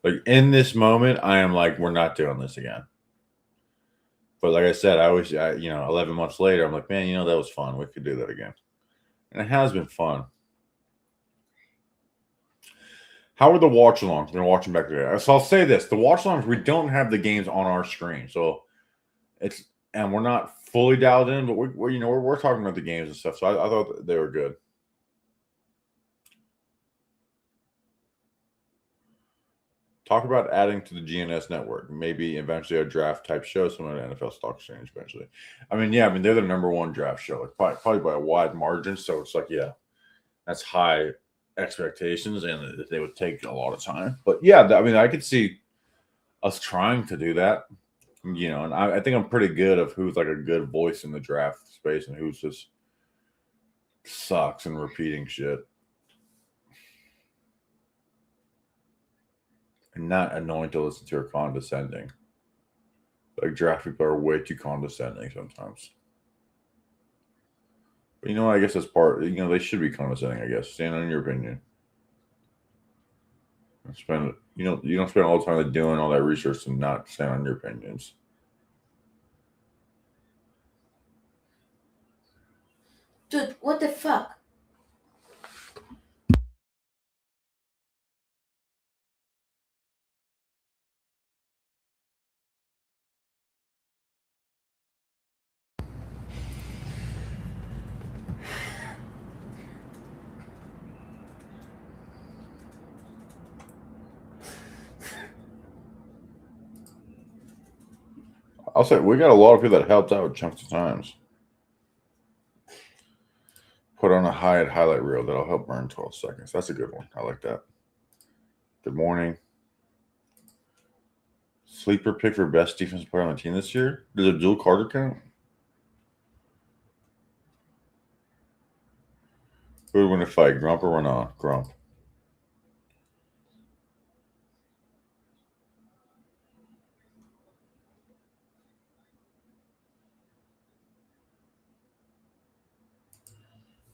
Like, in this moment, I am like, we're not doing this again. But like I said, I 11 months later, I'm like, man, that was fun. We could do that again. And it has been fun. How are the watch-alongs? I've been watching back there. So I'll say this. The watch-alongs, we don't have the games on our screen. So and we're not fully dialed in, but we're talking about the games and stuff. So I thought they were good. Talk about adding to the GNS network. Maybe eventually a draft type show, similar to NFL Stock Exchange eventually. They're the number one draft show, like probably by a wide margin. So it's like, yeah, that's high expectations, and they would take a lot of time. But yeah, I could see us trying to do that. And I think I'm pretty good of who's like a good voice in the draft space and who's just sucks and repeating shit. And not annoying to listen to or condescending. Like, draft people are way too condescending sometimes. But I guess that's part. They should be condescending. I guess stand on your opinion. You don't spend all the time doing all that research and not stand on your opinions. Dude, what the fuck? I'll say we got a lot of people that helped out with chunks of times. put on a highlight reel that'll help burn 12 seconds. That's a good one. I like that. Good morning. Sleeper pick for best defensive player on the team this year? Does a dual Carter count? Who would win a fight, Grump or Renan? Grump.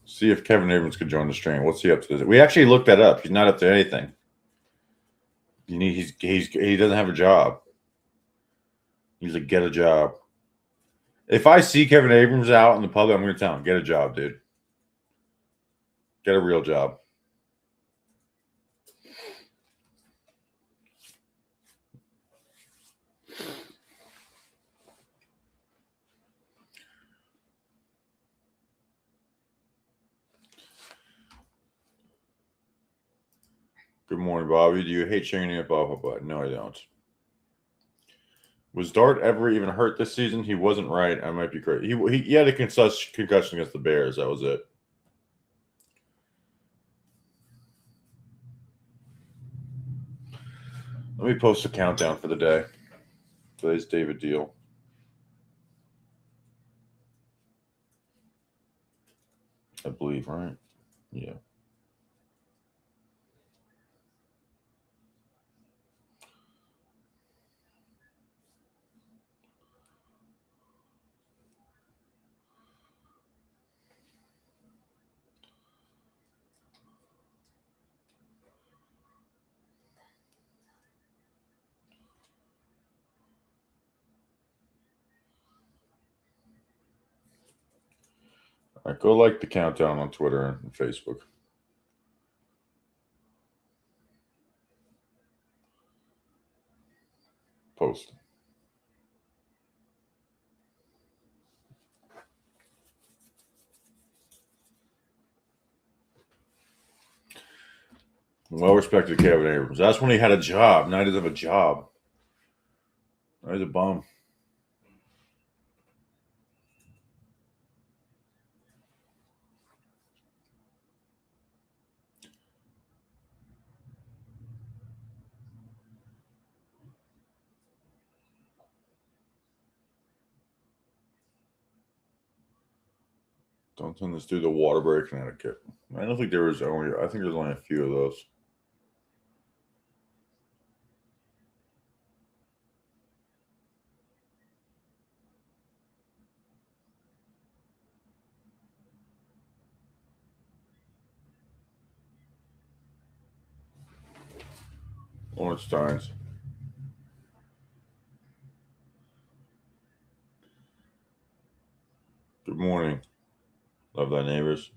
See if Kevin Abrams could join the stream. What's he up to? We actually looked that up. He's not up to anything. He doesn't have a job. He's like, get a job. If I see Kevin Abrams out in the public, I'm going to tell him, get a job, dude. Get a real job. Good morning, Bobby. Do you hate sharing it? Blah, blah, blah. No, I don't. Was Dart ever even hurt this season? He wasn't right. I might be crazy. He had a concussion against the Bears. That was it. Let me post a countdown for the day. Today's David Deal. I believe, right? Yeah. All right, go like the countdown on Twitter and Facebook. Post. Well-respected Kevin Abrams. That's when he had a job. Now he doesn't have a job. Now he's a bum. Don't send this dude to Waterbury, Connecticut. I don't think there was only. I think there's only a few of those. Lawrence Steins. Good morning. Love thy neighbors.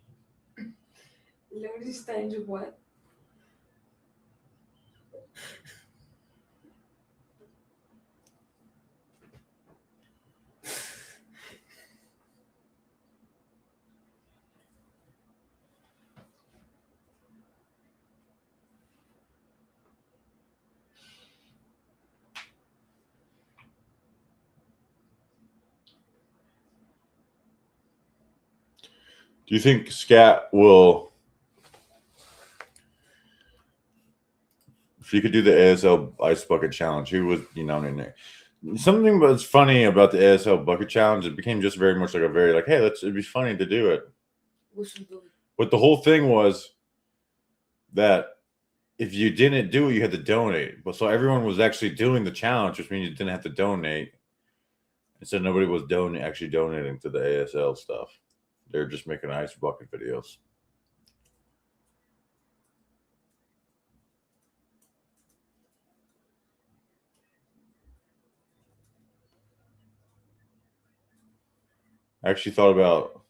Lawrence Steins, what? Do you think Scat will, if you could do the ASL Ice Bucket Challenge, who would you nominate? Something that's funny about the ASL Bucket Challenge, it became just very much like a very like, hey, it'd be funny to do it. We should do it. But the whole thing was that if you didn't do it, you had to donate. But so everyone was actually doing the challenge, which means you didn't have to donate. And so nobody was actually donating to the ASL stuff. They're just making ice bucket videos. I actually thought about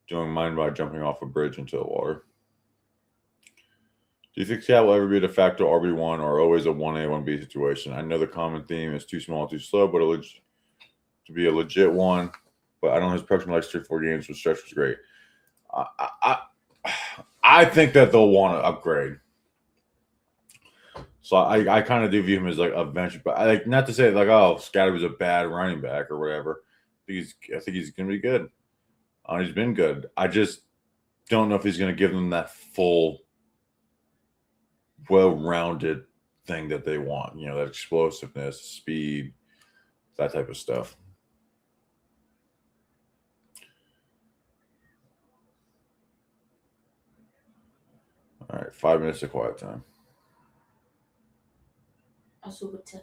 doing mine by jumping off a bridge into the water. Do you think Scat will ever be a de facto RB1 or always a 1A, 1B situation? I know the common theme is too small, too slow, but to be a legit one. But I don't know his production like 3-4 games with stretch was great. I think that they'll want to upgrade. So I kind of do view him as like a venture, but I like not to say like, oh, Scotty was a bad running back or whatever. I think he's gonna be good. He's been good. I just don't know if he's going to give them that full, well-rounded thing that they want. You know, that explosiveness, speed, that type of stuff. All right, 5 minutes of quiet time. Asubutsa.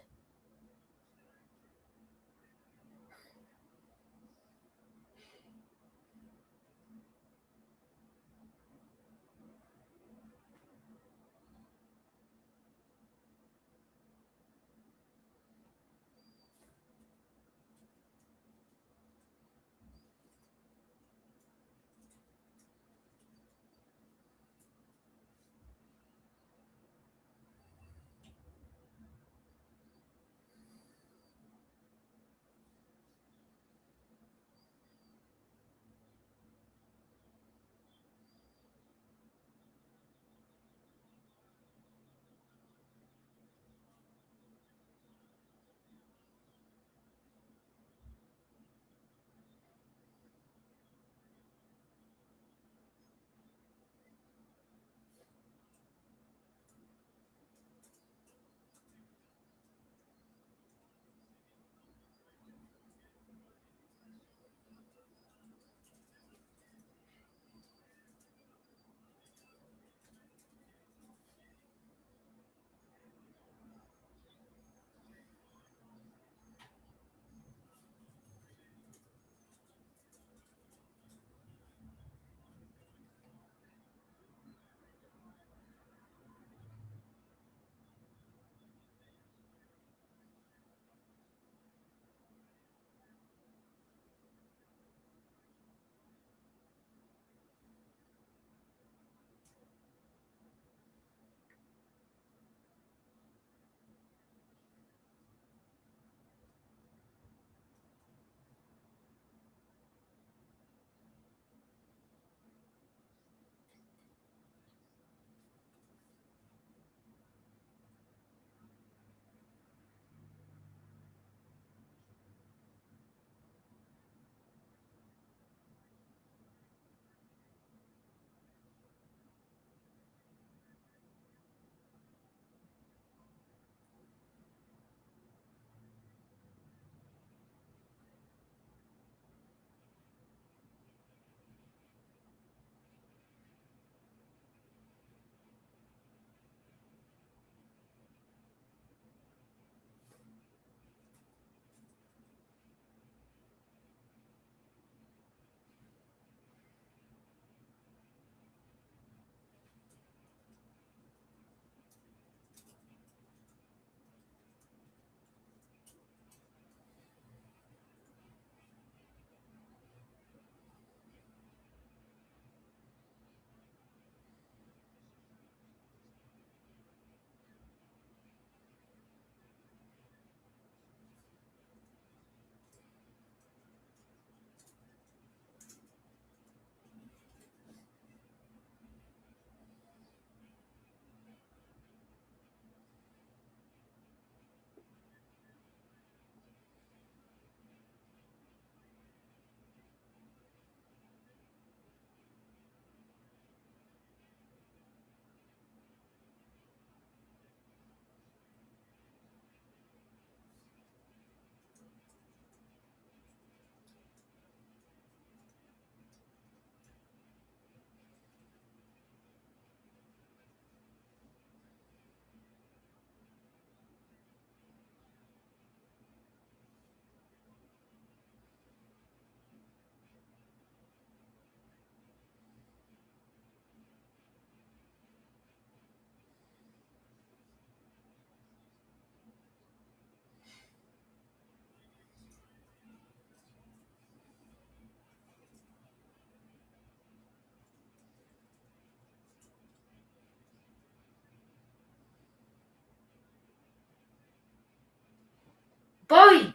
Boy!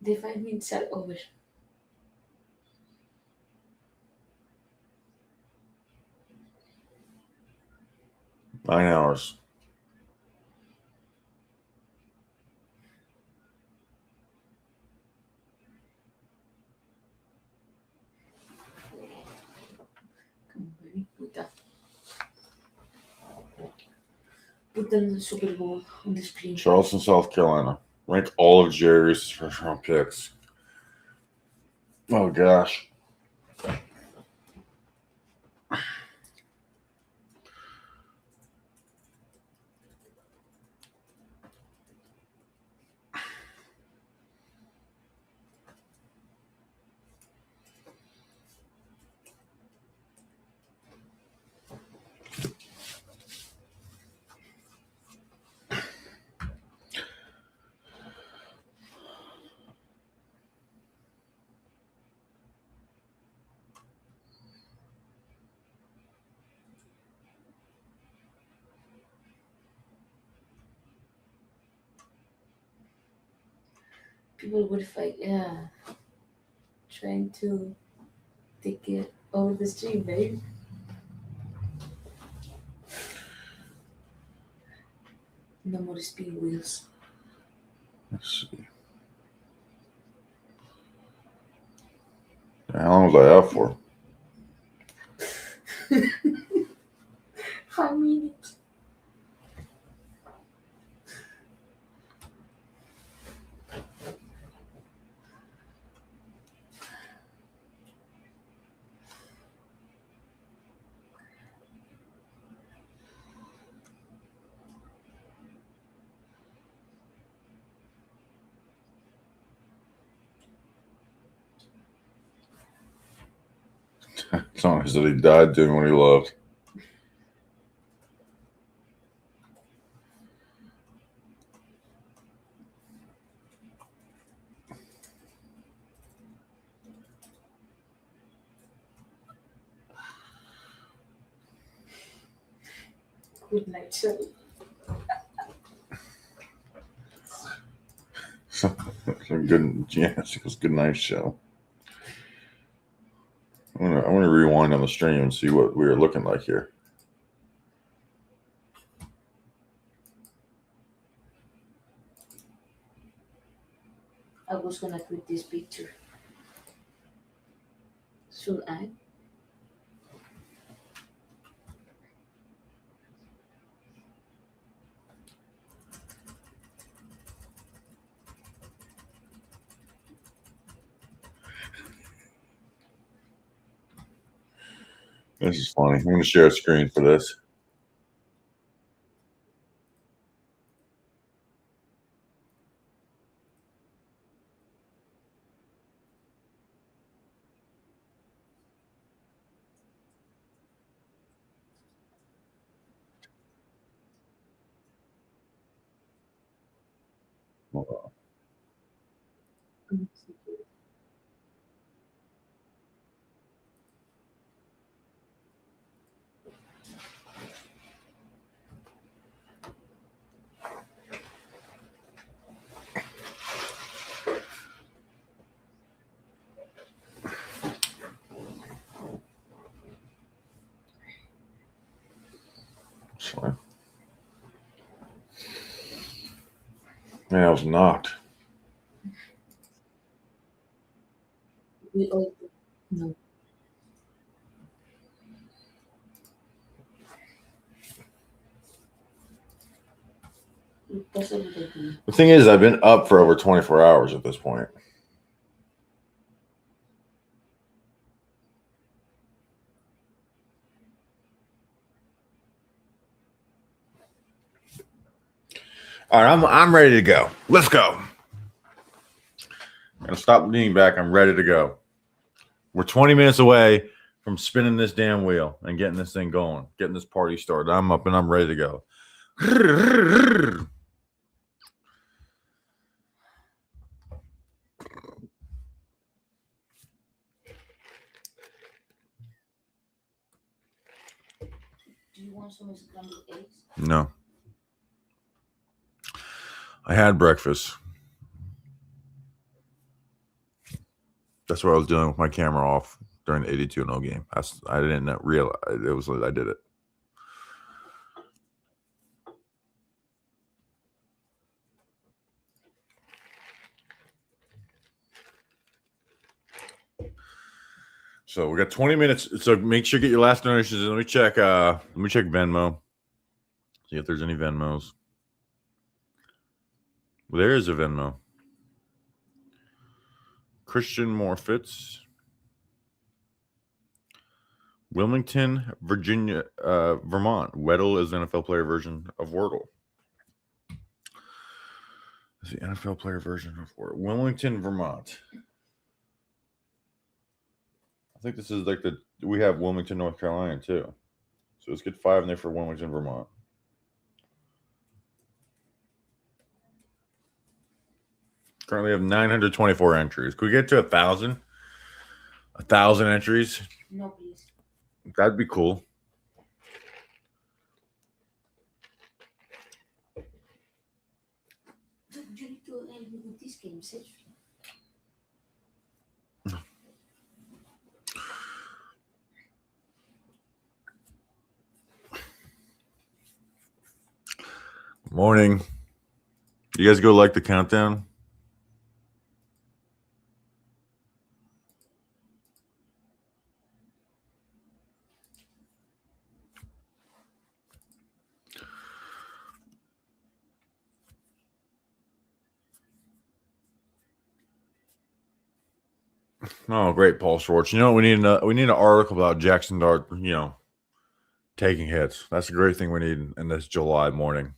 The 5 minutes are over. Nine hours. put the Super Bowl on the screen. Charleston, South Carolina. Rank all of Jerry's first round picks. Oh gosh. People would fight, yeah, trying to take it over the street, babe. No more speed wheels. Let's see. How long was I out for? 5 minutes. Song that he died doing what he loved. Good night, sir. Some good, yeah, it was a good night show. I want to rewind on the stream and see what we were looking like here. I was gonna quit this picture. Should I? This is funny. I'm going to share a screen for this. Hold on. Sorry. Man, I was knocked. We all no. The thing is, I've been up for over 24 hours at this point. All right, I'm ready to go. Let's go. I'm gonna stop leaning back. I'm ready to go. We're 20 minutes away from spinning this damn wheel and getting this thing going, getting this party started. I'm up and I'm ready to go. Do you want some scrambled eggs? No. I had breakfast. That's what I was doing with my camera off during the 82-0 game. I didn't realize it was. I did it. So we got 20 minutes. So make sure you get your last donations. Let me check Venmo. See if there's any Venmos. Well, there is a Venmo. Christian Morfitz. Wilmington, Virginia, Vermont. Weddle is the NFL player version of Wordle. It's the NFL player version of Wordle. Wilmington, Vermont. I think this is like we have Wilmington, North Carolina too. So let's get 5 in there for Wilmington, Vermont. Currently have 924 entries. Could we get to 1,000? 1,000 entries? No, please. That'd be cool. Dude, you need to help me with this game, seriously. Morning. You guys go like the countdown? Oh, great, Paul Schwartz. You know what we need? We need an article about Jackson Dart. Taking hits. That's a great thing we need in this July morning.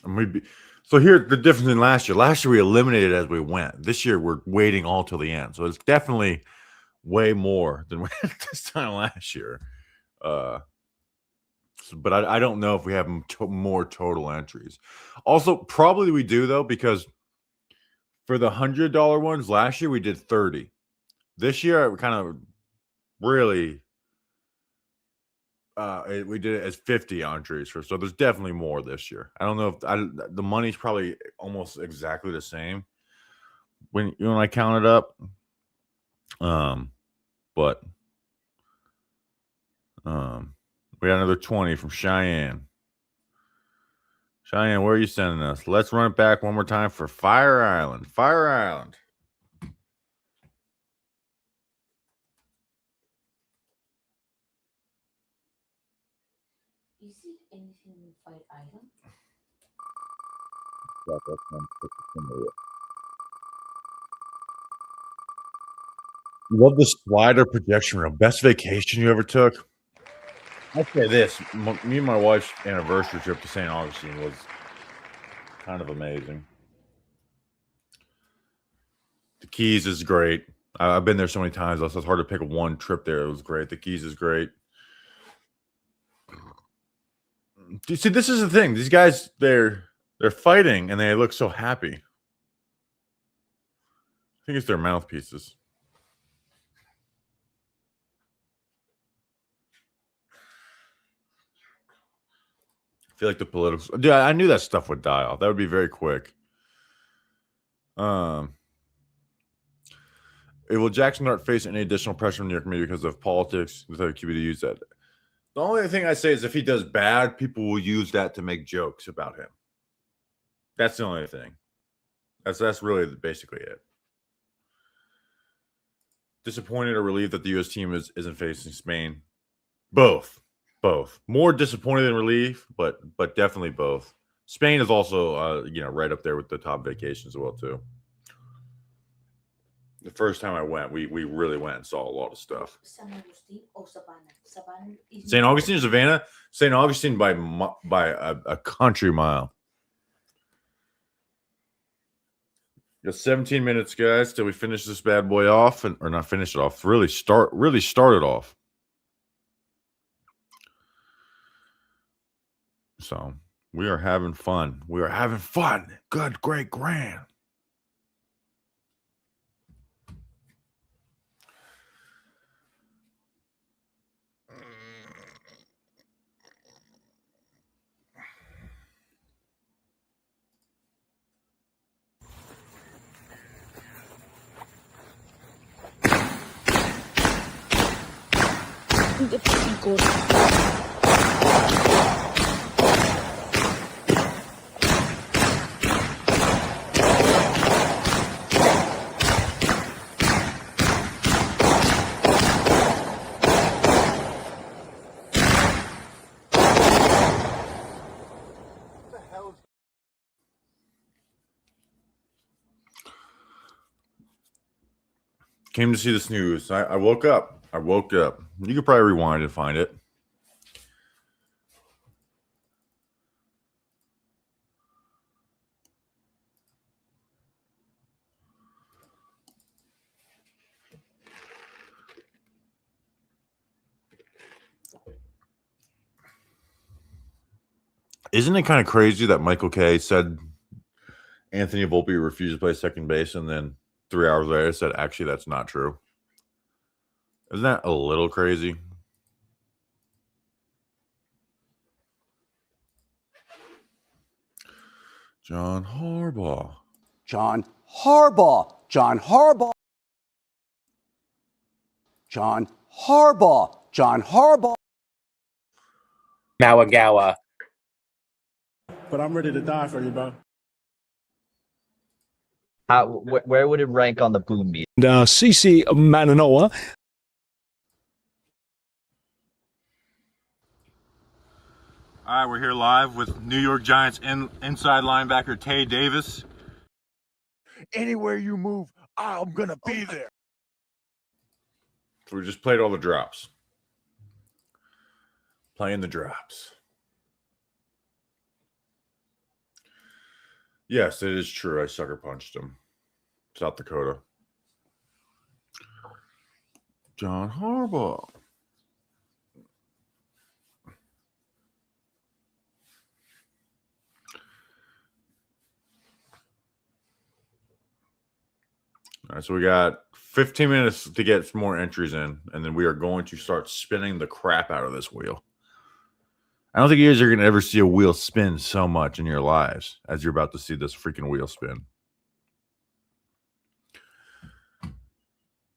And so here the difference in last year. Last year we eliminated as we went. This year we're waiting all till the end. So it's definitely way more than we had this time last year. But I don't know if we have more total entries. Also, probably we do though, because for the $100 ones last year we did 30. This year we kind of really we did it as 50 entries for, so there's definitely more this year. I don't know if the money's probably almost exactly the same when I count it up. But we got another 20 from Cheyenne. Cheyenne, where are you sending us? Let's run it back one more time for Fire Island. Fire Island. Is it anything in Fire Island? Love the slider projection room. Best vacation you ever took? I'll say this. Me and my wife's anniversary trip to St. Augustine was kind of amazing. The Keys is great. I've been there so many times. It's hard to pick one trip there. It was great. The Keys is great. You see, this is the thing. These guys, they're fighting and they look so happy. I think it's their mouthpieces. I feel like the political. Dude, I knew that stuff would die off. That would be very quick. Will Jackson Dart face any additional pressure from New York media because of politics? With QB to use that. The only thing I say is if he does bad, people will use that to make jokes about him. That's the only thing. That's really basically it. Disappointed or relieved that the U.S. team isn't facing Spain? Both. More disappointed than relieved, but definitely both. Spain is also right up there with the top vacations as well too. The first time I went, we really went and saw a lot of stuff. San Agustin or Savannah? Savannah is St. Augustine or Savannah? St. Augustine by a country mile. Got 17 minutes, guys, till we finish this bad boy off, or not finish it off. Really start it off. So we are having fun. Good, great, grand. get fucking good. Came to see the snooze. I woke up. You could probably rewind and find it. Isn't it kind of crazy that Michael Kay said Anthony Volpe refused to play second base, and then 3 hours later said actually that's not true? Isn't that a little crazy? John Harbaugh. John Harbaugh. John Harbaugh. John Harbaugh. John Harbaugh. Mawagawa. But I'm ready to die for you, bro. Where would it rank on the boom meter? CC Mananoa. All right, we're here live with New York Giants inside linebacker Tay Davis. Anywhere you move, I'm gonna be there. So we just played all the drops. Playing the drops. Yes, it is true. I sucker punched him. South Dakota. John Harbaugh. All right, so we got 15 minutes to get some more entries in, and then we are going to start spinning the crap out of this wheel. I don't think you guys are going to ever see a wheel spin so much in your lives as you're about to see this freaking wheel spin.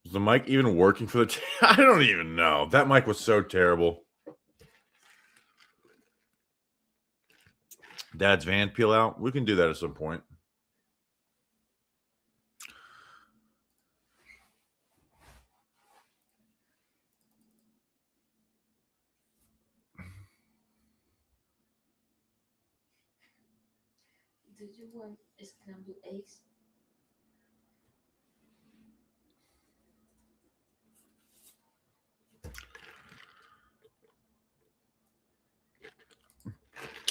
Is the mic even working for the I don't even know. That mic was so terrible. Dad's van peel out. We can do that at some point. Do you want scrambled eggs?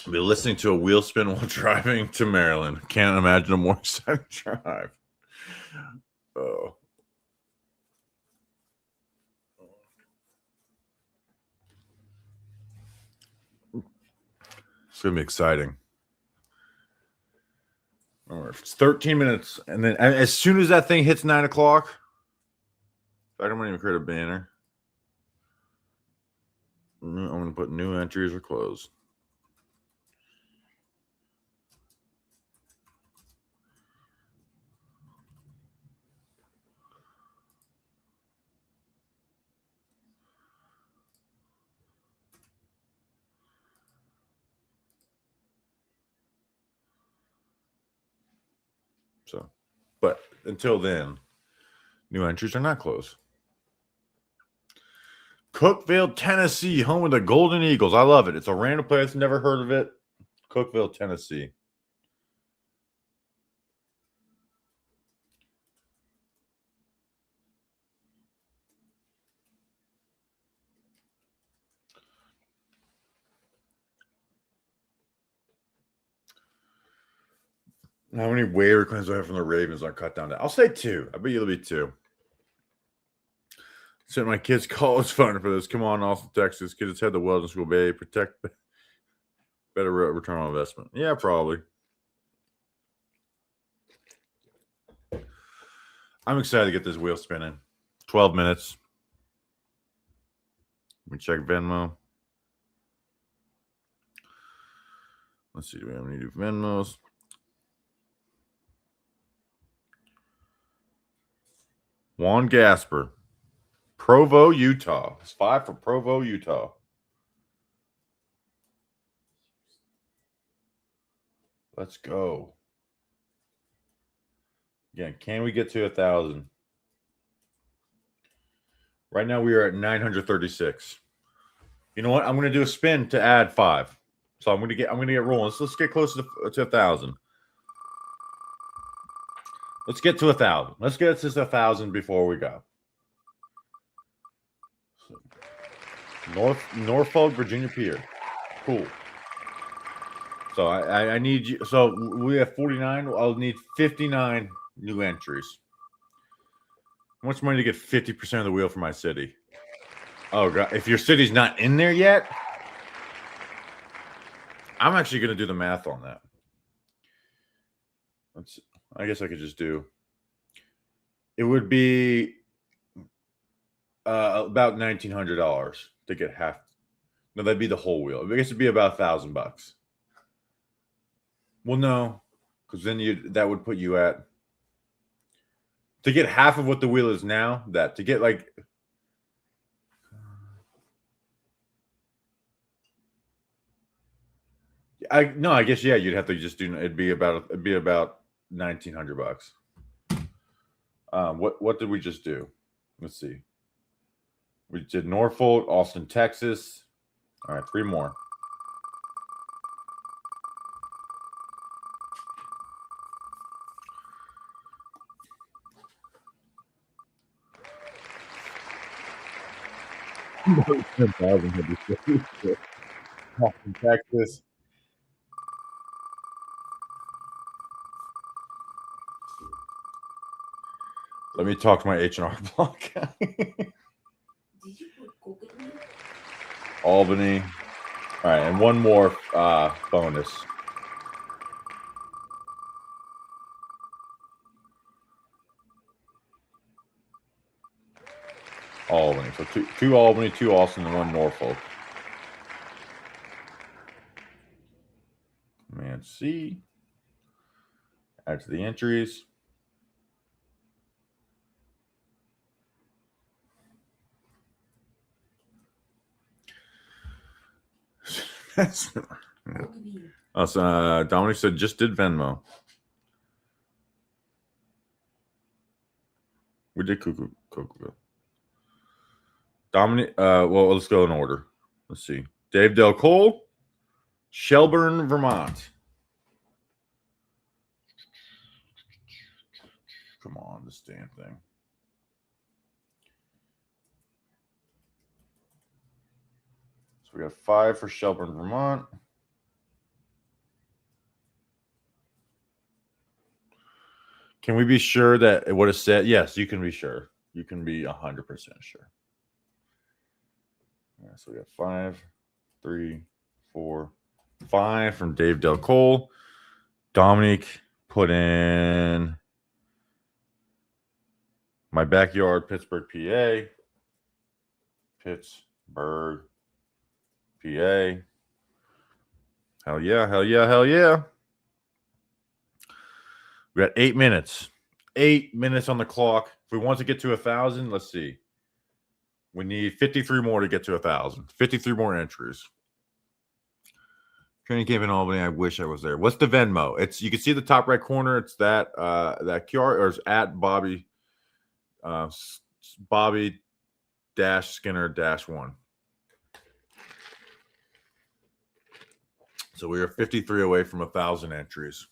I'll be listening to a wheel spin while driving to Maryland. Can't imagine a more exciting drive. Oh. It's going to be exciting. All right, it's 13 minutes. And then as soon as that thing hits 9 o'clock, I don't even create a banner. I'm going to put new entries or close. So, but until then, new entries are not closed. Cookeville, Tennessee, home of the Golden Eagles. I love it. It's a random place. Never heard of it. Cookeville, Tennessee. How many waiver claims do I have from the Ravens on cut down to? I'll say 2. I bet you it'll be 2. Sent my kid's college fund for this. Come on, Austin, Texas. Kids head to Weldon School Bay. Protect better return on investment. Yeah, probably. I'm excited to get this wheel spinning. 12 minutes. Let me check Venmo. Let's see. Do we have any new Venmos? Juan Gasper. Provo, Utah. It's 5 for Provo, Utah. Let's go. Again, can we get to 1,000? Right now we are at 936. You know what? I'm going to do a spin to add 5. So I'm going to get rolling. Let's get closer to 1,000. Let's get to 1,000. Let's get to 1,000 before we go. Norfolk, Virginia Pier. Cool. So I need you. So we have 49. I'll need 59 new entries. How much money to get 50% of the wheel for my city? Oh God! If your city's not in there yet, I'm actually going to do the math on that. I guess I could just do. It would be about $1,900 to get half. No, that'd be the whole wheel. I guess it'd be about $1,000. Well, no, because then that would put you at to get half of what the wheel is now. That to get like. I guess yeah, you'd have to just do. It'd be about $1,900. What did we just do? Let's see. We did Norfolk, Austin, Texas. All right, 3 more. Austin, Texas. Let me talk to my H&R Block. Albany. All right, and one more bonus. Albany. So two Albany, 2 Austin, and 1 Norfolk. Command C. Add to the entries. So Dominic said just did Venmo. We did Cookville. Dominic, well, let's go in order. Let's see. Dave Del Cole, Shelburne, Vermont. Come on, this damn thing. So we got 5 for Shelburne, Vermont. Can we be sure that what it said? Yes, you can be sure. You can be 100% sure. Yeah, so we got 5, 3, 4, 5 from Dave Del Cole. Dominic put in my backyard, Pittsburgh, PA. Pittsburgh, PA. Hell yeah, hell yeah, hell yeah. We got 8 minutes. 8 minutes on the clock. If we want to get to 1,000, let's see. We need 53 more to get to 1,000. 53 more entries. Training camp in Albany. I wish I was there. What's the Venmo? It's you can see the top right corner. It's that QR or it's at Bobby Skinner-1. So we are 53 away from 1,000 entries.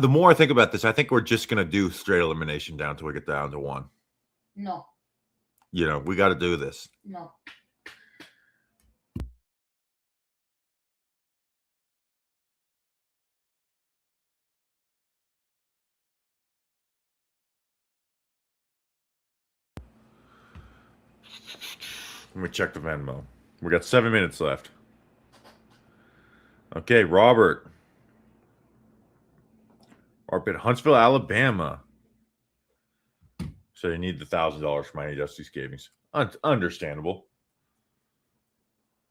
The more I think about this, I think we're just going to do straight elimination down until we get down to 1. No. You know, we got to do this. No. Let me check the Venmo. We got 7 minutes left. Okay, Robert. Up in Huntsville, Alabama. So they need the $1,000 for my Justice Savings. Understandable.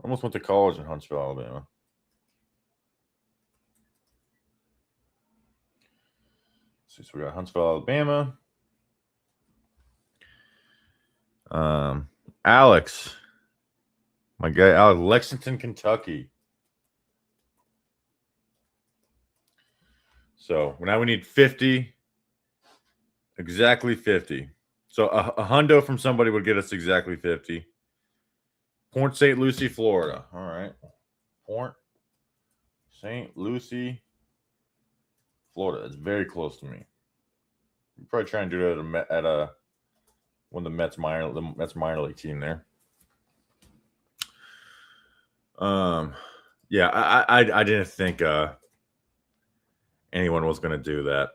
Almost went to college in Huntsville, Alabama. So we got Huntsville, Alabama. Alex, my guy, Alex, Lexington, Kentucky. So now we need 50, exactly 50. So a hundo from somebody would get us exactly 50. Port St. Lucie, Florida. All right. Port St. Lucie, Florida. That's very close to me. You probably try and do that at a when the Mets minor league team there. Yeah, I didn't think anyone was going to do that.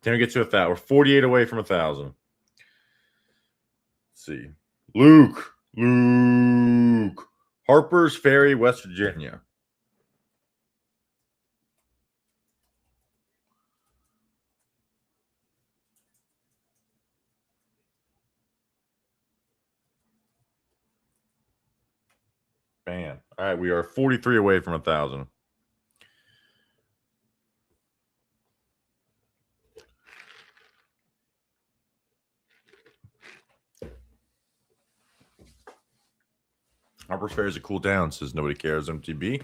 Can we get to 1,000? We're 48 away from 1,000. Let's see. Luke. Harper's Ferry, West Virginia. Bam. All right, we are 43 away from 1,000. Harper's Ferry is a cool town, says nobody cares MTB.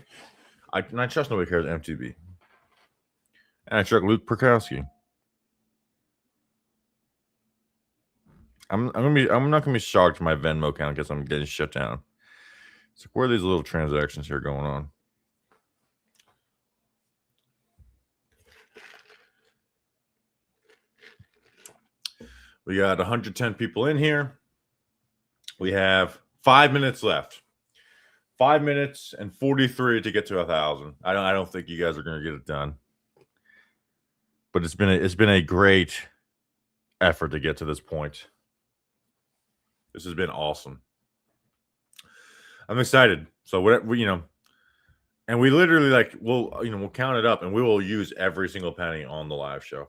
I trust nobody cares MTB. And I trust Luke Perkowski. I'm not gonna be shocked if my Venmo account gets I'm getting shut down. So where are these little transactions here going on? We got 110 people in here. We have 5 minutes left. 5 minutes and 43 to get to 1,000. I don't think you guys are going to get it done. But it's been a great effort to get to this point. This has been awesome. I'm excited. So whatever, and we literally we'll count it up and we will use every single penny on the live show.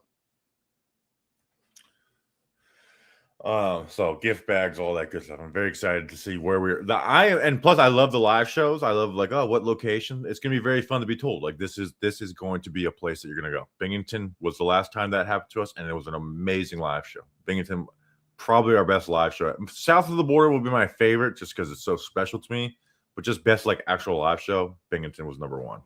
So gift bags, all that good stuff. I'm very excited to see where and plus I love the live shows. I love what location. It's gonna be very fun to be told. Like this is going to be a place that you're gonna go. Binghamton was the last time that happened to us, and it was an amazing live show. Binghamton, probably our best live show. South of the border will be my favorite just because it's so special to me. But just best actual live show, Binghamton was number one.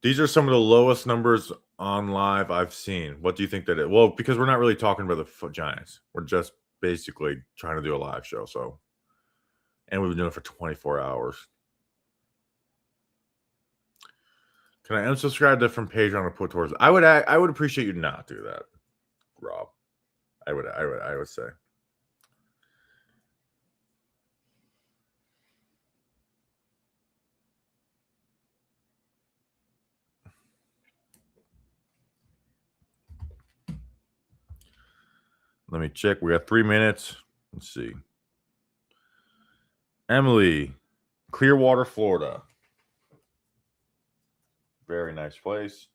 These are some of the lowest numbers on live I've seen. What do you think that is? Well, because we're not really talking about the Giants. We're just basically trying to do a live show. So, and we've been doing it for 24 hours. Can I unsubscribe to from Patreon and put towards? I would appreciate you not do that, Rob. I would say. Let me check. We got 3 minutes. Let's see. Emily, Clearwater, Florida. Very nice place.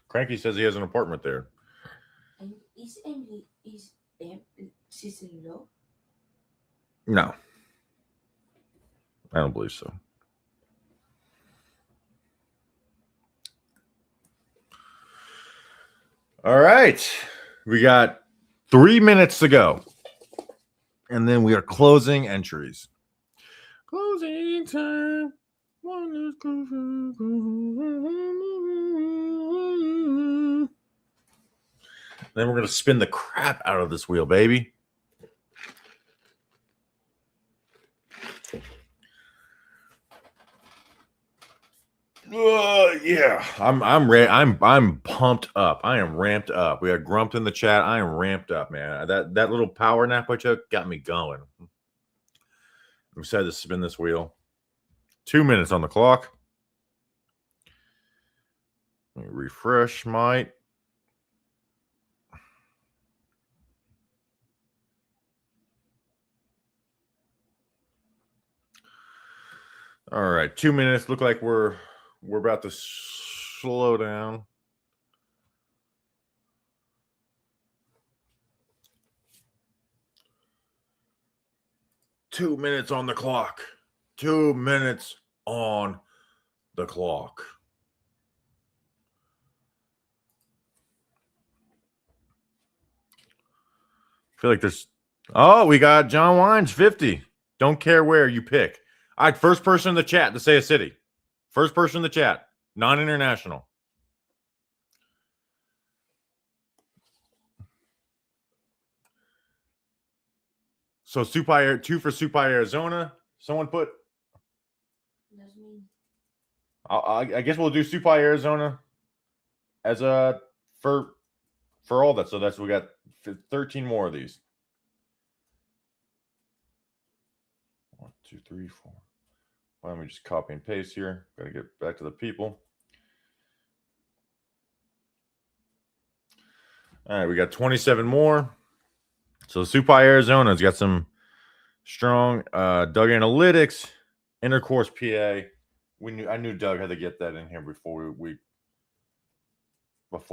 Cranky says he has an apartment there. And is Emily sister-in-law? No. I don't believe so. All right. We got 3 minutes to go. And then we are closing entries. Closing time. Then we're going to spin the crap out of this wheel, baby. Yeah, I'm pumped up. I am ramped up. We had Grumped in the chat. I am ramped up, man. That little power nap I took got me going. I'm excited to spin this wheel. 2 minutes on the clock. Let me refresh my. All right, 2 minutes. Look like we're about to slow down. 2 minutes on the clock. 2 minutes on the clock. I feel like there's. Oh, we got John Wines 50. Don't care where you pick. All right, first person in the chat to say a city. First person in the chat, non-international. So Supai, 2 for Supai, Arizona. Someone put. That's me. I guess we'll do Supai, Arizona, as a for all that. So that's we got 13 more of these. 1, 2, 3, 4. Why don't we just copy and paste here? Got to get back to the people. All right, we got 27 more. So Supai, Arizona's got some strong Doug Analytics, Intercourse PA. I knew Doug had to get that in here before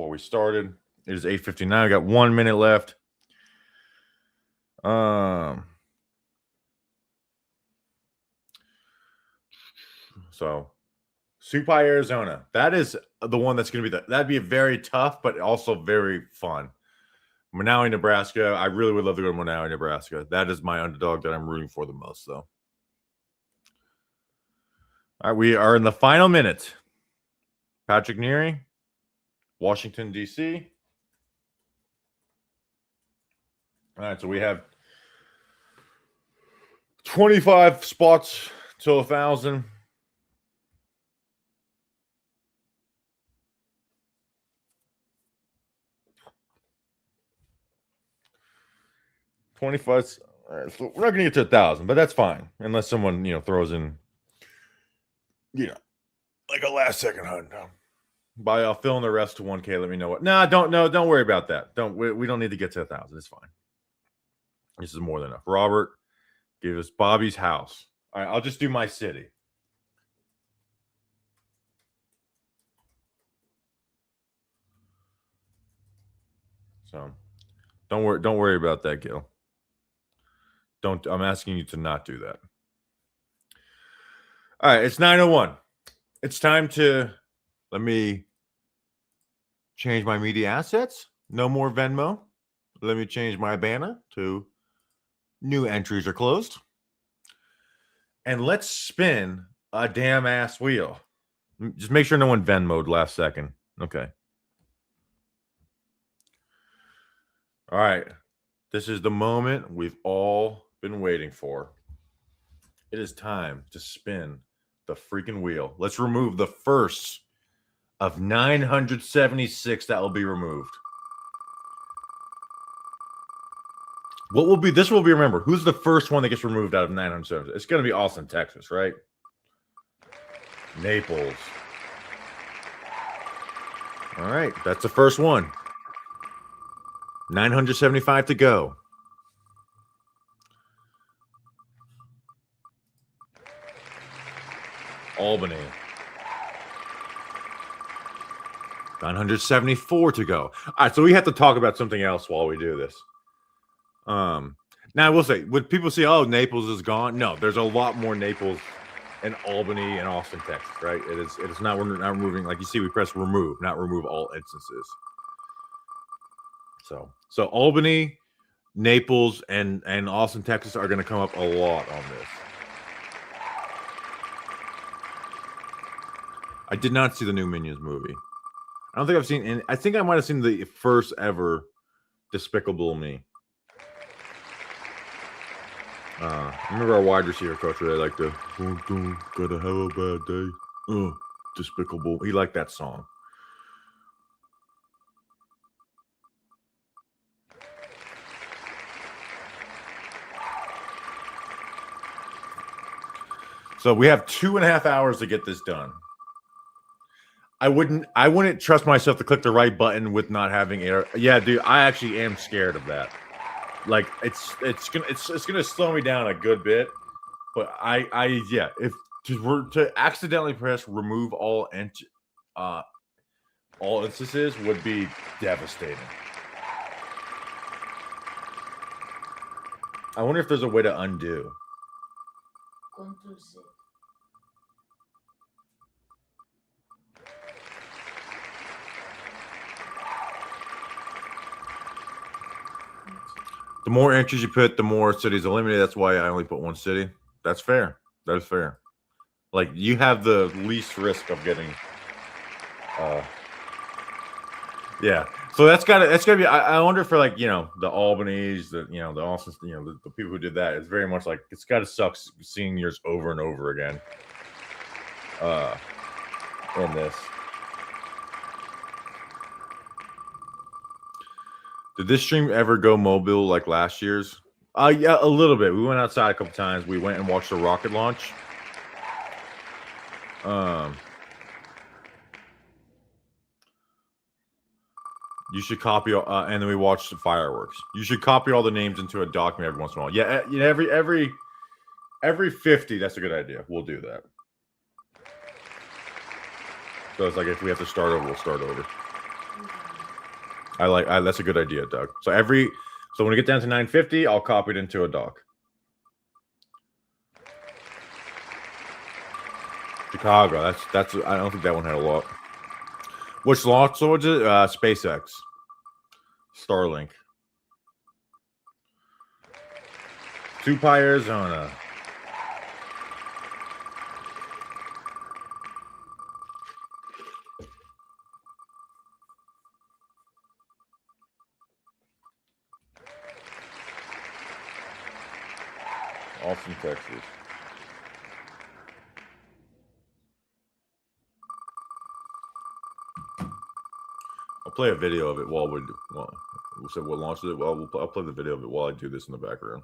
we started. It is 8:59. We got 1 minute left. So Supai, Arizona. That is the one that's going to be that'd be very tough, but also very fun. Manawi, Nebraska. I really would love to go to Manawi, Nebraska. That is my underdog that I'm rooting for the most, though. All right, we are in the final minute. Patrick Neary, Washington, D.C. All right, so we have 25 spots till 1,000. All right, so we're not going to get to 1,000, but that's fine, unless someone throws in, like a last second hunt. By I'll fill in the rest to 1K. Let me know what. Don't worry about that. We don't need to get to 1,000. It's fine. This is more than enough. Robert, give us Bobby's house. All right, I'll just do my city. So, don't worry about that, Gil. I'm asking you to not do that. All right, it's 9:01. It's time to let me change my media assets. No more Venmo. Let me change my banner to new entries are closed. And let's spin a damn ass wheel. Just make sure no one Venmo'd last second. Okay. All right. This is the moment we've all been waiting for. It is time to spin the freaking wheel. Let's remove the first of 976 that will be removed. This will be, remember, who's the first one that gets removed out of 970? It's going to be Austin, Texas, right? Naples. All right, that's the first one. 975 to go. Albany. 974 to go. All right, so we have to talk about something else while we do this. Now I will say, would people say, "Oh, Naples is gone"? No, there's a lot more Naples and Albany and Austin, Texas. Right? It is not. We're not removing. Like you see, we press remove, not remove all instances. So Albany, Naples, and Austin, Texas are going to come up a lot on this. I did not see the new Minions movie. I don't think I've seen, and I think I might have seen the first ever Despicable Me. Remember our wide receiver coach really liked the "Gotta have a bad day." Despicable. He liked that song. So we have 2.5 hours to get this done. I wouldn't trust myself to click the right button with not having air. Yeah, dude, I actually am scared of that. Like it's gonna slow me down a good bit. But if to accidentally press remove all instances would be devastating. I wonder if there's a way to undo. Control Z. The more entries you put, the more cities eliminated. That's why I only put one city. That's fair. That is fair. Like you have the least risk of getting. Yeah. So that's gotta be. I wonder for like the Albany's, the the Austin, the people who did that. It's very much like it's gotta suck seeing yours over and over again. In this. Did this stream ever go mobile like last year's? Yeah, a little bit. We went outside a couple times. We went and watched the rocket launch. You should copy, and then we watched the fireworks. You should copy all the names into a document every once in a while. Yeah, every 50. That's a good idea. We'll do that. So it's like if we have to start over, we'll start over. That's a good idea, Doug. So when we get down to 950, I'll copy it into a doc. Chicago. That's. I don't think that one had a lot. Which launch was it? SpaceX, Starlink. Tupai, Arizona. Austin, Texas. I'll play a video of it while we said what launched it. Well, I'll play the video of it while I do this in the background.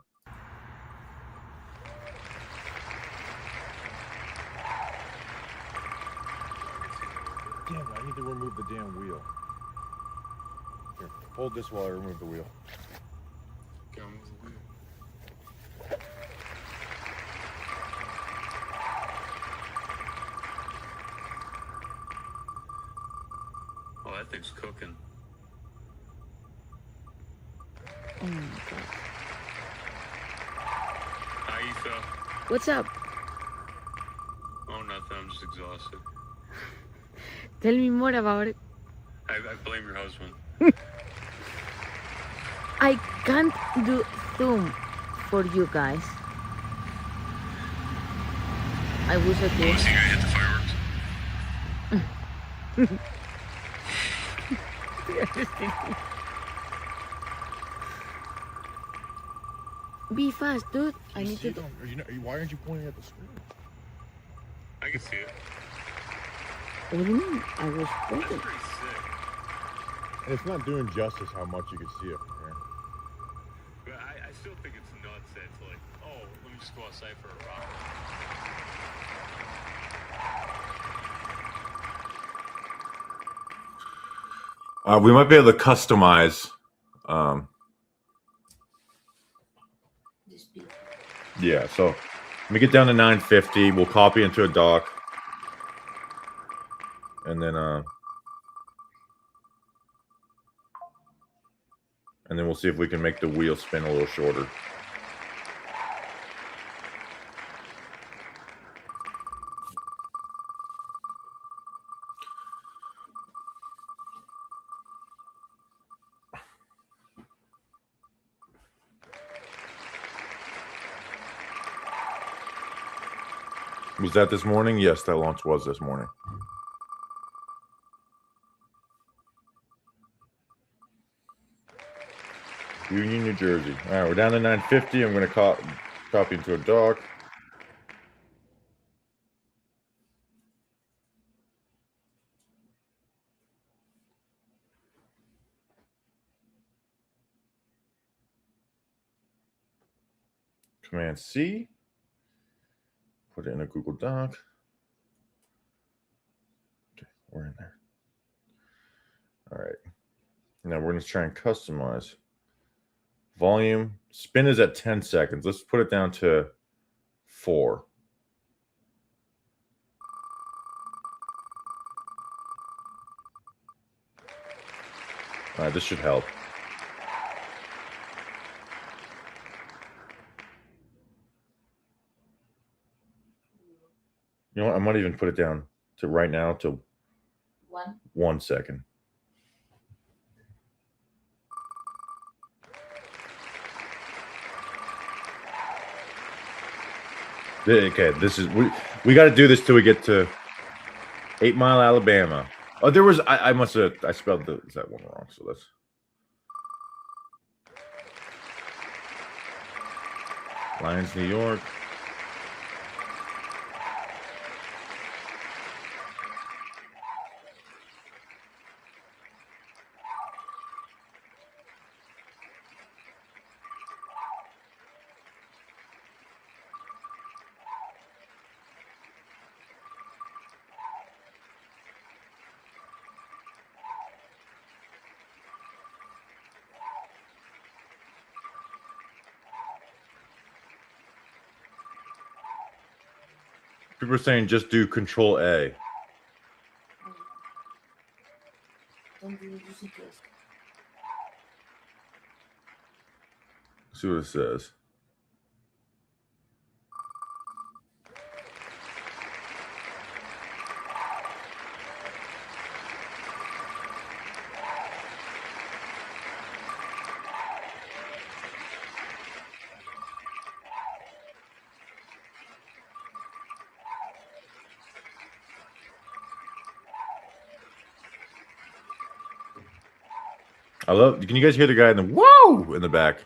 Damn it, I need to remove the damn wheel. Here, hold this while I remove the wheel. Okay, I'll move the wheel. Oh, that thing's cooking. Oh my god. Hi, Aoife. What's up? Oh, nothing. I'm just exhausted. Tell me more about it. I blame your husband. I can't do Zoom for you guys. I wish I Oh, so you could. gotta hit the fireworks? Be fast, dude. I need to. Why aren't you pointing at the screen? I can see it. What do you mean? I was That's pointing. pretty sick. And it's not doing justice how much you can see it from here. But I still think it's nuts that it's like, oh, let me just go outside for a rock. We might be able to customize. Yeah, so let me get down to 950. We'll copy into a doc. And then we'll see if we can make the wheel spin a little shorter. Was that this morning? Yes, that launch was this morning. Union, New Jersey. All right, we're down to 950. I'm going to copy into a doc. Command C. Put it in a Google Doc. Okay, we're in there. All right. Now we're going to try and customize. Volume. Spin is at 10 seconds. Let's put it down to 4. All right, this should help. You know what? I might even put it down to right now to 1 second. Okay, this is we got to do this till we get to 8 Mile, Alabama. Oh, there was I must have I spelled that one wrong. So let's. Lions, New York. People are saying just do Control A. Don't do it just in case. See what it says. I love. Can you guys hear the guy in the whoa in the back?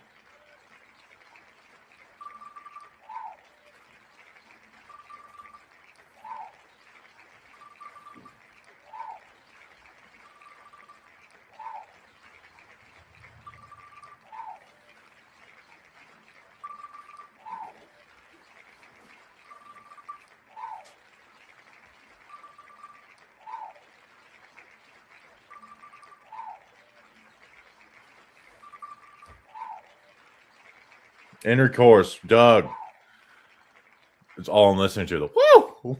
Intercourse, Doug. It's all I'm listening to. The woo.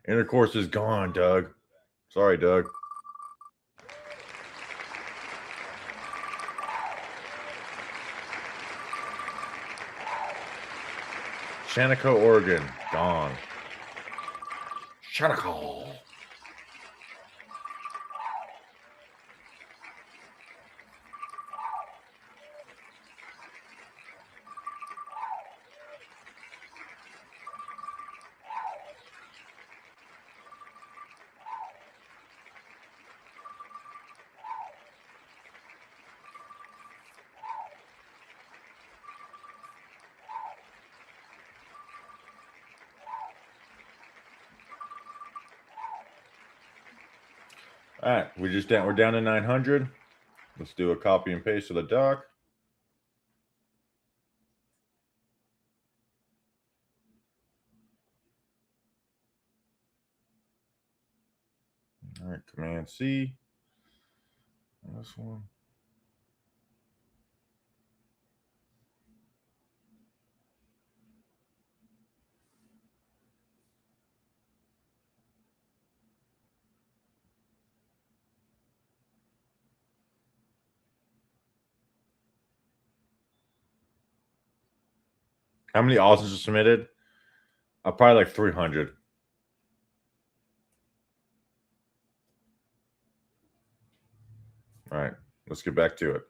Intercourse is gone, Doug. Sorry, Doug. Shaniko, Oregon, gone. Shaniko. All right, we're down to 900. Let's do a copy and paste of the doc. All right, Command C. This one. How many authors are submitted? Probably like 300. All right, let's get back to it.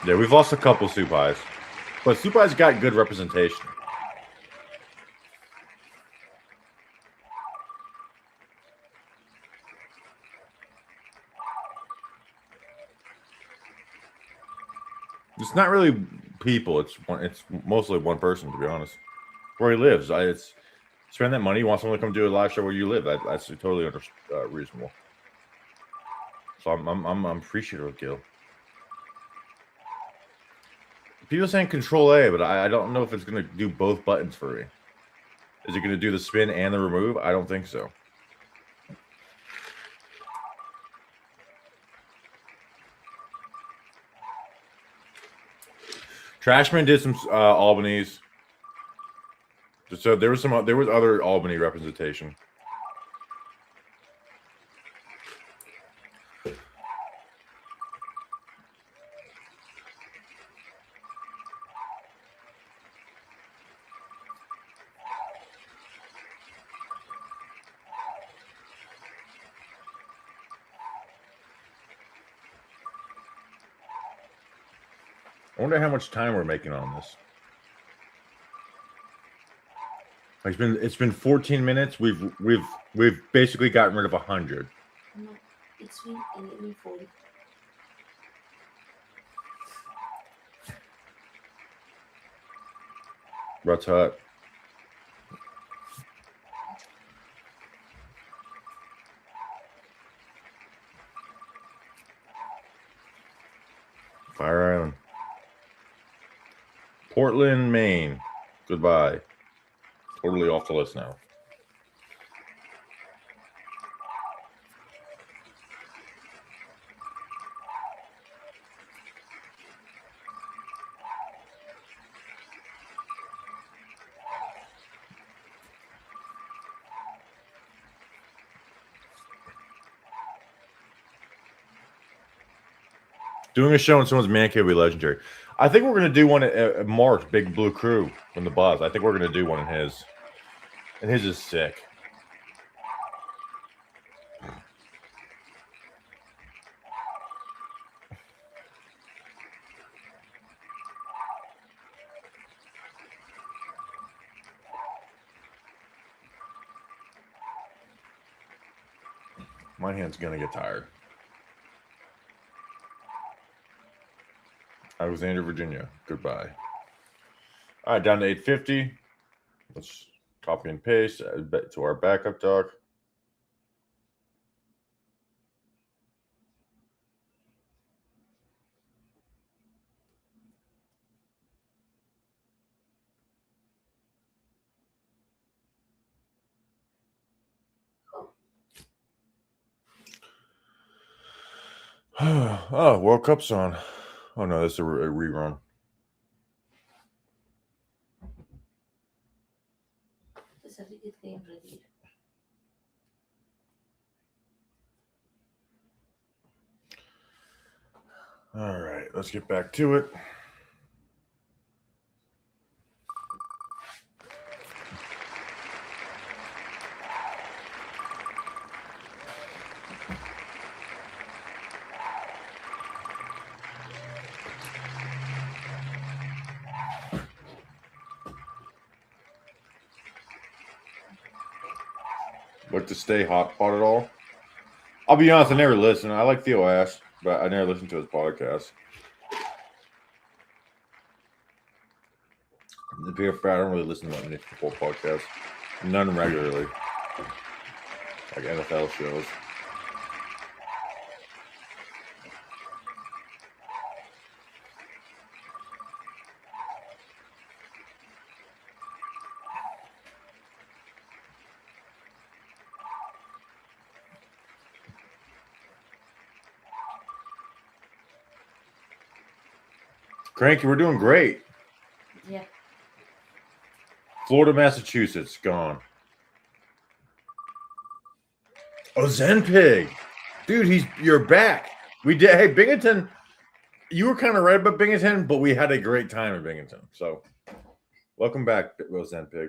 Yeah, we've lost a couple Supais, but Supai's got good representation. It's not really people. It's mostly one person, to be honest. Where he lives, it's spend that money. You want someone to come do a live show where you live. That's totally reasonable. So I'm appreciative of Gil. People are saying Control A, but I don't know if it's going to do both buttons for me. Is it going to do the spin and the remove? I don't think so. Trashman did some Albany's. So there was other Albany representation. I wonder how much time we're making on this. It's been 14 minutes. We've basically gotten rid of 100. No, it's been 11:40. Ruts Hut. Fire Island. Portland, Maine. Goodbye. Totally off the list now. Doing a show in someone's man cave would be legendary. I think we're going to do one at Mark's Big Blue Crew from the Buzz. I think we're going to do one in his. And his is sick. My hand's going to get tired. Alexandria, Virginia. Goodbye. All right, down to 850. Let's copy and paste to our backup doc. Oh, World Cup's on. Oh no, that's a rerun. The certificate came ready. All right, let's get back to it. Like to stay hot pot at all? I'll be honest, I never listen. I like Theo Ash, but I never listened to his podcast. To be fair, I don't really listen to many football podcasts. None regularly. Like NFL shows. Cranky, we're doing great. Yeah. Florida, Massachusetts, gone. Oh, Zenpig. Dude, you're back. We did. Hey, Binghamton, you were kind of right about Binghamton, but we had a great time in Binghamton. So, welcome back, Zenpig.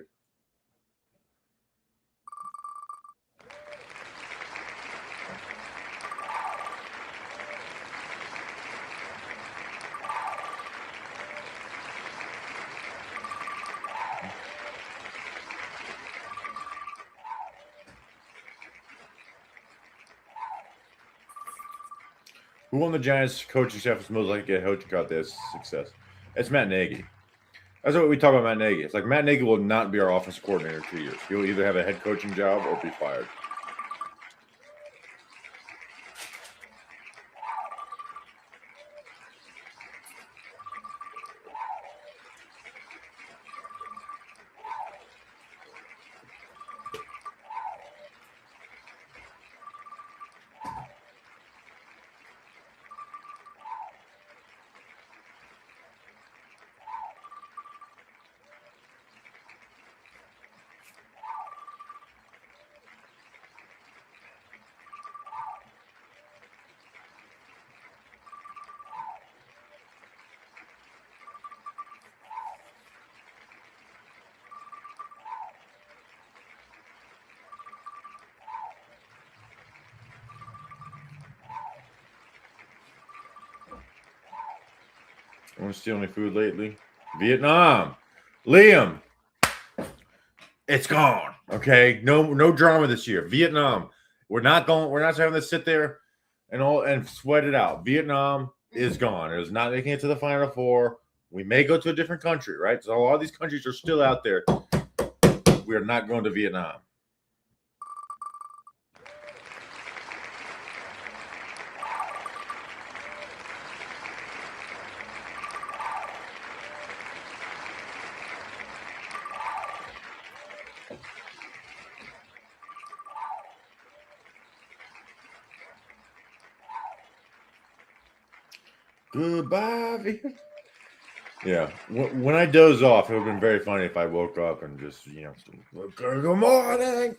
Who won the Giants coaching staff is most likely to get coaching got this success? It's Matt Nagy. That's what we talk about Matt Nagy. It's like Matt Nagy will not be our offensive coordinator in 2 years. He'll either have a head coaching job or be fired. Want to steal any food lately? Vietnam. Liam. It's gone. Okay. No drama this year. Vietnam. We're not having to sit there and sweat it out. Vietnam is gone. It is not making it to the Final Four. We may go to a different country, right? So a lot of these countries are still out there. We are not going to Vietnam. Goodbye, Vietnam. Yeah. When I doze off, it would have been very funny if I woke up and just, good morning.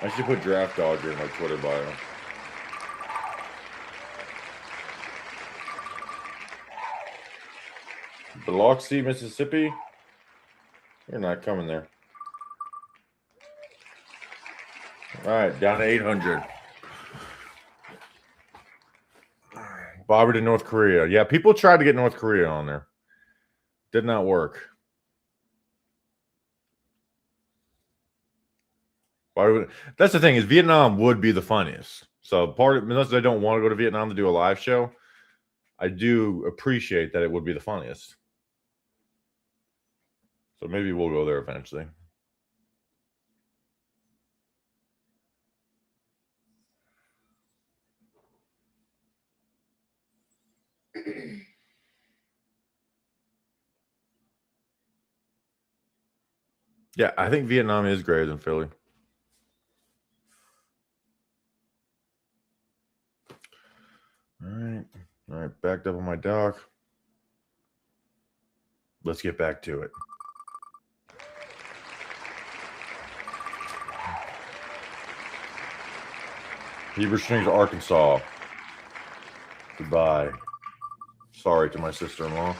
I should put Draft Dodger in my Twitter bio. Biloxi, Mississippi. You're not coming there. All right, down to 800. Bobby to North Korea. Yeah, people tried to get North Korea on there. Did not work. That's the thing, is Vietnam would be the funniest. So unless I don't want to go to Vietnam to do a live show, I do appreciate that it would be the funniest. So maybe we'll go there eventually. Yeah, I think Vietnam is greater than Philly. All right, backed up on my dock. Let's get back to it. Heber Strings, Arkansas. Goodbye. Sorry to my sister-in-law.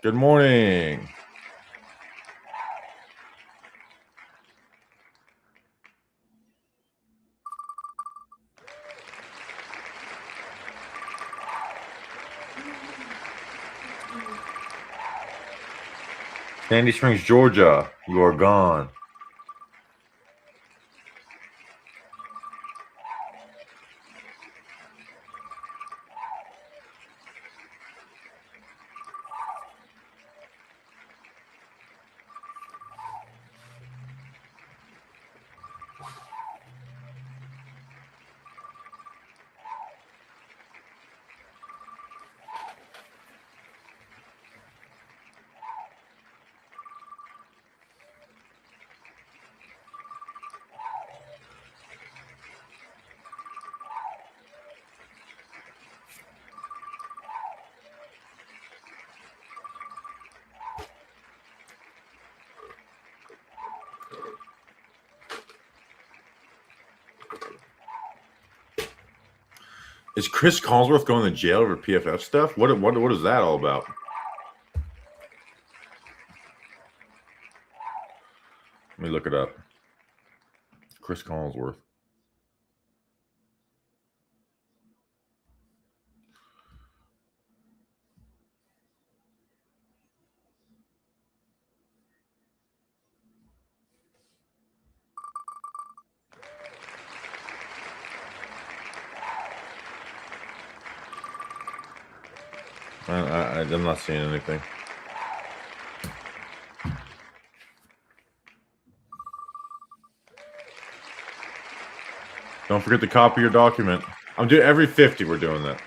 Good morning. Sandy Springs, Georgia. You are gone. Is Chris Collinsworth going to jail over PFF stuff? What is that all about? Let me look it up. Chris Collinsworth. I'm not seeing anything. Don't forget to copy your document. I'm doing every 50. We're doing that.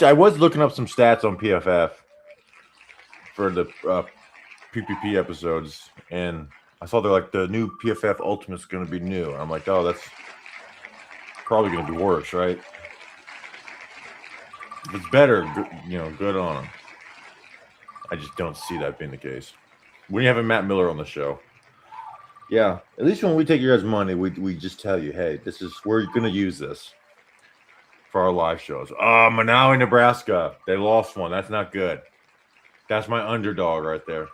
I was looking up some stats on PFF for the PPP episodes, and I saw they're like the new PFF Ultimate's going to be new. I'm like, oh, that's probably going to be worse, right? If it's better, good on them. I just don't see that being the case. We having Matt Miller on the show. Yeah, at least when we take your guys' money, we just tell you, hey, this is we're gonna use this for our live shows. Manawi, Nebraska. They lost one. That's not good. That's my underdog right there.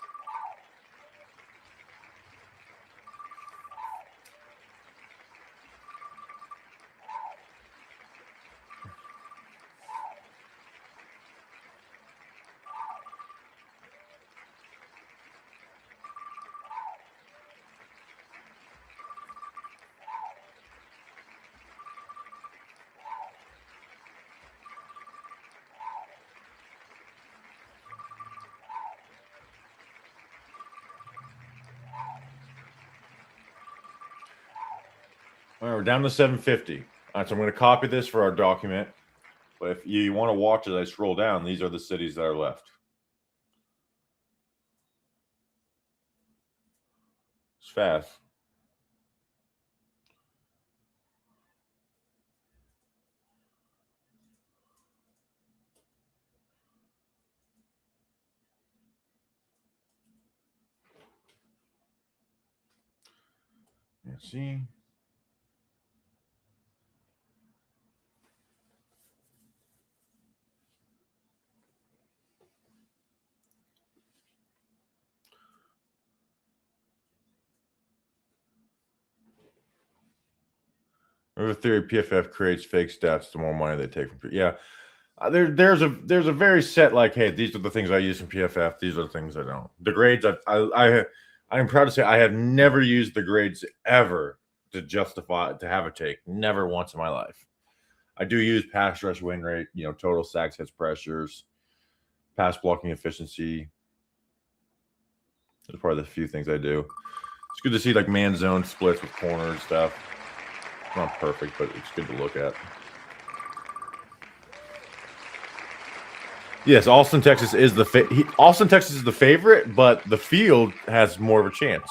All right, we're down to 750. All right, so I'm going to copy this for our document. But if you want to watch as I scroll down, these are the cities that are left. It's fast. Let's see. I have a theory PFF creates fake stats the more money they take from yeah. There's a very set like, hey, these are the things I use from PFF. These are the things I don't. The grades I'm proud to say I have never used the grades ever to justify to have a take. Never once in my life. I do use pass rush win rate, total sacks, hits, pressures, pass blocking efficiency. Those are probably the few things I do. It's good to see like man zone splits with corner and stuff. Not perfect, but it's good to look at. Yes, Austin, Texas is the Austin, Texas is the favorite, but the field has more of a chance.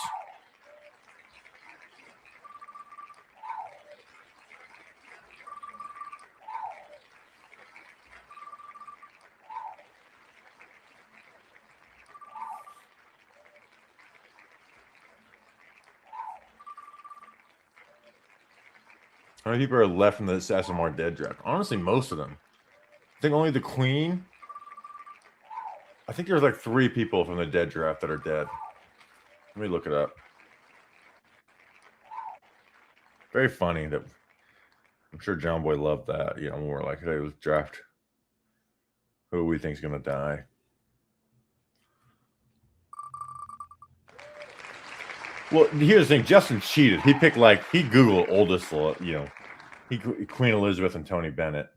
How many people are left in this SMR dead draft? Honestly, most of them. I think only the Queen. I think there's like 3 people from the dead draft that are dead. Let me look it up. Very funny that I'm sure John Boy loved that. When we're like, hey, let's draft who we think is going to die. Well, here's the thing. Justin cheated. He picked he Googled oldest, Queen Elizabeth and Tony Bennett.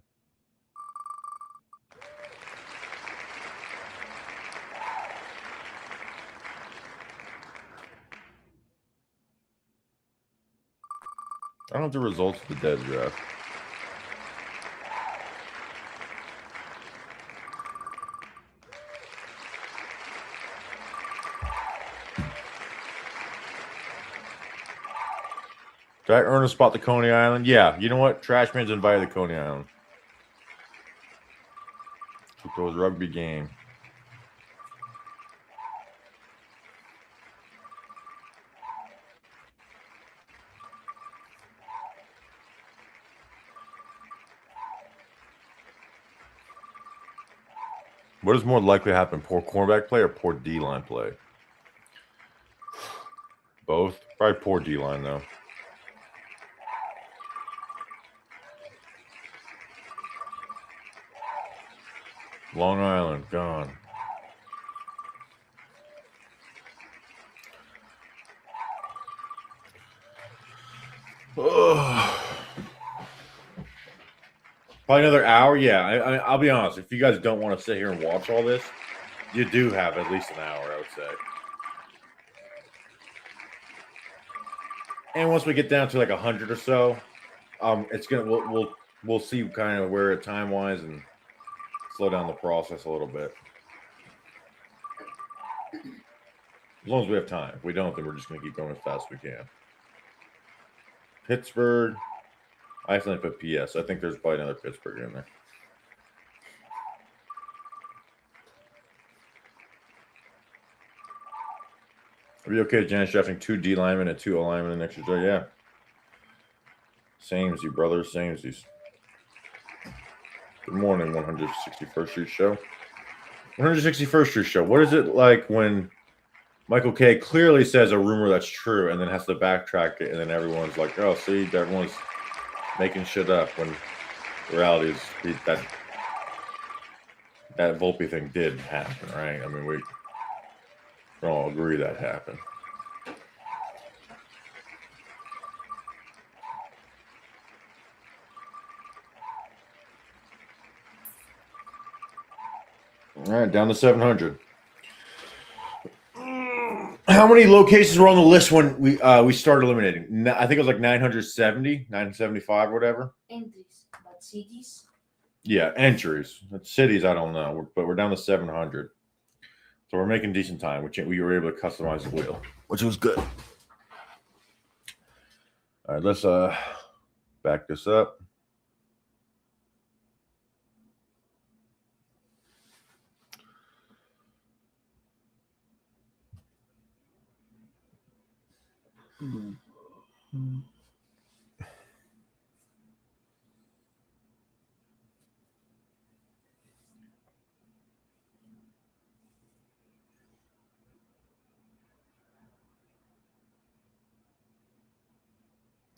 I don't have the results of the dead draft. Did I earn a spot to Coney Island? Yeah. You know what? Trashman's invited to Coney Island. Took those rugby game. What is more likely to happen? Poor cornerback play or poor D-line play? Both. Probably poor D-line, though. Long Island, gone. Probably another hour. Yeah, I'll be honest. If you guys don't want to sit here and watch all this, you do have at least an hour, I would say. And once we get down to like 100 or so, it's gonna we'll see kind of where time wise and slow down the process a little bit. As long as we have time. If we don't, then we're just gonna keep going as fast as we can. Pittsburgh. I accidentally put PS. I think there's probably another Pittsburgh in there. Are you okay, Janice, drafting 2 D linemen and 2 O linemen in extra draft? Yeah. Samesies, brother. Samesies. Good morning, 161st Street Show. 161st Street Show. What is it like when Michael K clearly says a rumor that's true and then has to backtrack it, and then everyone's like, oh, see, everyone's making shit up, when the reality is that Volpe thing did happen, right? I mean, we all agree that happened. All right, down to 700. How many locations were on the list when we started eliminating? I think it was like 970, 975, or whatever. Entries, but cities. Yeah, entries. Cities, I don't know, but we're down to 700. So we're making decent time. We were able to customize the wheel, which was good. All right, let's back this up.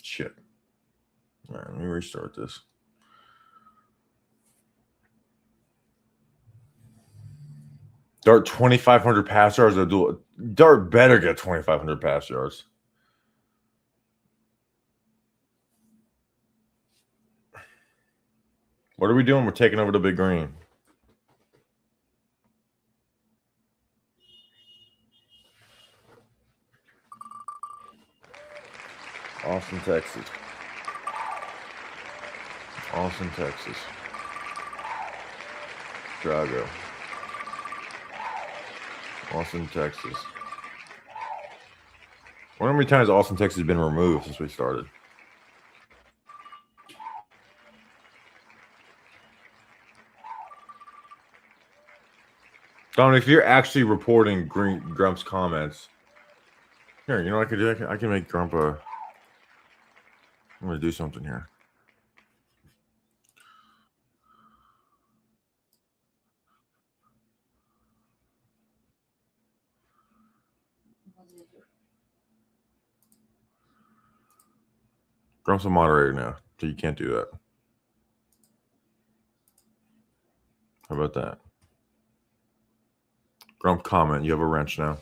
Shit. All right, let me restart this. Dart 2,500 pass yards. Dart better get 2,500 pass yards. What are we doing? We're taking over the big green. Austin, Texas. Austin, Texas. Chicago. Austin, Texas. I wonder how many times Austin, Texas has been removed since we started. Dominic, if you're actually reporting Grump's comments, here, you know what I could do? I can make Grump a... I'm going to do something here. Grump's a moderator now, so you can't do that. How about that? Grump comment, you have a wrench now.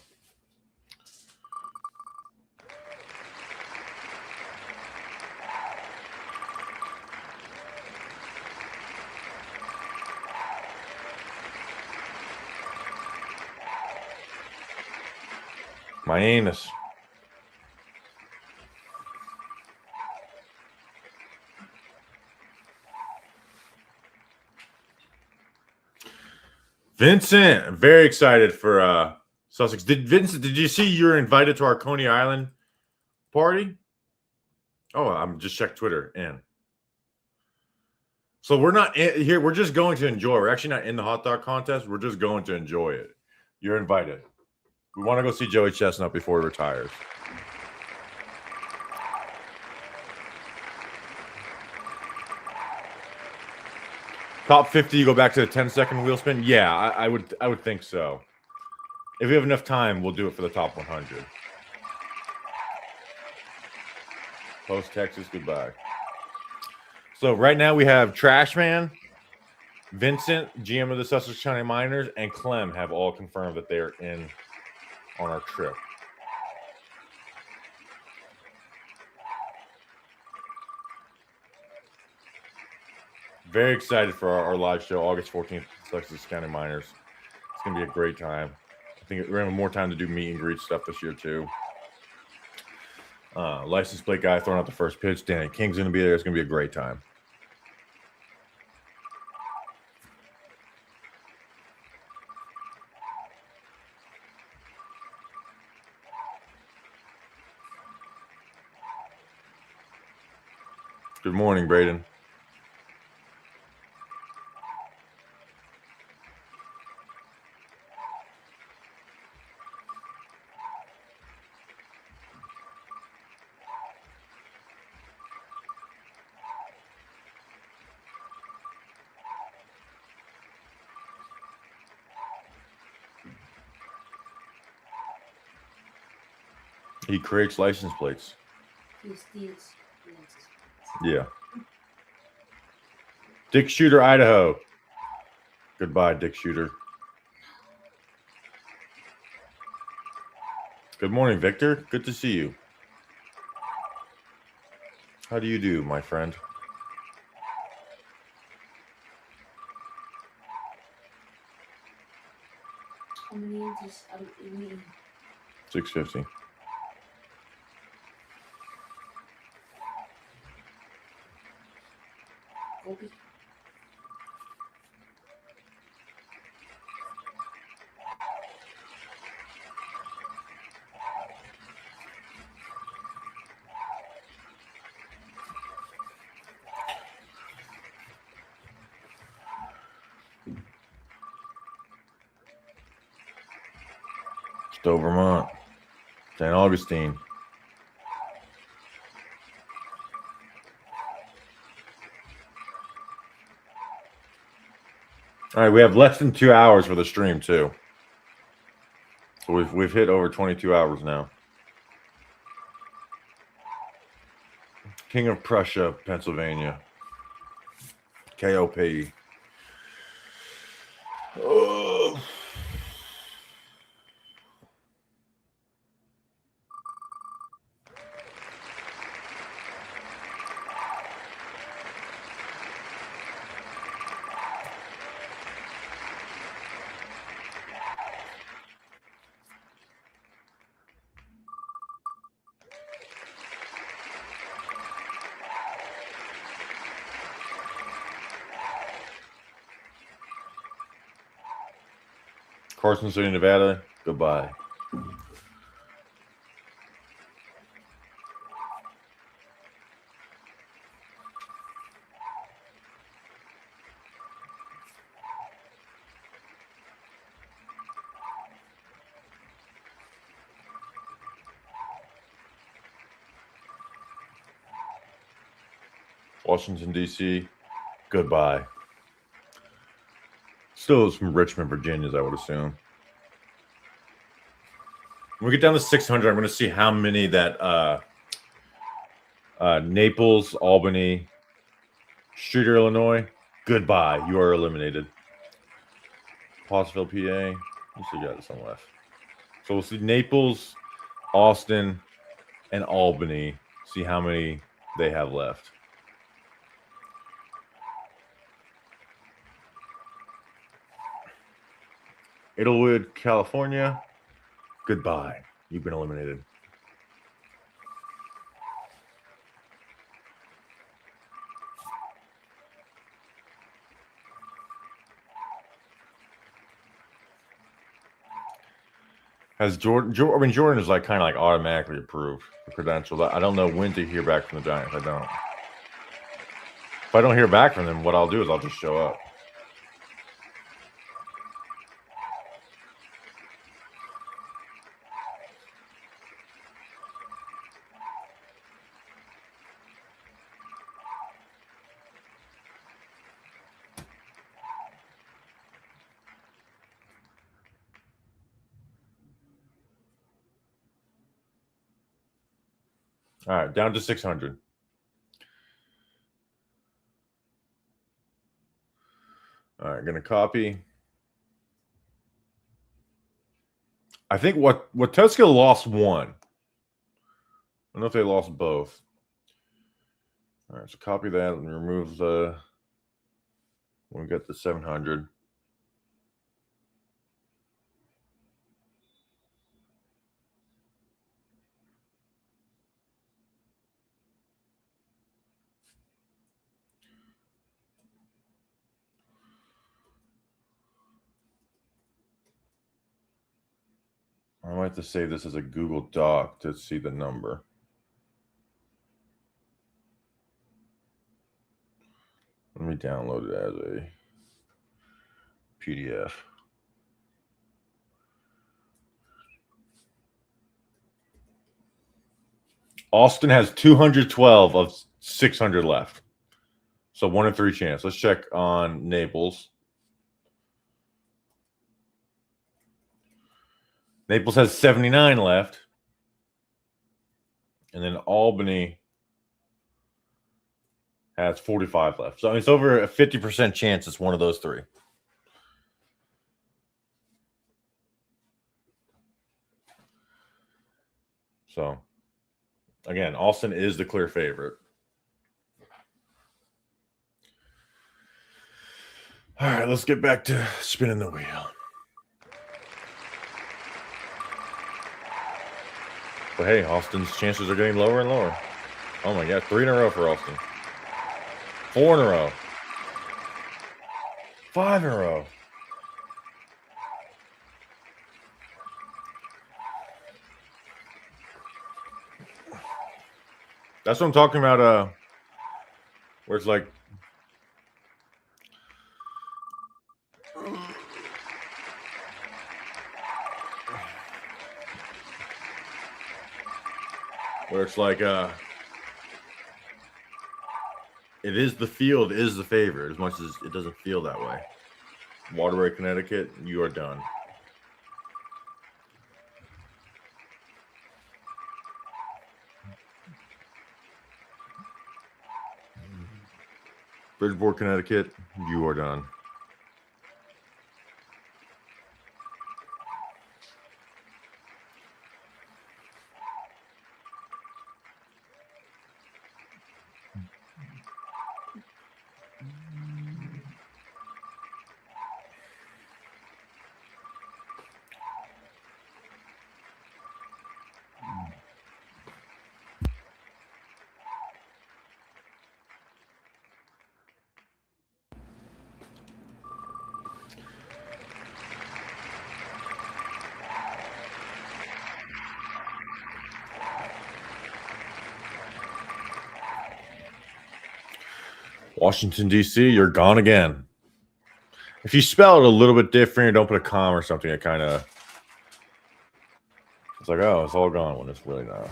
My anus. Vincent, very excited for Sussex. Vincent, did you see you're invited to our Coney Island party? Oh, I'm just checked Twitter in. So we're not here. We're just going to enjoy. We're actually not in the hot dog contest. We're just going to enjoy it. You're invited. We want to go see Joey Chestnut before he retires. Top 50, you go back to the 10-second wheel spin? Yeah, I would think so. If we have enough time, we'll do it for the top 100. Post Texas, goodbye. So right now we have Trashman, Vincent, GM of the Sussex County Miners, and Clem have all confirmed that they're in on our trip. Very excited for our live show, August 14th, Sussex County Miners. It's going to be a great time. I think we're going to have more time to do meet and greet stuff this year, too. License plate guy throwing out the first pitch. Danny King's going to be there. It's going to be a great time. Good morning, Braden. He creates license plates. He steals lenses. Yeah. Dick Shooter, Idaho. Goodbye, Dick Shooter. Good morning, Victor. Good to see you. How do you do, my friend? How many entries are we in? 650. Copy. Stowe, Vermont. St. Augustine. All right, we have less than 2 hours for the stream too. So we've hit over 22 hours now. King of Prussia, Pennsylvania. KOP. Oh. Carson City, Nevada. Goodbye. Washington, D.C. Goodbye. Still from Richmond, Virginia, I would assume. When we get down to 600, I'm going to see how many that Naples, Albany, Streeter, Illinois. Goodbye. You are eliminated. Pottsville, PA. You still got some left. So we'll see Naples, Austin, and Albany. See how many they have left. Idlewood, California. Goodbye. You've been eliminated. Has Jordan? I mean, Jordan is like kind of like automatically approved for credentials. I don't know when to hear back from the Giants. I don't. If I don't hear back from them, what I'll do is I'll just show up. All right, down to 600. All right, gonna copy. I think what Tuska lost one. I don't know if they lost both. All right, so copy that and remove the. When we get to 700. I might have to save this as a Google Doc to see the number. Let me download it as a PDF. Austin has 212 of 600 left. So 1 in 3 chance. Let's check on Naples. Naples has 79 left. And then Albany has 45 left. So it's over a 50% chance it's one of those three. So, again, Austin is the clear favorite. All right, let's get back to spinning the wheel. But hey, Austin's chances are getting lower and lower. Oh my God, 3 in a row for Austin. 4 in a row. 5 in a row. That's what I'm talking about. Where it's like, it is the field is the favorite as much as it doesn't feel that way. Waterbury, Connecticut, you are done. Bridgeport, Connecticut, you are done. Washington, D.C., you're gone again. If you spell it a little bit different, you don't put a comma or something, it kind of... It's like, oh, it's all gone when it's really not.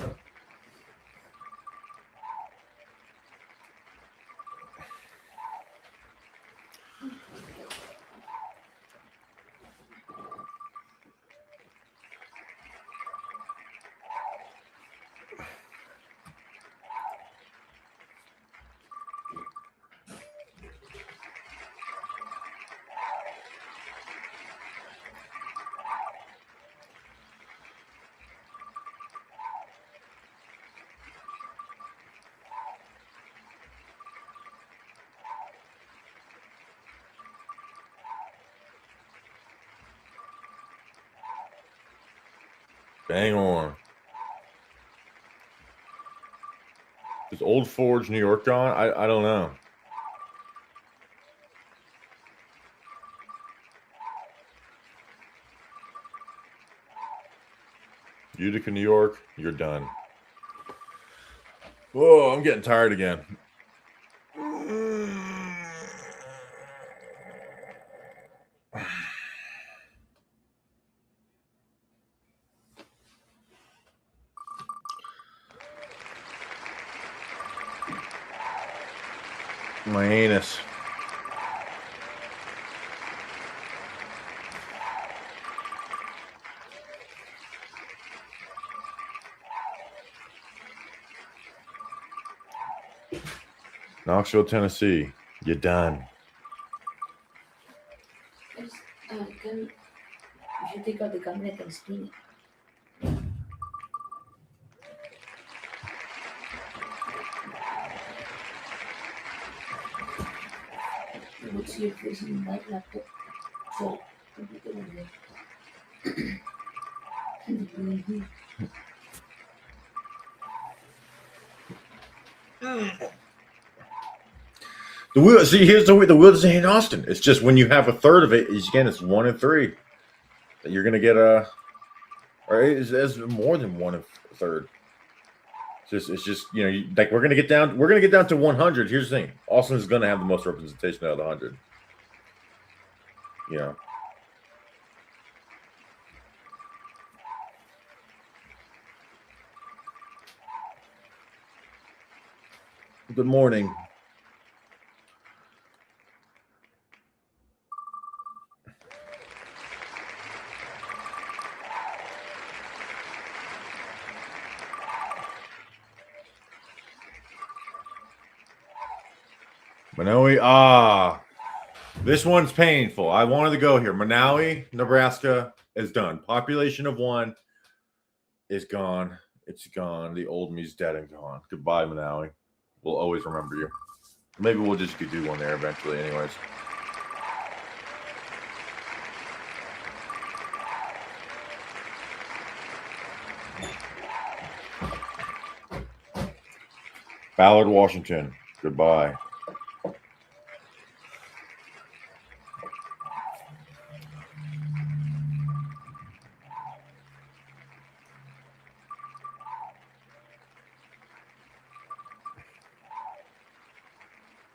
Bang on. Is Old Forge, New York gone? I don't know. Utica, New York, you're done. Oh, I'm getting tired again. My anus. Knoxville, Tennessee, you're done. If you take out the camera, I can spin it. What's your face in my laptop? So, computer over there. The wheel. See, here's the wheel doesn't hit Austin. It's just when you have a third of it, again, it's 1 and 3 that you're gonna get or it's more than 1 and 3rd. It's just like we're gonna get down to 100. Here's the thing: Austin is gonna have the most representation out of the 100. Good morning. Manoe. This one's painful. I wanted to go here. Manoe, Nebraska is done. Population of 1 is gone. It's gone. The old me's dead and gone. Goodbye, Manoe. We'll always remember you. Maybe we'll just do one there eventually, anyways. Ballard, Washington. Goodbye.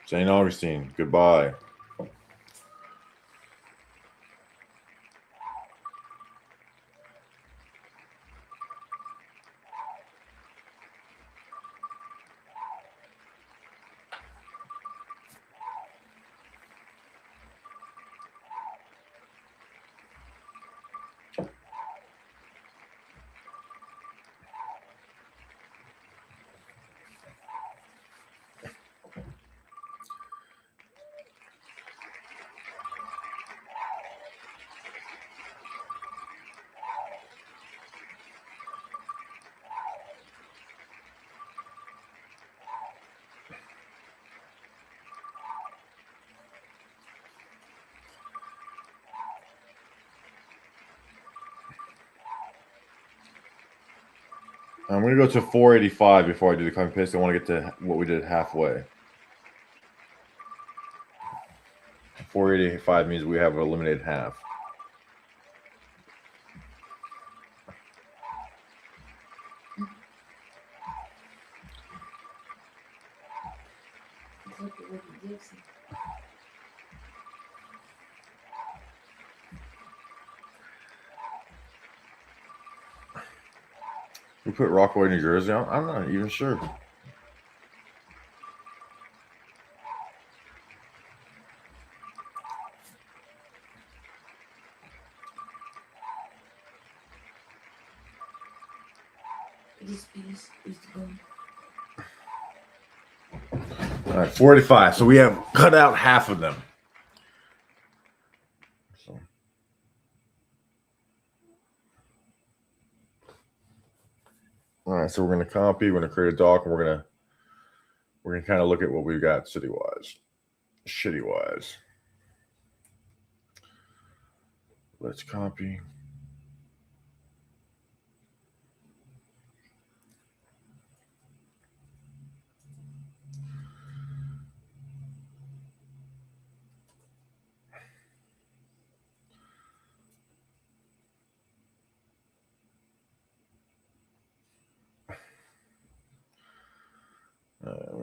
St. Augustine. Goodbye. I'm going to go to 485 before I do the copy paste. I want to get to what we did halfway. 485 means we have eliminated half. We put Rockaway, New Jersey on? I'm not even sure. This piece is gone. All right, 485. So we have cut out half of them. So. All right, so we're going to copy. We're going to create a doc, and we're going to kind of look at what we've got city-wise, shitty-wise. Let's copy.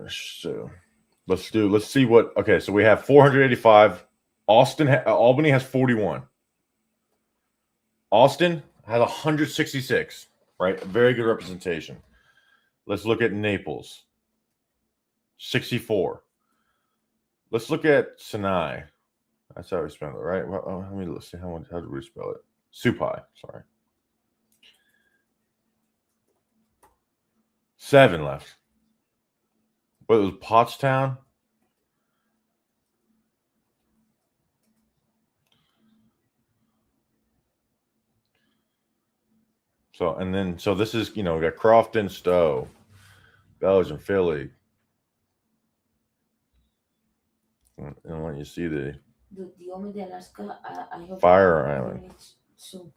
So let's see what. Okay, so we have 485. Albany has 41. Austin has 166. Right, very good representation. Let's look at Naples. 64. Let's look at Sinai. That's how we spell it, right? Well, let's see how do we spell it? Supai. Sorry. 7 left. What, it was Pottstown? So this is, we got Crofton, Stowe, Belgium, Philly. And when you see the Omni de Alaska, I hope Fire Island. So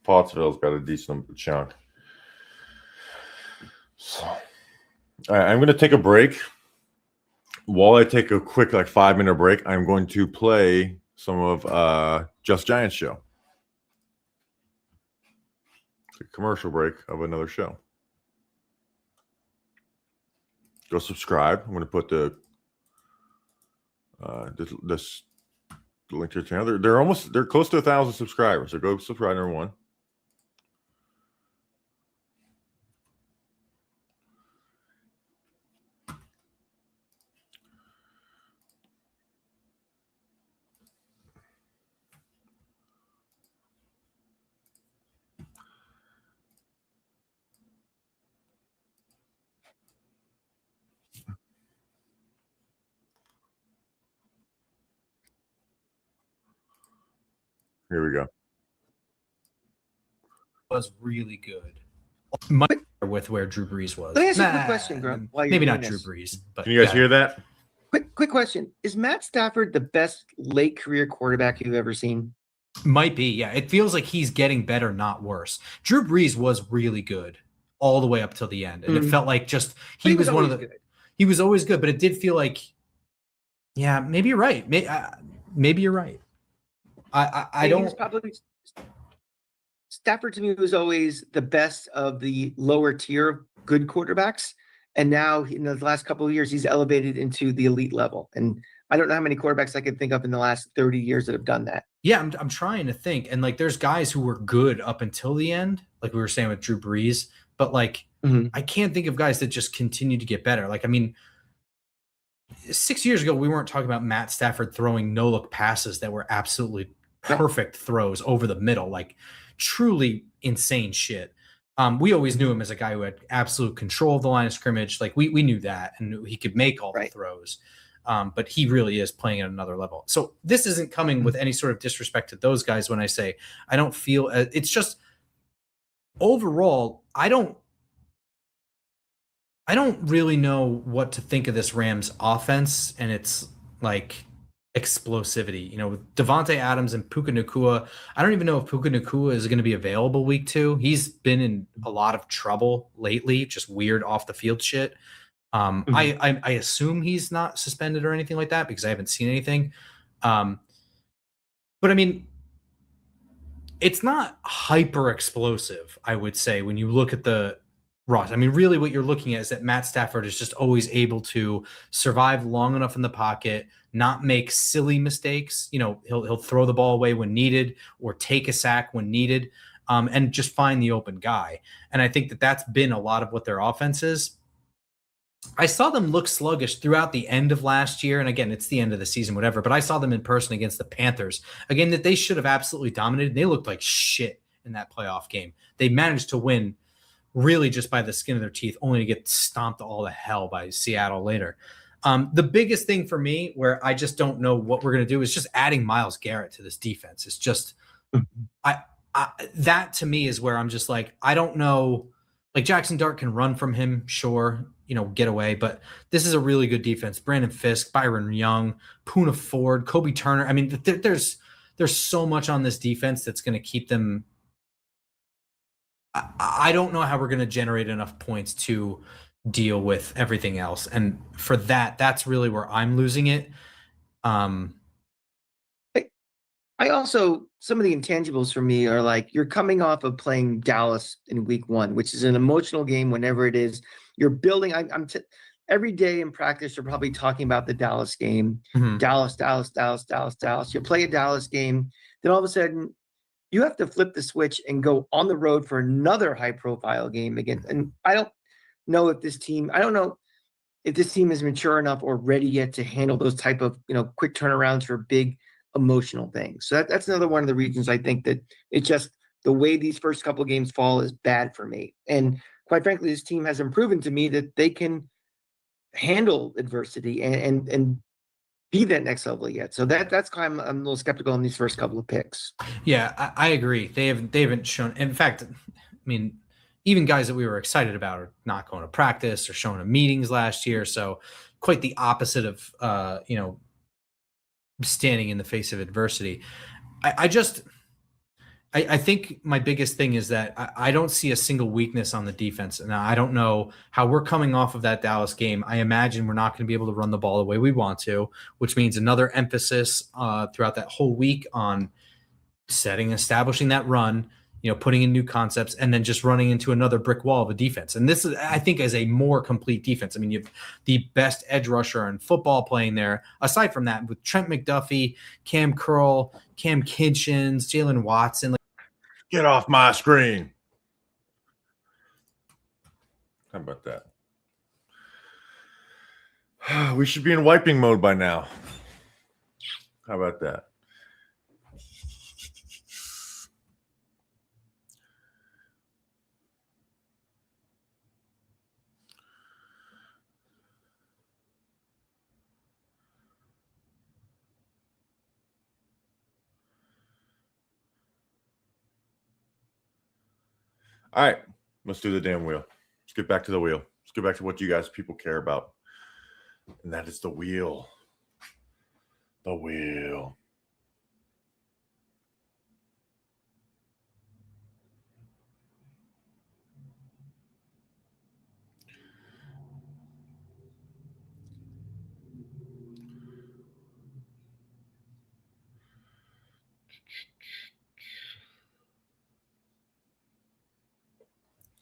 Pottsville's got a decent chunk. So, all right, I'm going to take a break. While I take a quick 5-minute break, I'm going to play some of Just Giants show. It's a commercial break of another show. Go subscribe. I'm going to put the this link to the channel. They're close to 1,000 subscribers. So go subscribe, everyone. Here we go. Was really good. Much better with where Drew Brees was. Let me ask you a quick question, Grump, while you're Maybe doing not Drew this. Brees, but Can you guys yeah. hear that? Quick question. Is Matt Stafford the best late career quarterback you've ever seen? Might be, yeah. It feels like he's getting better, not worse. Drew Brees was really good all the way up till the end, and it felt like just he was one of the. Good. He was always good, but it did feel like, yeah, maybe you're right. Maybe you're right. I He don't. was probably Stafford to me was always the best of the lower tier of good quarterbacks, and now in the last couple of years he's elevated into the elite level. And I don't know how many quarterbacks I can think of in the last 30 years that have done that. Yeah, I'm trying to think, and like there's guys who were good up until the end, like we were saying with Drew Brees, but like I can't think of guys that just continue to get better. Like I mean, 6 years ago we weren't talking about Matt Stafford throwing no look passes that were absolutely perfect throws over the middle, like truly insane shit. We always knew him as a guy who had absolute control of the line of scrimmage. Like we knew that, and he could make all the throws. But he really is playing at another level. So this isn't coming with any sort of disrespect to those guys when I say I don't feel it's just overall, I don't really know what to think of this Rams offense and its like explosivity. You know, with Devontae Adams and Puka Nacua, I don't even know if Puka Nacua is going to be available week 2. He's been in a lot of trouble lately, just weird off the field shit. I assume he's not suspended or anything like that because I haven't seen anything. But I mean, it's not hyper explosive, I would say, when you look at the roster. I mean, really what you're looking at is that Matt Stafford is just always able to survive long enough in the pocket, not make silly mistakes. You know, he'll throw the ball away when needed or take a sack when needed, and just find the open guy. And I think that that's been a lot of what their offense is. I saw them look sluggish throughout the end of last year. And again, it's the end of the season, whatever, but I saw them in person against the Panthers, a game that they should have absolutely dominated. They looked like shit in that playoff game. They managed to win really just by the skin of their teeth, only to get stomped all to hell by Seattle later. The biggest thing for me where I just don't know what we're going to do is just adding Myles Garrett to this defense. It's just, that to me is where I'm just like, I don't know. Like Jackson Dart can run from him, sure, you know, get away, but this is a really good defense. Brandon Fisk, Byron Young, Poona Ford, Kobe Turner. I mean, there's so much on this defense that's going to keep them. I don't know how we're going to generate enough points to deal with everything else. And for that, that's really where I'm losing it. I also, some of the intangibles for me are like, you're coming off of playing Dallas in week 1, which is an emotional game whenever it is. You're building, every day in practice, you're probably talking about the Dallas game. Dallas. You play a Dallas game, then all of a sudden you have to flip the switch and go on the road for another high profile game again. And I don't know if this team is mature enough or ready yet to handle those type of, you know, quick turnarounds for big emotional things. So that's another one of the reasons I think that it's just the way these first couple of games fall is bad for me. And quite frankly, this team hasn't proven to me that they can handle adversity and be that next level yet. So that's kind of, I'm a little skeptical on these first couple of picks. Yeah, I agree. They haven't shown. In fact, I mean, even guys that we were excited about are not going to practice or showing up meetings last year. So quite the opposite of you know, standing in the face of adversity. I think my biggest thing is that I don't see a single weakness on the defense. And I don't know how we're coming off of that Dallas game. I imagine we're not going to be able to run the ball the way we want to, which means another emphasis throughout that whole week on establishing that run, you know, putting in new concepts, and then just running into another brick wall of a defense. And this is, I think, is a more complete defense. I mean, you have the best edge rusher in football playing there. Aside from that, with Trent McDuffie, Cam Curl, Cam Kitchens, Jalen Watson. Get off my screen. How about that? We should be in wiping mode by now. How about that? All right, let's do the damn wheel. Let's get back to the wheel. Let's get back to what you guys people care about. And that is the wheel. The wheel.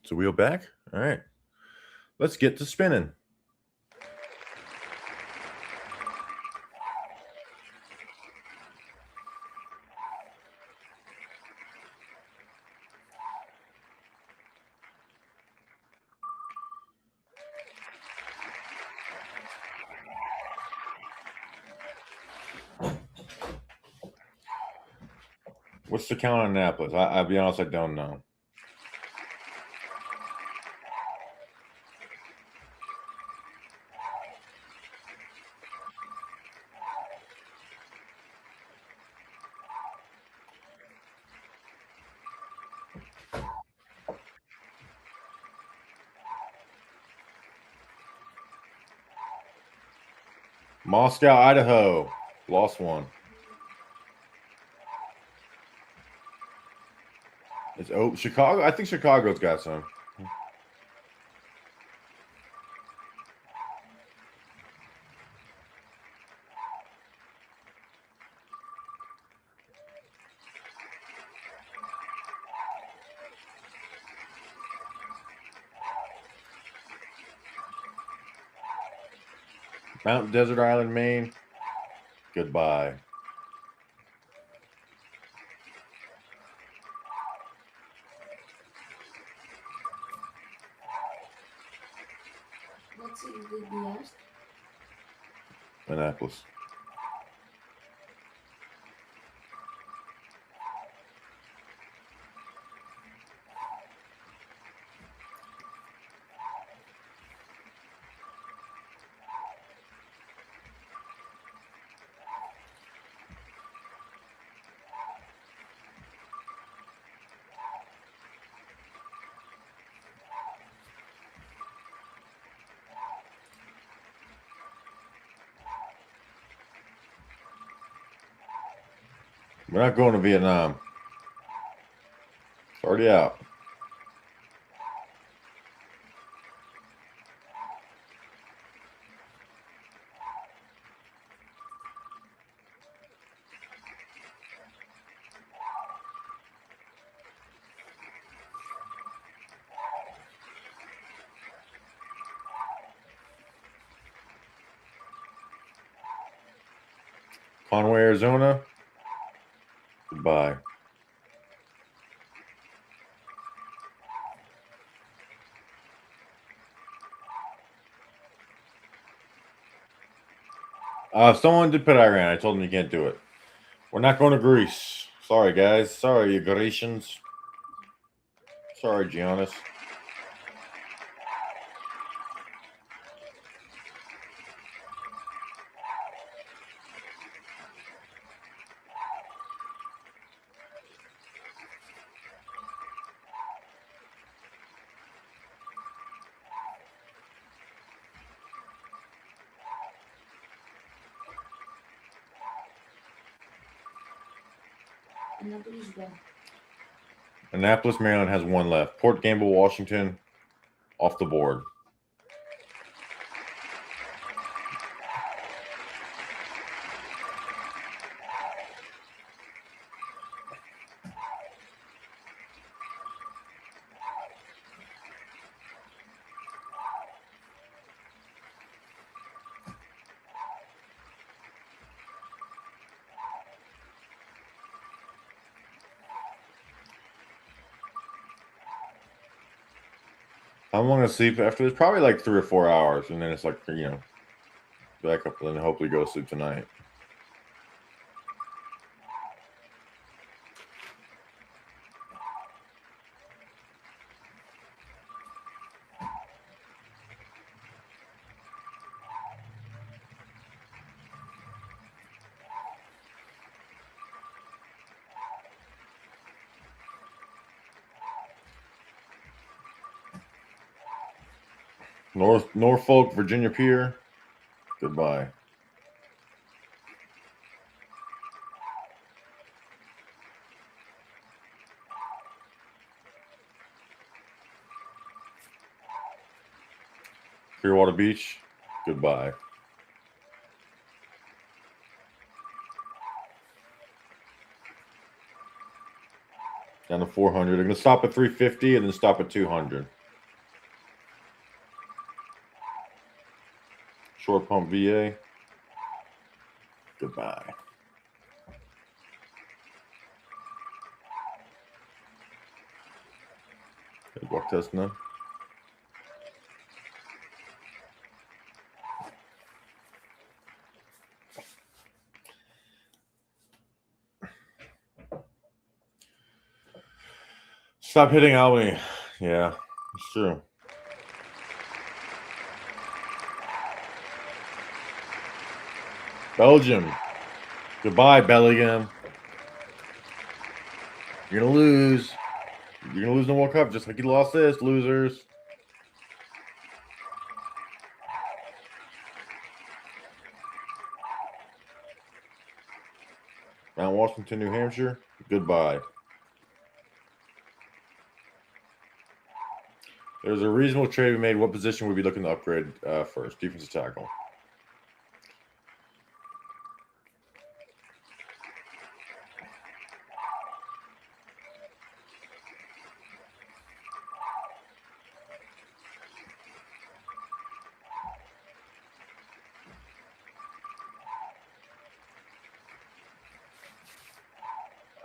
Is the wheel back? All right. Let's get to spinning. What's the count on Annapolis? I'll be honest, I don't know. Moscow, Idaho. Lost one. It's Chicago. I think Chicago's got some. Mount Desert Island, Maine. Goodbye. What city did we ask? Annapolis. We're not going to Vietnam. It's already out. Conway, Arizona. Goodbye. Someone did put Iran. I told them you can't do it. We're not going to Greece. Sorry, guys. Sorry, you Grecians. Sorry, Giannis. Annapolis one. Annapolis, Maryland has one left. Port Gamble, Washington, off the board. How long to sleep after this? Probably like 3 or 4 hours, and then it's like, back up and then hopefully go to sleep tonight. Norfolk, Virginia Pier. Goodbye. Clearwater Beach. Goodbye. Down to 400. They're going to stop at 350 and then stop at 200. Short Pump, VA. Goodbye. Walk test now. Stop hitting Albany. Yeah, it's true. Belgium. Goodbye, Bellingham. You're going to lose. You're going to lose the World Cup just like you lost this, losers. Mount Washington, New Hampshire. Goodbye. There's a reasonable trade we made. What position would we be looking to upgrade first? Defensive tackle.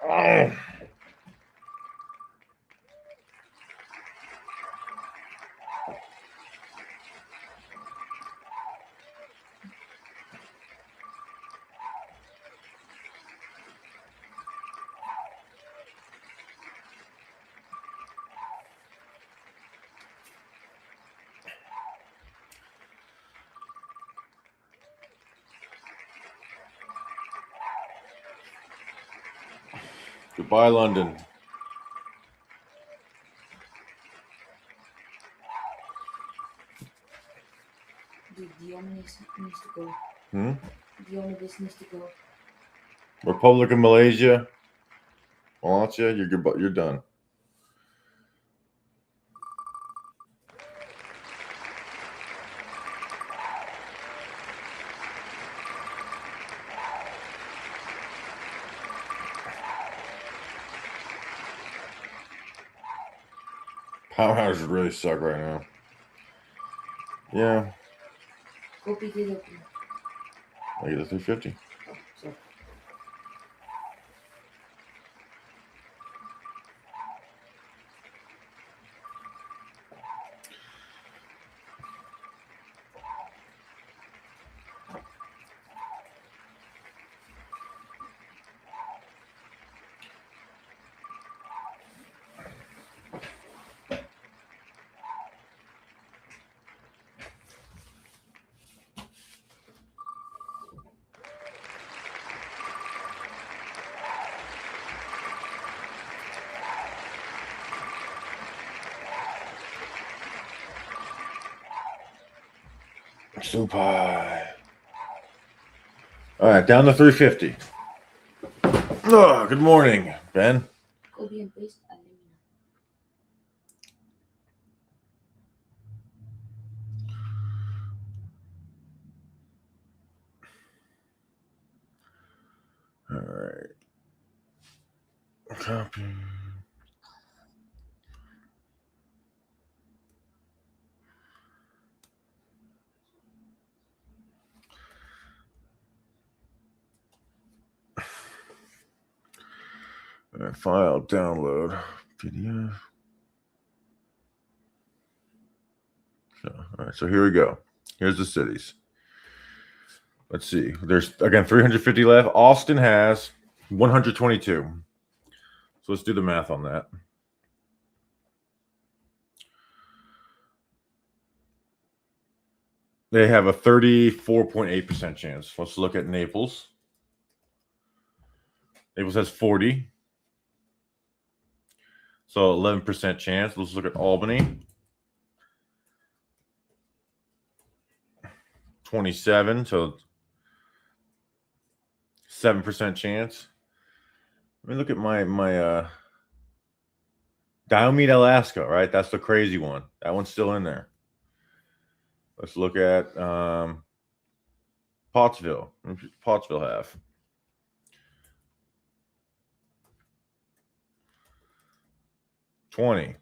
Oh. Goodbye, London. The Omnis needs to go. Hmm? The Omnibus needs to go. Republic of Malaysia. Malaysia, you're done. Powerhouses really suck right now. Yeah. Go pick it up. I get a 350. Oh, sorry. Soup pie. All right, down to 350. Oh, good morning, Ben. Copy and paste alumina. All right. Copy. All right, file, download, PDF. So, all right, so here we go. Here's the cities. Let's see. There's, again, 350 left. Austin has 122. So let's do the math on that. They have a 34.8% chance. Let's look at Naples. Naples has 40. So 11% chance. Let's look at Albany. 27, so 7% chance. Let me look at my Diomede, Alaska, right? That's the crazy one. That one's still in there. Let's look at Pottsville. What does Pottsville have? $20.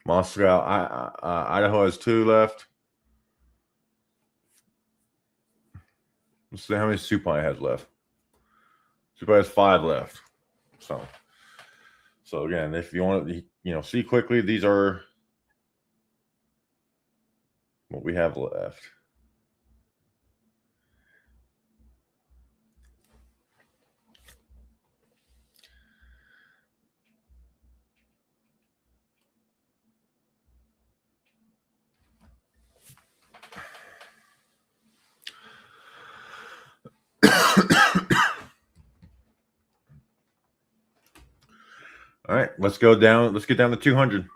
Moscow, Idaho has 2 left. Let's see how many Supine has left. Supine has 5 left. So again, if you want to, see quickly, these are what we have left. All right, let's go down. Let's get down to 200.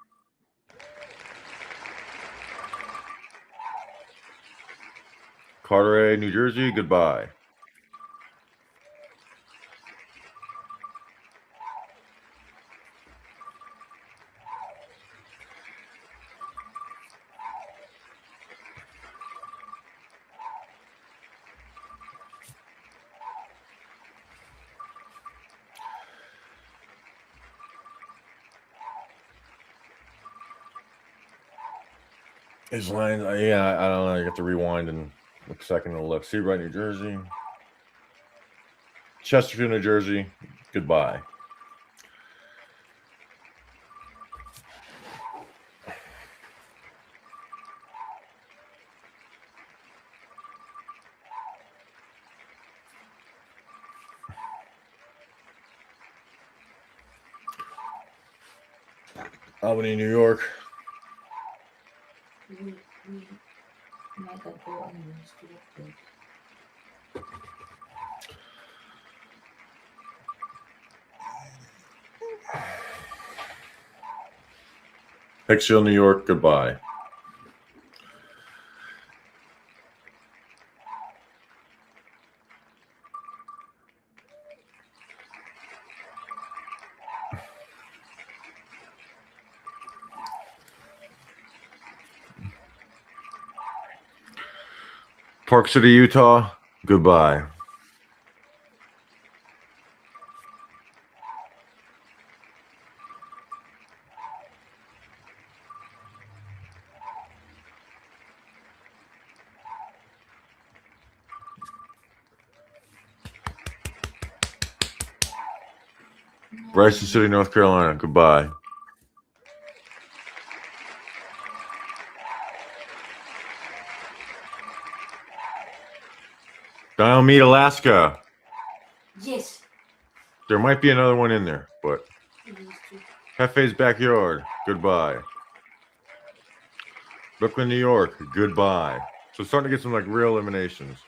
Carteret, New Jersey, goodbye. His line, yeah, I don't know. You have to rewind and look a second to look. Seabright, New Jersey. Chesterfield, New Jersey, goodbye. Albany, New York. We might have go on the street. Hicksville, New York, goodbye. Park City, Utah, goodbye. Bryson City, North Carolina, goodbye. Diomede, Alaska. Yes. There might be another one in there, but Hefe's Backyard, goodbye. Brooklyn, New York, goodbye. So starting to get some like real eliminations.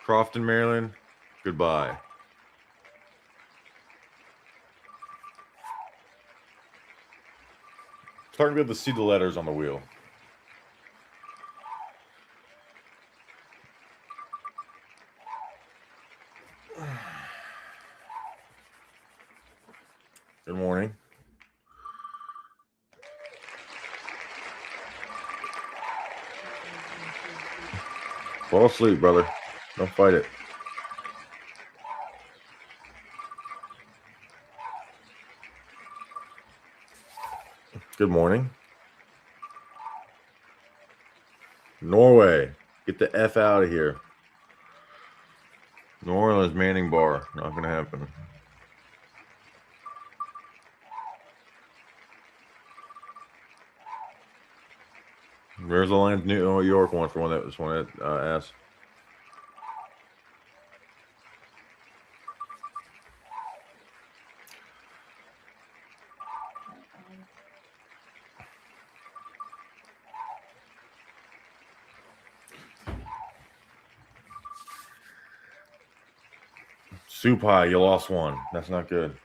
Crofton, Maryland, goodbye. Starting to be able to see the letters on the wheel. Good morning. Fall asleep, brother. Don't fight it. Good morning. Norway. Get the F out of here. New Orleans, Manning Bar. Not going to happen. Where's the Lions New York one for one that was one that asked? Supai, you lost one. That's not good.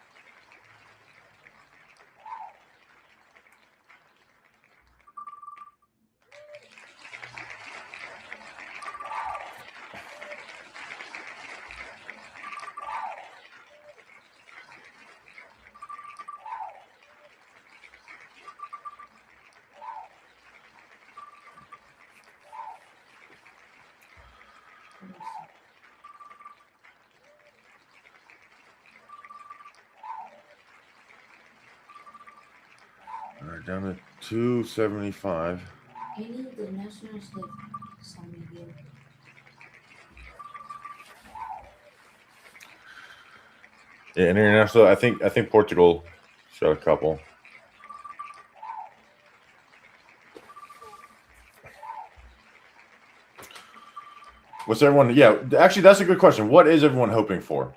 All right, down to 275. Any internationals left, San Miguel? Yeah, international. I think Portugal shot a couple. What's everyone? Yeah, actually, that's a good question. What is everyone hoping for?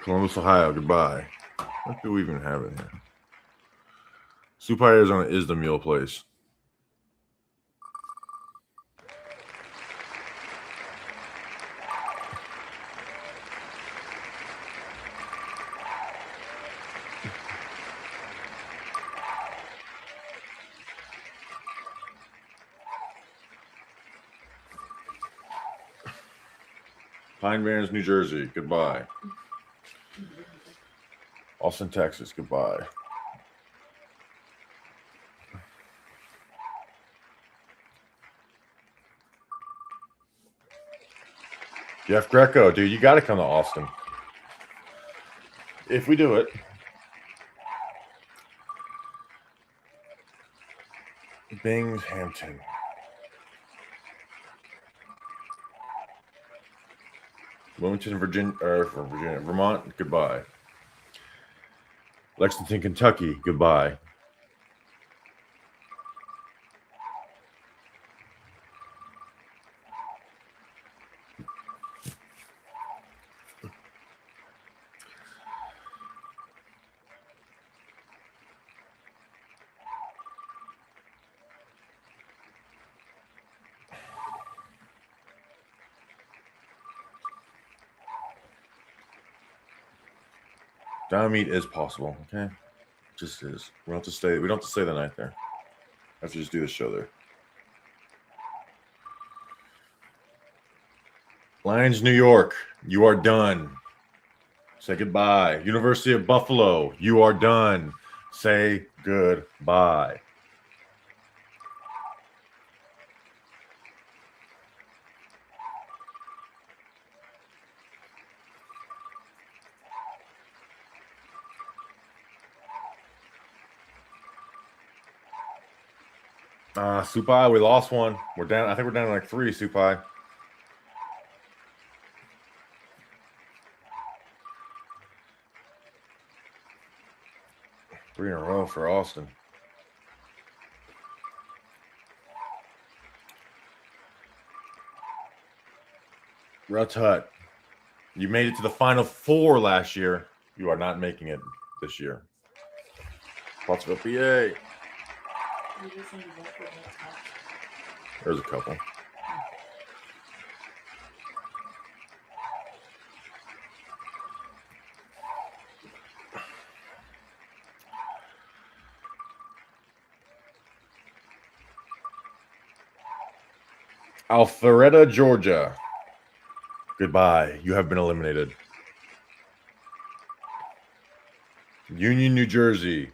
Columbus, Ohio. Goodbye. What do we even have in here? Supai, Arizona is the meal place. Pine Barrens, New Jersey. Goodbye. Austin, Texas. Goodbye. Jeff Greco, dude, you got to come to Austin. If we do it. Binghamton. Wilmington, Virginia, Vermont. Goodbye. Lexington, Kentucky. Goodbye. Down meet is possible. Okay, just is. We don't have to stay. We don't have to stay the night there. I have to just do the show there. Lions, New York. You are done. Say goodbye. University of Buffalo. You are done. Say goodbye. Supai, we lost one. We're down. I think we're down to like 3, Supai. Three in a row for Austin. Ruts Hut, you made it to the Final Four last year. You are not making it this year. Pottsville, PA. There's a couple. Alpharetta, Georgia. Goodbye. You have been eliminated. Union, New Jersey.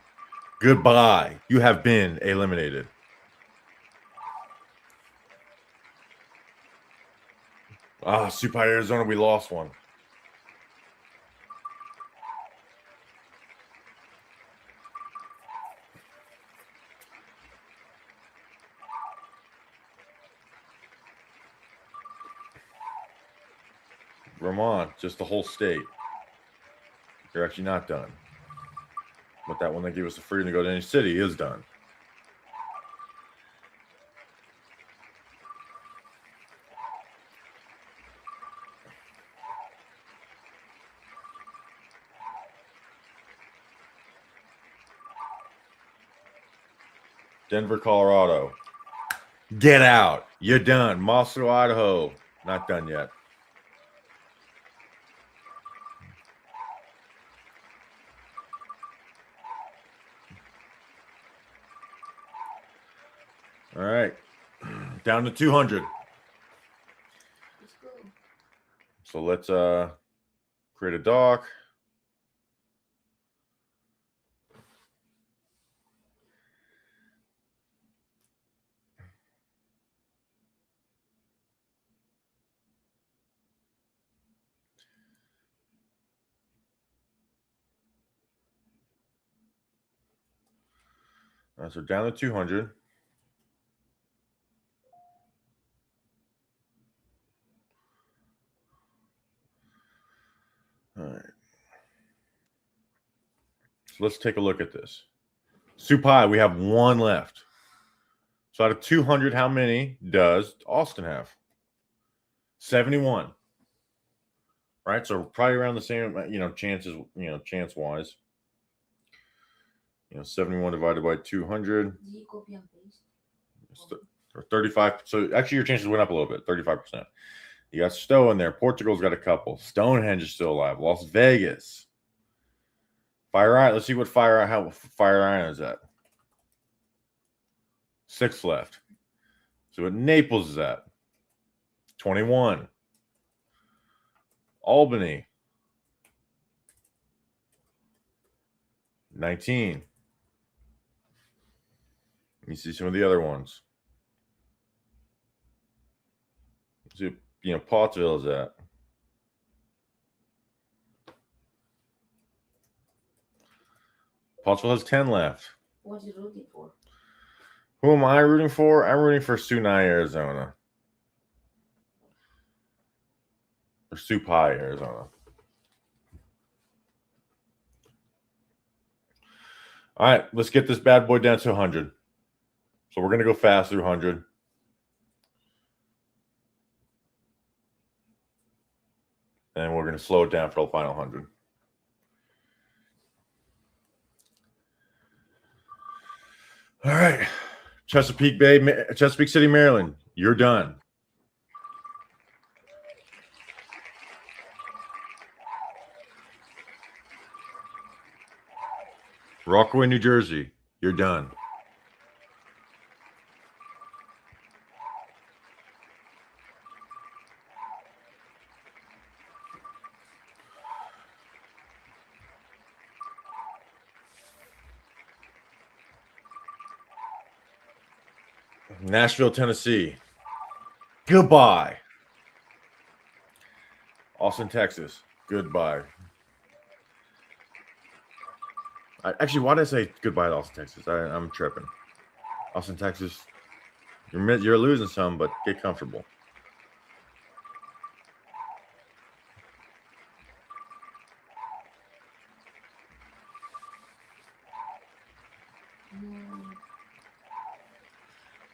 Goodbye. You have been eliminated. Supai, Arizona, we lost one. Vermont, just the whole state. You're actually not done. But that one that gave us the freedom to go to any city is done. Denver, Colorado. Get out. You're done. Mossville, Idaho. Not done yet. All right. Down to 200. Let's go. So let's create a doc. So down to 200. All right. So let's take a look at this. Soup High, we have one left. So out of 200, how many does Austin have? 71. Right? So probably around the same, chances, chance-wise. 71 divided by 200. Did you copy and paste? Or 35. So actually your chances went up a little bit, 35%. You got Stowe in there. Portugal's got a couple. Stonehenge is still alive. Las Vegas. Fire Island. Let's see what how Fire Island is at. 6 left. So what Naples is at. 21. Albany. 19. You see some of the other ones. See, Pottsville is at. Pottsville has 10 left. What are you rooting for? Who am I rooting for? I'm rooting for Sunai, Arizona. Or Soup High, Arizona. All right, let's get this bad boy down to 100. So we're going to go fast through 100. And we're going to slow it down for the final 100. All right. Chesapeake City, Maryland. You're done. Rockaway, New Jersey. You're done. Nashville, Tennessee. Goodbye. Austin, Texas. Goodbye. Actually, why did I say goodbye to Austin, Texas? I'm tripping. Austin, Texas. You're losing some, but get comfortable.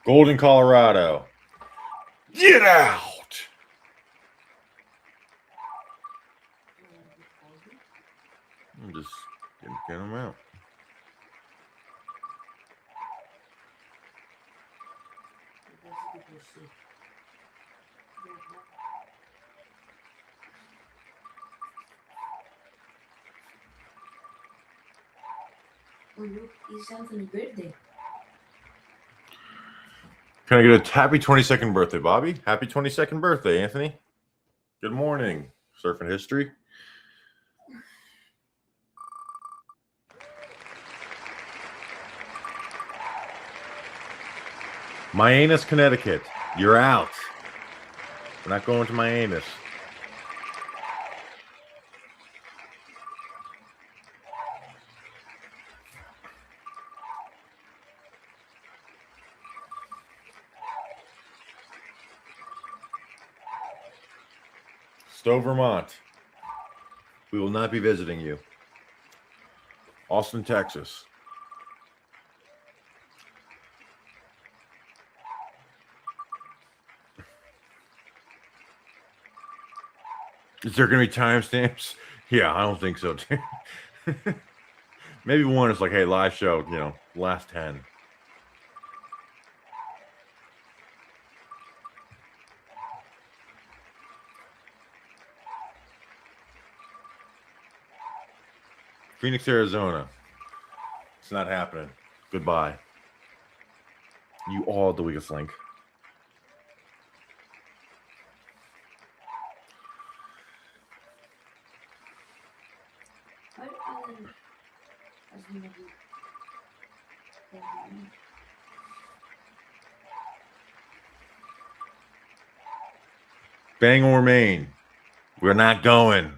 Golden, Colorado. Get out. I'm just getting them out. Oh, look, it's Anthony's birthday. Can I get a happy 22nd birthday, Bobby? Happy 22nd birthday, Anthony. Good morning, Surfing History. Mianus, Connecticut. You're out. We're not going to Mianus. Stowe, Vermont. We will not be visiting you. Austin, Texas. Is there going to be timestamps? Yeah, I don't think so. Maybe one is like, hey, live show, last 10. Phoenix, Arizona. It's not happening. Goodbye. You all the weakest link. What other has been a good thing? Bangor, Maine. We're not going.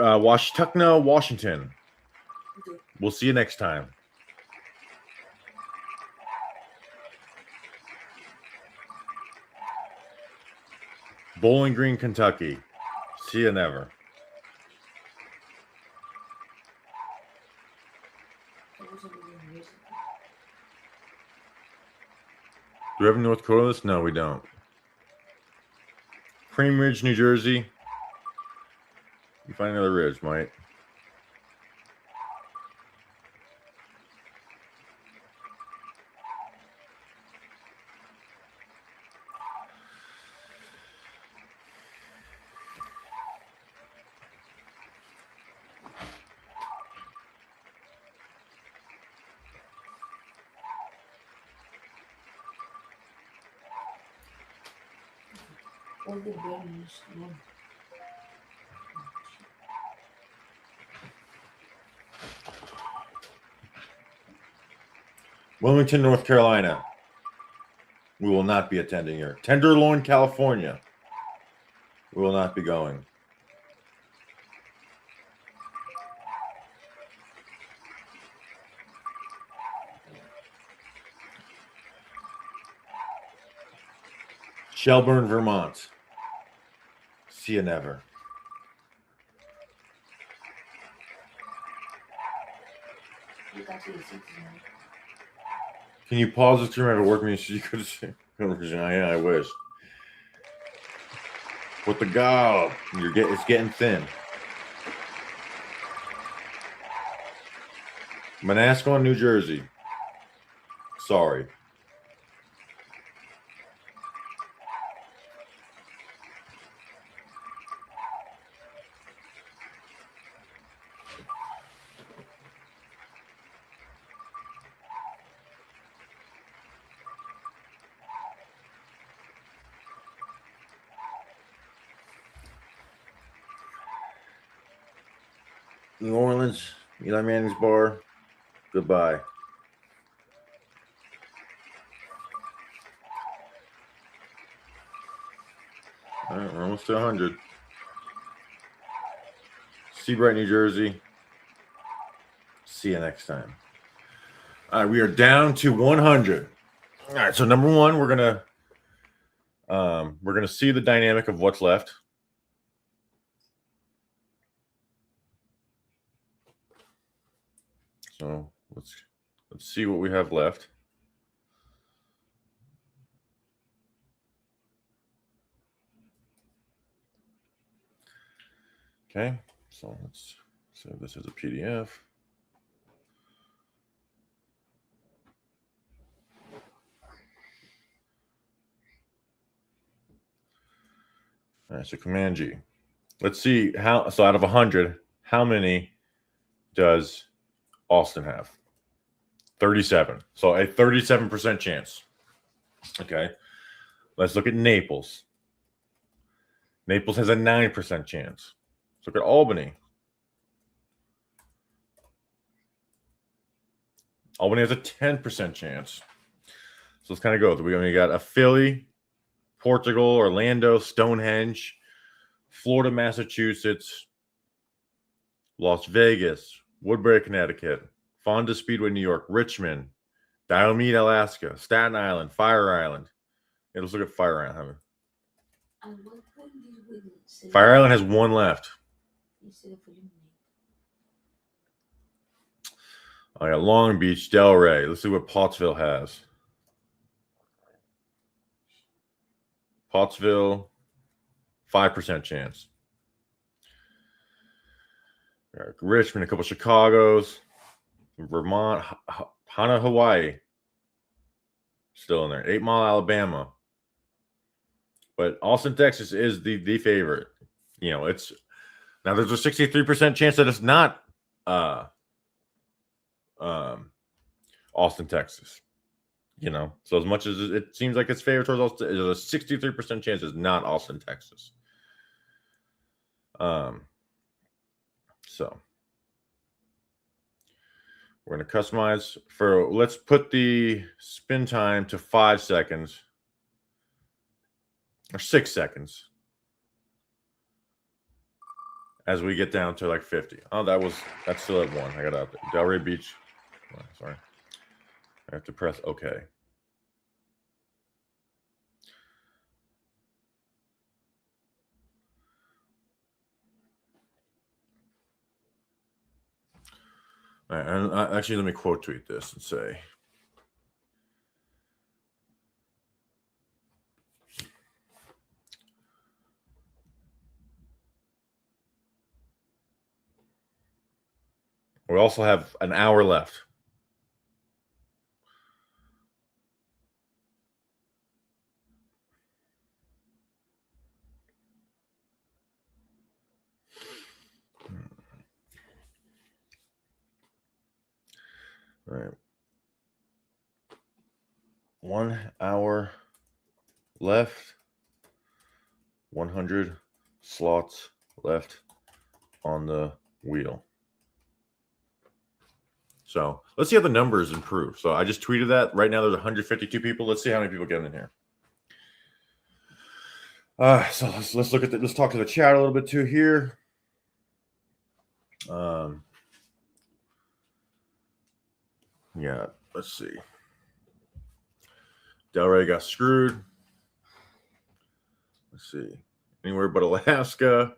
Washtuckna, Washington. We'll see you next time. Bowling Green, Kentucky. See you never. Do we have North Dakota on this? No, we don't. Cream Ridge, New Jersey. You find another ridge, Mike. All the berries. No. Wilmington, North Carolina. We will not be attending here. Tenderloin, California. We will not be going. Shelburne, Vermont. See you never. You got to the citizen. Can you pause this to remember work means you could say, yeah, I wish. With the gal, it's getting thin. Manasquan, New Jersey. Sorry. New Orleans, Eli Manning's bar. Goodbye. All right, we're almost to 100. Seabright, New Jersey. See you next time. All right, we are down to 100. All right, so number one, we're gonna see the dynamic of what's left. So let's see what we have left. Okay, so let's save this as a PDF. All right, so Command G. Let's see how. So out of 100, how many does Austin have? 37. So a 37% chance. Okay. Let's look at Naples. Naples has a 9% chance. Let's look at Albany. Albany has a 10% chance. So let's kind of go. We got a Philly, Portugal, Orlando, Stonehenge, Florida, Massachusetts, Las Vegas, Woodbury, Connecticut, Fonda Speedway, New York, Richmond, Diomede, Alaska, Staten Island, Fire Island. Yeah, let's look at Fire Island. At what point did we say Fire Island has one left. instead of eliminate? I got Long Beach, Delray. Let's see what Pottsville has. Pottsville, 5% chance. Richmond, a couple Chicagos, Vermont, Hana, Hawaii, still in there. 8 Mile, Alabama. But Austin, Texas is the favorite. You know, it's now there's a 63% chance that it's not Austin, Texas. You know, so as much as it seems like it's favored towards Austin, there's a 63% chance it's not Austin, Texas. So we're going to customize for, let's put the spin time to 5 seconds or 6 seconds as we get down to like 50. Oh, that's still at 1. I got out there. Delray Beach. Oh, sorry. I have to press OK. All right, and actually, let me quote tweet this and say, we also have an hour left. All right. 1 hour left. 100 slots left on the wheel. So let's see how the numbers improve. So I just tweeted that. Right now there's 152 people. Let's see how many people get in here. So let's look at let's talk to the chat a little bit too here. Yeah, let's see. Delray got screwed. Let's see. Anywhere but Alaska.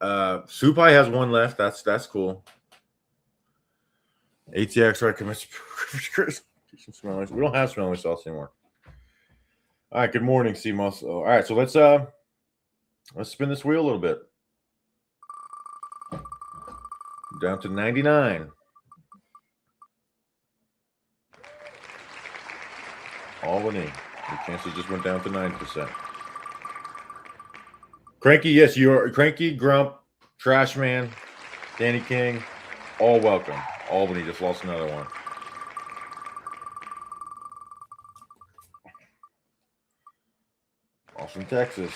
Supai has 1 left. That's cool. ATX recommends we don't have smelling sauce anymore. All right, good morning, CMOS. All right, so let's spin this wheel a little bit. Down to 99. Albany. Your chances just went down to 9%. Cranky, yes, you are. Cranky, Grump, Trash Man, Danny King, all welcome. Albany just lost another one. Austin, Texas.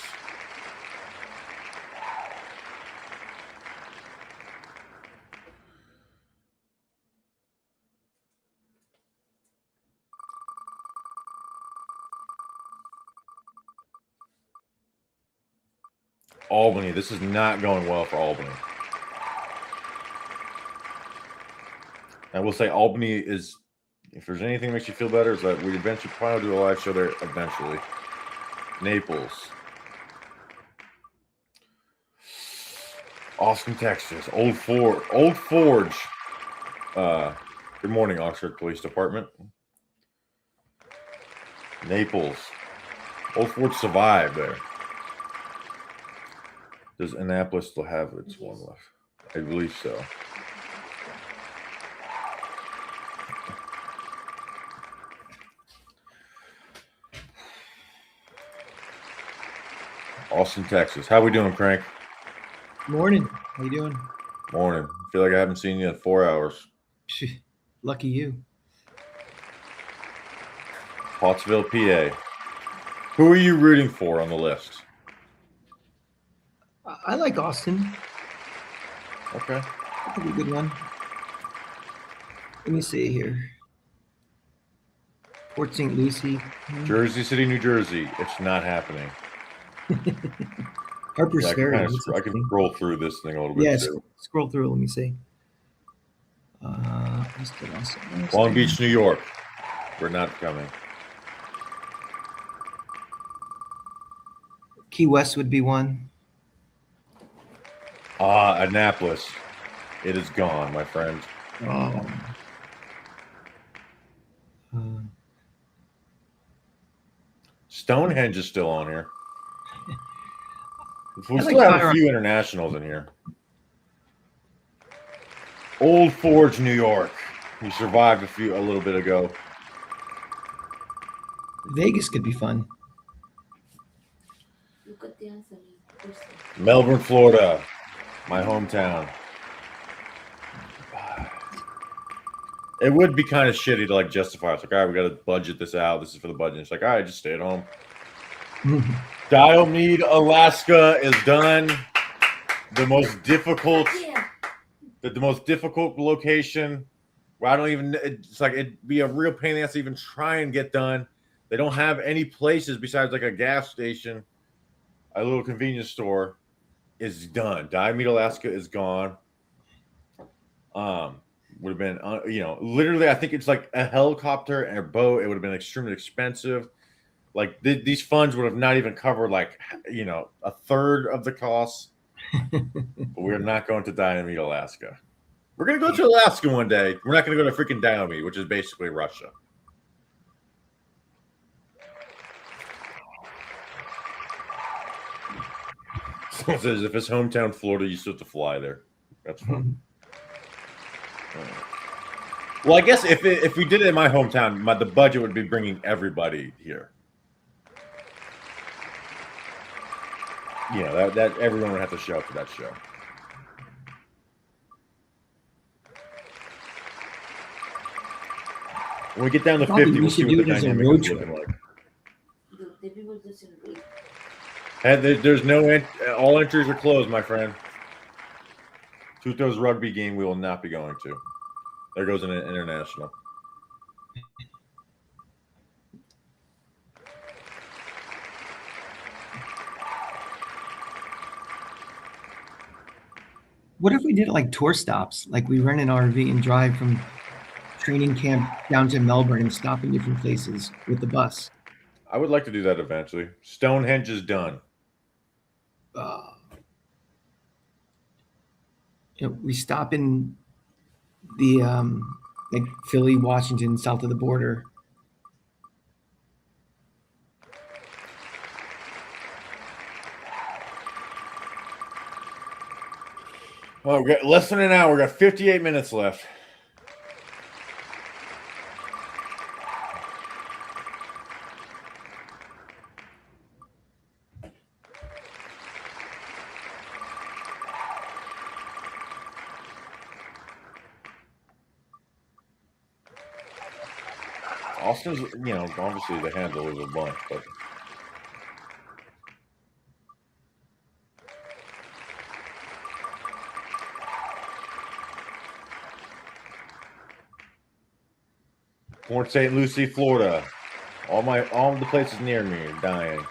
Albany. This is not going well for Albany. I will say Albany is, if there's anything that makes you feel better, is that we eventually probably do a live show there eventually. Naples. Austin, Texas. Old Forge. Good morning, Oxford Police Department. Naples. Old Forge survived there. Does Annapolis still have its one left? I believe so. Austin, Texas. How we doing, Crank? Morning. How you doing? Morning. I feel like I haven't seen you in 4 hours. Lucky you. Pottsville, PA. Who are you rooting for on the list? I like Austin. Okay. That could be a good one. Let me see here. Port St. Lucie. Jersey City, New Jersey. It's not happening. Harper's Yeah, Ferry. I can scroll through this thing a little bit. Yeah, too. scroll through. Let me see. Long Beach, New York. We're not coming. Key West would be one. Annapolis. It is gone, my friend. Stonehenge is still on here. We I still like have Fire a few internationals in here. Old Forge, New York. We survived a little bit ago. Vegas could be fun. Look at the Anthony. Melbourne, Florida, my hometown. It would be kind of shitty to like justify. It's like, all right, we got to budget this out. This is for the budget. It's like, all right, just stay at home. Diomede, Alaska is done. The most difficult, the most difficult location. Where I don't even. It's like it'd be a real pain in the ass to even try and get done. They don't have any places besides like a gas station, a little convenience store. Is done. Diomede, Alaska is gone. Would have been, literally, I think it's like a helicopter and a boat. It would have been extremely expensive. Like these funds would have not even covered like, a third of the costs. But we're not going to Diomede, Alaska. We're going to go to Alaska one day. We're not going to go to freaking Diomede, which is basically Russia. Someone says if it's hometown Florida, you still have to fly there. That's fun. Well, I guess if we did it in my hometown, the budget would be bringing everybody here. Yeah, that everyone would have to show up for that show. When we get down to 50, we'll see what the dynamic is looking like. The people doesn't read. And there's no all entries are closed, my friend. Tuto's rugby game we will not be going to. There goes an international. What if we did like tour stops? Like we rent an RV and drive from training camp down to Melbourne and stop in different places with the bus. I would like to do that eventually. Stonehenge is done. We stop in the like Philly, Washington, south of the border. Oh, we got less than an hour. We got 58 minutes left. Austin's, obviously the handle is a bunch, but Port St. Lucie, Florida. All the places near me are dying.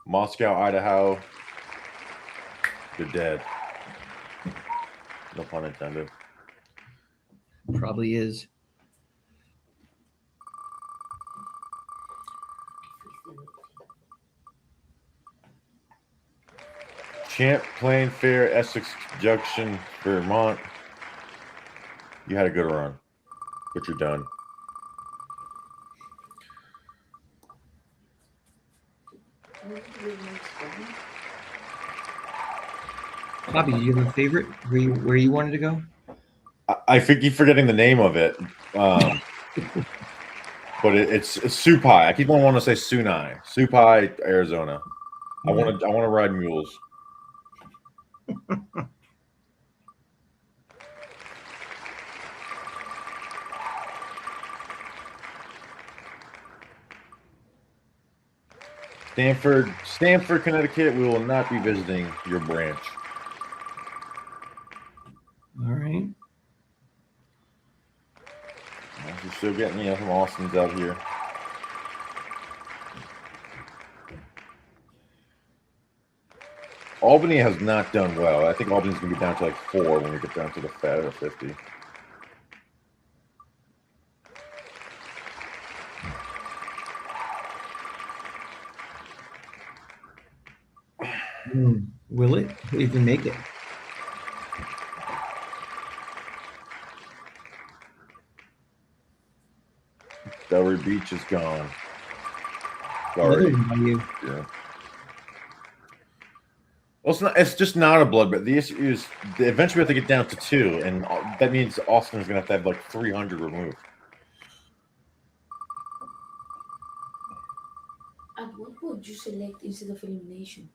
Moscow, Idaho. You're dead. No pun intended. Probably is. Champlain Fair, Essex Junction, Vermont. You had a good run, but you're done. Bobby, do you have a favorite where you wanted to go? I think you're forgetting the name of it, but it's Supai. I keep on wanting to say Sunai. Supai, Arizona. I want to ride mules. Stamford, Connecticut. We will not be visiting your branch. All right. You're still getting some Austins out here. Albany has not done well. I think Albany's gonna be down to like 4 when we get down to the 50. Will it even make it? Delray Beach is gone. Another Sorry. one by you. Yeah. Well, it's not. It's just not a bloodbath. The issue is eventually we have to get down to 2, and that means Austin's going to have like 300 removed. At what would you select instead of elimination?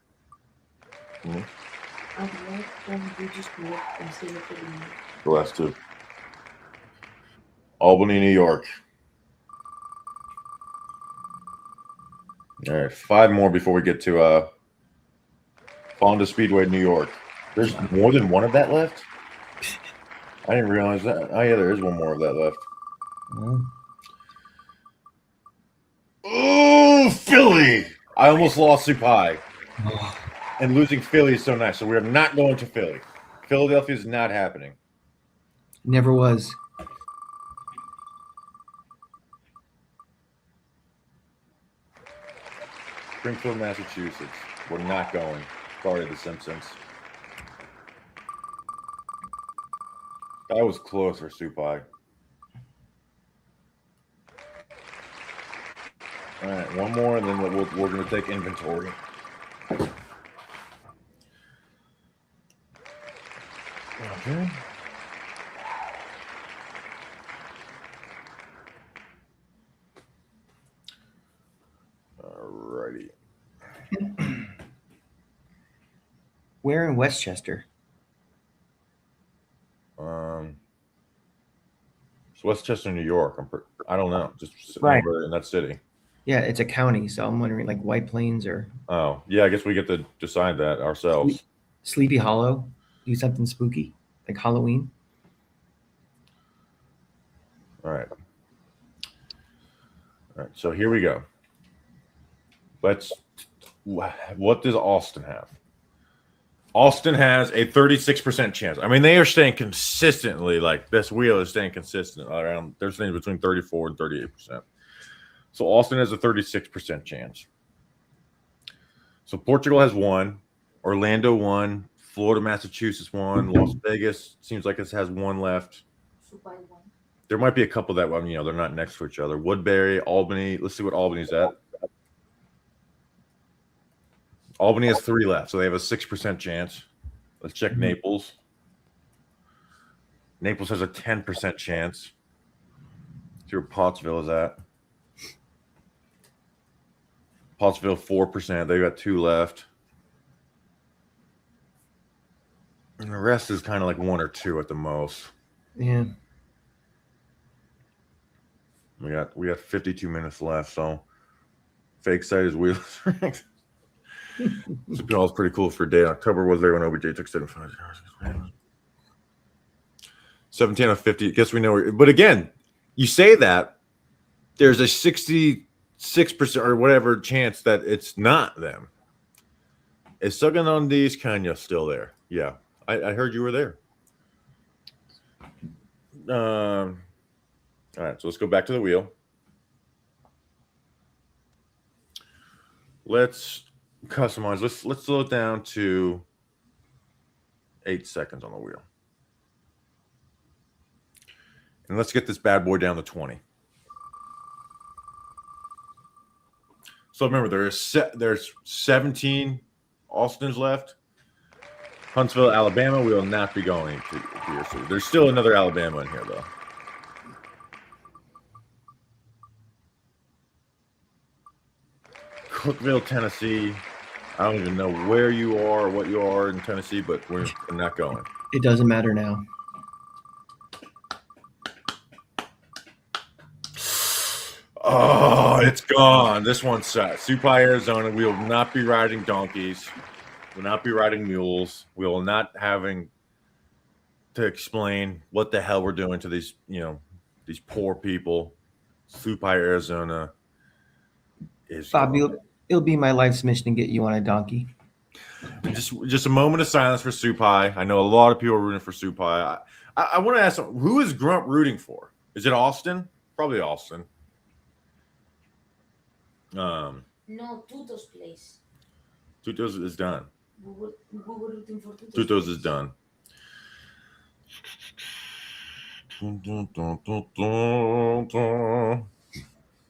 Mhm. At what point would you select instead of elimination? The last 2. Albany, New York. All right, 5 more before we get to Honda Speedway, New York. There's more than one of that left? I didn't realize that. Oh, yeah, there is one more of that left. Oh, Philly! I almost lost Supai. And losing Philly is so nice. So we are not going to Philly. Philadelphia is not happening. Never was. Springfield, Massachusetts. We're not going. Sorry, The Simpsons. That was close for Supai. All right, one more, and then we're going to take inventory. Okay. Alrighty. Where in Westchester? It's Westchester, New York. I don't know. Just sitting Right. over in that city. Yeah, it's a county, so I'm wondering like White Plains or Oh, yeah. I guess we get to decide that ourselves. Sleepy Hollow. Do something spooky like Halloween. All right. All right. So here we go. What does Austin have? Austin has a 36% chance. I mean, they are staying consistently, like this wheel is staying consistent around, they're staying between 34 and 38%. So Austin has a 36% chance. So Portugal has 1, Orlando 1, Florida, Massachusetts 1, Las Vegas seems like it has 1 left. Supai 1. There might be a couple that one, they're not next to each other. Woodbury, Albany. Let's see what Albany's at. Albany has 3 left, so they have a 6% chance. Let's check Naples. Naples has a 10% chance. See where Pottsville is at. Pottsville 4%. They got 2 left. And the rest is kind of like 1 or 2 at the most. Yeah. We got 52 minutes left, so fake site is wheels. Super Bowl is pretty cool for a day. October was there when OBJ took 75 yards. 17 of 50. Guess we know. But again, you say that there's a 66% or whatever chance that it's not them. Is Sugan on these Kenya still there? Yeah, I heard you were there. All right, so let's go back to the wheel. Let's customize. Let's slow it down to 8 seconds on the wheel. And let's get this bad boy down to 20. So remember, there's 17 Austins left. Huntsville, Alabama, we will not be going to here. So there's still another Alabama in here, though. Cookeville, Tennessee. I don't even know where you are or what you are in Tennessee, but we're not going. It doesn't matter now. Oh, it's gone. This one's set. Supai, Arizona. We will not be riding donkeys. We will not be riding mules. We will not having to explain what the hell we're doing to these, these poor people. Supai, Arizona is Bob, gone. it'll be my life's mission to get you on a donkey. Just a moment of silence for Supai. I know a lot of people are rooting for Supai. I want to ask, who is Grump rooting for? Is it Austin? Probably Austin. No, Tuto's place. Tuto's is done. We were rooting for Tuto's. Tuto's place. is done.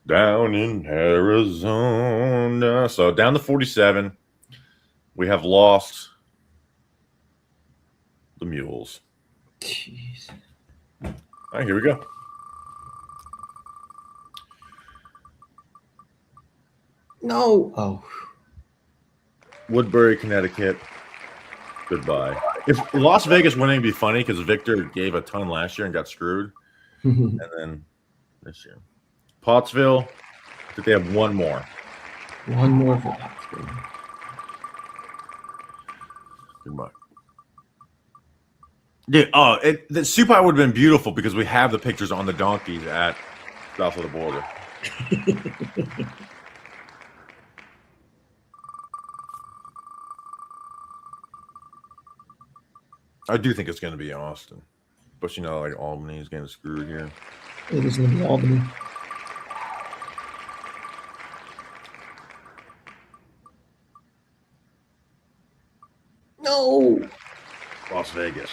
Down in Arizona. So down to 47. We have lost the Mules. Jeez. All right, here we go. No. Oh. Woodbury, Connecticut. Goodbye. If Las Vegas winning would be funny because Victor gave a ton last year and got screwed. And then this year. Pottsville. I think they have one more. One more for Pottsville. Goodbye. Dude, the Supai would have been beautiful because we have the pictures on the donkeys at south of the border. I do think it's going to be Austin, but like Albany is getting screwed here. I think it's going to be Albany. No. Las Vegas.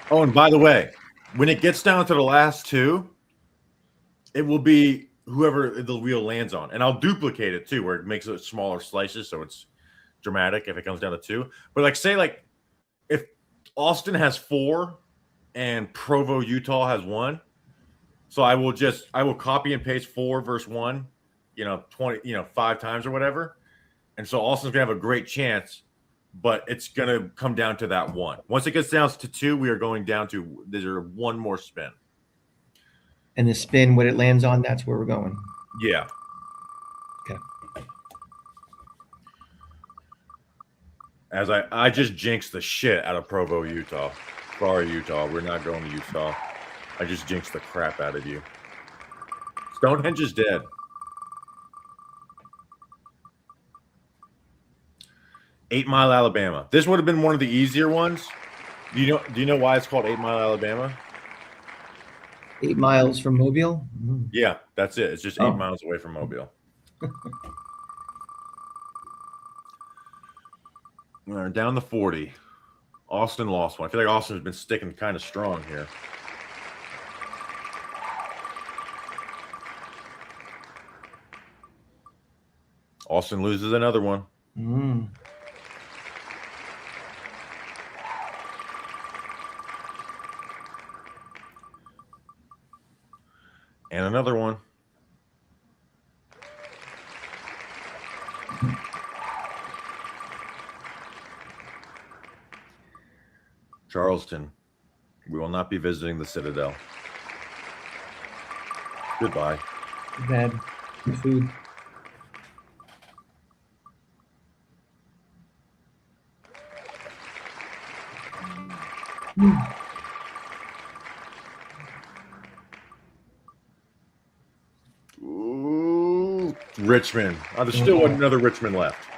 Oh, and by the way, when it gets down to the last two, it will be whoever the wheel lands on. And I'll duplicate it too, where it makes it smaller slices so it's dramatic if it comes down to two. But like say like if Austin has 4 and Provo, Utah has 1. So I will copy and paste 4 versus 1, 20, 5 times or whatever. And so Austin's gonna have a great chance, but it's gonna come down to that 1. Once it gets down to 2, we are going down to there's one more spin. And the spin, what it lands on, that's where we're going. Yeah. Okay. As I just jinxed the shit out of Provo, Utah. Sorry, Utah. We're not going to Utah. I just jinxed the crap out of you. Stonehenge is dead. Eight Mile, Alabama. This would have been one of the easier ones. Do you know why it's called 8 Mile, Alabama? 8 miles from Mobile? Mm. Yeah, that's it. It's just 8 miles away from Mobile. We're down to 40. Austin lost one. I feel like Austin's been sticking kind of strong here. Austin loses another one. Mm. And another one. Charleston. We will not be visiting the Citadel. Goodbye. Bad food. Ooh, Richmond. Oh, there's still another Richmond left.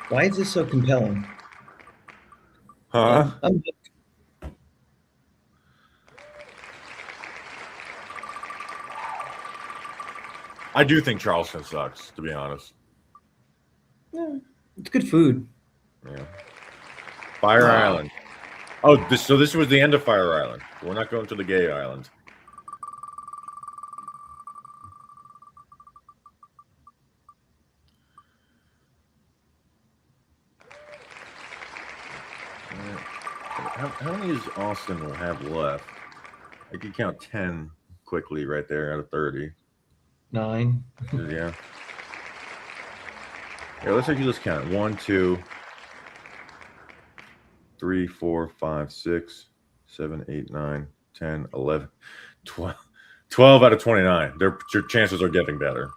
Why is this so compelling? Huh? I do think Charleston sucks, to be honest. It's good food. Yeah. Fire Island. Oh, this was the end of Fire Island. We're not going to the gay island. How many does Austin will have left? I can count 10 quickly right there out of 30. 9. Yeah. Yeah, let's actually just count. 1, 2, 3, 4, 5, 6, 7, 8, 9, 10, 11, 12 out of 29. Your chances are getting better.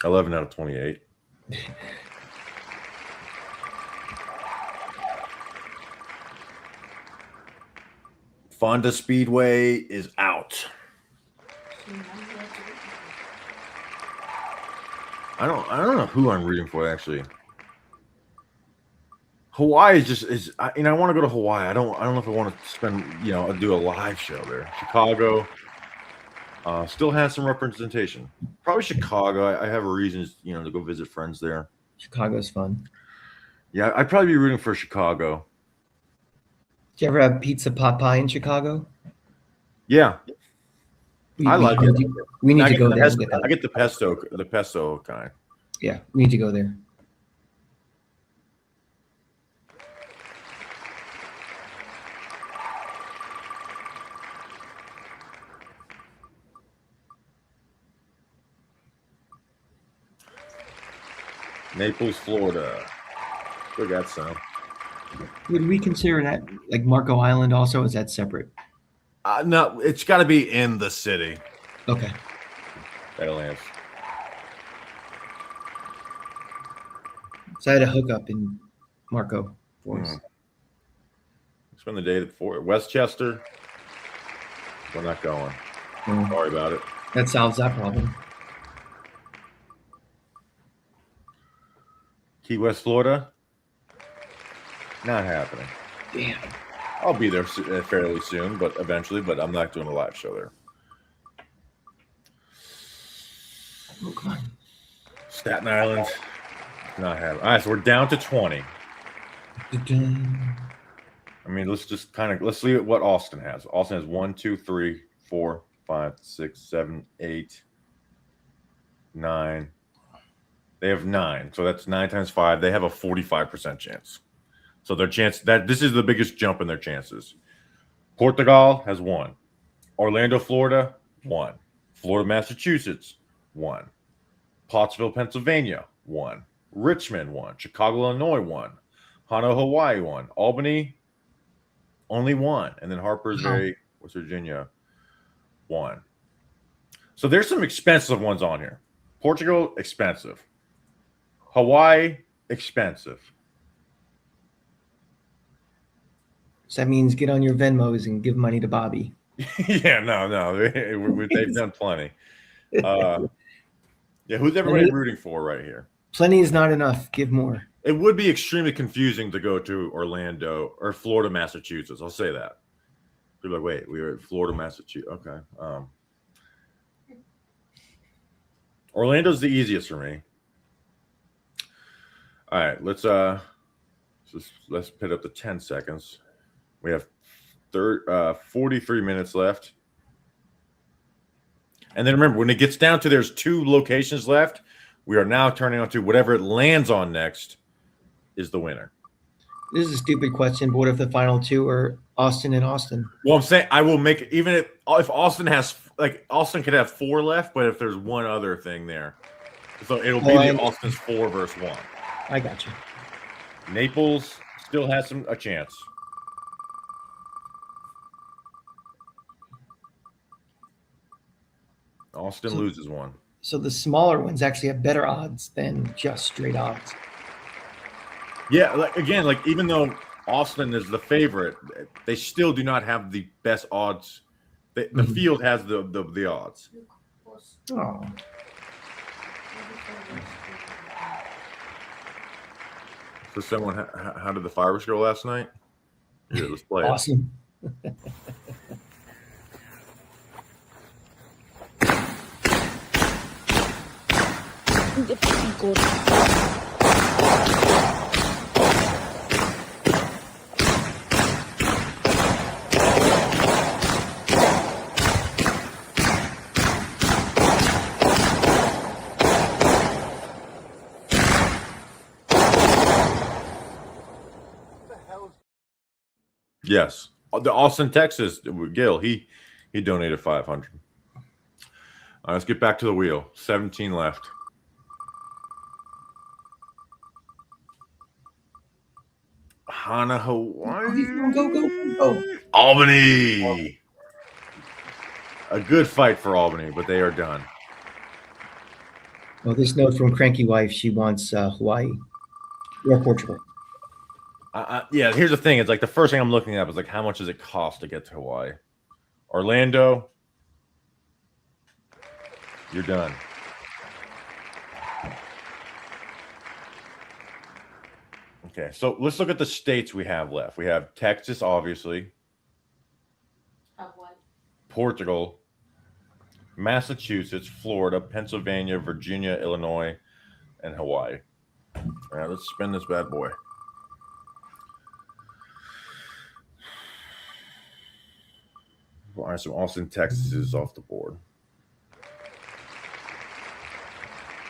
11 out of 28. Fonda Speedway is out. I don't know who I'm rooting for actually. Hawaii is I want to go to Hawaii. I don't know if I want to spend do a live show there. Chicago. Still has some representation. Probably Chicago. I have a reason, to go visit friends there. Chicago's fun. Yeah, I'd probably be rooting for Chicago. Did you ever have pizza pot pie in Chicago? Yeah, I like it. We need I to get go the there. pesto- And get that. I get the pesto kind. Yeah, we need to go there. Naples, Florida. Still got some. Would we consider that like Marco Island also? Is that separate? No, it's got to be in the city. Okay. Atlanta. So I had a hookup in Marco for us. Spend the day at Fort Westchester. We're not going. Sorry about it. That solves that problem. Key West, Florida. Not happening. Damn. I'll be there fairly soon, but eventually. But I'm not doing a live show there. Oh, come on. Staten Island. Not happening. All right, so we're down to 20. I mean, let's leave it what Austin has. Austin has 1, 2, 3, 4, 5, 6, 7, 8, 9. They have 9. So that's 9 times 5. They have a 45% chance. So their chance this is the biggest jump in their chances. Portugal has 1. Orlando, Florida, 1. Florida, Massachusetts, 1. Pottsville, Pennsylvania, 1. Richmond, 1. Chicago, Illinois, 1. Hana, Hawaii, 1. Albany, only 1. And then Harper's Ferry, West Virginia, 1. So there's some expensive ones on here. Portugal, expensive. Hawaii, expensive. So that means get on your Venmos and give money to Bobby. Yeah, no. They've done plenty. Yeah, who's everybody rooting for right here? Plenty is not enough. Give more. It would be extremely confusing to go to Orlando or Florida, Massachusetts. I'll say that. People are like, wait, we were at Florida, Massachusetts. Okay. Orlando's the easiest for me. All right, let's put up the 10 seconds. We have 43 minutes left. And then remember, when it gets down to there's 2 locations left, we are now turning on to whatever it lands on next is the winner. This is a stupid question, but what if the final 2 are Austin and Austin? Well, I'm saying I will make it, even if Austin has, Austin could have 4 left, but if there's one other thing there. So it'll be Austin's 4 versus 1. I got you. Naples still has a chance. Austin loses 1. So the smaller ones actually have better odds than just straight odds. Yeah, even though Austin is the favorite, they still do not have the best odds. The field has the odds. Oh. So someone, how did the fireworks go last night? Here, let's play awesome. Yes, the Austin, Texas, Gil, he donated 500. All right, let's get back to the wheel. 17 left. Hana, Hawaii. Go. Albany. A good fight for Albany, but they are done. Well, this note from Cranky Wife, she wants Hawaii or Portugal. Yeah, here's the thing. It's like the first thing I'm looking at is like, how much does it cost to get to Hawaii? Orlando, you're done. Okay, so let's look at the states we have left. We have Texas, obviously. Portugal, Massachusetts, Florida, Pennsylvania, Virginia, Illinois, and Hawaii. All right, let's spin this bad boy. All right, so Austin, Texas is off the board.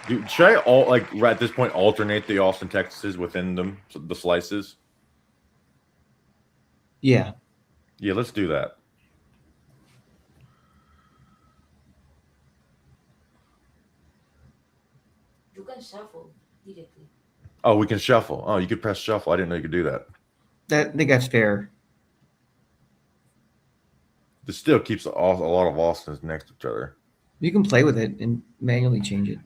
Dude, should I right at this point alternate the Austin, Texas within them, the slices? Yeah. Yeah, let's do that. You can shuffle directly. Oh, we can shuffle. Oh, you could press shuffle. I didn't know you could do that. I think that's fair. This still keeps a lot of Austins next to each other. You can play with it and manually change it.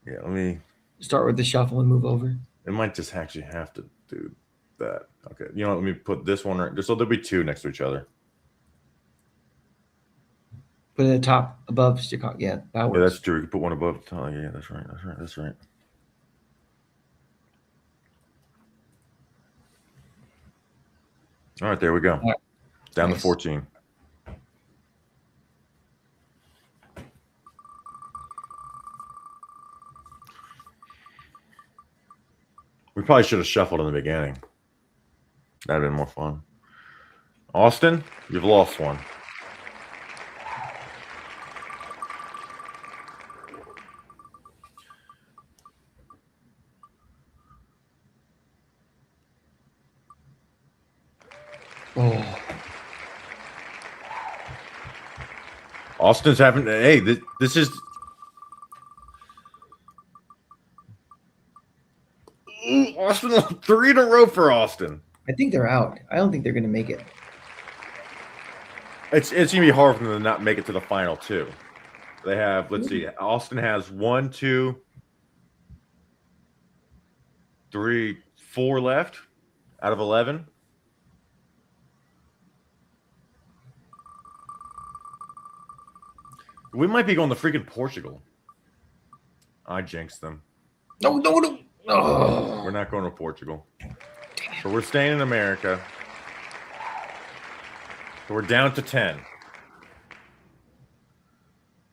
Yeah, let me start with the shuffle and move over. It might just actually have to do that. Okay, you know, let me put this one right. So there'll be two next to each other. Put it at the top above Chicago. Yeah, that works. Yeah, that's true. You can put one above the top. Yeah, that's right. That's right. That's right. All right, there we go. Right. Down Nice. to 14. We probably should have shuffled in the beginning. That'd have been more fun. Austin, you've lost one. Oh. Austin's having. Hey, this is. Ooh, Austin, 3 in a row for Austin. I think they're out. I don't think they're going to make it. It's gonna be hard for them to not make it to the final two. They have. Let's see. Austin has 1, 2, 3, 4 left out of 11. We might be going to freaking Portugal. I jinxed them. No. We're not going to Portugal. So we're staying in America. So we're down to 10.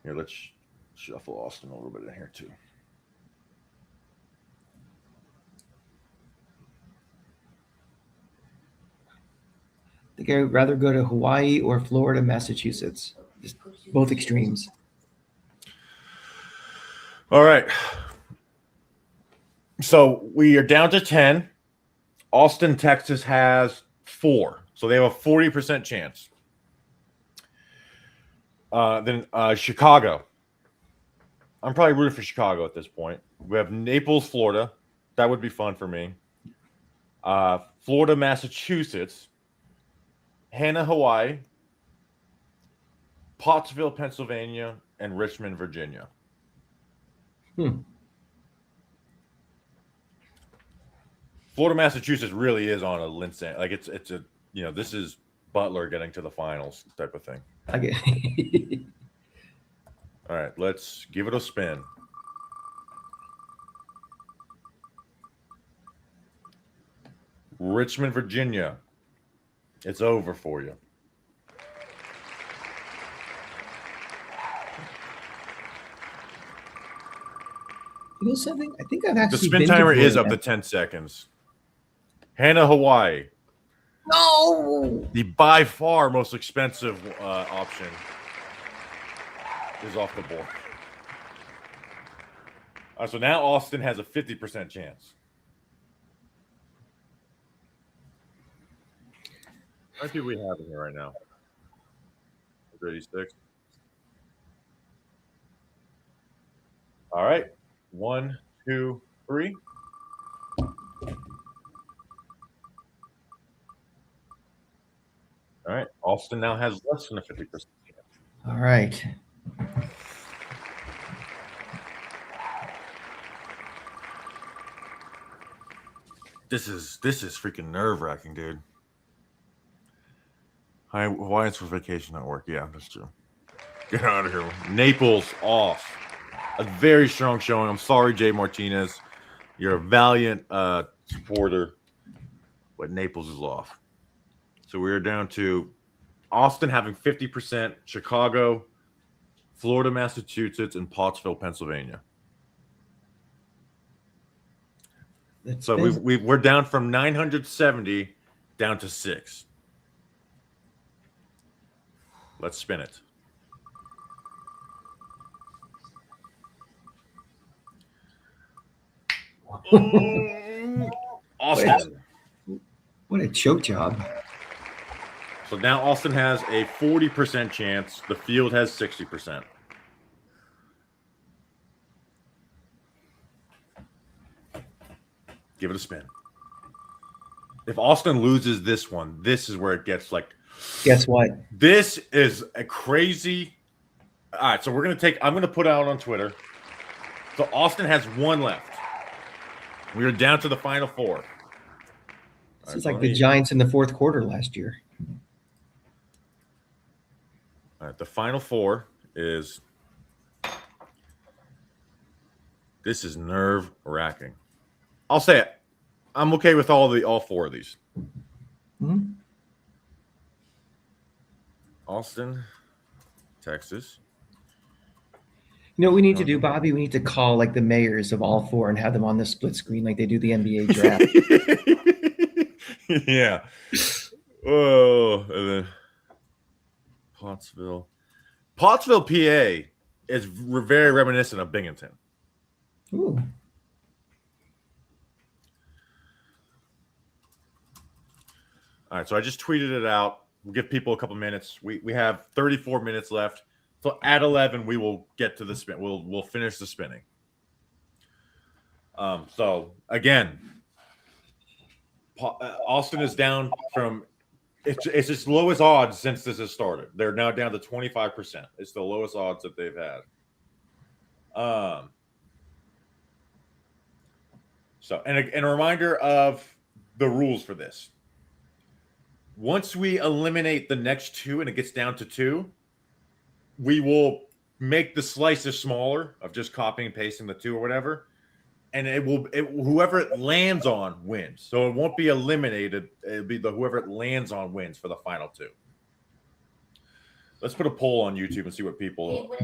Here, let's shuffle Austin a little bit in here too. I think I'd rather go to Hawaii or Florida, Massachusetts. Just both extremes. All right. So we are down to 10. Austin, Texas has 4. So they have a 40% chance. Then Chicago. I'm probably rooting for Chicago at this point. We have Naples, Florida. That would be fun for me. Florida, Massachusetts. Hannah, Hawaii. Pottsville, Pennsylvania. And Richmond, Virginia. Florida, Massachusetts really is on a Lindsay. Like it's a, you know, this is Butler getting to the finals type of thing. I get. All right, let's give it a spin. Richmond, Virginia. It's over for you. You know something? I think I've actually. The spin been to timer is up Florida. to 10 seconds. Hannah, Hawaii. No. The by far most expensive option is off the board. So now Austin has a 50% chance. How many people we have in here right now? 36. All right. 1, 2, 3. All right. Austin now has less than a 50% chance. All right. This is freaking nerve-wracking, dude. Hawaiians for vacation at work. Yeah, that's true. Get out of here. Naples off. A very strong showing. I'm sorry, Jay Martinez. You're a valiant supporter, but Naples is off. So we're down to Austin having 50%, Chicago Florida, Massachusetts, and Pottsville, Pennsylvania. So we're down from 970 down to 6. Let's spin it. Austin. What a choke job. So now Austin has a 40% chance. The field has 60%. Give it a spin. If Austin loses this one, this is where it gets like. Guess what? This is a crazy. All right, so I'm going to put out on Twitter. So Austin has one left. We are down to the final 4. This is like the Giants in the fourth quarter last year. All right, the final 4 is. This is nerve-wracking. I'll say it. I'm okay with all 4 of these. Mm-hmm. Austin, Texas. You know what we need to do, Bobby? We need to call like the mayors of all 4 and have them on the split screen like they do the NBA draft. Yeah. Oh, and then Pottsville. Pottsville, PA is very reminiscent of Binghamton. Ooh. All right, so I just tweeted it out. We'll give people a couple minutes. We have 34 minutes left. So at 11, we will get to the spin. We'll finish the spinning. So again, Austin is down from it's its lowest odds since this has started. They're now down to 25%. It's the lowest odds that they've had. So and a reminder of the rules for this. Once we eliminate the next 2 and it gets down to 2, we will make the slices smaller of just copying and pasting the 2 or whatever. And whoever it lands on wins. So it won't be eliminated. It'll be whoever it lands on wins for the final 2. Let's put a poll on YouTube and see what people.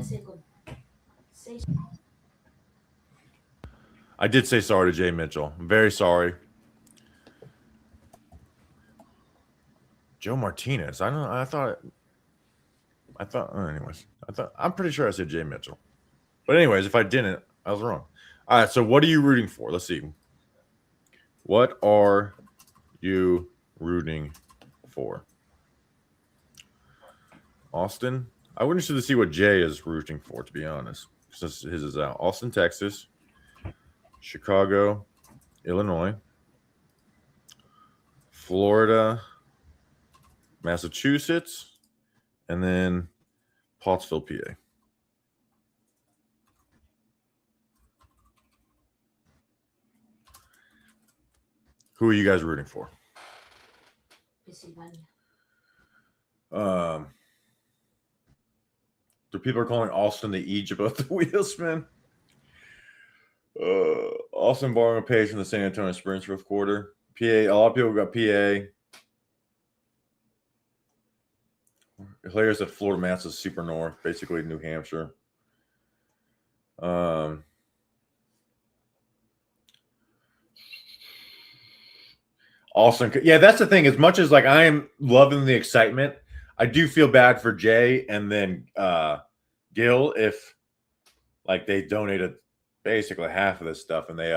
I did say sorry to Jay Mitchell. I'm very sorry. Joe Martinez. I'm pretty sure I said Jay Mitchell. But anyways, if I didn't, I was wrong. All right, so what are you rooting for? Let's see. What are you rooting for? Austin? I would interested to see what Jay is rooting for, to be honest, since his is out. Austin, Texas. Chicago, Illinois. Florida, Massachusetts, and then Pottsville, PA. Who are you guys rooting for? Pennsylvania. So people are calling Austin the Egypt of the wheelspin. Austin borrowing a page from the San Antonio Springs fourth quarter. PA, a lot of people got PA. Hilarious that Florida Mass is super north, basically New Hampshire. Austin, yeah, that's the thing. As much as like I am loving the excitement, I do feel bad for Jay and then Gil if like they donated basically half of this stuff and they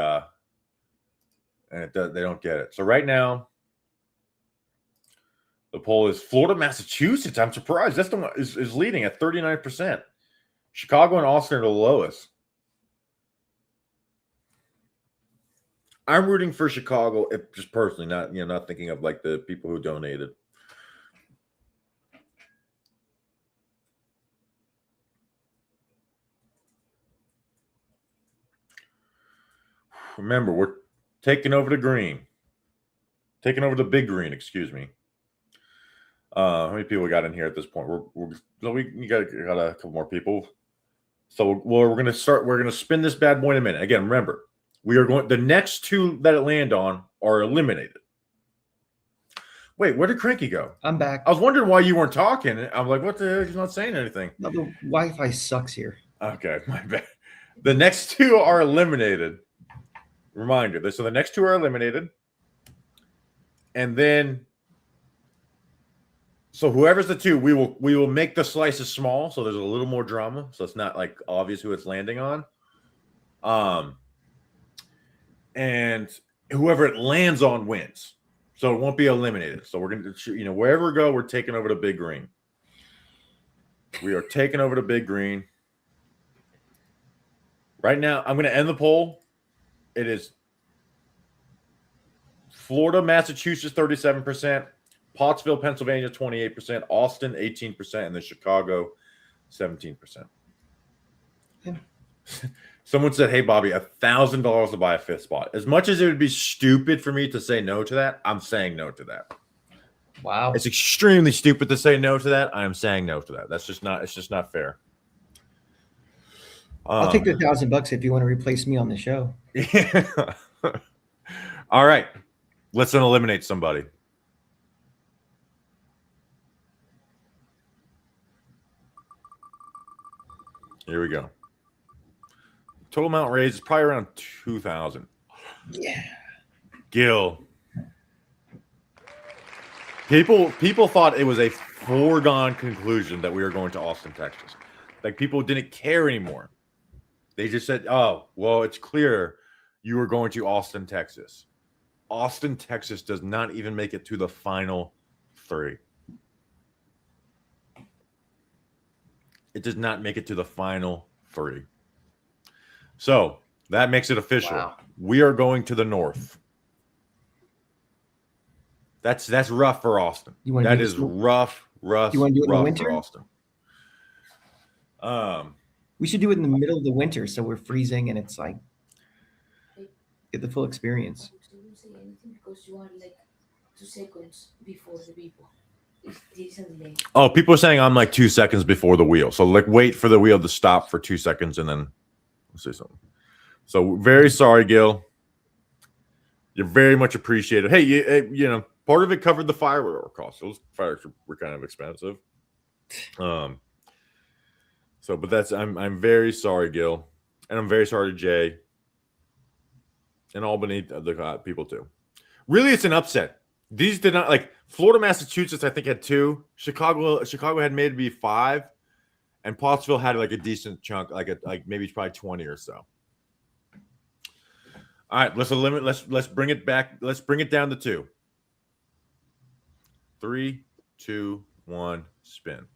don't get it. So right now, the poll is Florida, Massachusetts. I'm surprised. That's the one is leading at 39%. Chicago and Austin are the lowest. I'm rooting for Chicago, just personally, not thinking of like the people who donated. Remember, we're taking over the green. Taking over the big green, excuse me. How many people we got in here at this point? We got a couple more people. So we're gonna start. We're gonna spin this bad boy in a minute. Again, remember, we are going. The next 2 that it land on are eliminated. Wait, where did Cranky go? I'm back. I was wondering why you weren't talking. I'm like, what the hell? He's not saying anything. No, the Wi-Fi sucks here. Okay, my bad. The next two are eliminated. Reminder. So the next two are eliminated. And then so whoever's the two, we will make the slices small so there's a little more drama. So it's not like obvious who it's landing on. And whoever it lands on wins. So it won't be eliminated. So we're going to, wherever we go, we're taking over the big green. We are taking over the big green. Right now, I'm going to end the poll. It is Florida, Massachusetts, 37%, Pottsville, Pennsylvania, 28%, Austin, 18%, and then Chicago, 17%. Yeah. Someone said, hey, Bobby, $1,000 to buy a fifth spot. As much as it would be stupid for me to say no to that, I'm saying no to that. Wow. It's extremely stupid to say no to that. I am saying no to that. It's just not fair. I'll take the $1,000 if you want to replace me on the show. Yeah. All right. Let's eliminate somebody. Here we go. Total amount raised is probably around 2,000. Yeah. Gil. People thought it was a foregone conclusion that we were going to Austin, Texas. Like people didn't care anymore. They just said, "Oh, well, it's clear you were going to Austin, Texas." Austin, Texas does not even make it to the final 3. It does not make it to the final 3. So that makes it official. Wow. We are going to the north. That's rough for Austin. That is rough. You want to do it in the rough winter? for Austin. We should do it in the middle of the winter so we're freezing and it's like get the full experience. Don't say anything because you are like 2 seconds before the people. If there is a delay. Oh, people are saying I'm like 2 seconds before the wheel. So like wait for the wheel to stop for 2 seconds and then we'll say something. So very sorry, Gil. You're very much appreciated. Hey, you know, part of it covered the firework costs. Those fireworks were kind of expensive. So, but that's I'm very sorry, Gil, and I'm very sorry to Jay and Albany, the people too. Really, it's an upset. These did not like Florida, Massachusetts. I think had 2. Chicago had maybe 5, and Pottsville had like a decent chunk, like maybe probably 20 or so. All right, let's bring it back. Let's bring it down to 2. 3, 2, 1, spin.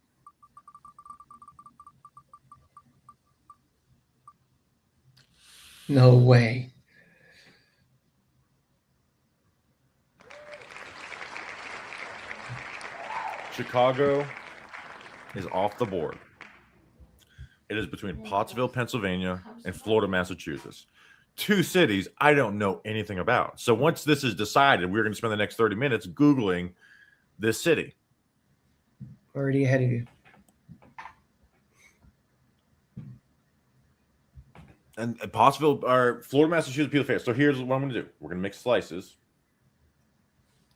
No way. Chicago is off the board. It is between Pottsville, Pennsylvania, and Florida, Massachusetts. 2 cities I don't know anything about. So once this is decided, we're going to spend the next 30 minutes Googling this city. Already ahead of you. And Pottsville or Florida, Massachusetts, people face. So here's what I'm going to do. We're going to make slices.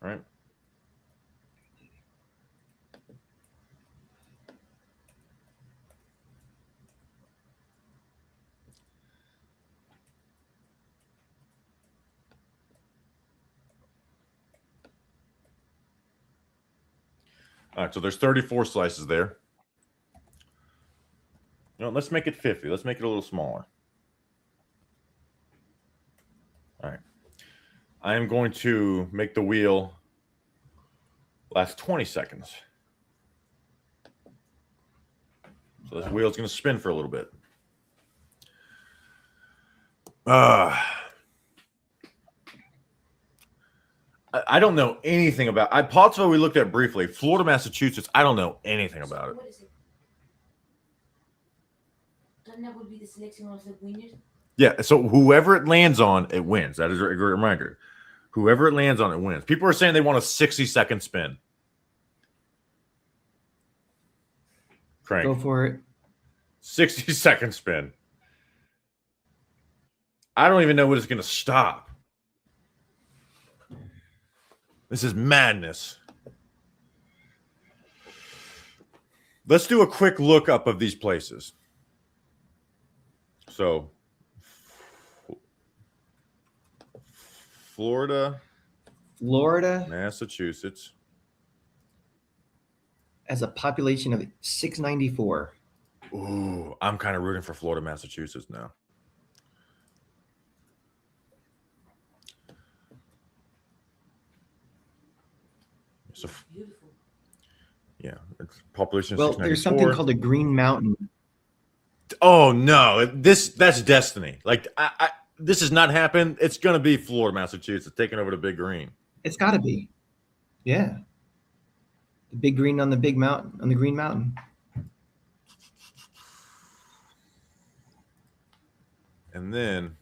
All right. All right, so there's 34 slices there. Let's make it 50. Let's make it a little smaller. All right. I am going to make the wheel last 20 seconds. So this wheel is going to spin for a little bit. I don't know anything about Pottsville. We looked at briefly. Florida, Massachusetts. I don't know anything about it. What is it? That would be the selection of the winners. Yeah. So whoever it lands on, it wins. That is a great reminder. Whoever it lands on, it wins. People are saying they want a 60-second spin. Crank. Go for it. 60-second spin. I don't even know when it's going to stop. This is madness. Let's do a quick look up of these places. So, Florida, Massachusetts has a population of 694. Ooh, I'm kind of rooting for Florida, Massachusetts now. So, yeah, it's population. Well, there's something called a Green Mountain. Oh no, that's destiny. Like this has not happened. It's gonna be Florida, Massachusetts taking over the Big Green. It's got to be, yeah. The Big Green on the Big Mountain, on the Green Mountain. And then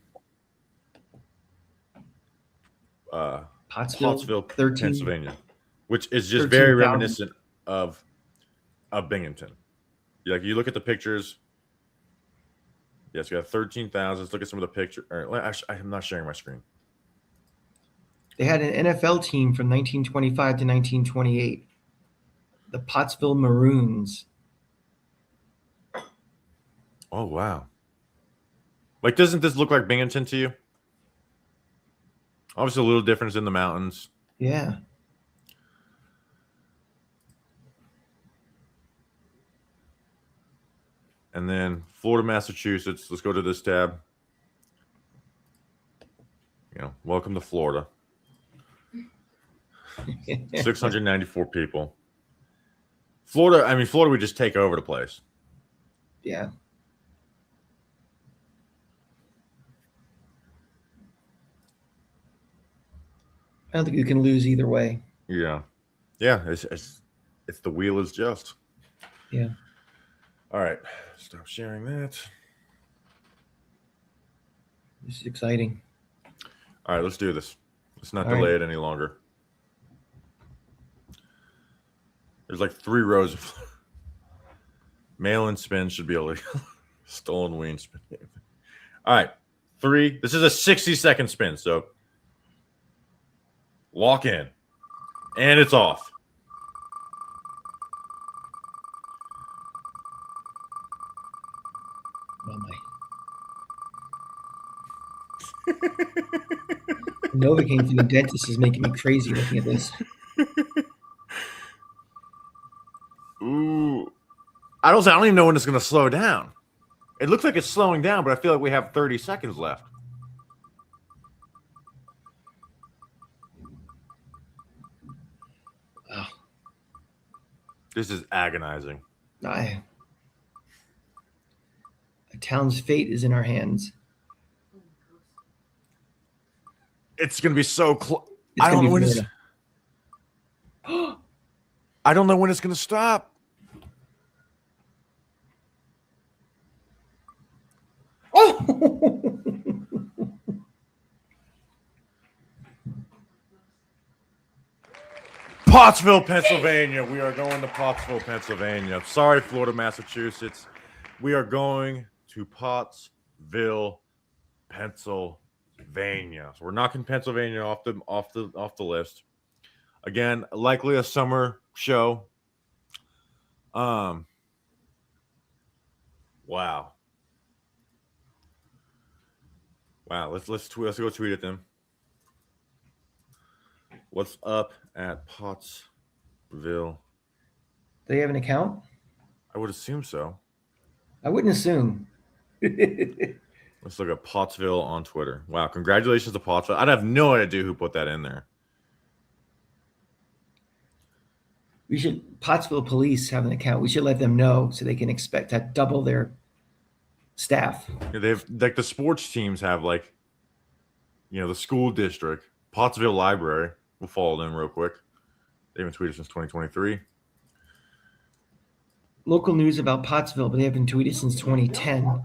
Pottsville, 13, Pennsylvania, which is just very reminiscent of Binghamton. Like you look at the pictures. Yes, we have 13,000. Let's look at some of the pictures. Actually, I'm not sharing my screen. They had an NFL team from 1925 to 1928. The Pottsville Maroons. Oh, wow. Like, doesn't this look like Binghamton to you? Obviously, a little difference in the mountains. Yeah. And then Florida, Massachusetts. Let's go to this tab. Welcome to Florida. 694 people. Florida would just take over the place. Yeah. I don't think you can lose either way. Yeah. Yeah. It's the wheel is just. Yeah. All right. Stop sharing that. This is exciting. All right. Let's do this. Let's not All delay right. it any longer. There's like 3 rows of mail-in spin should be able to stolen wing spin. All right. 3. This is a 60-second spin. So lock in. And it's off. Oh my. Novocaine from the dentist is making me crazy looking at this. Ooh. I don't even know when it's going to slow down. It looks like it's slowing down, but I feel like we have 30 seconds left. Wow. This is agonizing. A town's fate is in our hands. It's going to be so close. It's I don't know when Florida. I don't know when it's going to stop. Oh! Pottsville, Pennsylvania. We are going to Pottsville, Pennsylvania. Sorry, Florida, Massachusetts. We are going to Pottsville, Pennsylvania. So we're knocking Pennsylvania off the list. Again, likely a summer show. Wow. Let's go tweet at them. What's up at Pottsville? They have an account? I would assume so. I wouldn't assume. Let's look at Pottsville on Twitter. Wow, congratulations to Pottsville. I'd have no idea who put that in there. Pottsville police have an account. We should let them know so they can expect to double their staff. Yeah, they've like the sports teams have the school district, Pottsville Library. We'll follow them real quick. They haven't tweeted since 2023. Local news about Pottsville, but they haven't tweeted since 2010.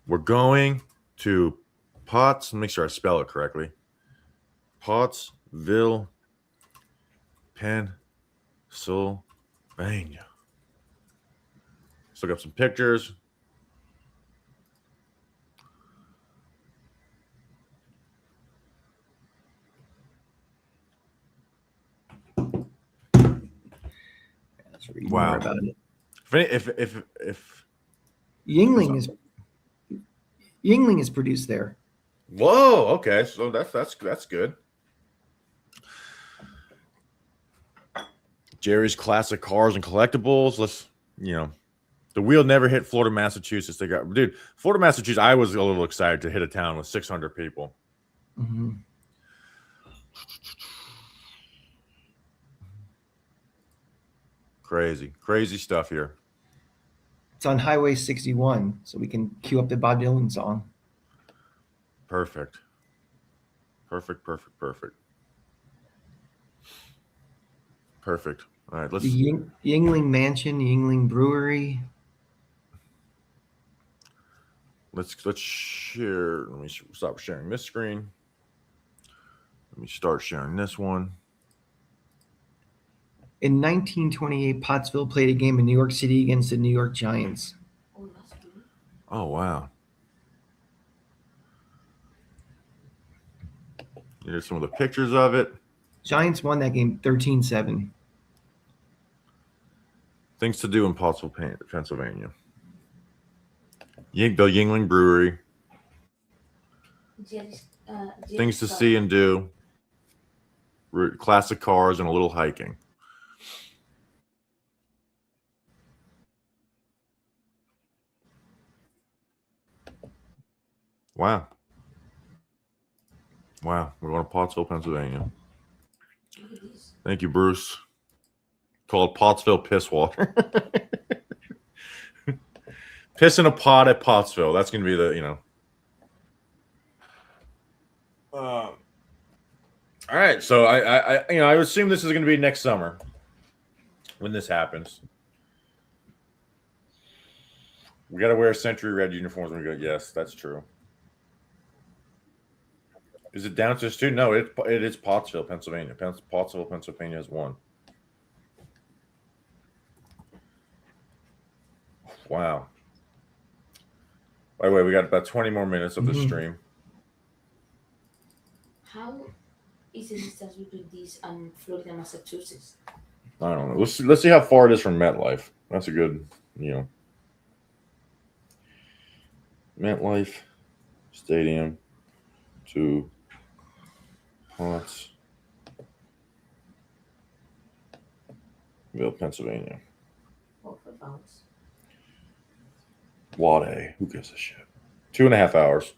We're going to Potts. Make sure I spell it correctly. Pottsville, Pennsylvania. Let's look up some pictures. Let's read Wow. more about it. If Yingling is produced there. whoa, okay, so that's good. Jerry's Classic Cars and Collectibles. The wheel never hit Florida, Massachusetts. Florida, Massachusetts. I was a little excited to hit a town with 600 people. Mm-hmm. Crazy stuff here. It's on Highway 61, so we can cue up the Bob Dylan song. Perfect. All right, let's. The Yingling Mansion, Yingling Brewery. Let's share. Let me stop sharing this screen. Let me start sharing this one. In 1928, Pottsville played a game in New York City against the New York Giants. Oh, wow. Here's some of the pictures of it. Giants won that game 13-7. Things to do in Pottsville, Pennsylvania. The Yingling Brewery. Things to see and do. Classic cars and a little hiking. Wow. We're going to Pottsville, Pennsylvania. Thank you, Bruce. Called Pottsville Piss Water. Piss in a pot at Pottsville. That's going to be the, all right. So I assume this is going to be next summer when this happens. We got to wear Century Red uniforms when we go. Yes, that's true. Is it downstairs too? No, it is Pottsville, Pennsylvania. Pottsville, Pennsylvania has won. Wow. By the way, we got about 20 more minutes of the stream. How is the distance between this and Florida, Massachusetts? I don't know. Let's see how far it is from MetLife. That's a good, MetLife Stadium to Pottsville, Pennsylvania. 4 hours. Wade, who gives a shit? 2.5 hours.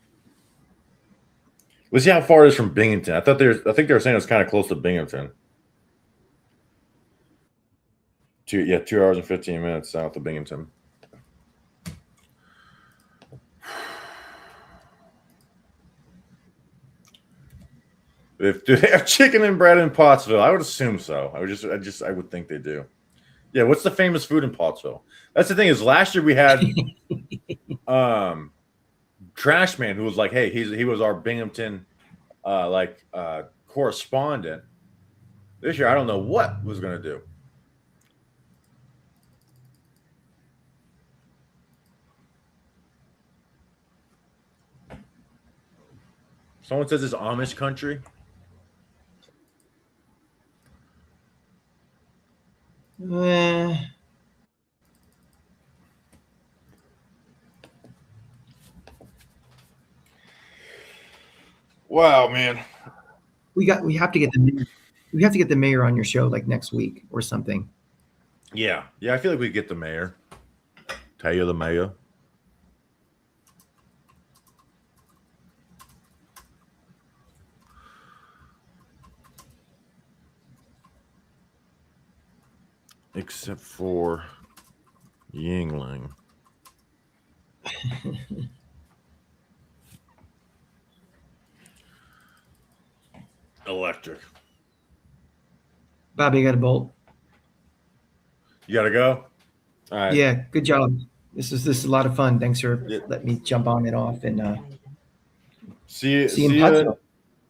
Let's see how far it is from Binghamton. I think they were saying it's kind of close to Binghamton. 2 hours and 15 minutes south of Binghamton. Do they have chicken and bread in Pottsville? I would assume so. I would think they do. Yeah, what's the famous food in Pottsville? That's the thing is last year we had Trash Man who was like, hey, he was our Binghamton correspondent. This year I don't know what was gonna do. Someone says it's Amish country. Wow, man. We have to get the mayor on your show like next week or something. Yeah. I feel like we get the mayor. Taya the mayor. Except for Yingling. Electric. Bobby, got a bolt. You gotta go. All right. Yeah, good job. This is a lot of fun. Thanks for letting me jump on and off and see you in Pottsville.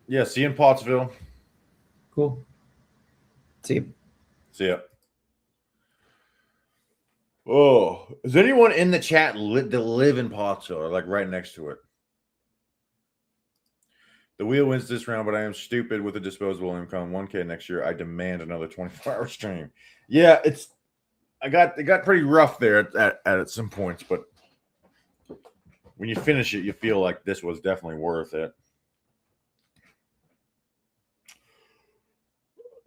Yeah, see you in Pottsville. Cool. See you. See ya. Oh, is anyone in the chat that live in Pottsville or like right next to it? The wheel wins this round, but I am stupid with a disposable income. 1K next year. I demand another 24-hour stream. Yeah, it got pretty rough there at some points, but when you finish it, you feel like this was definitely worth it.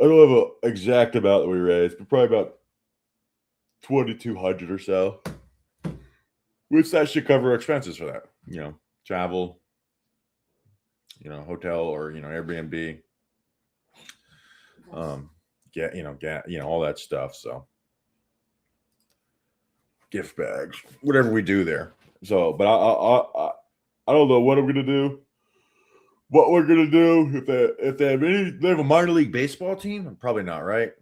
I don't have an exact amount that we raised, but probably about 2,200 or so. Which that should cover expenses for that. You know, travel, you know, hotel or Airbnb. Get all that stuff. So gift bags, whatever we do there. So, but I don't know what I'm gonna do. What we're gonna do if they have a minor league baseball team? Probably not, right?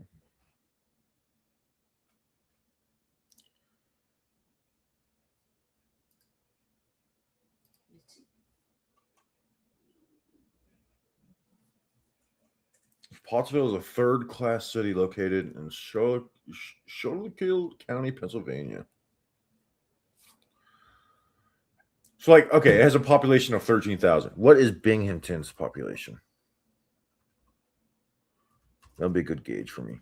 Pottsville is a third-class city located in Schuylkill County, Pennsylvania. So, like, okay, it has a population of 13,000. What is Binghamton's population? That'll be a good gauge for me.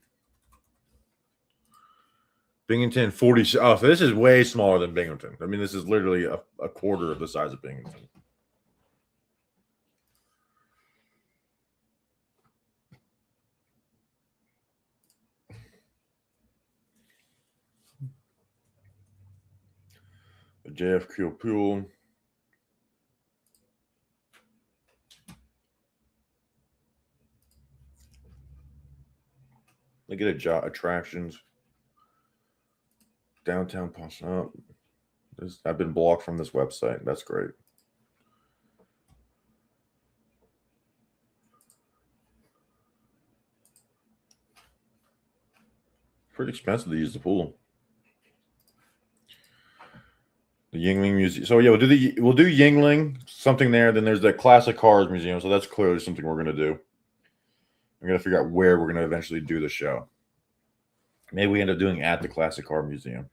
Binghamton, 40. Oh, so this is way smaller than Binghamton. I mean, this is literally a quarter of the size of Binghamton. The JFK pool. Look at attractions. Downtown Boston. Oh, I've been blocked from this website. That's great. Pretty expensive to use the pool. The Yingling Museum. So yeah, we'll do Yingling, something there. Then there's the Classic Cars Museum. So that's clearly something we're gonna do. I'm gonna figure out where we're gonna eventually do the show. Maybe we end up doing at the Classic Car Museum.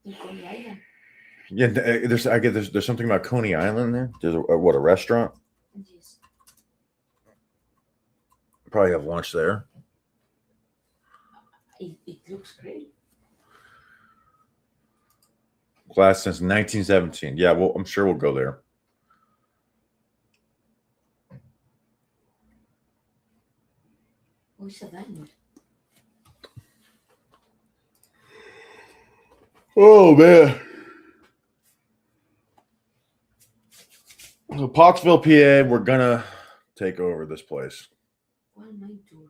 Yeah, there's something about Coney Island there. There's a restaurant? Yes. Probably have lunch there. It looks great. Class since 1917. Yeah, well, I'm sure we'll go there. Who's a diner? Oh man. So Pottsville, PA, we're gonna take over this place. Why am I doing?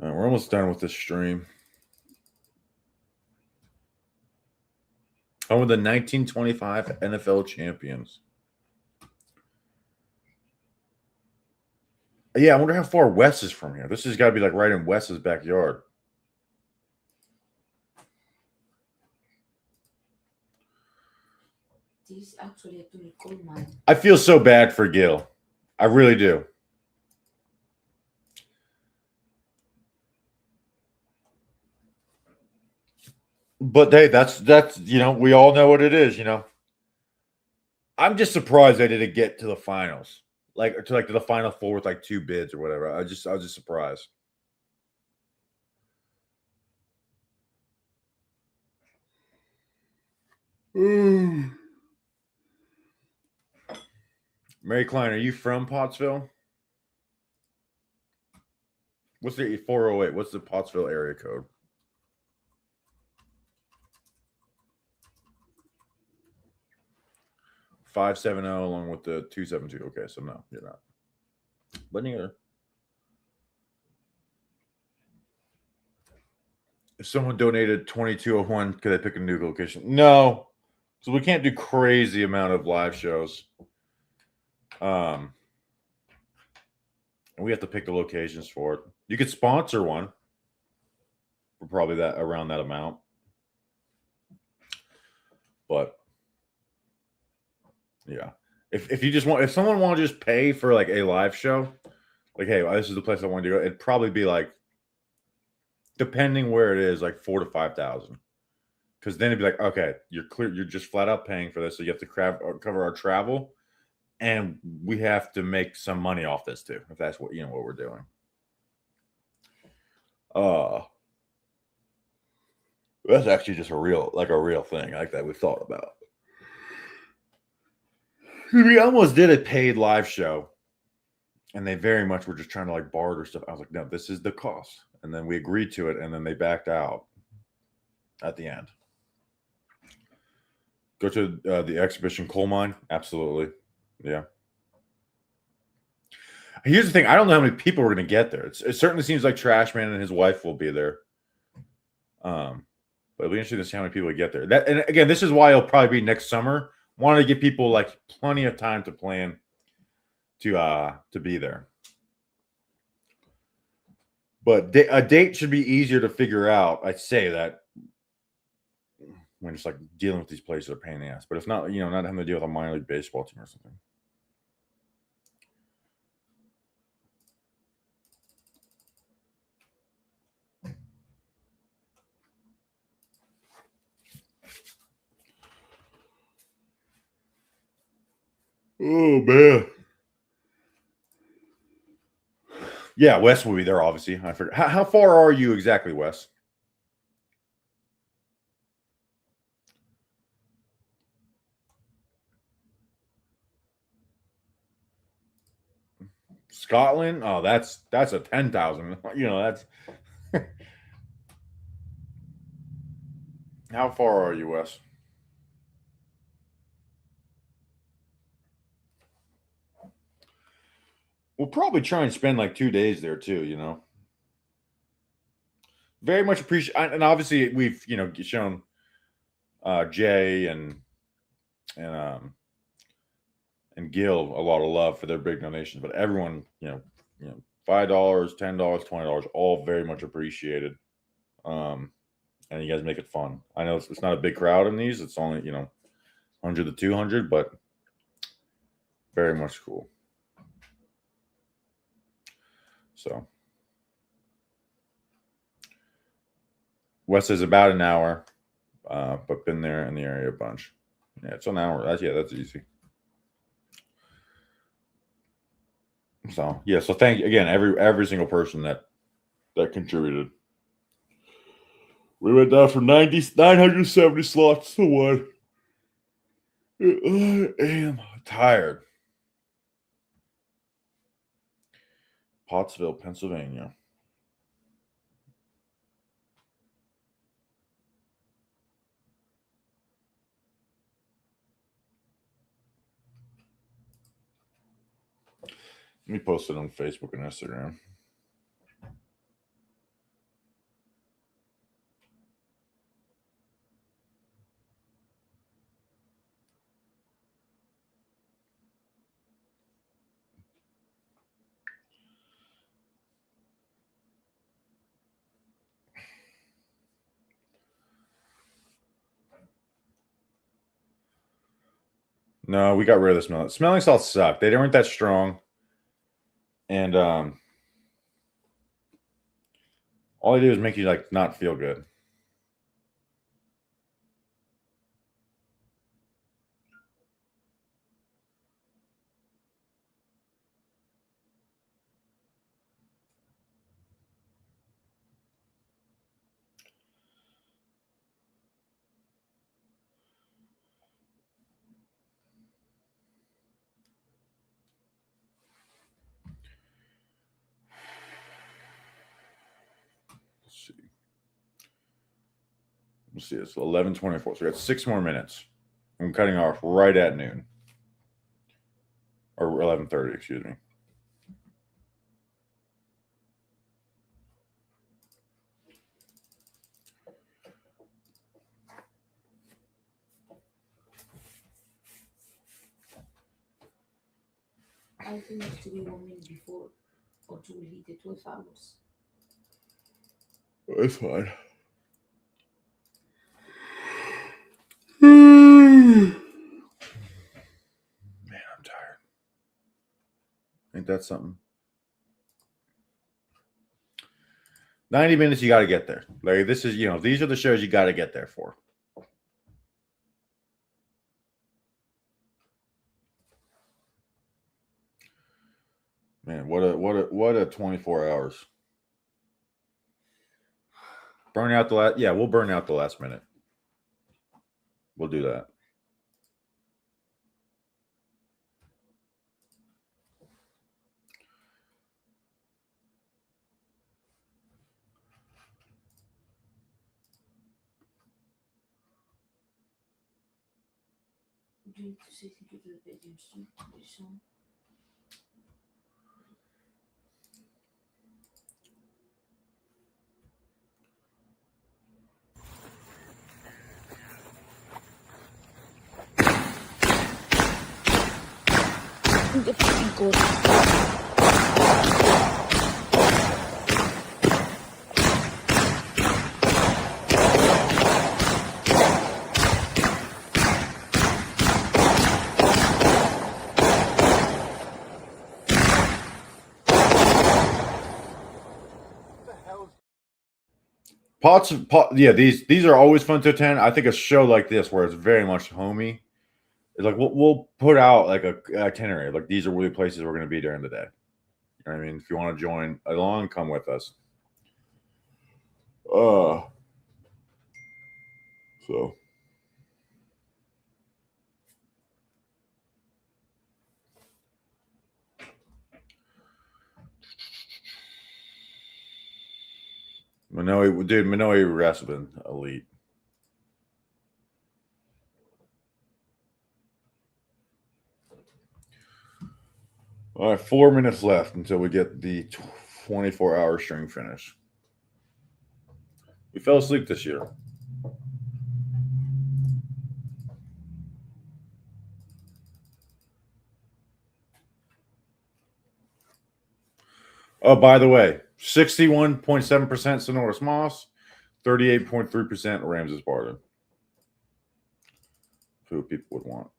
All right, we're almost done with this stream. Home of the 1925 NFL champions. Yeah, I wonder how far Wes is from here. This has got to be like right in Wes's backyard. This is actually a pretty cool mine. I feel so bad for Gil. I really do. But hey, that's we all know what it is, I'm just surprised they didn't get to the finals. To the final four with 2 bids or whatever. I was just surprised. Mary Klein, are you from Pottsville? What's the 408? What's the Pottsville area code? $570 along with the 272. Okay, so no, you're not. But neither. If someone donated 2201, could I pick a new location? No. So we can't do crazy amount of live shows. And we have to pick the locations for it. You could sponsor one for probably around that amount. But yeah. If someone want to just pay for a live show, hey, this is the place I want to go, it'd probably be depending where it is, 4,000 to 5,000. Because then it'd be okay, you're clear, you're just flat out paying for this, so you have to cover our travel, and we have to make some money off this too, if that's what what we're doing. That's actually just a real thing like that we've thought about. We almost did a paid live show, and they very much were just trying to like barter stuff. I was like, no, this is the cost, and then we agreed to it, and then they backed out at the end. Go to the exhibition coal mine, absolutely, yeah. Here's the thing: I don't know how many people are going to get there. It certainly seems like Trashman and his wife will be there. But it'll be interesting to see how many people get there. And again, this is why it'll probably be next summer. Wanted to give people like plenty of time to plan to be there. But a date should be easier to figure out. I'd say that when it's like dealing with these places are a pain in the ass. But if not, not having to deal with a minor league baseball team or something. Oh man. Yeah, Wes will be there, obviously. I forgot. How far are you exactly, Wes? Scotland? Oh, that's a 10,000. That's how far are you, Wes? We'll probably try and spend like 2 days there too, Very much appreciate, and obviously we've shown Jay and Gil a lot of love for their big donations, but everyone, $5, $10, $20, all very much appreciated. And you guys make it fun. I know it's not a big crowd in these; it's only 100 to 200, but very much cool. So, West is about an hour, but been there in the area a bunch. Yeah, it's an hour. That's easy. So yeah, so thank you again, every single person that contributed. We went down from 970 slots to 1. I am tired. Pottsville, Pennsylvania. Let me post it on Facebook and Instagram. No, we got rid of the smelling. Smelling salts suck. They weren't that strong. And all they do is make you like not feel good. Let's see, it's 11:24. So we got 6 more minutes. I'm cutting off right at noon. Or 11:30, excuse me. I think it has to be 1 minute before or to hit the 12 hours. That's fine. Man, I'm tired. Ain't that something? 90 minutes, you got to get there. Like, this is, these are the shows you got to get there for. Man, what a 24 hours. Burn out the last. Yeah, we'll burn out the last minute. We'll do that. Do you say thank you to the Patreons too? Pretty soon. Good. Yeah, these are always fun to attend. I think a show like this where it's very much homey, it's like we'll put out like a itinerary. Like these are really places we're going to be during the day. You know what I mean? If you want to join along, come with us. So Manoa rest been elite. All right, 4 minutes left until we get the 24-hour string finish. We fell asleep this year. Oh, by the way, 61.7% Sonoris Moss, 38.3% Ramses Barden. Who people would want.